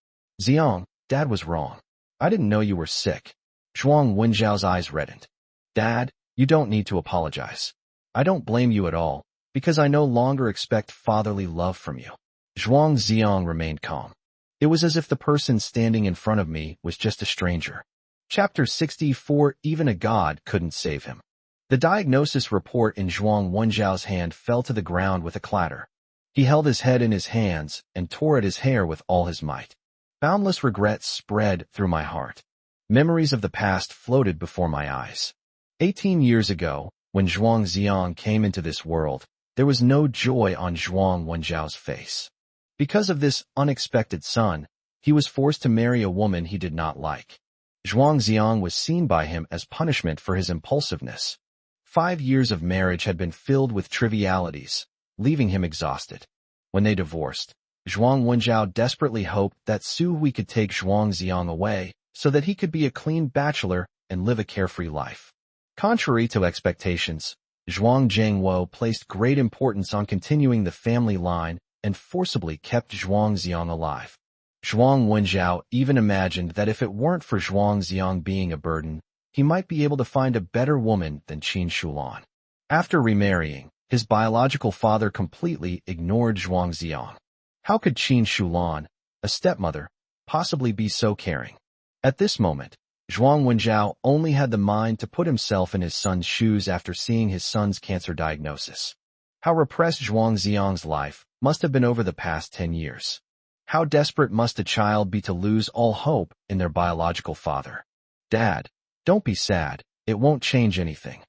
Xiang, Dad was wrong. I didn't know you were sick. Zhuang Wenjiao's eyes reddened. Dad, you don't need to apologize. I don't blame you at all, because I no longer expect fatherly love from you. Zhuang Xiang remained calm. It was as if the person standing in front of me was just a stranger. Chapter 64. Even a god couldn't save him. The diagnosis report in Zhuang Wenjiao's hand fell to the ground with a clatter. He held his head in his hands and tore at his hair with all his might. Boundless regret spread through my heart. Memories of the past floated before my eyes. 18 years ago, when Zhuang Xiang came into this world, there was no joy on Zhuang Wenjiao's face. Because of this unexpected son, he was forced to marry a woman he did not like. Zhuang Xiang was seen by him as punishment for his impulsiveness. 5 years of marriage had been filled with trivialities, leaving him exhausted. When they divorced, Zhuang Wenjiao desperately hoped that Su Hui could take Zhuang Xiang away so that he could be a clean bachelor and live a carefree life. Contrary to expectations, Zhuang Zhengwo placed great importance on continuing the family line and forcibly kept Zhuang Xiang alive. Zhuang Wenjiao even imagined that if it weren't for Zhuang Xiang being a burden, he might be able to find a better woman than Qin Shulan. After remarrying, his biological father completely ignored Zhuang Xiang. How could Qin Shulan, a stepmother, possibly be so caring? At this moment, Zhuang Wenjiao only had the mind to put himself in his son's shoes after seeing his son's cancer diagnosis. How repressed Zhuang Xiang's life must have been over the past 10 years. How desperate must a child be to lose all hope in their biological father? Dad, don't be sad, it won't change anything.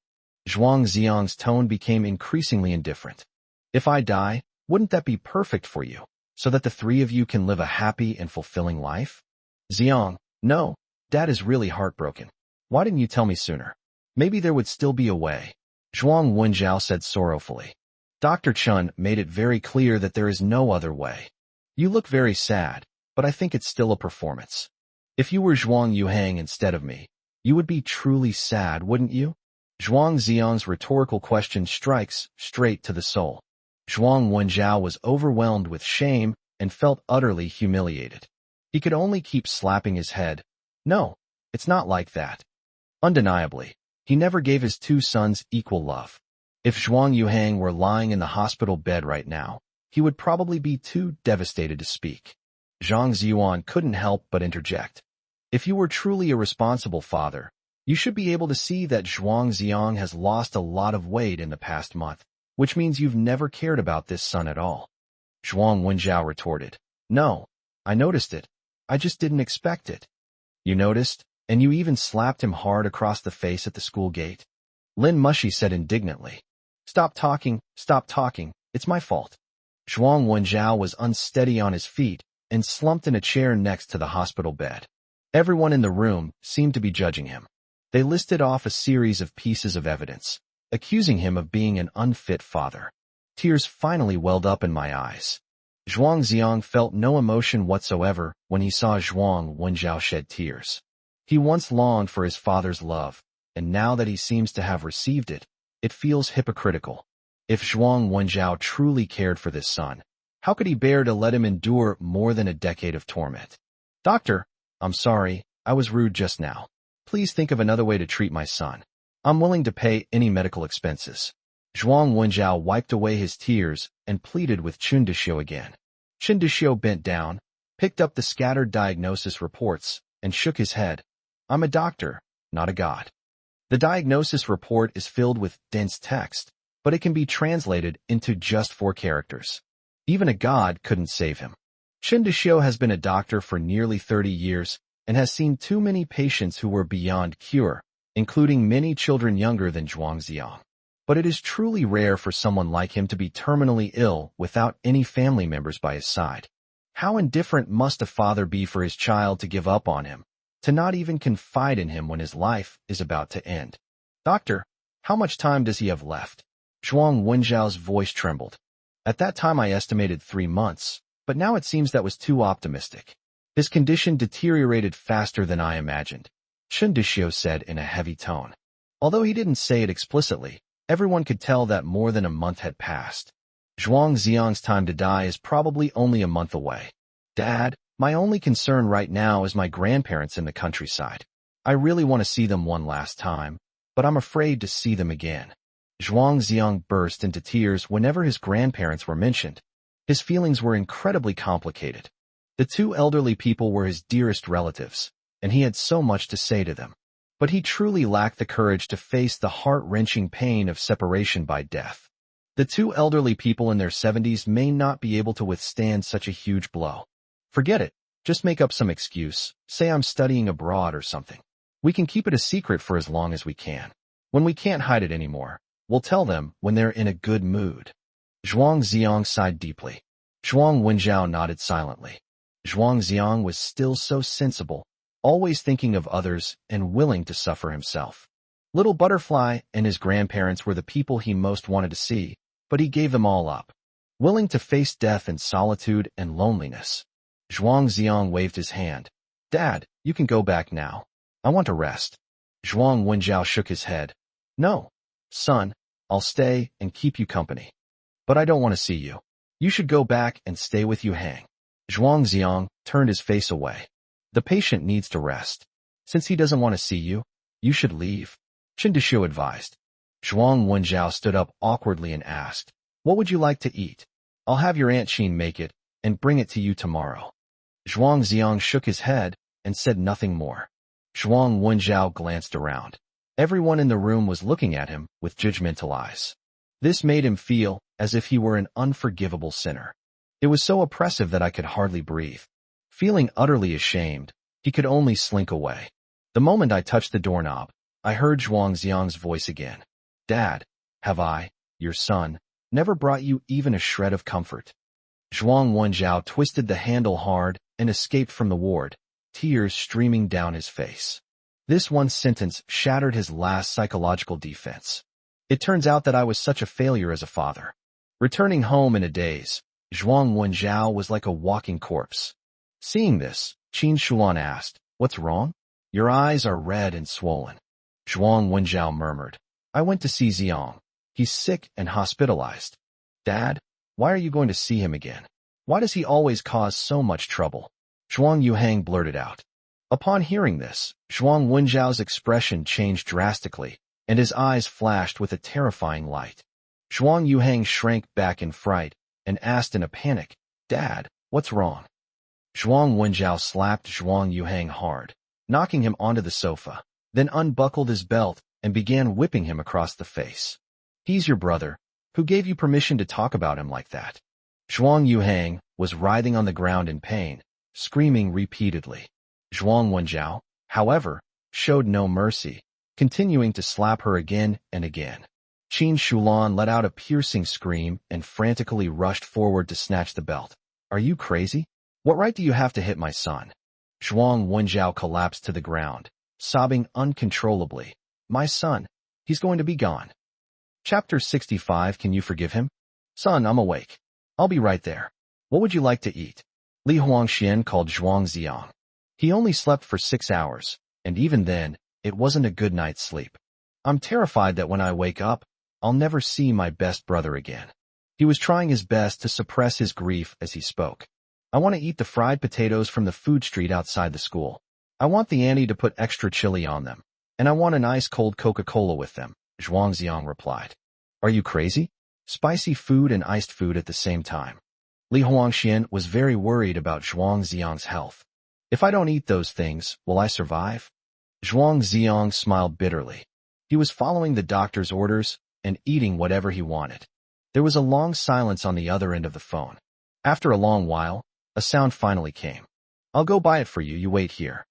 Zhuang Xiang's tone became increasingly indifferent. If I die, wouldn't that be perfect for you, so that the three of you can live a happy and fulfilling life? Xiang, no, Dad is really heartbroken. Why didn't you tell me sooner? Maybe there would still be a way. Zhuang Wenjiao said sorrowfully. Dr. Chun made it very clear that there is no other way. You look very sad, but I think it's still a performance. If you were Zhuang Yuhang instead of me, you would be truly sad, wouldn't you? Zhuang Xiang's rhetorical question strikes straight to the soul. Zhuang Wenjiao was overwhelmed with shame and felt utterly humiliated. He could only keep slapping his head. No, it's not like that. Undeniably, he never gave his two sons equal love. If Zhuang Yuhang were lying in the hospital bed right now, he would probably be too devastated to speak. Zhang Ziyuan couldn't help but interject. If you were truly a responsible father, you should be able to see that Zhuang Xiang has lost a lot of weight in the past month, which means you've never cared about this son at all. Zhuang Wenjiao retorted. No, I noticed it. I just didn't expect it. You noticed, and you even slapped him hard across the face at the school gate? Lin Mushi said indignantly. Stop talking, it's my fault. Zhuang Wenjiao was unsteady on his feet and slumped in a chair next to the hospital bed. Everyone in the room seemed to be judging him. They listed off a series of pieces of evidence, accusing him of being an unfit father. Tears finally welled up in my eyes. Zhuang Xiang felt no emotion whatsoever when he saw Zhuang Wenjiao shed tears. He once longed for his father's love, and now that he seems to have received it, it feels hypocritical. If Zhuang Wenjiao truly cared for this son, how could he bear to let him endure more than a decade of torment? Doctor, I'm sorry, I was rude just now. Please think of another way to treat my son. I'm willing to pay any medical expenses. Zhuang Wenjiao wiped away his tears and pleaded with Chun Dishio again. Chun Dishio bent down, picked up the scattered diagnosis reports, and shook his head. I'm a doctor, not a god. The diagnosis report is filled with dense text, but it can be translated into just 4 characters. Even a god couldn't save him. Chun Dishio has been a doctor for nearly 30 years and has seen too many patients who were beyond cure, including many children younger than Zhuang Ziang. But it is truly rare for someone like him to be terminally ill without any family members by his side. How indifferent must a father be for his child to give up on him, to not even confide in him when his life is about to end? Doctor, how much time does he have left? Zhuang Wenjiao's voice trembled. At that time I estimated 3 months, but now it seems that was too optimistic. His condition deteriorated faster than I imagined, Chun Dishio said in a heavy tone. Although he didn't say it explicitly, everyone could tell that more than a month had passed. Zhuang Ziang's time to die is probably only a month away. Dad, my only concern right now is my grandparents in the countryside. I really want to see them one last time, but I'm afraid to see them again. Zhuang Ziang burst into tears whenever his grandparents were mentioned. His feelings were incredibly complicated. The 2 elderly people were his dearest relatives, and he had so much to say to them. But he truly lacked the courage to face the heart-wrenching pain of separation by death. The 2 elderly people in their 70s may not be able to withstand such a huge blow. Forget it. Just make up some excuse. Say I'm studying abroad or something. We can keep it a secret for as long as we can. When we can't hide it anymore, we'll tell them when they're in a good mood. Zhuang Ziang sighed deeply. Zhuang Wenjiao nodded silently. Zhuang Ziang was still so sensible, always thinking of others and willing to suffer himself. Little Butterfly and his grandparents were the people he most wanted to see, but he gave them all up, willing to face death in solitude and loneliness. Zhuang Ziang waved his hand. Dad, you can go back now. I want to rest. Zhuang Wenjiao shook his head. No, son, I'll stay and keep you company. But I don't want to see you. You should go back and stay with Yu Hang. Zhuang Ziang turned his face away. The patient needs to rest. Since he doesn't want to see you, you should leave, Chun Dishio advised. Zhuang Wenjiao stood up awkwardly and asked, What would you like to eat? I'll have your Aunt Qin make it and bring it to you tomorrow. Zhuang Ziang shook his head and said nothing more. Zhuang Wenjiao glanced around. Everyone in the room was looking at him with judgmental eyes. This made him feel as if he were an unforgivable sinner. It was so oppressive that I could hardly breathe. Feeling utterly ashamed, he could only slink away. The moment I touched the doorknob, I heard Zhuang Ziang's voice again. Dad, have I, your son, never brought you even a shred of comfort? Zhuang Wenjiao twisted the handle hard and escaped from the ward, tears streaming down his face. This one sentence shattered his last psychological defense. It turns out that I was such a failure as a father. Returning home in a daze, Zhuang Wenjiao was like a walking corpse. Seeing this, Qin Shulan asked, What's wrong? Your eyes are red and swollen. Zhuang Wenjiao murmured, I went to see Ziang. He's sick and hospitalized. Dad, why are you going to see him again? Why does he always cause so much trouble? Zhuang Yuhang blurted out. Upon hearing this, Zhuang Wenjiao's expression changed drastically, and his eyes flashed with a terrifying light. Zhuang Yuhang shrank back in fright and asked in a panic, Dad, what's wrong? Zhuang Wenjiao slapped Zhuang Yuhang hard, knocking him onto the sofa, then unbuckled his belt and began whipping him across the face. He's your brother. Who gave you permission to talk about him like that? Zhuang Yuhang was writhing on the ground in pain, screaming repeatedly. Zhuang Wenjiao, however, showed no mercy, continuing to slap her again and again. Qin Shulan let out a piercing scream and frantically rushed forward to snatch the belt. Are you crazy? What right do you have to hit my son? Zhuang Wenjiao collapsed to the ground, sobbing uncontrollably. My son, he's going to be gone. Chapter 65. Can you forgive him? Son, I'm awake. I'll be right there. What would you like to eat? Li Huangxian called Zhuang Ziang. He only slept for 6 hours, and even then, it wasn't a good night's sleep. I'm terrified that when I wake up, I'll never see my best brother again. He was trying his best to suppress his grief as he spoke. I want to eat the fried potatoes from the food street outside the school. I want the auntie to put extra chili on them, and I want an ice-cold Coca-Cola with them, Zhuangziang replied. Are you crazy? Spicy food and iced food at the same time. Li Huangxian was very worried about Zhuangziang's health. If I don't eat those things, will I survive? Zhuangziang smiled bitterly. He was following the doctor's orders and eating whatever he wanted. There was a long silence on the other end of the phone. After a long while, a sound finally came. I'll go buy it for you, you wait here.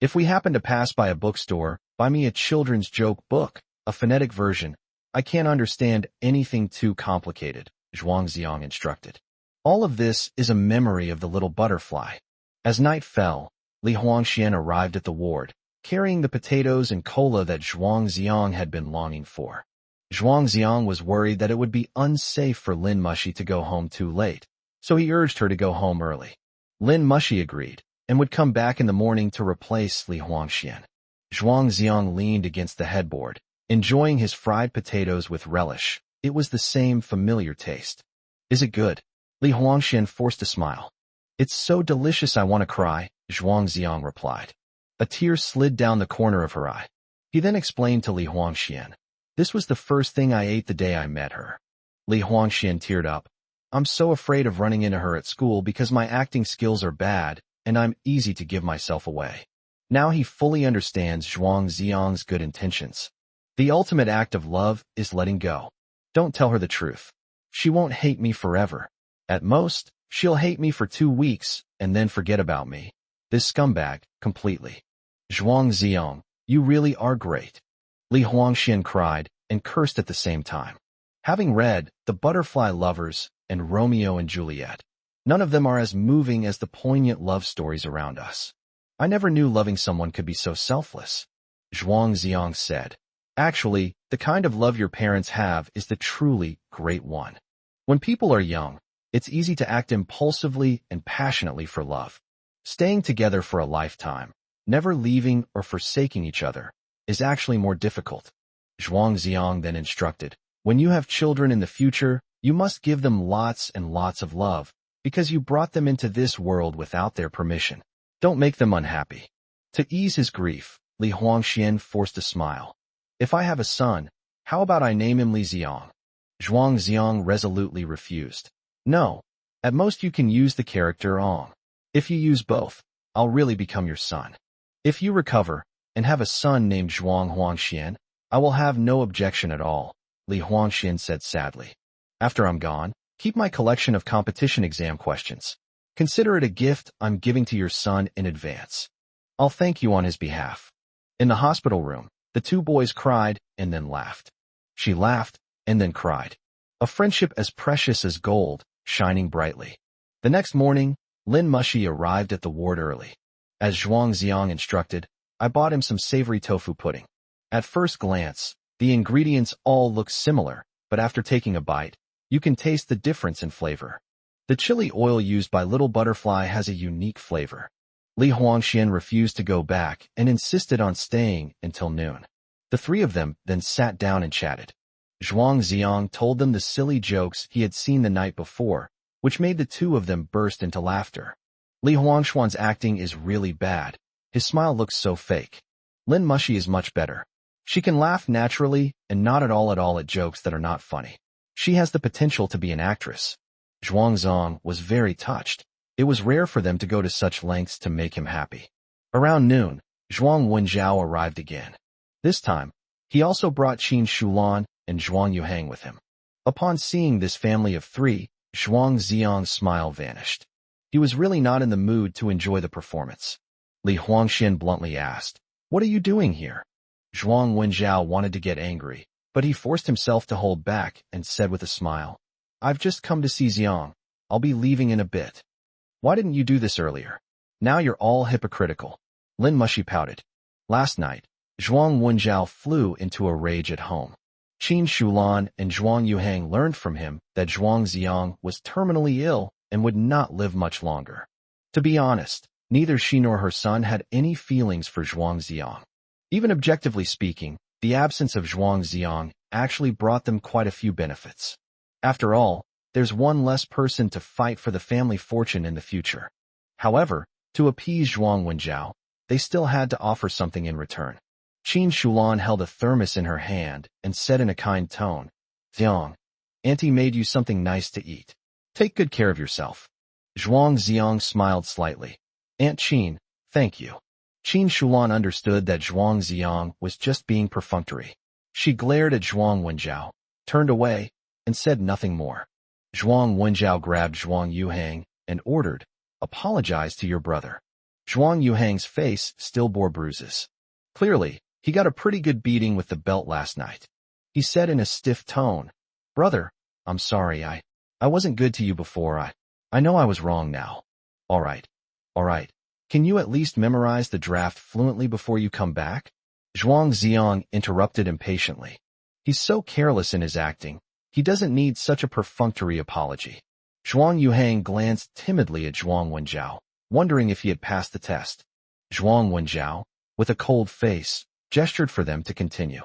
If we happen to pass by a bookstore, buy me a children's joke book, a phonetic version. I can't understand anything too complicated, Zhuangziang instructed. All of this is a memory of the little butterfly. As night fell, Li Huangxian arrived at the ward, carrying the potatoes and cola that Zhuangziang had been longing for. Zhuangziang was worried that it would be unsafe for Lin Mushi to go home too late, so he urged her to go home early. Lin Mushi agreed, and would come back in the morning to replace Li Huangxian. Zhuangziang leaned against the headboard, enjoying his fried potatoes with relish. It was the same familiar taste. Is it good? Li Huangxian forced a smile. It's so delicious I want to cry, Zhuangziang replied. A tear slid down the corner of her eye. He then explained to Li Huangxian. This was the first thing I ate the day I met her. Li Huangxian teared up. I'm so afraid of running into her at school because my acting skills are bad, and I'm easy to give myself away. Now he fully understands Zhuangziang's good intentions. The ultimate act of love is letting go. Don't tell her the truth. She won't hate me forever. At most, she'll hate me for 2 weeks and then forget about me. This scumbag, completely. Zhuangziang, you really are great. Li Huangxian cried and cursed at the same time. Having read The Butterfly Lovers and Romeo and Juliet, none of them are as moving as the poignant love stories around us. I never knew loving someone could be so selfless. Zhuangziang said. Actually, the kind of love your parents have is the truly great one. When people are young, it's easy to act impulsively and passionately for love. Staying together for a lifetime, never leaving or forsaking each other, is actually more difficult. Zhuangziang then instructed, when you have children in the future, you must give them lots and lots of love, because you brought them into this world without their permission. Don't make them unhappy. To ease his grief, Li Huangxian forced a smile. If I have a son, how about I name him Li Xiang? Zhuangziang resolutely refused. No. At most you can use the character Ong. If you use both, I'll really become your son. If you recover and have a son named Zhuang Huangxian, I will have no objection at all, Li Huangxian said sadly. After I'm gone, keep my collection of competition exam questions. Consider it a gift I'm giving to your son in advance. I'll thank you on his behalf. In the hospital room, the 2 boys cried and then laughed. She laughed and then cried. A friendship as precious as gold, shining brightly. The next morning, Lin Mushi arrived at the ward early. As Zhuangziang instructed, I bought him some savory tofu pudding. At first glance, the ingredients all look similar, but after taking a bite, you can taste the difference in flavor. The chili oil used by Little Butterfly has a unique flavor. Li Huangxian refused to go back and insisted on staying until noon. The 3 of them then sat down and chatted. Zhuangziang told them the silly jokes he had seen the night before, which made the 2 of them burst into laughter. Li Huangxian's acting is really bad. His smile looks so fake. Lin Mushi is much better. She can laugh naturally and not at all at jokes that are not funny. She has the potential to be an actress. Zhuangziang was very touched. It was rare for them to go to such lengths to make him happy. Around noon, Zhuang Wenjiao arrived again. This time, he also brought Qin Shulan and Zhuang Yuhang with him. Upon seeing this family of 3, Zhuangziang's smile vanished. He was really not in the mood to enjoy the performance. Li Huangxian bluntly asked, "What are you doing here?" Zhuang Wenjiao wanted to get angry, but he forced himself to hold back and said with a smile, "I've just come to see Xiang. I'll be leaving in a bit." "Why didn't you do this earlier? Now you're all hypocritical." Lin Mushi pouted. Last night, Zhuang Wenjiao flew into a rage at home. Qin Shulan and Zhuang Yuhang learned from him that Zhuangziang was terminally ill and would not live much longer. To be honest, neither she nor her son had any feelings for Zhuangziang. Even objectively speaking, the absence of Zhuangziang actually brought them quite a few benefits. After all, there's one less person to fight for the family fortune in the future. However, to appease Zhuang Wenjiao, they still had to offer something in return. Qin Shulan held a thermos in her hand and said in a kind tone, "Xiang, Auntie made you something nice to eat. Take good care of yourself." Zhuang Xiang smiled slightly. "Aunt Qin, thank you." Qin Shulan understood that Zhuang Xiang was just being perfunctory. She glared at Zhuang Wenjiao, turned away, and said nothing more. Zhuang Wenjiao grabbed Zhuang Yuhang and ordered, "Apologize to your brother." Zhuang Yuhang's face still bore bruises. Clearly, he got a pretty good beating with the belt last night. He said in a stiff tone, "Brother, I'm sorry, I wasn't good to you before. I know I was wrong now. All right. Can you at least memorize the draft fluently before you come back?" Zhuang Xiang interrupted impatiently. "He's so careless in his acting. He doesn't need such a perfunctory apology." Zhuang Yuhang glanced timidly at Zhuang Wenjiao, wondering if he had passed the test. Zhuang Wenjiao, with a cold face, gestured for them to continue.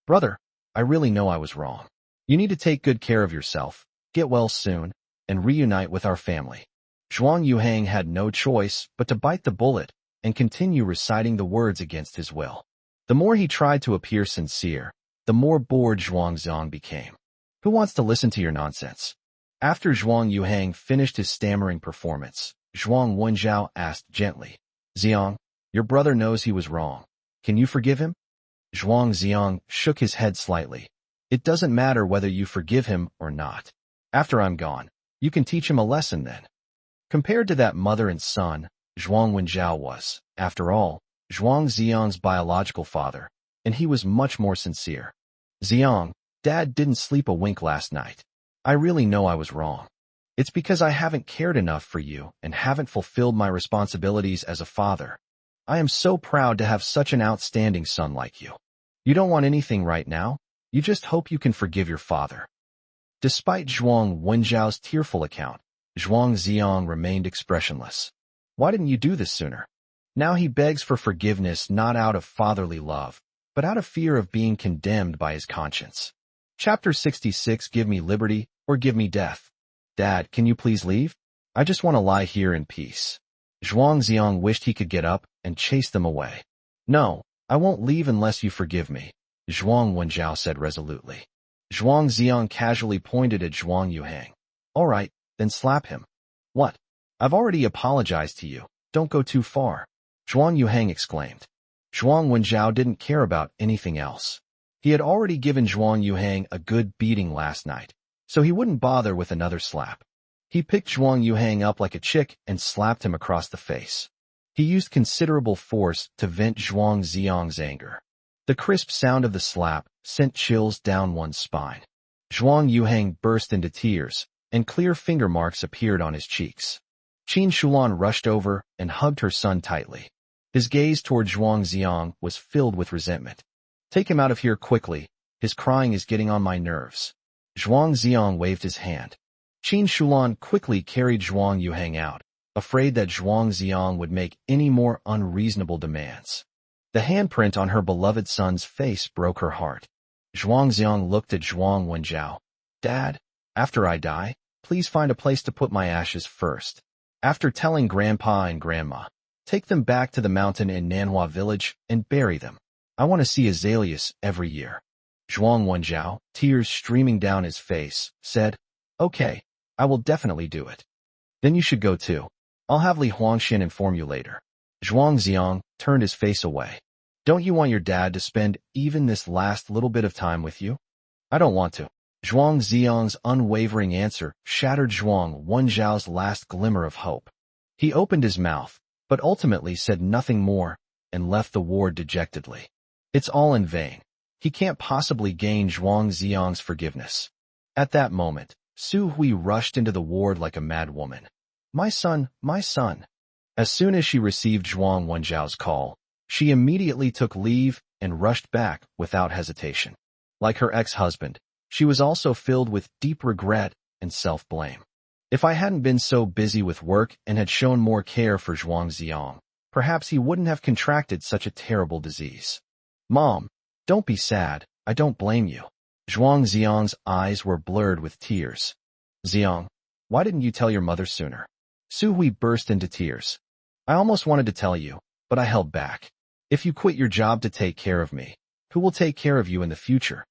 "Brother, I really know I was wrong. You need to take good care of yourself, get well soon, and reunite with our family." Zhuang Yuhang had no choice but to bite the bullet and continue reciting the words against his will. The more he tried to appear sincere, the more bored Zhuang Xiang became. "Who wants to listen to your nonsense?" After Zhuang Yuhang finished his stammering performance, Zhuang Wenjiao asked gently, "Xiang, your brother knows he was wrong. Can you forgive him?" Zhuang Xiang shook his head slightly. "It doesn't matter whether you forgive him or not. After I'm gone, you can teach him a lesson then." Compared to that mother and son, Zhuang Wenjiao was, after all, Zhuang Xiang's biological father, and he was much more sincere. "Xiang, Dad didn't sleep a wink last night. I really know I was wrong. It's because I haven't cared enough for you and haven't fulfilled my responsibilities as a father. I am so proud to have such an outstanding son like you. You don't want anything right now. You just hope you can forgive your father." Despite Zhuang Wenjiao's tearful account, Zhuang Xiang remained expressionless. Why didn't you do this sooner? Now he begs for forgiveness not out of fatherly love, but out of fear of being condemned by his conscience. Chapter 66. Give me liberty or give me death. "Dad, can you please leave? I just want to lie here in peace." Zhuang Xiang wished he could get up and chase them away. "No, I won't leave unless you forgive me," Zhuang Wenjiao said resolutely. Zhuang Xiang casually pointed at Zhuang Yuhang. "All right, then slap him." "What? I've already apologized to you. Don't go too far," Zhuang Yuhang exclaimed. Zhuang Wenjiao didn't care about anything else. He had already given Zhuang Yuhang a good beating last night, so he wouldn't bother with another slap. He picked Zhuang Yuhang up like a chick and slapped him across the face. He used considerable force to vent Zhuang Xiang's anger. The crisp sound of the slap sent chills down one's spine. Zhuang Yuhang burst into tears, and clear finger marks appeared on his cheeks. Qin Shulan rushed over and hugged her son tightly. His gaze toward Zhuang Xiang was filled with resentment. "Take him out of here quickly. His crying is getting on my nerves." Zhuang Xiang waved his hand. Qin Shulan quickly carried Zhuang Yuhang out, afraid that Zhuang Xiang would make any more unreasonable demands. The handprint on her beloved son's face broke her heart. Zhuang Xiang looked at Zhuang Wenjiao. "Dad, after I die, please find a place to put my ashes first. After telling Grandpa and Grandma, take them back to the mountain in Manhwa village and bury them. I want to see azaleas every year." Zhuang Wenjiao, tears streaming down his face, said, "Okay, I will definitely do it." "Then you should go too. I'll have Li Huangxin inform you later." Zhuang Xiang turned his face away. "Don't you want your dad to spend even this last little bit of time with you?" "I don't want to." Zhuang Xiang's unwavering answer shattered Zhuang Wenjiao's last glimmer of hope. He opened his mouth, but ultimately said nothing more and left the ward dejectedly. It's all in vain. He can't possibly gain Zhuang Xiang's forgiveness. At that moment, Su Hui rushed into the ward like a mad woman. My son, my son." As soon as she received Zhuang Wenjiao's call, she immediately took leave and rushed back without hesitation. Like her ex-husband, she was also filled with deep regret and self-blame. If I hadn't been so busy with work and had shown more care for Zhuang Xiang, perhaps he wouldn't have contracted such a terrible disease. "Mom, don't be sad. I don't blame you." Zhuang Xiang's eyes were blurred with tears. "Xiang, why didn't you tell your mother sooner?" Su Hui burst into tears. "I almost wanted to tell you, but I held back. If you quit your job to take care of me, who will take care of you in the future?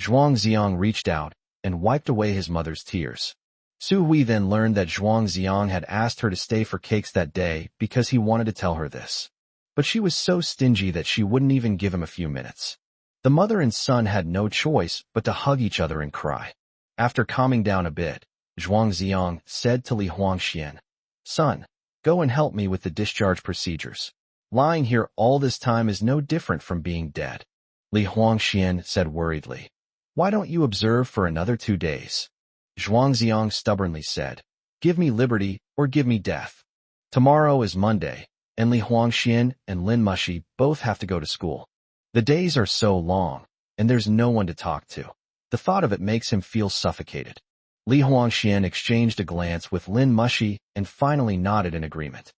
Zhuang Ziang reached out and wiped away his mother's tears. Su Hui then learned that Zhuang Ziang had asked her to stay for cakes that day because he wanted to tell her this. But she was so stingy that she wouldn't even give him a few minutes. The mother and son had no choice but to hug each other and cry. After calming down a bit, Zhuang Ziang said to Li Huangxian, "Son, go and help me with the discharge procedures. Lying here all this time is no different from being dead." Li Huangxian said worriedly, "Why don't you observe for another 2 days?" Zhuang Ziang stubbornly said, "Give me liberty or give me death. Tomorrow is Monday, and Li Huangxian and Lin Mushi both have to go to school. The days are so long, and there's no one to talk to. The thought of it makes him feel suffocated." Li Huangxian exchanged a glance with Lin Mushi and finally nodded in agreement.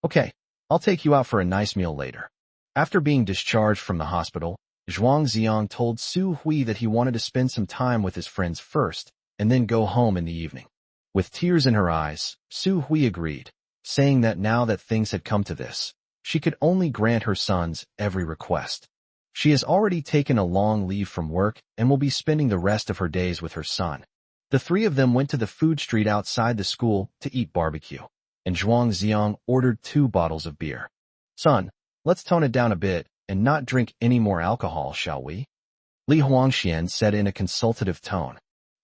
"Okay, I'll take you out for a nice meal later." After being discharged from the hospital, Zhuang Ziang told Su Hui that he wanted to spend some time with his friends first, and then go home in the evening. With tears in her eyes, Su Hui agreed, saying that now that things had come to this, she could only grant her son's every request. She has already taken a long leave from work and will be spending the rest of her days with her son. The three of them went to the food street outside the school to eat barbecue, and Zhuang Ziang ordered 2 bottles of beer. "Son, let's tone it down a bit and not drink any more alcohol, shall we?" Li Huangxian said in a consultative tone.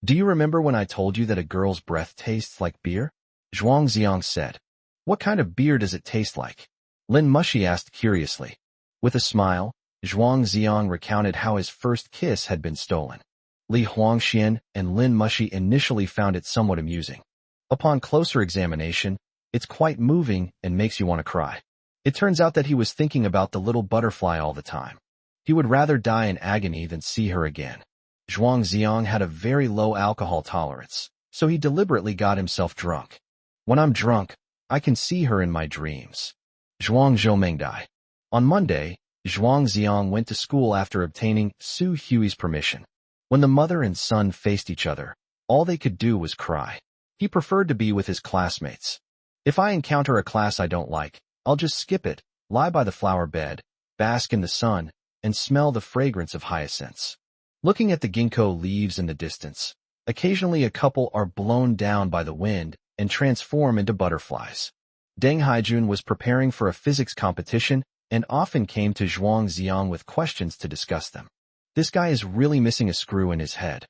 "Do you remember when I told you that a girl's breath tastes like beer?" Zhuang Ziang said. "What kind of beer does it taste like?" Lin Mushi asked curiously. With a smile, Zhuang Ziang recounted how his first kiss had been stolen. Li Huangxian and Lin Mushi initially found it somewhat amusing. Upon closer examination, it's quite moving and makes you want to cry. It turns out that he was thinking about the little butterfly all the time. He would rather die in agony than see her again. Zhuang Ziang had a very low alcohol tolerance, so he deliberately got himself drunk. "When I'm drunk, I can see her in my dreams." Zhuang Zhomengdai. On Monday, Zhuang Ziang went to school after obtaining Su Hui's permission. When the mother and son faced each other, all they could do was cry. He preferred to be with his classmates. "If I encounter a class I don't like, I'll just skip it, lie by the flower bed, bask in the sun, and smell the fragrance of hyacinths." Looking at the ginkgo leaves in the distance, occasionally a couple are blown down by the wind and transform into butterflies. Deng Haijun was preparing for a physics competition and often came to Zhuang Ziang with questions to discuss them. "This guy is really missing a screw in his head."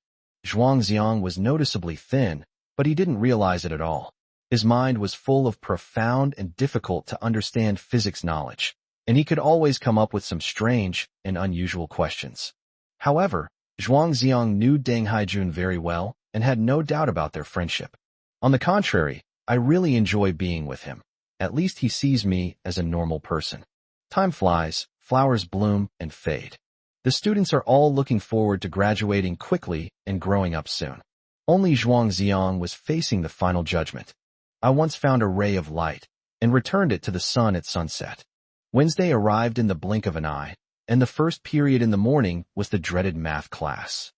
Zhuang Ziang was noticeably thin, but he didn't realize it at all. His mind was full of profound and difficult to understand physics knowledge, and he could always come up with some strange and unusual questions. However, Zhuang Ziang knew Deng Haijun very well and had no doubt about their friendship. "On the contrary, I really enjoy being with him. At least he sees me as a normal person." Time flies, flowers bloom and fade. The students are all looking forward to graduating quickly and growing up soon. Only Zhuang Ziang was facing the final judgment. "I once found a ray of light and returned it to the sun at sunset." Wednesday arrived in the blink of an eye, and the first period in the morning was the dreaded math class.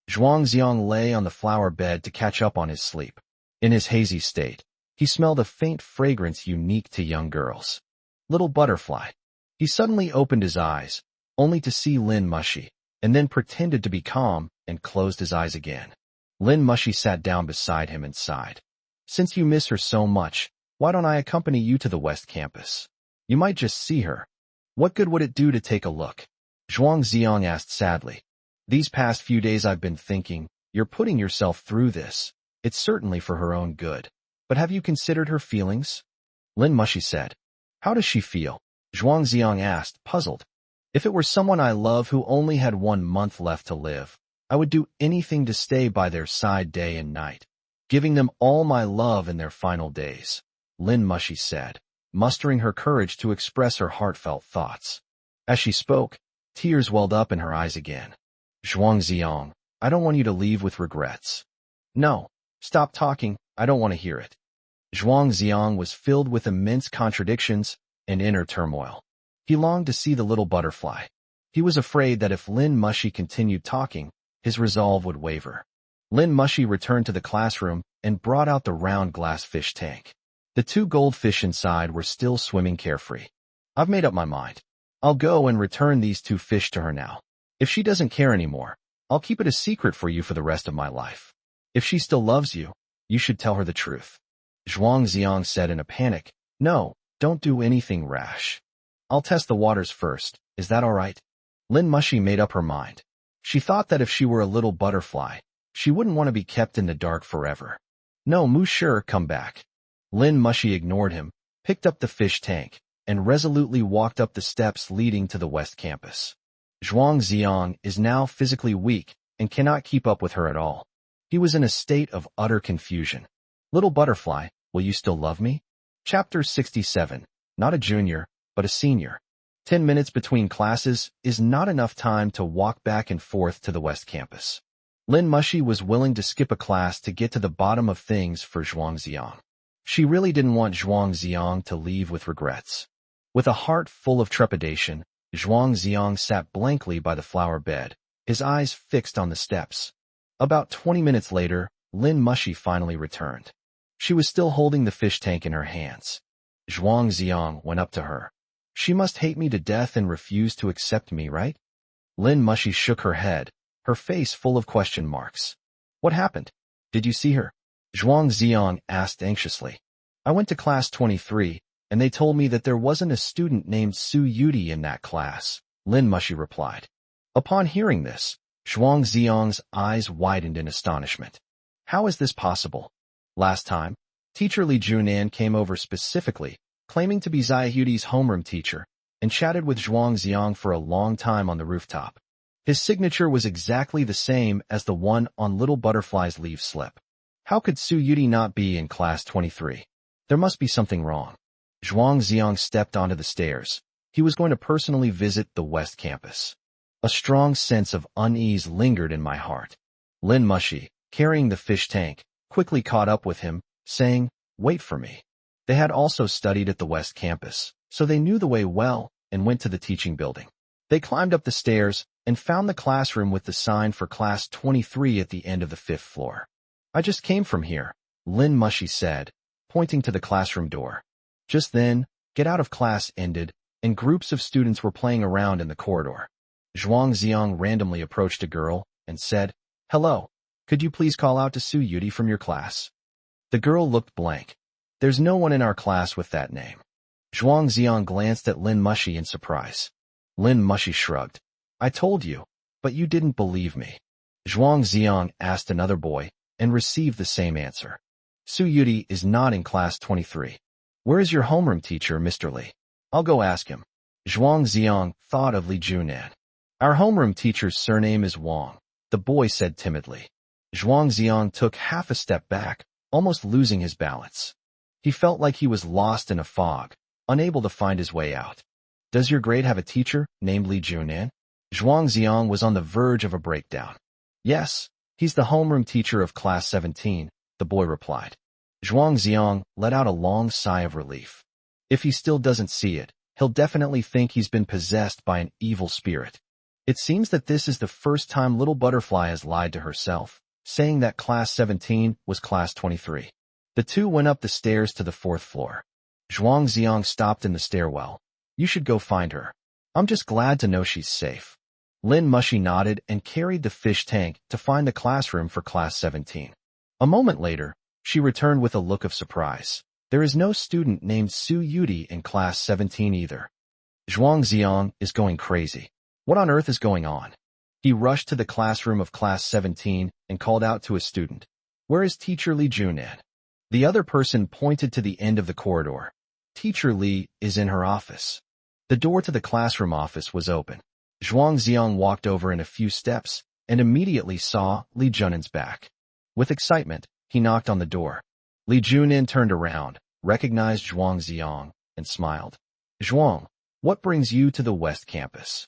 Zhuang Ziang lay on the flower bed to catch up on his sleep. In his hazy state, he smelled a faint fragrance unique to young girls. Little butterfly. He suddenly opened his eyes, only to see Lin Mushi, and then pretended to be calm and closed his eyes again. Lin Mushi sat down beside him and sighed. "Since you miss her so much, why don't I accompany you to the West Campus? You might just see her. What good would it do to take a look?" Zhuang Ziang asked sadly. "These past few days I've been thinking, you're putting yourself through this. It's certainly for her own good. But have you considered her feelings?" Lin Mushi said. "How does she feel?" Zhuang Ziang asked, puzzled. "If it were someone I love who only had 1 month left to live, I would do anything to stay by their side day and night, giving them all my love in their final days," Lin Mushi said, mustering her courage to express her heartfelt thoughts. As she spoke, tears welled up in her eyes again. "Zhuang Ziang, I don't want you to leave with regrets." "No, stop talking, I don't want to hear it." Zhuang Ziang was filled with immense contradictions and inner turmoil. He longed to see the little butterfly. He was afraid that if Lin Mushi continued talking, his resolve would waver. Lin Mushi returned to the classroom and brought out the round glass fish tank. The 2 goldfish inside were still swimming carefree. I've made up my mind. I'll go and return these 2 fish to her now. If she doesn't care anymore, I'll keep it a secret for you for the rest of my life. If she still loves you, you should tell her the truth. Zhuang Ziong said in a panic, No, don't do anything rash. I'll test the waters first, is that all right? Lin Mushi made up her mind. She thought that if she were a little butterfly, she wouldn't want to be kept in the dark forever. No, Musher, come back. Lin Mushi ignored him, picked up the fish tank, and resolutely walked up the steps leading to the West Campus. Zhuang Ziong is now physically weak and cannot keep up with her at all. He was in a state of utter confusion. Little butterfly, will you still love me? Chapter 67. Not a junior, but a senior. 10 minutes between classes is not enough time to walk back and forth to the West Campus. Lin Mushi was willing to skip a class to get to the bottom of things for Zhuang Ziong. She really didn't want Zhuang Ziong to leave with regrets. With a heart full of trepidation, Zhuang Ziong sat blankly by the flower bed, his eyes fixed on the steps. About 20 minutes later, Lin Mushi finally returned. She was still holding the fish tank in her hands. Zhuang Ziong went up to her. She must hate me to death and refuse to accept me, right? Lin Mushi shook her head, her face full of question marks. What happened? Did you see her? Zhuang Ziong asked anxiously. I went to class 23, and they told me that there wasn't a student named Su Yudi in that class, Lin Mushi replied. Upon hearing this, Zhuang Ziong's eyes widened in astonishment. How is this possible? Last time, teacher Li Junan came over specifically, claiming to be Xia Yudi's homeroom teacher, and chatted with Zhuang Ziong for a long time on the rooftop. His signature was exactly the same as the one on Little Butterfly's leave slip. How could Su Yudi not be in class 23? There must be something wrong. Zhuang Ziong stepped onto the stairs. He was going to personally visit the West Campus. A strong sense of unease lingered in my heart. Lin Mushi, carrying the fish tank, quickly caught up with him, saying, Wait for me. They had also studied at the West Campus, so they knew the way well and went to the teaching building. They climbed up the stairs and found the classroom with the sign for class 23 at the end of the 5th floor. I just came from here, Lin Mushi said, pointing to the classroom door. Just then, get out of class ended, and groups of students were playing around in the corridor. Zhuang Ziong randomly approached a girl and said, Hello, could you please call out to Su Yudi from your class? The girl looked blank. There's no one in our class with that name. Zhuang Ziong glanced at Lin Mushi in surprise. Lin Mushi shrugged. I told you, but you didn't believe me. Zhuang Ziong asked another boy and received the same answer. Su Yudi is not in class 23. Where is your homeroom teacher, Mr. Li? I'll go ask him. Zhuang Ziong thought of Li Junan. Our homeroom teacher's surname is Wang, the boy said timidly. Zhuang Ziong took half a step back, almost losing his balance. He felt like he was lost in a fog, unable to find his way out. Does your grade have a teacher named Li Junan? Zhuang Ziong was on the verge of a breakdown. Yes, he's the homeroom teacher of class 17, the boy replied. Zhuang Ziong let out a long sigh of relief. If he still doesn't see it, he'll definitely think he's been possessed by an evil spirit. It seems that this is the first time Little Butterfly has lied to herself, saying that class 17 was class 23. The two went up the stairs to the 4th floor. Zhuang Ziong stopped in the stairwell. You should go find her. I'm just glad to know she's safe. Lin Mushi nodded and carried the fish tank to find the classroom for class 17. A moment later, she returned with a look of surprise. There is no student named Su Yudi in class 17 either. Zhuang Ziong is going crazy. What on earth is going on? He rushed to the classroom of class 17 and called out to a student. Where is Teacher Li Junan? The other person pointed to the end of the corridor. Teacher Li is in her office. The door to the classroom office was open. Zhuang Ziong walked over in a few steps and immediately saw Li Junan's back. With excitement, he knocked on the door. Li Junan turned around, recognized Zhuang Ziong, and smiled. Zhuang, what brings you to the West Campus?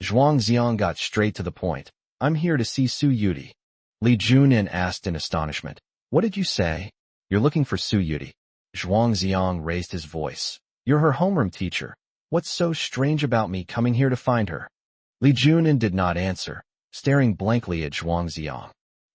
Zhuang Ziong got straight to the point. I'm here to see Su Yudi. Li Junan asked in astonishment. What did you say? You're looking for Su Yudi. Zhuang Ziong raised his voice. You're her homeroom teacher. What's so strange about me coming here to find her? Li Junan did not answer, staring blankly at Zhuang Ziong.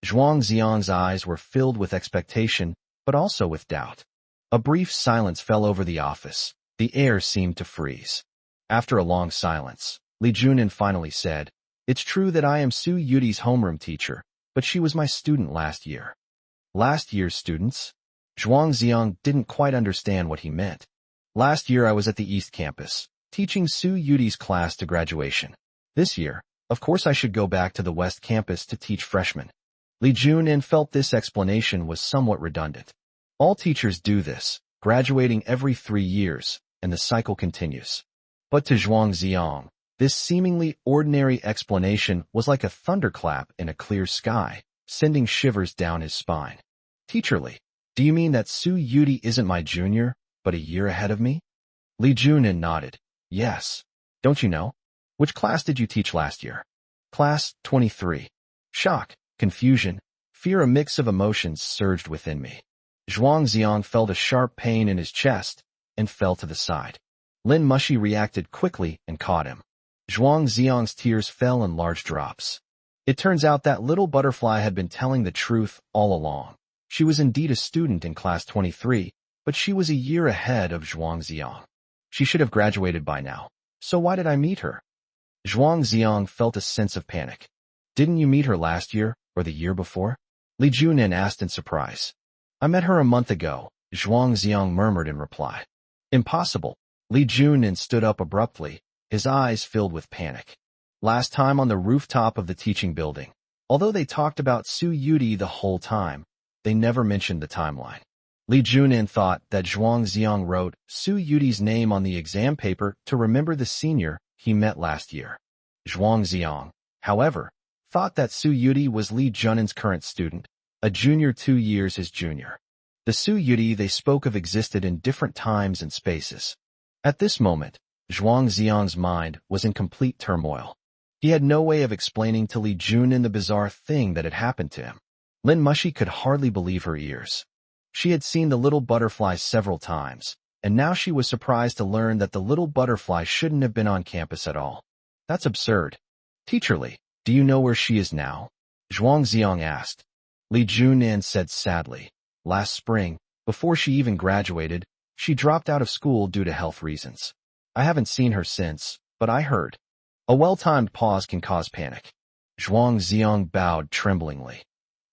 Zhuang Ziong's eyes were filled with expectation, but also with doubt. A brief silence fell over the office. The air seemed to freeze. After a long silence, Lee Junin finally said, "It's true that I am Su Yudi's homeroom teacher, but she was my student last year." Last year's students? Zhuang Ziang didn't quite understand what he meant. Last year I was at the East Campus, teaching Su Yudi's class to graduation. This year, of course I should go back to the West Campus to teach freshmen. Li Junin felt this explanation was somewhat redundant. All teachers do this, graduating every 3 years, and the cycle continues. But to Zhuang Ziang, this seemingly ordinary explanation was like a thunderclap in a clear sky, sending shivers down his spine. "Teacher Li, do you mean that Su Yudi isn't my junior, but a year ahead of me?" Li Junin nodded. "Yes. Don't you know? Which class did you teach last year?" "Class 23. Shock, confusion, fear, a mix of emotions surged within me. Zhuang Ziang felt a sharp pain in his chest and fell to the side. Lin Mushi reacted quickly and caught him. Zhuang Ziang's tears fell in large drops. It turns out that little butterfly had been telling the truth all along. She was indeed a student in class 23, but she was a year ahead of Zhuang Ziang. She should have graduated by now. So why did I meet her? Zhuang Ziang felt a sense of panic. "Didn't you meet her last year or the year before?" Li Junin asked in surprise. "I met her a month ago," Zhuang Ziang murmured in reply. "Impossible." Li Junin stood up abruptly, his eyes filled with panic. Last time on the rooftop of the teaching building, although they talked about Su Yudi the whole time, they never mentioned the timeline. Li Junin thought that Zhuang Ziang wrote Su Yudi's name on the exam paper to remember the senior he met last year. Zhuang Ziang, however, thought that Su Yudi was Li Junin's current student, a junior 2 years his junior. The Su Yudi they spoke of existed in different times and spaces. At this moment, Zhuang Ziang's mind was in complete turmoil. He had no way of explaining to Li Junin the bizarre thing that had happened to him. Lin Mushi could hardly believe her ears. She had seen the little butterfly several times, and now she was surprised to learn that the little butterfly shouldn't have been on campus at all. "That's absurd. Teacher Li, do you know where she is now?" Zhuang Ziang asked. Li Junin said sadly, "Last spring, before she even graduated, she dropped out of school due to health reasons. I haven't seen her since, but I heard." A well-timed pause can cause panic. Zhuang Ziang bowed tremblingly.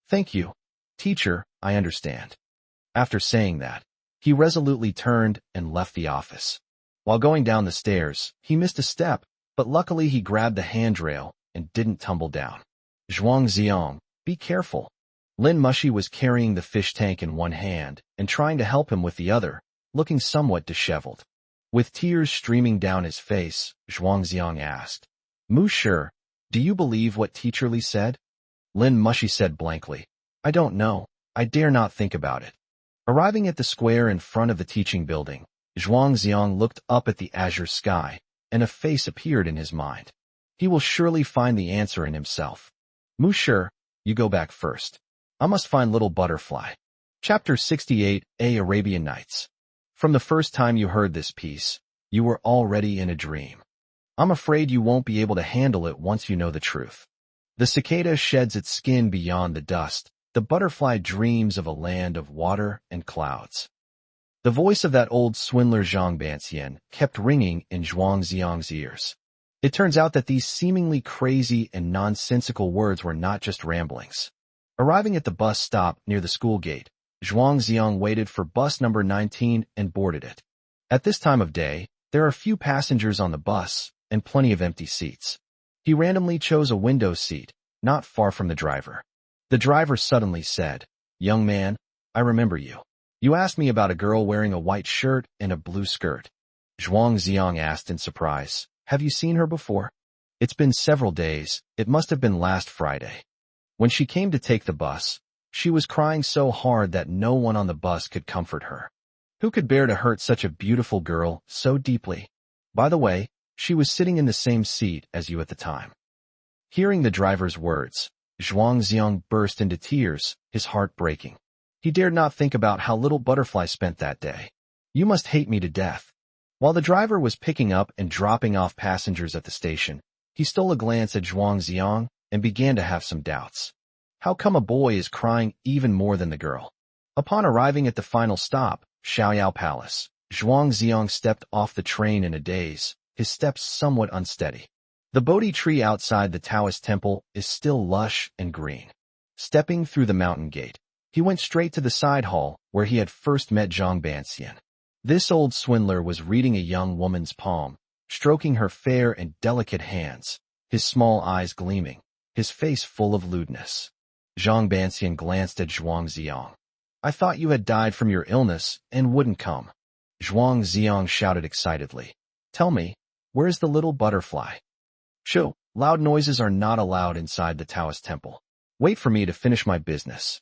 "Thank you, teacher, I understand." After saying that, he resolutely turned and left the office. While going down the stairs, he missed a step, but luckily he grabbed the handrail and didn't tumble down. "Zhuang Ziang, be careful." Lin Mushi was carrying the fish tank in one hand and trying to help him with the other, looking somewhat disheveled. With tears streaming down his face, Zhuang Ziang asked, "Mu Shi, do you believe what Teacher Li said?" Lin Mushi said blankly, "I don't know. I dare not think about it." Arriving at the square in front of the teaching building, Zhuang Ziang looked up at the azure sky, and a face appeared in his mind. He will surely find the answer in himself. "Mu Shi, you go back first. I must find little butterfly." Chapter 68, A Arabian Nights. From the first time you heard this piece, you were already in a dream. I'm afraid you won't be able to handle it once you know the truth. The cicada sheds its skin beyond the dust. The butterfly dreams of a land of water and clouds. The voice of that old swindler Zhang Banxian kept ringing in Zhuang Ziang's ears. It turns out that these seemingly crazy and nonsensical words were not just ramblings. Arriving at the bus stop near the school gate, Zhuang Ziang waited for bus number 19 and boarded it. At this time of day, there are few passengers on the bus and plenty of empty seats. He randomly chose a window seat, not far from the driver. The driver suddenly said, "Young man, I remember you. You asked me about a girl wearing a white shirt and a blue skirt." Zhuang Ziang asked in surprise, "Have you seen her before?" "It's been several days. It must have been last Friday. When she came to take the bus, she was crying so hard that no one on the bus could comfort her. Who could bear to hurt such a beautiful girl so deeply? By the way, she was sitting in the same seat as you at the time." Hearing the driver's words, Zhuang Ziang burst into tears, his heart breaking. He dared not think about how little butterfly spent that day. "You must hate me to death." While the driver was picking up and dropping off passengers at the station, he stole a glance at Zhuang Ziang and began to have some doubts. How come a boy is crying even more than the girl? Upon arriving at the final stop, Xiaoyao Palace, Zhuang Ziong stepped off the train in a daze, his steps somewhat unsteady. The Bodhi tree outside the Taoist temple is still lush and green. Stepping through the mountain gate, he went straight to the side hall where he had first met Zhang Banxian. This old swindler was reading a young woman's palm, stroking her fair and delicate hands, his small eyes gleaming, his face full of lewdness. Zhang Banxian glanced at Zhuang Ziong. "I thought you had died from your illness and wouldn't come." Zhuang Ziong shouted excitedly. "Tell me, where is the little butterfly?" "Shoo, loud noises are not allowed inside the Taoist temple. Wait for me to finish my business."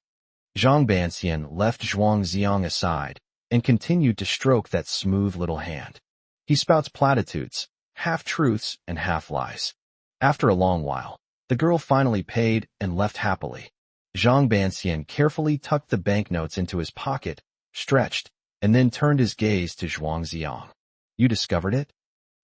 Zhang Banxian left Zhuang Ziong aside and continued to stroke that smooth little hand. He spouts platitudes, half-truths and half-lies. After a long while, the girl finally paid and left happily. Zhang Banxian carefully tucked the banknotes into his pocket, stretched, and then turned his gaze to Zhuang Ziong. "You discovered it?"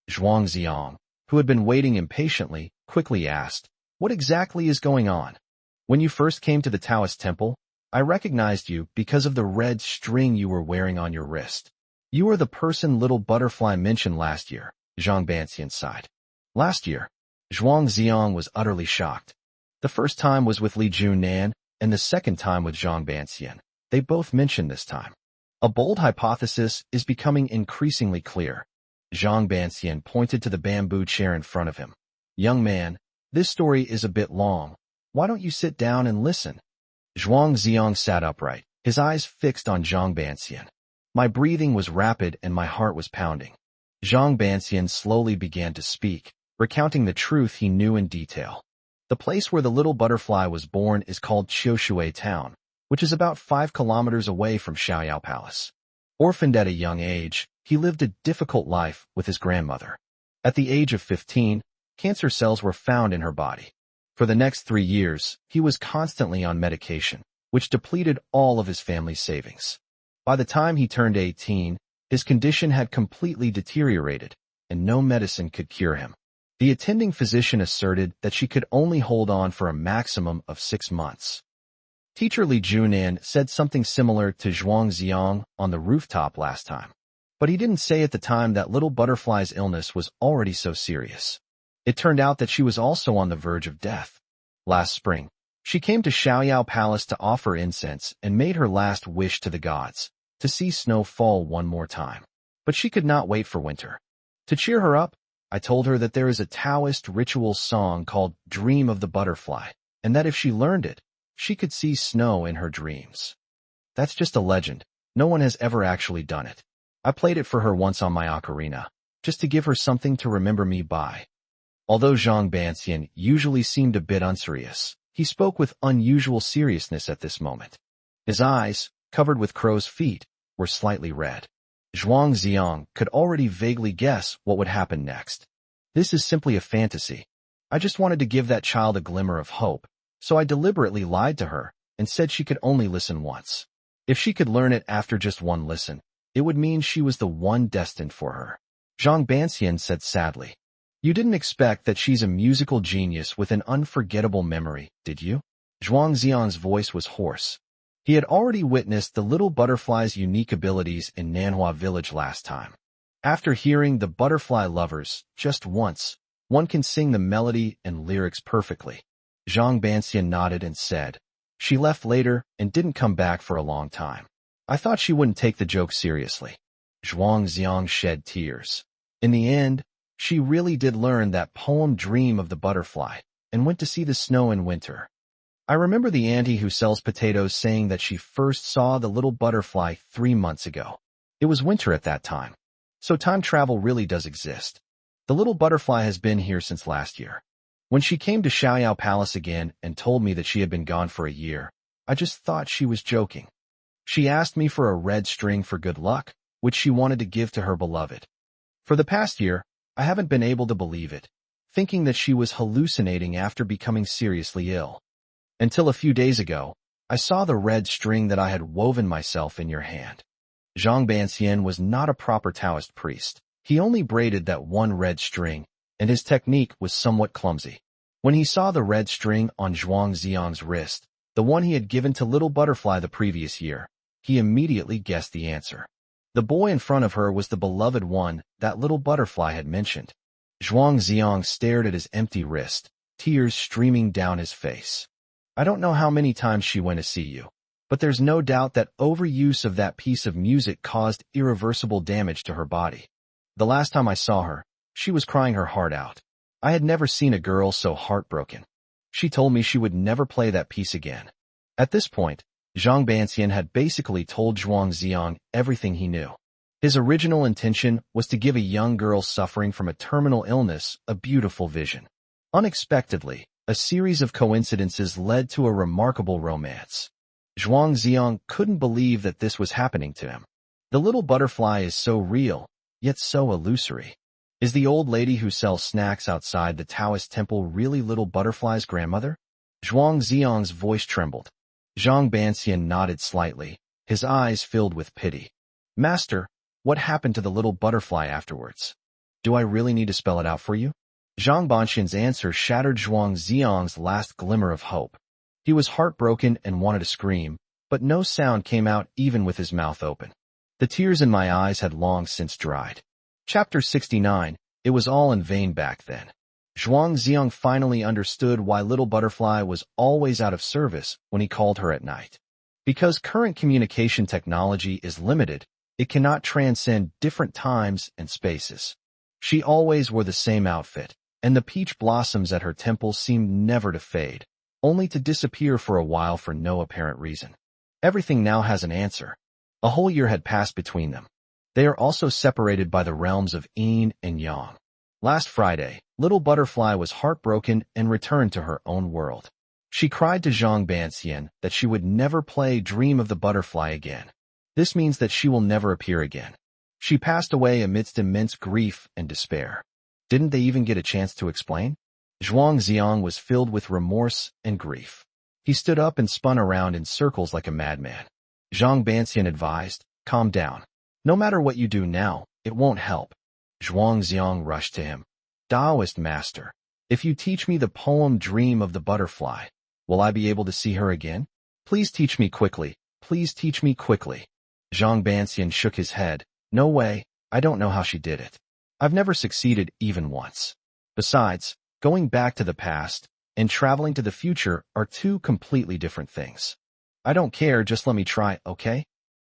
Zhuang Ziong, who had been waiting impatiently, quickly asked, "What exactly is going on? When you first came to the Taoist temple, I recognized you because of the red string you were wearing on your wrist. You are the person Little Butterfly mentioned last year," Zhang Banxian sighed. "Last year?" Zhuang Ziong was utterly shocked. The first time was with Li Junan, and the second time with Zhang Banxian. They both mentioned this time. A bold hypothesis is becoming increasingly clear. Zhang Banxian pointed to the bamboo chair in front of him. "Young man, this story is a bit long. Why don't you sit down and listen?" Zhuang Ziong sat upright, his eyes fixed on Zhang Banxian. My breathing was rapid and my heart was pounding. Zhang Banxian slowly began to speak, recounting the truth he knew in detail. The place where the little butterfly was born is called Qiushui Town, which is about 5 kilometers away from Xiaoyao Palace. Orphaned at a young age, he lived a difficult life with his grandmother. At the age of 15, cancer cells were found in her body. For the next 3 years, he was constantly on medication, which depleted all of his family's savings. By the time he turned 18, his condition had completely deteriorated, and no medicine could cure him. The attending physician asserted that she could only hold on for a maximum of 6 months. Teacher Li Junan said something similar to Zhuang Ziong on the rooftop last time. But he didn't say at the time that Little Butterfly's illness was already so serious. It turned out that she was also on the verge of death. Last spring, she came to Xiaoyao Palace to offer incense and made her last wish to the gods, to see snow fall one more time. But she could not wait for winter. To cheer her up, I told her that there is a Taoist ritual song called Dream of the Butterfly, and that if she learned it, she could see snow in her dreams. That's just a legend. No one has ever actually done it. I played it for her once on my ocarina, just to give her something to remember me by. Although Zhang Banxian usually seemed a bit unserious, he spoke with unusual seriousness at this moment. His eyes, covered with crow's feet, were slightly red. Zhuang Ziong could already vaguely guess what would happen next. "This is simply a fantasy. I just wanted to give that child a glimmer of hope, so I deliberately lied to her and said she could only listen once. If she could learn it after just one listen, it would mean she was the one destined for her." Zhang Banxian said sadly. "You didn't expect that she's a musical genius with an unforgettable memory, did you?" Zhuang Ziong's voice was hoarse. He had already witnessed the little butterfly's unique abilities in Manhwa village last time. After hearing the butterfly lovers just once, one can sing the melody and lyrics perfectly. Zhang Banxian nodded and said, "She left later and didn't come back for a long time. I thought she wouldn't take the joke seriously." Zhuang Ziong shed tears. In the end, she really did learn that poem Dream of the Butterfly and went to see the snow in winter. I remember the auntie who sells potatoes saying that she first saw the little butterfly 3 months ago. It was winter at that time. So time travel really does exist. The little butterfly has been here since last year. When she came to Xiaoyao Palace again and told me that she had been gone for a year, I just thought she was joking. She asked me for a red string for good luck, which she wanted to give to her beloved. For the past year, I haven't been able to believe it, thinking that she was hallucinating after becoming seriously ill. Until a few days ago, I saw the red string that I had woven myself in your hand. Zhang Banxian was not a proper Taoist priest. He only braided that one red string, and his technique was somewhat clumsy. When he saw the red string on Zhuang Ziong's wrist, the one he had given to Little Butterfly the previous year, he immediately guessed the answer. The boy in front of her was the beloved one that little butterfly had mentioned. Zhuang Ziong stared at his empty wrist, tears streaming down his face. I don't know how many times she went to see you, but there's no doubt that overuse of that piece of music caused irreversible damage to her body. The last time I saw her, she was crying her heart out. I had never seen a girl so heartbroken. She told me she would never play that piece again. At this point, Zhang Banxian had basically told Zhuang Ziong everything he knew. His original intention was to give a young girl suffering from a terminal illness a beautiful vision. Unexpectedly, a series of coincidences led to a remarkable romance. Zhuang Ziong couldn't believe that this was happening to him. The little butterfly is so real, yet so illusory. Is the old lady who sells snacks outside the Taoist temple really little butterfly's grandmother? Zhuang Ziong's voice trembled. Zhang Banxian nodded slightly, his eyes filled with pity. Master, what happened to the little butterfly afterwards? Do I really need to spell it out for you? Zhang Banxian's answer shattered Zhuang Ziong's last glimmer of hope. He was heartbroken and wanted to scream, but no sound came out even with his mouth open. The tears in my eyes had long since dried. Chapter 69. It was all in vain back then. Zhuang Ziong finally understood why little butterfly was always out of service when he called her at night. Because current communication technology is limited, it cannot transcend different times and spaces. She always wore the same outfit, and the peach blossoms at her temple seemed never to fade, only to disappear for a while for no apparent reason. Everything now has an answer. A whole year had passed between them. They are also separated by the realms of yin and yang. Last Friday, little butterfly was heartbroken and returned to her own world. She cried to Zhang Banxian that she would never play Dream of the Butterfly again. This means that she will never appear again. She passed away amidst immense grief and despair. Didn't they even get a chance to explain? Zhuang Ziong was filled with remorse and grief. He stood up and spun around in circles like a madman. Zhang Banxian advised, calm down. No matter what you do now, it won't help. Zhuang Ziong rushed to him. Taoist master, if you teach me the poem Dream of the Butterfly, will I be able to see her again? Please teach me quickly. Please teach me quickly. Zhang Banxian shook his head. No way, I don't know how she did it. I've never succeeded even once. Besides, going back to the past and traveling to the future are two completely different things. I don't care, just let me try, okay?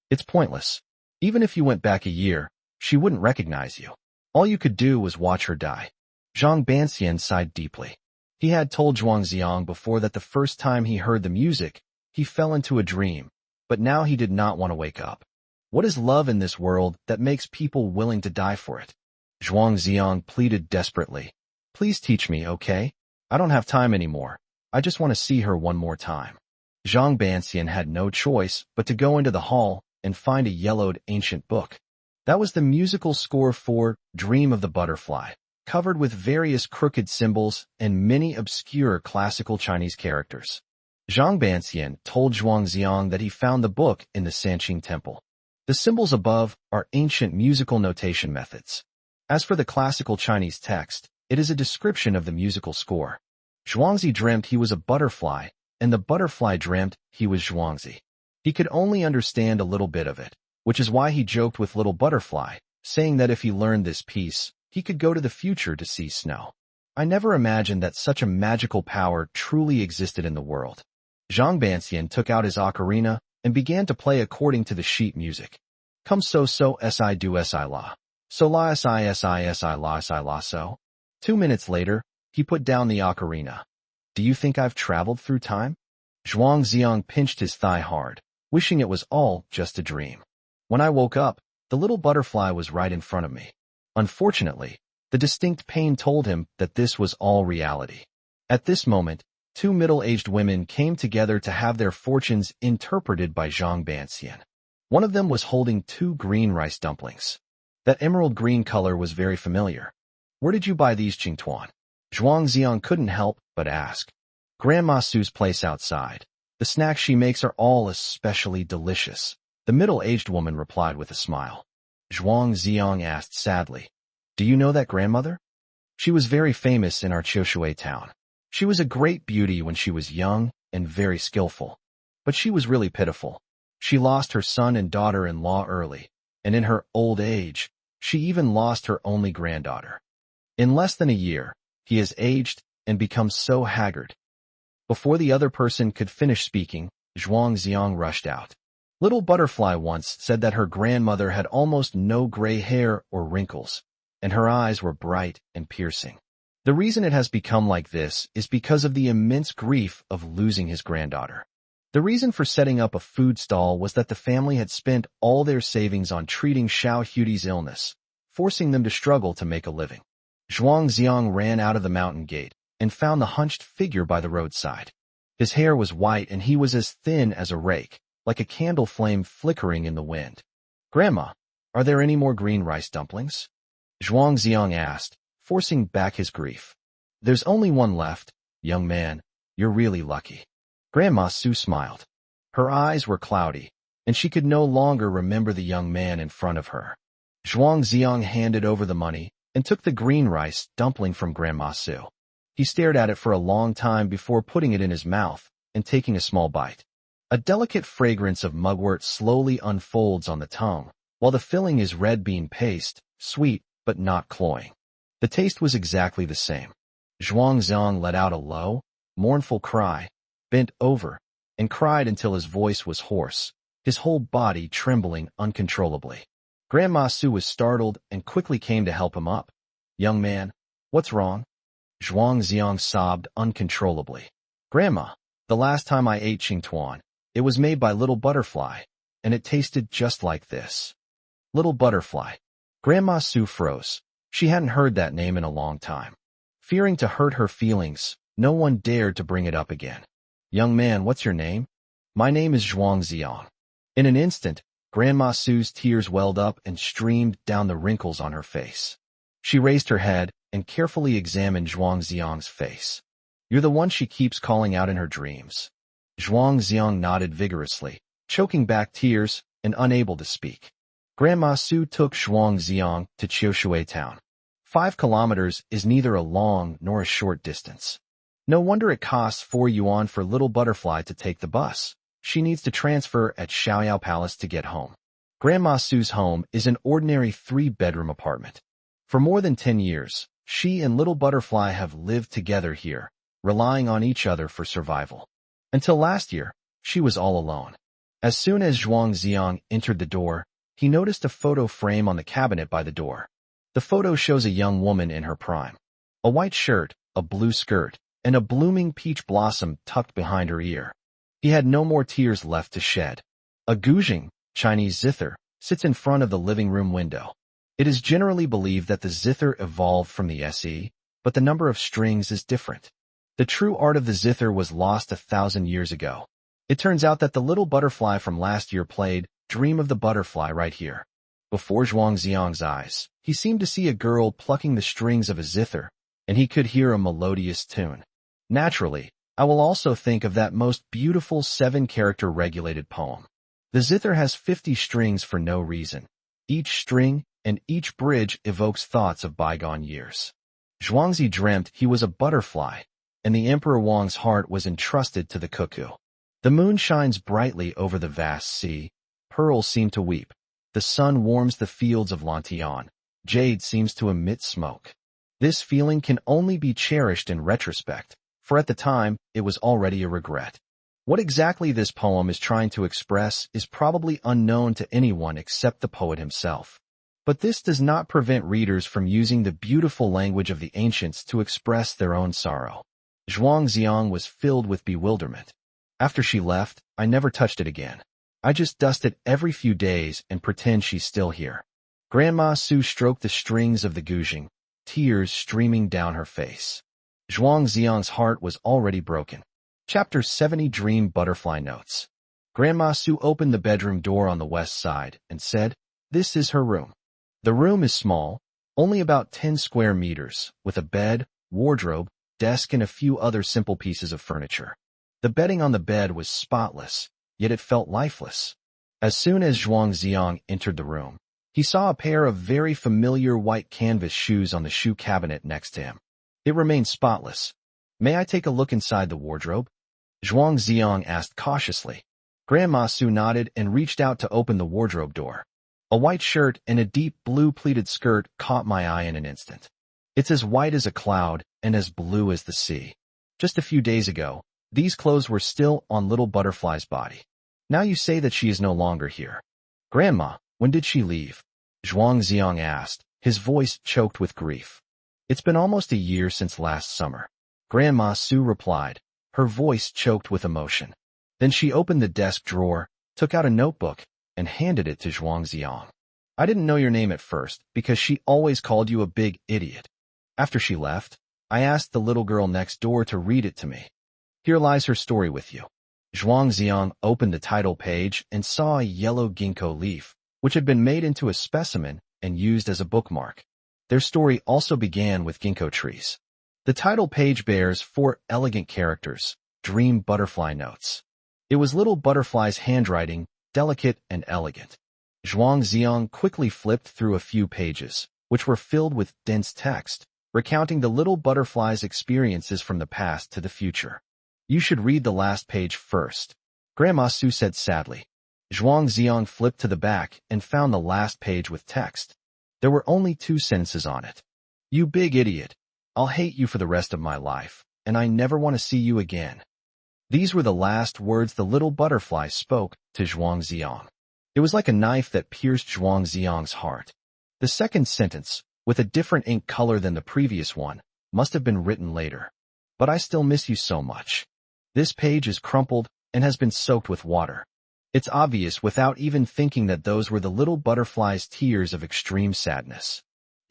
It's pointless. Even if you went back a year, she wouldn't recognize you. All you could do was watch her die. Zhang Banxian sighed deeply. He had told Zhuang Ziong before that the first time he heard the music, he fell into a dream, but now he did not want to wake up. What is love in this world that makes people willing to die for it? Zhuang Ziong pleaded desperately. Please teach me, okay? I don't have time anymore. I just want to see her one more time. Zhang Banxian had no choice but to go into the hall and find a yellowed ancient book. That was the musical score for Dream of the Butterfly, covered with various crooked symbols and many obscure classical Chinese characters. Zhang Banxian told Zhuang Ziong that he found the book in the Sanqing Temple. The symbols above are ancient musical notation methods. As for the classical Chinese text, it is a description of the musical score. Zhuangzi dreamt he was a butterfly, and the butterfly dreamt he was Zhuangzi. He could only understand a little bit of it, which is why he joked with little butterfly, saying that if he learned this piece, he could go to the future to see snow. I never imagined that such a magical power truly existed in the world. Zhang Banxian took out his ocarina and began to play according to the sheet music. Come so si do si la. So la si la so. 2 minutes later, he put down the ocarina. Do you think I've traveled through time? Zhuang Ziong pinched his thigh hard, wishing it was all just a dream. When I woke up, the little butterfly was right in front of me. Unfortunately, the distinct pain told him that this was all reality. At this moment, 2 middle-aged women came together to have their fortunes interpreted by Zhang Banxian. One of them was holding 2 green rice dumplings. That emerald green color was very familiar. Where did you buy these, Qingtuan? Zhuang Ziong couldn't help but ask. Grandma Sue's place outside. The snacks she makes are all especially delicious. The middle-aged woman replied with a smile. Zhuang Ziong asked sadly, do you know that grandmother? She was very famous in our Qiushui town. She was a great beauty when she was young and very skillful. But she was really pitiful. She lost her son and daughter-in-law early. and in her old age, she even lost her only granddaughter. In less than a year, he has aged and become so haggard. Before the other person could finish speaking, Zhuang Xiang rushed out. Little Butterfly once said that her grandmother had almost no gray hair or wrinkles, and her eyes were bright and piercing. The reason it has become like this is because of the immense grief of losing his granddaughter. The reason for setting up a food stall was that the family had spent all their savings on treating Xiao Huti's illness, forcing them to struggle to make a living. Zhuang Xiang ran out of the mountain gate and found the hunched figure by the roadside. His hair was white and he was as thin as a rake, like a candle flame flickering in the wind. "Grandma, are there any more green rice dumplings?" Zhuang Xiang asked, forcing back his grief. "There's only one left, young man. You're really lucky." Grandma Su smiled. Her eyes were cloudy, and she could no longer remember the young man in front of her. Zhuang Xiang handed over the money and took the green rice dumpling from Grandma Su. He stared at it for a long time before putting it in his mouth and taking a small bite. A delicate fragrance of mugwort slowly unfolds on the tongue, while the filling is red bean paste, sweet but not cloying. The taste was exactly the same. Zhuang Xiang let out a low, mournful cry, bent over, and cried until his voice was hoarse, his whole body trembling uncontrollably. Grandma Su was startled and quickly came to help him up. "Young man, what's wrong?" Zhuang Xiang sobbed uncontrollably. "Grandma, the last time I ate Qingtuan, it was made by Little Butterfly, and it tasted just like this." Little Butterfly. Grandma Su froze. She hadn't heard that name in a long time. Fearing to hurt her feelings, no one dared to bring it up again. "Young man, what's your name?" "My name is Zhuang Xiang." In an instant, Grandma Su's tears welled up and streamed down the wrinkles on her face. She raised her head and carefully examined Zhuang Xiang's face. "You're the one she keeps calling out in her dreams." Zhuang Xiang nodded vigorously, choking back tears and unable to speak. Grandma Su took Zhuang Xiang to Qiushui town. 5 kilometers is neither a long nor a short distance. No wonder it costs 4 yuan for Little Butterfly to take the bus. She needs to transfer at Xiaoyao Palace to get home. Grandma Su's home is an ordinary 3-bedroom apartment. For more than 10 years, she and Little Butterfly have lived together here, relying on each other for survival. Until last year, she was all alone. As soon as Zhuang Xiang entered the door, he noticed a photo frame on the cabinet by the door. The photo shows a young woman in her prime. A white shirt, a blue skirt, and a blooming peach blossom tucked behind her ear. He had no more tears left to shed. A guzheng, Chinese zither, sits in front of the living room window. It is generally believed that the zither evolved from the se, but the number of strings is different. The true art of the zither was lost 1,000 years ago. It turns out that the Little Butterfly from last year played Dream of the Butterfly right here. Before Zhuang Xiang's eyes, he seemed to see a girl plucking the strings of a zither, and he could hear a melodious tune. Naturally, I will also think of that most beautiful 7-character regulated poem. The zither has 50 strings for no reason. Each string and each bridge evokes thoughts of bygone years. Zhuangzi dreamt he was a butterfly, and the Emperor Wang's heart was entrusted to the cuckoo. The moon shines brightly over the vast sea. Pearls seem to weep. The sun warms the fields of Lantian. Jade seems to emit smoke. This feeling can only be cherished in retrospect, for at the time, it was already a regret. What exactly this poem is trying to express is probably unknown to anyone except the poet himself. But this does not prevent readers from using the beautiful language of the ancients to express their own sorrow. Zhuang Xiang was filled with bewilderment. After she left, I never touched it again. I just dust it every few days and pretend she's still here. Grandma Su stroked the strings of the guzheng, tears streaming down her face. Zhuang Xiang's heart was already broken. Chapter 70 Dream Butterfly Notes. Grandma Su opened the bedroom door on the west side and said, "This is her room." The room is small, only about 10 square meters, with a bed, wardrobe, desk and a few other simple pieces of furniture. The bedding on the bed was spotless, yet it felt lifeless. As soon as Zhuang Xiang entered the room, he saw a pair of very familiar white canvas shoes on the shoe cabinet next to him. It remained spotless. "May I take a look inside the wardrobe?" Zhuang Xiang asked cautiously. Grandma Su nodded and reached out to open the wardrobe door. A white shirt and a deep blue pleated skirt caught my eye in an instant. It's as white as a cloud and as blue as the sea. Just a few days ago, these clothes were still on Little Butterfly's body. Now you say that she is no longer here. Grandma, when did she leave? Zhuang Xiang asked, his voice choked with grief. It's been almost a year since last summer. Grandma Su replied, her voice choked with emotion. Then she opened the desk drawer, took out a notebook, and handed it to Zhuang Xiang. I didn't know your name at first because she always called you a big idiot. After she left, I asked the little girl next door to read it to me. Here lies her story with you. Zhuang Xiang opened the title page and saw a yellow ginkgo leaf, which had been made into a specimen and used as a bookmark. Their story also began with ginkgo trees. The title page bears 4 elegant characters, dream butterfly notes. It was Little Butterfly's handwriting, delicate and elegant. Zhuang Xiang quickly flipped through a few pages, which were filled with dense text, recounting the Little Butterfly's experiences from the past to the future. You should read the last page first, Grandma Su said sadly. Zhuang Xiang flipped to the back and found the last page with text. There were only 2 sentences on it. You big idiot. I'll hate you for the rest of my life, and I never want to see you again. These were the last words the little butterfly spoke to Zhuang Xiang. It was like a knife that pierced Zhuang Xiang's heart. The second sentence, with a different ink color than the previous one, must have been written later. But I still miss you so much. This page is crumpled and has been soaked with water. It's obvious without even thinking that those were the little butterfly's tears of extreme sadness.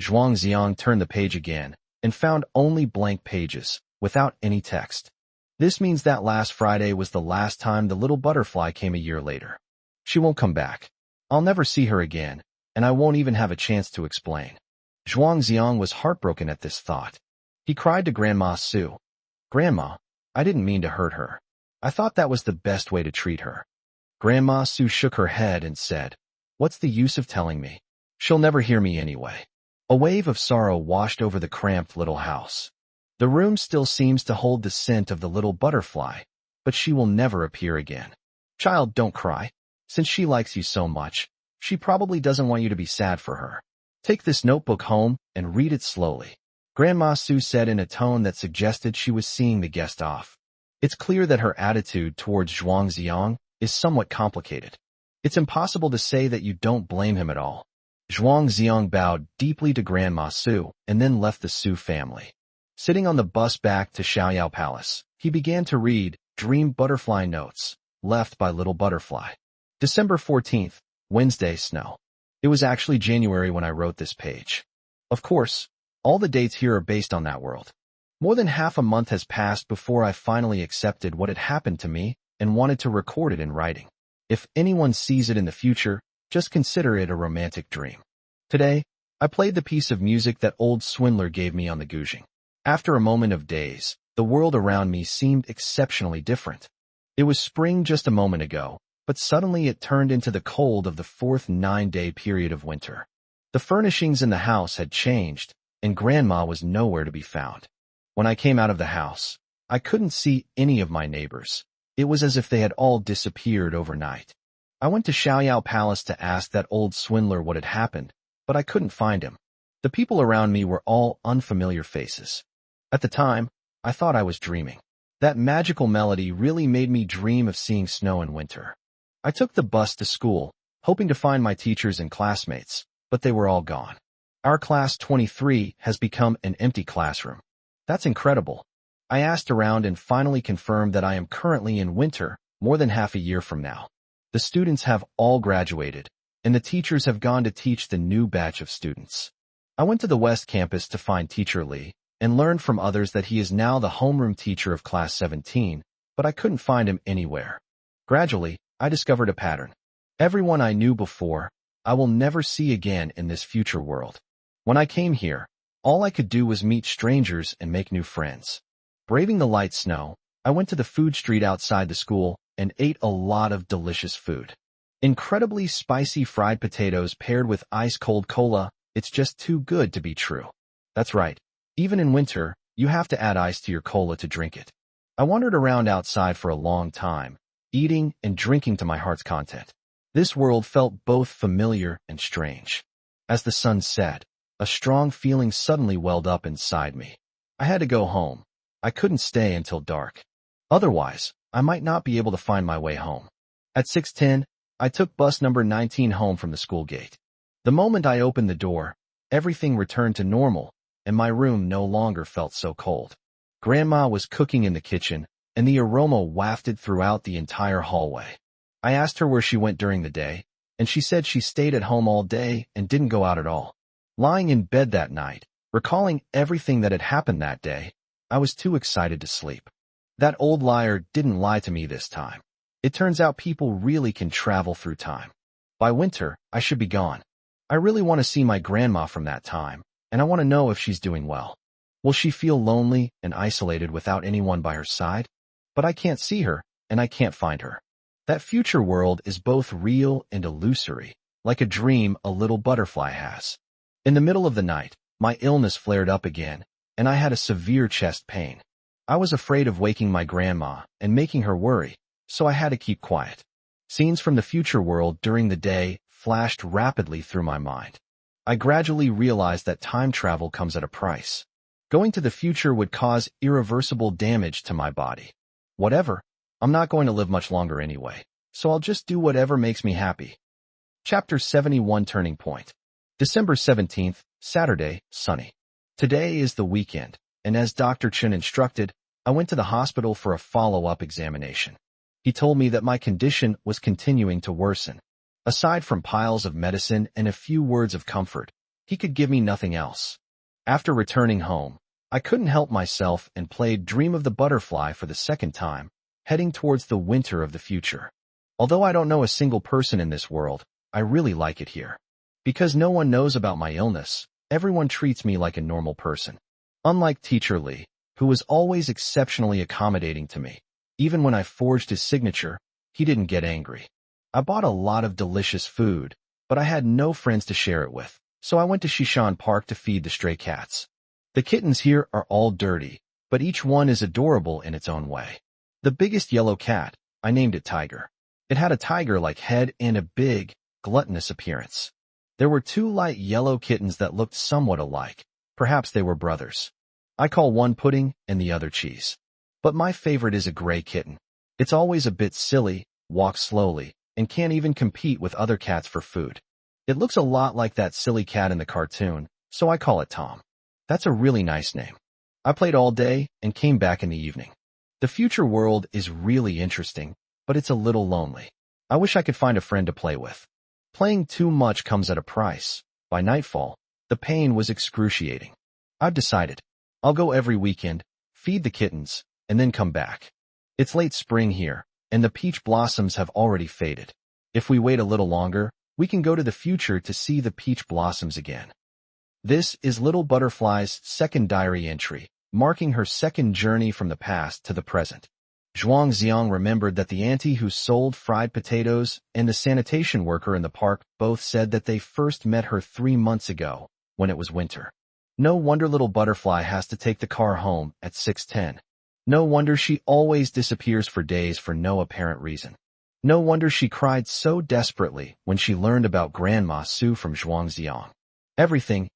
Zhuang Xiang turned the page again and found only blank pages, without any text. This means that last Friday was the last time the little butterfly came a year later. She won't come back. I'll never see her again, and I won't even have a chance to explain. Zhuang Xiang was heartbroken at this thought. He cried to Grandma Su. Grandma, I didn't mean to hurt her. I thought that was the best way to treat her. Grandma Su shook her head and said, What's the use of telling me? She'll never hear me anyway. A wave of sorrow washed over the cramped little house. The room still seems to hold the scent of the little butterfly, but she will never appear again. Child, don't cry. Since she likes you so much, she probably doesn't want you to be sad for her. Take this notebook home and read it slowly. Grandma Su said in a tone that suggested she was seeing the guest off. It's clear that her attitude towards Zhuang Xiang is somewhat complicated. It's impossible to say that you don't blame him at all. Zhuang Xiang bowed deeply to Grandma Su and then left the Su family. Sitting on the bus back to Xiaoyao Palace, he began to read Dream Butterfly Notes, left by Little Butterfly. December 14th, Wednesday, snow. It was actually January when I wrote this page. Of course, all the dates here are based on that world. More than half a month has passed before I finally accepted what had happened to me and wanted to record it in writing. If anyone sees it in the future, just consider it a romantic dream. Today, I played the piece of music that old swindler gave me on the Guzheng. After a moment of daze, the world around me seemed exceptionally different. It was spring just a moment ago, but suddenly it turned into the cold of the 4th 9-day period of winter. The furnishings in the house had changed, and Grandma was nowhere to be found. When I came out of the house, I couldn't see any of my neighbors. It was as if they had all disappeared overnight. I went to Xiaoyao Palace to ask that old swindler what had happened, but I couldn't find him. The people around me were all unfamiliar faces. At the time, I thought I was dreaming. That magical melody really made me dream of seeing snow in winter. I took the bus to school, hoping to find my teachers and classmates, but they were all gone. Our class 23 has become an empty classroom. That's incredible. I asked around and finally confirmed that I am currently in winter, more than half a year from now. The students have all graduated, and the teachers have gone to teach the new batch of students. I went to the West Campus to find Teacher Lee, and learned from others that he is now the homeroom teacher of Class 17, but I couldn't find him anywhere. Gradually, I discovered a pattern. Everyone I knew before, I will never see again in this future world. When I came here, all I could do was meet strangers and make new friends. Braving the light snow, I went to the food street outside the school and ate a lot of delicious food. Incredibly spicy fried potatoes paired with ice-cold cola, it's just too good to be true. That's right. Even in winter, you have to add ice to your cola to drink it. I wandered around outside for a long time, eating and drinking to my heart's content. This world felt both familiar and strange. As the sun set, a strong feeling suddenly welled up inside me. I had to go home. I couldn't stay until dark. Otherwise, I might not be able to find my way home. At 6:10, I took bus number 19 home from the school gate. The moment I opened the door, everything returned to normal, and my room no longer felt so cold. Grandma was cooking in the kitchen, and the aroma wafted throughout the entire hallway. I asked her where she went during the day, and she said she stayed at home all day and didn't go out at all. Lying in bed that night, recalling everything that had happened that day, I was too excited to sleep. That old liar didn't lie to me this time. It turns out people really can travel through time. By winter, I should be gone. I really want to see my grandma from that time, and I want to know if she's doing well. Will she feel lonely and isolated without anyone by her side? But I can't see her, and I can't find her. That future world is both real and illusory, like a dream a little butterfly has. In the middle of the night, my illness flared up again, and I had a severe chest pain. I was afraid of waking my grandma and making her worry, so I had to keep quiet. Scenes from the future world during the day flashed rapidly through my mind. I gradually realized that time travel comes at a price. Going to the future would cause irreversible damage to my body. Whatever, I'm not going to live much longer anyway, so I'll just do whatever makes me happy. Chapter 71 Turning Point. December 17th, Saturday, sunny. Today is the weekend, and as Dr. Chen instructed, I went to the hospital for a follow-up examination. He told me that my condition was continuing to worsen. Aside from piles of medicine and a few words of comfort, he could give me nothing else. After returning home, I couldn't help myself and played Dream of the Butterfly for the second time, heading towards the winter of the future. Although I don't know a single person in this world, I really like it here. Because no one knows about my illness, everyone treats me like a normal person. Unlike Teacher Lee, who was always exceptionally accommodating to me. Even when I forged his signature, he didn't get angry. I bought a lot of delicious food, but I had no friends to share it with, so I went to Shishan Park to feed the stray cats. The kittens here are all dirty, but each one is adorable in its own way. The biggest yellow cat, I named it Tiger. It had a tiger-like head and a big, gluttonous appearance. There were two light yellow kittens that looked somewhat alike. Perhaps they were brothers. I call one Pudding and the other Cheese. But my favorite is a gray kitten. It's always a bit silly, walks slowly, and can't even compete with other cats for food. It looks a lot like that silly cat in the cartoon, so I call it Tom. That's a really nice name. I played all day and came back in the evening. The future world is really interesting, but it's a little lonely. I wish I could find a friend to play with. Playing too much comes at a price. By nightfall, the pain was excruciating. I've decided. I'll go every weekend, feed the kittens, and then come back. It's late spring here, and the peach blossoms have already faded. If we wait a little longer, we can go to the future to see the peach blossoms again. This is Little Butterfly's second diary entry, marking her second journey from the past to the present. Zhuang Xiang remembered that the auntie who sold fried potatoes and the sanitation worker in the park both said that they first met her 3 months ago, when it was winter. No wonder Little Butterfly has to take the car home at 6:10. No wonder she always disappears for days for no apparent reason. No wonder she cried so desperately when she learned about Grandma Sue from Zhuangziang. Everything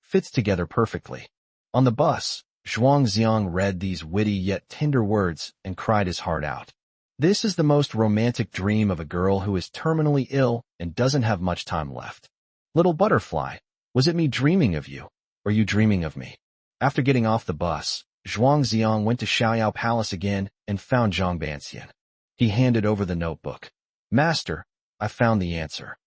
fits together perfectly. On the bus, Zhuangziang read these witty yet tender words and cried his heart out. This is the most romantic dream of a girl who is terminally ill and doesn't have much time left. Little Butterfly, was it me dreaming of you, or you dreaming of me? After getting off the bus, Zhuangziang went to Xiaoyao Palace again and found Zhang Banxian. He handed over the notebook. Master, I found the answer.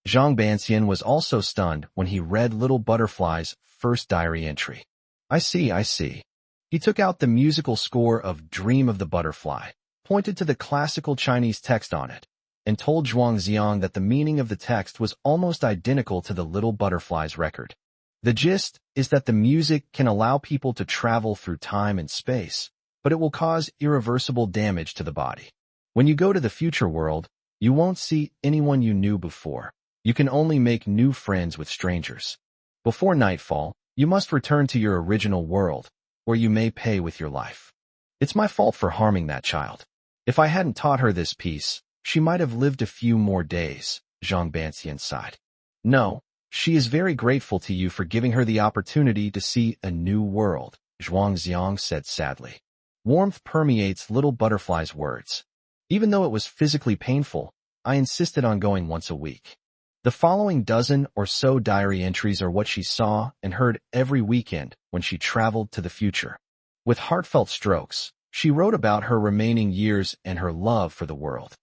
Zhang Banxian was also stunned when he read Little Butterfly's first diary entry. I see. He took out the musical score of Dream of the Butterfly, pointed to the classical Chinese text on it, and told Zhuangziang that the meaning of the text was almost identical to the Little Butterfly's record. The gist is that the music can allow people to travel through time and space, but it will cause irreversible damage to the body. When you go to the future world, you won't see anyone you knew before. You can only make new friends with strangers. Before nightfall, you must return to your original world, where you may pay with your life. It's my fault for harming that child. If I hadn't taught her this piece, She might have lived a few more days, Zhang Banxian sighed. No, she is very grateful to you for giving her the opportunity to see a new world, Zhuang Xiang said sadly. Warmth permeates Little Butterfly's words. Even though it was physically painful, I insisted on going once a week. The following dozen or so diary entries are what she saw and heard every weekend when she traveled to the future. With heartfelt strokes, she wrote about her remaining years and her love for the world.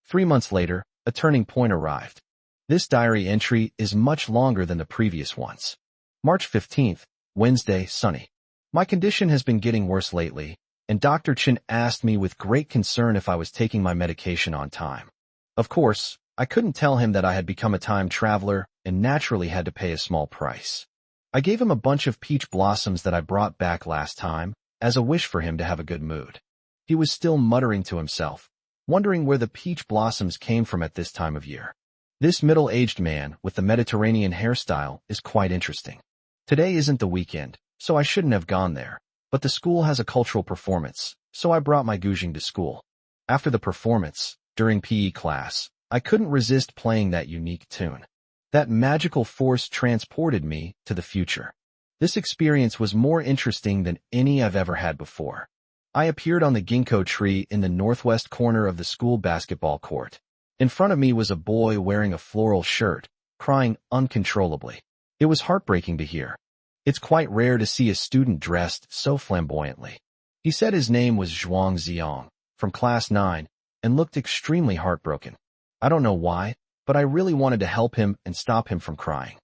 3 months later, a turning point arrived. This diary entry is much longer than the previous ones. March 15th, Wednesday, sunny. My condition has been getting worse lately, and Dr. Chen asked me with great concern if I was taking my medication on time. Of course, I couldn't tell him that I had become a time traveler and naturally had to pay a small price. I gave him a bunch of peach blossoms that I brought back last time, as a wish for him to have a good mood. He was still muttering to himself, wondering where the peach blossoms came from at this time of year. This middle-aged man with the Mediterranean hairstyle is quite interesting. Today isn't the weekend, so I shouldn't have gone there, but the school has a cultural performance, so I brought my guzheng to school. After the performance, during PE class, I couldn't resist playing that unique tune. That magical force transported me to the future. This experience was more interesting than any I've ever had before. I appeared on the ginkgo tree in the northwest corner of the school basketball court. In front of me was a boy wearing a floral shirt, crying uncontrollably. It was heartbreaking to hear. It's quite rare to see a student dressed so flamboyantly. He said his name was Zhuang Xiang, from class 9, and looked extremely heartbroken. I don't know why, but I really wanted to help him and stop him from crying.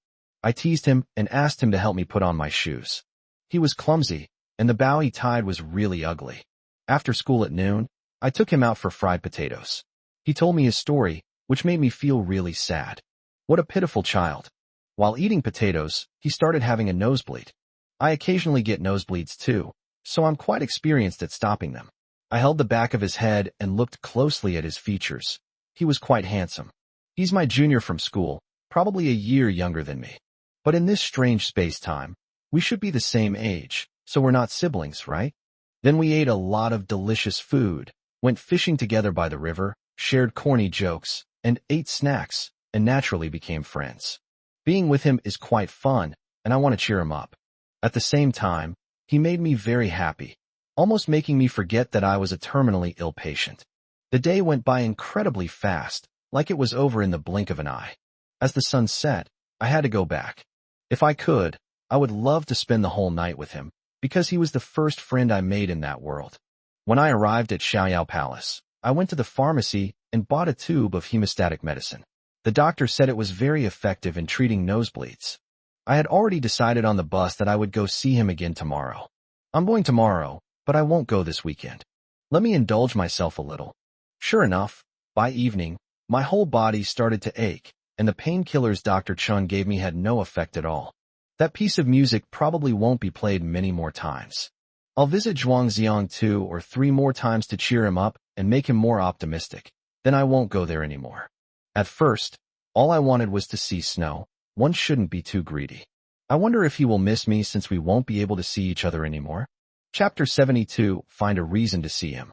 I teased him and asked him to help me put on my shoes. He was clumsy, and the bow he tied was really ugly. After school at noon, I took him out for fried potatoes. He told me his story, which made me feel really sad. What a pitiful child. While eating potatoes, he started having a nosebleed. I occasionally get nosebleeds too, so I'm quite experienced at stopping them. I held the back of his head and looked closely at his features. He was quite handsome. He's my junior from school, probably a year younger than me. But in this strange space-time, we should be the same age, so we're not siblings, right? Then we ate a lot of delicious food, went fishing together by the river, shared corny jokes, and ate snacks, and naturally became friends. Being with him is quite fun, and I want to cheer him up. At the same time, he made me very happy, almost making me forget that I was a terminally ill patient. The day went by incredibly fast, like it was over in the blink of an eye. As the sun set, I had to go back. If I could, I would love to spend the whole night with him, because he was the first friend I made in that world. When I arrived at Xiaoyao Palace, I went to the pharmacy and bought a tube of hemostatic medicine. The doctor said it was very effective in treating nosebleeds. I had already decided on the bus that I would go see him again tomorrow. I'm going tomorrow, but I won't go this weekend. Let me indulge myself a little. Sure enough, by evening, my whole body started to ache, and the painkillers Dr. Chun gave me had no effect at all. That piece of music probably won't be played many more times. I'll visit Zhuang Xiang 2 or 3 more times to cheer him up and make him more optimistic. Then I won't go there anymore. At first, all I wanted was to see snow. One shouldn't be too greedy. I wonder if he will miss me since we won't be able to see each other anymore. Chapter 72, Find a Reason to See Him.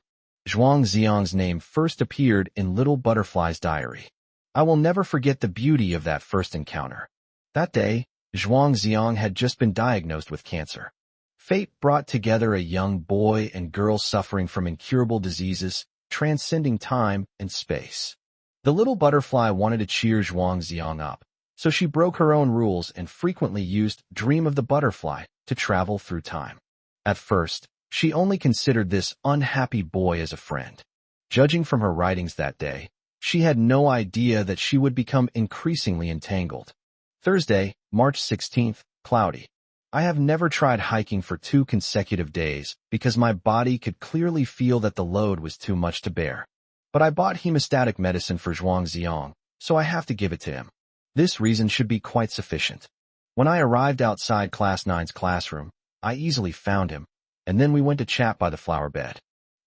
Zhuang Xiang's name first appeared in Little Butterfly's diary. I will never forget the beauty of that first encounter. That day, Zhuang Xiang had just been diagnosed with cancer. Fate brought together a young boy and girl suffering from incurable diseases, transcending time and space. The little butterfly wanted to cheer Zhuang Xiang up, so she broke her own rules and frequently used Dream of the Butterfly to travel through time. At first, she only considered this unhappy boy as a friend. Judging from her writings that day, she had no idea that she would become increasingly entangled. Thursday, March 16th, cloudy. I have never tried hiking for 2 consecutive days because my body could clearly feel that the load was too much to bear. But I bought hemostatic medicine for Zhuang Xiang, so I have to give it to him. This reason should be quite sufficient. When I arrived outside Class 9's classroom, I easily found him, and then we went to chat by the flower bed.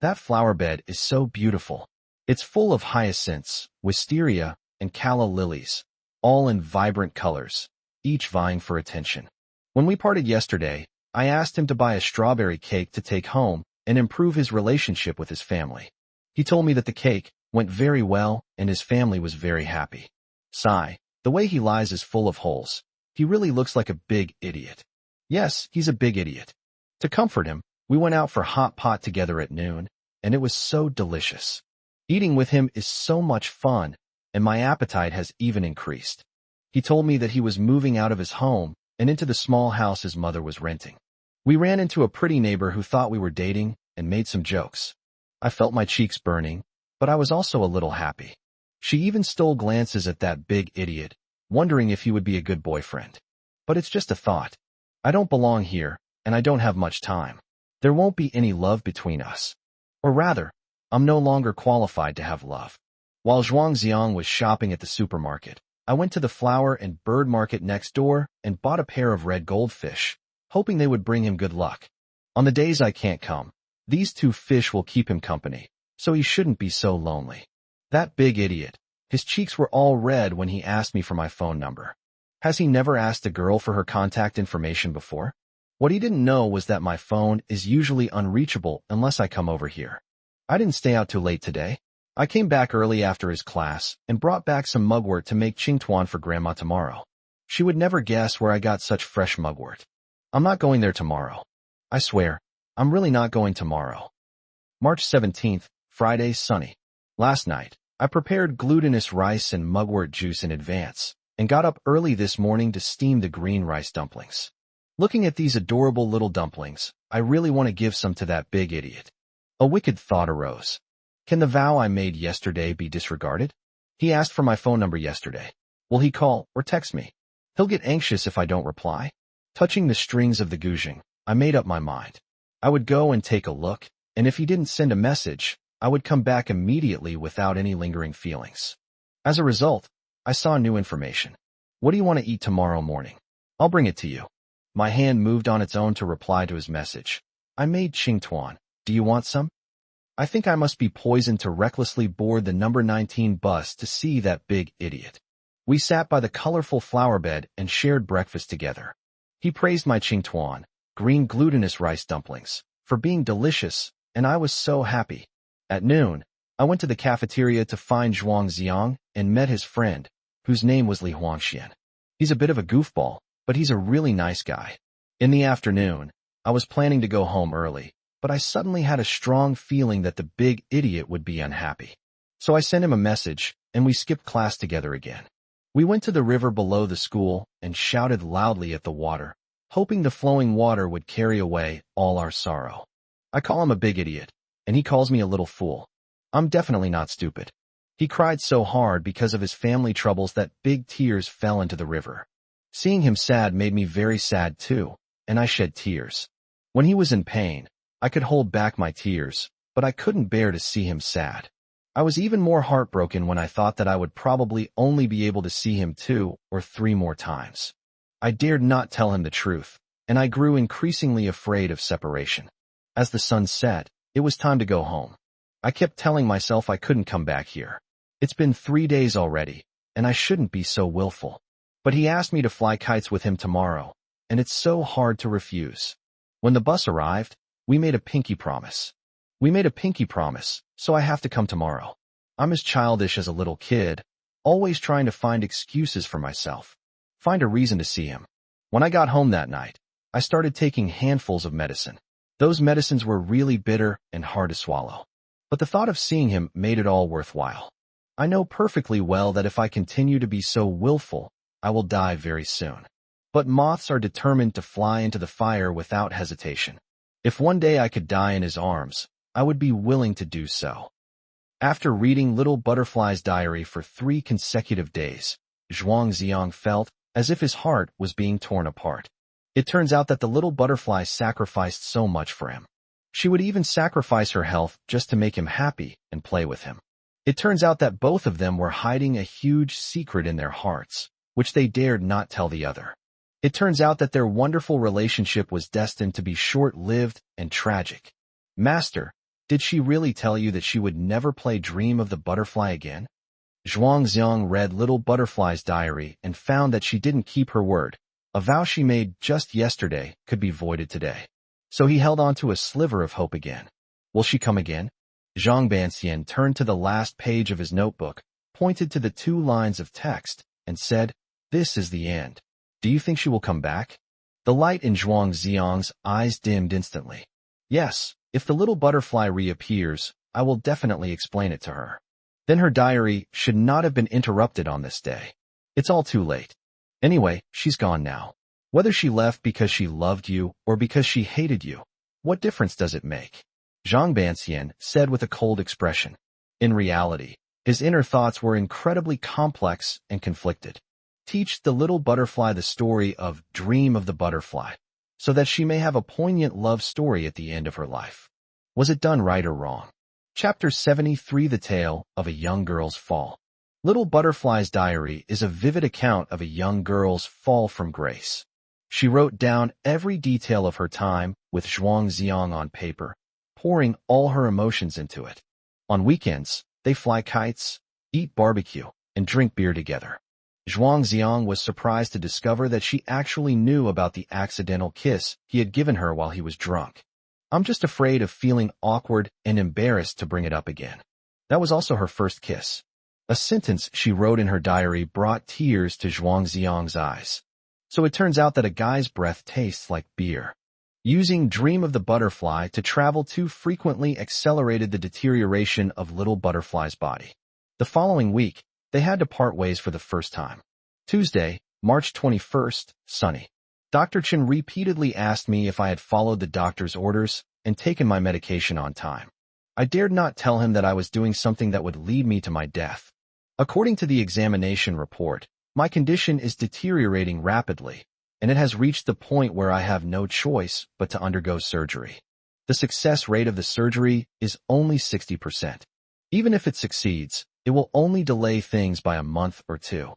That flower bed is so beautiful. It's full of hyacinths, wisteria, and calla lilies, all in vibrant colors, each vying for attention. When we parted yesterday, I asked him to buy a strawberry cake to take home and improve his relationship with his family. He told me that the cake, Went very well, and his family was very happy. Sigh. The way he lies is full of holes. He really looks like a big idiot. Yes, he's a big idiot. To comfort him, we went out for hot pot together at noon, and it was so delicious. Eating with him is so much fun, and my appetite has even increased. He told me that he was moving out of his home and into the small house his mother was renting. We ran into a pretty neighbor who thought we were dating and made some jokes. I felt my cheeks burning, but I was also a little happy. She even stole glances at that big idiot, wondering if he would be a good boyfriend. But it's just a thought. I don't belong here, and I don't have much time. There won't be any love between us. Or rather, I'm no longer qualified to have love. While Zhuangziang was shopping at the supermarket, I went to the flower and bird market next door and bought a pair of red goldfish, hoping they would bring him good luck. On the days I can't come, these two fish will keep him company, so he shouldn't be so lonely. That big idiot. His cheeks were all red when he asked me for my phone number. Has he never asked a girl for her contact information before? What he didn't know was that my phone is usually unreachable unless I come over here. I didn't stay out too late today. I came back early after his class and brought back some mugwort to make qingtuan for Grandma tomorrow. She would never guess where I got such fresh mugwort. I'm not going there tomorrow. I swear, I'm really not going tomorrow. March 17th, Friday, sunny. Last night, I prepared glutinous rice and mugwort juice in advance and got up early this morning to steam the green rice dumplings. Looking at these adorable little dumplings, I really want to give some to that big idiot. A wicked thought arose. Can the vow I made yesterday be disregarded? He asked for my phone number yesterday. Will he call or text me? He'll get anxious if I don't reply. Touching the strings of the guzheng, I made up my mind. I would go and take a look, and if he didn't send a message, I would come back immediately without any lingering feelings. As a result, I saw new information. What do you want to eat tomorrow morning? I'll bring it to you. My hand moved on its own to reply to his message. I made qingtuan. Do you want some? I think I must be poisoned to recklessly board the number 19 bus to see that big idiot. We sat by the colorful flower bed and shared breakfast together. He praised my qingtuan, green glutinous rice dumplings, for being delicious, and I was so happy. At noon, I went to the cafeteria to find Zhuangziang and met his friend, whose name was Li Huangxian. He's a bit of a goofball, but he's a really nice guy. In the afternoon, I was planning to go home early, but I suddenly had a strong feeling that the big idiot would be unhappy. So I sent him a message, and we skipped class together again. We went to the river below the school and shouted loudly at the water, hoping the flowing water would carry away all our sorrow. I call him a big idiot, and he calls me a little fool. I'm definitely not stupid. He cried so hard because of his family troubles that big tears fell into the river. Seeing him sad made me very sad too, and I shed tears. When he was in pain, I could hold back my tears, but I couldn't bear to see him sad. I was even more heartbroken when I thought that I would probably only be able to see him 2 or 3 more times. I dared not tell him the truth, and I grew increasingly afraid of separation. As the sun set, it was time to go home. I kept telling myself I couldn't come back here. It's been 3 days already, and I shouldn't be so willful. But he asked me to fly kites with him tomorrow, and it's so hard to refuse. When the bus arrived, we made a pinky promise. So I have to come tomorrow. I'm as childish as a little kid, always trying to find excuses for myself. Find a reason to see him. When I got home that night, I started taking handfuls of medicine. Those medicines were really bitter and hard to swallow. But the thought of seeing him made it all worthwhile. I know perfectly well that if I continue to be so willful, I will die very soon. But moths are determined to fly into the fire without hesitation. If one day I could die in his arms, I would be willing to do so. After reading Little Butterfly's diary for 3 consecutive days, Zhuangziang felt as if his heart was being torn apart. It turns out that the little butterfly sacrificed so much for him. She would even sacrifice her health just to make him happy and play with him. It turns out that both of them were hiding a huge secret in their hearts, which they dared not tell the other. It turns out that their wonderful relationship was destined to be short-lived and tragic. Master, did she really tell you that she would never play Dream of the Butterfly again? Zhuangziang read Little Butterfly's diary and found that she didn't keep her word. A vow she made just yesterday could be voided today. So he held on to a sliver of hope again. Will she come again? Zhang Banxian turned to the last page of his notebook, pointed to the 2 lines of text, and said, "This is the end. Do you think she will come back?" The light in Zhuang Xiang's eyes dimmed instantly. "Yes, if the little butterfly reappears, I will definitely explain it to her." Then her diary should not have been interrupted on this day. It's all too late. Anyway, she's gone now. Whether she left because she loved you or because she hated you, what difference does it make? Zhang Banxian said with a cold expression. In reality, his inner thoughts were incredibly complex and conflicted. Teach the little butterfly the story of Dream of the Butterfly, so that she may have a poignant love story at the end of her life. Was it done right or wrong? Chapter 73: The Tale of a Young Girl's Fall. Little Butterfly's diary is a vivid account of a young girl's fall from grace. She wrote down every detail of her time with Zhuang Xiang on paper, pouring all her emotions into it. On weekends, they fly kites, eat barbecue, and drink beer together. Zhuang Xiang was surprised to discover that she actually knew about the accidental kiss he had given her while he was drunk. "I'm just afraid of feeling awkward and embarrassed to bring it up again." That was also her first kiss. A sentence she wrote in her diary brought tears to Zhuang Xiang's eyes. So it turns out that a guy's breath tastes like beer. Using Dream of the Butterfly to travel too frequently accelerated the deterioration of Little Butterfly's body. The following week, they had to part ways for the first time. Tuesday, March 21st, sunny. Dr. Chen repeatedly asked me if I had followed the doctor's orders and taken my medication on time. I dared not tell him that I was doing something that would lead me to my death. According to the examination report, my condition is deteriorating rapidly, and it has reached the point where I have no choice but to undergo surgery. The success rate of the surgery is only 60%. Even if it succeeds, it will only delay things by a month or 2.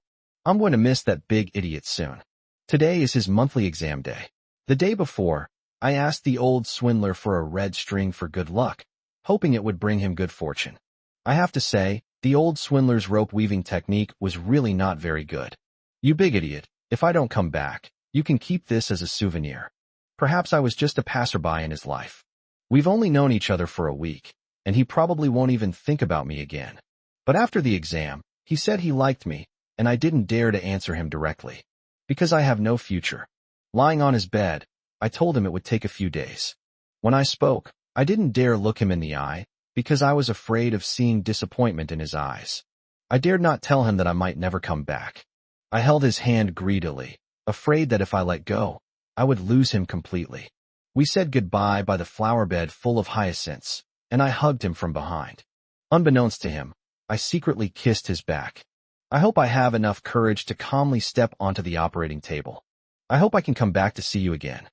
I'm going to miss that big idiot soon. Today is his monthly exam day. The day before, I asked the old swindler for a red string for good luck, hoping it would bring him good fortune. I have to say, the old swindler's rope-weaving technique was really not very good. "You big idiot, if I don't come back, you can keep this as a souvenir." Perhaps I was just a passerby in his life. We've only known each other for a week, and he probably won't even think about me again. But after the exam, he said he liked me, and I didn't dare to answer him directly. Because I have no future. Lying on his bed, I told him it would take a few days. When I spoke, I didn't dare look him in the eye, because I was afraid of seeing disappointment in his eyes. I dared not tell him that I might never come back. I held his hand greedily, afraid that if I let go, I would lose him completely. We said goodbye by the flower bed full of hyacinths, and I hugged him from behind. Unbeknownst to him, I secretly kissed his back. I hope I have enough courage to calmly step onto the operating table. I hope I can come back to see you again.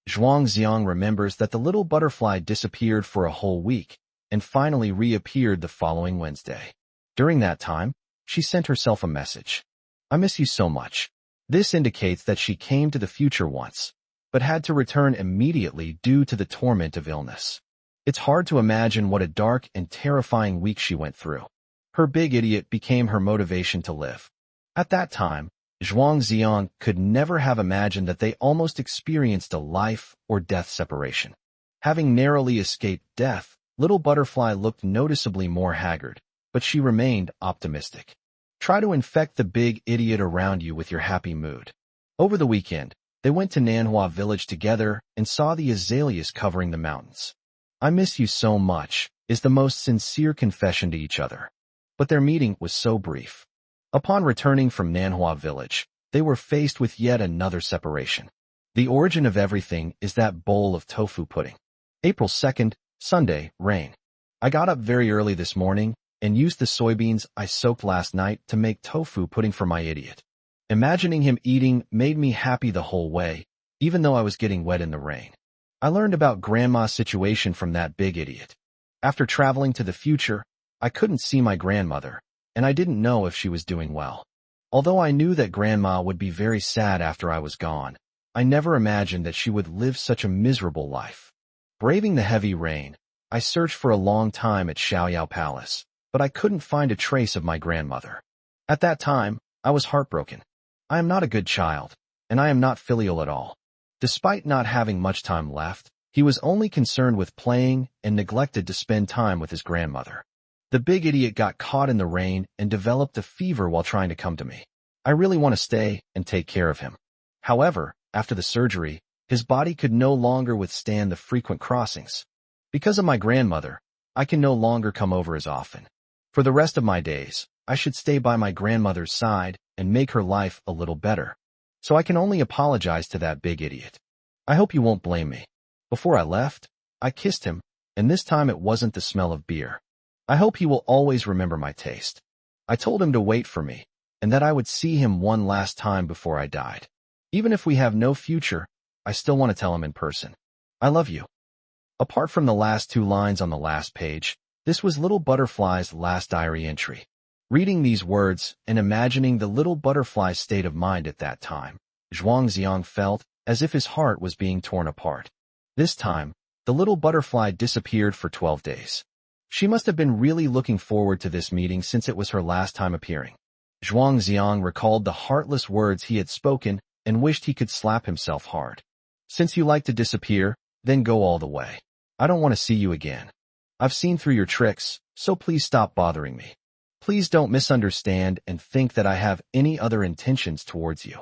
Zhuang Xiang remembers that the little butterfly disappeared for a whole week, and finally reappeared the following Wednesday. During that time, she sent herself a message. "I miss you so much." This indicates that she came to the future once, but had to return immediately due to the torment of illness. It's hard to imagine what a dark and terrifying week she went through. Her big idiot became her motivation to live. At that time, Zhuang Xiang could never have imagined that they almost experienced a life or death separation. Having narrowly escaped death, Little Butterfly looked noticeably more haggard, but she remained optimistic. Try to infect the big idiot around you with your happy mood. Over the weekend, they went to Manhwa village together and saw the azaleas covering the mountains. "I miss you so much," is the most sincere confession to each other. But their meeting was so brief. Upon returning from Manhwa village, they were faced with yet another separation. The origin of everything is that bowl of tofu pudding. April 2nd, Sunday, rain. I got up very early this morning and used the soybeans I soaked last night to make tofu pudding for my idiot. Imagining him eating made me happy the whole way, even though I was getting wet in the rain. I learned about Grandma's situation from that big idiot. After traveling to the future, I couldn't see my grandmother, and I didn't know if she was doing well. Although I knew that Grandma would be very sad after I was gone, I never imagined that she would live such a miserable life. Braving the heavy rain, I searched for a long time at Xiaoyao Palace, but I couldn't find a trace of my grandmother. At that time, I was heartbroken. I am not a good child, and I am not filial at all. Despite not having much time left, He was only concerned with playing and neglected to spend time with his grandmother. The big idiot got caught in the rain and developed a fever while trying to come to me. I really want to stay and take care of him. However, after the surgery, his body could no longer withstand the frequent crossings. Because of my grandmother, I can no longer come over as often. For the rest of my days, I should stay by my grandmother's side and make her life a little better. So I can only apologize to that big idiot. I hope you won't blame me. Before I left, I kissed him, and this time it wasn't the smell of beer. I hope he will always remember my taste. I told him to wait for me, and that I would see him one last time before I died. Even if we have no future, I still want to tell him in person. I love you. Apart from the last 2 lines on the last page, this was Little Butterfly's last diary entry. Reading these words and imagining the little butterfly's state of mind at that time, Zhuangziang felt as if his heart was being torn apart. This time, the little butterfly disappeared for 12 days. She must have been really looking forward to this meeting since it was her last time appearing. Zhuangziang recalled the heartless words he had spoken and wished he could slap himself hard. Since you like to disappear, then go all the way. I don't want to see you again. I've seen through your tricks, so please stop bothering me. Please don't misunderstand and think that I have any other intentions towards you.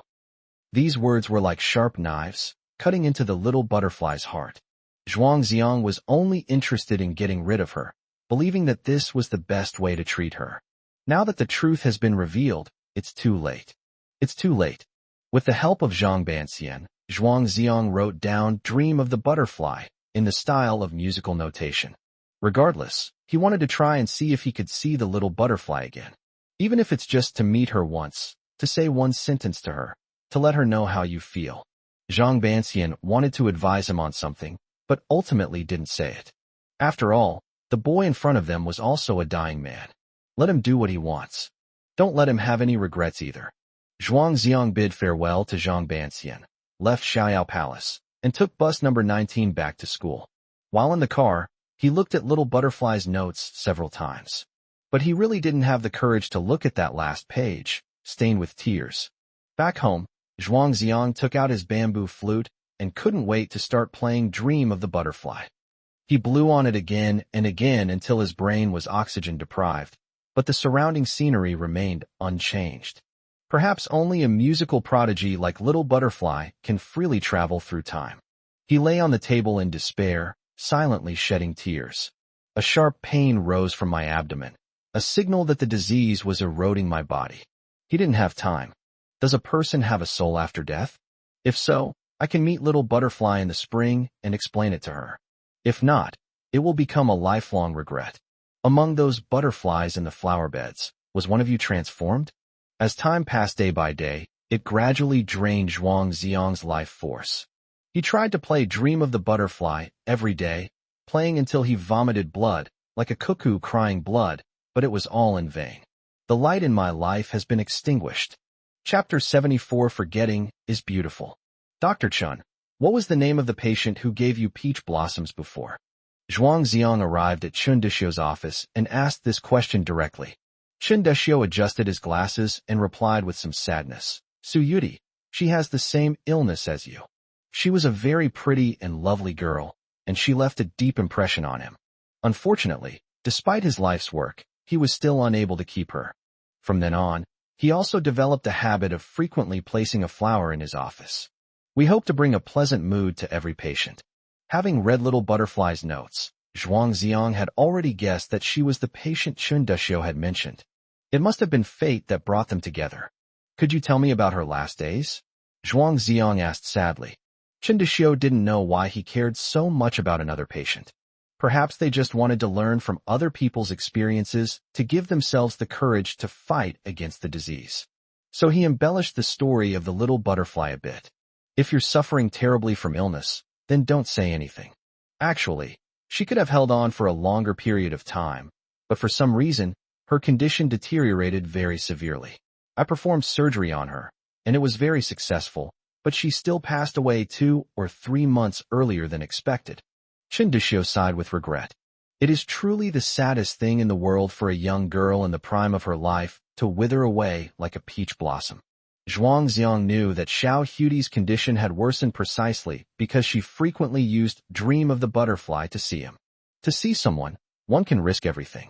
These words were like sharp knives, cutting into the little butterfly's heart. Zhuangziang was only interested in getting rid of her, believing that this was the best way to treat her. Now that the truth has been revealed, it's too late. It's too late. With the help of Zhang Banxian, Zhuangziang wrote down "Dream of the Butterfly" in the style of musical notation. Regardless, he wanted to try and see if he could see the little butterfly again. Even if it's just to meet her once, to say one sentence to her, to let her know how you feel. Zhang Banxian wanted to advise him on something, but ultimately didn't say it. After all, the boy in front of them was also a dying man. Let him do what he wants. Don't let him have any regrets either. Zhuangziang bid farewell to Zhang Banxian, left Xiaoyao Palace, and took bus number 19 back to school. While in the car, he looked at Little Butterfly's notes several times. But he really didn't have the courage to look at that last page, stained with tears. Back home, Zhuangziang took out his bamboo flute and couldn't wait to start playing "Dream of the Butterfly." He blew on it again and again until his brain was oxygen-deprived, but the surrounding scenery remained unchanged. Perhaps only a musical prodigy like Little Butterfly can freely travel through time. He lay on the table in despair, silently shedding tears. A sharp pain rose from my abdomen, a signal that the disease was eroding my body. He didn't have time. Does a person have a soul after death? If so, I can meet Little Butterfly in the spring and explain it to her. If not, it will become a lifelong regret. Among those butterflies in the flower beds, was one of you transformed? As time passed day by day, it gradually drained Zhuangziang's life force. He tried to play "Dream of the Butterfly" every day, playing until he vomited blood, like a cuckoo crying blood, but it was all in vain. The light in my life has been extinguished. Chapter 74 Forgetting is Beautiful. Dr. Chun, what was the name of the patient who gave you peach blossoms before? Zhuangziang arrived at Chun Deshio's office and asked this question directly. Chun Deshio adjusted his glasses and replied with some sadness. Su Yudi, she has the same illness as you. She was a very pretty and lovely girl, and she left a deep impression on him. Unfortunately, despite his life's work, he was still unable to keep her. From then on, he also developed a habit of frequently placing a flower in his office. We hope to bring a pleasant mood to every patient. Having read Little Butterfly's notes, Zhuangziang had already guessed that she was the patient Chun Deshio had mentioned. It must have been fate that brought them together. Could you tell me about her last days? Zhuangziang asked sadly. Chun Deshio didn't know why he cared so much about another patient. Perhaps they just wanted to learn from other people's experiences to give themselves the courage to fight against the disease. So he embellished the story of the little butterfly a bit. If you're suffering terribly from illness, then don't say anything. Actually, she could have held on for a longer period of time, but for some reason, her condition deteriorated very severely. I performed surgery on her, and it was very successful, but she still passed away 2 or 3 months earlier than expected. Chun Deshio sighed with regret. It is truly the saddest thing in the world for a young girl in the prime of her life to wither away like a peach blossom. Zhuangxiang knew that Xiao Hudi's condition had worsened precisely because she frequently used Dream of the Butterfly to see him. To see someone, one can risk everything.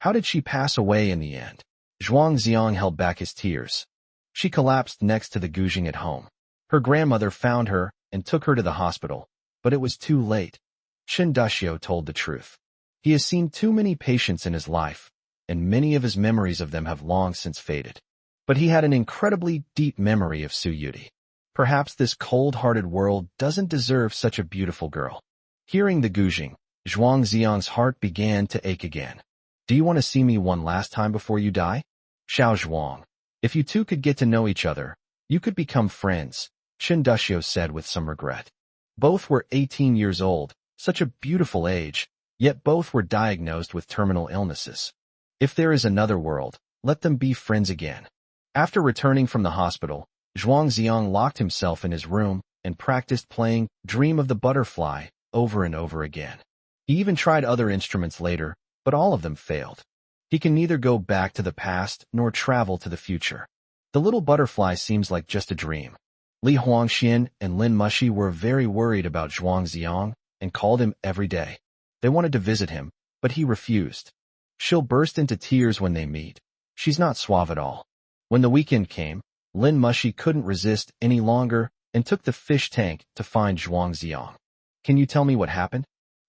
How did she pass away in the end? Zhuangxiang held back his tears. She collapsed next to the Gujing at home. Her grandmother found her and took her to the hospital, but it was too late. Chen Duxiu told the truth. He has seen too many patients in his life, and many of his memories of them have long since faded. But he had an incredibly deep memory of Su Yudi. Perhaps this cold-hearted world doesn't deserve such a beautiful girl. Hearing the Gujing, Zhuangxiang's heart began to ache again. Do you want to see me one last time before you die? Xiao Zhuang. If you two could get to know each other, you could become friends, Chen Duxiu said with some regret. Both were 18 years old, such a beautiful age, yet both were diagnosed with terminal illnesses. If there is another world, let them be friends again. After returning from the hospital, Zhuangxiang locked himself in his room and practiced playing Dream of the Butterfly over and over again. He even tried other instruments later, but all of them failed. He can neither go back to the past nor travel to the future. The little butterfly seems like just a dream. Li Huangxian and Lin Mushi were very worried about Zhuangxiang and called him every day. They wanted to visit him, but he refused. She'll burst into tears when they meet. She's not suave at all. When the weekend came, Lin Mushi couldn't resist any longer and took the fish tank to find Zhuangxiang. Can you tell me what happened?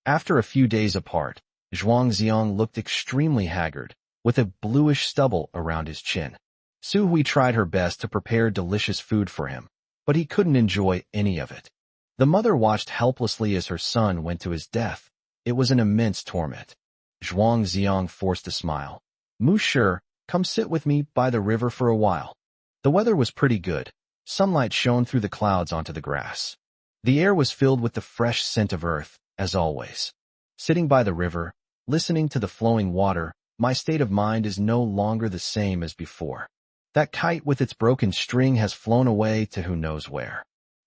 After a few days apart, Zhuangxiang looked extremely haggard, with a bluish stubble around his chin. Su Hui tried her best to prepare delicious food for him, but he couldn't enjoy any of it. The mother watched helplessly as her son went to his death. It was an immense torment. Zhuangxiang forced a smile. Mu Shi, come sit with me by the river for a while. The weather was pretty good. Sunlight shone through the clouds onto the grass. The air was filled with the fresh scent of earth, as always. Sitting by the river, listening to the flowing water, my state of mind is no longer the same as before. That kite with its broken string has flown away to who knows where.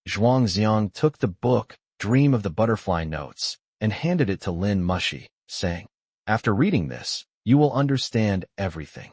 Zhuangxiang took the book, Dream of the Butterfly Notes, and handed it to Lin Mushi, saying, After reading this, you will understand everything.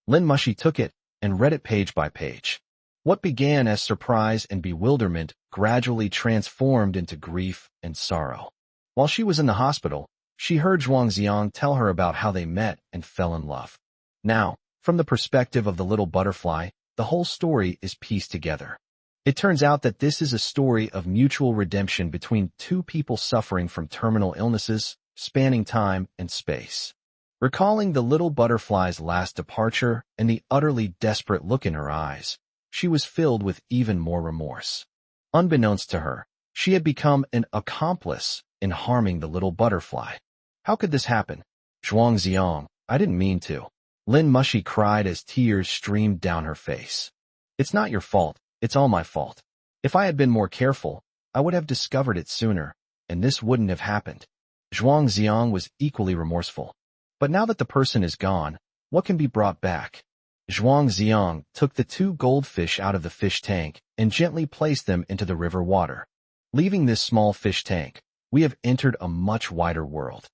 Lin Mushi took it and read it page by page. What began as surprise and bewilderment gradually transformed into grief and sorrow. While she was in the hospital, she heard Zhuangxiang tell her about how they met and fell in love. Now, from the perspective of the little butterfly, the whole story is pieced together. It turns out that this is a story of mutual redemption between two people suffering from terminal illnesses, spanning time and space. Recalling the little butterfly's last departure and the utterly desperate look in her eyes, she was filled with even more remorse. Unbeknownst to her, she had become an accomplice in harming the little butterfly. How could this happen? Zhuangxiang, I didn't mean to. Lin Mushi cried as tears streamed down her face. It's not your fault, it's all my fault. If I had been more careful, I would have discovered it sooner, and this wouldn't have happened. Zhuangxiang was equally remorseful. But now that the person is gone, what can be brought back? Zhuangxiang took the two goldfish out of the fish tank and gently placed them into the river water. Leaving this small fish tank, we have entered a much wider world.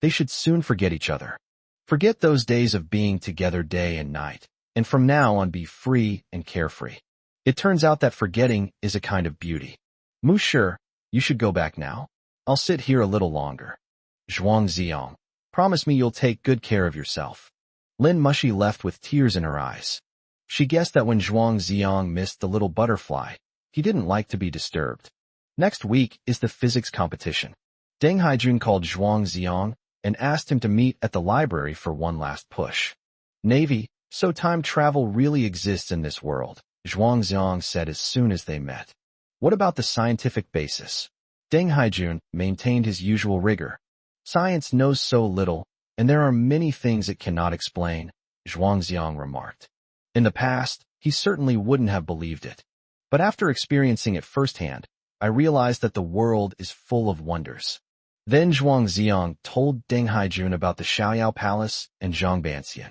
They should soon forget each other. Forget those days of being together day and night, and from now on be free and carefree. It turns out that forgetting is a kind of beauty. Mu Shi, you should go back now. I'll sit here a little longer. Zhuangxiang, promise me you'll take good care of yourself. Lin Mushi left with tears in her eyes. She guessed that when Zhuangxiang missed the little butterfly, he didn't like to be disturbed. Next week is the physics competition. Deng Haijun called Zhuangxiang and asked him to meet at the library for one last push. Navy, so time travel really exists in this world, Zhuangxiang said as soon as they met. What about the scientific basis? Deng Haijun maintained his usual rigor. Science knows so little, and there are many things it cannot explain, Zhuangxiang remarked. In the past, he certainly wouldn't have believed it. But after experiencing it firsthand, I realized that the world is full of wonders. Then Zhuangxiang told Deng Haijun about the Xiaoyao Palace and Zhangbanxian.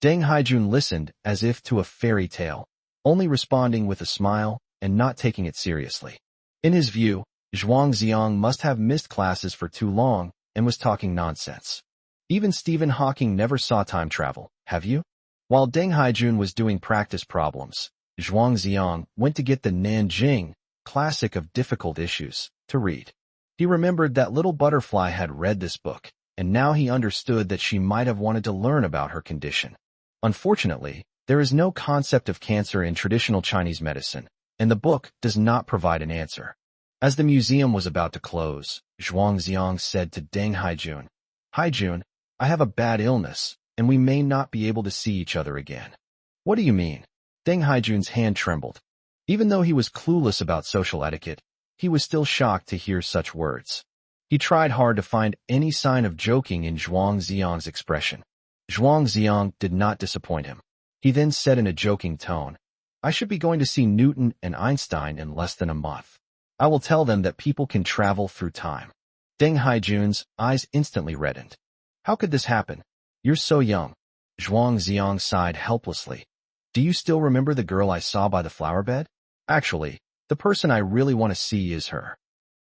Deng Haijun listened as if to a fairy tale, only responding with a smile and not taking it seriously. In his view, Zhuangxiang must have missed classes for too long and was talking nonsense. Even Stephen Hawking never saw time travel, have you? While Deng Haijun was doing practice problems, Zhuang Xiang went to get the Nanjing Classic of Difficult Issues to read. He remembered that Little Butterfly had read this book, and now he understood that she might have wanted to learn about her condition. Unfortunately, there is no concept of cancer in traditional Chinese medicine, and the book does not provide an answer. As the museum was about to close, Zhuang Xiang said to Deng Haijun, "Haijun, I have a bad illness, and we may not be able to see each other again." "What do you mean?" Deng Haijun's hand trembled. Even though he was clueless about social etiquette, he was still shocked to hear such words. He tried hard to find any sign of joking in Zhuang Xiang's expression. Zhuang Xiang did not disappoint him. He then said in a joking tone, "I should be going to see Newton and Einstein in less than a month. I will tell them that people can travel through time." Deng Haijun's eyes instantly reddened. "How could this happen? You're so young." Zhuang Xiang sighed helplessly. "Do you still remember the girl I saw by the flower bed? Actually, the person I really want to see is her.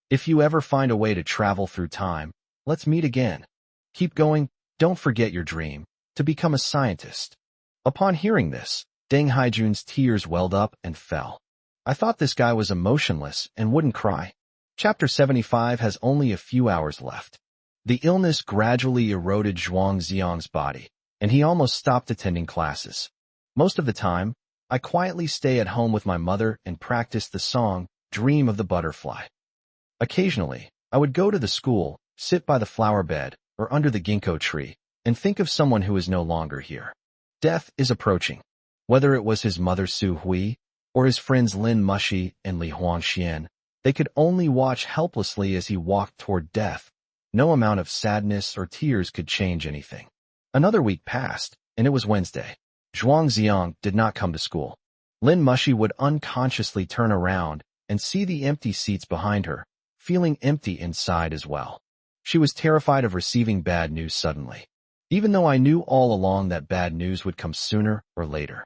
If you ever find a way to travel through time, let's meet again. Keep going, don't forget your dream, to become a scientist." Upon hearing this, Deng Haijun's tears welled up and fell. I thought this guy was emotionless and wouldn't cry. Chapter 75 has only a few hours left. The illness gradually eroded Zhuang Xiang's body, and he almost stopped attending classes. Most of the time, I quietly stay at home with my mother and practice the song, Dream of the Butterfly. Occasionally, I would go to the school, sit by the flower bed, or under the ginkgo tree, and think of someone who is no longer here. Death is approaching. Whether it was his mother Su Hui, or his friends Lin Mushi and Li Huangxian, they could only watch helplessly as he walked toward death. No amount of sadness or tears could change anything. Another week passed, and it was Wednesday. Zhuang Xiang did not come to school. Lin Mushi would unconsciously turn around and see the empty seats behind her, feeling empty inside as well. She was terrified of receiving bad news suddenly, even though I knew all along that bad news would come sooner or later.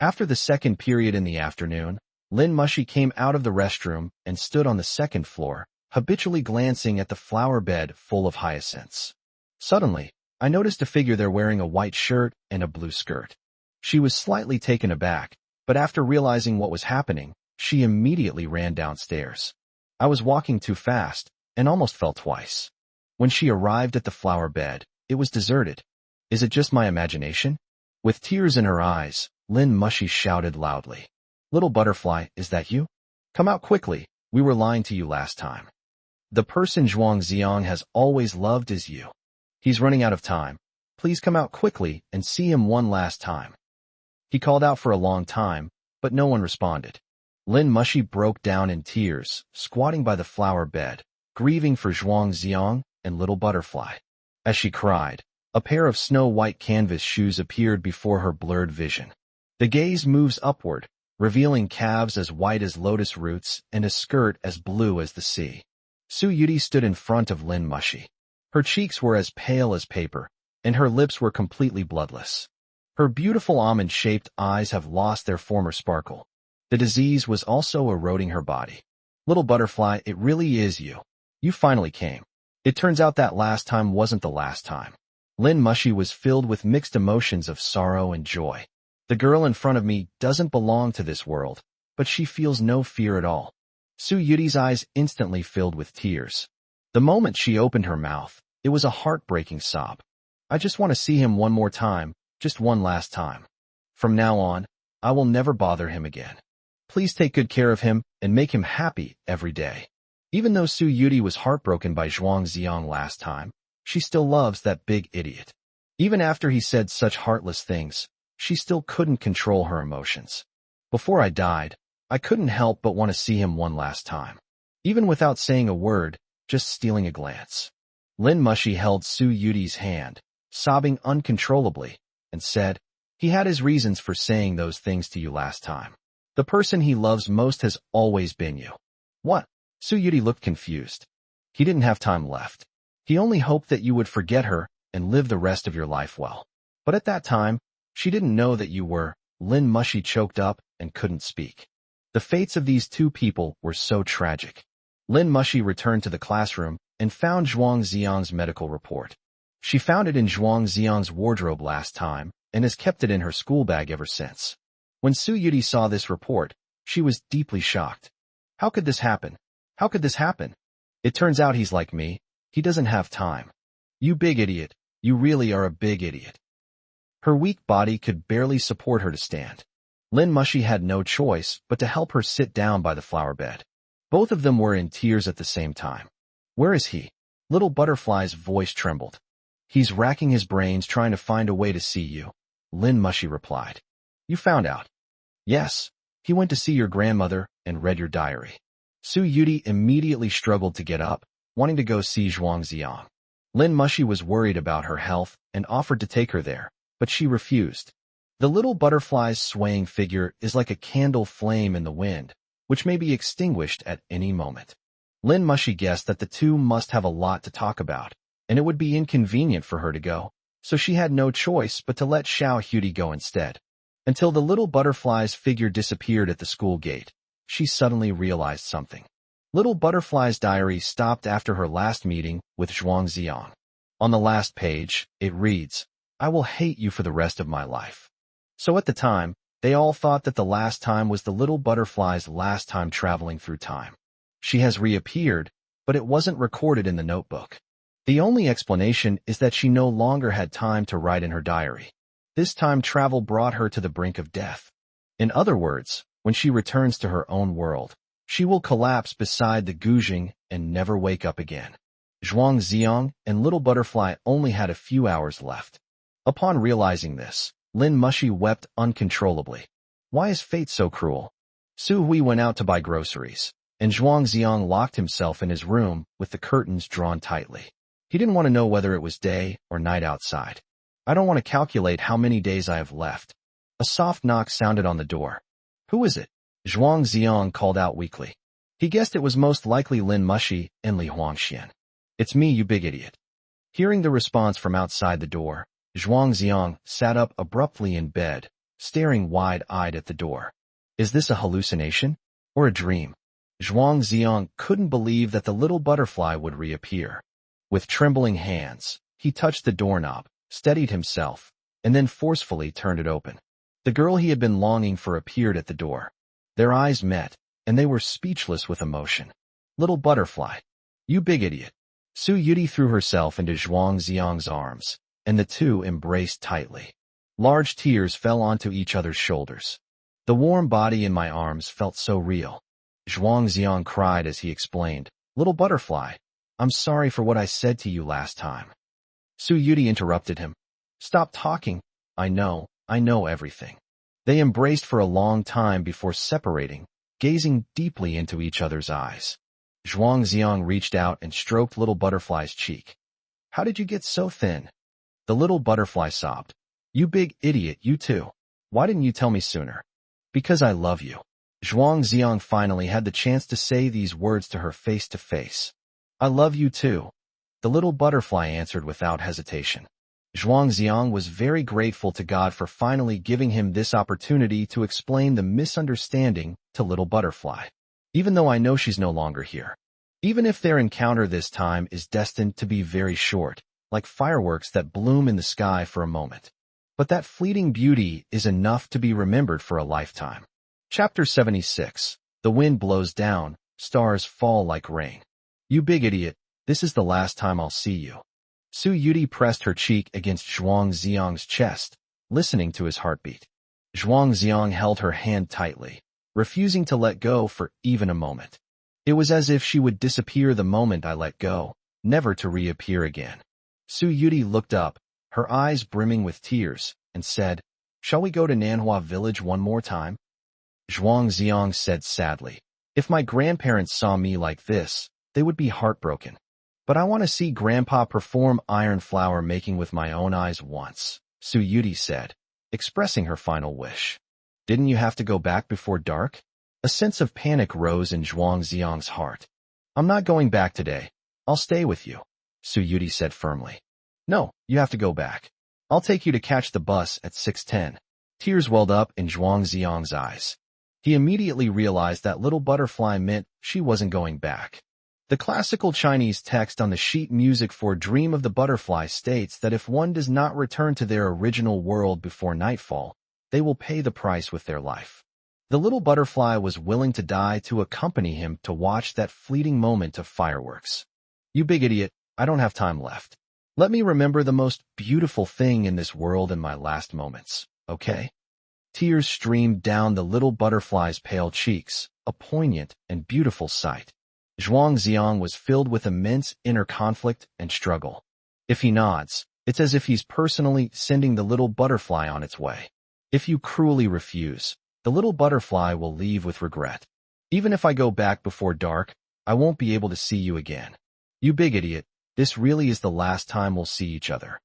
After the second period in the afternoon, Lin Mushi came out of the restroom and stood on the second floor, habitually glancing at the flower bed full of hyacinths. Suddenly, I noticed a figure there wearing a white shirt and a blue skirt. She was slightly taken aback, but after realizing what was happening, she immediately ran downstairs. I was walking too fast and almost fell twice. When she arrived at the flower bed, it was deserted. Is it just my imagination? With tears in her eyes, Lin Mushi shouted loudly, "Little Butterfly, is that you? Come out quickly, we were lying to you last time. The person Zhuang Xiang has always loved is you. He's running out of time. Please come out quickly and see him one last time." He called out for a long time, but no one responded. Lin Mushi broke down in tears, squatting by the flower bed, grieving for Zhuang Xiang and Little Butterfly. As she cried, a pair of snow-white canvas shoes appeared before her blurred vision. The gaze moves upward, revealing calves as white as lotus roots and a skirt as blue as the sea. Su Yudi stood in front of Lin Mushi. Her cheeks were as pale as paper, and her lips were completely bloodless. Her beautiful almond-shaped eyes have lost their former sparkle. The disease was also eroding her body. "Little Butterfly, it really is you. You finally came. It turns out that last time wasn't the last time." Lin Mushi was filled with mixed emotions of sorrow and joy. The girl in front of me doesn't belong to this world, but she feels no fear at all. Su Yudi's eyes instantly filled with tears. The moment she opened her mouth, it was a heartbreaking sob. "I just want to see him one more time, just one last time. From now on, I will never bother him again. Please take good care of him and make him happy every day." Even though Su Yudi was heartbroken by Zhuang Xiang last time, she still loves that big idiot. Even after he said such heartless things, she still couldn't control her emotions. "Before I died, I couldn't help but want to see him one last time. Even without saying a word, just stealing a glance." Lin Mushi held Su Yudi's hand, sobbing uncontrollably, and said, "He had his reasons for saying those things to you last time. The person he loves most has always been you." "What?" Su Yudi looked confused. "He didn't have time left. He only hoped that you would forget her and live the rest of your life well. But at that time, she didn't know that you were." Lin Mushi choked up and couldn't speak. The fates of these two people were so tragic. Lin Mushi returned to the classroom and found Zhuang Xiang's medical report. She found it in Zhuang Xiang's wardrobe last time and has kept it in her school bag ever since. When Su Yuti saw this report, she was deeply shocked. How could this happen? How could this happen? It turns out he's like me. He doesn't have time. You big idiot. You really are a big idiot. Her weak body could barely support her to stand. Lin Mushi had no choice but to help her sit down by the flower bed. Both of them were in tears at the same time. Where is he? Little Butterfly's voice trembled. He's racking his brains trying to find a way to see you, Lin Mushi replied. You found out? Yes. He went to see your grandmother and read your diary. Su Yuti immediately struggled to get up, wanting to go see Zhuang Xiang. Lin Mushi was worried about her health and offered to take her there, but she refused. The little butterfly's swaying figure is like a candle flame in the wind, which may be extinguished at any moment. Lin Mushi guessed that the two must have a lot to talk about, and it would be inconvenient for her to go, so she had no choice but to let Xiao Huti go instead. Until the little butterfly's figure disappeared at the school gate, she suddenly realized something. Little Butterfly's diary stopped after her last meeting with Zhuang Xiang. On the last page, it reads, I will hate you for the rest of my life. So at the time, they all thought that the last time was the little butterfly's last time traveling through time. She has reappeared, but it wasn't recorded in the notebook. The only explanation is that she no longer had time to write in her diary. This time travel brought her to the brink of death. In other words, when she returns to her own world, she will collapse beside the Guzheng and never wake up again. Zhuang Xiang and Little Butterfly only had a few hours left. Upon realizing this, Lin Mushi wept uncontrollably. Why is fate so cruel? Su Hui went out to buy groceries, and Zhuang Xiang locked himself in his room with the curtains drawn tightly. He didn't want to know whether it was day or night outside. I don't want to calculate how many days I have left. A soft knock sounded on the door. Who is it? Zhuang Xiang called out weakly. He guessed it was most likely Lin Mushi and Li Huangxian. It's me, you big idiot. Hearing the response from outside the door, Zhuang Xiang sat up abruptly in bed, staring wide-eyed at the door. Is this a hallucination? Or a dream? Zhuang Xiang couldn't believe that the little butterfly would reappear. With trembling hands, he touched the doorknob, steadied himself, and then forcefully turned it open. The girl he had been longing for appeared at the door. Their eyes met, and they were speechless with emotion. Little butterfly. You big idiot. Su Yuti threw herself into Zhuang Xiang's arms, and the two embraced tightly. Large tears fell onto each other's shoulders. The warm body in my arms felt so real. Zhuang Xiang cried as he explained, Little butterfly, I'm sorry for what I said to you last time. Su Yuti interrupted him. Stop talking. I know everything. They embraced for a long time before separating, gazing deeply into each other's eyes. Zhuang Xiang reached out and stroked Little Butterfly's cheek. How did you get so thin? The little butterfly sobbed. You big idiot, you too. Why didn't you tell me sooner? Because I love you. Zhuang Xiang finally had the chance to say these words to her face to face. I love you too. The little butterfly answered without hesitation. Zhuang Xiang was very grateful to God for finally giving him this opportunity to explain the misunderstanding to Little Butterfly. Even though I know she's no longer here. Even if their encounter this time is destined to be very short, like fireworks that bloom in the sky for a moment. But that fleeting beauty is enough to be remembered for a lifetime. Chapter 76. The wind blows down, stars fall like rain. You big idiot, this is the last time I'll see you. Su Yuti pressed her cheek against Zhuang Xiang's chest, listening to his heartbeat. Zhuang Xiang held her hand tightly, refusing to let go for even a moment. It was as if she would disappear the moment I let go, never to reappear again. Su Yuti looked up, her eyes brimming with tears, and said, Shall we go to Manhwa village one more time? Zhuang Xiang said sadly, If my grandparents saw me like this, they would be heartbroken. But I want to see Grandpa perform iron flower making with my own eyes once, Su Yuti said, expressing her final wish. Didn't you have to go back before dark? A sense of panic rose in Zhuang Xiang's heart. I'm not going back today. I'll stay with you, Su Yuti said firmly. No, you have to go back. I'll take you to catch the bus at 6:10. Tears welled up in Zhuang Xiang's eyes. He immediately realized that Little Butterfly meant she wasn't going back. The classical Chinese text on the sheet music for Dream of the Butterfly states that if one does not return to their original world before nightfall, they will pay the price with their life. The little butterfly was willing to die to accompany him to watch that fleeting moment of fireworks. You big idiot, I don't have time left. Let me remember the most beautiful thing in this world in my last moments, okay? Tears streamed down the little butterfly's pale cheeks, a poignant and beautiful sight. Zhuangziang was filled with immense inner conflict and struggle. If he nods, it's as if he's personally sending the little butterfly on its way. If you cruelly refuse, the little butterfly will leave with regret. Even if I go back before dark, I won't be able to see you again. You big idiot, this really is the last time we'll see each other.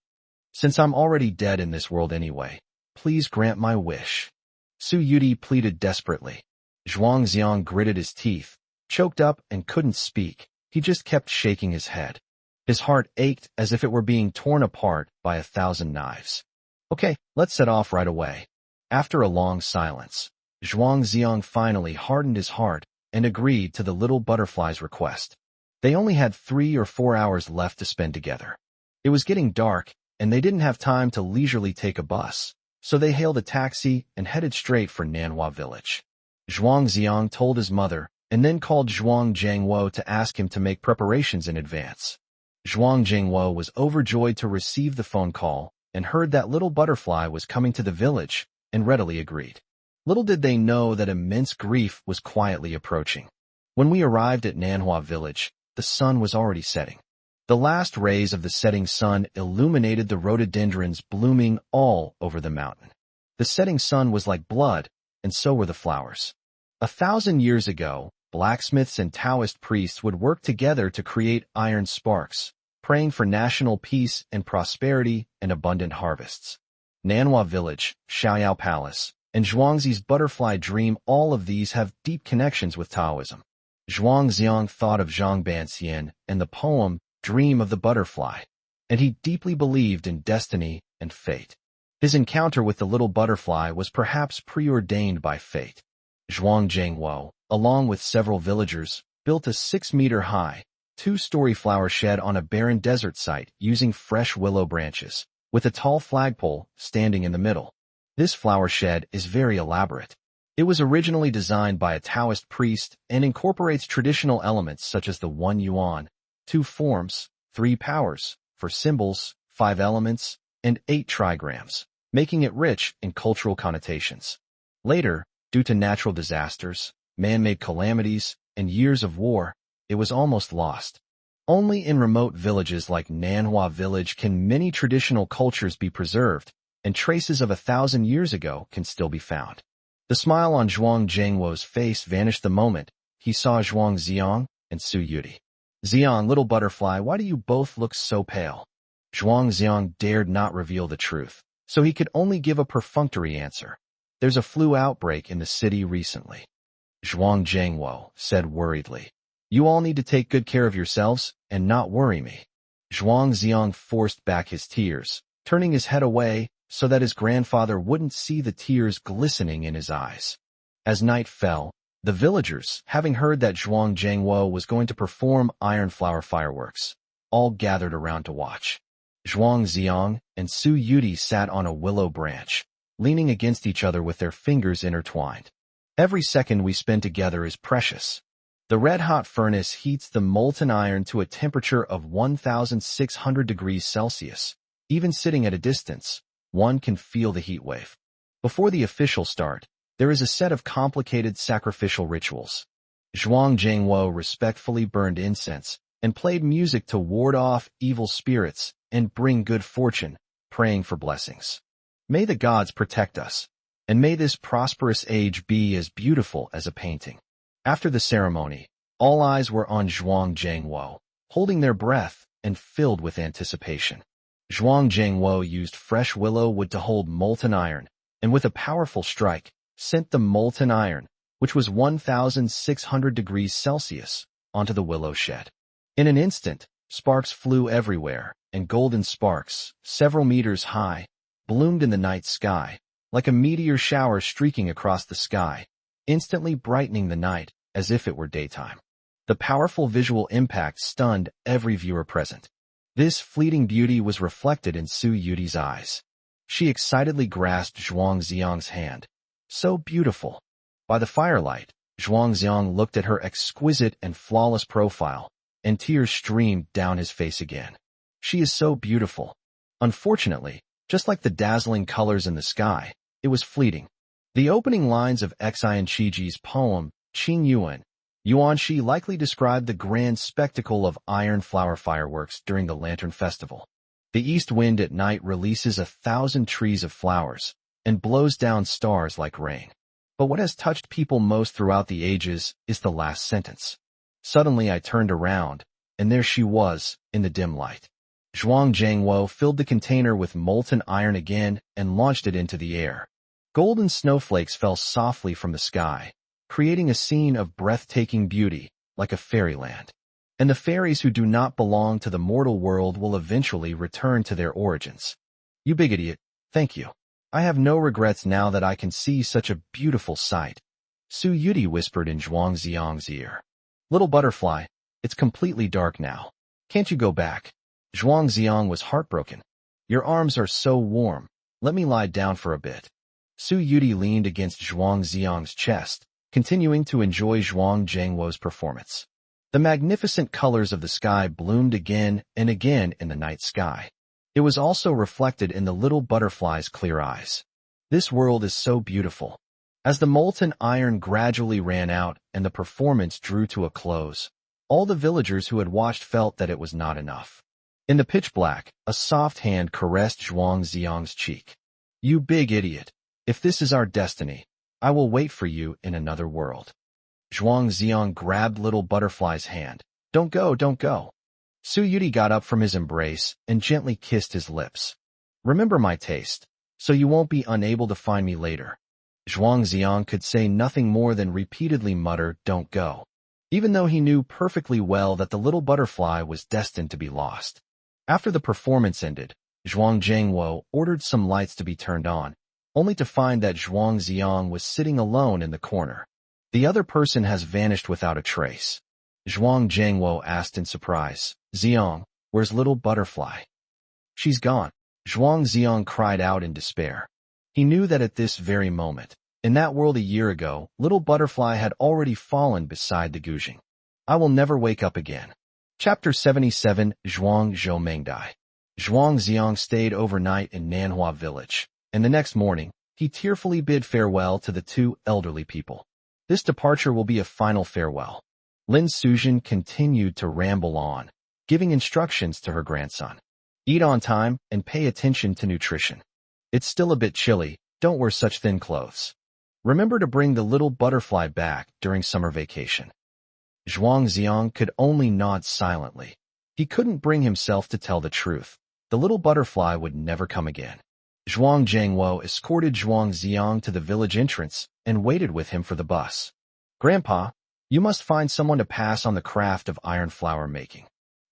Since I'm already dead in this world anyway, please grant my wish. Su Yuti pleaded desperately. Zhuangziang gritted his teeth, choked up and couldn't speak. He just kept shaking his head. His heart ached as if it were being torn apart by 1,000 knives. Okay, let's set off right away. After a long silence, Zhuangziang finally hardened his heart and agreed to the little butterfly's request. They only had 3 or 4 hours left to spend together. It was getting dark, and they didn't have time to leisurely take a bus, so they hailed a taxi and headed straight for Manhwa village. Zhuangziang told his mother and then called Zhuang Zhangwo to ask him to make preparations in advance. Zhuang Zhangwo was overjoyed to receive the phone call and heard that little butterfly was coming to the village and readily agreed. Little did they know that immense grief was quietly approaching. When we arrived at Manhwa village, the sun was already setting. The last rays of the setting sun illuminated the rhododendrons blooming all over the mountain. The setting sun was like blood, and so were the flowers. 1,000 years ago, blacksmiths and Taoist priests would work together to create iron sparks, praying for national peace and prosperity and abundant harvests. Nanhua Village, Xiaoyao Palace, and Zhuangzi's butterfly dream, all of these have deep connections with Taoism. Zhuangziang thought of Zhang Banxian and the poem Dream of the Butterfly, and he deeply believed in destiny and fate. His encounter with the little butterfly was perhaps preordained by fate. Zhuang Zhangwo, along with several villagers, built a 6-meter-high, 2-story flower shed on a barren desert site using fresh willow branches, with a tall flagpole standing in the middle. This flower shed is very elaborate. It was originally designed by a Taoist priest and incorporates traditional elements such as the 1 yuan, 2 forms, 3 powers, for symbols, 5 elements, and 8 trigrams, making it rich in cultural connotations. Later, due to natural disasters, man-made calamities, and years of war, it was almost lost. Only in remote villages like Nanhua Village can many traditional cultures be preserved, and traces of 1,000 years ago can still be found. The smile on Zhuang Zhangwo's face vanished the moment he saw Zhuangziang and Su Yuti. Ziang, little butterfly, why do you both look so pale? Zhuangziang dared not reveal the truth, so he could only give a perfunctory answer. There's a flu outbreak in the city recently. Zhuang Zhangwo said worriedly. You all need to take good care of yourselves and not worry me. Zhuangziang forced back his tears, turning his head away so that his grandfather wouldn't see the tears glistening in his eyes. As night fell, the villagers, having heard that Zhuang Zhangwo was going to perform iron flower fireworks, all gathered around to watch. Zhuangziang and Su Yuti sat on a willow branch, leaning against each other with their fingers intertwined. Every second we spend together is precious. The red-hot furnace heats the molten iron to a temperature of 1,600 degrees Celsius. Even sitting at a distance, one can feel the heat wave. Before the official start, there is a set of complicated sacrificial rituals. Zhuang Zhangwo respectfully burned incense and played music to ward off evil spirits and bring good fortune, praying for blessings. May the gods protect us, and may this prosperous age be as beautiful as a painting. After the ceremony, all eyes were on Zhuang Zhangwo, holding their breath and filled with anticipation. Zhuang Zhangwo used fresh willow wood to hold molten iron, and with a powerful strike, sent the molten iron, which was 1,600 degrees Celsius, onto the willow shed. In an instant, sparks flew everywhere, and golden sparks, several meters high, bloomed in the night sky, like a meteor shower streaking across the sky, instantly brightening the night as if it were daytime. The powerful visual impact stunned every viewer present. This fleeting beauty was reflected in Su Yuti's eyes. She excitedly grasped Zhuangziang's hand. So beautiful. By the firelight, Zhuangziang looked at her exquisite and flawless profile, and tears streamed down his face again. She is so beautiful. Unfortunately, just like the dazzling colors in the sky, it was fleeting. The opening lines of Xian Qiji's poem, Qing Yuanxi likely described the grand spectacle of iron flower fireworks during the Lantern Festival. The east wind at night releases 1,000 trees of flowers and blows down stars like rain. But what has touched people most throughout the ages is the last sentence. Suddenly I turned around, and there she was, in the dim light. Zhuang Zhangwo filled the container with molten iron again and launched it into the air. Golden snowflakes fell softly from the sky, creating a scene of breathtaking beauty, like a fairyland. And the fairies who do not belong to the mortal world will eventually return to their origins. You big idiot, thank you. I have no regrets now that I can see such a beautiful sight. Su Yudi whispered in Zhuangziang's ear. Little butterfly, it's completely dark now. Can't you go back? Zhuangziang was heartbroken. Your arms are so warm. Let me lie down for a bit. Su Yudi leaned against Zhuangziang's chest, continuing to enjoy Zhuang Zhangwo's performance. The magnificent colors of the sky bloomed again and again in the night sky. It was also reflected in the little butterfly's clear eyes. This world is so beautiful. As the molten iron gradually ran out and the performance drew to a close, all the villagers who had watched felt that it was not enough. In the pitch black, a soft hand caressed Zhuangziang's cheek. You big idiot. If this is our destiny, I will wait for you in another world. Zhuangziang grabbed little butterfly's hand. Don't go, don't go. Su Yudi got up from his embrace and gently kissed his lips. Remember my taste, so you won't be unable to find me later. Zhuangziang could say nothing more than repeatedly mutter, don't go, even though he knew perfectly well that the little butterfly was destined to be lost. After the performance ended, Zhuang Zhangwo ordered some lights to be turned on, only to find that Zhuangziang was sitting alone in the corner. The other person has vanished without a trace. Zhuang Zhangwo asked in surprise, Xiang, where's little butterfly? She's gone. Zhuang Xiang cried out in despair. He knew that at this very moment, in that world a year ago, little butterfly had already fallen beside the Guzheng. I will never wake up again. Chapter 77, Zhuang Zhomengdai. Zhuang Xiang stayed overnight in Manhwa village, and the next morning, he tearfully bid farewell to the two elderly people. This departure will be a final farewell. Lin Suzhen continued to ramble on, giving instructions to her grandson. Eat on time and pay attention to nutrition. It's still a bit chilly, don't wear such thin clothes. Remember to bring the little butterfly back during summer vacation. Zhuang Xiang could only nod silently. He couldn't bring himself to tell the truth. The little butterfly would never come again. Zhuang Zhangwo escorted Zhuang Xiang to the village entrance and waited with him for the bus. Grandpa, you must find someone to pass on the craft of iron flower making.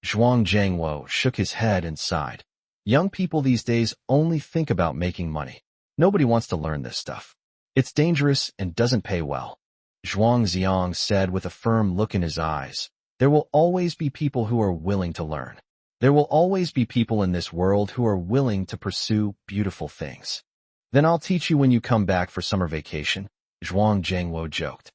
Zhuang Zhangwo shook his head and sighed. Young people these days only think about making money. Nobody wants to learn this stuff. It's dangerous and doesn't pay well. Zhuang Xiang said with a firm look in his eyes. There will always be people who are willing to learn. There will always be people in this world who are willing to pursue beautiful things. Then I'll teach you when you come back for summer vacation, Zhuang Zhangwo joked.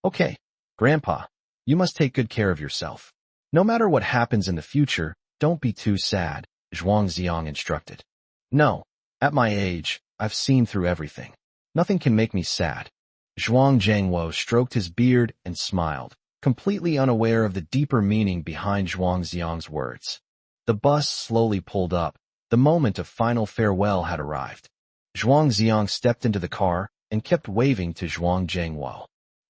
Okay, Grandpa, you must take good care of yourself. No matter what happens in the future, don't be too sad, Zhuang Xiang instructed. No, at my age, I've seen through everything. Nothing can make me sad. Zhuang Zhangwo stroked his beard and smiled, completely unaware of the deeper meaning behind Zhuang Xiang's words. The bus slowly pulled up. The moment of final farewell had arrived. Zhuang Xiang stepped into the car and kept waving to Zhuang Zhangwo.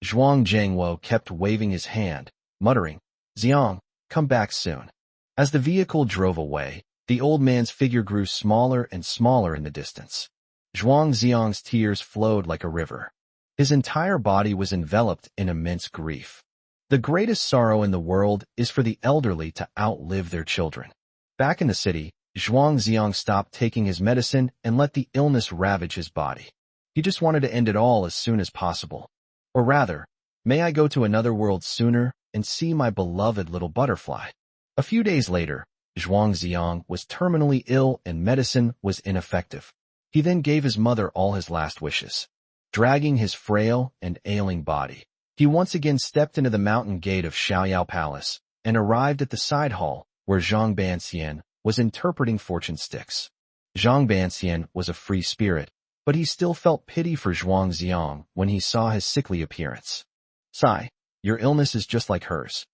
Zhuang Zhangwo kept waving his hand, muttering, Xiang, come back soon. As the vehicle drove away, the old man's figure grew smaller and smaller in the distance. Zhuang Xiang's tears flowed like a river. His entire body was enveloped in immense grief. The greatest sorrow in the world is for the elderly to outlive their children. Back in the city, Zhuang Xiang stopped taking his medicine and let the illness ravage his body. He just wanted to end it all as soon as possible. Or rather, may I go to another world sooner and see my beloved little butterfly. A few days later, Zhuang Xiang was terminally ill and medicine was ineffective. He then gave his mother all his last wishes. Dragging his frail and ailing body, he once again stepped into the mountain gate of Xiaoyao Palace and arrived at the side hall where Zhang Banxian was interpreting fortune sticks. Zhang Banxian was a free spirit, but he still felt pity for Zhuang Xiang when he saw his sickly appearance. "Sai, your illness is just like hers."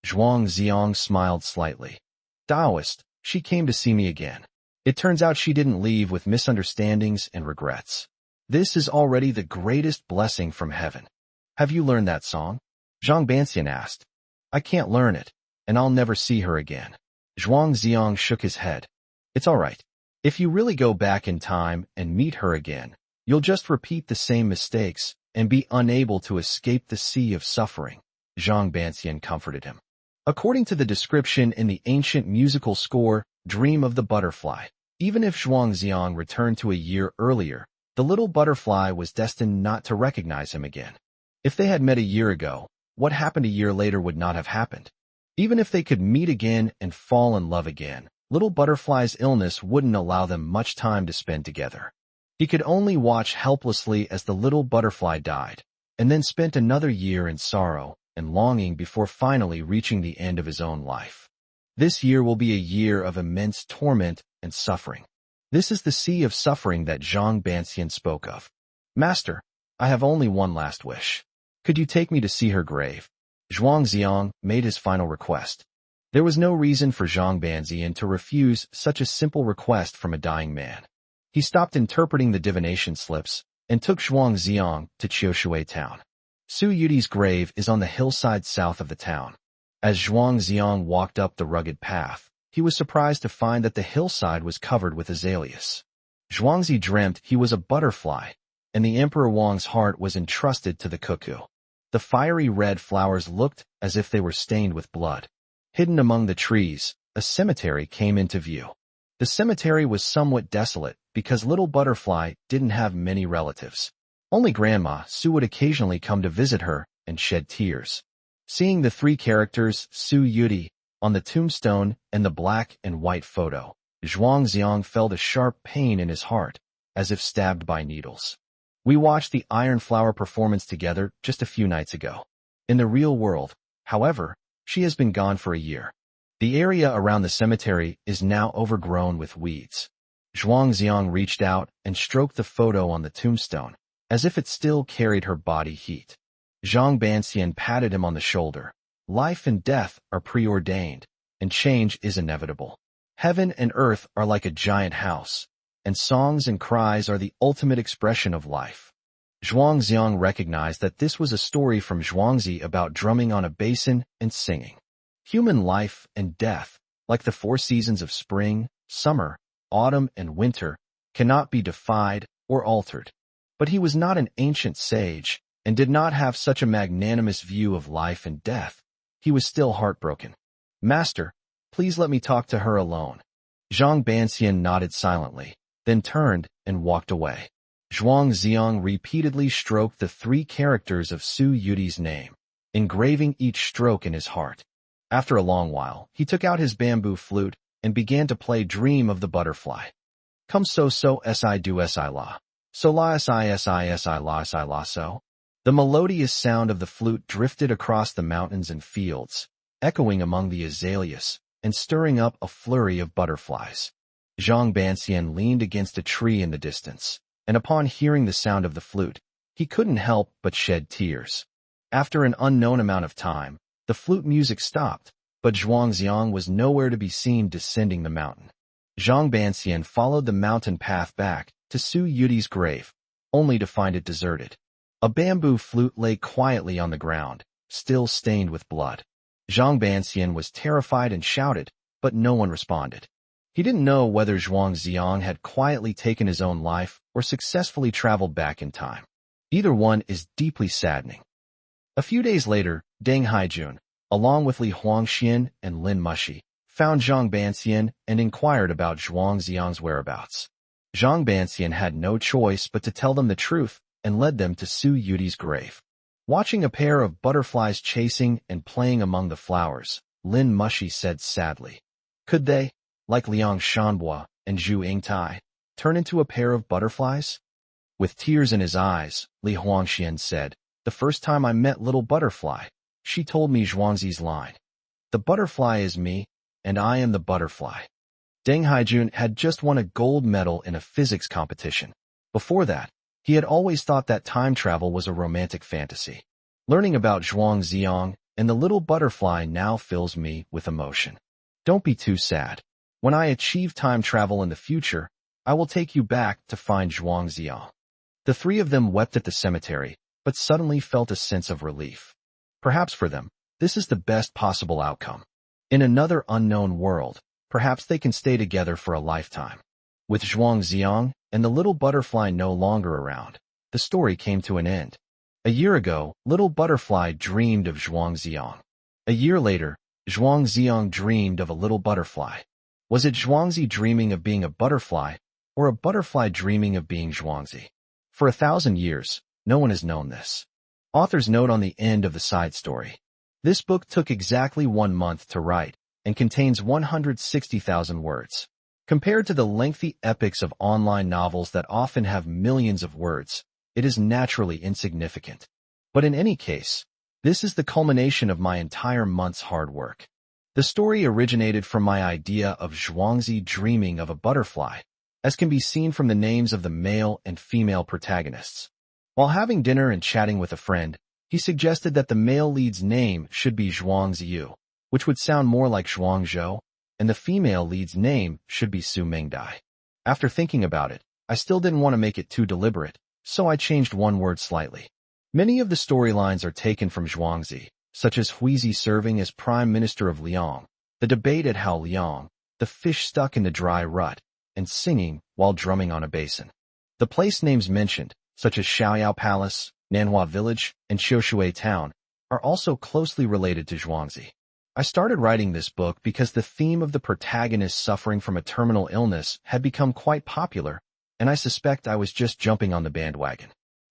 Zhuang Xiang smiled slightly. "Taoist, she came to see me again. It turns out she didn't leave with misunderstandings and regrets. This is already the greatest blessing from heaven." "Have you learned that song?" Zhang Banxian asked. "I can't learn it, and I'll never see her again." Zhuang Xiang shook his head. "It's all right. If you really go back in time and meet her again, you'll just repeat the same mistakes and be unable to escape the sea of suffering," Zhang Banxian comforted him. According to the description in the ancient musical score, Dream of the Butterfly, even if Zhuang Xiang returned to a year earlier, the little butterfly was destined not to recognize him again. If they had met a year ago, what happened a year later would not have happened. Even if they could meet again and fall in love again, little butterfly's illness wouldn't allow them much time to spend together. He could only watch helplessly as the little butterfly died, and then spent another year in sorrow and longing before finally reaching the end of his own life. This year will be a year of immense torment and suffering. This is the sea of suffering that Zhang Banxian spoke of. "Master, I have only one last wish. Could you take me to see her grave?" Zhuang Xiang made his final request. There was no reason for Zhang Banxian to refuse such a simple request from a dying man. He stopped interpreting the divination slips and took Zhuang Xiang to Qiushui town. Su Yuti's grave is on the hillside south of the town. As Zhuang Xiang walked up the rugged path, he was surprised to find that the hillside was covered with azaleas. Zhuangzi dreamt he was a butterfly, and the Emperor Wang's heart was entrusted to the cuckoo. The fiery red flowers looked as if they were stained with blood. Hidden among the trees, a cemetery came into view. The cemetery was somewhat desolate because little butterfly didn't have many relatives. Only Grandma Su would occasionally come to visit her and shed tears. Seeing the three characters Su Yuti on the tombstone and the black and white photo, Zhuang Xiang felt a sharp pain in his heart, as if stabbed by needles. "We watched the Iron Flower performance together just a few nights ago. In the real world, however, she has been gone for a year. The area around the cemetery is now overgrown with weeds." Zhuang Xiang reached out and stroked the photo on the tombstone, as if it still carried her body heat. Zhang Banxian patted him on the shoulder. "Life and death are preordained, and change is inevitable. Heaven and earth are like a giant house, and songs and cries are the ultimate expression of life." Zhuang Xiang recognized that this was a story from Zhuangzi about drumming on a basin and singing. Human life and death, like the four seasons of spring, summer, autumn, and winter, cannot be defied or altered. But he was not an ancient sage and did not have such a magnanimous view of life and death. He was still heartbroken. "Master, please let me talk to her alone." Zhang Banxian nodded silently, then turned and walked away. Zhuang Xiang repeatedly stroked the three characters of Su Yuti's name, engraving each stroke in his heart. After a long while, he took out his bamboo flute and began to play Dream of the Butterfly. "Come so si do si la. So la si la so." The melodious sound of the flute drifted across the mountains and fields, echoing among the azaleas and stirring up a flurry of butterflies. Zhang Banxian leaned against a tree in the distance, and upon hearing the sound of the flute, he couldn't help but shed tears. After an unknown amount of time, the flute music stopped, but Zhuang Xiang was nowhere to be seen descending the mountain. Zhang Banxian followed the mountain path back to Su Yuti's grave, only to find it deserted. A bamboo flute lay quietly on the ground, still stained with blood. Zhang Banxian was terrified and shouted, but no one responded. He didn't know whether Zhuang Xiang had quietly taken his own life or successfully traveled back in time. Either one is deeply saddening. A few days later, Deng Haijun, along with Li Huangxian and Lin Mushi, found Zhang Banxian and inquired about Zhuang Xiang's whereabouts. Zhang Banxian had no choice but to tell them the truth and led them to Su Yuti's grave. Watching a pair of butterflies chasing and playing among the flowers, Lin Mushi said sadly, "Could they, like Liang Shanbua and Zhu Yingtai, turn into a pair of butterflies? With tears in his eyes, Li Huangxian said, "The first time I met Little Butterfly, she told me Zhuangzi's line. The butterfly is me, and I am the butterfly." Deng Haijun had just won a gold medal in a physics competition. Before that, he had always thought that time travel was a romantic fantasy. Learning about Zhuang Ziong and the little butterfly now fills me with emotion. Don't be too sad. When I achieve time travel in the future, I will take you back to find Zhuang Ziong. The three of them wept at the cemetery, but suddenly felt a sense of relief. Perhaps for them, this is the best possible outcome. In another unknown world, perhaps they can stay together for a lifetime. With Zhuang Ziong and the little butterfly no longer around, the story came to an end. A year ago, Little Butterfly dreamed of Zhuang Ziong. A year later, Zhuang Ziong dreamed of a little butterfly. Was it Zhuangzi dreaming of being a butterfly, or a butterfly dreaming of being Zhuangzi? For 1,000 years, no one has known this. Author's note on the end of the side story. This book took exactly 1 month to write and contains 160,000 words. Compared to the lengthy epics of online novels that often have millions of words, it is naturally insignificant. But in any case, this is the culmination of my entire month's hard work. The story originated from my idea of Zhuangzi dreaming of a butterfly, as can be seen from the names of the male and female protagonists. While having dinner and chatting with a friend, he suggested that the male lead's name should be Zhuangziyu, which would sound more like Zhuangzhou, and the female lead's name should be Su Mingdai. After thinking about it, I still didn't want to make it too deliberate, so I changed one word slightly. Many of the storylines are taken from Zhuangzi, such as Huizi serving as Prime Minister of Liang, the debate at Hao Liang, the fish stuck in the dry rut, and singing while drumming on a basin. The place names mentioned, such as Xiaoyao Palace, Manhwa Village, and Qiushui Town, are also closely related to Zhuangzi. I started writing this book because the theme of the protagonist suffering from a terminal illness had become quite popular, and I suspect I was just jumping on the bandwagon.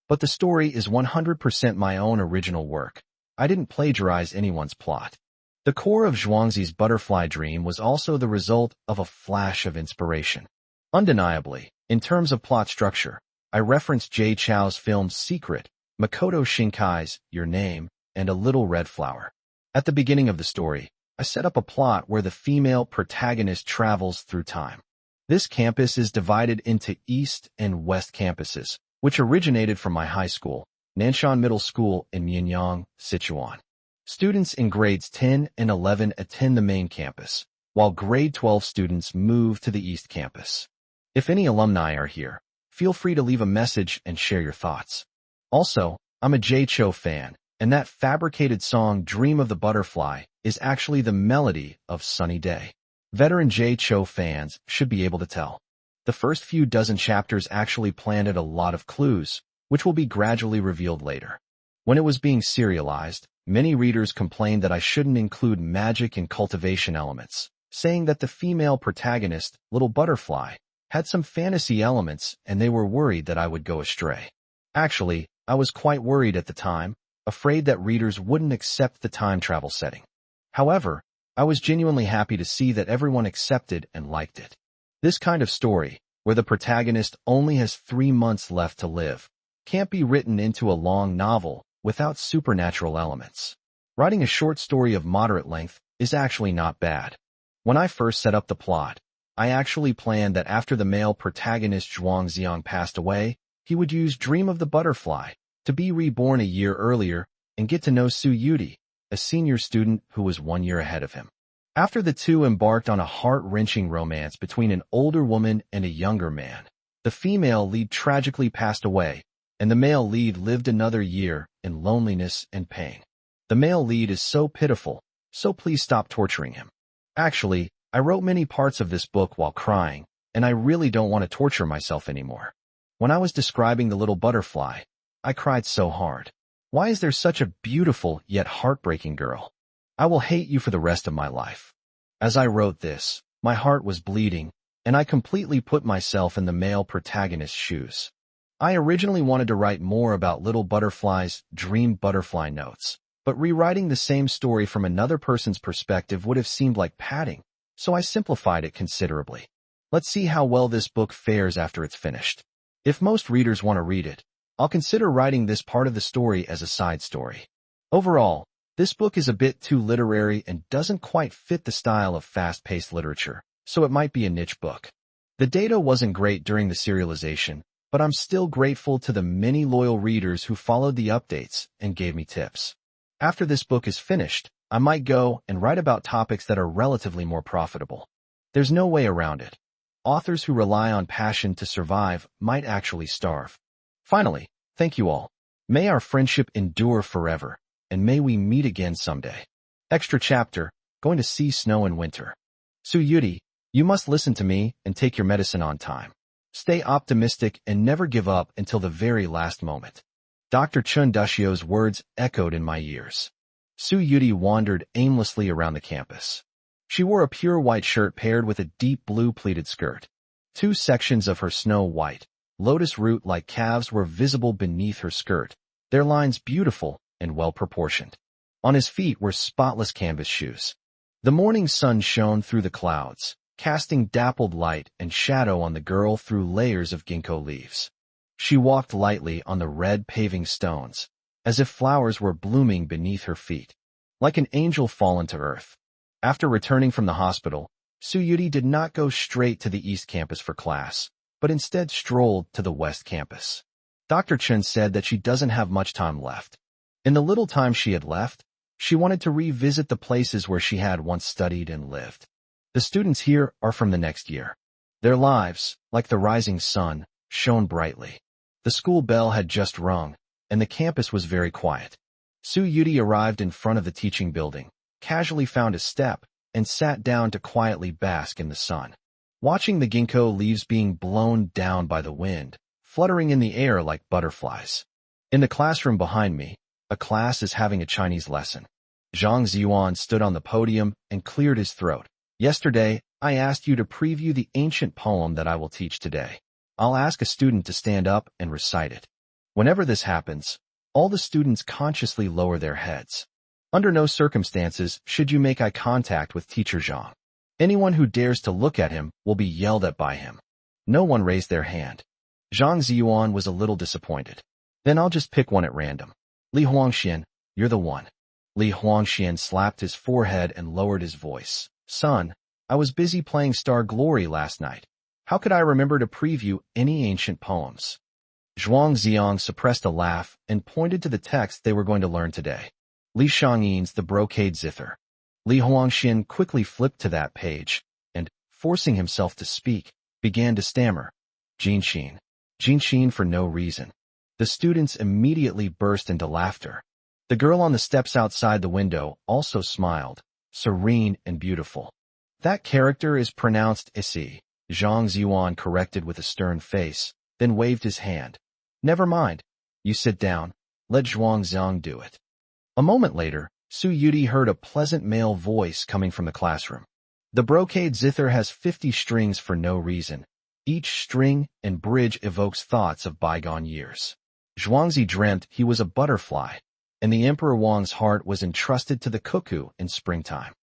But the story is 100% my own original work. I didn't plagiarize anyone's plot. The core of Zhuangzi's butterfly dream was also the result of a flash of inspiration. Undeniably, in terms of plot structure, I referenced Jay Chou's films Secret, Makoto Shinkai's Your Name, and A Little Red Flower. At the beginning of the story, I set up a plot where the female protagonist travels through time. This campus is divided into East and West campuses, which originated from my high school, Nanshan Middle School in Mianyang, Sichuan. Students in grades 10 and 11 attend the main campus, while grade 12 students move to the East campus. If any alumni are here, feel free to leave a message and share your thoughts. Also, I'm a Jay Chou fan, and that fabricated song Dream of the Butterfly is actually the melody of Sunny Day. Veteran Jay Chou fans should be able to tell. The first few dozen chapters actually planted a lot of clues, which will be gradually revealed later. When it was being serialized, many readers complained that I shouldn't include magic and cultivation elements, saying that the female protagonist, Little Butterfly, had some fantasy elements and they were worried that I would go astray. Actually, I was quite worried at the time, afraid that readers wouldn't accept the time travel setting. However, I was genuinely happy to see that everyone accepted and liked it. This kind of story, where the protagonist only has 3 months left to live, can't be written into a long novel without supernatural elements. Writing a short story of moderate length is actually not bad. When I first set up the plot, I actually planned that after the male protagonist Zhuang Ziong passed away, he would use Dream of the Butterfly to be reborn a year earlier and get to know Su Yudi, a senior student who was 1 year ahead of him. After the two embarked on a heart-wrenching romance between an older woman and a younger man, the female lead tragically passed away, and the male lead lived another year in loneliness and pain. The male lead is so pitiful, so please stop torturing him. Actually, I wrote many parts of this book while crying, and I really don't want to torture myself anymore. When I was describing the little butterfly, I cried so hard. Why is there such a beautiful yet heartbreaking girl? I will hate you for the rest of my life. As I wrote this, my heart was bleeding, and I completely put myself in the male protagonist's shoes. I originally wanted to write more about Little Butterfly's dream butterfly notes, but rewriting the same story from another person's perspective would have seemed like padding, so I simplified it considerably. Let's see how well this book fares after it's finished. If most readers want to read it, I'll consider writing this part of the story as a side story. Overall, this book is a bit too literary and doesn't quite fit the style of fast-paced literature, so it might be a niche book. The data wasn't great during the serialization, but I'm still grateful to the many loyal readers who followed the updates and gave me tips. After this book is finished, I might go and write about topics that are relatively more profitable. There's no way around it. Authors who rely on passion to survive might actually starve. Finally, thank you all. May our friendship endure forever, and may we meet again someday. Extra chapter, going to see snow in winter. Suyuti, you must listen to me and take your medicine on time. Stay optimistic and never give up until the very last moment. Dr. Chun Dushio's words echoed in my ears. Suyuti wandered aimlessly around the campus. She wore a pure white shirt paired with a deep blue pleated skirt. Two sections of her snow-white, lotus root-like calves were visible beneath her skirt, their lines beautiful and well-proportioned. On his feet were spotless canvas shoes. The morning sun shone through the clouds, casting dappled light and shadow on the girl through layers of ginkgo leaves. She walked lightly on the red paving stones, as if flowers were blooming beneath her feet, like an angel fallen to earth. After returning from the hospital, Suyuti did not go straight to the East Campus for class, but instead strolled to the West Campus. Dr. Chen said that she doesn't have much time left. In the little time she had left, she wanted to revisit the places where she had once studied and lived. The students here are from the next year. Their lives, like the rising sun, shone brightly. The school bell had just rung, and the campus was very quiet. Suyuti arrived in front of the teaching building, casually found a step, and sat down to quietly bask in the sun. Watching the ginkgo leaves being blown down by the wind, fluttering in the air like butterflies. In the classroom behind me, a class is having a Chinese lesson. Zhang Ziyuan stood on the podium and cleared his throat. Yesterday, I asked you to preview the ancient poem that I will teach today. I'll ask a student to stand up and recite it. Whenever this happens, all the students consciously lower their heads. Under no circumstances should you make eye contact with Teacher Zhang. Anyone who dares to look at him will be yelled at by him. No one raised their hand. Zhang Ziyuan was a little disappointed. Then I'll just pick one at random. Li Huangxian, you're the one. Li Huangxian slapped his forehead and lowered his voice. Son, I was busy playing Star Glory last night. How could I remember to preview any ancient poems? Zhuang Ziang suppressed a laugh and pointed to the text they were going to learn today. Li Shangyin's The Brocade Zither. Li Huangxian quickly flipped to that page, and, forcing himself to speak, began to stammer. Jinxin. Jinxin for no reason. The students immediately burst into laughter. The girl on the steps outside the window also smiled, serene and beautiful. That character is pronounced Isi, Zhang Ziyuan corrected with a stern face, then waved his hand. Never mind. You sit down. Let Zhuang Zhang do it. A moment later, Suyuti heard a pleasant male voice coming from the classroom. The brocade zither has 50 strings for no reason. Each string and bridge evokes thoughts of bygone years. Zhuangzi dreamt he was a butterfly, and the Emperor Wang's heart was entrusted to the cuckoo in springtime.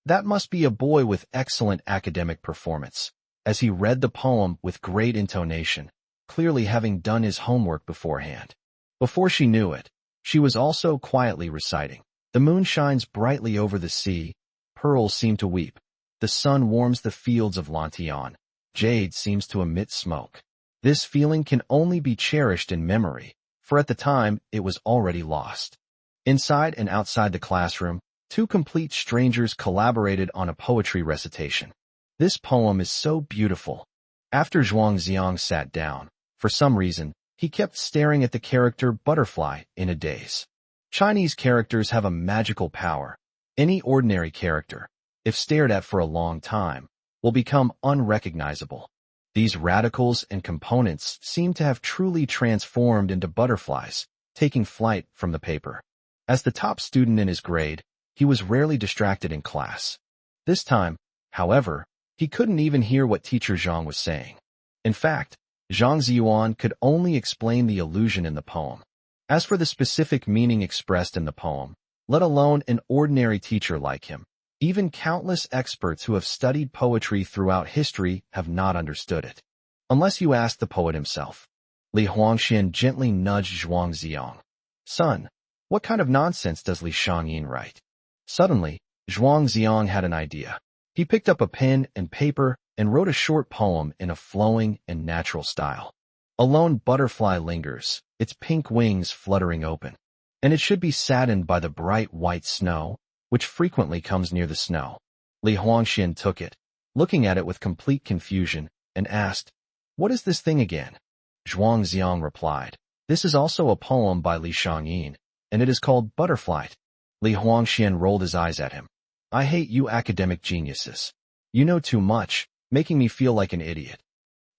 That must be a boy with excellent academic performance, as he read the poem with great intonation, clearly having done his homework beforehand. Before she knew it, she was also quietly reciting. The moon shines brightly over the sea, pearls seem to weep. The sun warms the fields of Lantian. Jade seems to emit smoke. This feeling can only be cherished in memory, for at the time it was already lost. Inside and outside the classroom, two complete strangers collaborated on a poetry recitation. This poem is so beautiful. After Zhuang Ziang sat down, for some reason, he kept staring at the character butterfly in a daze. Chinese characters have a magical power. Any ordinary character, if stared at for a long time, will become unrecognizable. These radicals and components seem to have truly transformed into butterflies, taking flight from the paper. As the top student in his grade, he was rarely distracted in class. This time, however, he couldn't even hear what Teacher Zhang was saying. In fact, Zhang Ziyuan could only explain the illusion in the poem. As for the specific meaning expressed in the poem, let alone an ordinary teacher like him, Even countless experts who have studied poetry throughout history have not understood it. Unless you ask the poet himself. Li Huangxian gently nudged Zhuang Ziong. Son, what kind of nonsense does Li Shangyin write? Suddenly, Zhuang Ziong had an idea. He picked up a pen and paper and wrote a short poem in a flowing and natural style. A lone butterfly lingers, its pink wings fluttering open, and it should be saddened by the bright white snow, which frequently comes near the snow. Li Huangxian took it, looking at it with complete confusion, and asked, "What is this thing again?" Zhuang Ziong replied, "This is also a poem by Li Shangyin, and it is called Butterfly." Li Huangxian rolled his eyes at him. "I hate you academic geniuses. You know too much, making me feel like an idiot."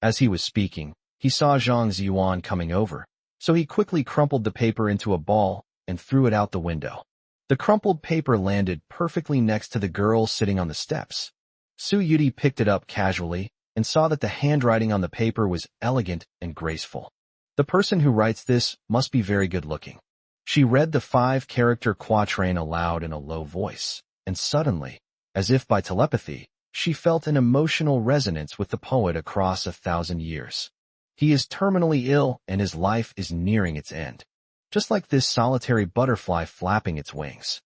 As he was speaking, he saw Zhang Ziyuan coming over, so he quickly crumpled the paper into a ball and threw it out the window. The crumpled paper landed perfectly next to the girl sitting on the steps. Su Yuti picked it up casually and saw that the handwriting on the paper was elegant and graceful. The person who writes this must be very good-looking. She read the 5-character quatrain aloud in a low voice, and suddenly, as if by telepathy, she felt an emotional resonance with the poet across 1,000 years. He is terminally ill and his life is nearing its end, just like this solitary butterfly flapping its wings.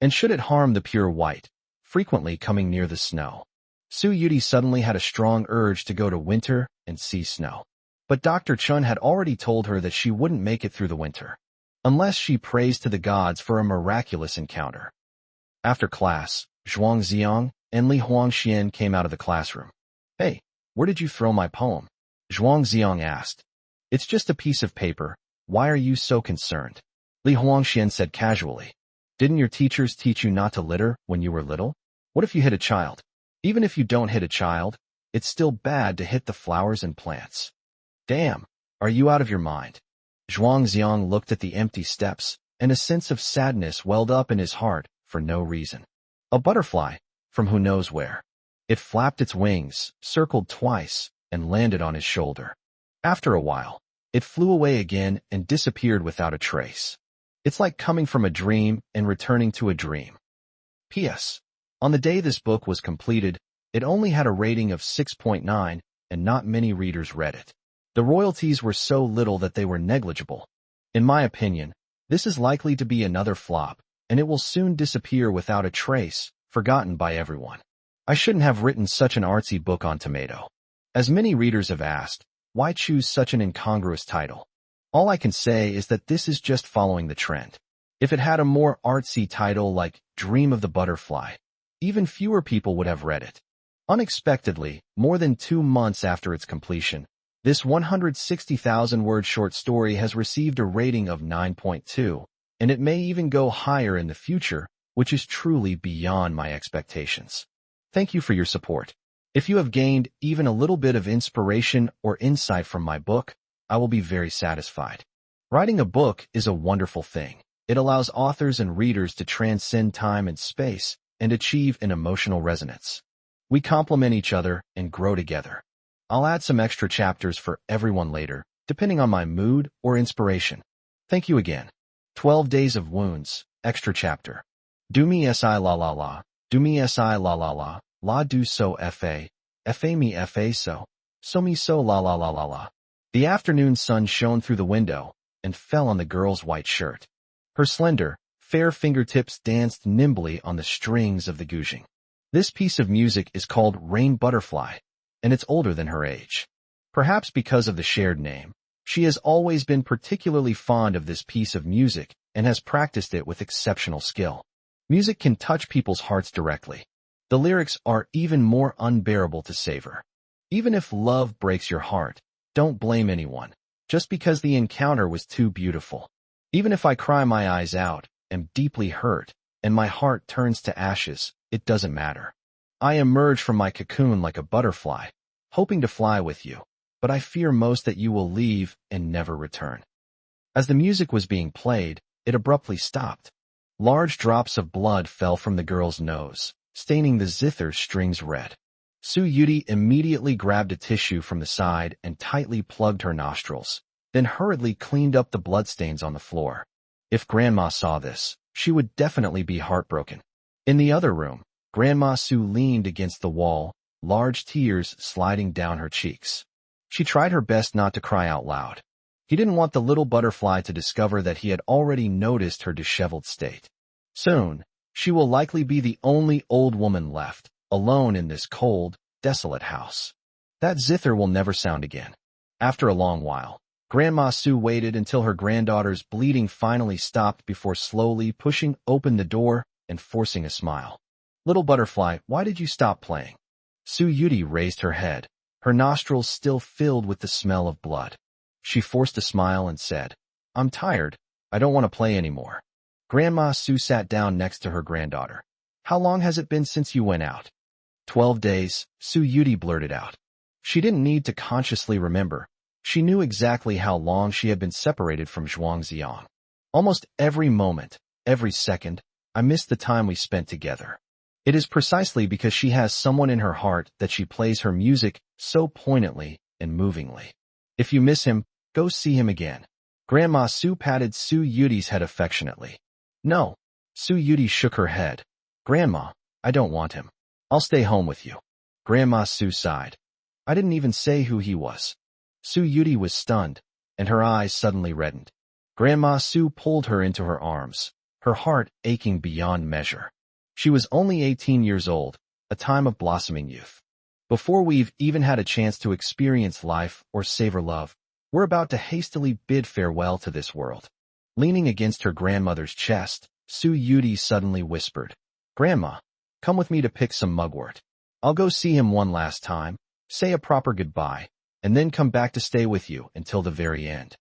And should it harm the pure white, frequently coming near the snow? Su Yuti suddenly had a strong urge to go to winter and see snow. But Dr. Chun had already told her that she wouldn't make it through the winter, unless she prays to the gods for a miraculous encounter. After class, Zhuang Ziong and Li Huangxian came out of the classroom. "Hey, where did you throw my poem?" Zhuang Ziong asked. "It's just a piece of paper. Why are you so concerned?" Li Huangxian said casually. "Didn't your teachers teach you not to litter when you were little? What if you hit a child? Even if you don't hit a child, it's still bad to hit the flowers and plants." "Damn, are you out of your mind?" Zhuang Ziong looked at the empty steps, and a sense of sadness welled up in his heart for no reason. A butterfly, from who knows where. It flapped its wings, circled twice, and landed on his shoulder. After a while, it flew away again and disappeared without a trace. It's like coming from a dream and returning to a dream. P.S. On the day this book was completed, it only had a rating of 6.9, and not many readers read it. The royalties were so little that they were negligible. In my opinion, this is likely to be another flop, and it will soon disappear without a trace, forgotten by everyone. I shouldn't have written such an artsy book on tomato. As many readers have asked, why choose such an incongruous title? All I can say is that this is just following the trend. If it had a more artsy title like Dream of the Butterfly, even fewer people would have read it. Unexpectedly, more than 2 months after its completion, this 160,000-word short story has received a rating of 9.2, and it may even go higher in the future, which is truly beyond my expectations. Thank you for your support. If you have gained even a little bit of inspiration or insight from my book, I will be very satisfied. Writing a book is a wonderful thing. It allows authors and readers to transcend time and space and achieve an emotional resonance. We complement each other and grow together. I'll add some extra chapters for everyone later, depending on my mood or inspiration. Thank you again. 12 Days of Wounds, extra chapter. Do me si la la la, do me si la la la do so fa me fa so me so la la la la la. The afternoon sun shone through the window and fell on the girl's white shirt. Her slender, fair fingertips danced nimbly on the strings of the guzheng. This piece of music is called Rain Butterfly, and it's older than her age. Perhaps because of the shared name, she has always been particularly fond of this piece of music and has practiced it with exceptional skill. Music can touch people's hearts directly. The lyrics are even more unbearable to savor. Even if love breaks your heart, don't blame anyone, just because the encounter was too beautiful. Even if I cry my eyes out, am deeply hurt, and my heart turns to ashes, it doesn't matter. I emerge from my cocoon like a butterfly, hoping to fly with you, but I fear most that you will leave and never return. As the music was being played, it abruptly stopped. Large drops of blood fell from the girl's nose, staining the zither strings red. Su Yuti immediately grabbed a tissue from the side and tightly plugged her nostrils, then hurriedly cleaned up the bloodstains on the floor. If Grandma saw this, she would definitely be heartbroken. In the other room, Grandma Sue leaned against the wall, large tears sliding down her cheeks. She tried her best not to cry out loud. He didn't want the little butterfly to discover that he had already noticed her disheveled state. Soon, she will likely be the only old woman left, alone in this cold, desolate house. That zither will never sound again. After a long while, Grandma Sue waited until her granddaughter's bleeding finally stopped before slowly pushing open the door and forcing a smile. "Little butterfly, why did you stop playing?" Sue Yudi raised her head, her nostrils still filled with the smell of blood. She forced a smile and said, "I'm tired. I don't want to play anymore." Grandma Sue sat down next to her granddaughter. "How long has it been since you went out?" 12 days, Sue Yudi blurted out. She didn't need to consciously remember. She knew exactly how long she had been separated from Zhuang Ziang. "Almost every moment, every second, I miss the time we spent together." It is precisely because she has someone in her heart that she plays her music so poignantly and movingly. If you miss him, go see him again. Grandma Sue patted Sue Yudi's head affectionately. "No." Sue Yudi shook her head. "Grandma, I don't want him. I'll stay home with you." Grandma Sue sighed. "I didn't even say who he was." Sue Yudi was stunned, and her eyes suddenly reddened. Grandma Sue pulled her into her arms, her heart aching beyond measure. She was only 18 years old, a time of blossoming youth. Before we've even had a chance to experience life or savor love, we're about to hastily bid farewell to this world. Leaning against her grandmother's chest, Sue Yudi suddenly whispered, "Grandma, come with me to pick some mugwort. I'll go see him one last time, say a proper goodbye, and then come back to stay with you until the very end."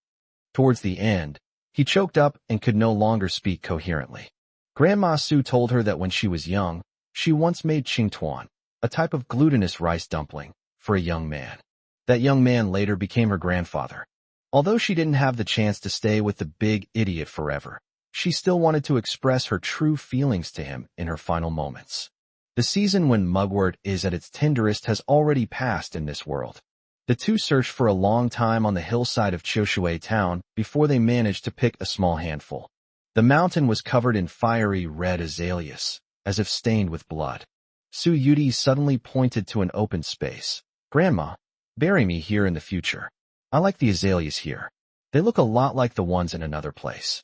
Towards the end, he choked up and could no longer speak coherently. Grandma Sue told her that when she was young, she once made qingtuan, a type of glutinous rice dumpling, for a young man. That young man later became her grandfather. Although she didn't have the chance to stay with the big idiot forever, she still wanted to express her true feelings to him in her final moments. The season when mugwort is at its tenderest has already passed in this world. The two searched for a long time on the hillside of Qiushui town before they managed to pick a small handful. The mountain was covered in fiery red azaleas, as if stained with blood. Sue Yudi suddenly pointed to an open space. "Grandma, bury me here in the future. I like the azaleas here. They look a lot like the ones in another place."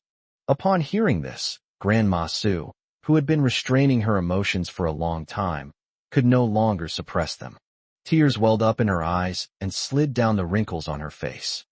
Upon hearing this, Grandma Sue, who had been restraining her emotions for a long time, could no longer suppress them. Tears welled up in her eyes and slid down the wrinkles on her face.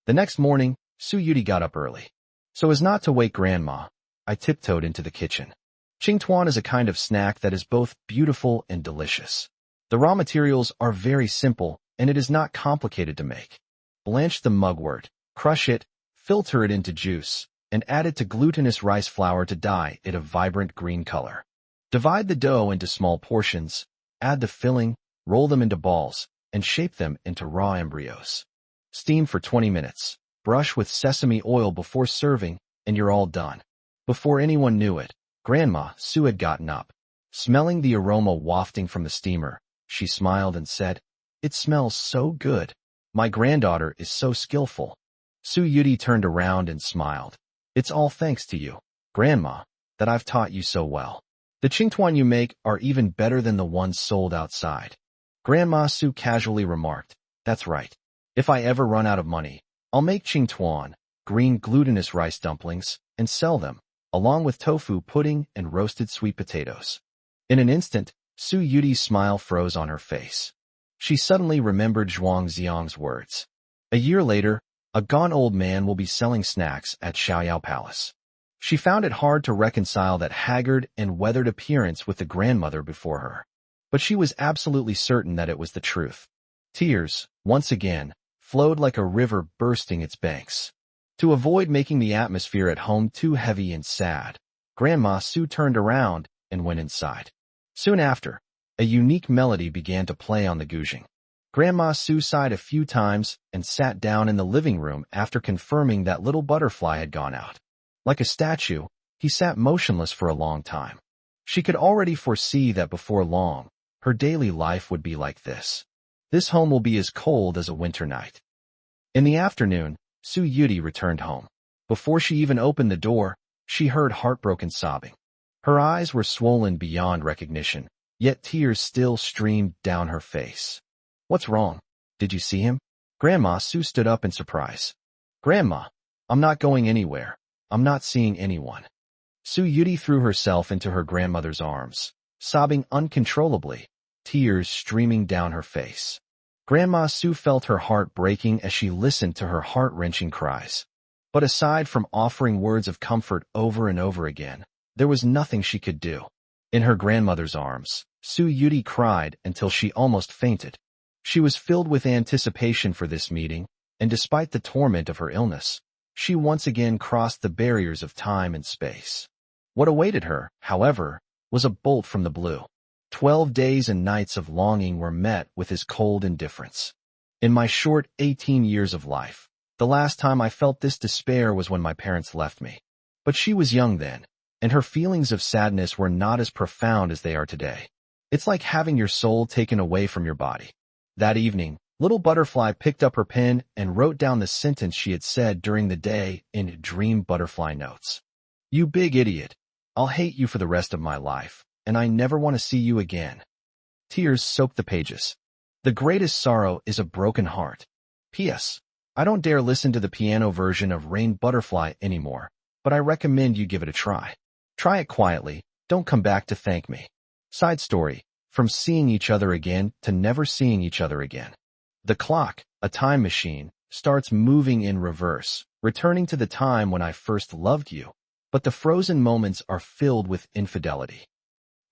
The next morning, Sue Yudi got up early. So as not to wake Grandma, I tiptoed into the kitchen. Qingtuan is a kind of snack that is both beautiful and delicious. The raw materials are very simple, and it is not complicated to make. Blanch the mugwort, crush it, filter it into juice, and add it to glutinous rice flour to dye it a vibrant green color. Divide the dough into small portions, add the filling, roll them into balls, and shape them into raw embryos. Steam for 20 minutes. Brush with sesame oil before serving, and you're all done. Before anyone knew it, Grandma Sue had gotten up. Smelling the aroma wafting from the steamer, she smiled and said, "It smells so good. My granddaughter is so skillful." Sue Yudi turned around and smiled. "It's all thanks to you, Grandma, that I've taught you so well. The qingtuan you make are even better than the ones sold outside." Grandma Sue casually remarked, "That's right. If I ever run out of money, I'll make qingtuan, green glutinous rice dumplings, and sell them, along with tofu pudding and roasted sweet potatoes." In an instant, Sue Yudi's smile froze on her face. She suddenly remembered Zhuang Ziang's words. A year later, a gaunt old man will be selling snacks at Xiaoyao Palace. She found it hard to reconcile that haggard and weathered appearance with the grandmother before her. But she was absolutely certain that it was the truth. Tears, once again, flowed like a river bursting its banks. To avoid making the atmosphere at home too heavy and sad, Grandma Sue turned around and went inside. Soon after, a unique melody began to play on the guzheng. Grandma Sue sighed a few times and sat down in the living room after confirming that little butterfly had gone out. Like a statue, he sat motionless for a long time. She could already foresee that before long, her daily life would be like this. This home will be as cold as a winter night. In the afternoon, Sue Yudi returned home. Before she even opened the door, she heard heartbroken sobbing. Her eyes were swollen beyond recognition, yet tears still streamed down her face. What's wrong? Did you see him? Grandma Sue stood up in surprise. Grandma, I'm not going anywhere. I'm not seeing anyone. Su Yudi threw herself into her grandmother's arms, sobbing uncontrollably, tears streaming down her face. Grandma Sue felt her heart breaking as she listened to her heart-wrenching cries. But aside from offering words of comfort over and over again, there was nothing she could do. In her grandmother's arms, Su Yudi cried until she almost fainted. She was filled with anticipation for this meeting, and despite the torment of her illness, she once again crossed the barriers of time and space. What awaited her, however, was a bolt from the blue. 12 days and nights of longing were met with his cold indifference. In my short 18 years of life, the last time I felt this despair was when my parents left me. But she was young then, and her feelings of sadness were not as profound as they are today. It's like having your soul taken away from your body. That evening, Little Butterfly picked up her pen and wrote down the sentence she had said during the day in Dream Butterfly Notes. You big idiot. I'll hate you for the rest of my life, and I never want to see you again. Tears soaked the pages. The greatest sorrow is a broken heart. P.S. I don't dare listen to the piano version of Rain Butterfly anymore, but I recommend you give it a try. Try it quietly, don't come back to thank me. Side story, from seeing each other again to never seeing each other again. The clock, a time machine, starts moving in reverse, returning to the time when I first loved you, but the frozen moments are filled with infidelity.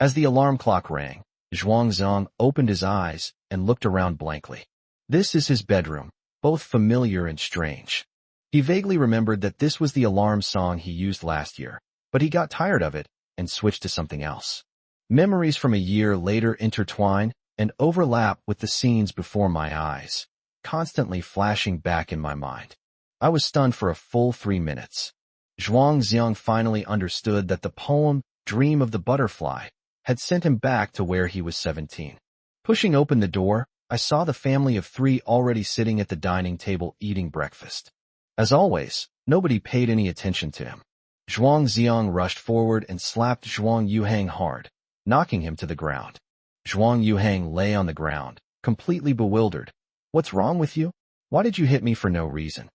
As the alarm clock rang, Zhuangzong opened his eyes and looked around blankly. This is his bedroom, both familiar and strange. He vaguely remembered that this was the alarm song he used last year, but he got tired of it and switched to something else. Memories from a year later intertwine and overlap with the scenes before my eyes, constantly flashing back in my mind. I was stunned for a full 3 minutes. Zhuangzong finally understood that the poem Dream of the Butterfly had sent him back to where he was 17. Pushing open the door, I saw the family of 3 already sitting at the dining table eating breakfast. As always, nobody paid any attention to him. Zhuangzong rushed forward and slapped Zhuang Yuhang hard, knocking him to the ground. Zhuang Yuhang lay on the ground, completely bewildered. What's wrong with you? Why did you hit me for no reason?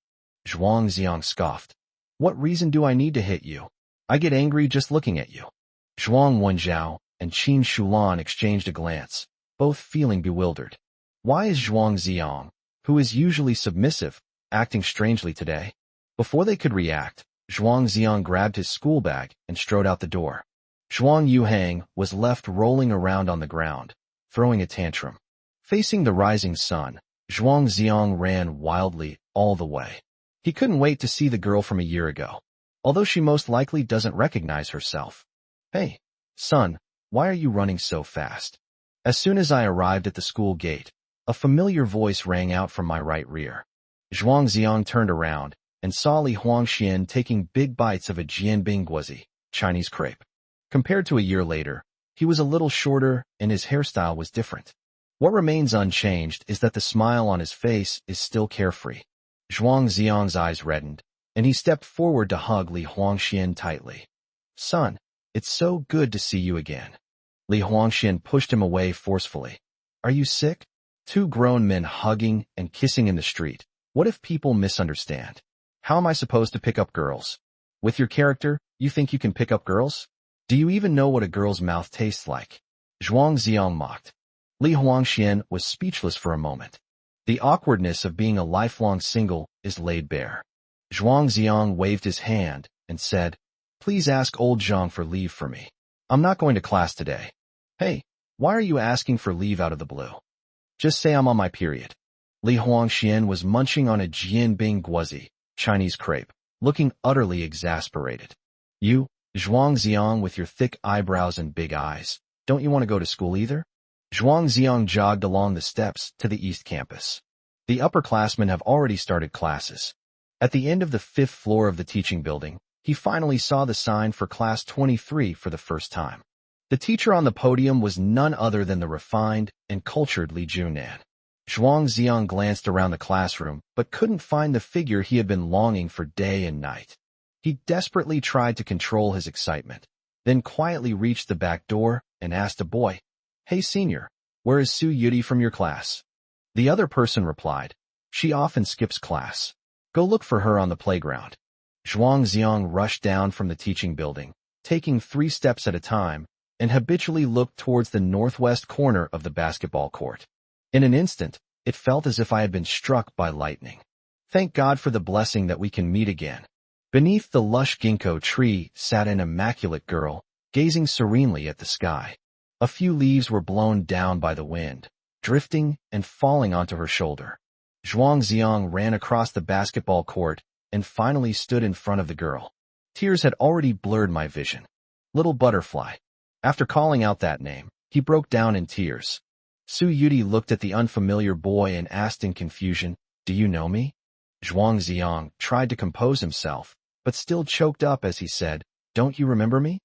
Zhuangzong scoffed. What reason do I need to hit you? I get angry just looking at you. Zhuang Wenjiao and Qin Shulan exchanged a glance, both feeling bewildered. Why is Zhuangzong, who is usually submissive, acting strangely today? Before they could react, Zhuangzong grabbed his school bag and strode out the door. Zhuang Yuhang was left rolling around on the ground, throwing a tantrum. Facing the rising sun, Zhuangzong ran wildly all the way. He couldn't wait to see the girl from a year ago, although she most likely doesn't recognize herself. Hey, son, why are you running so fast? As soon as I arrived at the school gate, a familiar voice rang out from my right rear. Zhuangzong turned around and saw Li Huangxian taking big bites of a jianbing guozi, Chinese crepe. Compared to a year later, he was a little shorter and his hairstyle was different. What remains unchanged is that the smile on his face is still carefree. Zhuangzong's eyes reddened, and he stepped forward to hug Li Huangxian tightly. Son, it's so good to see you again. Li Huangxian pushed him away forcefully. Are you sick? 2 grown men hugging and kissing in the street. What if people misunderstand? How am I supposed to pick up girls? With your character, you think you can pick up girls? Do you even know what a girl's mouth tastes like? Zhuangzong mocked. Li Huangxian was speechless for a moment. The awkwardness of being a lifelong single is laid bare. Zhuangzong waved his hand and said, Please ask old Zhang for leave for me. I'm not going to class today. Hey, why are you asking for leave out of the blue? Just say I'm on my period. Li Huangxian was munching on a jianbing guozi, Chinese crepe, looking utterly exasperated. You, Zhuangzong with your thick eyebrows and big eyes, don't you want to go to school either? Zhuangzong jogged along the steps to the East Campus. The upperclassmen have already started classes. At the end of the 5th floor of the teaching building, he finally saw the sign for Class 23 for the first time. The teacher on the podium was none other than the refined and cultured Li Junan. Zhuangzong glanced around the classroom, but couldn't find the figure he had been longing for day and night. He desperately tried to control his excitement. then quietly reached the back door and asked a boy, "Hey senior, where is Su Yuti from your class?" The other person replied, "She often skips class. Go look for her on the playground." Zhuang Xiang rushed down from the teaching building, taking 3 steps at a time, and habitually looked towards the northwest corner of the basketball court. In an instant, it felt as if I had been struck by lightning. Thank God for the blessing that we can meet again. Beneath the lush ginkgo tree sat an immaculate girl, gazing serenely at the sky. A few leaves were blown down by the wind, drifting and falling onto her shoulder. Zhuang Xiang ran across the basketball court and finally stood in front of the girl. Tears had already blurred my vision. "Little butterfly." After calling out that name, he broke down in tears. Su Yuti looked at the unfamiliar boy and asked in confusion, "Do you know me?" Zhuang Xiang tried to compose himself, but still choked up as he said, "Don't you remember me?"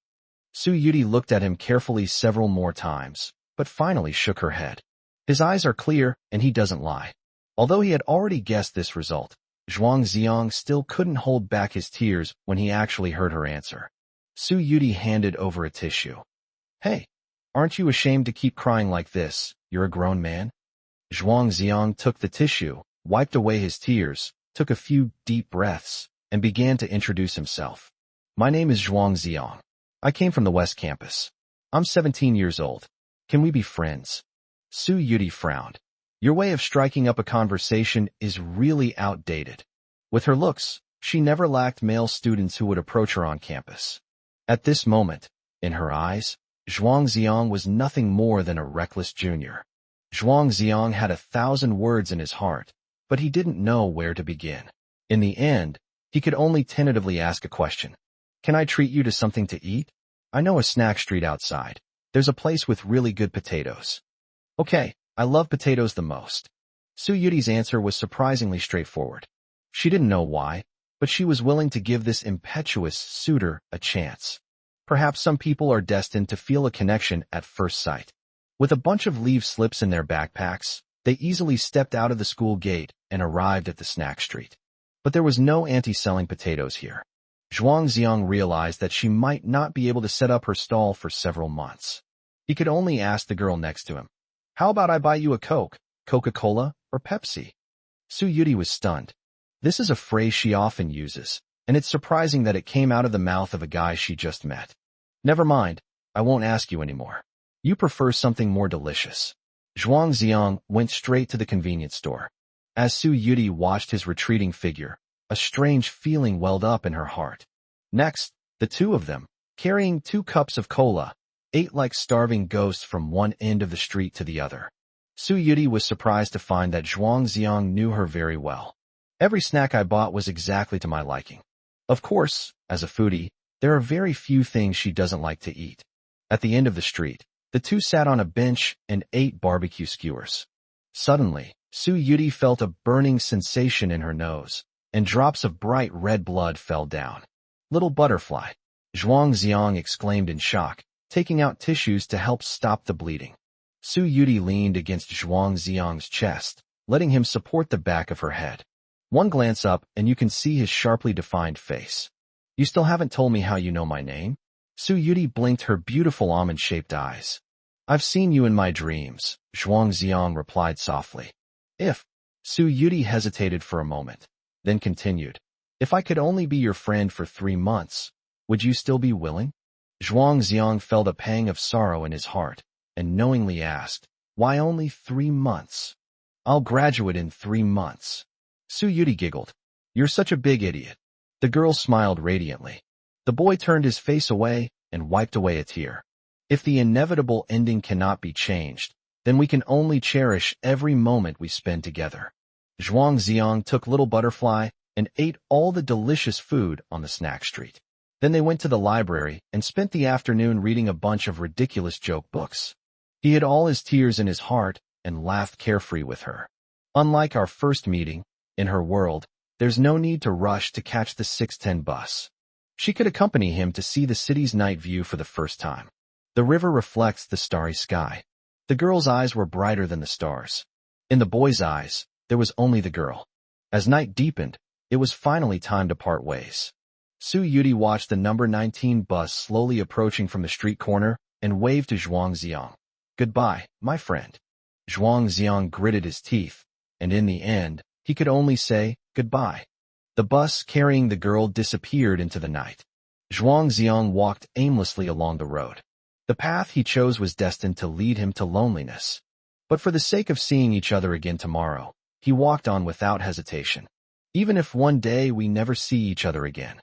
Su Yuti looked at him carefully several more times, but finally shook her head. His eyes are clear, and he doesn't lie. Although he had already guessed this result, Zhuang Xiang still couldn't hold back his tears when he actually heard her answer. Su Yuti handed over a tissue. "Hey, aren't you ashamed to keep crying like this? You're a grown man." Zhuang Xiang took the tissue, wiped away his tears, took a few deep breaths, and began to introduce himself. "My name is Zhuang Xiang. I came from the West Campus. I'm 17 years old. Can we be friends?" Su Yuti frowned. "Your way of striking up a conversation is really outdated." With her looks, she never lacked male students who would approach her on campus. At this moment, in her eyes, Zhuang Xiang was nothing more than a reckless junior. Zhuang Xiang had 1,000 words in his heart, but he didn't know where to begin. In the end, he could only tentatively ask a question. "Can I treat you to something to eat? I know a snack street outside. There's a place with really good potatoes." "Okay, I love potatoes the most." Su Yuti's answer was surprisingly straightforward. She didn't know why, but she was willing to give this impetuous suitor a chance. Perhaps some people are destined to feel a connection at first sight. With a bunch of leaf slips in their backpacks, they easily stepped out of the school gate and arrived at the snack street. But there was no auntie selling potatoes here. Zhuang Xiang realized that she might not be able to set up her stall for several months. He could only ask the girl next to him, "How about I buy you a Coke, Coca-Cola, or Pepsi?" Su Yuti was stunned. This is a phrase she often uses, and it's surprising that it came out of the mouth of a guy she just met. "Never mind, I won't ask you anymore. You prefer something more delicious." Zhuang Xiang went straight to the convenience store. As Su Yuti watched his retreating figure, a strange feeling welled up in her heart. Next, the two of them, carrying 2 cups of cola, ate like starving ghosts from one end of the street to the other. Su Yuti was surprised to find that Zhuang Xiang knew her very well. "Every snack I bought was exactly to my liking. Of course, as a foodie, there are very few things she doesn't like to eat." At the end of the street, the two sat on a bench and ate barbecue skewers. Suddenly, Su Yuti felt a burning sensation in her nose, and drops of bright red blood fell down. "Little butterfly," Zhuang Xiang exclaimed in shock, taking out tissues to help stop the bleeding. Su Yuti leaned against Zhuang Xiang's chest, letting him support the back of her head. One glance up and you can see his sharply defined face. "You still haven't told me how you know my name?" Su Yuti blinked her beautiful almond-shaped eyes. "I've seen you in my dreams," Zhuang Xiang replied softly. "If..." Su Yuti hesitated for a moment, then continued, "If I could only be your friend for 3 months, would you still be willing?" Zhuang Xiang felt a pang of sorrow in his heart, and knowingly asked, "Why only 3 months? I'll graduate in 3 months." Su Yuti giggled. "You're such a big idiot." The girl smiled radiantly. The boy turned his face away and wiped away a tear. "If the inevitable ending cannot be changed, then we can only cherish every moment we spend together." Zhuang Xiang took Little Butterfly and ate all the delicious food on the snack street. Then they went to the library and spent the afternoon reading a bunch of ridiculous joke books. He hid all his tears in his heart and laughed carefree with her. Unlike our first meeting, in her world, there's no need to rush to catch the 6:10 bus. She could accompany him to see the city's night view for the first time. The river reflects the starry sky. The girl's eyes were brighter than the stars. In the boy's eyes, there was only the girl. As night deepened, it was finally time to part ways. Su Yudi watched the number 19 bus slowly approaching from the street corner and waved to Zhuang Xiang. "Goodbye, my friend." Zhuang Xiang gritted his teeth, and in the end, he could only say, "Goodbye." The bus carrying the girl disappeared into the night. Zhuang Xiang walked aimlessly along the road. The path he chose was destined to lead him to loneliness. But for the sake of seeing each other again tomorrow, he walked on without hesitation. Even if one day we never see each other again,